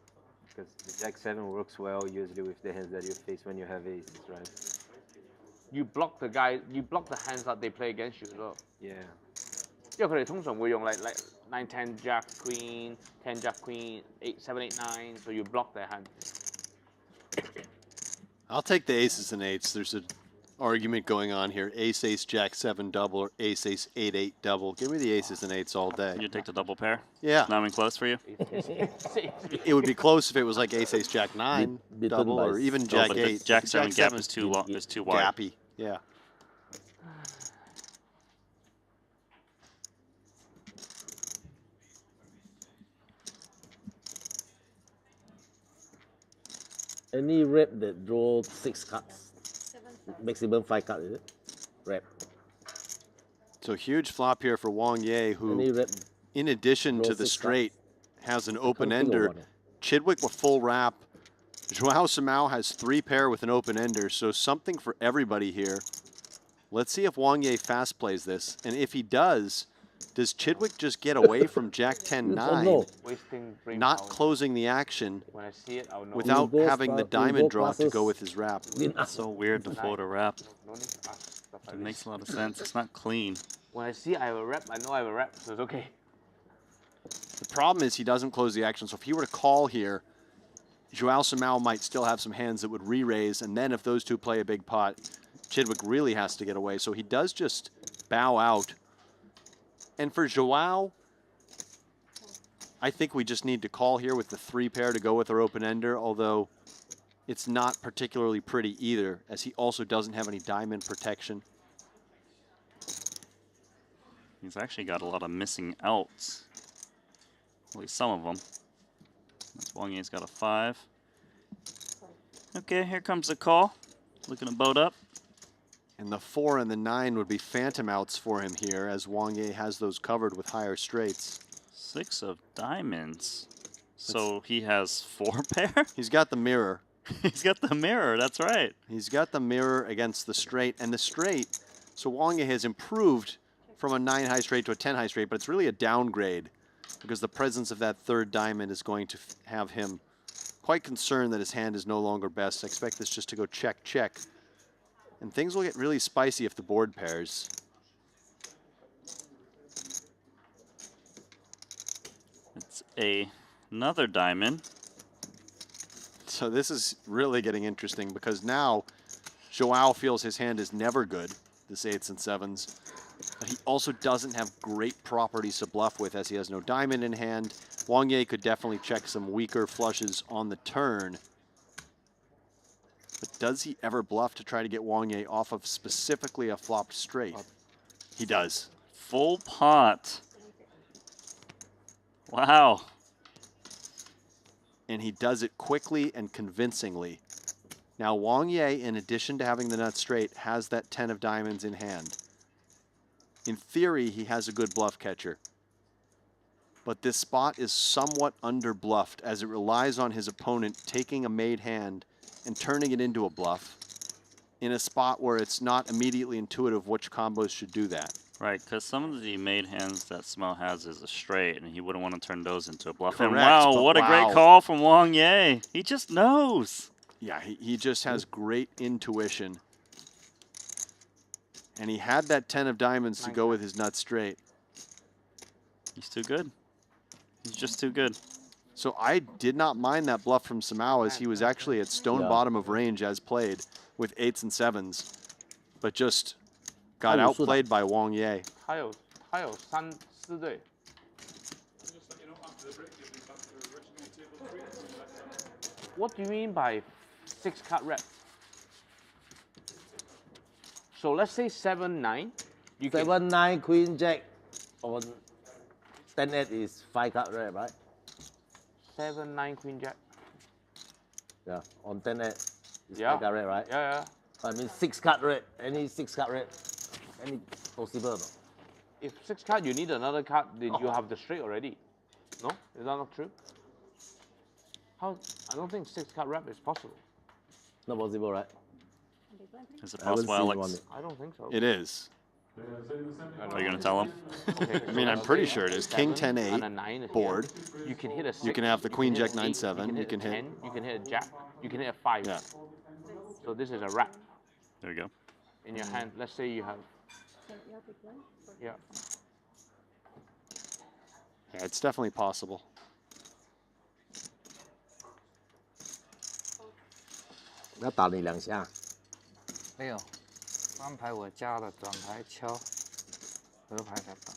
because the Jack 7 works well usually with the hands that you face when you have aces, right? You block the hands that they play against you as well. Yeah. 因為佢哋通常會用 like 9, 10 jack queen, 10 jack queen, 8, 7, 8, 9. So you block their hand. I'll take the aces and 8s. There's an argument going on here. Ace, ace, jack 7 double, or ace, ace, 8, 8 double. Give me the aces and 8s all day. You take the double pair? Yeah. Not even close for you? It would be close if it was like ace, ace, jack 9 double, or even jack but 8. the jack 7 gap 7 is too long. Is too wide. Gappy. Yeah. Any rep that draw 6 cards? Maximum 5 cards, is it? Rep. So huge flop here for Wang Ye, who, in addition to the straight, has an open ender. Chidwick with full wrap. Joao Samao has 3 pair with an open ender, so something for everybody here. Let's see if Wang Ye fast plays this, and if he does Chidwick just get away from Jack 10-9, not closing the action When I see it, I'll know. without having the diamond draw to go with his wrap? It's so weird to fold a wrap. It makes a lot of sense. It's not clean. When I see I have a rep, I know I have a rep, so it's okay. The problem is he doesn't close the action, so if he were to call here, Joao Samao might still have some hands that would re-raise, and then if those two play a big pot, Chidwick really has to get away. So he does just bow out. And for Joao, I think we just need to call here with the 3 pair to go with our open ender, although it's not particularly pretty either, as he also doesn't have any diamond protection. He's actually got a lot of missing outs. At least some of them. That's Wang Ye's got a 5. Okay, here comes the call. Looking to boat up. And the 4 and the 9 would be phantom outs for him here, as Wang Ye has those covered with higher straights. 6 of diamonds. So he has 4 pair? He's got the mirror. He's got the mirror, that's right. He's got the mirror against the straight, and the straight, so Wang Ye has improved from a 9 high straight to a 10 high straight, but it's really a downgrade because the presence of that 3rd diamond is going to have him quite concerned that his hand is no longer best. I expect this just to go check, check. And things will get really spicy if the board pairs. It's another diamond. So this is really getting interesting because now Joao feels his hand is never good, this 8s and 7s. But he also doesn't have great properties to bluff with, as he has no diamond in hand. Wang Ye could definitely check some weaker flushes on the turn. But does he ever bluff to try to get Wang Ye off of specifically a flopped straight? He does. Full pot. Wow. And he does it quickly and convincingly. Now Wang Ye, in addition to having the nut straight, has that 10 of diamonds in hand. In theory, he has a good bluff catcher. But this spot is somewhat under-bluffed, as it relies on his opponent taking a made hand and turning it into a bluff in a spot where it's not immediately intuitive which combos should do that. Right, because some of the made hands that Smell has is a straight, and he wouldn't want to turn those into a bluff. Correct, And wow, what a great call from Wang Ye. He just knows. Yeah, he just has great intuition. And he had that 10 of diamonds to go with his nut straight. He's too good. He's just too good. So I did not mind that bluff from Samao, as he was actually at stone bottom of range as played with 8s and 7s, but just got outplayed by Wang Ye. 他有3、4对。What do you mean by 6-card rep? So let's say 7-9. 7-9 Queen Jack on 10-8 is 5-card rep, right? 7-9 Queen Jack. Yeah, on 10-8 is Yeah. 5-card rep, right? Yeah. I mean 6-card rep. Any 6-card rep? Any possible? No? If 6 card, you need another card, then you have the straight already. No? Is that not true? How? I don't think 6-card rep is possible. Not possible, right? Is it possible, Alex? I don't think so. It is. Are you going to tell him? Okay, I mean, I'm pretty sure it is. King 10-8 board. You can hit a 6. You can have the Queen hit Jack a 9-7. You can hit 10. You can hit a Jack. You can hit a 5. Yeah. So this is a wrap. There you go. In your hand, let's say you have. Yeah. Yeah, it's definitely possible. 要打你2下。没有，翻牌我加了，转牌敲，合牌才打。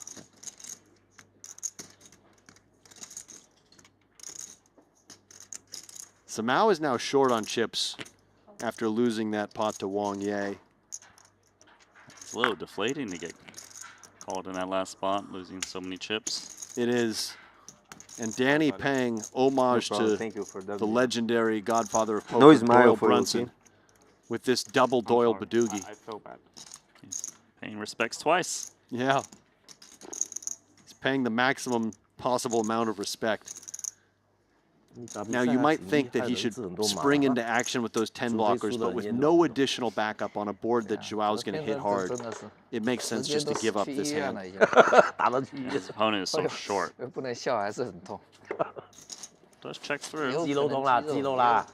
Samao is now short on chips after losing that pot to Wang Ye. It's a little deflating to get called in that last spot, losing so many chips. It is. And Danny paying homage to the legendary godfather of poker, Doyle Brunson, with this double Doyle Badoogie. I feel bad. He's paying respects twice. Yeah. He's paying the maximum possible amount of respect. Now, you might think that he should spring into action with those 10 blockers, but with no additional backup on a board that Joao's going to hit hard, it makes sense just to give up this hand. His opponent is so short. 不能笑，还是很痛。 Does check through. 肌肉痛啦，肌肉啦。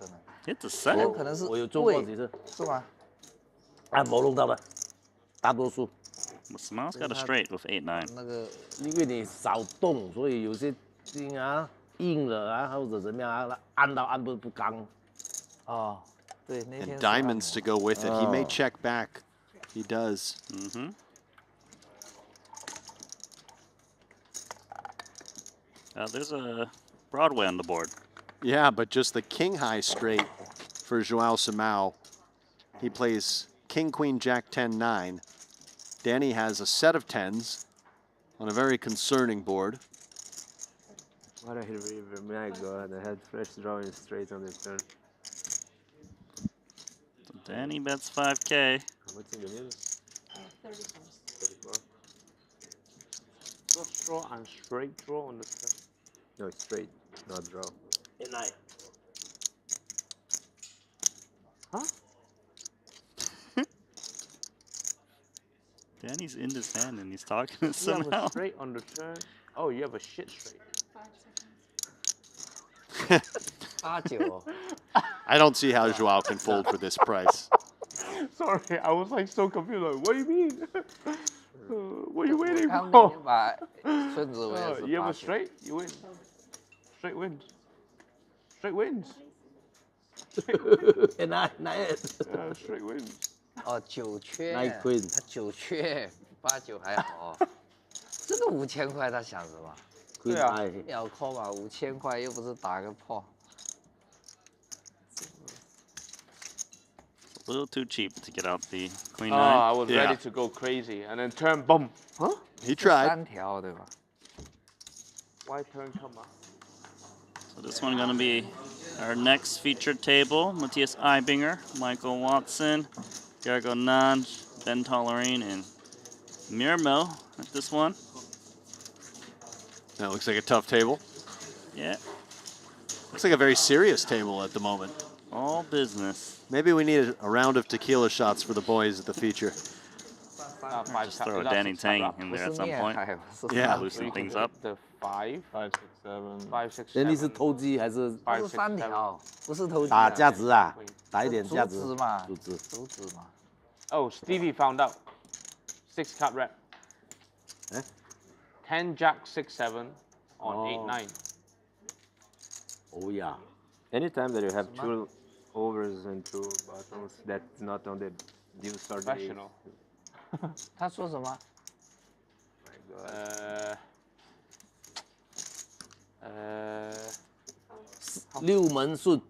Hit the set. 有可能是我有做过几次。是吗？按摩弄到的，大多数。 Smile's got a straight with 8-9. 那个，因为你少动，所以有些筋啊硬了啊，或者怎么样啊，按到按不刚。哦，对，那天 And diamonds to go with it. He may check back. He does. Mm-hmm. There's a Broadway on the board. Yeah, but just the king high straight for Joao Samao. He plays king, queen, jack, 10, 9. Danny has a set of 10s on a very concerning board. What a river, my god, I had fresh drawing straight on the turn. So Danny bets 5K. What's in the minus? 34. Just draw and straight draw on the turn. No, straight, not draw. Good night. Huh? Danny's in his hand and he's talking to You someone have a else. straight on the turn. Oh, you have a shit straight. 89。 I don't see how Joao can fold for this price. Sorry, I was like so confused. Like, what do you mean? What are you waiting 他们 for? 已经把孙子维 Oh, 是 you have 8 a straight, you win. Straight wins. Straight wins. 9 Yeah, straight win. 哦，9缺， Nine queen 他9缺，8、9还好。这个5000块他想什么？对啊秒扣嘛，5000块又不是打个破。 A little too cheap to get out the queen Oh, nine. I was ready to go crazy, and then turn, boom. Huh? He tried. 3条对吧？ Why turn come up? So this one gonna be our next featured table. Matthias Eibinger, Michael Watson, Gergo Nanj, Ben Tollerine, and Mirmo at this one. That looks like a tough table. Yeah. Looks like a very serious table at the moment. All business. Maybe we need a round of tequila shots for the boys at the feature. Just throw a Danny Tang in there at some point. Yeah. Loosen things up. The 5, 5, 6, 7, 5, 6, 人 7. 力是投机还是不是3条，不是投机打价值啊？打一点价值。竹子嘛，竹子。竹子嘛。 Oh, Stevie found out. 6 cut rep. 10 jack 6 7 on 8 9. Oh yeah. Anytime that you have 2 overs and 2 bottoms, that's not on the deuce or the ace. Professional. 他说什么？ 6门顺，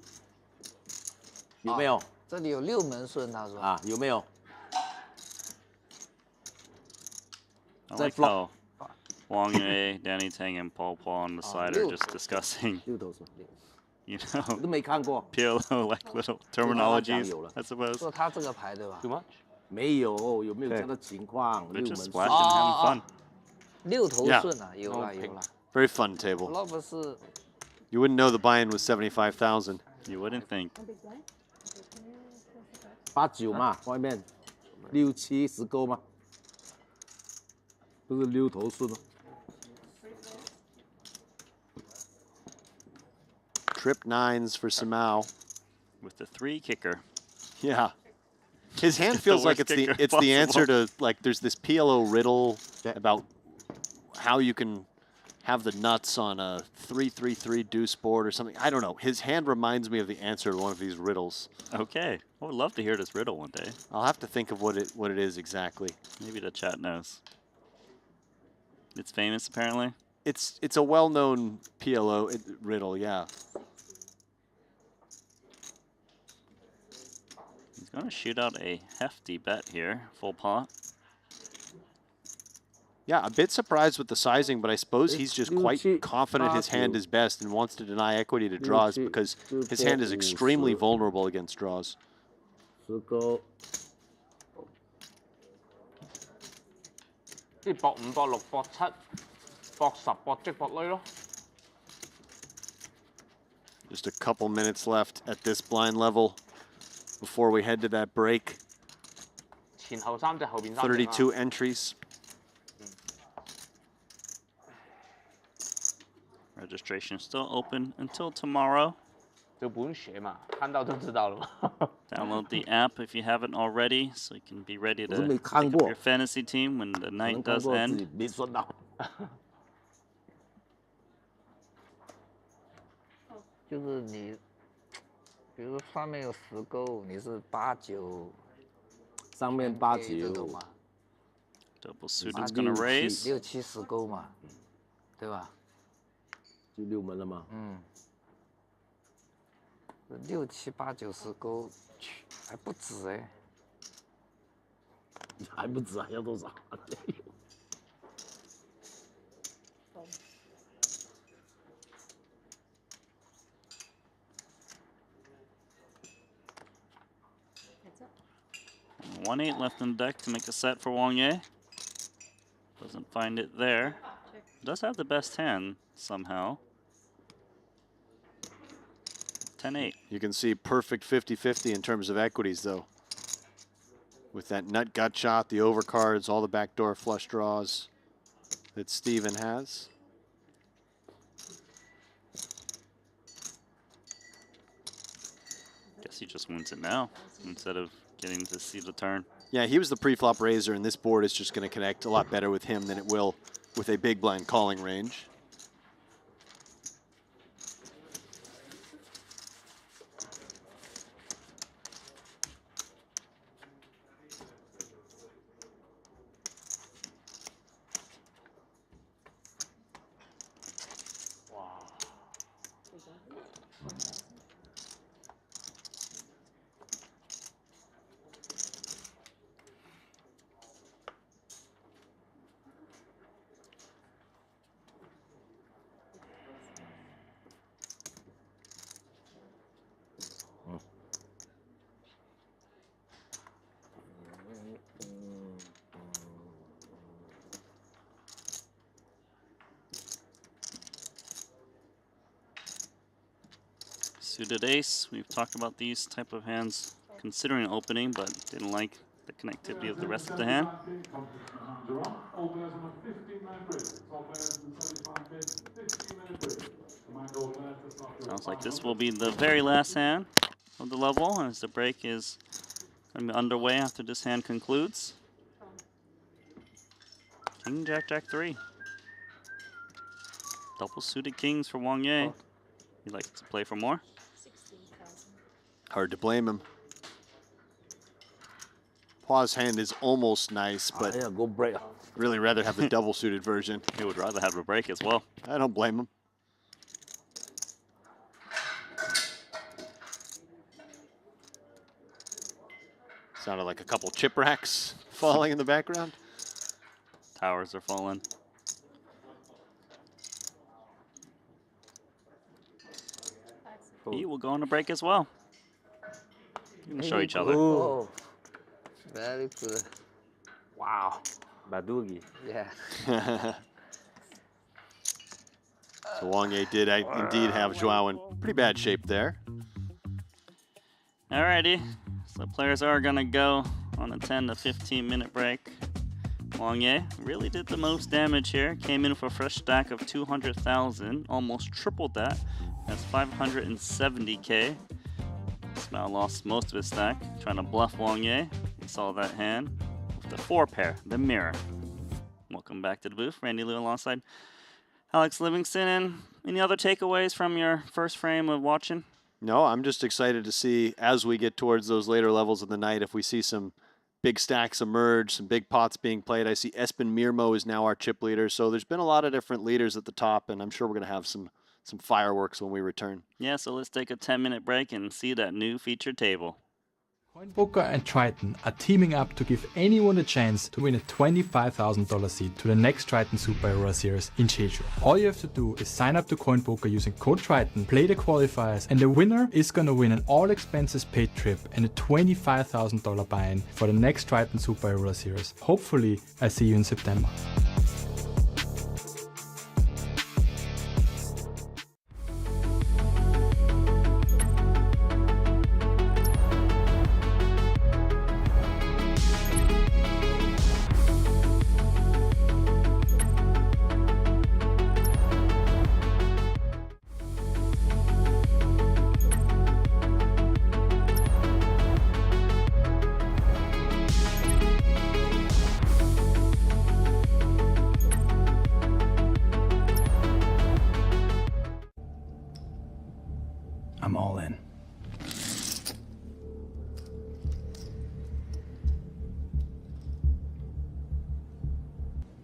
有没有？这里有6门顺，他说。啊，有没有？ I like how Wang Yue, Danny Tang, and Paul on the side are just discussing, 6头顺。 you know, 都没看过 PLO like little terminologies, I suppose. 说他这个牌对吧？ Too much? 没有，有没有这样的情况？ They're 6 just 门 splashing, having fun. 6头 Yeah. 顺啊，有了有了。 Very fun table. 那不是 You wouldn't know the buy-in was 75,000. You wouldn't think. 8、9嘛，外面6、7、10勾嘛，不是6头顺哦。 Trip 9s for Samau. With the 3 kicker. Yeah. His hand The feels like worst it's kicker the answer possible. to, like, there's this PLO riddle about how you can have the nuts on a 3-3-3 deuce board or something. I don't know. His hand reminds me of the answer to one of these riddles. Okay. I would love to hear this riddle one day. I'll have to think of what it is exactly. Maybe the chat knows. It's famous, apparently. It's a well-known PLO riddle, yeah. He's going to shoot out a hefty bet here, full pot. Yeah, a bit surprised with the sizing, but I suppose he's just quite confident his hand is best and wants to deny equity to draws because his hand is extremely vulnerable against draws. 10勾。即係搏5、搏6、搏7、搏10、搏即搏女咯。 Just a couple minutes left at this blind level before we head to that break. 前後3隻，後邊3隻。 32 entries. Registration still open until tomorrow. 就本寫嘛，看到就知道了嘛。 Download the app if you haven't already, so you can be ready to 我是没 pick 看 up 过 your fantasy team when the 可能 night 看 does 过自 end. 己没算到。就是你，比如上面有10勾，你是8、9，上面8、9嘛， Double suited's gonna raise. 6、7、10勾嘛，对吧？就6门了吗？嗯。6、7、8、9、10勾，还不止哎。还不止，还要多少？1-8 left in the deck to make a set for Wang Ye. Doesn't find it there. Does have the best hand somehow. 10-8. You can see perfect 50-50 in terms of equities, though. With that nut gut shot, the overcards, all the backdoor flush draws that Steven has. Guess he just wins it now instead of getting to see the turn. Yeah, he was the pre-flop raiser, and this board is just going to connect a lot better with him than it will with a big blind calling range. Suited ace. We've talked about these type of hands considering opening, but didn't like the connectivity of the rest of the hand. Sounds like this will be the very last hand of the level, as the break is going to be underway after this hand concludes. King, Jack, Jack 3. Double suited kings for Wang Ye. He likes to play for more. Hard to blame him. Paw's hand is almost nice, but yeah, go break. Really rather have the double suited version. He would rather have a break as well. I don't blame him. Sounded like a couple chip racks falling in the background. Towers are falling. He will go on a break as well. You can show each other. Oh, very good. Wow. Badugi. Yeah. So Wang Ye did indeed have Joao in pretty bad shape there. Alrighty, so players are gonna go on a 10 to 15 minute break. Wang Ye really did the most damage here. Came in for a fresh stack of 200,000, almost tripled that. That's 570K. Smile lost most of his stack, trying to bluff Wang Ye. We saw that hand with the 4 pair, the mirror. Welcome back to the booth, Randy Liu alongside Alex Livingston. And any other takeaways from your first frame of watching? No, I'm just excited to see as we get towards those later levels of the night, if we see some big stacks emerge, some big pots being played. I see Espen Mirmo is now our chip leader. So there's been a lot of different leaders at the top, and I'm sure we're going to have some fireworks when we return. Yeah, so let's take a 10-minute break and see that new featured table. CoinPoker and Triton are teaming up to give anyone a chance to win a $25,000 seat to the next Triton SHRS Series in Jeju. All you have to do is sign up to CoinPoker using code Triton, play the qualifiers, and the winner is gonna win an all expenses paid trip and a $25,000 buy-in for the next Triton SHRS Series. Hopefully, I see you in September. I'm all in.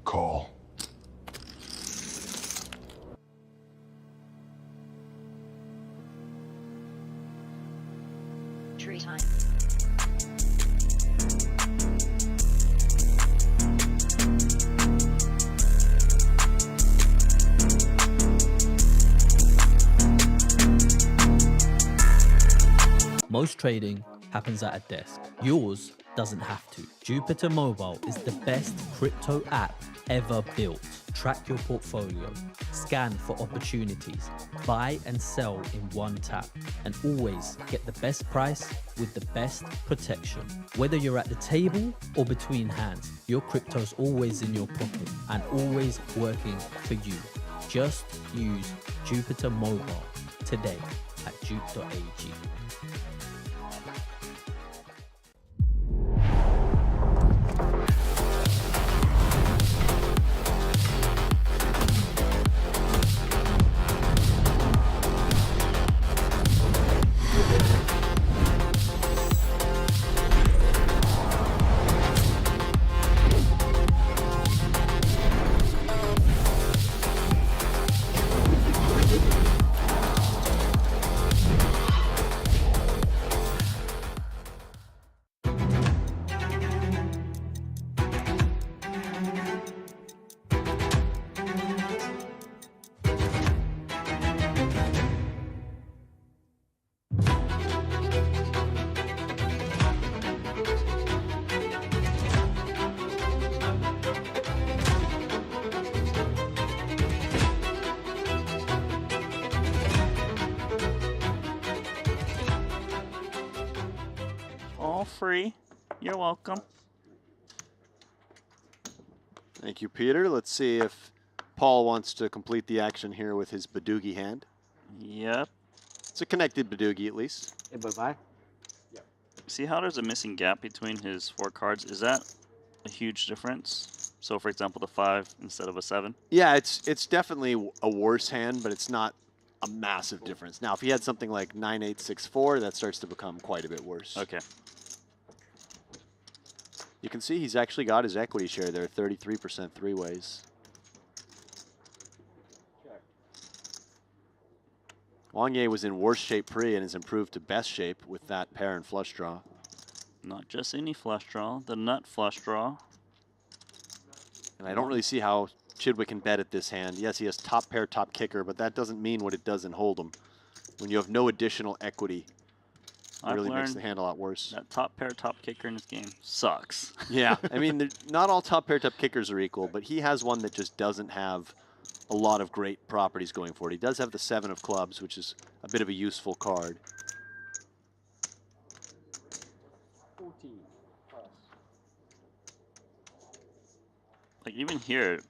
Call. Triton. Most trading happens at a desk. Yours doesn't have to. Jupiter Mobile is the best crypto app ever built. Track your portfolio, scan for opportunities, buy and sell in one tap, and always get the best price with the best protection. Whether you're at the table or between hands, your crypto's always in your pocket and always working for you. Just use Jupiter Mobile today at jupe.ag. pre. You're welcome. Thank you, Peter. Let's see if Paul wants to complete the action here with his Badugi hand. Yep. It's a connected Badugi, at least. Hey, bye-bye. See how there's a missing gap between his 4 cards? Is that a huge difference? So, for example, the 5 instead of a 7? Yeah, it's definitely a worse hand, but it's not a massive difference. Now, if he had something like 9-8-6-4, that starts to become quite a bit worse. Okay. You can see he's actually got his equity share there, 33% three-ways. Wang Ye was in worse shape pre and has improved to best shape with that pair and flush draw. Not just any flush draw, the nut flush draw. And I don't really see how Chidwick can bet at this hand. Yes, he has top pair, top kicker, but that doesn't mean what it does in Hold'em. When you have no additional equity, it really makes the hand a lot worse. That top pair, top kicker in this game sucks. Yeah, I mean, not all top pair, top kickers are equal, but he has one that just doesn't have a lot of great properties going for it. He does have the 7 of clubs, which is a bit of a useful card. 14 plus. Like, even here,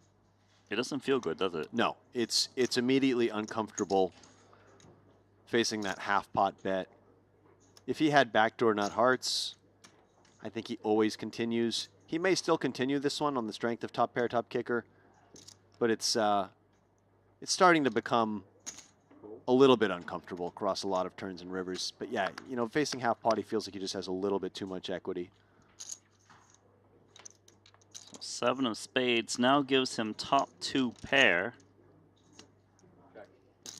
it doesn't feel good, does it? No, it's immediately uncomfortable facing that half pot bet. If he had backdoor nut hearts, I think he always continues. He may still continue this one on the strength of top pair, top kicker, but it's starting to become a little bit uncomfortable across a lot of turns and rivers. But yeah, you know, facing half pot, he feels like he just has a little bit too much equity. So 7 of spades now gives him top 2 pair.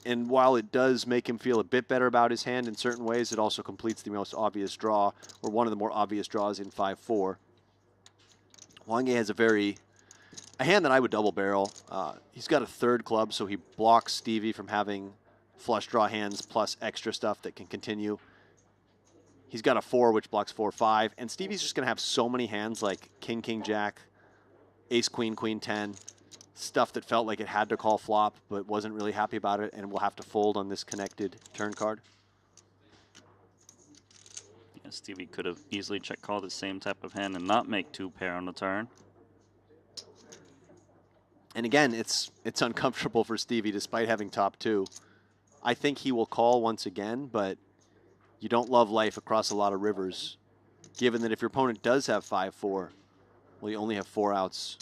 And while it does make him feel a bit better about his hand in certain ways, it also completes the most obvious draw, or one of the more obvious draws in 5-4. Wang Ye has a hand that I would double barrel. He's got a 3rd club, so he blocks Stevie from having flush draw hands plus extra stuff that can continue. He's got a 4, which blocks 4-5, and Stevie's just going to have so many hands like King, King, Jack, Ace, Queen, Queen, 10, stuff that felt like it had to call flop but wasn't really happy about it and will have to fold on this connected turn card. Yeah, Stevie could have easily check called the same type of hand and not make 2 pair on the turn. And again, it's uncomfortable for Stevie despite having top 2. I think he will call once again, but you don't love life across a lot of rivers, given that if your opponent does have 5-4, well, you only have 4 outs.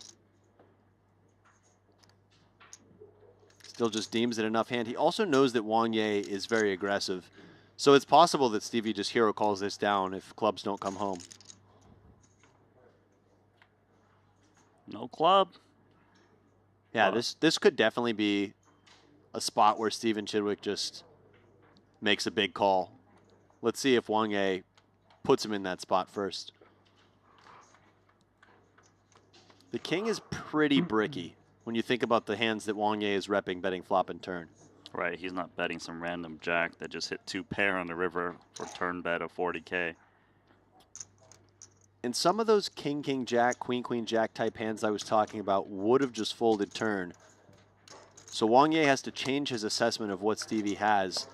Still just deems it enough hand. He also knows that Wang Ye is very aggressive, so it's possible that Stevie just hero calls this down if clubs don't come home. No club. Yeah, this could definitely be a spot where Steven Chidwick just makes a big call. Let's see if Wang Ye puts him in that spot first. The king is pretty bricky when you think about the hands that Wang Ye is repping betting flop and turn. Right, he's not betting some random jack that just hit 2 pair on the river for turn bet of 40K. And some of those king, king, jack, queen, queen, jack type hands I was talking about would have just folded turn. So Wang Ye has to change his assessment of what Stevie has.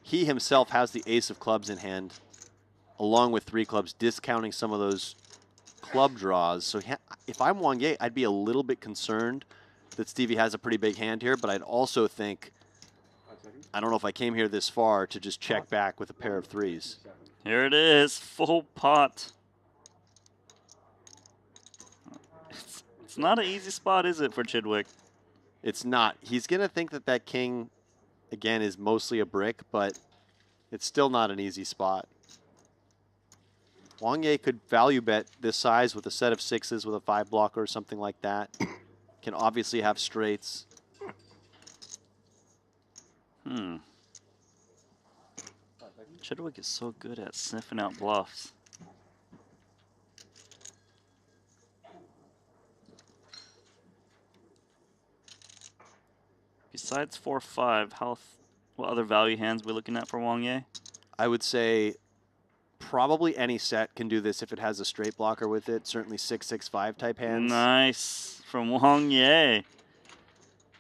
He himself has the ace of clubs in hand, along with 3 clubs, discounting some of those club draws. So if I'm Wang Ye, I'd be a little bit concerned that Stevie has a pretty big hand here, but I'd also think, I don't know if I came here this far to just check back with a pair of 3s. Here it is, full pot. It's not an easy spot, is it, for Chidwick? It's not. He's going to think that that king, again, is mostly a brick, but it's still not an easy spot. Wang Ye could value bet this size with a set of 6s with a 5 blocker or something like that. Can obviously have straights. Chidwick is so good at sniffing out bluffs. Besides 4-5, what other value hands are we looking at for Wang Ye? I would say probably any set can do this if it has a straight blocker with it. Certainly 6-6-5 type hands. Nice from Wang Ye.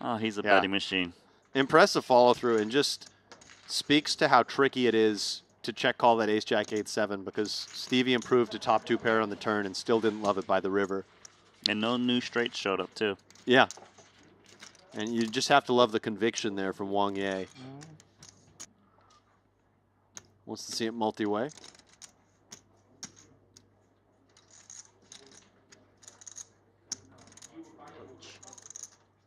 Oh, he's a betting machine. Impressive follow through and just speaks to how tricky it is to check call that ace-jack 8-7 because Stevie improved to top 2 pair on the turn and still didn't love it by the river. And no new straights showed up, too. Yeah. And you just have to love the conviction there from Wang Ye. Wants to see it multi-way.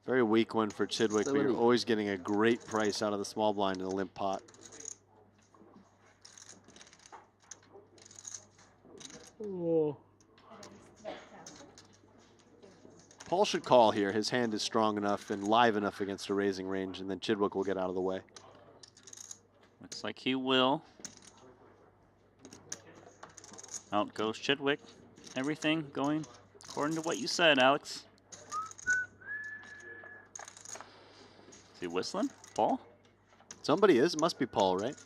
Very weak one for Chidwick, but you're always getting a great price out of the small blind in a limp pot. Oh. Paul should call here. His hand is strong enough and live enough against a raising range, and then Chidwick will get out of the way. Looks like he will. Out goes Chidwick. Everything going according to what you said, Alex. Is he whistling? Paul? Somebody is. It must be Paul, right?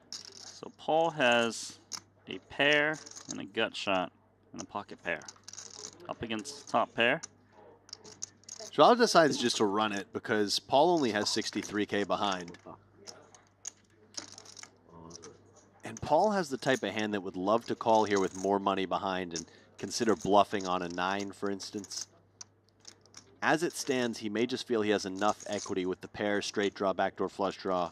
So Paul has a pair and a gut shot and a pocket pair. Up against top pair. Joao decides just to run it because Paul only has 63K behind. And Paul has the type of hand that would love to call here with more money behind and consider bluffing on a 9, for instance. As it stands, he may just feel he has enough equity with the pair, straight draw, backdoor flush draw.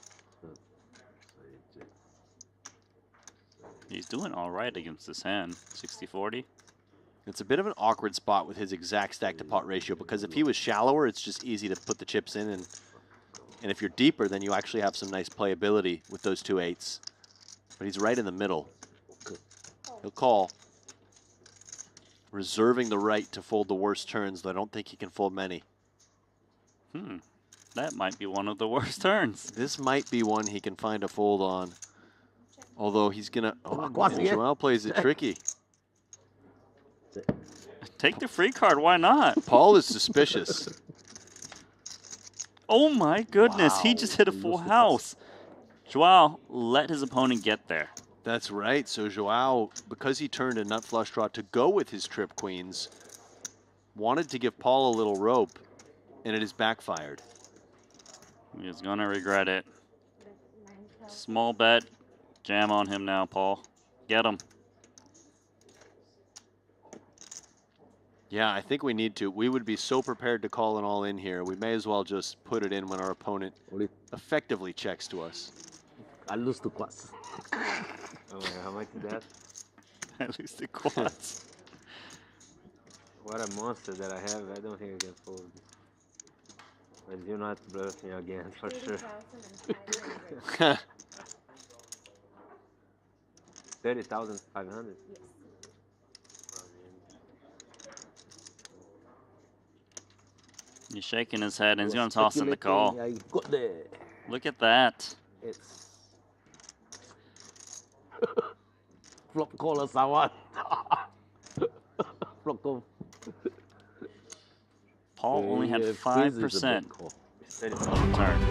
He's doing all right against this hand, 60-40. It's a bit of an awkward spot with his exact stack to pot ratio because if he was shallower, it's just easy to put the chips in. And if you're deeper, then you actually have some nice playability with those 2 8s. But he's right in the middle. He'll call, reserving the right to fold the worst turns, though I don't think he can fold many. That might be one of the worst turns. This might be one he can find a fold on. Although he's going to... Oh, Joao plays it tricky. Take the free card, why not? Paul is suspicious. Oh my goodness, he just hit a full house. Joao let his opponent get there. That's right. So Joao, because he turned a nut flush draw to go with his trip queens, wanted to give Paul a little rope, and it has backfired. He's going to regret it. Small bet. Jam on him now, Paul. Get him. Yeah, I think we need to. We would be so prepared to call it all in here. We may as well just put it in when our opponent effectively checks to us. I lose the quads. Oh my god, how much is that? I lose the quads. What a monster that I have. I don't think I can fold. But do not bluff me again, for sure. 30,500? Yes. He's shaking his head and he's going to toss in the call. Look at that. It's flop caller someone. Flop call. Paul only had 5% on the turn.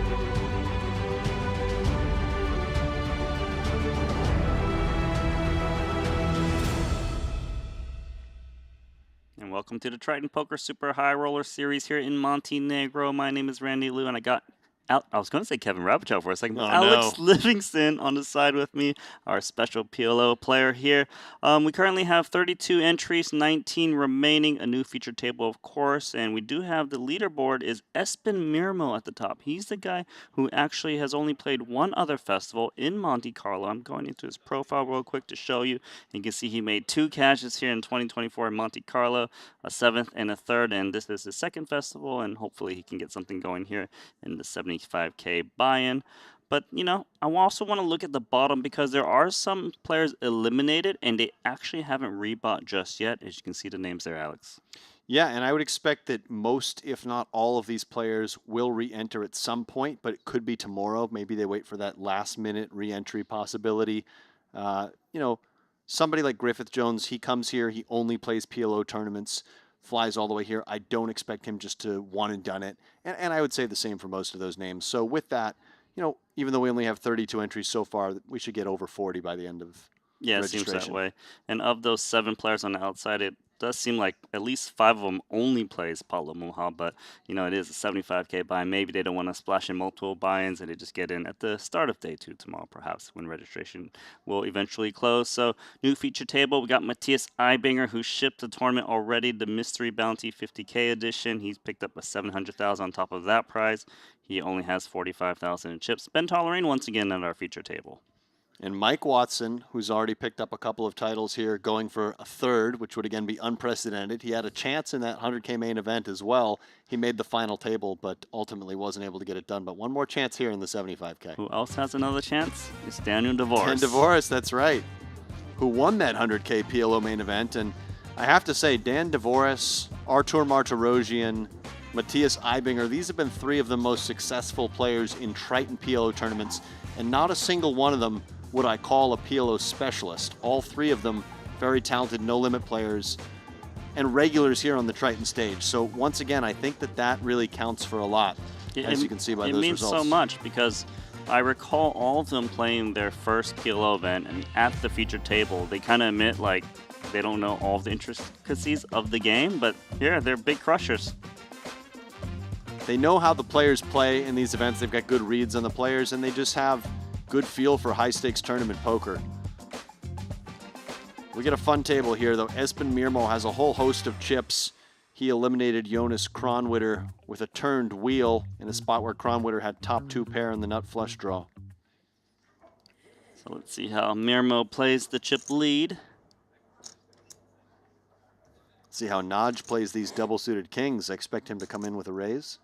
And welcome to the Triton Poker Super High Roller Series here in Montenegro. My name is Randy Liu, and I got I was going to say Kevin Rabichow for a second, but Alex Livingston on the side with me, our special PLO player here. We currently have 32 entries, 19 remaining, a new feature table, of course, and we do have the leaderboard is Espen Mirmo at the top. He's the guy who actually has only played one other festival in Monte Carlo. I'm going into his profile real quick to show you. You can see he made 2 cashes here in 2024 in Monte Carlo, a 7th and a 3rd, and this is his 2nd festival, and hopefully he can get something going here in the 75K buy-in. But, you know, I also want to look at the bottom because there are some players eliminated and they actually haven't rebought just yet. As you can see the names there, Alex. Yeah, and I would expect that most, if not all of these players will re-enter at some point, but it could be tomorrow. Maybe they wait for that last-minute re-entry possibility. You know, somebody like Griffith Jones, he comes here, he only plays PLO tournaments, flies all the way here. I don't expect him just to one and done it. And I would say the same for most of those names. So with that, you know, even though we only have 32 entries so far, we should get over 40 by the end of registration. It seems that way. And of those 7 players on the outside, it does seem like at least 5 of them only plays Paulo Muha, but you know, it is a 75K buy. Maybe they don't want to splash in multiple buy-ins and they just get in at the start of day 2 tomorrow, perhaps, when registration will eventually close. So, new feature table, we got Matthias Eibinger, who shipped the tournament already, the Mystery Bounty 50K edition. He's picked up a 700,000 on top of that prize. He only has 45,000 in chips. Ben Tollerane once again at our feature table. And Mike Watson, who's already picked up a couple of titles here, going for a third, which would again be unprecedented. He had a chance in that 100K main event as well. He made the final table, but ultimately wasn't able to get it done. But one more chance here in the 75K. Who else has another chance? It's Daniel Dvoris. Dan Dvoris, that's right, who won that 100K PLO main event. And I have to say, Dan Dvoris, Artur Martirosyan, Matthias Eibinger, these have been 3 of the most successful players in Triton PLO tournaments, and not a single one of them would I call a PLO specialist. All 3 of them very talented no-limit players and regulars here on the Triton stage. So once again, I think that really counts for a lot, as you can see by those results. It means so much because I recall all of them playing their first PLO event, and at the featured table, they kind of admit like they don't know all of the intricacies of the game, but yeah, they're big crushers. They know how the players play in these events. They've got good reads on the players, and they just have good feel for high-stakes tournament poker. We get a fun table here, though. Espen Mirmo has a whole host of chips. He eliminated Jonas Kronwitter with a turned wheel in a spot where Kronwitter had top 2 pair in the nut flush draw. So let's see how Mirmo plays the chip lead. See how Naj plays these double-suited kings. I expect him to come in with a raise.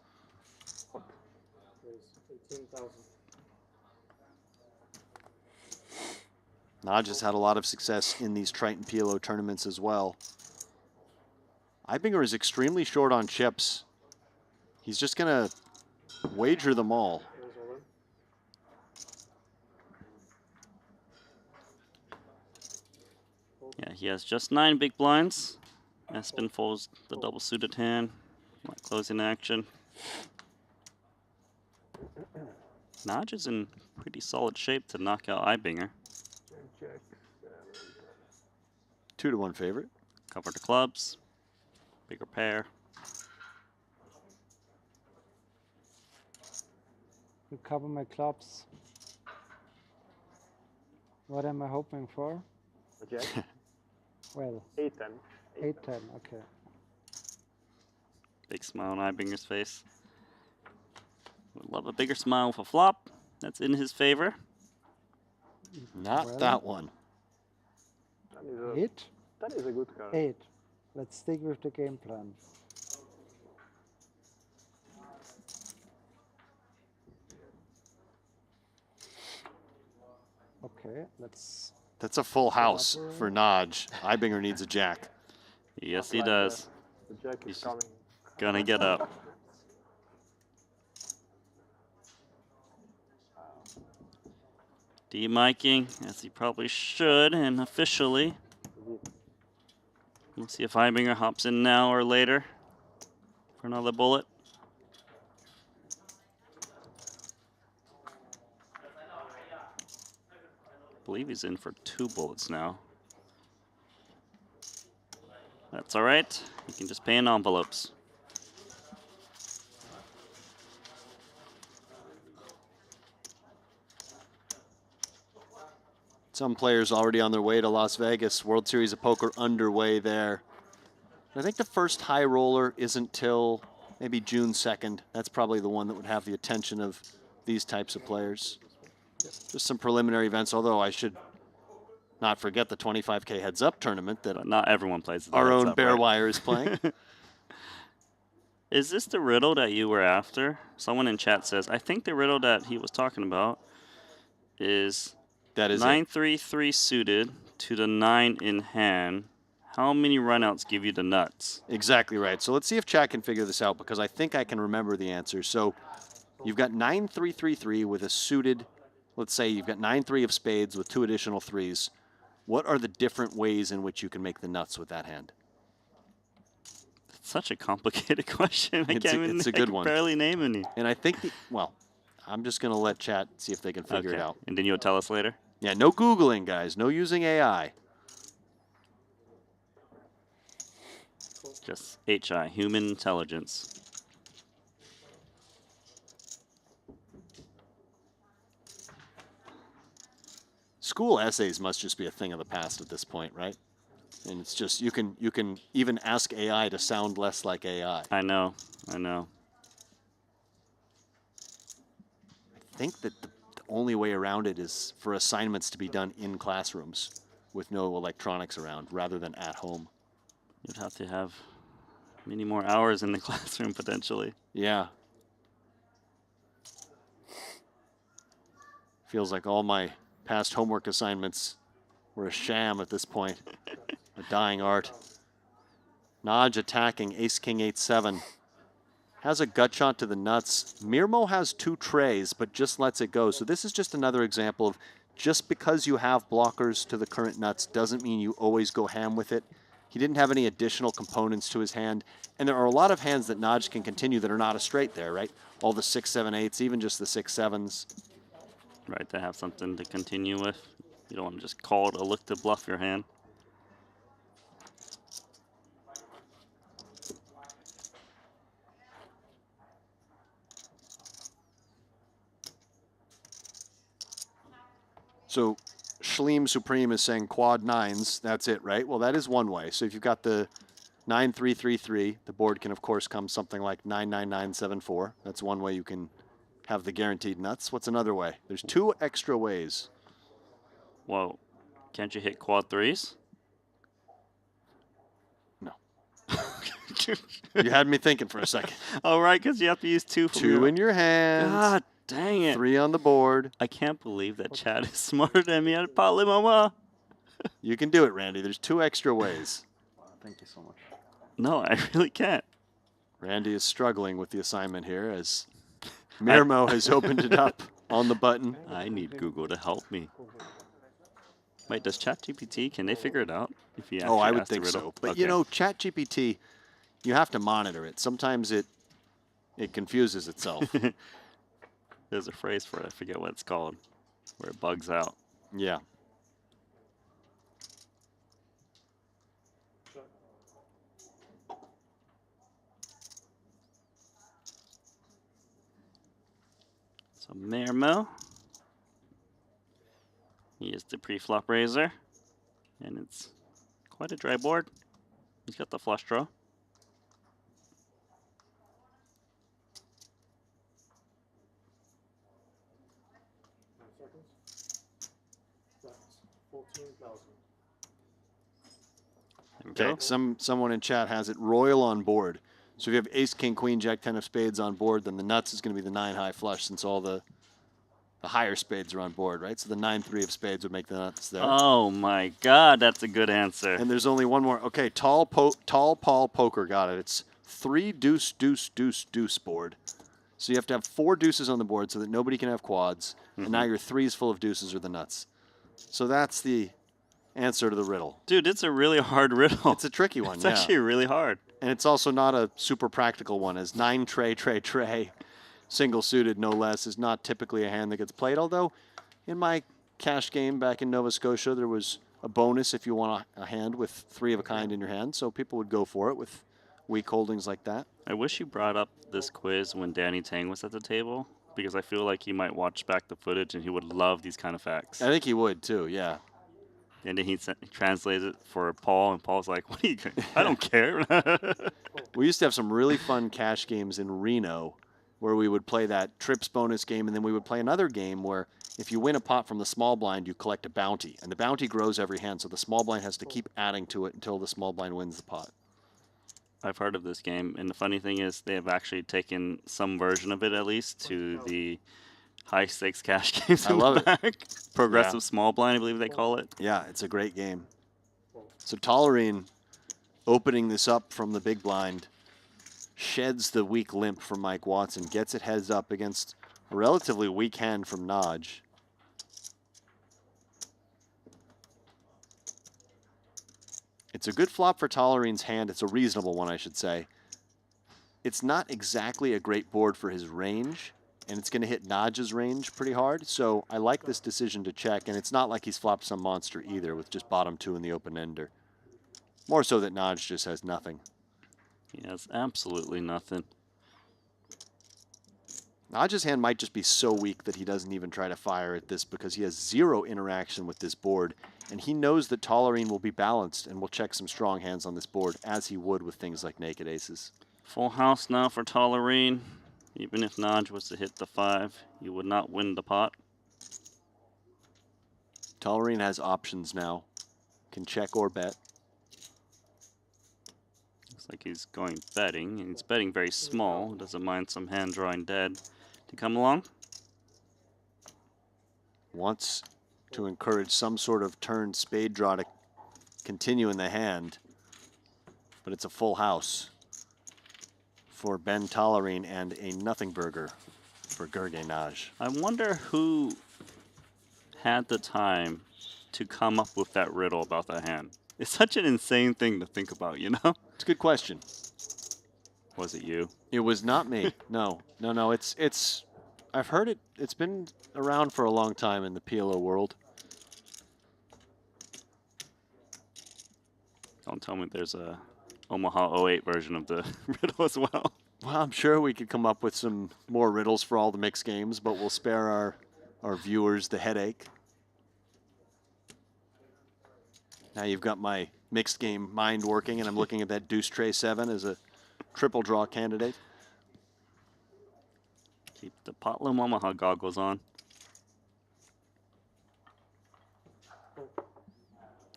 18,000. Naj has had a lot of success in these Triton PLO tournaments as well. Eibinger is extremely short on chips. He's just going to wager them all. Yeah, he has just 9 big blinds. Espen folds the double suited hand. Not closing action. Naj is in pretty solid shape to knock out Eibinger. 2-1 favorite. Cover the clubs. Bigger pair. You cover my clubs. What am I hoping for? Okay. Well, 8-10. 8-10, okay. Big smile on Eibinger's face. Would love a bigger smile with a flop. That's in his favor. Not that one. 8? That is a good card. 8. Let's stick with the game plan. Okay, let's... That's a full house for Naj. Eibinger needs a jack. Yes, he does. The jack is He's coming. gonna get up. De-miking, as he probably should, and officially. We'll see if Eibinger hops in now or later for another bullet. I believe he's in for 2 bullets now. That's all right. You can just pay in envelopes. Some players already on their way to Las Vegas. World Series of Poker underway there. I think the first high roller isn't till maybe June 2nd. That's probably the one that would have the attention of these types of players. Just some preliminary events, although I should not forget the 25K Heads Up tournament that not everyone plays. Our own Up, Bear right? Wire is playing. Is this the riddle that you were after? Someone in chat says, I think the riddle that he was talking about is... That is 9-3-3 suited to the 9 in hand. How many runouts give you the nuts? Exactly right. So let's see if chat can figure this out, because I think I can remember the answer. So you've got 9-3-3-3 with a suited, let's say you've got 9-3 of spades with 2 additional 3s. What are the different ways in which you can make the nuts with that hand? It's such a complicated question. It's a good one. Barely name any. And I think, well, I'm just going to let chat see if they can figure it out. And then you'll tell us later? Yeah, no Googling, guys. No using AI. Just HI, human intelligence. School essays must just be a thing of the past at this point, right? And it's just you can even ask AI to sound less like AI. I know, I know. I think that the only way around it is for assignments to be done in classrooms with no electronics around rather than at home. You'd have to have many more hours in the classroom potentially. Yeah. Feels like all my past homework assignments were a sham at this point. A dying art. Naj attacking ace king 8-7. Has a gut shot to the nuts. Mirmo has 2 trays, but just lets it go. So this is just another example of just because you have blockers to the current nuts doesn't mean you always go ham with it. He didn't have any additional components to his hand. And there are a lot of hands that Naj can continue that are not a straight there, right? All the 6, 7, 8s, even just the 6, 7s. Right, to have something to continue with. You don't want to just call it a look to bluff your hand. So Schleem Supreme is saying quad 9s, that's it, right? Well, that is one way. So if you've got the 9-3-3-3, the board can, of course, come something like 9-9-9-7-4. That's one way you can have the guaranteed nuts. What's another way? There's 2 extra ways. Whoa. Can't you hit quad 3s? No. You had me thinking for a second. Oh, right, because you have to use 2 from 2 in your hand. God dang it. 3 on the board. I can't believe that Chad is smarter than me at Poly Mama. You can do it, Randy. There's 2 extra ways. Thank you so much. No, I really can't. Randy is struggling with the assignment here as Mirmo has opened it up on the button. I need Google to help me. Wait, does ChatGPT, can they figure it out? If you Oh, I actually would ask the think so. riddle? But Okay. you know, ChatGPT, you have to monitor it. Sometimes it confuses itself. There's a phrase for it. I forget what it's called, where it bugs out. Yeah. So Mirmo. He is the pre-flop raiser. And it's quite a dry board. He's got the flush draw. Okay, someone in chat has it royal on board. So if you have ace, king, queen, jack, 10 of spades on board, then the nuts is going to be the 9 high flush since all the higher spades are on board, right? So the 9-3 of spades would make the nuts there. Oh my God, that's a good answer. And there's only one more. Okay, Tall Paul Poker got it. It's 3 deuce, deuce, deuce, deuce board. So you have to have 4 deuces on the board so that nobody can have quads. And now your 3s full of deuces are the nuts. So that's the answer to the riddle. Dude, it's a really hard riddle. It's a tricky one, It's yeah. actually really hard. And it's also not a super practical one, as 9 tray, single suited no less, is not typically a hand that gets played. Although, in my cash game back in Nova Scotia, there was a bonus if you want a hand with 3 of a kind in your hand, so people would go for it with weak holdings like that. I wish you brought up this quiz when Danny Tang was at the table, because I feel like he might watch back the footage and he would love these kind of facts. I think he would too, yeah. And then he translates it for Paul, and Paul's like, "What are you? I don't care." We used to have some really fun cash games in Reno where we would play that trips bonus game, and then we would play another game where if you win a pot from the small blind, you collect a bounty. And the bounty grows every hand, so the small blind has to keep adding to it until the small blind wins the pot. I've heard of this game, and the funny thing is they have actually taken some version of it, at least, to the high-stakes cash games. I love it. Progressive Yeah. small blind, I believe they call it. Yeah, it's a great game. So Tolerine opening this up from the big blind sheds the weak limp from Mike Watson, gets it heads up against a relatively weak hand from Naj. It's a good flop for Tolerine's hand. It's a reasonable one, I should say. It's not exactly a great board for his range, and it's going to hit Naj's range pretty hard. So I like this decision to check, and it's not like he's flopped some monster either with just bottom 2 in the open ender. More so that Naj just has nothing. He has absolutely nothing. Naj's hand might just be so weak that he doesn't even try to fire at this because he has zero interaction with this board, and he knows that Tolerine will be balanced and will check some strong hands on this board, as he would with things like naked aces. Full house now for Tolerine. Even if Naj was to hit the 5, he would not win the pot. Tolerine has options now. Can check or bet. Looks like he's going betting, and he's betting very small. Doesn't mind some hand drawing dead to come along. Wants to encourage some sort of turn spade draw to continue in the hand, but it's a full house for Ben Tolerine and a nothing burger for Gergely Naj. I wonder who had the time to come up with that riddle about that hand. It's such an insane thing to think about, you know? It's a good question. Was it you? It was not me. No. It's I've heard it. It's been around for a long time in the PLO world. Don't tell me there's a Omaha 08 version of the riddle as well. Well, I'm sure we could come up with some more riddles for all the mixed games, but we'll spare our viewers the headache. Now you've got my mixed game mind working, and I'm looking at that deuce tray 7 as a triple draw candidate. Keep the Potlam Omaha goggles on.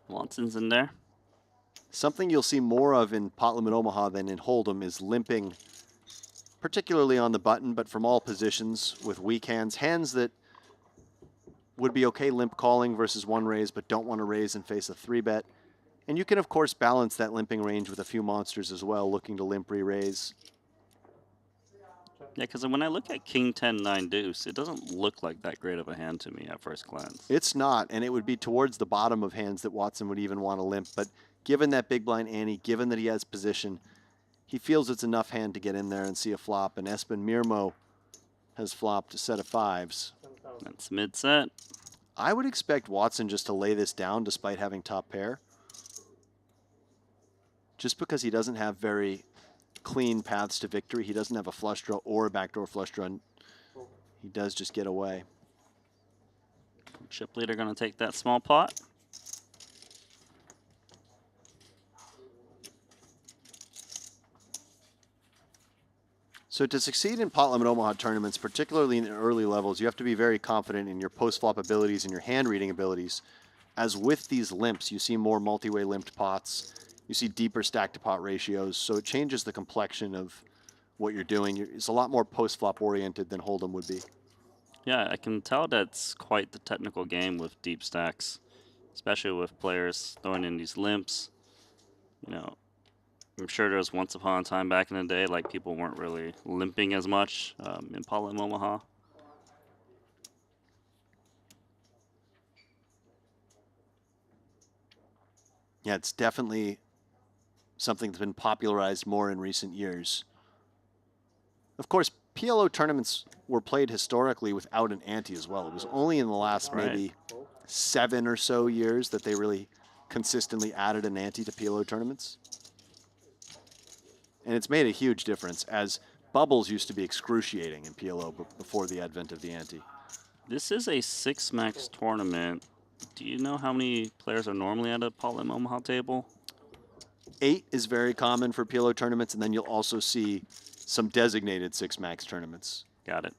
Watson's in there. Something you'll see more of in Potlam and Omaha than in Hold'em is limping, particularly on the button, but from all positions with weak hands. Hands that would be okay limp calling versus one raise, but don't want to raise and face a 3-bet. And you can, of course, balance that limping range with a few monsters as well, looking to limp re-raise. Yeah, because when I look at King 10 9 deuce, it doesn't look like that great of a hand to me at first glance. It's not, and it would be towards the bottom of hands that Watson would even want to limp. But given that big blind ante, given that he has position, he feels it's enough hand to get in there and see a flop. And Espen Mirmo has flopped a set of 5s. That's mid-set. I would expect Watson just to lay this down despite having top pair. Just because he doesn't have very clean paths to victory. He doesn't have a flush draw or a backdoor flush draw. He does just get away. Chip leader going to take that small pot. So to succeed in Potlam and Omaha tournaments, particularly in the early levels, you have to be very confident in your post-flop abilities and your hand-reading abilities. As with these limps, you see more multi-way limped pots. You see deeper stack-to-pot ratios, so it changes the complexion of what you're doing. It's a lot more post-flop oriented than Hold'em would be. Yeah, I can tell that's quite the technical game with deep stacks, especially with players throwing in these limps. You know, I'm sure there was once upon a time back in the day, like people weren't really limping as much in Potlam Omaha. Yeah, it's definitely something that's been popularized more in recent years. Of course, PLO tournaments were played historically without an ante as well. It was only in the last maybe 7 or so years that they really consistently added an ante to PLO tournaments. And it's made a huge difference, as bubbles used to be excruciating in PLO before the advent of the ante. This is a 6-max tournament. Do you know how many players are normally at a Potlam Omaha table? 8 is very common for PLO tournaments, and then you'll also see some designated 6-max tournaments. Got it.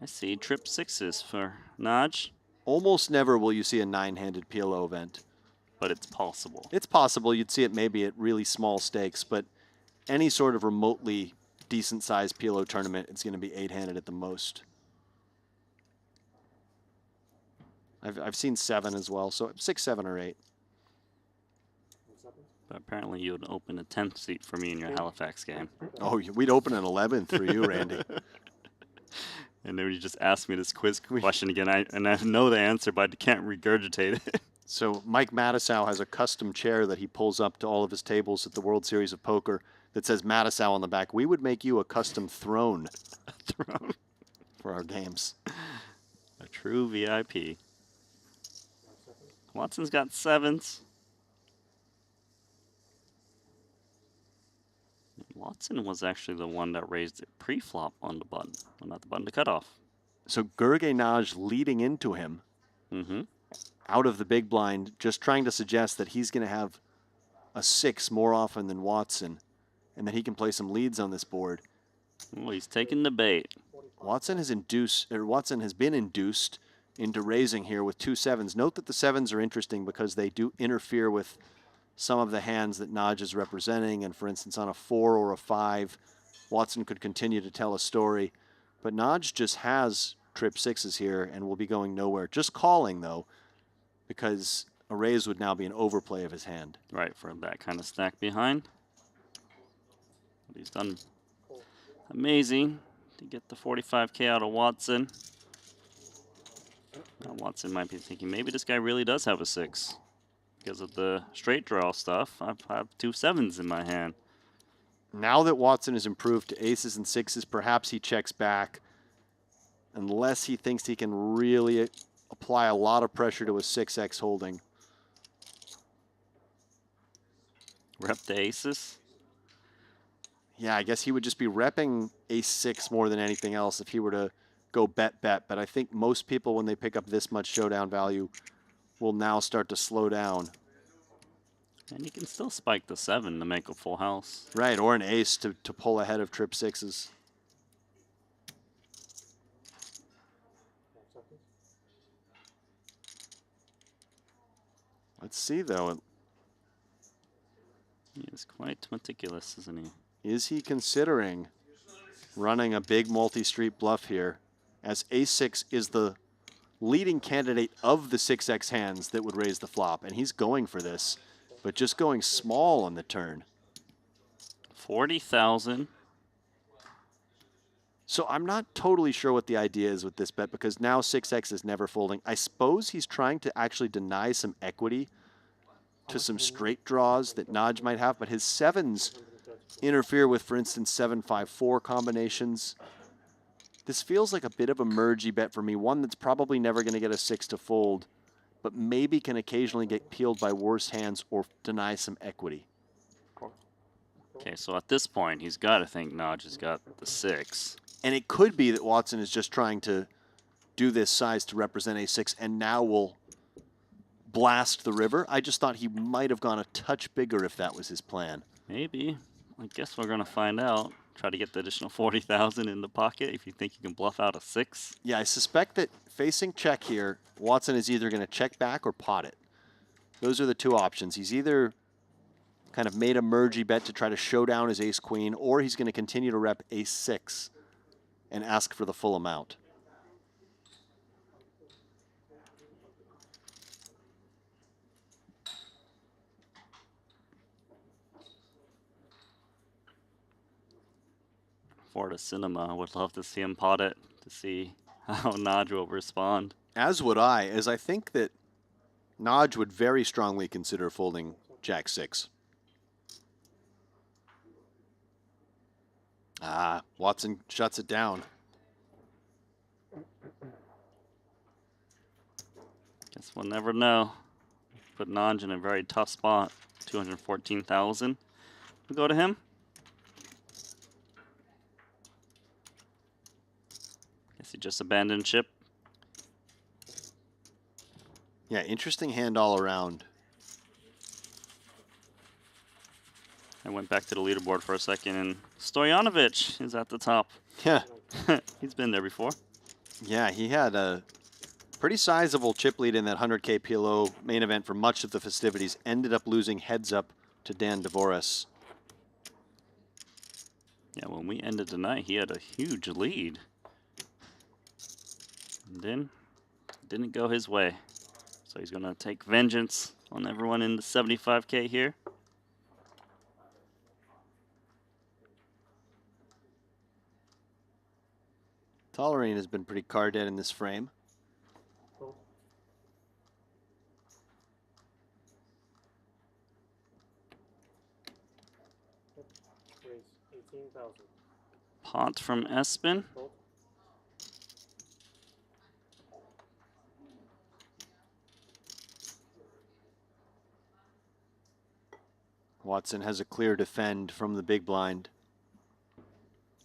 I see trip 6s for Naj. Almost never will you see a 9-handed PLO event. But it's possible. It's possible. You'd see it maybe at really small stakes, but any sort of remotely decent-sized PLO tournament, it's going to be 8-handed at the most. I've seen 7 as well, so 6, 7, or 8. But apparently you would open a 10th seat for me in your Halifax game. Oh, we'd open an 11th for you, Randy. And then you just ask me this quiz question again, and I know the answer, but I can't regurgitate it. So Mike Matisow has a custom chair that he pulls up to all of his tables at the World Series of Poker that says Matisow on the back. We would make you a custom throne. A throne? For our games. A true VIP. Watson's got 7s. Watson was actually the one that raised it pre-flop on the button, well, not the button, the cutoff. So Gurgenaj leading into him out of the big blind, just trying to suggest that he's going to have a 6 more often than Watson, and that he can play some leads on this board. Well, he's taking the bait. Watson has been induced into raising here with 2 7s. Note that the 7s are interesting because they do interfere with some of the hands that Naj is representing, and for instance on a 4 or a 5, Watson could continue to tell a story. But Naj just has trip 6s here and will be going nowhere. Just calling though, because a raise would now be an overplay of his hand. Right, for that kind of stack behind. But he's done amazing to get the 45K out of Watson. Now Watson might be thinking maybe this guy really does have a 6 because of the straight draw stuff. I have 2 7s in my hand. Now that Watson has improved to aces and 6s, perhaps he checks back unless he thinks he can really apply a lot of pressure to a 6x holding. Rep the aces? Yeah, I guess he would just be repping ace 6 more than anything else if he were to go bet. But I think most people, when they pick up this much showdown value, will now start to slow down. And you can still spike the 7 to make a full house. Right, or an ace to pull ahead of trip 6s. Let's see, though. He is quite meticulous, isn't he? Is he considering running a big multi-street bluff here, as ace-6 is the leading candidate of the 6x hands that would raise the flop, and he's going for this, but just going small on the turn. 40,000. So I'm not totally sure what the idea is with this bet, because now 6x is never folding. I suppose he's trying to actually deny some equity to some straight draws that Naj might have, but his 7s interfere with, for instance, 7-5-4 combinations. This feels like a bit of a mergey bet for me, one that's probably never going to get a 6 to fold, but maybe can occasionally get peeled by worse hands or deny some equity. Okay, so at this point, he's got to think Naj has got the 6. And it could be that Watson is just trying to do this size to represent a 6 and now will blast the river. I just thought he might have gone a touch bigger if that was his plan. Maybe. I guess we're going to find out. Try to get the additional 40,000 in the pocket if you think you can bluff out a 6. Yeah, I suspect that facing check here, Watson is either going to check back or pot it. Those are the two options. He's either kind of made a mergey bet to try to show down his ace-queen, or he's going to continue to rep ace-6 and ask for the full amount. For the cinema, I would love to see him pot it to see how Naj will respond. As would I, as I think that Naj would very strongly consider folding jack-6. Ah, Watson shuts it down. Guess we'll never know. Put Naj in a very tough spot. 214,000. We'll go to him. Guess he just abandoned ship. Yeah, interesting hand all around. I went back to the leaderboard for a second, and Stojanovic is at the top. Yeah. He's been there before. Yeah, he had a pretty sizable chip lead in that 100K PLO main event for much of the festivities. Ended up losing heads up to Dan Dvoris. Yeah, when we ended the night, he had a huge lead. And then it didn't go his way. So he's going to take vengeance on everyone in the 75K here. Tolerine has been pretty card dead in this frame. Pot from Espen. Watson has a clear defend from the big blind.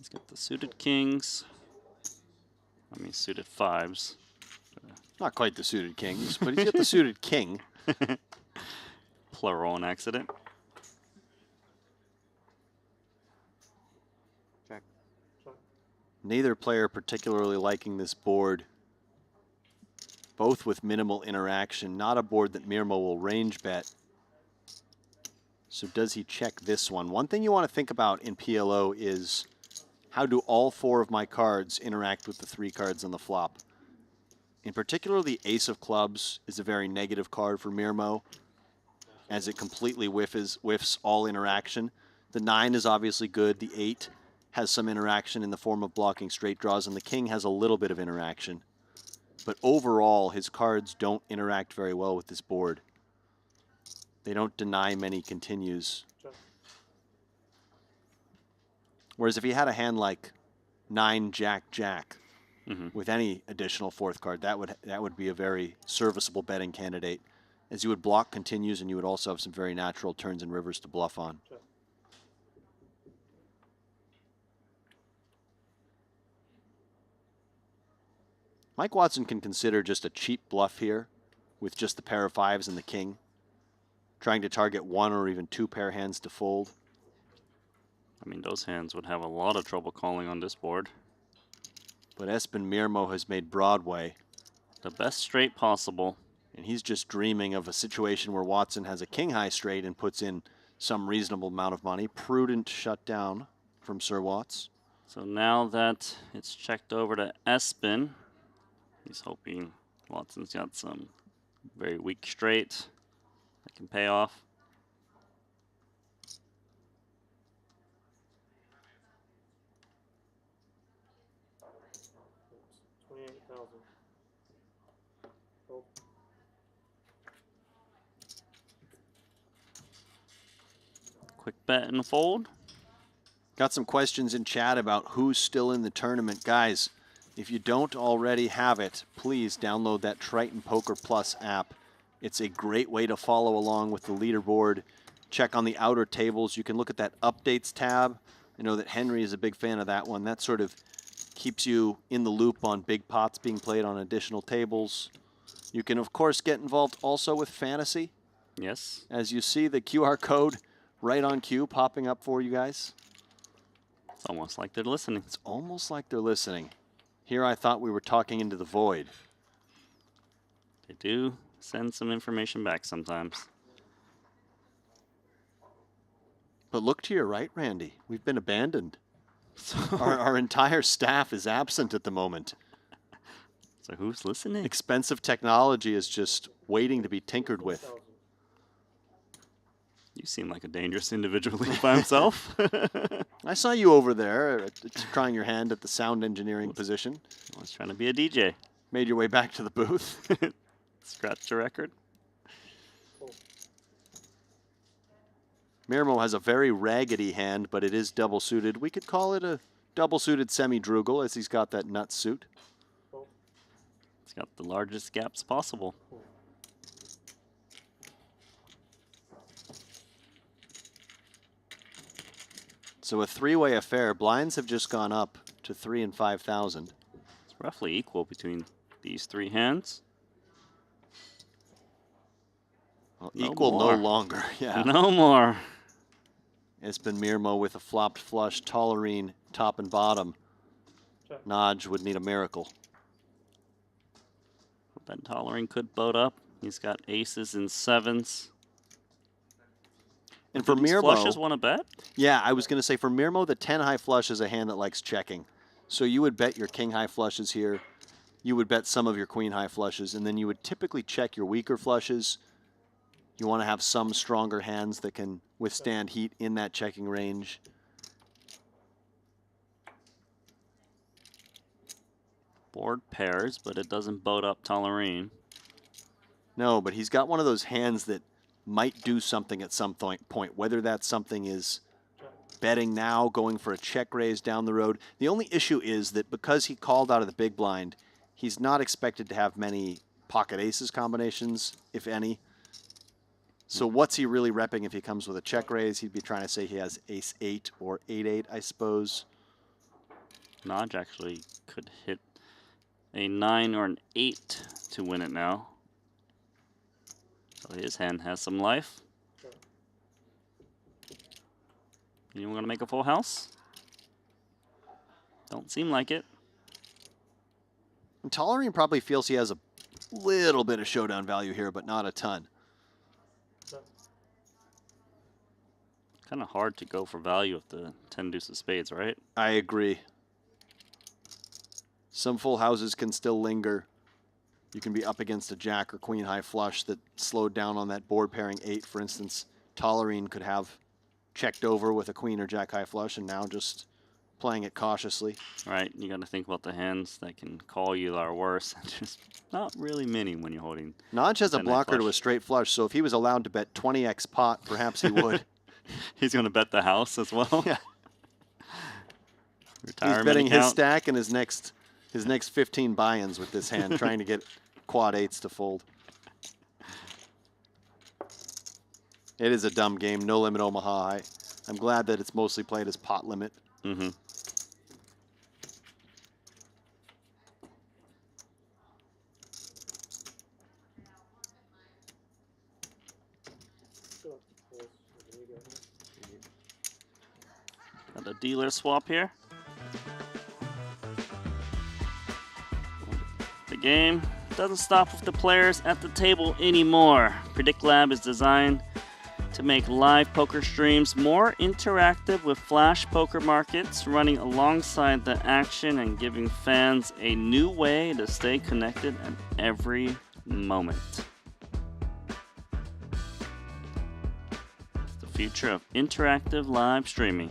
He's got the suited kings. I mean, suited fives. Not quite the suited kings, but he's got the suited king. Plural on accident. Check. Neither player particularly liking this board. Both with minimal interaction. Not a board that Mirmo will range bet. So does he check this one? One thing you want to think about in PLO is how do all 4 of my cards interact with the 3 cards on the flop? In particular, the ace of clubs is a very negative card for Mirmo, as it completely whiffs all interaction. The 9 is obviously good. The 8 has some interaction in the form of blocking straight draws, and the king has a little bit of interaction. But overall, his cards don't interact very well with this board. They don't deny many continues. Whereas if he had a hand like 9 Jack Jack with any additional 4th card, that would be a very serviceable betting candidate, as you would block continues and you would also have some very natural turns and rivers to bluff on. Mike Watson can consider just a cheap bluff here with just the pair of 5s and the king, trying to target 1 or even 2 pair hands to fold. I mean, those hands would have a lot of trouble calling on this board. But Espen Mirmo has made Broadway the best straight possible. And he's just dreaming of a situation where Watson has a king high straight and puts in some reasonable amount of money. Prudent shutdown from Sir Watts. So now that it's checked over to Espen, he's hoping Watson's got some very weak straight that can pay off. Quick bet and fold. Got some questions in chat about who's still in the tournament. Guys, if you don't already have it, please download that Triton Poker Plus app. It's a great way to follow along with the leaderboard. Check on the outer tables. You can look at that updates tab. I know that Henry is a big fan of that one. That sort of keeps you in the loop on big pots being played on additional tables. You can, of course, get involved also with fantasy. Yes. As you see the QR code right on cue popping up for you guys. It's almost like they're listening. It's almost like they're listening. Here I thought we were talking into the void. They do send some information back sometimes. But look to your right, Randy. We've been abandoned. Our entire staff is absent at the moment. So who's listening? Expensive technology is just waiting to be tinkered with. You seem like a dangerous individual by himself. I saw you over there trying your hand at the sound engineering position. I was trying to be a DJ. Made your way back to the booth. Scratched a record. Mirmo has a very raggedy hand, but it is double suited. We could call it a double suited semi-drugal, as he's got that nut suit. It's got the largest gaps possible. So a three-way affair. Blinds have just gone up to 3,000 and 5,000. It's roughly equal between these 3 hands. Well, equal no longer. Yeah. No more. Espen Mirmo with a flopped flush, Tollerine top and bottom. Naj would need a miracle. Then Tollerine could boat up. He's got aces and 7s. And for Mirmo, flushes want to bet? Yeah, I was going to say for Mirmo, the 10 high flush is a hand that likes checking. So you would bet your king high flushes here. You would bet some of your queen high flushes, and then you would typically check your weaker flushes. You want to have some stronger hands that can withstand heat in that checking range. Board pairs, but it doesn't boat up Tollerine. No, but he's got one of those hands that might do something at some point, whether that something is betting now, going for a check raise down the road. The only issue is that because he called out of the big blind, he's not expected to have many pocket aces combinations, if any. So what's he really repping if he comes with a check raise? He'd be trying to say he has ace 8 or 8-8, I suppose. Naj actually could hit a 9 or an 8 to win it now. So his hand has some life. Anyone gonna make a full house? Don't seem like it. And Tolerine probably feels he has a little bit of showdown value here, but not a ton. Kind of hard to go for value with the 10 deuce of spades, right? I agree. Some full houses can still linger. You can be up against a jack or queen high flush that slowed down on that board pairing 8, for instance. Tolerine could have checked over with a queen or jack high flush and now just playing it cautiously. Right, you got to think about the hands that can call you that are worse. Just not really many when you're holding. Naj has a 10 blocker to flush. a straight flush, so if he was allowed to bet 20x pot, perhaps he would. He's going to bet the house as well. Yeah. Retirement He's betting his account. stack and his next 15 buy-ins with this hand, trying to get quad 8s to fold. It is a dumb game. No limit Omaha. I'm glad that it's mostly played as pot limit. Mm-hmm. Got a dealer swap here. The game doesn't stop with the players at the table anymore. Predict Lab is designed to make live poker streams more interactive with flash poker markets running alongside the action and giving fans a new way to stay connected at every moment. It's the future of interactive live streaming.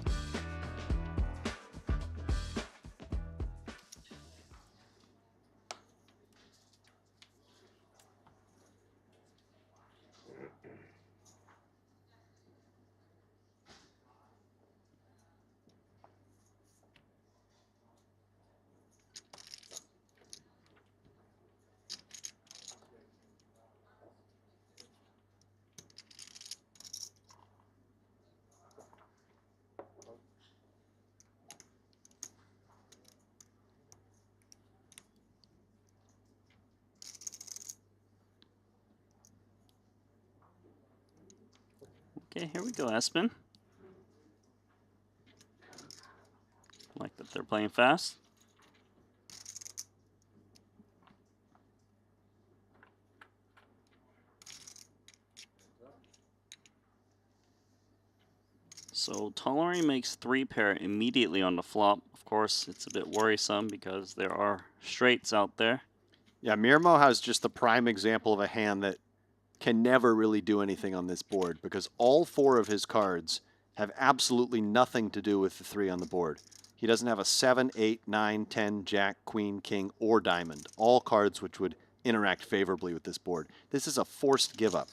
Okay, here we go, Espen. Like that they're playing fast. So Tolerine makes 3 pair immediately on the flop. Of course, it's a bit worrisome because there are straights out there. Yeah, Mirmo has just the prime example of a hand that can never really do anything on this board because all 4 of his cards have absolutely nothing to do with the 3 on the board. He doesn't have a 7, 8, 9, 10, jack, queen, king, or diamond. All cards which would interact favorably with this board. This is a forced give up.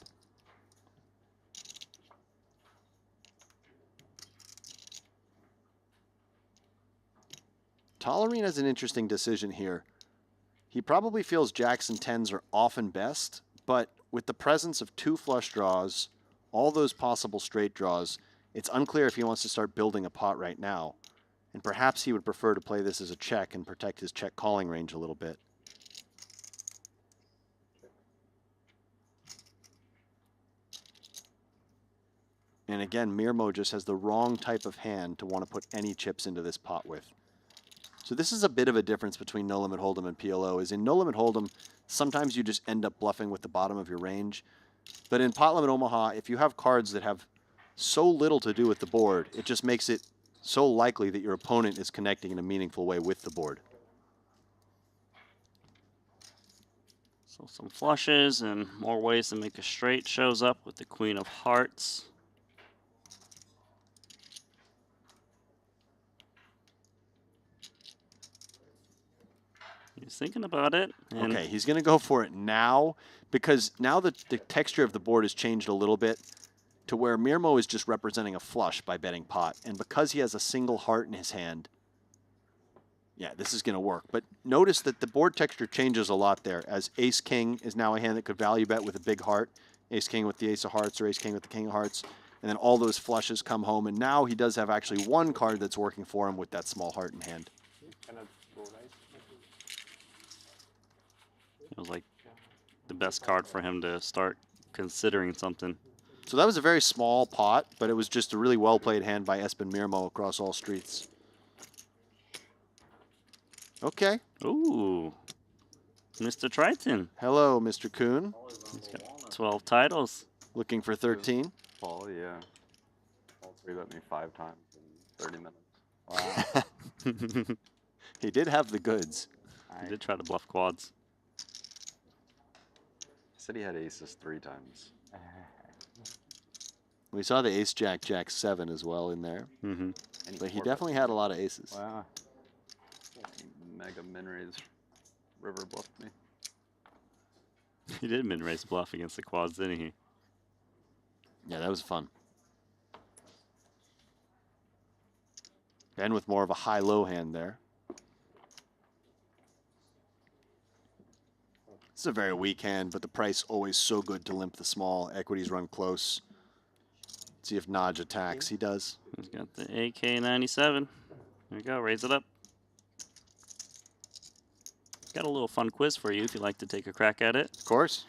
Tolerine has an interesting decision here. He probably feels jacks and 10s are often best, but with the presence of 2 flush draws, all those possible straight draws, it's unclear if he wants to start building a pot right now. And perhaps he would prefer to play this as a check and protect his check calling range a little bit. And again, Mirmo just has the wrong type of hand to want to put any chips into this pot with. So this is a bit of a difference between No Limit Hold'em and PLO, is in No Limit Hold'em, sometimes you just end up bluffing with the bottom of your range. But in Pot Limit Omaha, if you have cards that have so little to do with the board, it just makes it so likely that your opponent is connecting in a meaningful way with the board. So some flushes and more ways to make a straight shows up with the Queen of Hearts. He's thinking about it. And Okay, he's going to go for it now because now the texture of the board has changed a little bit to where Mirmo is just representing a flush by betting pot. And because he has a single heart in his hand, yeah, this is going to work. But notice that the board texture changes a lot there, as Ace-King is now a hand that could value bet with a big heart. Ace-King with the Ace of Hearts or Ace-King with the King of Hearts. And then all those flushes come home. And now he does have actually one card that's working for him with that small heart in hand. And of like the best card for him to start considering something. So that was a very small pot, but it was just a really well-played hand by Espen Mirmo across all streets. Okay. Ooh. Mr. Triton. Hello, Mr. Kuhn. He's got 12 titles. Looking for 13. Paul, yeah. Paul 3-bet me 5 times in 30 minutes. Wow. He did have the goods. He did try to bluff quads. He said he had aces 3 times. We saw the ace jack jack 7 as well in there. Mm-hmm. But he definitely had a lot of aces. Wow. Mega min-raise river bluffed me. He did min-raise bluff against the quads, didn't he? Yeah, that was fun. Ben with more of a high-low hand there. This is a very weak hand, but the price always so good to limp the small. Equities run close. See if Naj attacks. He does. He's got the AK-97. There you go. Raise it up. Got a little fun quiz for you if you'd like to take a crack at it. Of course.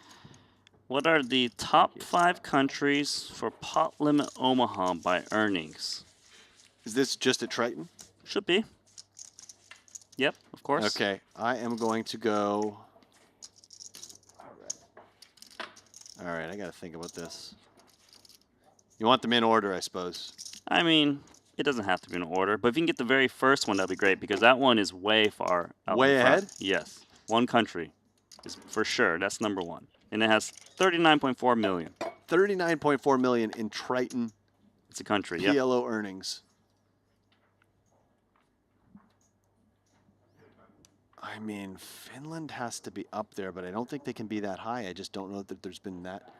What are the top 5 countries for pot limit Omaha by earnings? Is this just at Triton? Should be. Yep, of course. Okay, I am going to go. All right, I got to think about this. You want them in order, I suppose. I mean, it doesn't have to be in order, but if you can get the very first one, that'd be great because that one is way far out. Way in front. ahead? Yes. One country is for sure. That's number 1. And it has 39.4 million. 39.4 million in Triton. It's a country, yeah. PLO earnings. I mean, Finland has to be up there, but I don't think they can be that high. I just don't know that there's been that.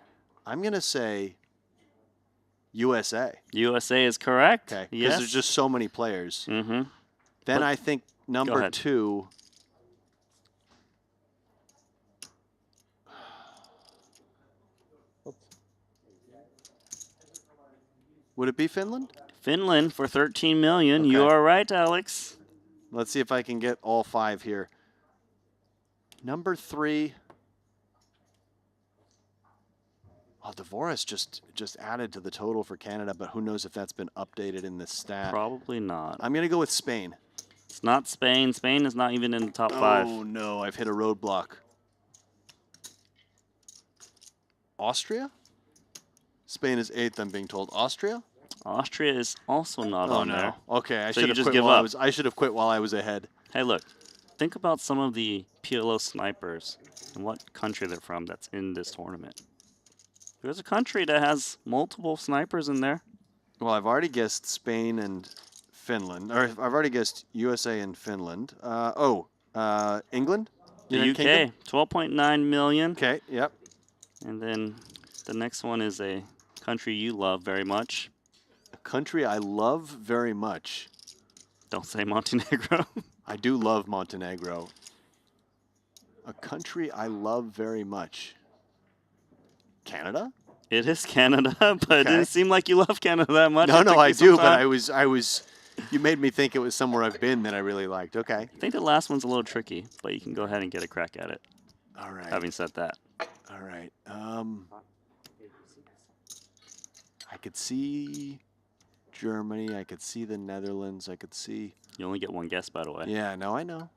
I'm going to say USA. USA is correct. Okay, because yes. there's just so many players. Mm-hmm. Then I think number 2. Would it be Finland? Finland for 13 million. Okay. You are right, Alex. Let's see if I can get all 5 here. Number 3. Oh, Dvorak just added to the total for Canada, but who knows if that's been updated in this stat. Probably not. I'm going to go with Spain. It's not Spain. Spain is not even in the top 5. Oh, no. I've hit a roadblock. Austria? Spain is 8th, I'm being told. Austria? Austria is also not on there. Okay, I So should you have just quit give while up. I should have quit while I was ahead. Hey, look. Think about some of the PLO snipers and what country they're from that's in this tournament. There's a country that has multiple snipers in there. Well, I've already guessed Spain and Finland. Or I've already guessed USA and Finland. England? The United UK, Kingdom? 12.9 million. Okay, yep. And then the next one is a country you love very much. A country I love very much. Don't say Montenegro. I do love Montenegro. A country I love very much. Canada? It is Canada, but it Okay. didn't seem like you love Canada that much. No, It no, took I you some do, but time. I was. You made me think it was somewhere I've been that I really liked. Okay. I think the last one's a little tricky, but you can go ahead and get a crack at it. All right. Having said that. All right. I could see Germany. I could see the Netherlands. I could see. You only get one guess, by the way. Yeah, no, I know.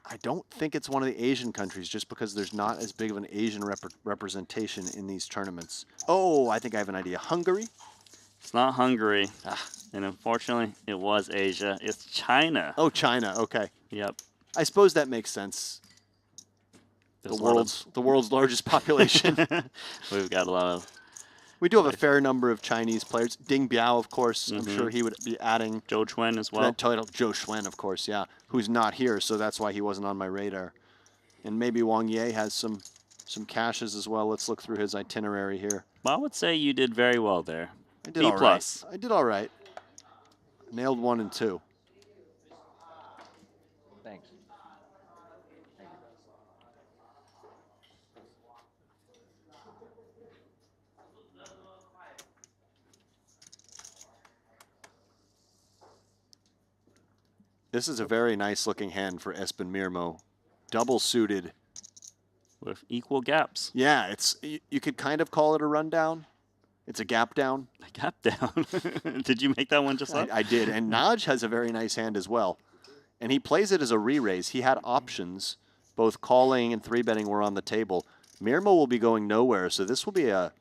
I don't think it's one of the Asian countries just because there's not as big of an Asian representation in these tournaments. Oh, I think I have an idea. Hungary? It's not Hungary. And unfortunately, it was Asia. It's China. Oh, China. Okay. Yep. I suppose that makes sense. There's The a lot of- world's largest population. We've got a lot of. We do have a fair number of Chinese players. Ding Biao, of course. I'm sure he would be adding. Zhou Chuan as to well. that title. Zhou Xuan, of course, yeah. Who's not here, so that's why he wasn't on my radar. And maybe Wang Ye has some caches as well. Let's look through his itinerary here. Well, I would say you did very well there. I did B all right. plus. I did all right. Nailed 1 and 2. Thanks. This is a very nice looking hand for Espen Mirmo. Double suited. With equal gaps. Yeah, you could kind of call it a rundown. It's a gap down. A gap down. Did you make that one just up? I did. And Naj has a very nice hand as well. And he plays it as a re-raise. He had options. Both calling and 3-betting were on the table. Mirmo will be going nowhere, so this will be a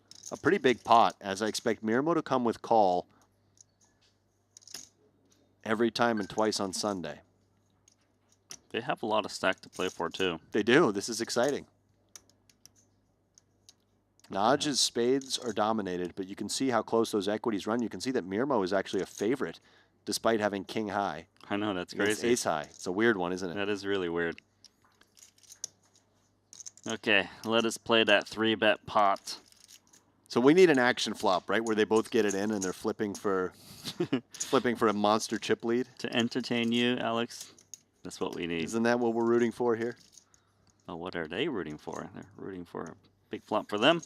pretty big pot, as I expect Mirmo to come with call every time and twice on Sunday. They have a lot of stack to play for, too. They do. This is exciting. Naj's spades are dominated, but you can see how close those equities run. You can see that Mirmo is actually a favorite, despite having king high. I know, that's Against crazy. ace high. It's a weird one, isn't it? That is really weird. Okay, let us play that 3-bet pot. So we need an action flop, right, where they both get it in and they're flipping for a monster chip lead. To entertain you, Alex, that's what we need. Isn't that what we're rooting for here? Oh, what are they rooting for? They're rooting for a big flop for them.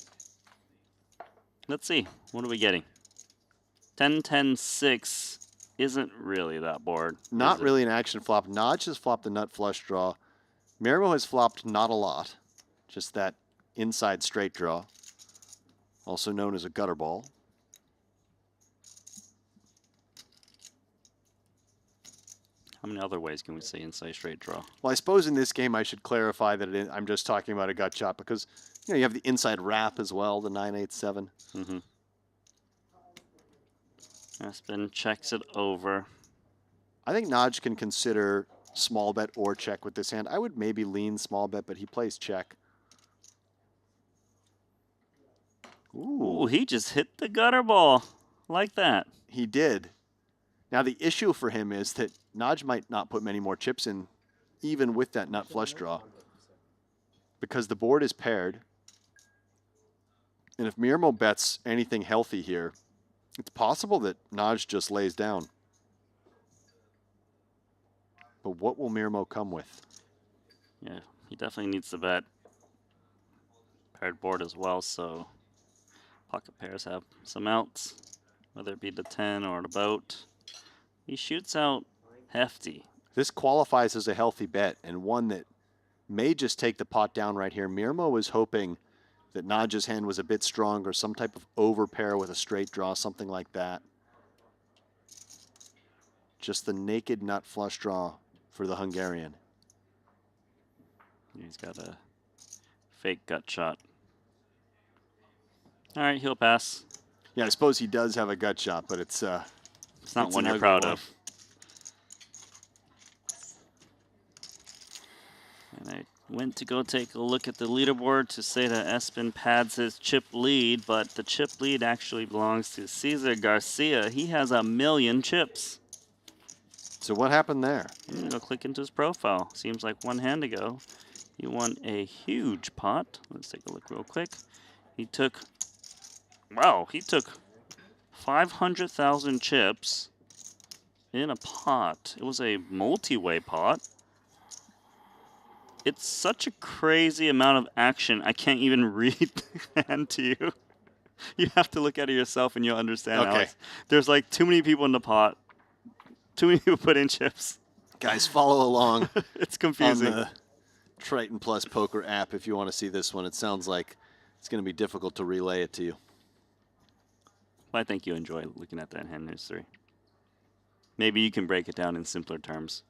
Let's see. What are we getting? 10-10-6 isn't really that board. Not really an action flop. Naj has flopped the nut flush draw. Mirmo has flopped not a lot. Just that inside straight draw, also known as a gutter ball. How many other ways can we say inside straight draw? Well, I suppose in this game I should clarify that I'm just talking about a gut shot because you have the inside wrap as well, the 9-8-7. Mm-hmm. Espen checks it over. I think Naj can consider small bet or check with this hand. I would maybe lean small bet, but he plays check. Ooh, he just hit the gutter ball like that. He did. Now the issue for him is that Naj might not put many more chips in, even with that nut flush draw, because the board is paired. And if Mirmo bets anything healthy here, it's possible that Naj just lays down. But what will Mirmo come with? Yeah, he definitely needs to bet paired board as well, so pocket pairs have some outs, whether it be the 10 or the boat. He shoots out hefty. This qualifies as a healthy bet and one that may just take the pot down right here. Mirmo was hoping that Naj's hand was a bit stronger, some type of overpair with a straight draw, something like that. Just the naked nut flush draw for the Hungarian. He's got a fake gut shot. All right, he'll pass. Yeah, I suppose he does have a gut shot, but it's not one an you're ugly proud one. of. And I went to go take a look at the leaderboard to say that Espen pads his chip lead, but the chip lead actually belongs to Cesar Garcia. He has 1,000,000 chips. So what happened there? I'm gonna go click into his profile. Seems like one hand ago, he won a huge pot. Let's take a look real quick. He took 500,000 chips in a pot. It was a multi-way pot. It's such a crazy amount of action. I can't even read the hand to you. You have to look at it yourself and you'll understand, Okay. Alex. There's like too many people in the pot. Too many people put in chips. Guys, follow along. It's confusing. On the Triton Plus Poker app if you want to see this one. It sounds like it's going to be difficult to relay it to you. I think you enjoy looking at that hand history. Maybe you can break it down in simpler terms.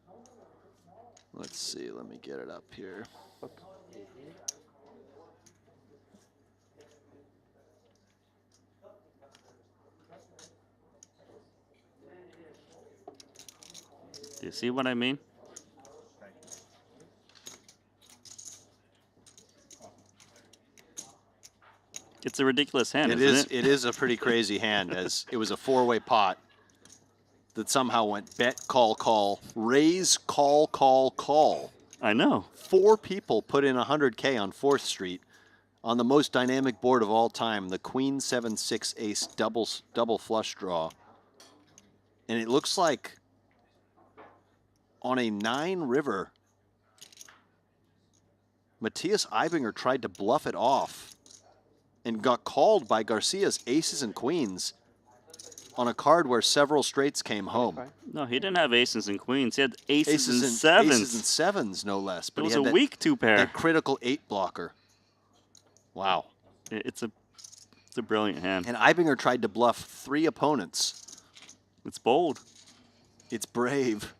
Let's see. Let me get it up here. Do you see what I mean? It's a ridiculous hand, isn't it? It is a pretty crazy hand, as it was a four-way pot that somehow went bet, call, call, raise, call, call, call. I know. 4 people put in 100K on 4th Street on the most dynamic board of all time, the Queen 7-6 Ace double flush draw. And it looks like on a 9 river, Matthias Eibinger tried to bluff it off and got called by Garcia's aces and queens. on a card where several straights came home. No, he didn't have aces and queens. He had aces and sevens. Aces and sevens, no less. But It was he had a weak 2-pair. That critical 8 blocker. Wow. It's a brilliant hand. And Ibinger tried to bluff 3 opponents. It's bold. It's brave.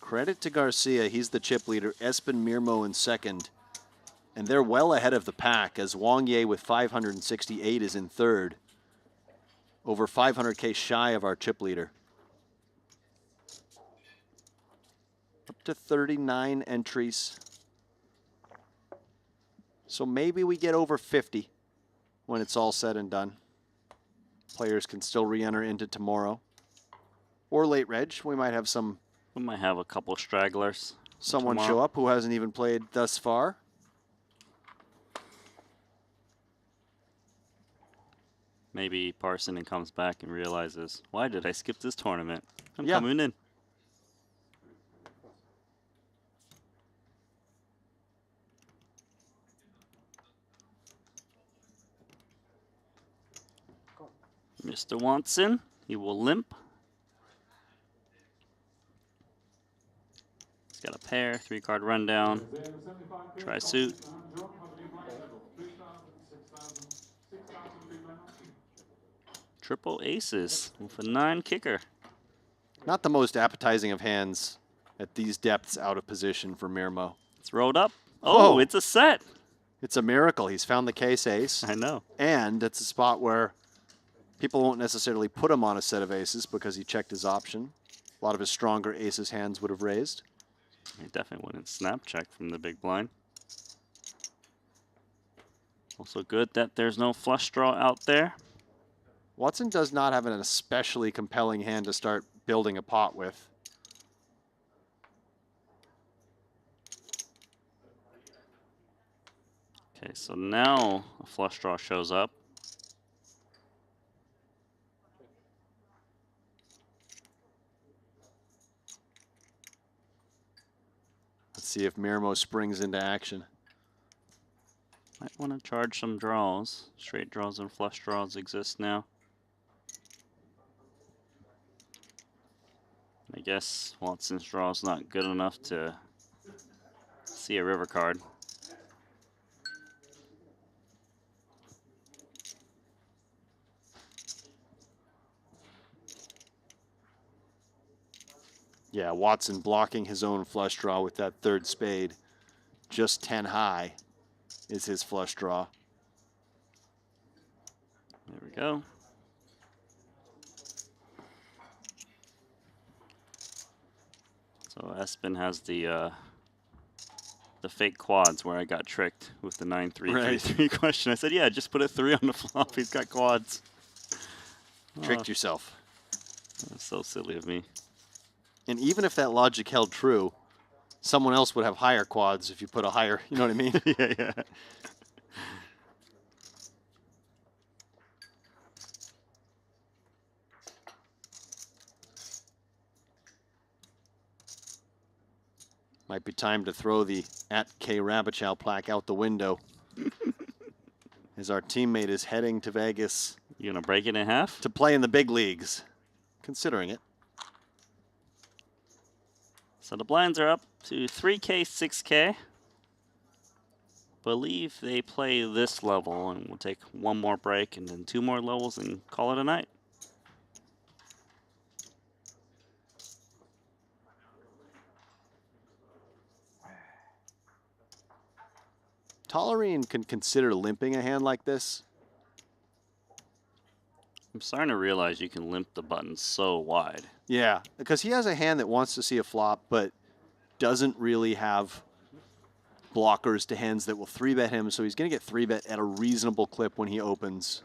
Credit to Garcia. He's the chip leader. Espen Mirmo in second. And they're well ahead of the pack as Wang Ye with 568 is in third. Over 500K shy of our chip leader. Up to 39 entries. So maybe we get over 50 when it's all said and done. Players can still re-enter into tomorrow. Or late reg. We might have some... We might have a couple stragglers. Someone tomorrow. show up who hasn't even played thus far. Maybe Parson comes back and realizes, why did I skip this tournament? I'm Yeah. coming in. Mr. Watson, he will limp. He's got a pair, 3-card rundown, tri-suit. Triple aces with a 9 kicker. Not the most appetizing of hands at these depths out of position for Mirmo. It's rolled up. Oh, it's a set. It's a miracle. He's found the case ace. I know. And it's a spot where people won't necessarily put him on a set of aces because he checked his option. A lot of his stronger aces hands would have raised. He definitely wouldn't snap check from the big blind. Also good that there's no flush draw out there. Watson does not have an especially compelling hand to start building a pot with. Okay, so now a flush draw shows up. Let's see if Mirmo springs into action. Might want to charge some draws. Straight draws and flush draws exist now. I guess Watson's draw is not good enough to see a river card. Yeah, Watson blocking his own flush draw with that third spade. Just 10 high is his flush draw. There we go. So Espen has the fake quads where I got tricked with the 9-3-3-3 question. I said, yeah, just put a 3 on the flop. He's got quads. Tricked yourself. That's so silly of me. And even if that logic held true, someone else would have higher quads if you put a higher, you know what I mean? Yeah. Might be time to throw the @KRabichow plaque out the window. As our teammate is heading to Vegas. You gonna break it in half? To play in the big leagues. Considering it. So the blinds are up to 3K, 6K. Believe they play this level, and we'll take one more break and then 2 more levels and call it a night. Tolerine can consider limping a hand like this. I'm starting to realize you can limp the button so wide. Yeah, because he has a hand that wants to see a flop, but doesn't really have blockers to hands that will 3-bet him, so he's going to get 3-bet at a reasonable clip when he opens.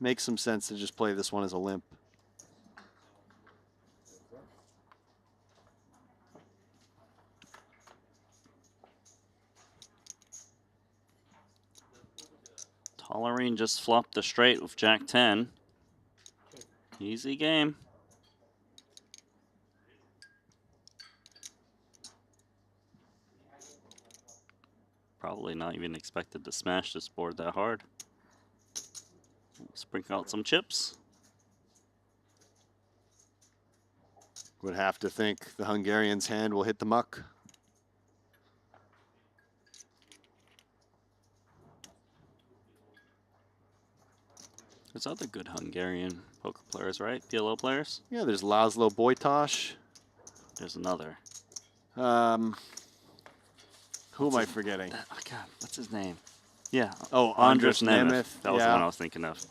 Makes some sense to just play this one as a limp. Tolerine just flopped the straight with Jack 10. Easy game. Probably not even expected to smash this board that hard. Sprinkle out some chips. Would have to think the Hungarian's hand will hit the muck. There's other good Hungarian poker players, right? PLO players? Yeah, there's Laszlo Bojtos. There's another. Who am I forgetting? Oh God, what's his name? Yeah. Oh, Andres Andres Nemeth. Nemeth. That was the one I was thinking of.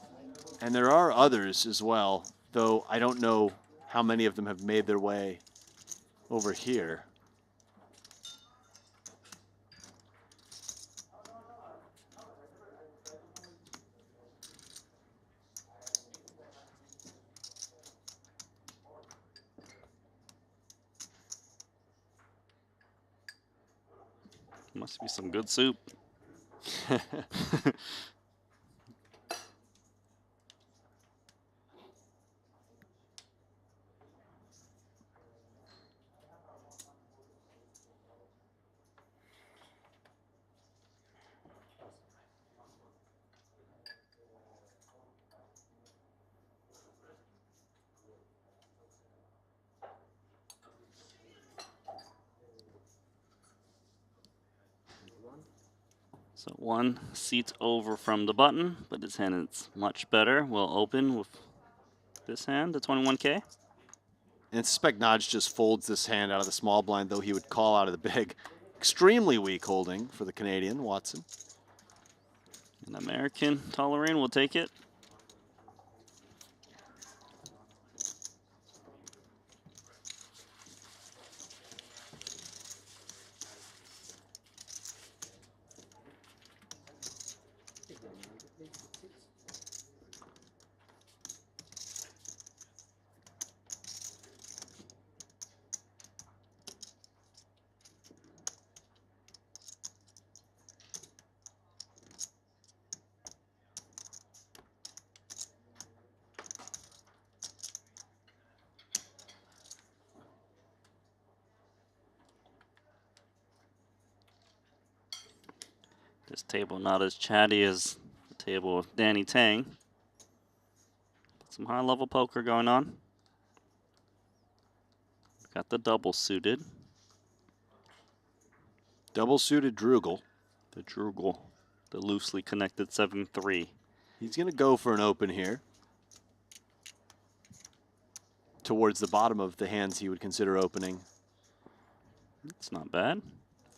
And there are others as well, though I don't know how many of them have made their way over here. Must be some good soup. So one seat over from the button, but his hand is much better. We'll open with this hand, the 21K. And suspect Naj just folds this hand out of the small blind, though he would call out of the big. Extremely weak holding for the Canadian, Watson. An American Tolerine will take it. This table not as chatty as the table with Danny Tang. Some high-level poker going on. Got the double suited. Double suited Drugel. The Drugel, the loosely connected 7-3. He's going to go for an open here. Towards the bottom of the hands he would consider opening. It's not bad.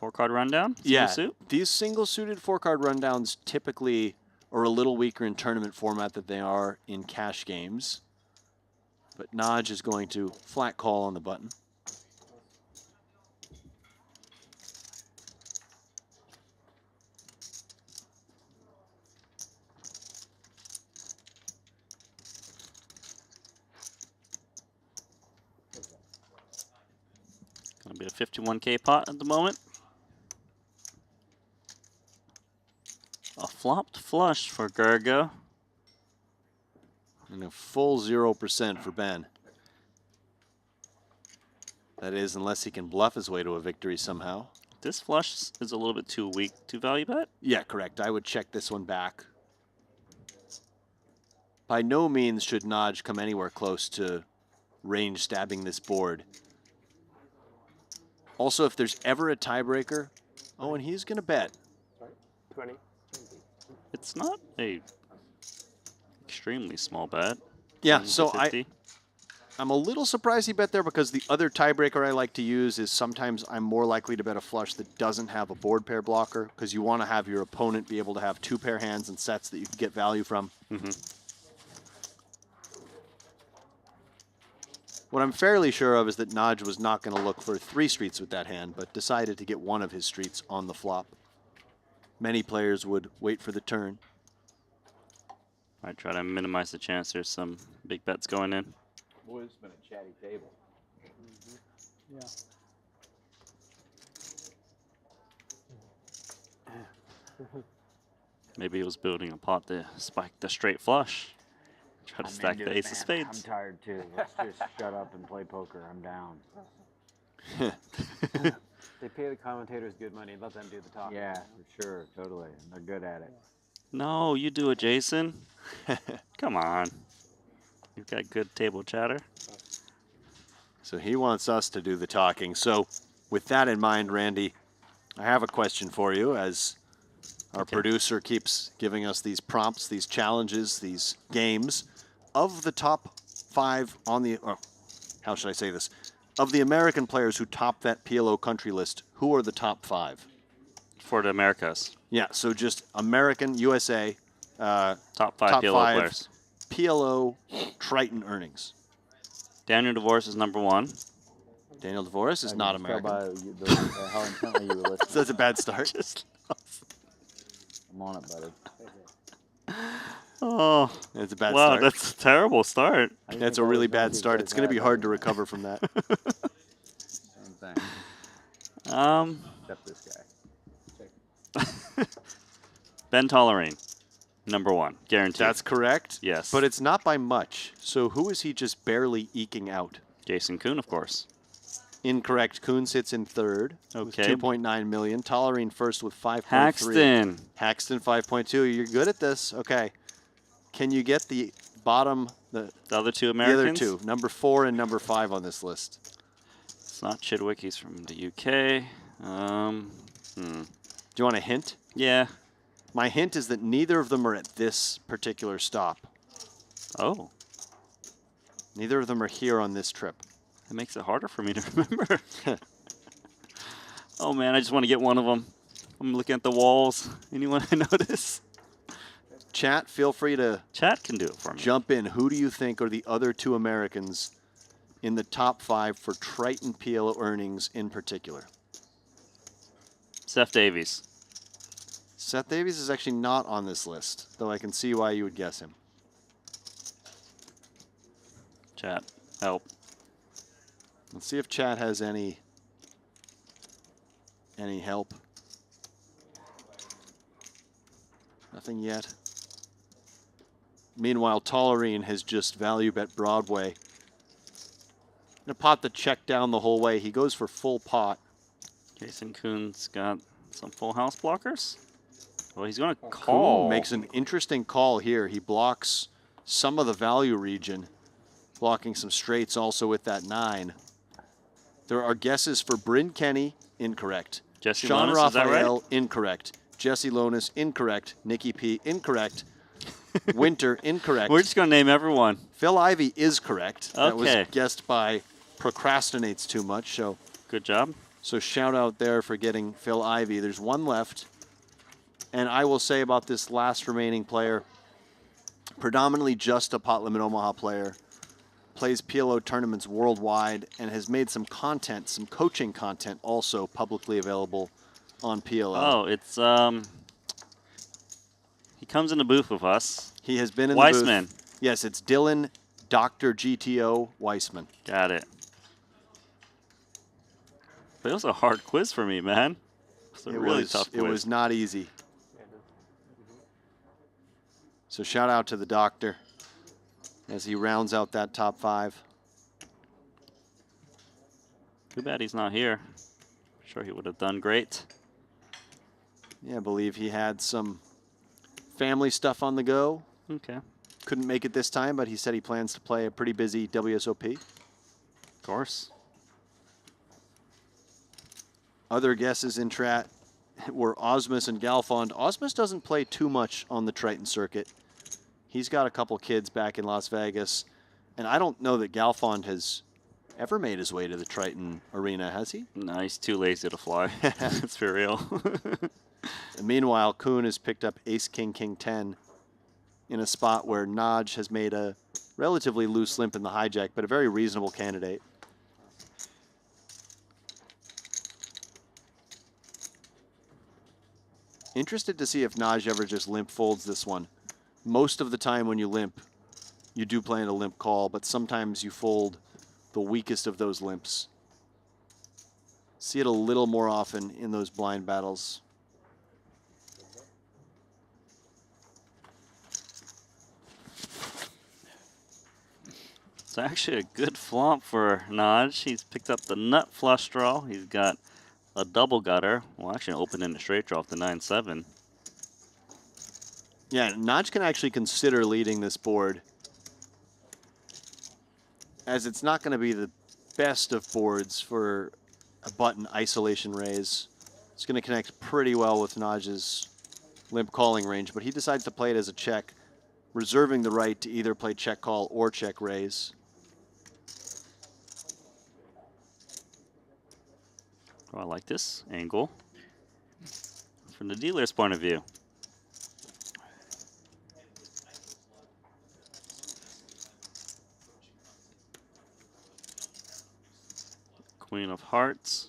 4-card rundown. Yeah, suit. these single-suited 4-card rundowns typically are a little weaker in tournament format than they are in cash games. But Naj is going to flat call on the button. Gonna be a 51K pot at the moment. A flopped flush for Gergo. And a full 0% for Ben. That is, unless he can bluff his way to a victory somehow. This flush is a little bit too weak to value bet. Yeah, correct. I would check this one back. By no means should Naj come anywhere close to range stabbing this board. Also, if there's ever a tiebreaker, oh, and he's going to bet. 20. It's not a extremely small bet. Yeah, so 50. I'm a little surprised he bet there because the other tiebreaker I like to use is sometimes I'm more likely to bet a flush that doesn't have a board pair blocker because you want to have your opponent be able to have 2 pair hands and sets that you can get value from. What I'm fairly sure of is that Naj was not going to look for 3 streets with that hand, but decided to get one of his streets on the flop. Many players would wait for the turn. I try to minimize the chance there's some big bets going in. Boy, it's been a chatty table. Yeah. Maybe he was building a pot to spike the straight flush. Try to stack the ace of spades. I'm tired too. Let's just shut up and play poker. I'm down. They pay the commentators good money. Let them do the talking. Yeah, for sure, totally. And they're good at it. No, you do it, Jason. Come on. You've got good table chatter. So he wants us to do the talking. So with that in mind, Randy, I have a question for you as our producer keeps giving us these prompts, these challenges, these games. Of the top 5 on the, or how should I say this? Of the American players who top that PLO country list, who are the top 5? For the Americas. Yeah, so just American, USA. Top 5 PLO players. PLO Triton earnings. Daniel DeVoris is number 1. Daniel DeVoris is not American. How intently you were listening. So that's a bad start. I'm on it, buddy. Oh, it's a bad wow, start. That's a terrible start. That's a really bad start. It's going to be hard to recover from that. Same thing. Except this guy. Ben Tollerine, number 1, guaranteed. That's correct. Yes. But it's not by much. So who is he just barely eking out? Jason Kuhn, of course. Incorrect. Kuhn sits in 3rd with Okay. 2.9 million. Tollerine first with 5.3. Haxton. Haxton 5.2. You're good at this. Okay. Can you get the bottom, the other 2 the Americans? other 2, number 4 and number 5 on this list? It's not Chidwick. He's from the UK. Do you want a hint? Yeah. My hint is that neither of them are at this particular stop. Oh. Neither of them are here on this trip. It makes it harder for me to remember. Oh, man, I just want to get one of them. I'm looking at the walls. Anyone I notice? Chat, feel free to Chat can do it for me. jump in. Who do you think are the other 2 Americans in the top 5 for Triton PLO earnings in particular? Seth Davies. Seth Davies is actually not on this list, though I can see why you would guess him. Chat, help. Let's see if chat has any help. Nothing yet. Meanwhile, Tollerine has just value bet Broadway. In a pot that checked down the whole way. He goes for full pot. Jason Kuhn's got some full house blockers. Well, he's going to call. Kuhn makes an interesting call here. He blocks some of the value region, blocking some straights also with that 9. There are guesses for Bryn Kenny, incorrect. Jesse Sean Lonis, is that Raphael, right? incorrect. Jesse Lonis, incorrect. Nikki P, incorrect. Winter, incorrect. We're just going to name everyone. Phil Ivey is correct. That was Okay. guessed by Procrastinates Too Much. So good job. So shout out there for getting Phil Ivey. There's 1 left. And I will say about this last remaining player, predominantly just a pot limit Omaha player, plays PLO tournaments worldwide and has made some content, some coaching content also publicly available on PLO. Oh, it's he comes in the booth with us. He has been in Weissman. the booth. Yes, it's Dylan Dr. GTO Weissman. Got it. But it was a hard quiz for me, man. It was a really tough quiz. It was not easy. So shout out to the doctor as he rounds out that top 5. Too bad he's not here. I'm sure he would have done great. Yeah, I believe he had some family stuff on the go. Okay. Couldn't make it this time, but he said he plans to play a pretty busy WSOP. Of course. Other guesses in chat were Osmus and Galfond. Osmus doesn't play too much on the Triton circuit. He's got a couple kids back in Las Vegas. And I don't know that Galfond has ever made his way to the Triton arena, has he? No, he's too lazy to fly. Let's be real. And meanwhile, Kuhn has picked up Ace, King, King 10 in a spot where Naj has made a relatively loose limp in the hijack, but a very reasonable candidate. Interested to see if Naj ever just limp folds this one. Most of the time when you limp, you do play in a limp call, but sometimes you fold the weakest of those limps. See it a little more often in those blind battles. It's actually a good flop for Naj. He's picked up the nut flush draw. He's got a double gutter. Well, actually open in a straight draw off the 9-7. Yeah, Notch can actually consider leading this board, as it's not going to be the best of boards for a button isolation raise. It's going to connect pretty well with Nodge's limp calling range, but he decides to play it as a check, reserving the right to either play check call or check raise. Oh, I like this angle from the dealer's point of view. Queen of Hearts.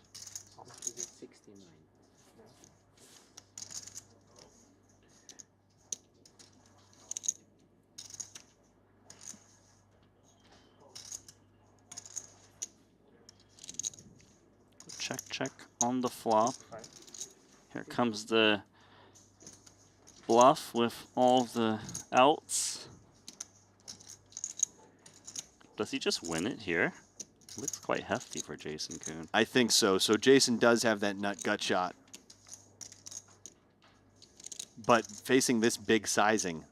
Check, check on the flop. Here comes the bluff with all the outs. Does he just win it here? Looks quite hefty for Jason Koon. I think so. So Jason does have that nut gut shot. But facing this big sizing,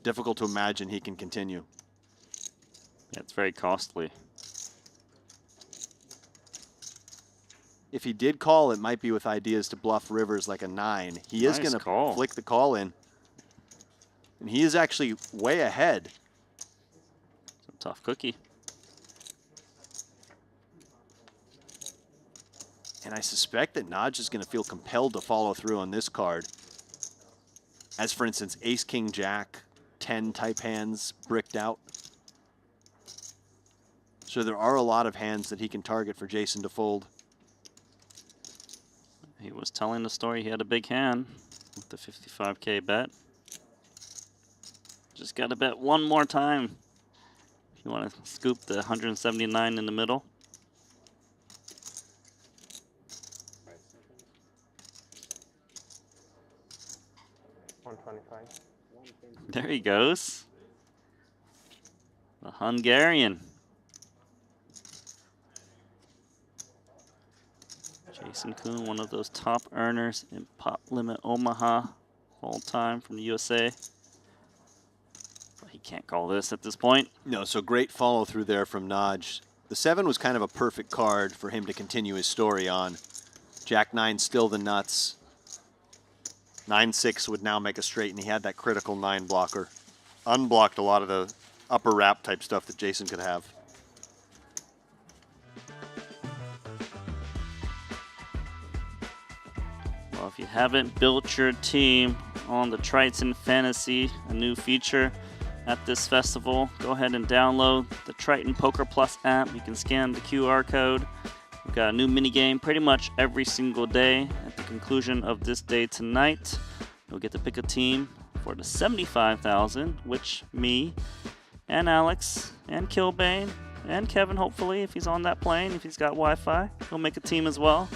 difficult to imagine he can continue. Yeah, it's very costly. If he did call, it might be with ideas to bluff rivers like a 9. He is Nice going call. to flick the call in. And he is actually way ahead. It's a tough cookie. And I suspect that Nodge is going to feel compelled to follow through on this card. As, for instance, Ace, King, Jack, 10 type hands bricked out. So there are a lot of hands that he can target for Jason to fold. He was telling the story he had a big hand with the 55K bet. Just got to bet one more time. If you want to scoop the 179 in the middle. There he goes. The Hungarian. Jason Koon, one of those top earners in Pop Limit Omaha all time from the USA. But he can't call this at this point. No, so great follow through there from Nodge. The 7 was kind of a perfect card for him to continue his story on. Jack 9 still the nuts. 9-6 would now make a straight, and he had that critical 9 blocker. Unblocked a lot of the upper wrap type stuff that Jason could have. Well, if you haven't built your team on the Triton Fantasy, a new feature at this festival, go ahead and download the Triton Poker Plus app. You can scan the QR code. We've got a new mini game pretty much every single day. At the conclusion of this day tonight, you'll get to pick a team for the $75,000, which me and Alex and Kilbane and Kevin, hopefully, if he's on that plane, if he's got Wi-Fi, he'll make a team as well.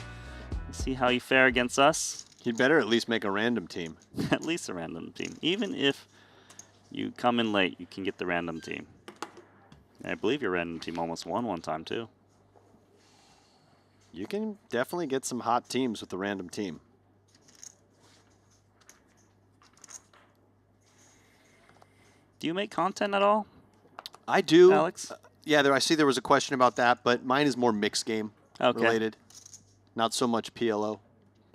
See how you fare against us. He'd better at least make a random team. At least a random team. Even if you come in late, you can get the random team. I believe your random team almost won one time, too. You can definitely get some hot teams with the random team. Do you make content at all? I do. Alex? Yeah, I see there was a question about that, but mine is more mixed game related. Not so much PLO.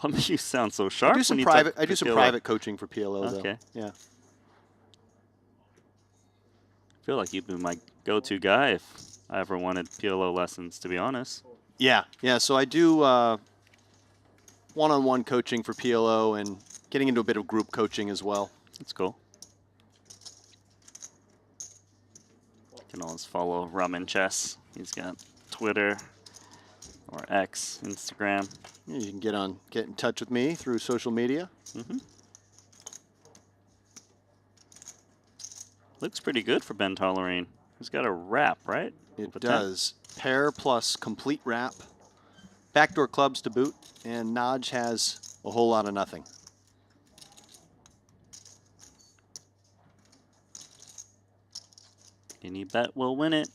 You sound so sharp. I do some when you private. talk I do some PLO. private coaching for PLO Okay. though. Yeah. I feel like you've been my go-to guy if I ever wanted PLO lessons, to be honest. Yeah, yeah. So I do one-on-one coaching for PLO and getting into a bit of group coaching as well. That's cool. You can always follow Ramen Chess. He's got Twitter or X, Instagram. Yeah, you can get in touch with me through social media. Mm-hmm. Looks pretty good for Ben Tollerine. He's got a wrap, right? It does. Pair plus complete wrap. Backdoor clubs to boot, and Nodge has a whole lot of nothing. Any bet will win it.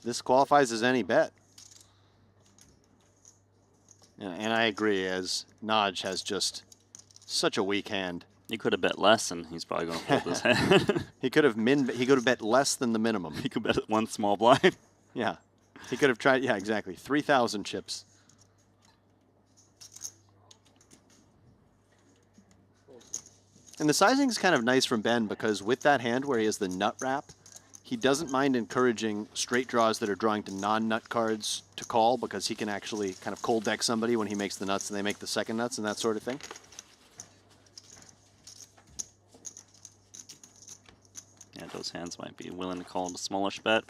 this qualifies as any bet. And I agree, as Naj has just such a weak hand. He could have bet less, and he's probably going to fold his hand. He could have bet less than the minimum. He could bet one small blind. Yeah. He could have tried, yeah, exactly. 3,000 chips. And the sizing is kind of nice from Ben because with that hand where he has the nut wrap, he doesn't mind encouraging straight draws that are drawing to non-nut cards to call because he can actually kind of cold deck somebody when he makes the nuts and they make the second nuts and that sort of thing. Yeah, those hands might be willing to call it a smallish bet.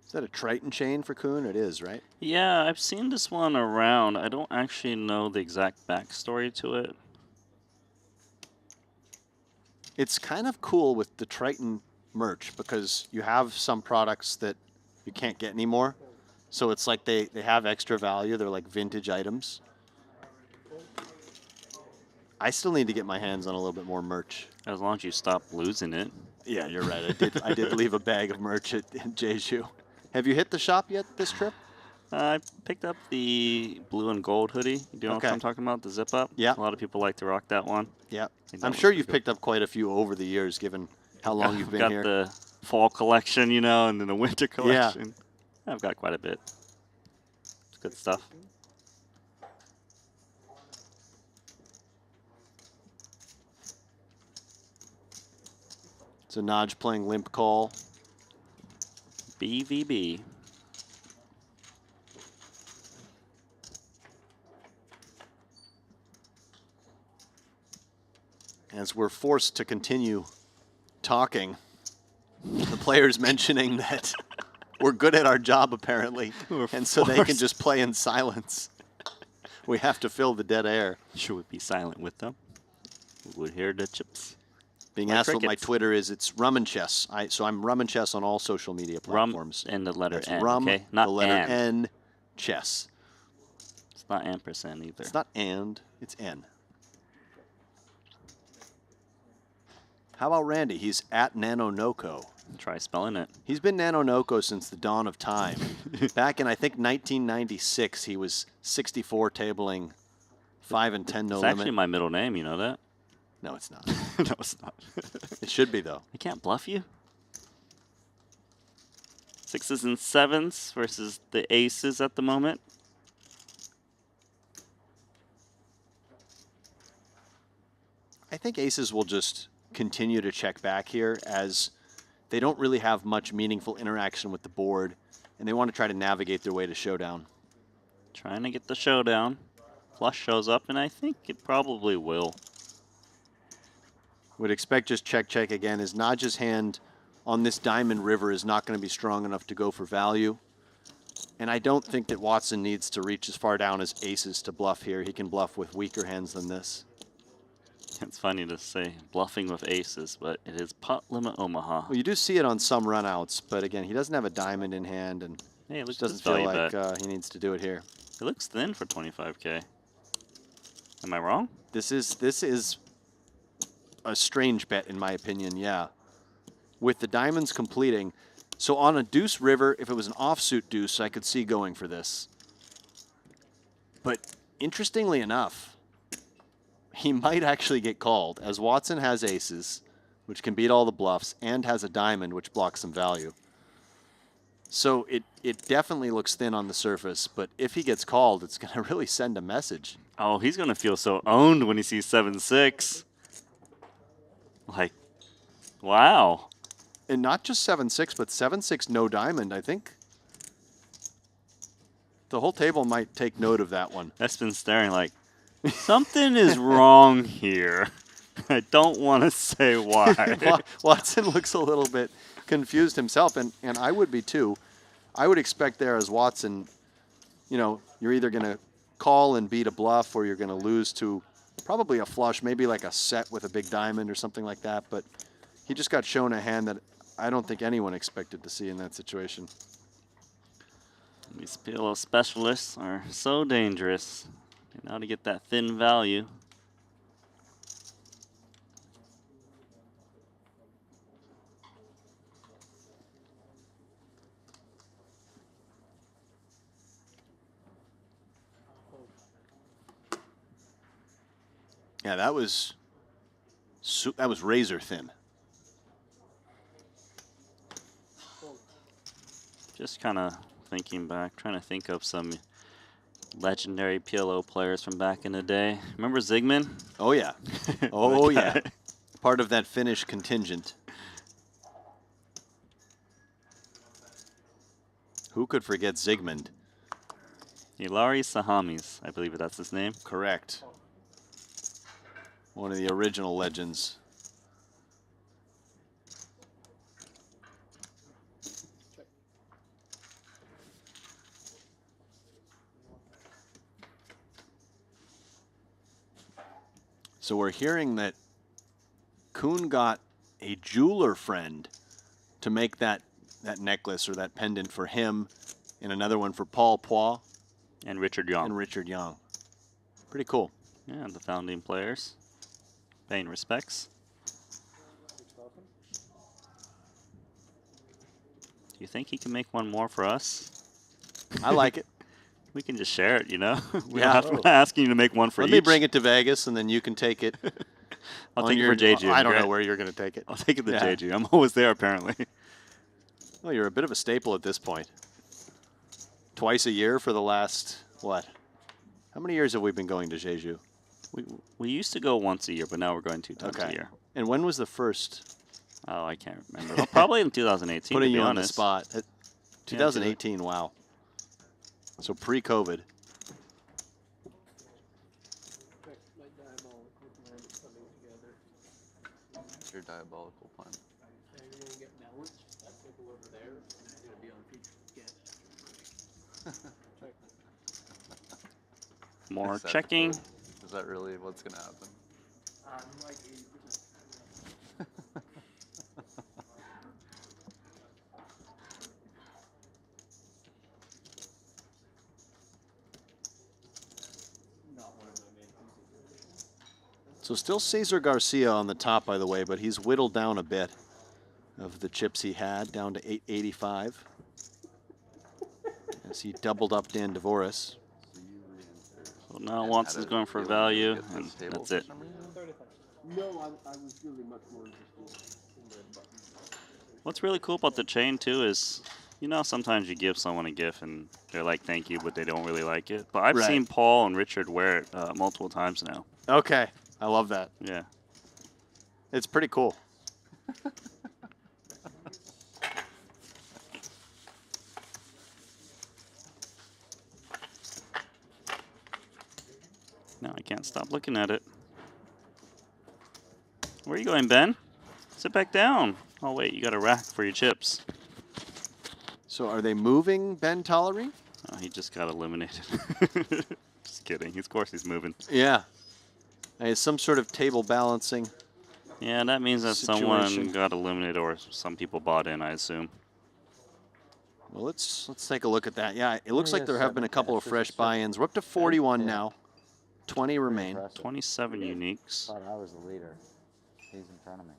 Is that a Triton chain for Kuhn? It is, right? Yeah, I've seen this one around. I don't actually know the exact backstory to it. It's kind of cool with the Triton merch because you have some products that you can't get anymore. So it's like they have extra value. They're like vintage items. I still need to get my hands on a little bit more merch. As long as you stop losing it. Yeah, you're right. I did leave a bag of merch at Jeju. Have you hit the shop yet this trip? I picked up the blue and gold hoodie. Do you know what I'm talking about? The zip up? Yeah. A lot of people like to rock that one. Yeah. I'm sure you've picked up quite a few over the years, given how long you've been here. Got the fall collection, you know, and then the winter collection. Yeah. I've got quite a bit. It's good stuff. So Naj playing limp call. BVB. As we're forced to continue talking, the players mentioning that we're good at our job apparently, and so they can just play in silence. We have to fill the dead air. Should we be silent with them? We would hear the chips. Being asked what my Twitter is, it's Rum and Chess. So I'm Rum and Chess on all social media platforms. Rum and the letter That's N, Rum, okay? Not the letter and. N, Chess. It's not ampersand either. It's not and, it's N. How about Randy? He's at NanoNoko. Try spelling it. He's been NanoNoko since the dawn of time. Back in, I think, 1996, he was 64 tabling 5 and 10 no limit. It's actually my middle name, you know that? No, it's not. No, it's not. It should be, though. I can't bluff you. 6s and 7s versus the aces at the moment. I think aces will just continue to check back here as they don't really have much meaningful interaction with the board, and they want to try to navigate their way to showdown. Trying to get the showdown. Flush shows up, and I think it probably will. Would expect just check, check again, as Naj's hand on this diamond river is not going to be strong enough to go for value. And I don't think that Watson needs to reach as far down as aces to bluff here. He can bluff with weaker hands than this. It's funny to say bluffing with aces, but it is pot limit Omaha. Well, you do see it on some runouts, but again, he doesn't have a diamond in hand, and hey, it just doesn't feel like he needs to do it here. It looks thin for 25K. Am I wrong? This is a strange bet, in my opinion, yeah. With the diamonds completing. So on a deuce river, if it was an offsuit deuce, I could see going for this. But interestingly enough, he might actually get called, as Watson has aces, which can beat all the bluffs, and has a diamond, which blocks some value. So it definitely looks thin on the surface, but if he gets called, it's going to really send a message. Oh, he's going to feel so owned when he sees 7-6. Like, wow. And not just 7-6, but 7-6 no diamond, I think. The whole table might take note of that one. That's been staring like, something is wrong here. I don't want to say why. Watson looks a little bit confused himself, and I would be too. I would expect there as Watson, you know, you're either going to call and beat a bluff or you're going to lose to probably a flush, maybe like a set with a big diamond or something like that. But He just got shown a hand that I don't think anyone expected to see in that situation. These PLO specialists are so dangerous. They know how to get that thin value. Yeah, that was razor thin. Just kind of thinking back, trying to think of some legendary PLO players from back in the day. Remember Zygmunt? Oh, yeah. Oh, yeah. Part of that Finnish contingent. Who could forget Zygmunt? Ilari Sahamis, I believe that's his name. Correct. One of the original legends. So we're hearing that Kuhn got a jeweler friend to make that necklace or that pendant for him, and another one for Paul Poix. And Richard Young. Pretty cool. Yeah, the founding players. Paying respects. Do you think he can make one more for us? I like it. We can just share it, you know? We're Yeah. not asking you to make one for each. Let me bring it to Vegas, and then you can take it. I'll take it for JG. I don't know where you're going to take it. I'll take it to JG. I'm always there, apparently. Well, you're a bit of a staple at this point. Twice a year for the last, what? How many years have we been going to Jeju? We used to go once a year, but now we're going 2 times a year. And when was the first? Oh, I can't remember. Well, probably in 2018, Putting to be you on honest. the spot. 2018, wow. So pre-COVID. What's your diabolical plan? You're going to get balanced. That table over there is going to be on featured again. More Is that checking. true? Is that really what's going to happen? I'm like 80%. So still Cesar Garcia on the top, by the way, but he's whittled down a bit of the chips he had, down to 885. As he doubled up Dan Devoris. Well, now Watts is going for value, and that's it. No, I was really much more interested in the buttons. What's really cool about the chain, too, is, you know, sometimes you give someone a gift and they're like, thank you, but they don't really like it. But I've seen Paul and Richard wear it multiple times now. Okay. I love that. Yeah. It's pretty cool. Now I can't stop looking at it. Where are you going, Ben? Sit back down. Oh, wait, you got a rack for your chips. So are they moving Ben Tollery? Oh, he just got eliminated. Just kidding. Of course he's moving. Yeah. It's some sort of table balancing. Yeah, that means that someone got eliminated or some people bought in, I assume. Well, let's take a look at that. Yeah, it looks like there have been a couple of fresh buy-ins. We're up to 41 now. 20 remain. 27 uniques. Thought I was the leader. He's in front of me.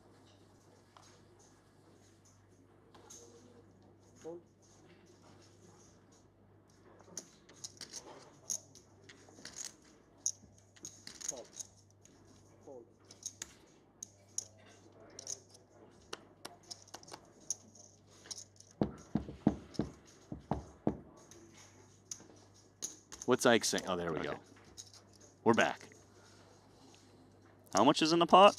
What's Ike saying? Oh, there we go. We're back. How much is in the pot?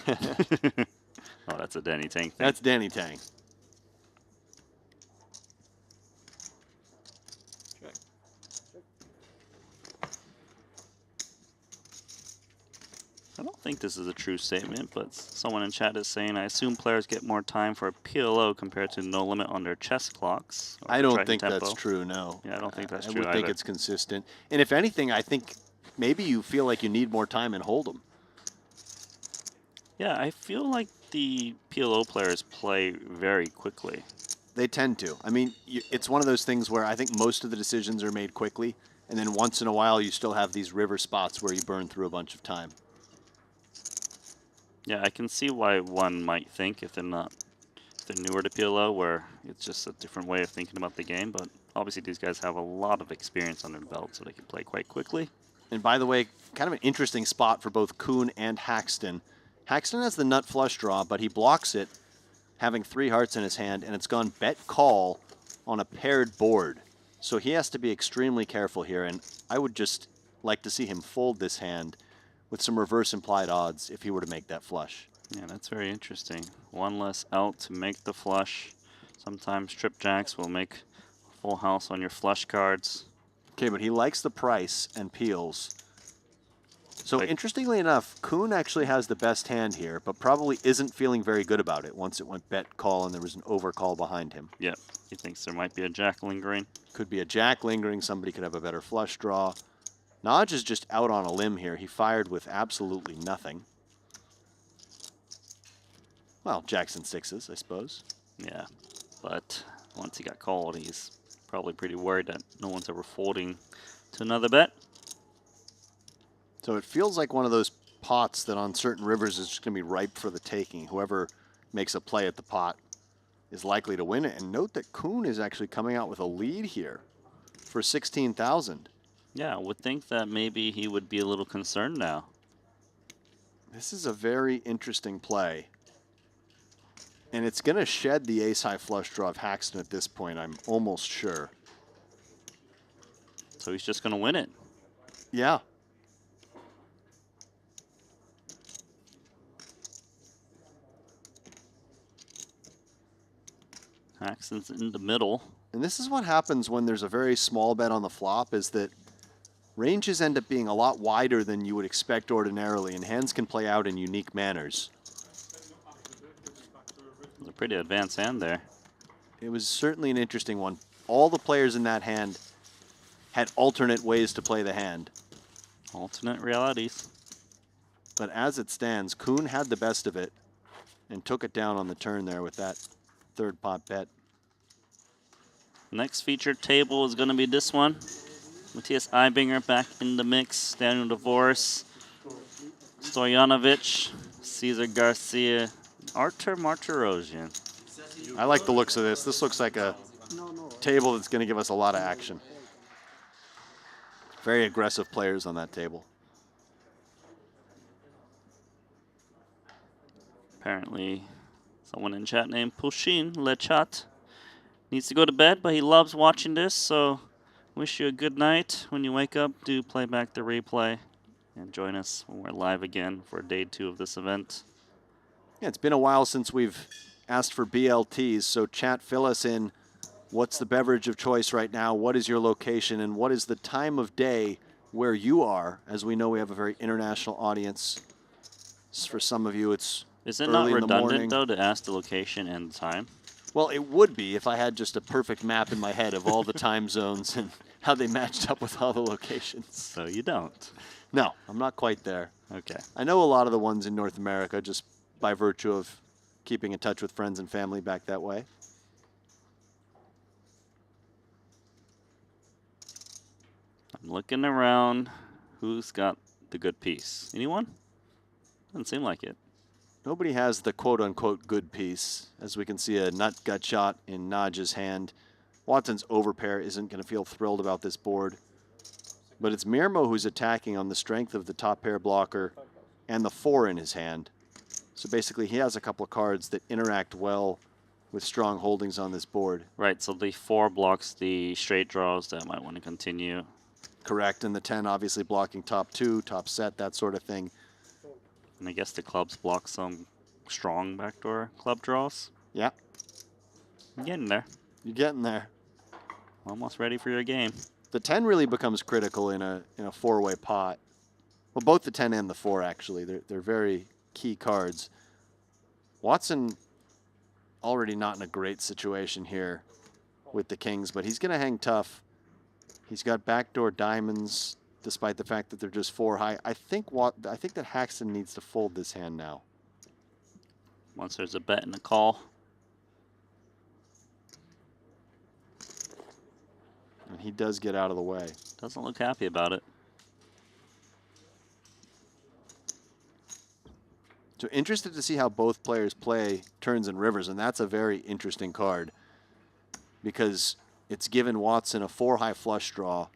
Oh, that's a Danny Tang thing. That's Danny Tang. I don't think this is a true statement, but someone in chat is saying, I assume players get more time for a PLO compared to no limit on their chess clocks. I don't think that's true, no. Yeah, I don't think that's I true would think either. it's consistent. And if anything, I think maybe you feel like you need more time in Hold'em. Yeah, I feel like the PLO players play very quickly. They tend to. I mean, it's one of those things where I think most of the decisions are made quickly, and then once in a while you still have these river spots where you burn through a bunch of time. Yeah, I can see why one might think if they're newer to PLO, where it's just a different way of thinking about the game, but obviously these guys have a lot of experience under the belt, so they can play quite quickly. And by the way, kind of an interesting spot for both Kuhn and Haxton. Haxton has the nut flush draw, but he blocks it, having 3 hearts in his hand, and it's gone bet call on a paired board. So he has to be extremely careful here, and I would just like to see him fold this hand with some reverse implied odds if he were to make that flush. Yeah, that's very interesting. One less out to make the flush. Sometimes trip jacks will make a full house on your flush cards. Okay, but he likes the price and peels. So interestingly enough, Kuhn actually has the best hand here, but probably isn't feeling very good about it once it went bet call and there was an overcall behind him. Yep, he thinks there might be a jack lingering. Could be a jack lingering, somebody could have a better flush draw. Naj is just out on a limb here. He fired with absolutely nothing. Well, jacks and 6s, I suppose. Yeah, but once he got called, he's probably pretty worried that no one's ever folding to another bet. So it feels like one of those pots that on certain rivers is just going to be ripe for the taking. Whoever makes a play at the pot is likely to win it. And note that Kuhn is actually coming out with a lead here for 16,000. Yeah, I would think that maybe he would be a little concerned now. This is a very interesting play. And it's going to shed the ace-high flush draw of Haxton at this point, I'm almost sure. So he's just going to win it. Yeah. Haxton's in the middle. And this is what happens when there's a very small bet on the flop, is that ranges end up being a lot wider than you would expect ordinarily, and hands can play out in unique manners. A pretty advanced hand there. It was certainly an interesting one. All the players in that hand had alternate ways to play the hand. Alternate realities. But as it stands, Kuhn had the best of it and took it down on the turn there with that third pot bet. Next featured table is going to be this one. Matthias Eibinger back in the mix. Daniel Divorce, Stojanovic, Cesar Garcia, Artur Martirosyan. I like the looks of this. This looks like a table that's going to give us a lot of action. Very aggressive players on that table. Apparently, someone in chat named Pushin Lechat needs to go to bed, but he loves watching this, so wish you a good night. When you wake up, do play back the replay and join us when we're live again for day 2 of this event. Yeah, it's been a while since we've asked for BLTs, so chat, fill us in. What's the beverage of choice right now? What is your location? And what is the time of day where you are? As we know, we have a very international audience. For some of you, it's Is it early not in the morning. redundant, though, to ask the location and the time? Well, it would be if I had just a perfect map in my head of all the time zones and how they matched up with all the locations. So you don't? No, I'm not quite there. Okay. I know a lot of the ones in North America just by virtue of keeping in touch with friends and family back that way. I'm looking around. Who's got the good piece? Anyone? Doesn't seem like it. Nobody has the quote-unquote good piece. As we can see, a nut gut shot in Naj's hand. Watson's overpair isn't going to feel thrilled about this board. But it's Mirmo who's attacking on the strength of the top pair blocker and the 4 in his hand. So basically, he has a couple of cards that interact well with strong holdings on this board. Right, so the 4 blocks the straight draws that might want to continue. Correct, and the 10 obviously blocking top 2, top set, that sort of thing. And I guess the clubs block some strong backdoor club draws. Yeah. You're getting there. You're getting there. Almost ready for your game. The 10 really becomes critical in a 4-way pot. Well, both the 10 and the 4, actually. They're very key cards. Watson already not in a great situation here with the kings, but he's going to hang tough. He's got backdoor diamonds, despite the fact that they're just 4 high. I think that Haxton needs to fold this hand now. once there's a bet and a call. And he does get out of the way. Doesn't look happy about it. So interested to see how both players play turns and rivers, and that's a very interesting card because it's given Watson a 4-high flush draw.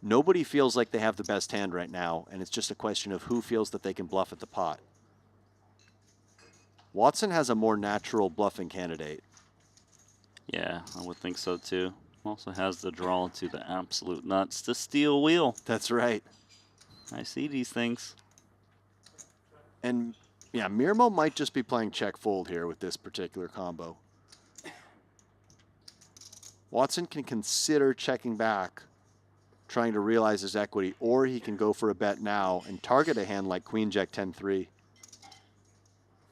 Nobody feels like they have the best hand right now, and it's just a question of who feels that they can bluff at the pot. Watson has a more natural bluffing candidate. Yeah, I would think so too. Also has the draw to the absolute nuts, the steel wheel. That's right. I see these things. And yeah, Mirmo might just be playing check fold here with this particular combo. Watson can consider checking back, trying to realize his equity, or he can go for a bet now and target a hand like Queen Jack 10-3.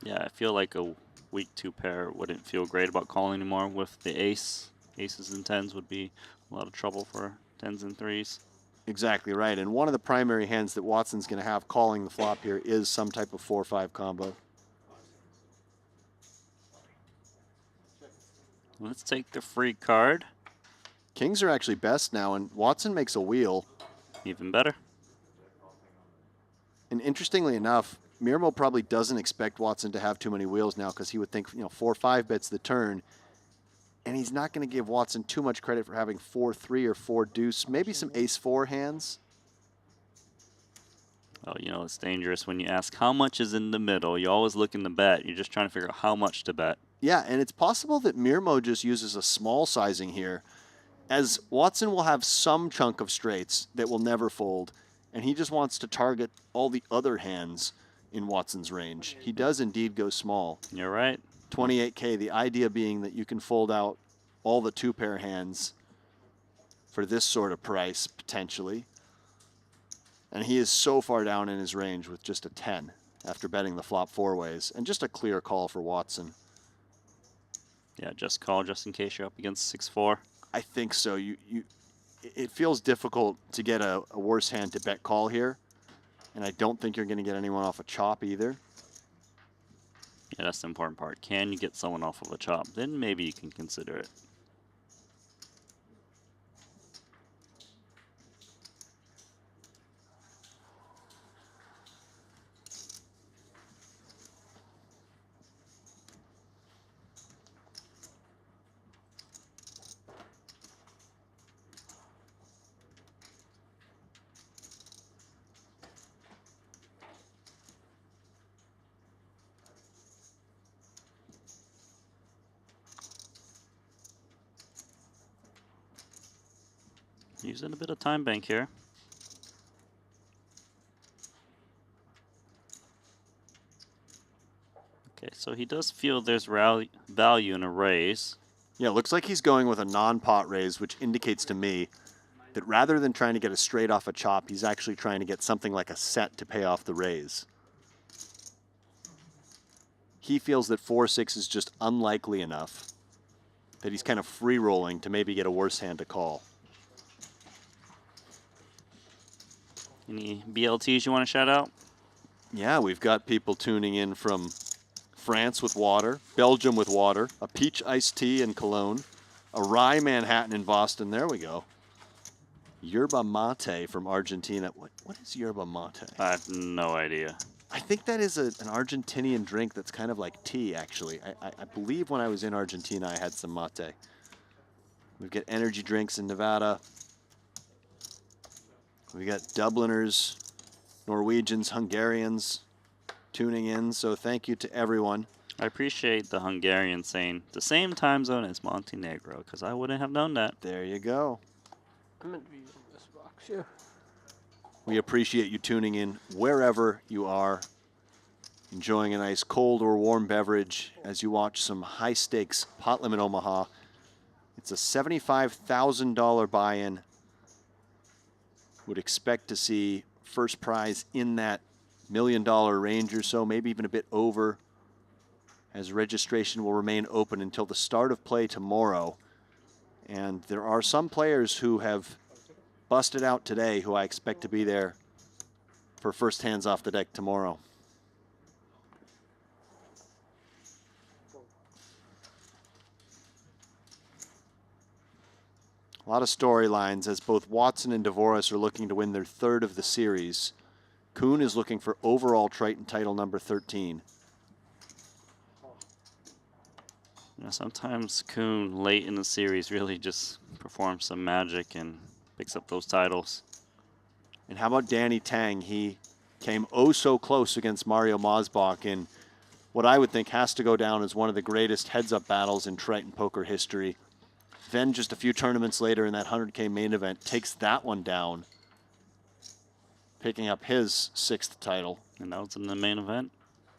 Yeah, I feel like a weak 2 pair wouldn't feel great about calling anymore with the ace. Aces and 10s would be a lot of trouble for 10s and 3s. Exactly right. And one of the primary hands that Watson's going to have calling the flop here is some type of 4-5 combo. Let's take the free card. Kings are actually best now, and Watson makes a wheel. Even better. And interestingly enough, Mirmo probably doesn't expect Watson to have too many wheels now because he would think, 4-5 bets the turn. And he's not going to give Watson too much credit for having 4-3 or 4 deuce, maybe some ace-4 hands. Oh, it's dangerous when you ask how much is in the middle. You always look in the bet. You're just trying to figure out how much to bet. Yeah, and it's possible that Mirmo just uses a small sizing here, as Watson will have some chunk of straights that will never fold, and he just wants to target all the other hands in Watson's range. He does indeed go small. You're right. 28K, the idea being that you can fold out all the 2-pair hands for this sort of price, potentially. And he is so far down in his range with just a 10 after betting the flop 4 ways, and just a clear call for Watson. Yeah, just call just in case you're up against 6-4. I think so. It feels difficult to get a worse hand to bet call here, and I don't think you're going to get anyone off a chop either. Yeah, that's the important part. Can you get someone off of a chop? Then maybe you can consider it. Using a bit of time bank here. Okay, so he does feel there's value in a raise. Yeah, looks like he's going with a non-pot raise, which indicates to me that rather than trying to get a straight off a chop, he's actually trying to get something like a set to pay off the raise. He feels that 4-6 is just unlikely enough that he's kind of free-rolling to maybe get a worse hand to call. Any BLTs you want to shout out? Yeah, we've got people tuning in from France with water, Belgium with water, a peach iced tea in Cologne, a rye Manhattan in Boston. There we go. Yerba mate from Argentina. What is yerba mate? I have no idea. I think that is an Argentinian drink that's kind of like tea, actually. I believe when I was in Argentina, I had some mate. We've got energy drinks in Nevada. We got Dubliners, Norwegians, Hungarians tuning in, so thank you to everyone. I appreciate the Hungarian saying the same time zone as Montenegro, because I wouldn't have known that. There you go. I'm meant to be in this box, yeah. We appreciate you tuning in wherever you are, enjoying a nice cold or warm beverage as you watch some high-stakes pot limit Omaha. It's a $75,000 buy-in. Would expect to see first prize in that $1 million range or so, maybe even a bit over, as registration will remain open until the start of play tomorrow. And there are some players who have busted out today who I expect to be there for first hands off the deck tomorrow. A lot of storylines as both Watson and Dvorak are looking to win their 3rd of the series. Kuhn is looking for overall Triton title number 13. Yeah, sometimes Kuhn late in the series really just performs some magic and picks up those titles. And how about Danny Tang? He came oh so close against Mario Mosbach in what I would think has to go down as one of the greatest heads-up battles in Triton Poker history. Then just a few tournaments later in that 100K main event, takes that one down, picking up his 6th title. And that was in the main event?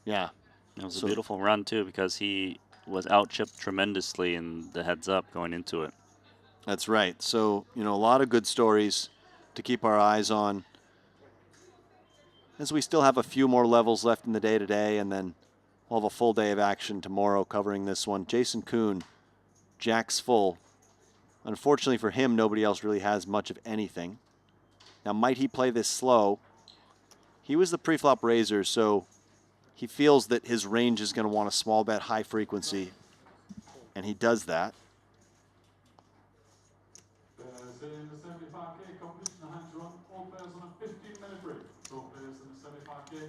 Yeah. It was a beautiful run, too, because he was out-chipped tremendously in the heads-up going into it. That's right. So, you know, a lot of good stories to keep our eyes on, as we still have a few more levels left in the day today, and then we'll have a full day of action tomorrow covering this one. Jason Kuhn, jacks full. Unfortunately for him, nobody else really has much of anything. Now, might he play this slow? He was the pre-flop raiser, so he feels that his range is going to want a small bet, high frequency, and he does that.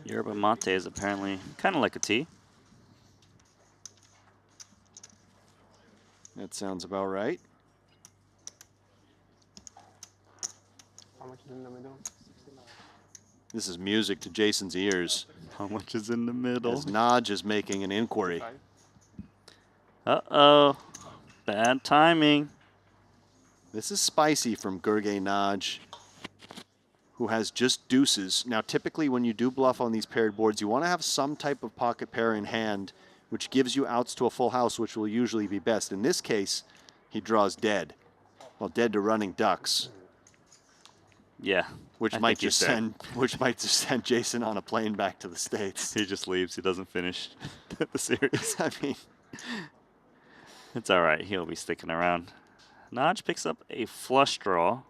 Yerba Mate is apparently kind of like a tea. That sounds about right. How much is in the middle? This is music to Jason's ears. How much is in the middle? As Naj is making an inquiry. Uh-oh. Bad timing. This is spicy from Gurgay Naj, who has just deuces. Now, typically when you do bluff on these paired boards, you want to have some type of pocket pair in hand, which gives you outs to a full house, which will usually be best. In this case, he draws dead. Well, dead to running ducks. Yeah. Which might just send Jason on a plane back to the States. He just leaves. He doesn't finish the series. I mean, it's all right. He'll be sticking around. Naj picks up a flush draw.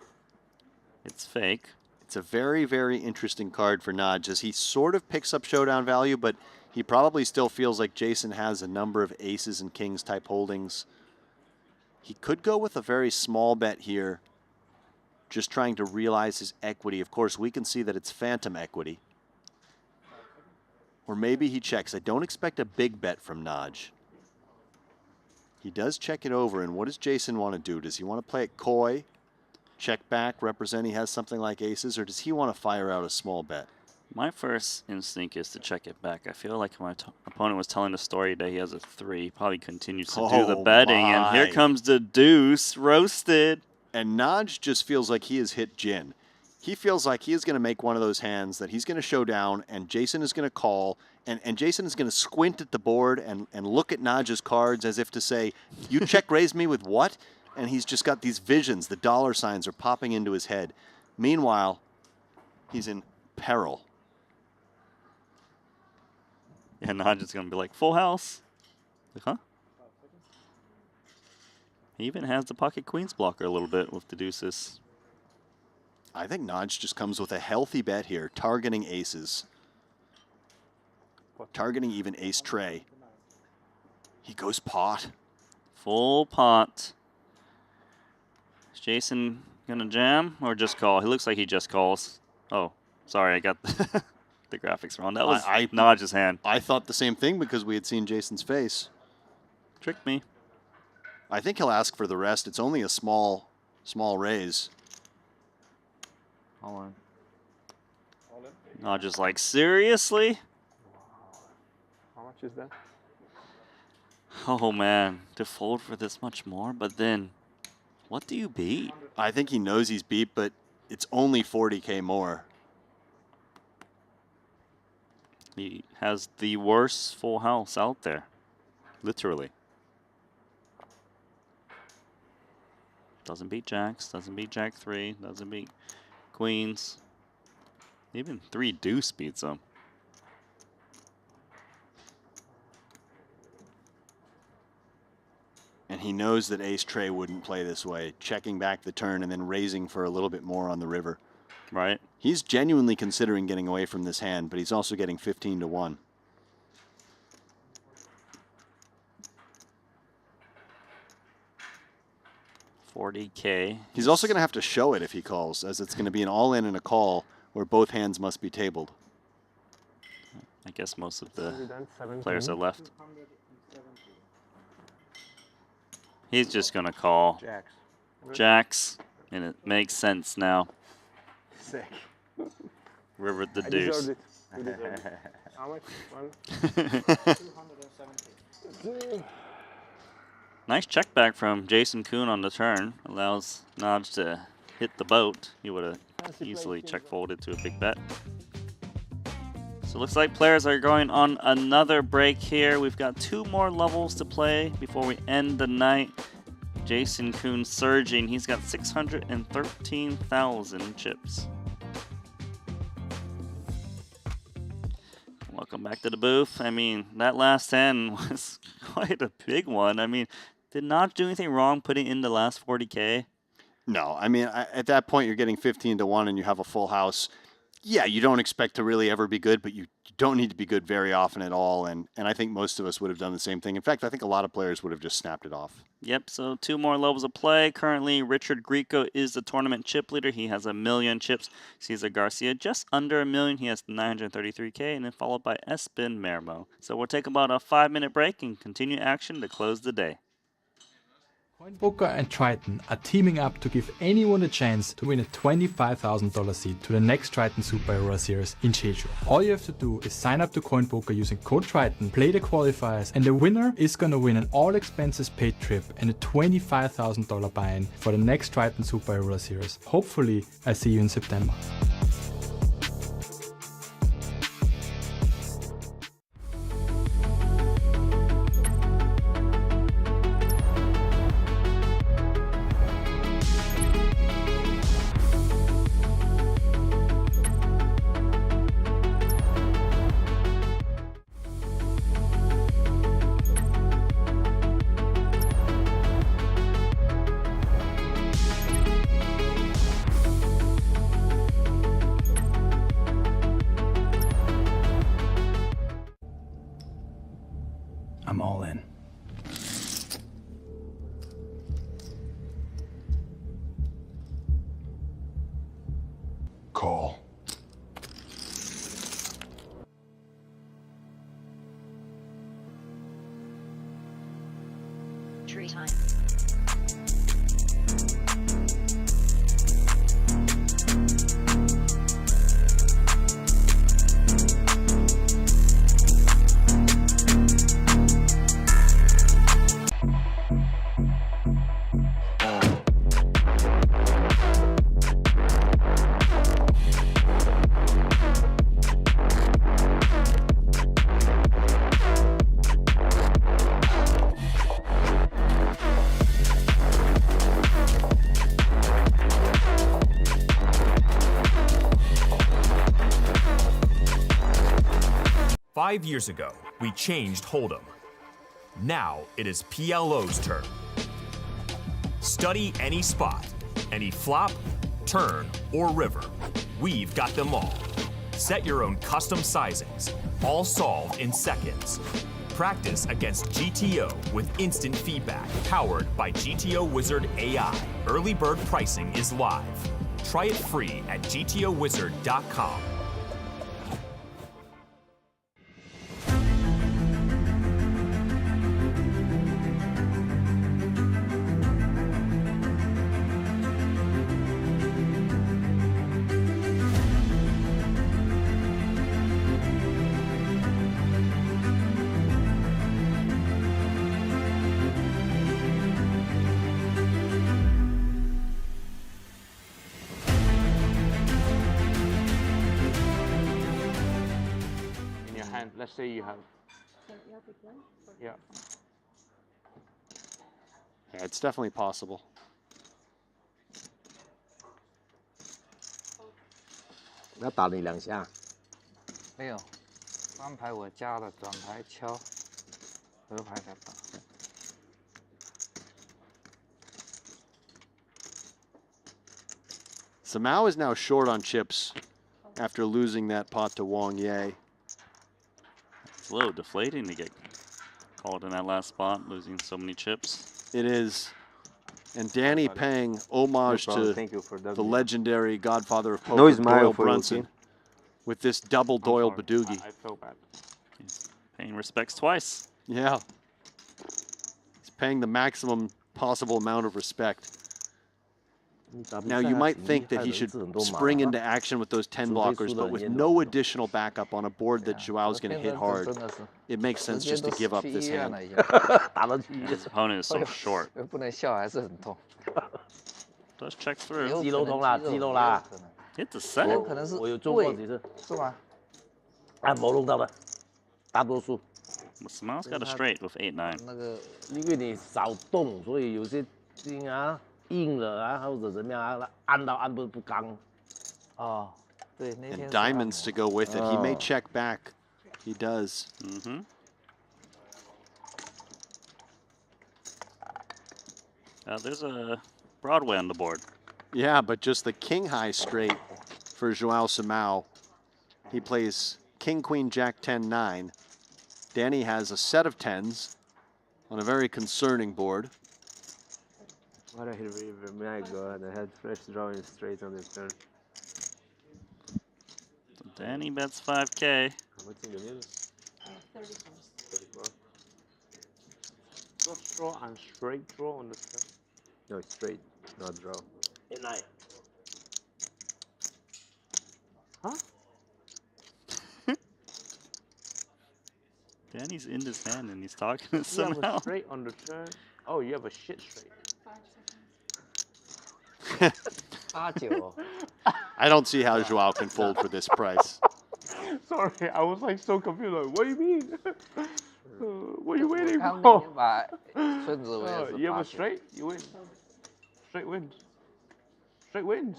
It's fake. It's a very, very interesting card for Naj, as he sort of picks up showdown value, but he probably still feels like Jason has a number of aces and kings type holdings. He could go with a very small bet here, just trying to realize his equity. Of course, we can see that it's phantom equity. Or maybe he checks. I don't expect a big bet from Naj. He does check it over, and what does Jason want to do? Does he want to play it coy, check back, represent he has something like aces, or does he want to fire out a small bet? My first instinct is to check it back. I feel like my opponent was telling the story that he has a 3. He probably continues to do the betting, and here comes the deuce, roasted. And Naj just feels like he has hit gin. He feels like he is going to make one of those hands that he's going to show down, and Jason is going to call, and Jason is going to squint at the board and look at Naj's cards as if to say, you check raised me with what? And he's just got these visions. The dollar signs are popping into his head. Meanwhile, he's in peril. And Naj is going to be like, full house. Like, huh? He even has the pocket queens blocker a little bit with the deuces. I think Naj just comes with a healthy bet here, targeting aces. Targeting even ace tray. He goes pot. Full pot. Is Jason going to jam or just call? He looks like he just calls. Oh, sorry, I got the graphics wrong. That was Naj's hand. I thought the same thing because we had seen Jason's face. Tricked me. I think he'll ask for the rest. It's only a small raise. All in. Naj is like, seriously? How much is that? Oh man, to fold for this much more, but then what do you beat? I think he knows he's beat, but it's only 40K more. He has the worst full house out there, literally. Doesn't beat jacks, doesn't beat jack 3, doesn't beat queens. Even 3 deuce beats him. And he knows that ace tray wouldn't play this way, checking back the turn and then raising for a little bit more on the river. Right. He's genuinely considering getting away from this hand, but he's also getting 15-1. 40K. He's also going to have to show it if he calls, as it's going to be an all-in and a call where both hands must be tabled. I guess most of the players are left. He's just going to call. Jacks. Jacks, and it makes sense now. Sick. River the I deuce. deserved it. You deserved it. How much? 270. Nice check back from Jason Kuhn on the turn. Allows Nodge to hit the boat. He would have easily check folded to a big bet. So it looks like players are going on another break here. We've got 2 more levels to play before we end the night. Jason Kuhn surging. He's got 613,000 chips. Welcome back to the booth. I mean, that last hand was quite a big one. I mean, did Notch do anything wrong putting in the last 40K? No, I mean, at that point, you're getting 15 to 1 and you have a full house. Yeah, you don't expect to really ever be good, but you don't need to be good very often at all. And I think most of us would have done the same thing. In fact, I think a lot of players would have just snapped it off. Yep, so 2 more levels of play. Currently, Richard Grieco is the tournament chip leader. He has 1,000,000 chips. Cesar Garcia just under 1,000,000. He has 933K, and then followed by Espen Mermo. So we'll take about a 5-minute break and continue action to close the day. CoinPoker and Triton are teaming up to give anyone a chance to win a $25,000 seat to the next Triton SHRS Series in Jeju. All you have to do is sign up to CoinPoker using code Triton, play the qualifiers, and the winner is gonna win an all expenses paid trip and a $25,000 buy-in for the next Triton SHRS Series. Hopefully, I see you in September. I'm all in. Call. Tree time. Five years ago, we changed Hold'em. Now it is PLO's turn. Study any spot, any flop, turn, or river. We've got them all. Set your own custom sizings, all solved in seconds. Practice against GTO with instant feedback, powered by GTO Wizard AI. Early bird pricing is live. Try it free at gtowizard.com. Let's say you have. Yeah. Yeah, it's definitely possible. 要打你2下。没有，翻牌我加了，转牌敲，合牌才打。 So Mao is now short on chips after losing that pot to Wang Ye. It's a little deflating to get called in that last spot, losing so many chips. It is. And Danny paying homage problem. to Thank you for the W. legendary godfather of poker, No smile Doyle for you, Brunson, okay? with this double Doyle Badoogie. I feel bad. Paying respects twice. Yeah. He's paying the maximum possible amount of respect. Now, you might think that he should spring into action with those 10 blockers, but with no additional backup on a board that Joao's going to hit hard, it makes sense just to give up this hand. His opponent is so short. 不能笑，还是很痛。 Does check through. 肌肉痛啦，肌肉啦。 Hit the set. 可能是我有做过几次，是吗？按摩弄到的，大多数。 Smile's got a straight with 8-9. 那个，因为你少动，所以有些筋啊硬了啊，或者怎么样啊，按到按不刚。哦，对，那 And 天。 diamonds to go with it. He may check back. He does. There's a Broadway on the board. Yeah, but just the king high straight for Joao Simão. He plays king, queen, jack, 10, 9. Danny has a set of 10s on a very concerning board. What a river, my god, I had fresh drawing straight on the turn. So Danny bets 5K. What's in the middle? 34. Not draw and straight draw on the turn. No, it's straight, not draw. Good night. Huh? Danny's in his hand and he's talking to You have somehow. a straight on the turn. Oh, you have a shit straight. 8-9。 I don't see how Joao can fold for this price. Sorry, I was like so confused. Like, what do you mean? What are you waiting 他们 for? 已经把孙子维 Oh, 是 you have a 8-9。 straight, you win. Straight wins. Straight wins.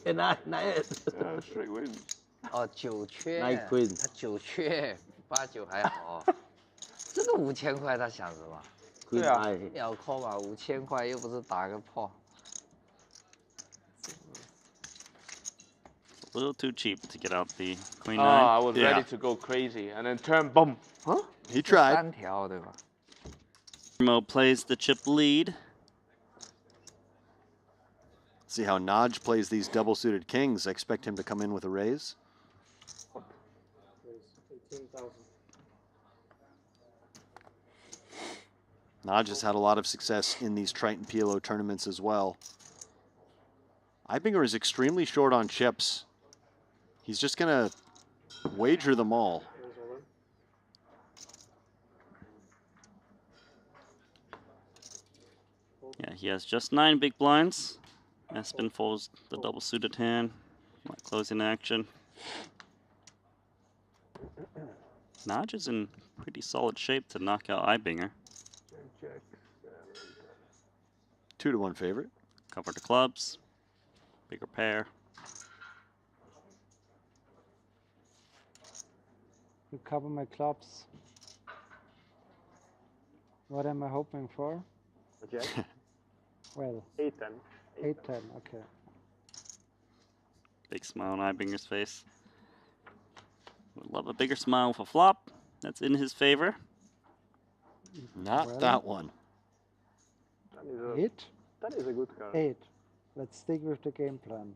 And I, straight wins. 哦，9缺。 Night queen 他9缺，8-9还好。这个5000块他想什么？对啊秒扣嘛，5000块又不是打个炮。 A little too cheap to get out the queen Oh, 9. I was ready to go crazy, and then turn, boom. Huh? He tried. 3条对吧？ Mo plays the chip lead. See how Naj plays these double suited kings. I expect him to come in with a raise. 18,000. Naj has had a lot of success in these Triton PLO tournaments as well. Ibinger is extremely short on chips. He's just going to wager them all. Yeah, he has just 9 big blinds. Espen folds the double suited hand. Not closing action. Naj is in pretty solid shape to knock out Ibinger. 2-1 favorite. Cover the clubs. Bigger pair. You cover my clubs. What am I hoping for? Jack? Well, 8-10. 8-10, okay. Big smile on Ibinger's face. Would love a bigger smile with a flop. That's in his favor. Not Well, that one. That is a, 8? that is a good card. 8. Let's stick with the game plan.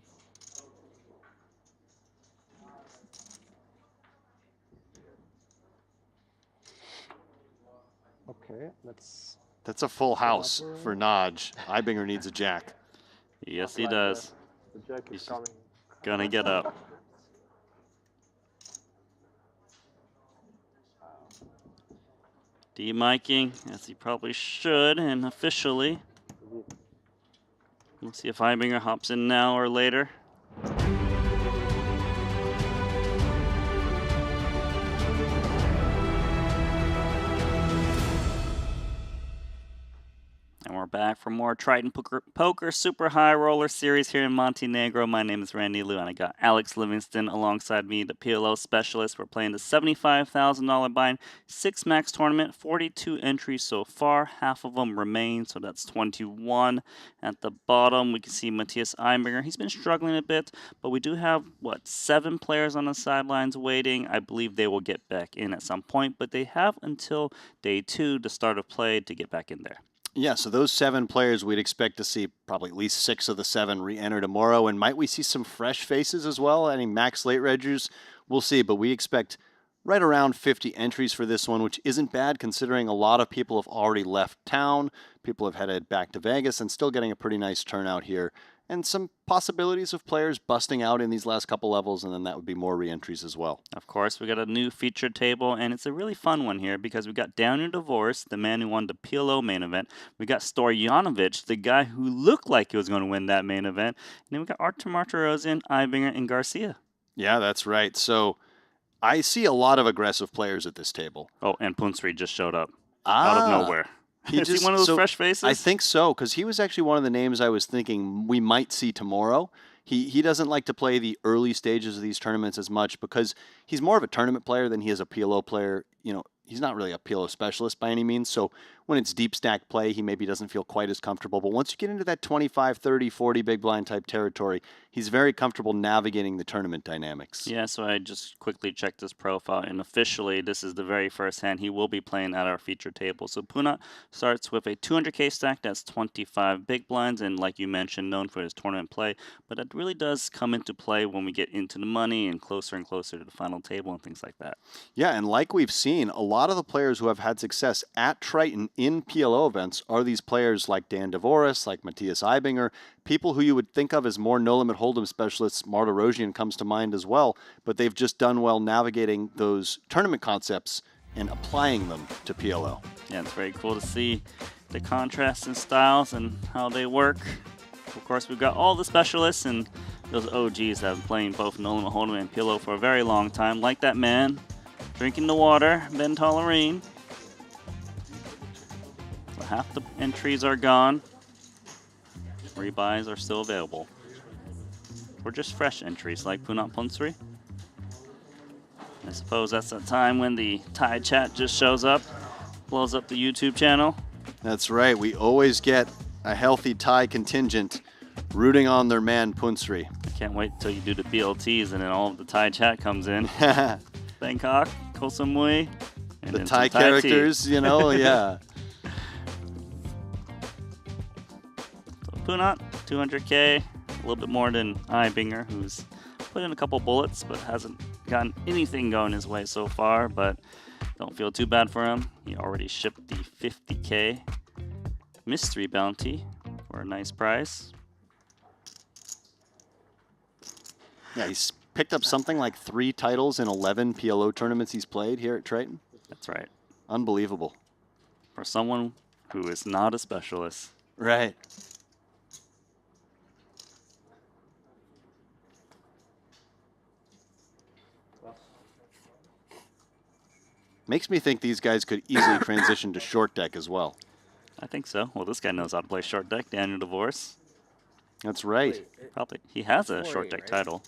Okay, let's... That's a full house for Naj. Ibinger needs a jack. Yes, he does. The Jack is He's coming. gonna get up. D-miking, as he probably should, and officially. We'll see if Ibinger hops in now or later. And we're back for more Triton Poker Super High Roller Series here in Montenegro. My name is Randy Liu, and I got Alex Livingston alongside me, the PLO specialist. We're playing the $75,000 bind 6 max tournament, 42 entries so far. Half of them remain, so that's 21. At the bottom, we can see Matthias Ibinger. He's been struggling a bit, but we do have, 7 players on the sidelines waiting. I believe they will get back in at some point, but they have until day 2, the start of play, to get back in there. Yeah, so those 7 players, we'd expect to see probably at least 6 of the 7 re-enter tomorrow. And might we see some fresh faces as well? Any max late reggers? We'll see, but we expect right around 50 entries for this one, which isn't bad considering a lot of people have already left town. People have headed back to Vegas and still getting a pretty nice turnout here. And some possibilities of players busting out in these last couple levels, and then that would be more re-entries as well. Of course, we got a new featured table, and it's a really fun one here because we got Daniel Divorce, the man who won the PLO main event. We got Stoyanovich, the guy who looked like he was going to win that main event. And then we got Artur Martirosyan, Ibinger, and Garcia. Yeah, that's right. So I see a lot of aggressive players at this table. Oh, and Punsri just showed up out of nowhere. Is he one of those fresh faces? I think so, because he was actually one of the names I was thinking we might see tomorrow. He doesn't like to play the early stages of these tournaments as much because he's more of a tournament player than he is a PLO player. You know, he's not really a PLO specialist by any means. So when it's deep stack play, he maybe doesn't feel quite as comfortable. But once you get into that 25, 30, 40 big blind type territory, he's very comfortable navigating the tournament dynamics. Yeah, so I just quickly checked his profile, and officially this is the very first hand he will be playing at our feature table. So Puna starts with a 200K stack, that's 25 big blinds, and like you mentioned, known for his tournament play, but it really does come into play when we get into the money and closer to the final table and things like that. Yeah, and like we've seen, a lot of the players who have had success at Triton in PLO events are these players like Dan Divorce, like Matthias Ibinger, people who you would think of as more no-limit hold'em specialists. Martirosyan comes to mind as well, but they've just done well navigating those tournament concepts and applying them to PLO. Yeah, it's very cool to see the contrast in styles and how they work. Of course, we've got all the specialists and those OGs that have been playing both no-limit hold'em and PLO for a very long time, like that man drinking the water, Ben Tollerine. So half the entries are gone. Rebuys are still available. Or just fresh entries like Punat Punsri. I suppose that's the time when the Thai chat just shows up, blows up the YouTube channel. That's right. We always get a healthy Thai contingent rooting on their man Punsri. I can't wait till you do the BLTs and then all of the Thai chat comes in. Bangkok, Koh Samui, and the Thai characters, you know, yeah. So Punat, 200K, a little bit more than Ibinger, who's put in a couple bullets but hasn't gotten anything going his way so far, but don't feel too bad for him. He already shipped the 50K mystery bounty for a nice price. Yeah, he's picked up something like 3 titles in 11 PLO tournaments he's played here at Triton. That's right. Unbelievable. For someone who is not a specialist. Right. Makes me think these guys could easily transition to short deck as well. I think so. Well, this guy knows how to play short deck, Daniel Divorce. That's right. Probably. He has a short deck title.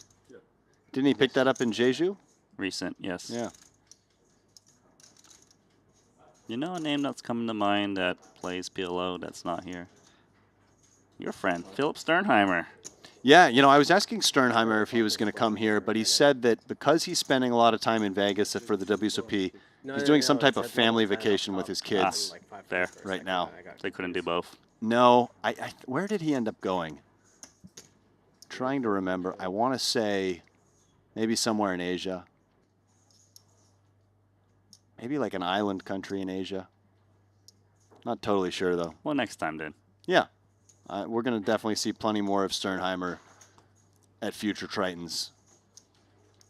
Didn't he pick that up in Jeju? Recent, yes. Yeah. You know a name that's coming to mind that plays PLO that's not here? Your friend, Philip Sternheimer. Yeah, you know, I was asking Sternheimer if he was going to come here, but he said that because he's spending a lot of time in Vegas for the WSOP, he's doing some type of family vacation with his kids there right now. They couldn't do both. No, where did he end up going? Trying to remember. I want to say maybe somewhere in Asia. Maybe like an island country in Asia. Not totally sure, though. Well, next time then. Yeah. We're going to definitely see plenty more of Sternheimer at future Tritons,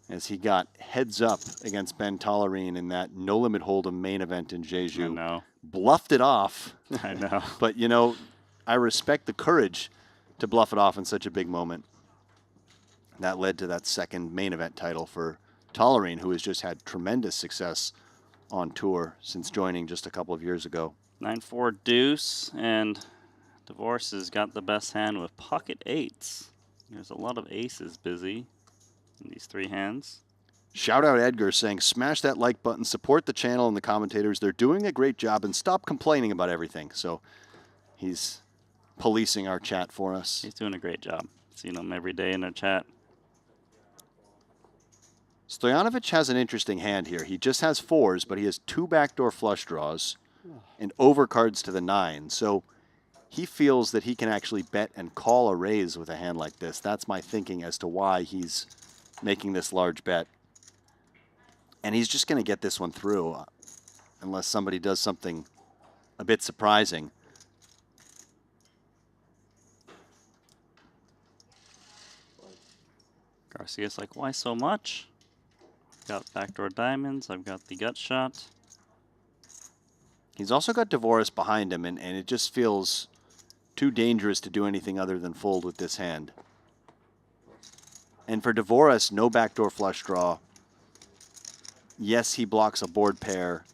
as he got heads up against Ben Tollerine in that no-limit hold'em main event in Jeju. I know. Bluffed it off. I know. But, you know, I respect the courage to bluff it off in such a big moment. That led to that second main event title for Tollerine, who has just had tremendous success on tour since joining just a couple of years ago. 9-4 deuce, and Divorce has got the best hand with pocket eights. There's a lot of aces busy in these 3 hands. Shout out Edgar saying, smash that like button, support the channel and the commentators. They're doing a great job, and stop complaining about everything. So he's policing our chat for us. He's doing a great job. Seeing him every day in the chat. Stoyanovich has an interesting hand here. He just has 4s, but he has 2 backdoor flush draws, and overcards to the 9. So he feels that he can actually bet and call a raise with a hand like this. That's my thinking as to why he's making this large bet. And he's just going to get this one through unless somebody does something a bit surprising. Garcia's like, why so much? Got backdoor diamonds. I've got the gut shot. He's also got Dvoris behind him, and it just feels too dangerous to do anything other than fold with this hand. And for Dvoris, no backdoor flush draw. Yes, he blocks a board pair.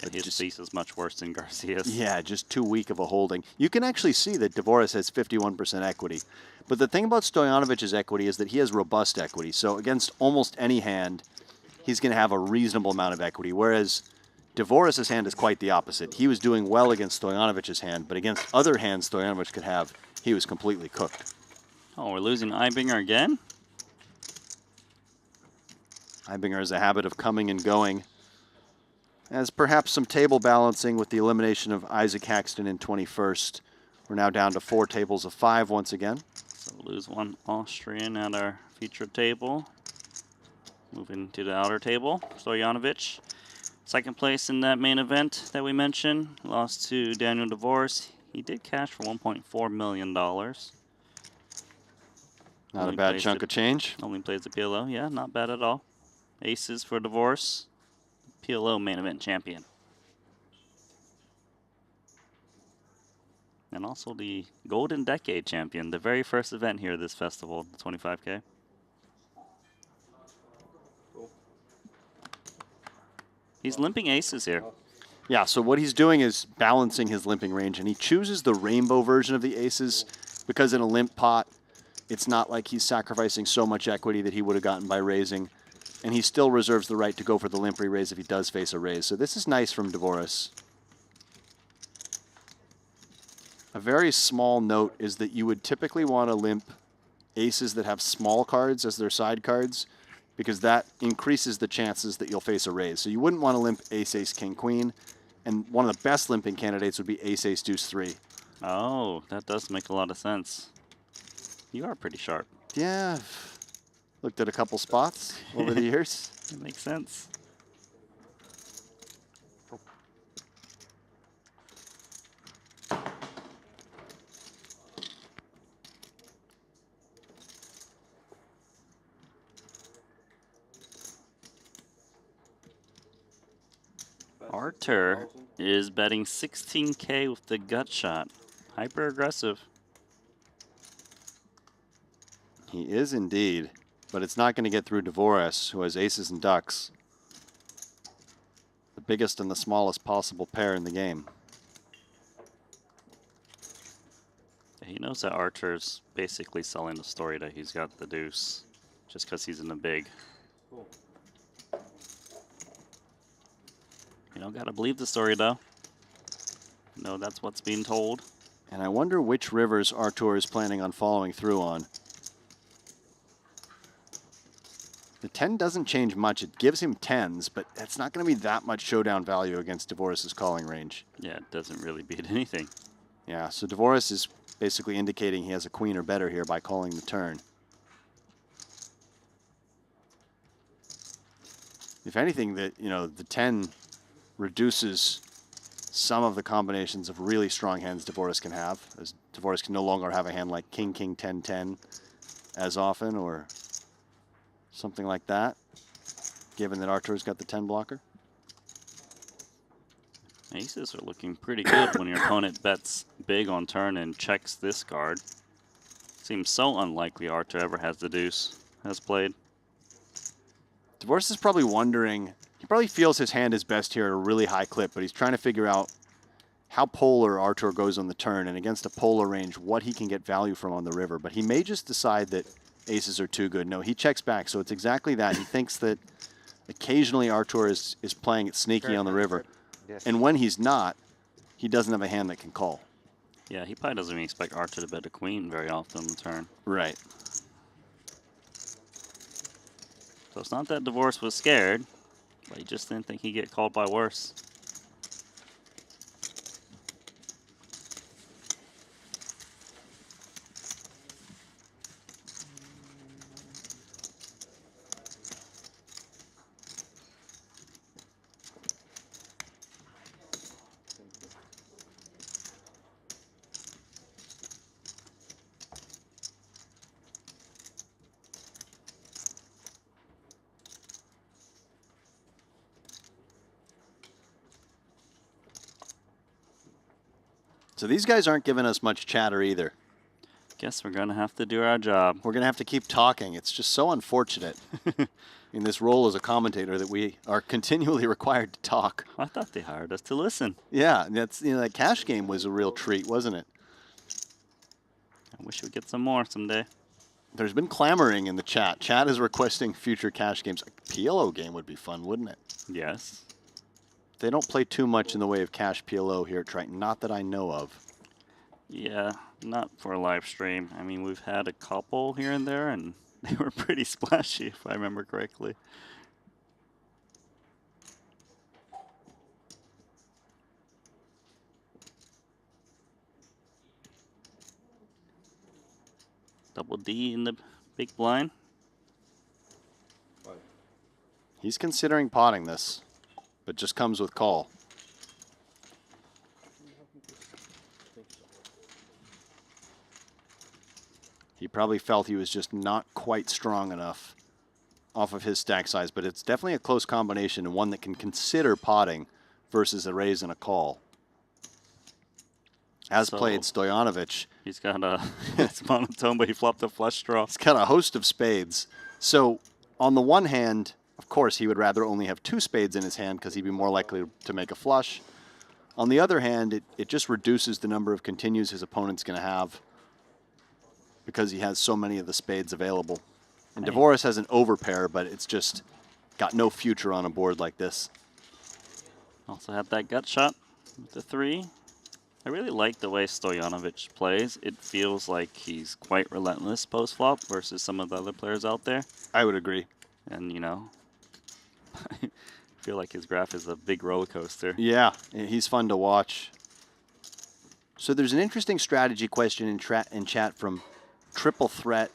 Yeah, his piece is much worse than Garcia's. Yeah, just too weak of a holding. You can actually see that Dvoris has 51% equity. But the thing about Stoyanovic's equity is that he has robust equity. So against almost any hand, he's going to have a reasonable amount of equity. Whereas Dvoris' hand is quite the opposite. He was doing well against Stoyanovic's hand, but against other hands Stojanovic could have, he was completely cooked. Oh, we're losing Ibinger again? Ibinger has a habit of coming and going. As perhaps some table balancing with the elimination of Isaac Haxton in 21st. We're now down to 4 tables of 5 once again. So lose one Austrian at our featured table. Moving to the outer table, Stojanovic. Second place in that main event that we mentioned. Lost to Daniel Dvoris. He did cash for $1.4 million. Not a bad chunk of change. Only plays the PLO. Yeah, not bad at all. Aces for Dvoris. PLO main event champion. And also the Golden Decade champion, the very first event here this festival, the 25K. He's limping aces here. Yeah, so what he's doing is balancing his limping range, and he chooses the rainbow version of the aces because in a limp pot, it's not like he's sacrificing so much equity that he would have gotten by raising, and he still reserves the right to go for the limp re-raise if he does face a raise. So this is nice from Dvoris. A very small note is that you would typically want to limp aces that have small cards as their side cards because that increases the chances that you'll face a raise. So you wouldn't want to limp ace, ace, king, queen. And one of the best limping candidates would be ace, ace, deuce, 3. Oh, that does make a lot of sense. You are pretty sharp. Yeah, I've looked at a couple spots over the years. It makes sense. Artur is betting 16K with the gut shot. Hyper aggressive. He is indeed, but it's not going to get through Dvoris, who has aces and ducks. The biggest and the smallest possible pair in the game. He knows that Artur's basically selling the story that he's got the deuce just because he's in the big. You don't gotta believe the story though. No, that's what's being told. And I wonder which rivers Artur is planning on following through on. The 10 doesn't change much. It gives him 10s, but it's not going to be that much showdown value against Dvoris' calling range. Yeah, it doesn't really beat anything. Yeah, so Dvoris is basically indicating he has a queen or better here by calling the turn. If anything, the 10 reduces some of the combinations of really strong hands Dvoris can have, as Dvoris can no longer have a hand like king, king, 10, 10 as often, or something like that, given that Artur's got the 10 blocker. Aces are looking pretty good when your opponent bets big on turn and checks this card. Seems so unlikely Artur ever has the deuce, has played. Dvoris is probably wondering, he probably feels his hand is best here at a really high clip, but he's trying to figure out how polar Artur goes on the turn, and against a polar range, what he can get value from on the river. But he may just decide that aces are too good. No, he checks back, so it's exactly that. He thinks that occasionally Artur is playing it sneaky on the river. Yes. And when he's not, he doesn't have a hand that can call. Yeah, he probably doesn't even expect Artur to bet a queen very often on the turn. Right. So it's not that Dvoris was scared, but he just didn't think he'd get called by worse. So these guys aren't giving us much chatter either. Guess we're going to have to do our job. We're going to have to keep talking. It's just so unfortunate in this role as a commentator that we are continually required to talk. I thought they hired us to listen. Yeah, that's, you know, that cash game was a real treat, wasn't it? I wish we'd get some more someday. There's been clamoring in the chat. Chat is requesting future cash games. A PLO game would be fun, wouldn't it? Yes. They don't play too much in the way of cash PLO here at Triton, not that I know of. Yeah, not for a live stream. I mean, we've had a couple here and there, and they were pretty splashy, if I remember correctly. Double D in the big blind. He's considering potting this, but just comes with call. He probably felt he was just not quite strong enough off of his stack size, but it's definitely a close combination and one that can consider potting versus a raise and a call. As played Stojanovic. He's got a, it's monotone, but he flopped a flush draw. He's got a host of spades. So on the one hand, of course, he would rather only have 2 spades in his hand because he'd be more likely to make a flush. On the other hand, it just reduces the number of continues his opponent's going to have because he has so many of the spades available. And Dvorak has an overpair, but it's just got no future on a board like this. Also had that gut shot with the 3. I really like the way Stojanovic plays. It feels like he's quite relentless post-flop versus some of the other players out there. I would agree. And, you know, I feel like his graph is a big roller coaster. Yeah, he's fun to watch. So there's an interesting strategy question in chat from Triple Threat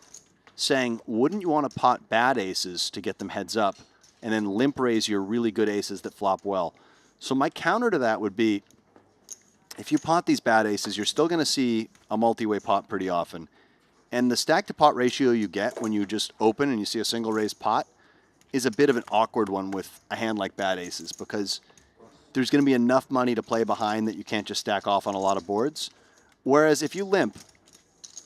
saying, wouldn't you want to pot bad aces to get them heads up and then limp raise your really good aces that flop well? So my counter to that would be, if you pot these bad aces, you're still going to see a multi-way pot pretty often. And the stack to pot ratio you get when you just open and you see a single raise pot is a bit of an awkward one with a hand like bad aces because there's going to be enough money to play behind that you can't just stack off on a lot of boards. Whereas if you limp,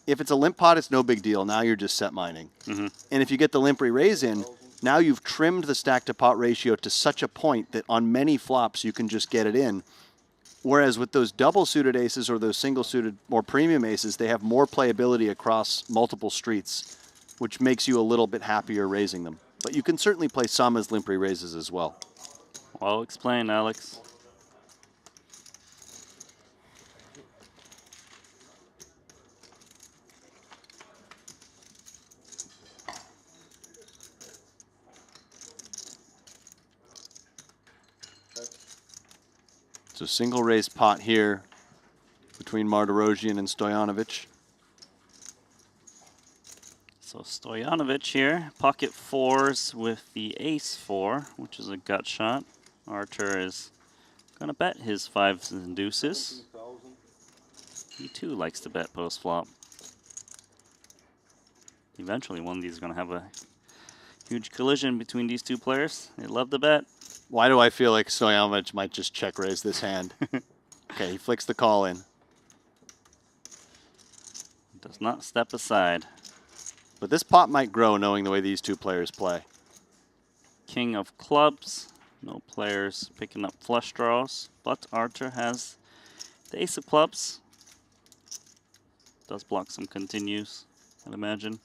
if it's a limp pot, it's no big deal. Now you're just set mining. Mm-hmm. And if you get the limp re-raise in, now you've trimmed the stack to pot ratio to such a point that on many flops you can just get it in. Whereas with those double suited aces or those single suited more premium aces, they have more playability across multiple streets, which makes you a little bit happier raising them. But you can certainly play some as limp re-raises as well. Well explained, Alex. So single raise pot here between Martirosyan and Stojanovic. So Stojanovic here, pocket 4s with the ace 4, which is a gut shot. Archer is going to bet his 5s and deuces. He too likes to bet post flop. Eventually one of these is going to have a huge collision between these two players. They love to bet. Why do I feel like Stojanovic might just check raise this hand? Okay, he flicks the call in. Does not step aside. But this pot might grow knowing the way these two players play. King of clubs. No players picking up flush draws. But Archer has the ace of clubs. Does block some continues, I'd imagine.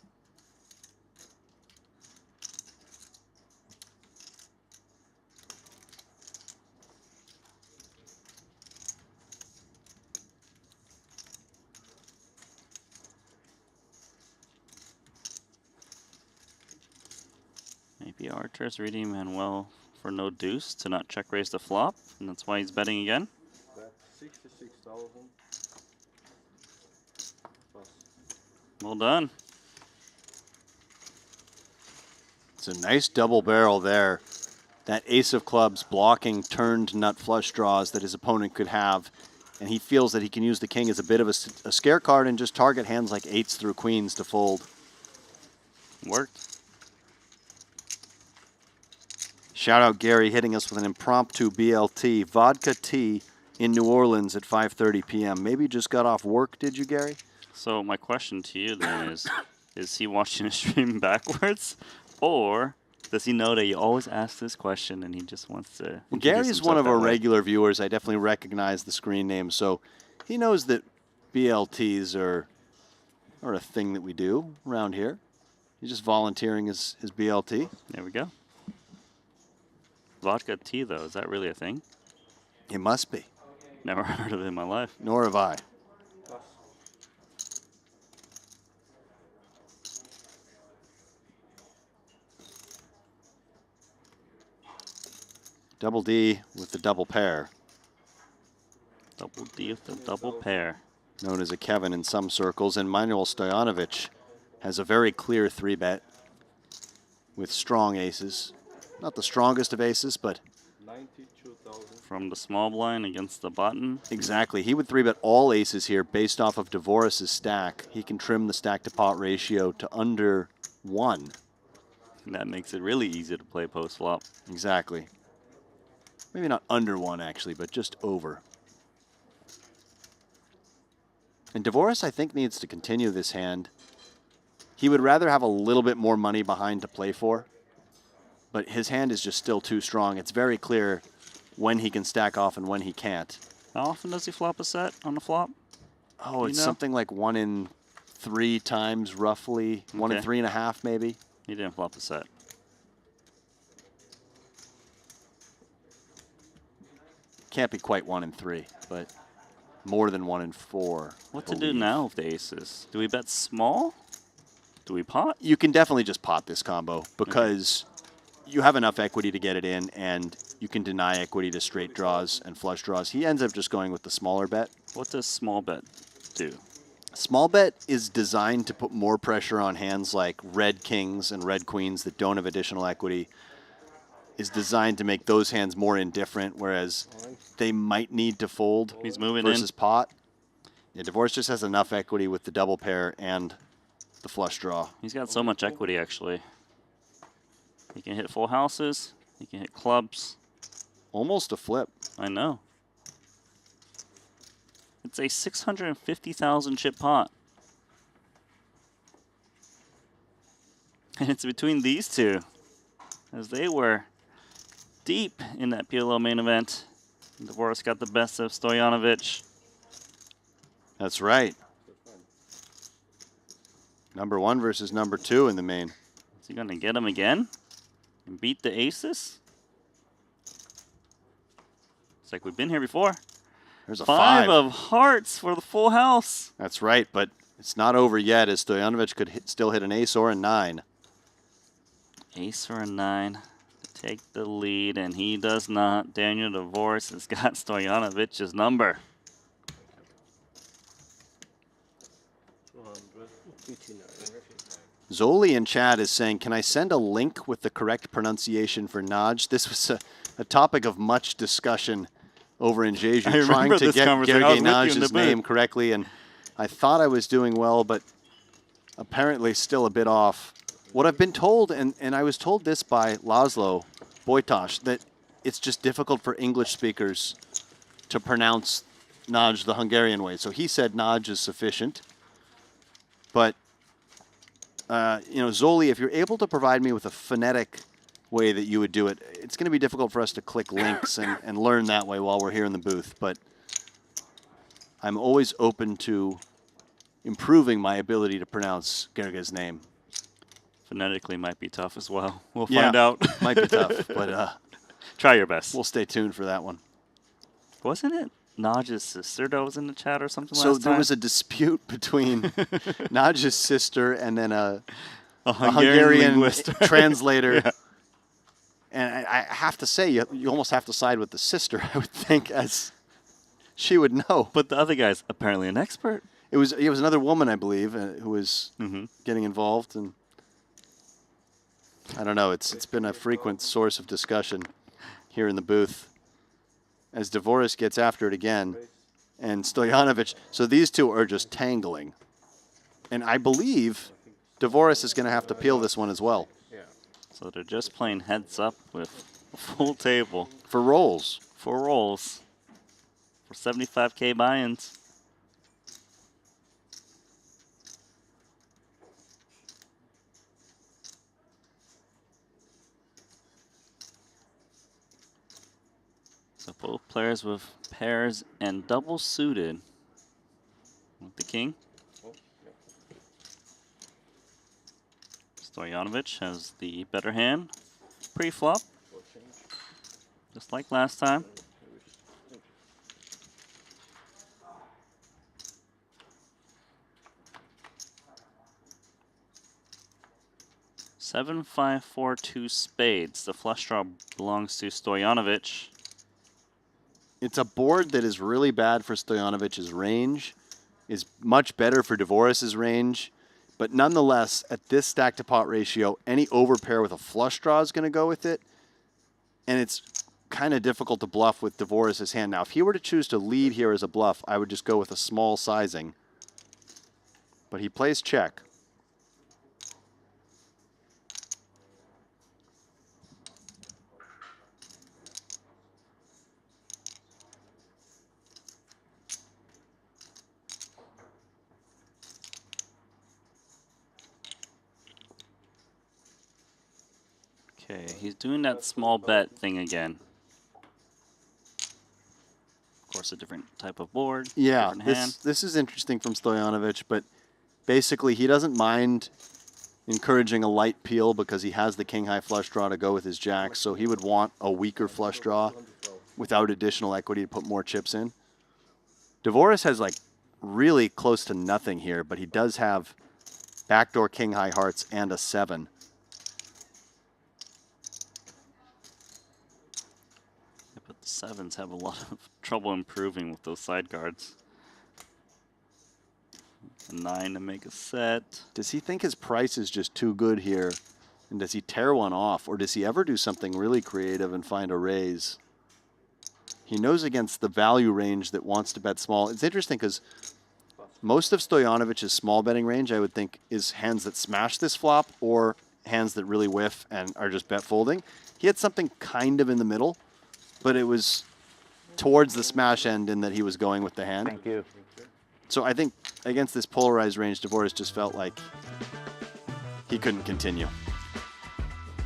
Maybe Archer's reading Manuel for no deuce to not check raise the flop, and that's why he's betting again. Bet 66,000. Well done. It's a nice double barrel there. That ace of clubs blocking turned nut flush draws that his opponent could have. And he feels that he can use the king as a bit of a scare card and just target hands like 8s through queens to fold. Worked. Shout out Gary hitting us with an impromptu BLT. Vodka tea in New Orleans at 5:30 p.m. Maybe just got off work, did you, Gary? So my question to you then is he watching a stream backwards, or does he know that you always ask this question and he just wants to? Well, Gary's one of our regular viewers. I definitely recognize the screen name, so he knows that BLTs are a thing that we do around here. He's just volunteering his BLT. There we go. Vodka tea, though, is that really a thing? It must be. Never heard of it in my life. Nor have I. Double D with the double pair. Double D with the double pair. Known as a Kevin in some circles. And Manuel Stojanovic has a very clear 3-bet with strong aces. Not the strongest of aces, but 92,000. From the small blind against the button. Exactly. He would 3-bet all aces here based off of Dvoris's stack. He can trim the stack to pot ratio to under 1. And that makes it really easy to play post flop. Exactly. Maybe not under 1, actually, but just over. And Dvoris, I think, needs to continue this hand. He would rather have a little bit more money behind to play for, but his hand is just still too strong. It's very clear when he can stack off and when he can't. How often does he flop a set on the flop? Oh, it's something like 1 in 3 times, roughly. 1 in 3.5, maybe. He didn't flop a set. Can't be quite 1 in 3, but more than 1 in 4. What to do now with the aces? Do we bet small? Do we pot? You can definitely just pot this combo because you have enough equity to get it in, and you can deny equity to straight draws and flush draws. He ends up just going with the smaller bet. What does small bet do? Small bet is designed to put more pressure on hands like red kings and red queens that don't have additional equity. Is designed to make those hands more indifferent, whereas they might need to fold He's moving versus in. pot. Yeah, Dvoris just has enough equity with the double pair and the flush draw. He's got so much equity, actually. He can hit full houses. He can hit clubs. Almost a flip. I know. It's a 650,000 chip pot. And it's between these two, as they were deep in that PLO main event. Dvoris got the best of Stojanovic. That's right. Number 1 versus number 2 in the main. Is he going to get him again and beat the aces? It's like we've been here before. There's a 5 of hearts for the full house. That's right, but it's not over yet, as Stojanovic could still hit an ace or a 9. Ace or a 9 to take the lead, and he does not. Daniel Dvoris has got Stoyanovic's number. Zoli in chat is saying, can I send a link with the correct pronunciation for Naj? This was a topic of much discussion over in Jeju, trying to get Gergely Naj's name correctly, and I thought I was doing well, but apparently still a bit off. What I've been told, and I was told this by Laszlo Bojtas, that it's just difficult for English speakers to pronounce Naj the Hungarian way. So he said Naj is sufficient, but you know, Zoli, if you're able to provide me with a phonetic way that you would do it, it's going to be difficult for us to click links and learn that way while we're here in the booth. But I'm always open to improving my ability to pronounce Gerga's name. Phonetically might be tough as well. We'll Yeah, find out. might be tough, but try your best. We'll stay tuned for that one. Wasn't it Naj's sister that was in the chat or something So last there time? was a dispute between Naj's sister and then a Hungarian linguist. translator. Yeah. And I have to say, you almost have to side with the sister, I would think, as she would know. But the other guy's apparently an expert. It was another woman, I believe, who was getting involved, and I don't know. It's been a frequent source of discussion here in the booth as Dvoris gets after it again, and Stojanovic. So these two are just tangling, and I believe Dvoris is going to have to peel this one as well. So they're just playing heads up with a full table. For rolls. For rolls. for 75K buy-ins. So both players with pairs and double suited with the king. Stojanovic has the better hand pre-flop, just like last time. Seven, 5, 4, 2 spades. The flush draw belongs to Stojanovic. It's a board that is really bad for Stoyanovic's range, is much better for Dvoris's range, but nonetheless, at this stack to pot ratio, any overpair with a flush draw is going to go with it, and it's kind of difficult to bluff with Dvoris's hand. Now, if he were to choose to lead here as a bluff, I would just go with a small sizing, but he plays check. Okay, he's doing that small bet thing again. Of course, a different type of board. Yeah, different hand. this is interesting from Stojanovic, but basically he doesn't mind encouraging a light peel because he has the king high flush draw to go with his jacks, so he would want a weaker flush draw without additional equity to put more chips in. Dvoris has like really close to nothing here, but he does have backdoor king high hearts and a 7. But the 7s have a lot of trouble improving with those side cards. A 9 to make a set. Does he think his price is just too good here? And does he tear one off? Or does he ever do something really creative and find a raise? He knows against the value range that wants to bet small. It's interesting because most of Stoyanovic's small betting range, I would think, is hands that smash this flop or hands that really whiff and are just bet folding. He had something kind of in the middle, but it was towards the smash end in that he was going with the hand. Thank you. So I think against this polarized range, Dvoris just felt like he couldn't continue.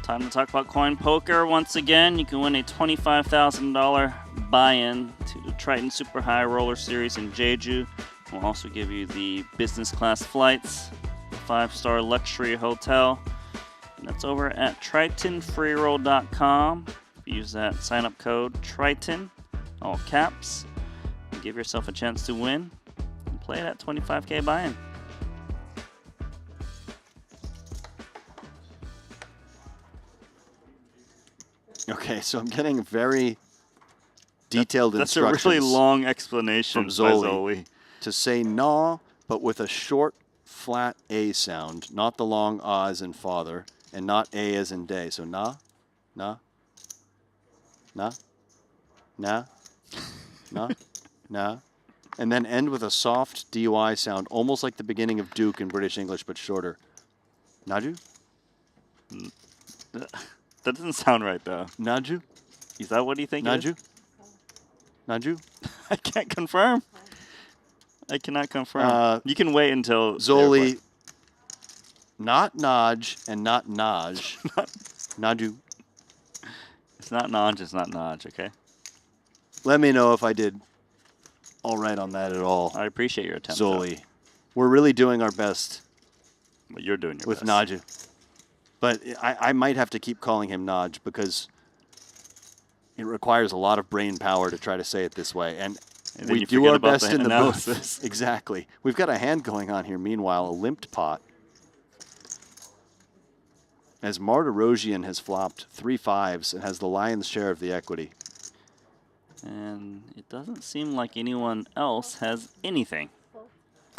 Time to talk about CoinPoker. Once again, you can win a $25,000 buy-in to the Triton Super High Roller Series in Jeju. We'll also give you the business class flights, the 5-star luxury hotel, and that's over at tritonfreeroll.com. Use that sign-up code Triton, all caps, and give yourself a chance to win and play that 25K buy-in. Okay, so I'm getting very detailed That's a instructions. really long explanation from by Zoli Zoli. to say "na," but with a short, flat A sound, not the long "ah" as in father, and not A as in day. So na, na, na, na, na, na, and then end with a soft DUI sound, almost like the beginning of Duke in British English, but shorter. Naju? That doesn't sound right, though. Naju? Is that what you think it is? Naju? Naju? I can't confirm. I cannot confirm. You can wait until Zoli. Not Naj and not Naj. Naju. It's not Naj, it's not Naj, okay? Let me know if I did all right on that at all. I appreciate your attempt. Zoli. We're really doing our best. Well, you're doing your with best. Naju. But I might have to keep calling him Naj because it requires a lot of brain power to try to say it this way. And then we you do forget our about best the in the analysis. booth. Exactly. We've got a hand going on here, meanwhile, a limped pot. As Martirosian has flopped 3 5s and has the lion's share of the equity. And it doesn't seem like anyone else has anything.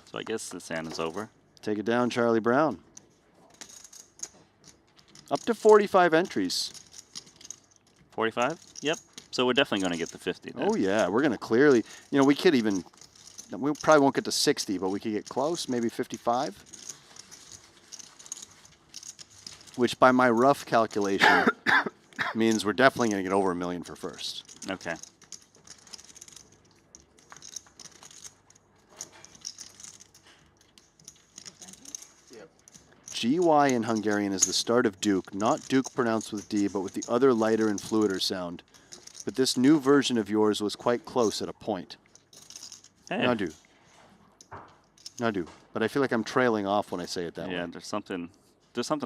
So I guess this hand is over. Take it down, Charlie Brown. Up to 45 entries. 45? Yep. So we're definitely going to get the 50 then. Oh, yeah. We're going to clearly, you know, we could even, we probably won't get to 60, but we could get close, maybe 55. Which by my rough calculation means we're definitely going to get over $1 million for first. Okay. GY in Hungarian is the start of Duke, not Duke pronounced with D, but with the other lighter and fluider sound. But this new version of yours was quite close at a point. Hey. Nadu. Nadu. But I feel like I'm trailing off when I say it that way. Yeah, there's something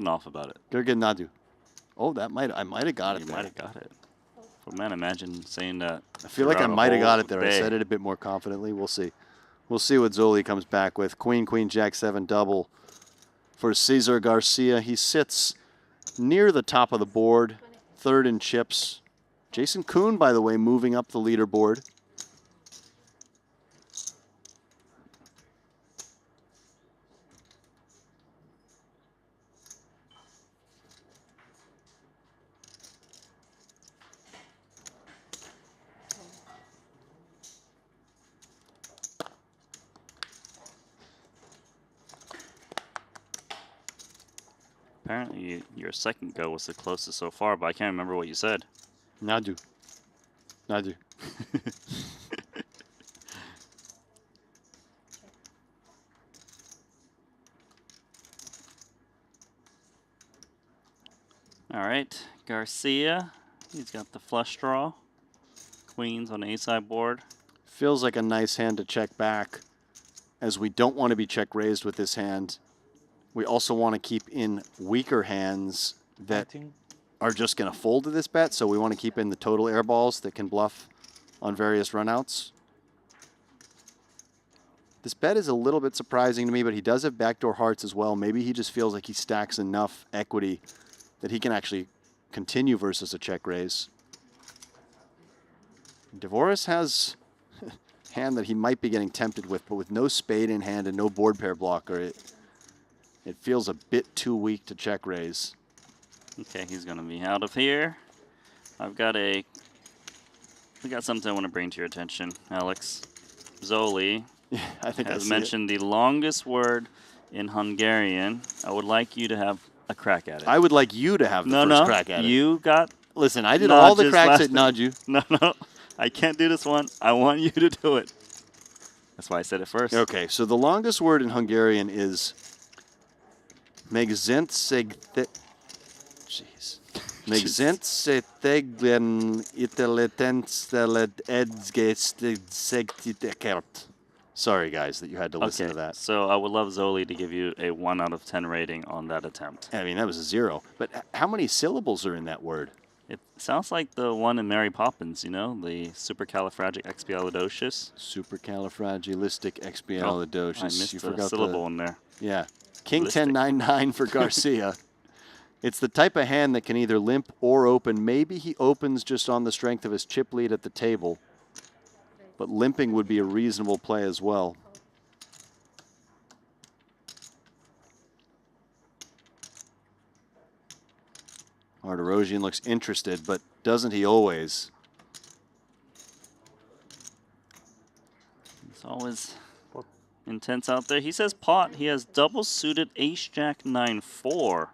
off about it. Gergen Nadu. Oh, I might have got it You there. might have got it. But man, imagine saying that. I feel like I throughout a might have got whole it there. I day. said it a bit more confidently. We'll see. We'll see what Zoli comes back with. Queen, Queen, Jack, 7 double for Cesar Garcia. He sits near the top of the board, third in chips. Jason Kuhn, by the way, moving up the leaderboard. Apparently, your second go was the closest so far, but I can't remember what you said. Nadu. Nadu. All right, Garcia. He's got the flush draw. Queens on the A-side board. Feels like a nice hand to check back, as we don't want to be check raised with this hand. We also want to keep in weaker hands that are just going to fold to this bet, so we want to keep in the total air balls that can bluff on various runouts. This bet is a little bit surprising to me, but he does have backdoor hearts as well. Maybe he just feels like he stacks enough equity that he can actually continue versus a check raise. Dvoris has a hand that he might be getting tempted with, but with no spade in hand and no board pair blocker, it feels a bit too weak to check raise. Okay, he's going to be out of here. We got something I want to bring to your attention, Alex. Zoli I think I has see mentioned the longest word in Hungarian. I would like you to have a crack at it. I would like you to have the first crack at it. You got. Listen, I did all the cracks at Naju. No, I can't do this one. I want you to do it. That's why I said it first. Okay, so the longest word in Hungarian is Megzentsegte. Jeez. Megzentsegten iteletensteled edsgestegtekert. Sorry, guys, that you had to listen to that. So I would love Zoli to give you a 1 out of 10 rating on that attempt. I mean, that was a 0. But how many syllables are in that word? It sounds like the one in Mary Poppins, you know, the supercalifragilisticexpialidocious. Supercalifragilisticexpialidocious. I missed you a forgot syllable in there. Yeah. King 10-9-9 for Garcia. It's the type of hand that can either limp or open. Maybe he opens just on the strength of his chip lead at the table. But limping would be a reasonable play as well. Arderosian looks interested, but doesn't he always? It's always intense out there. He says pot. He has double suited ace-jack 9-4.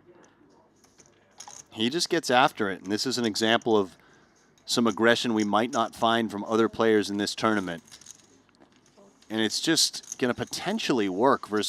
He just gets after it, and this is an example of some aggression we might not find from other players in this tournament. And it's just going to potentially work versus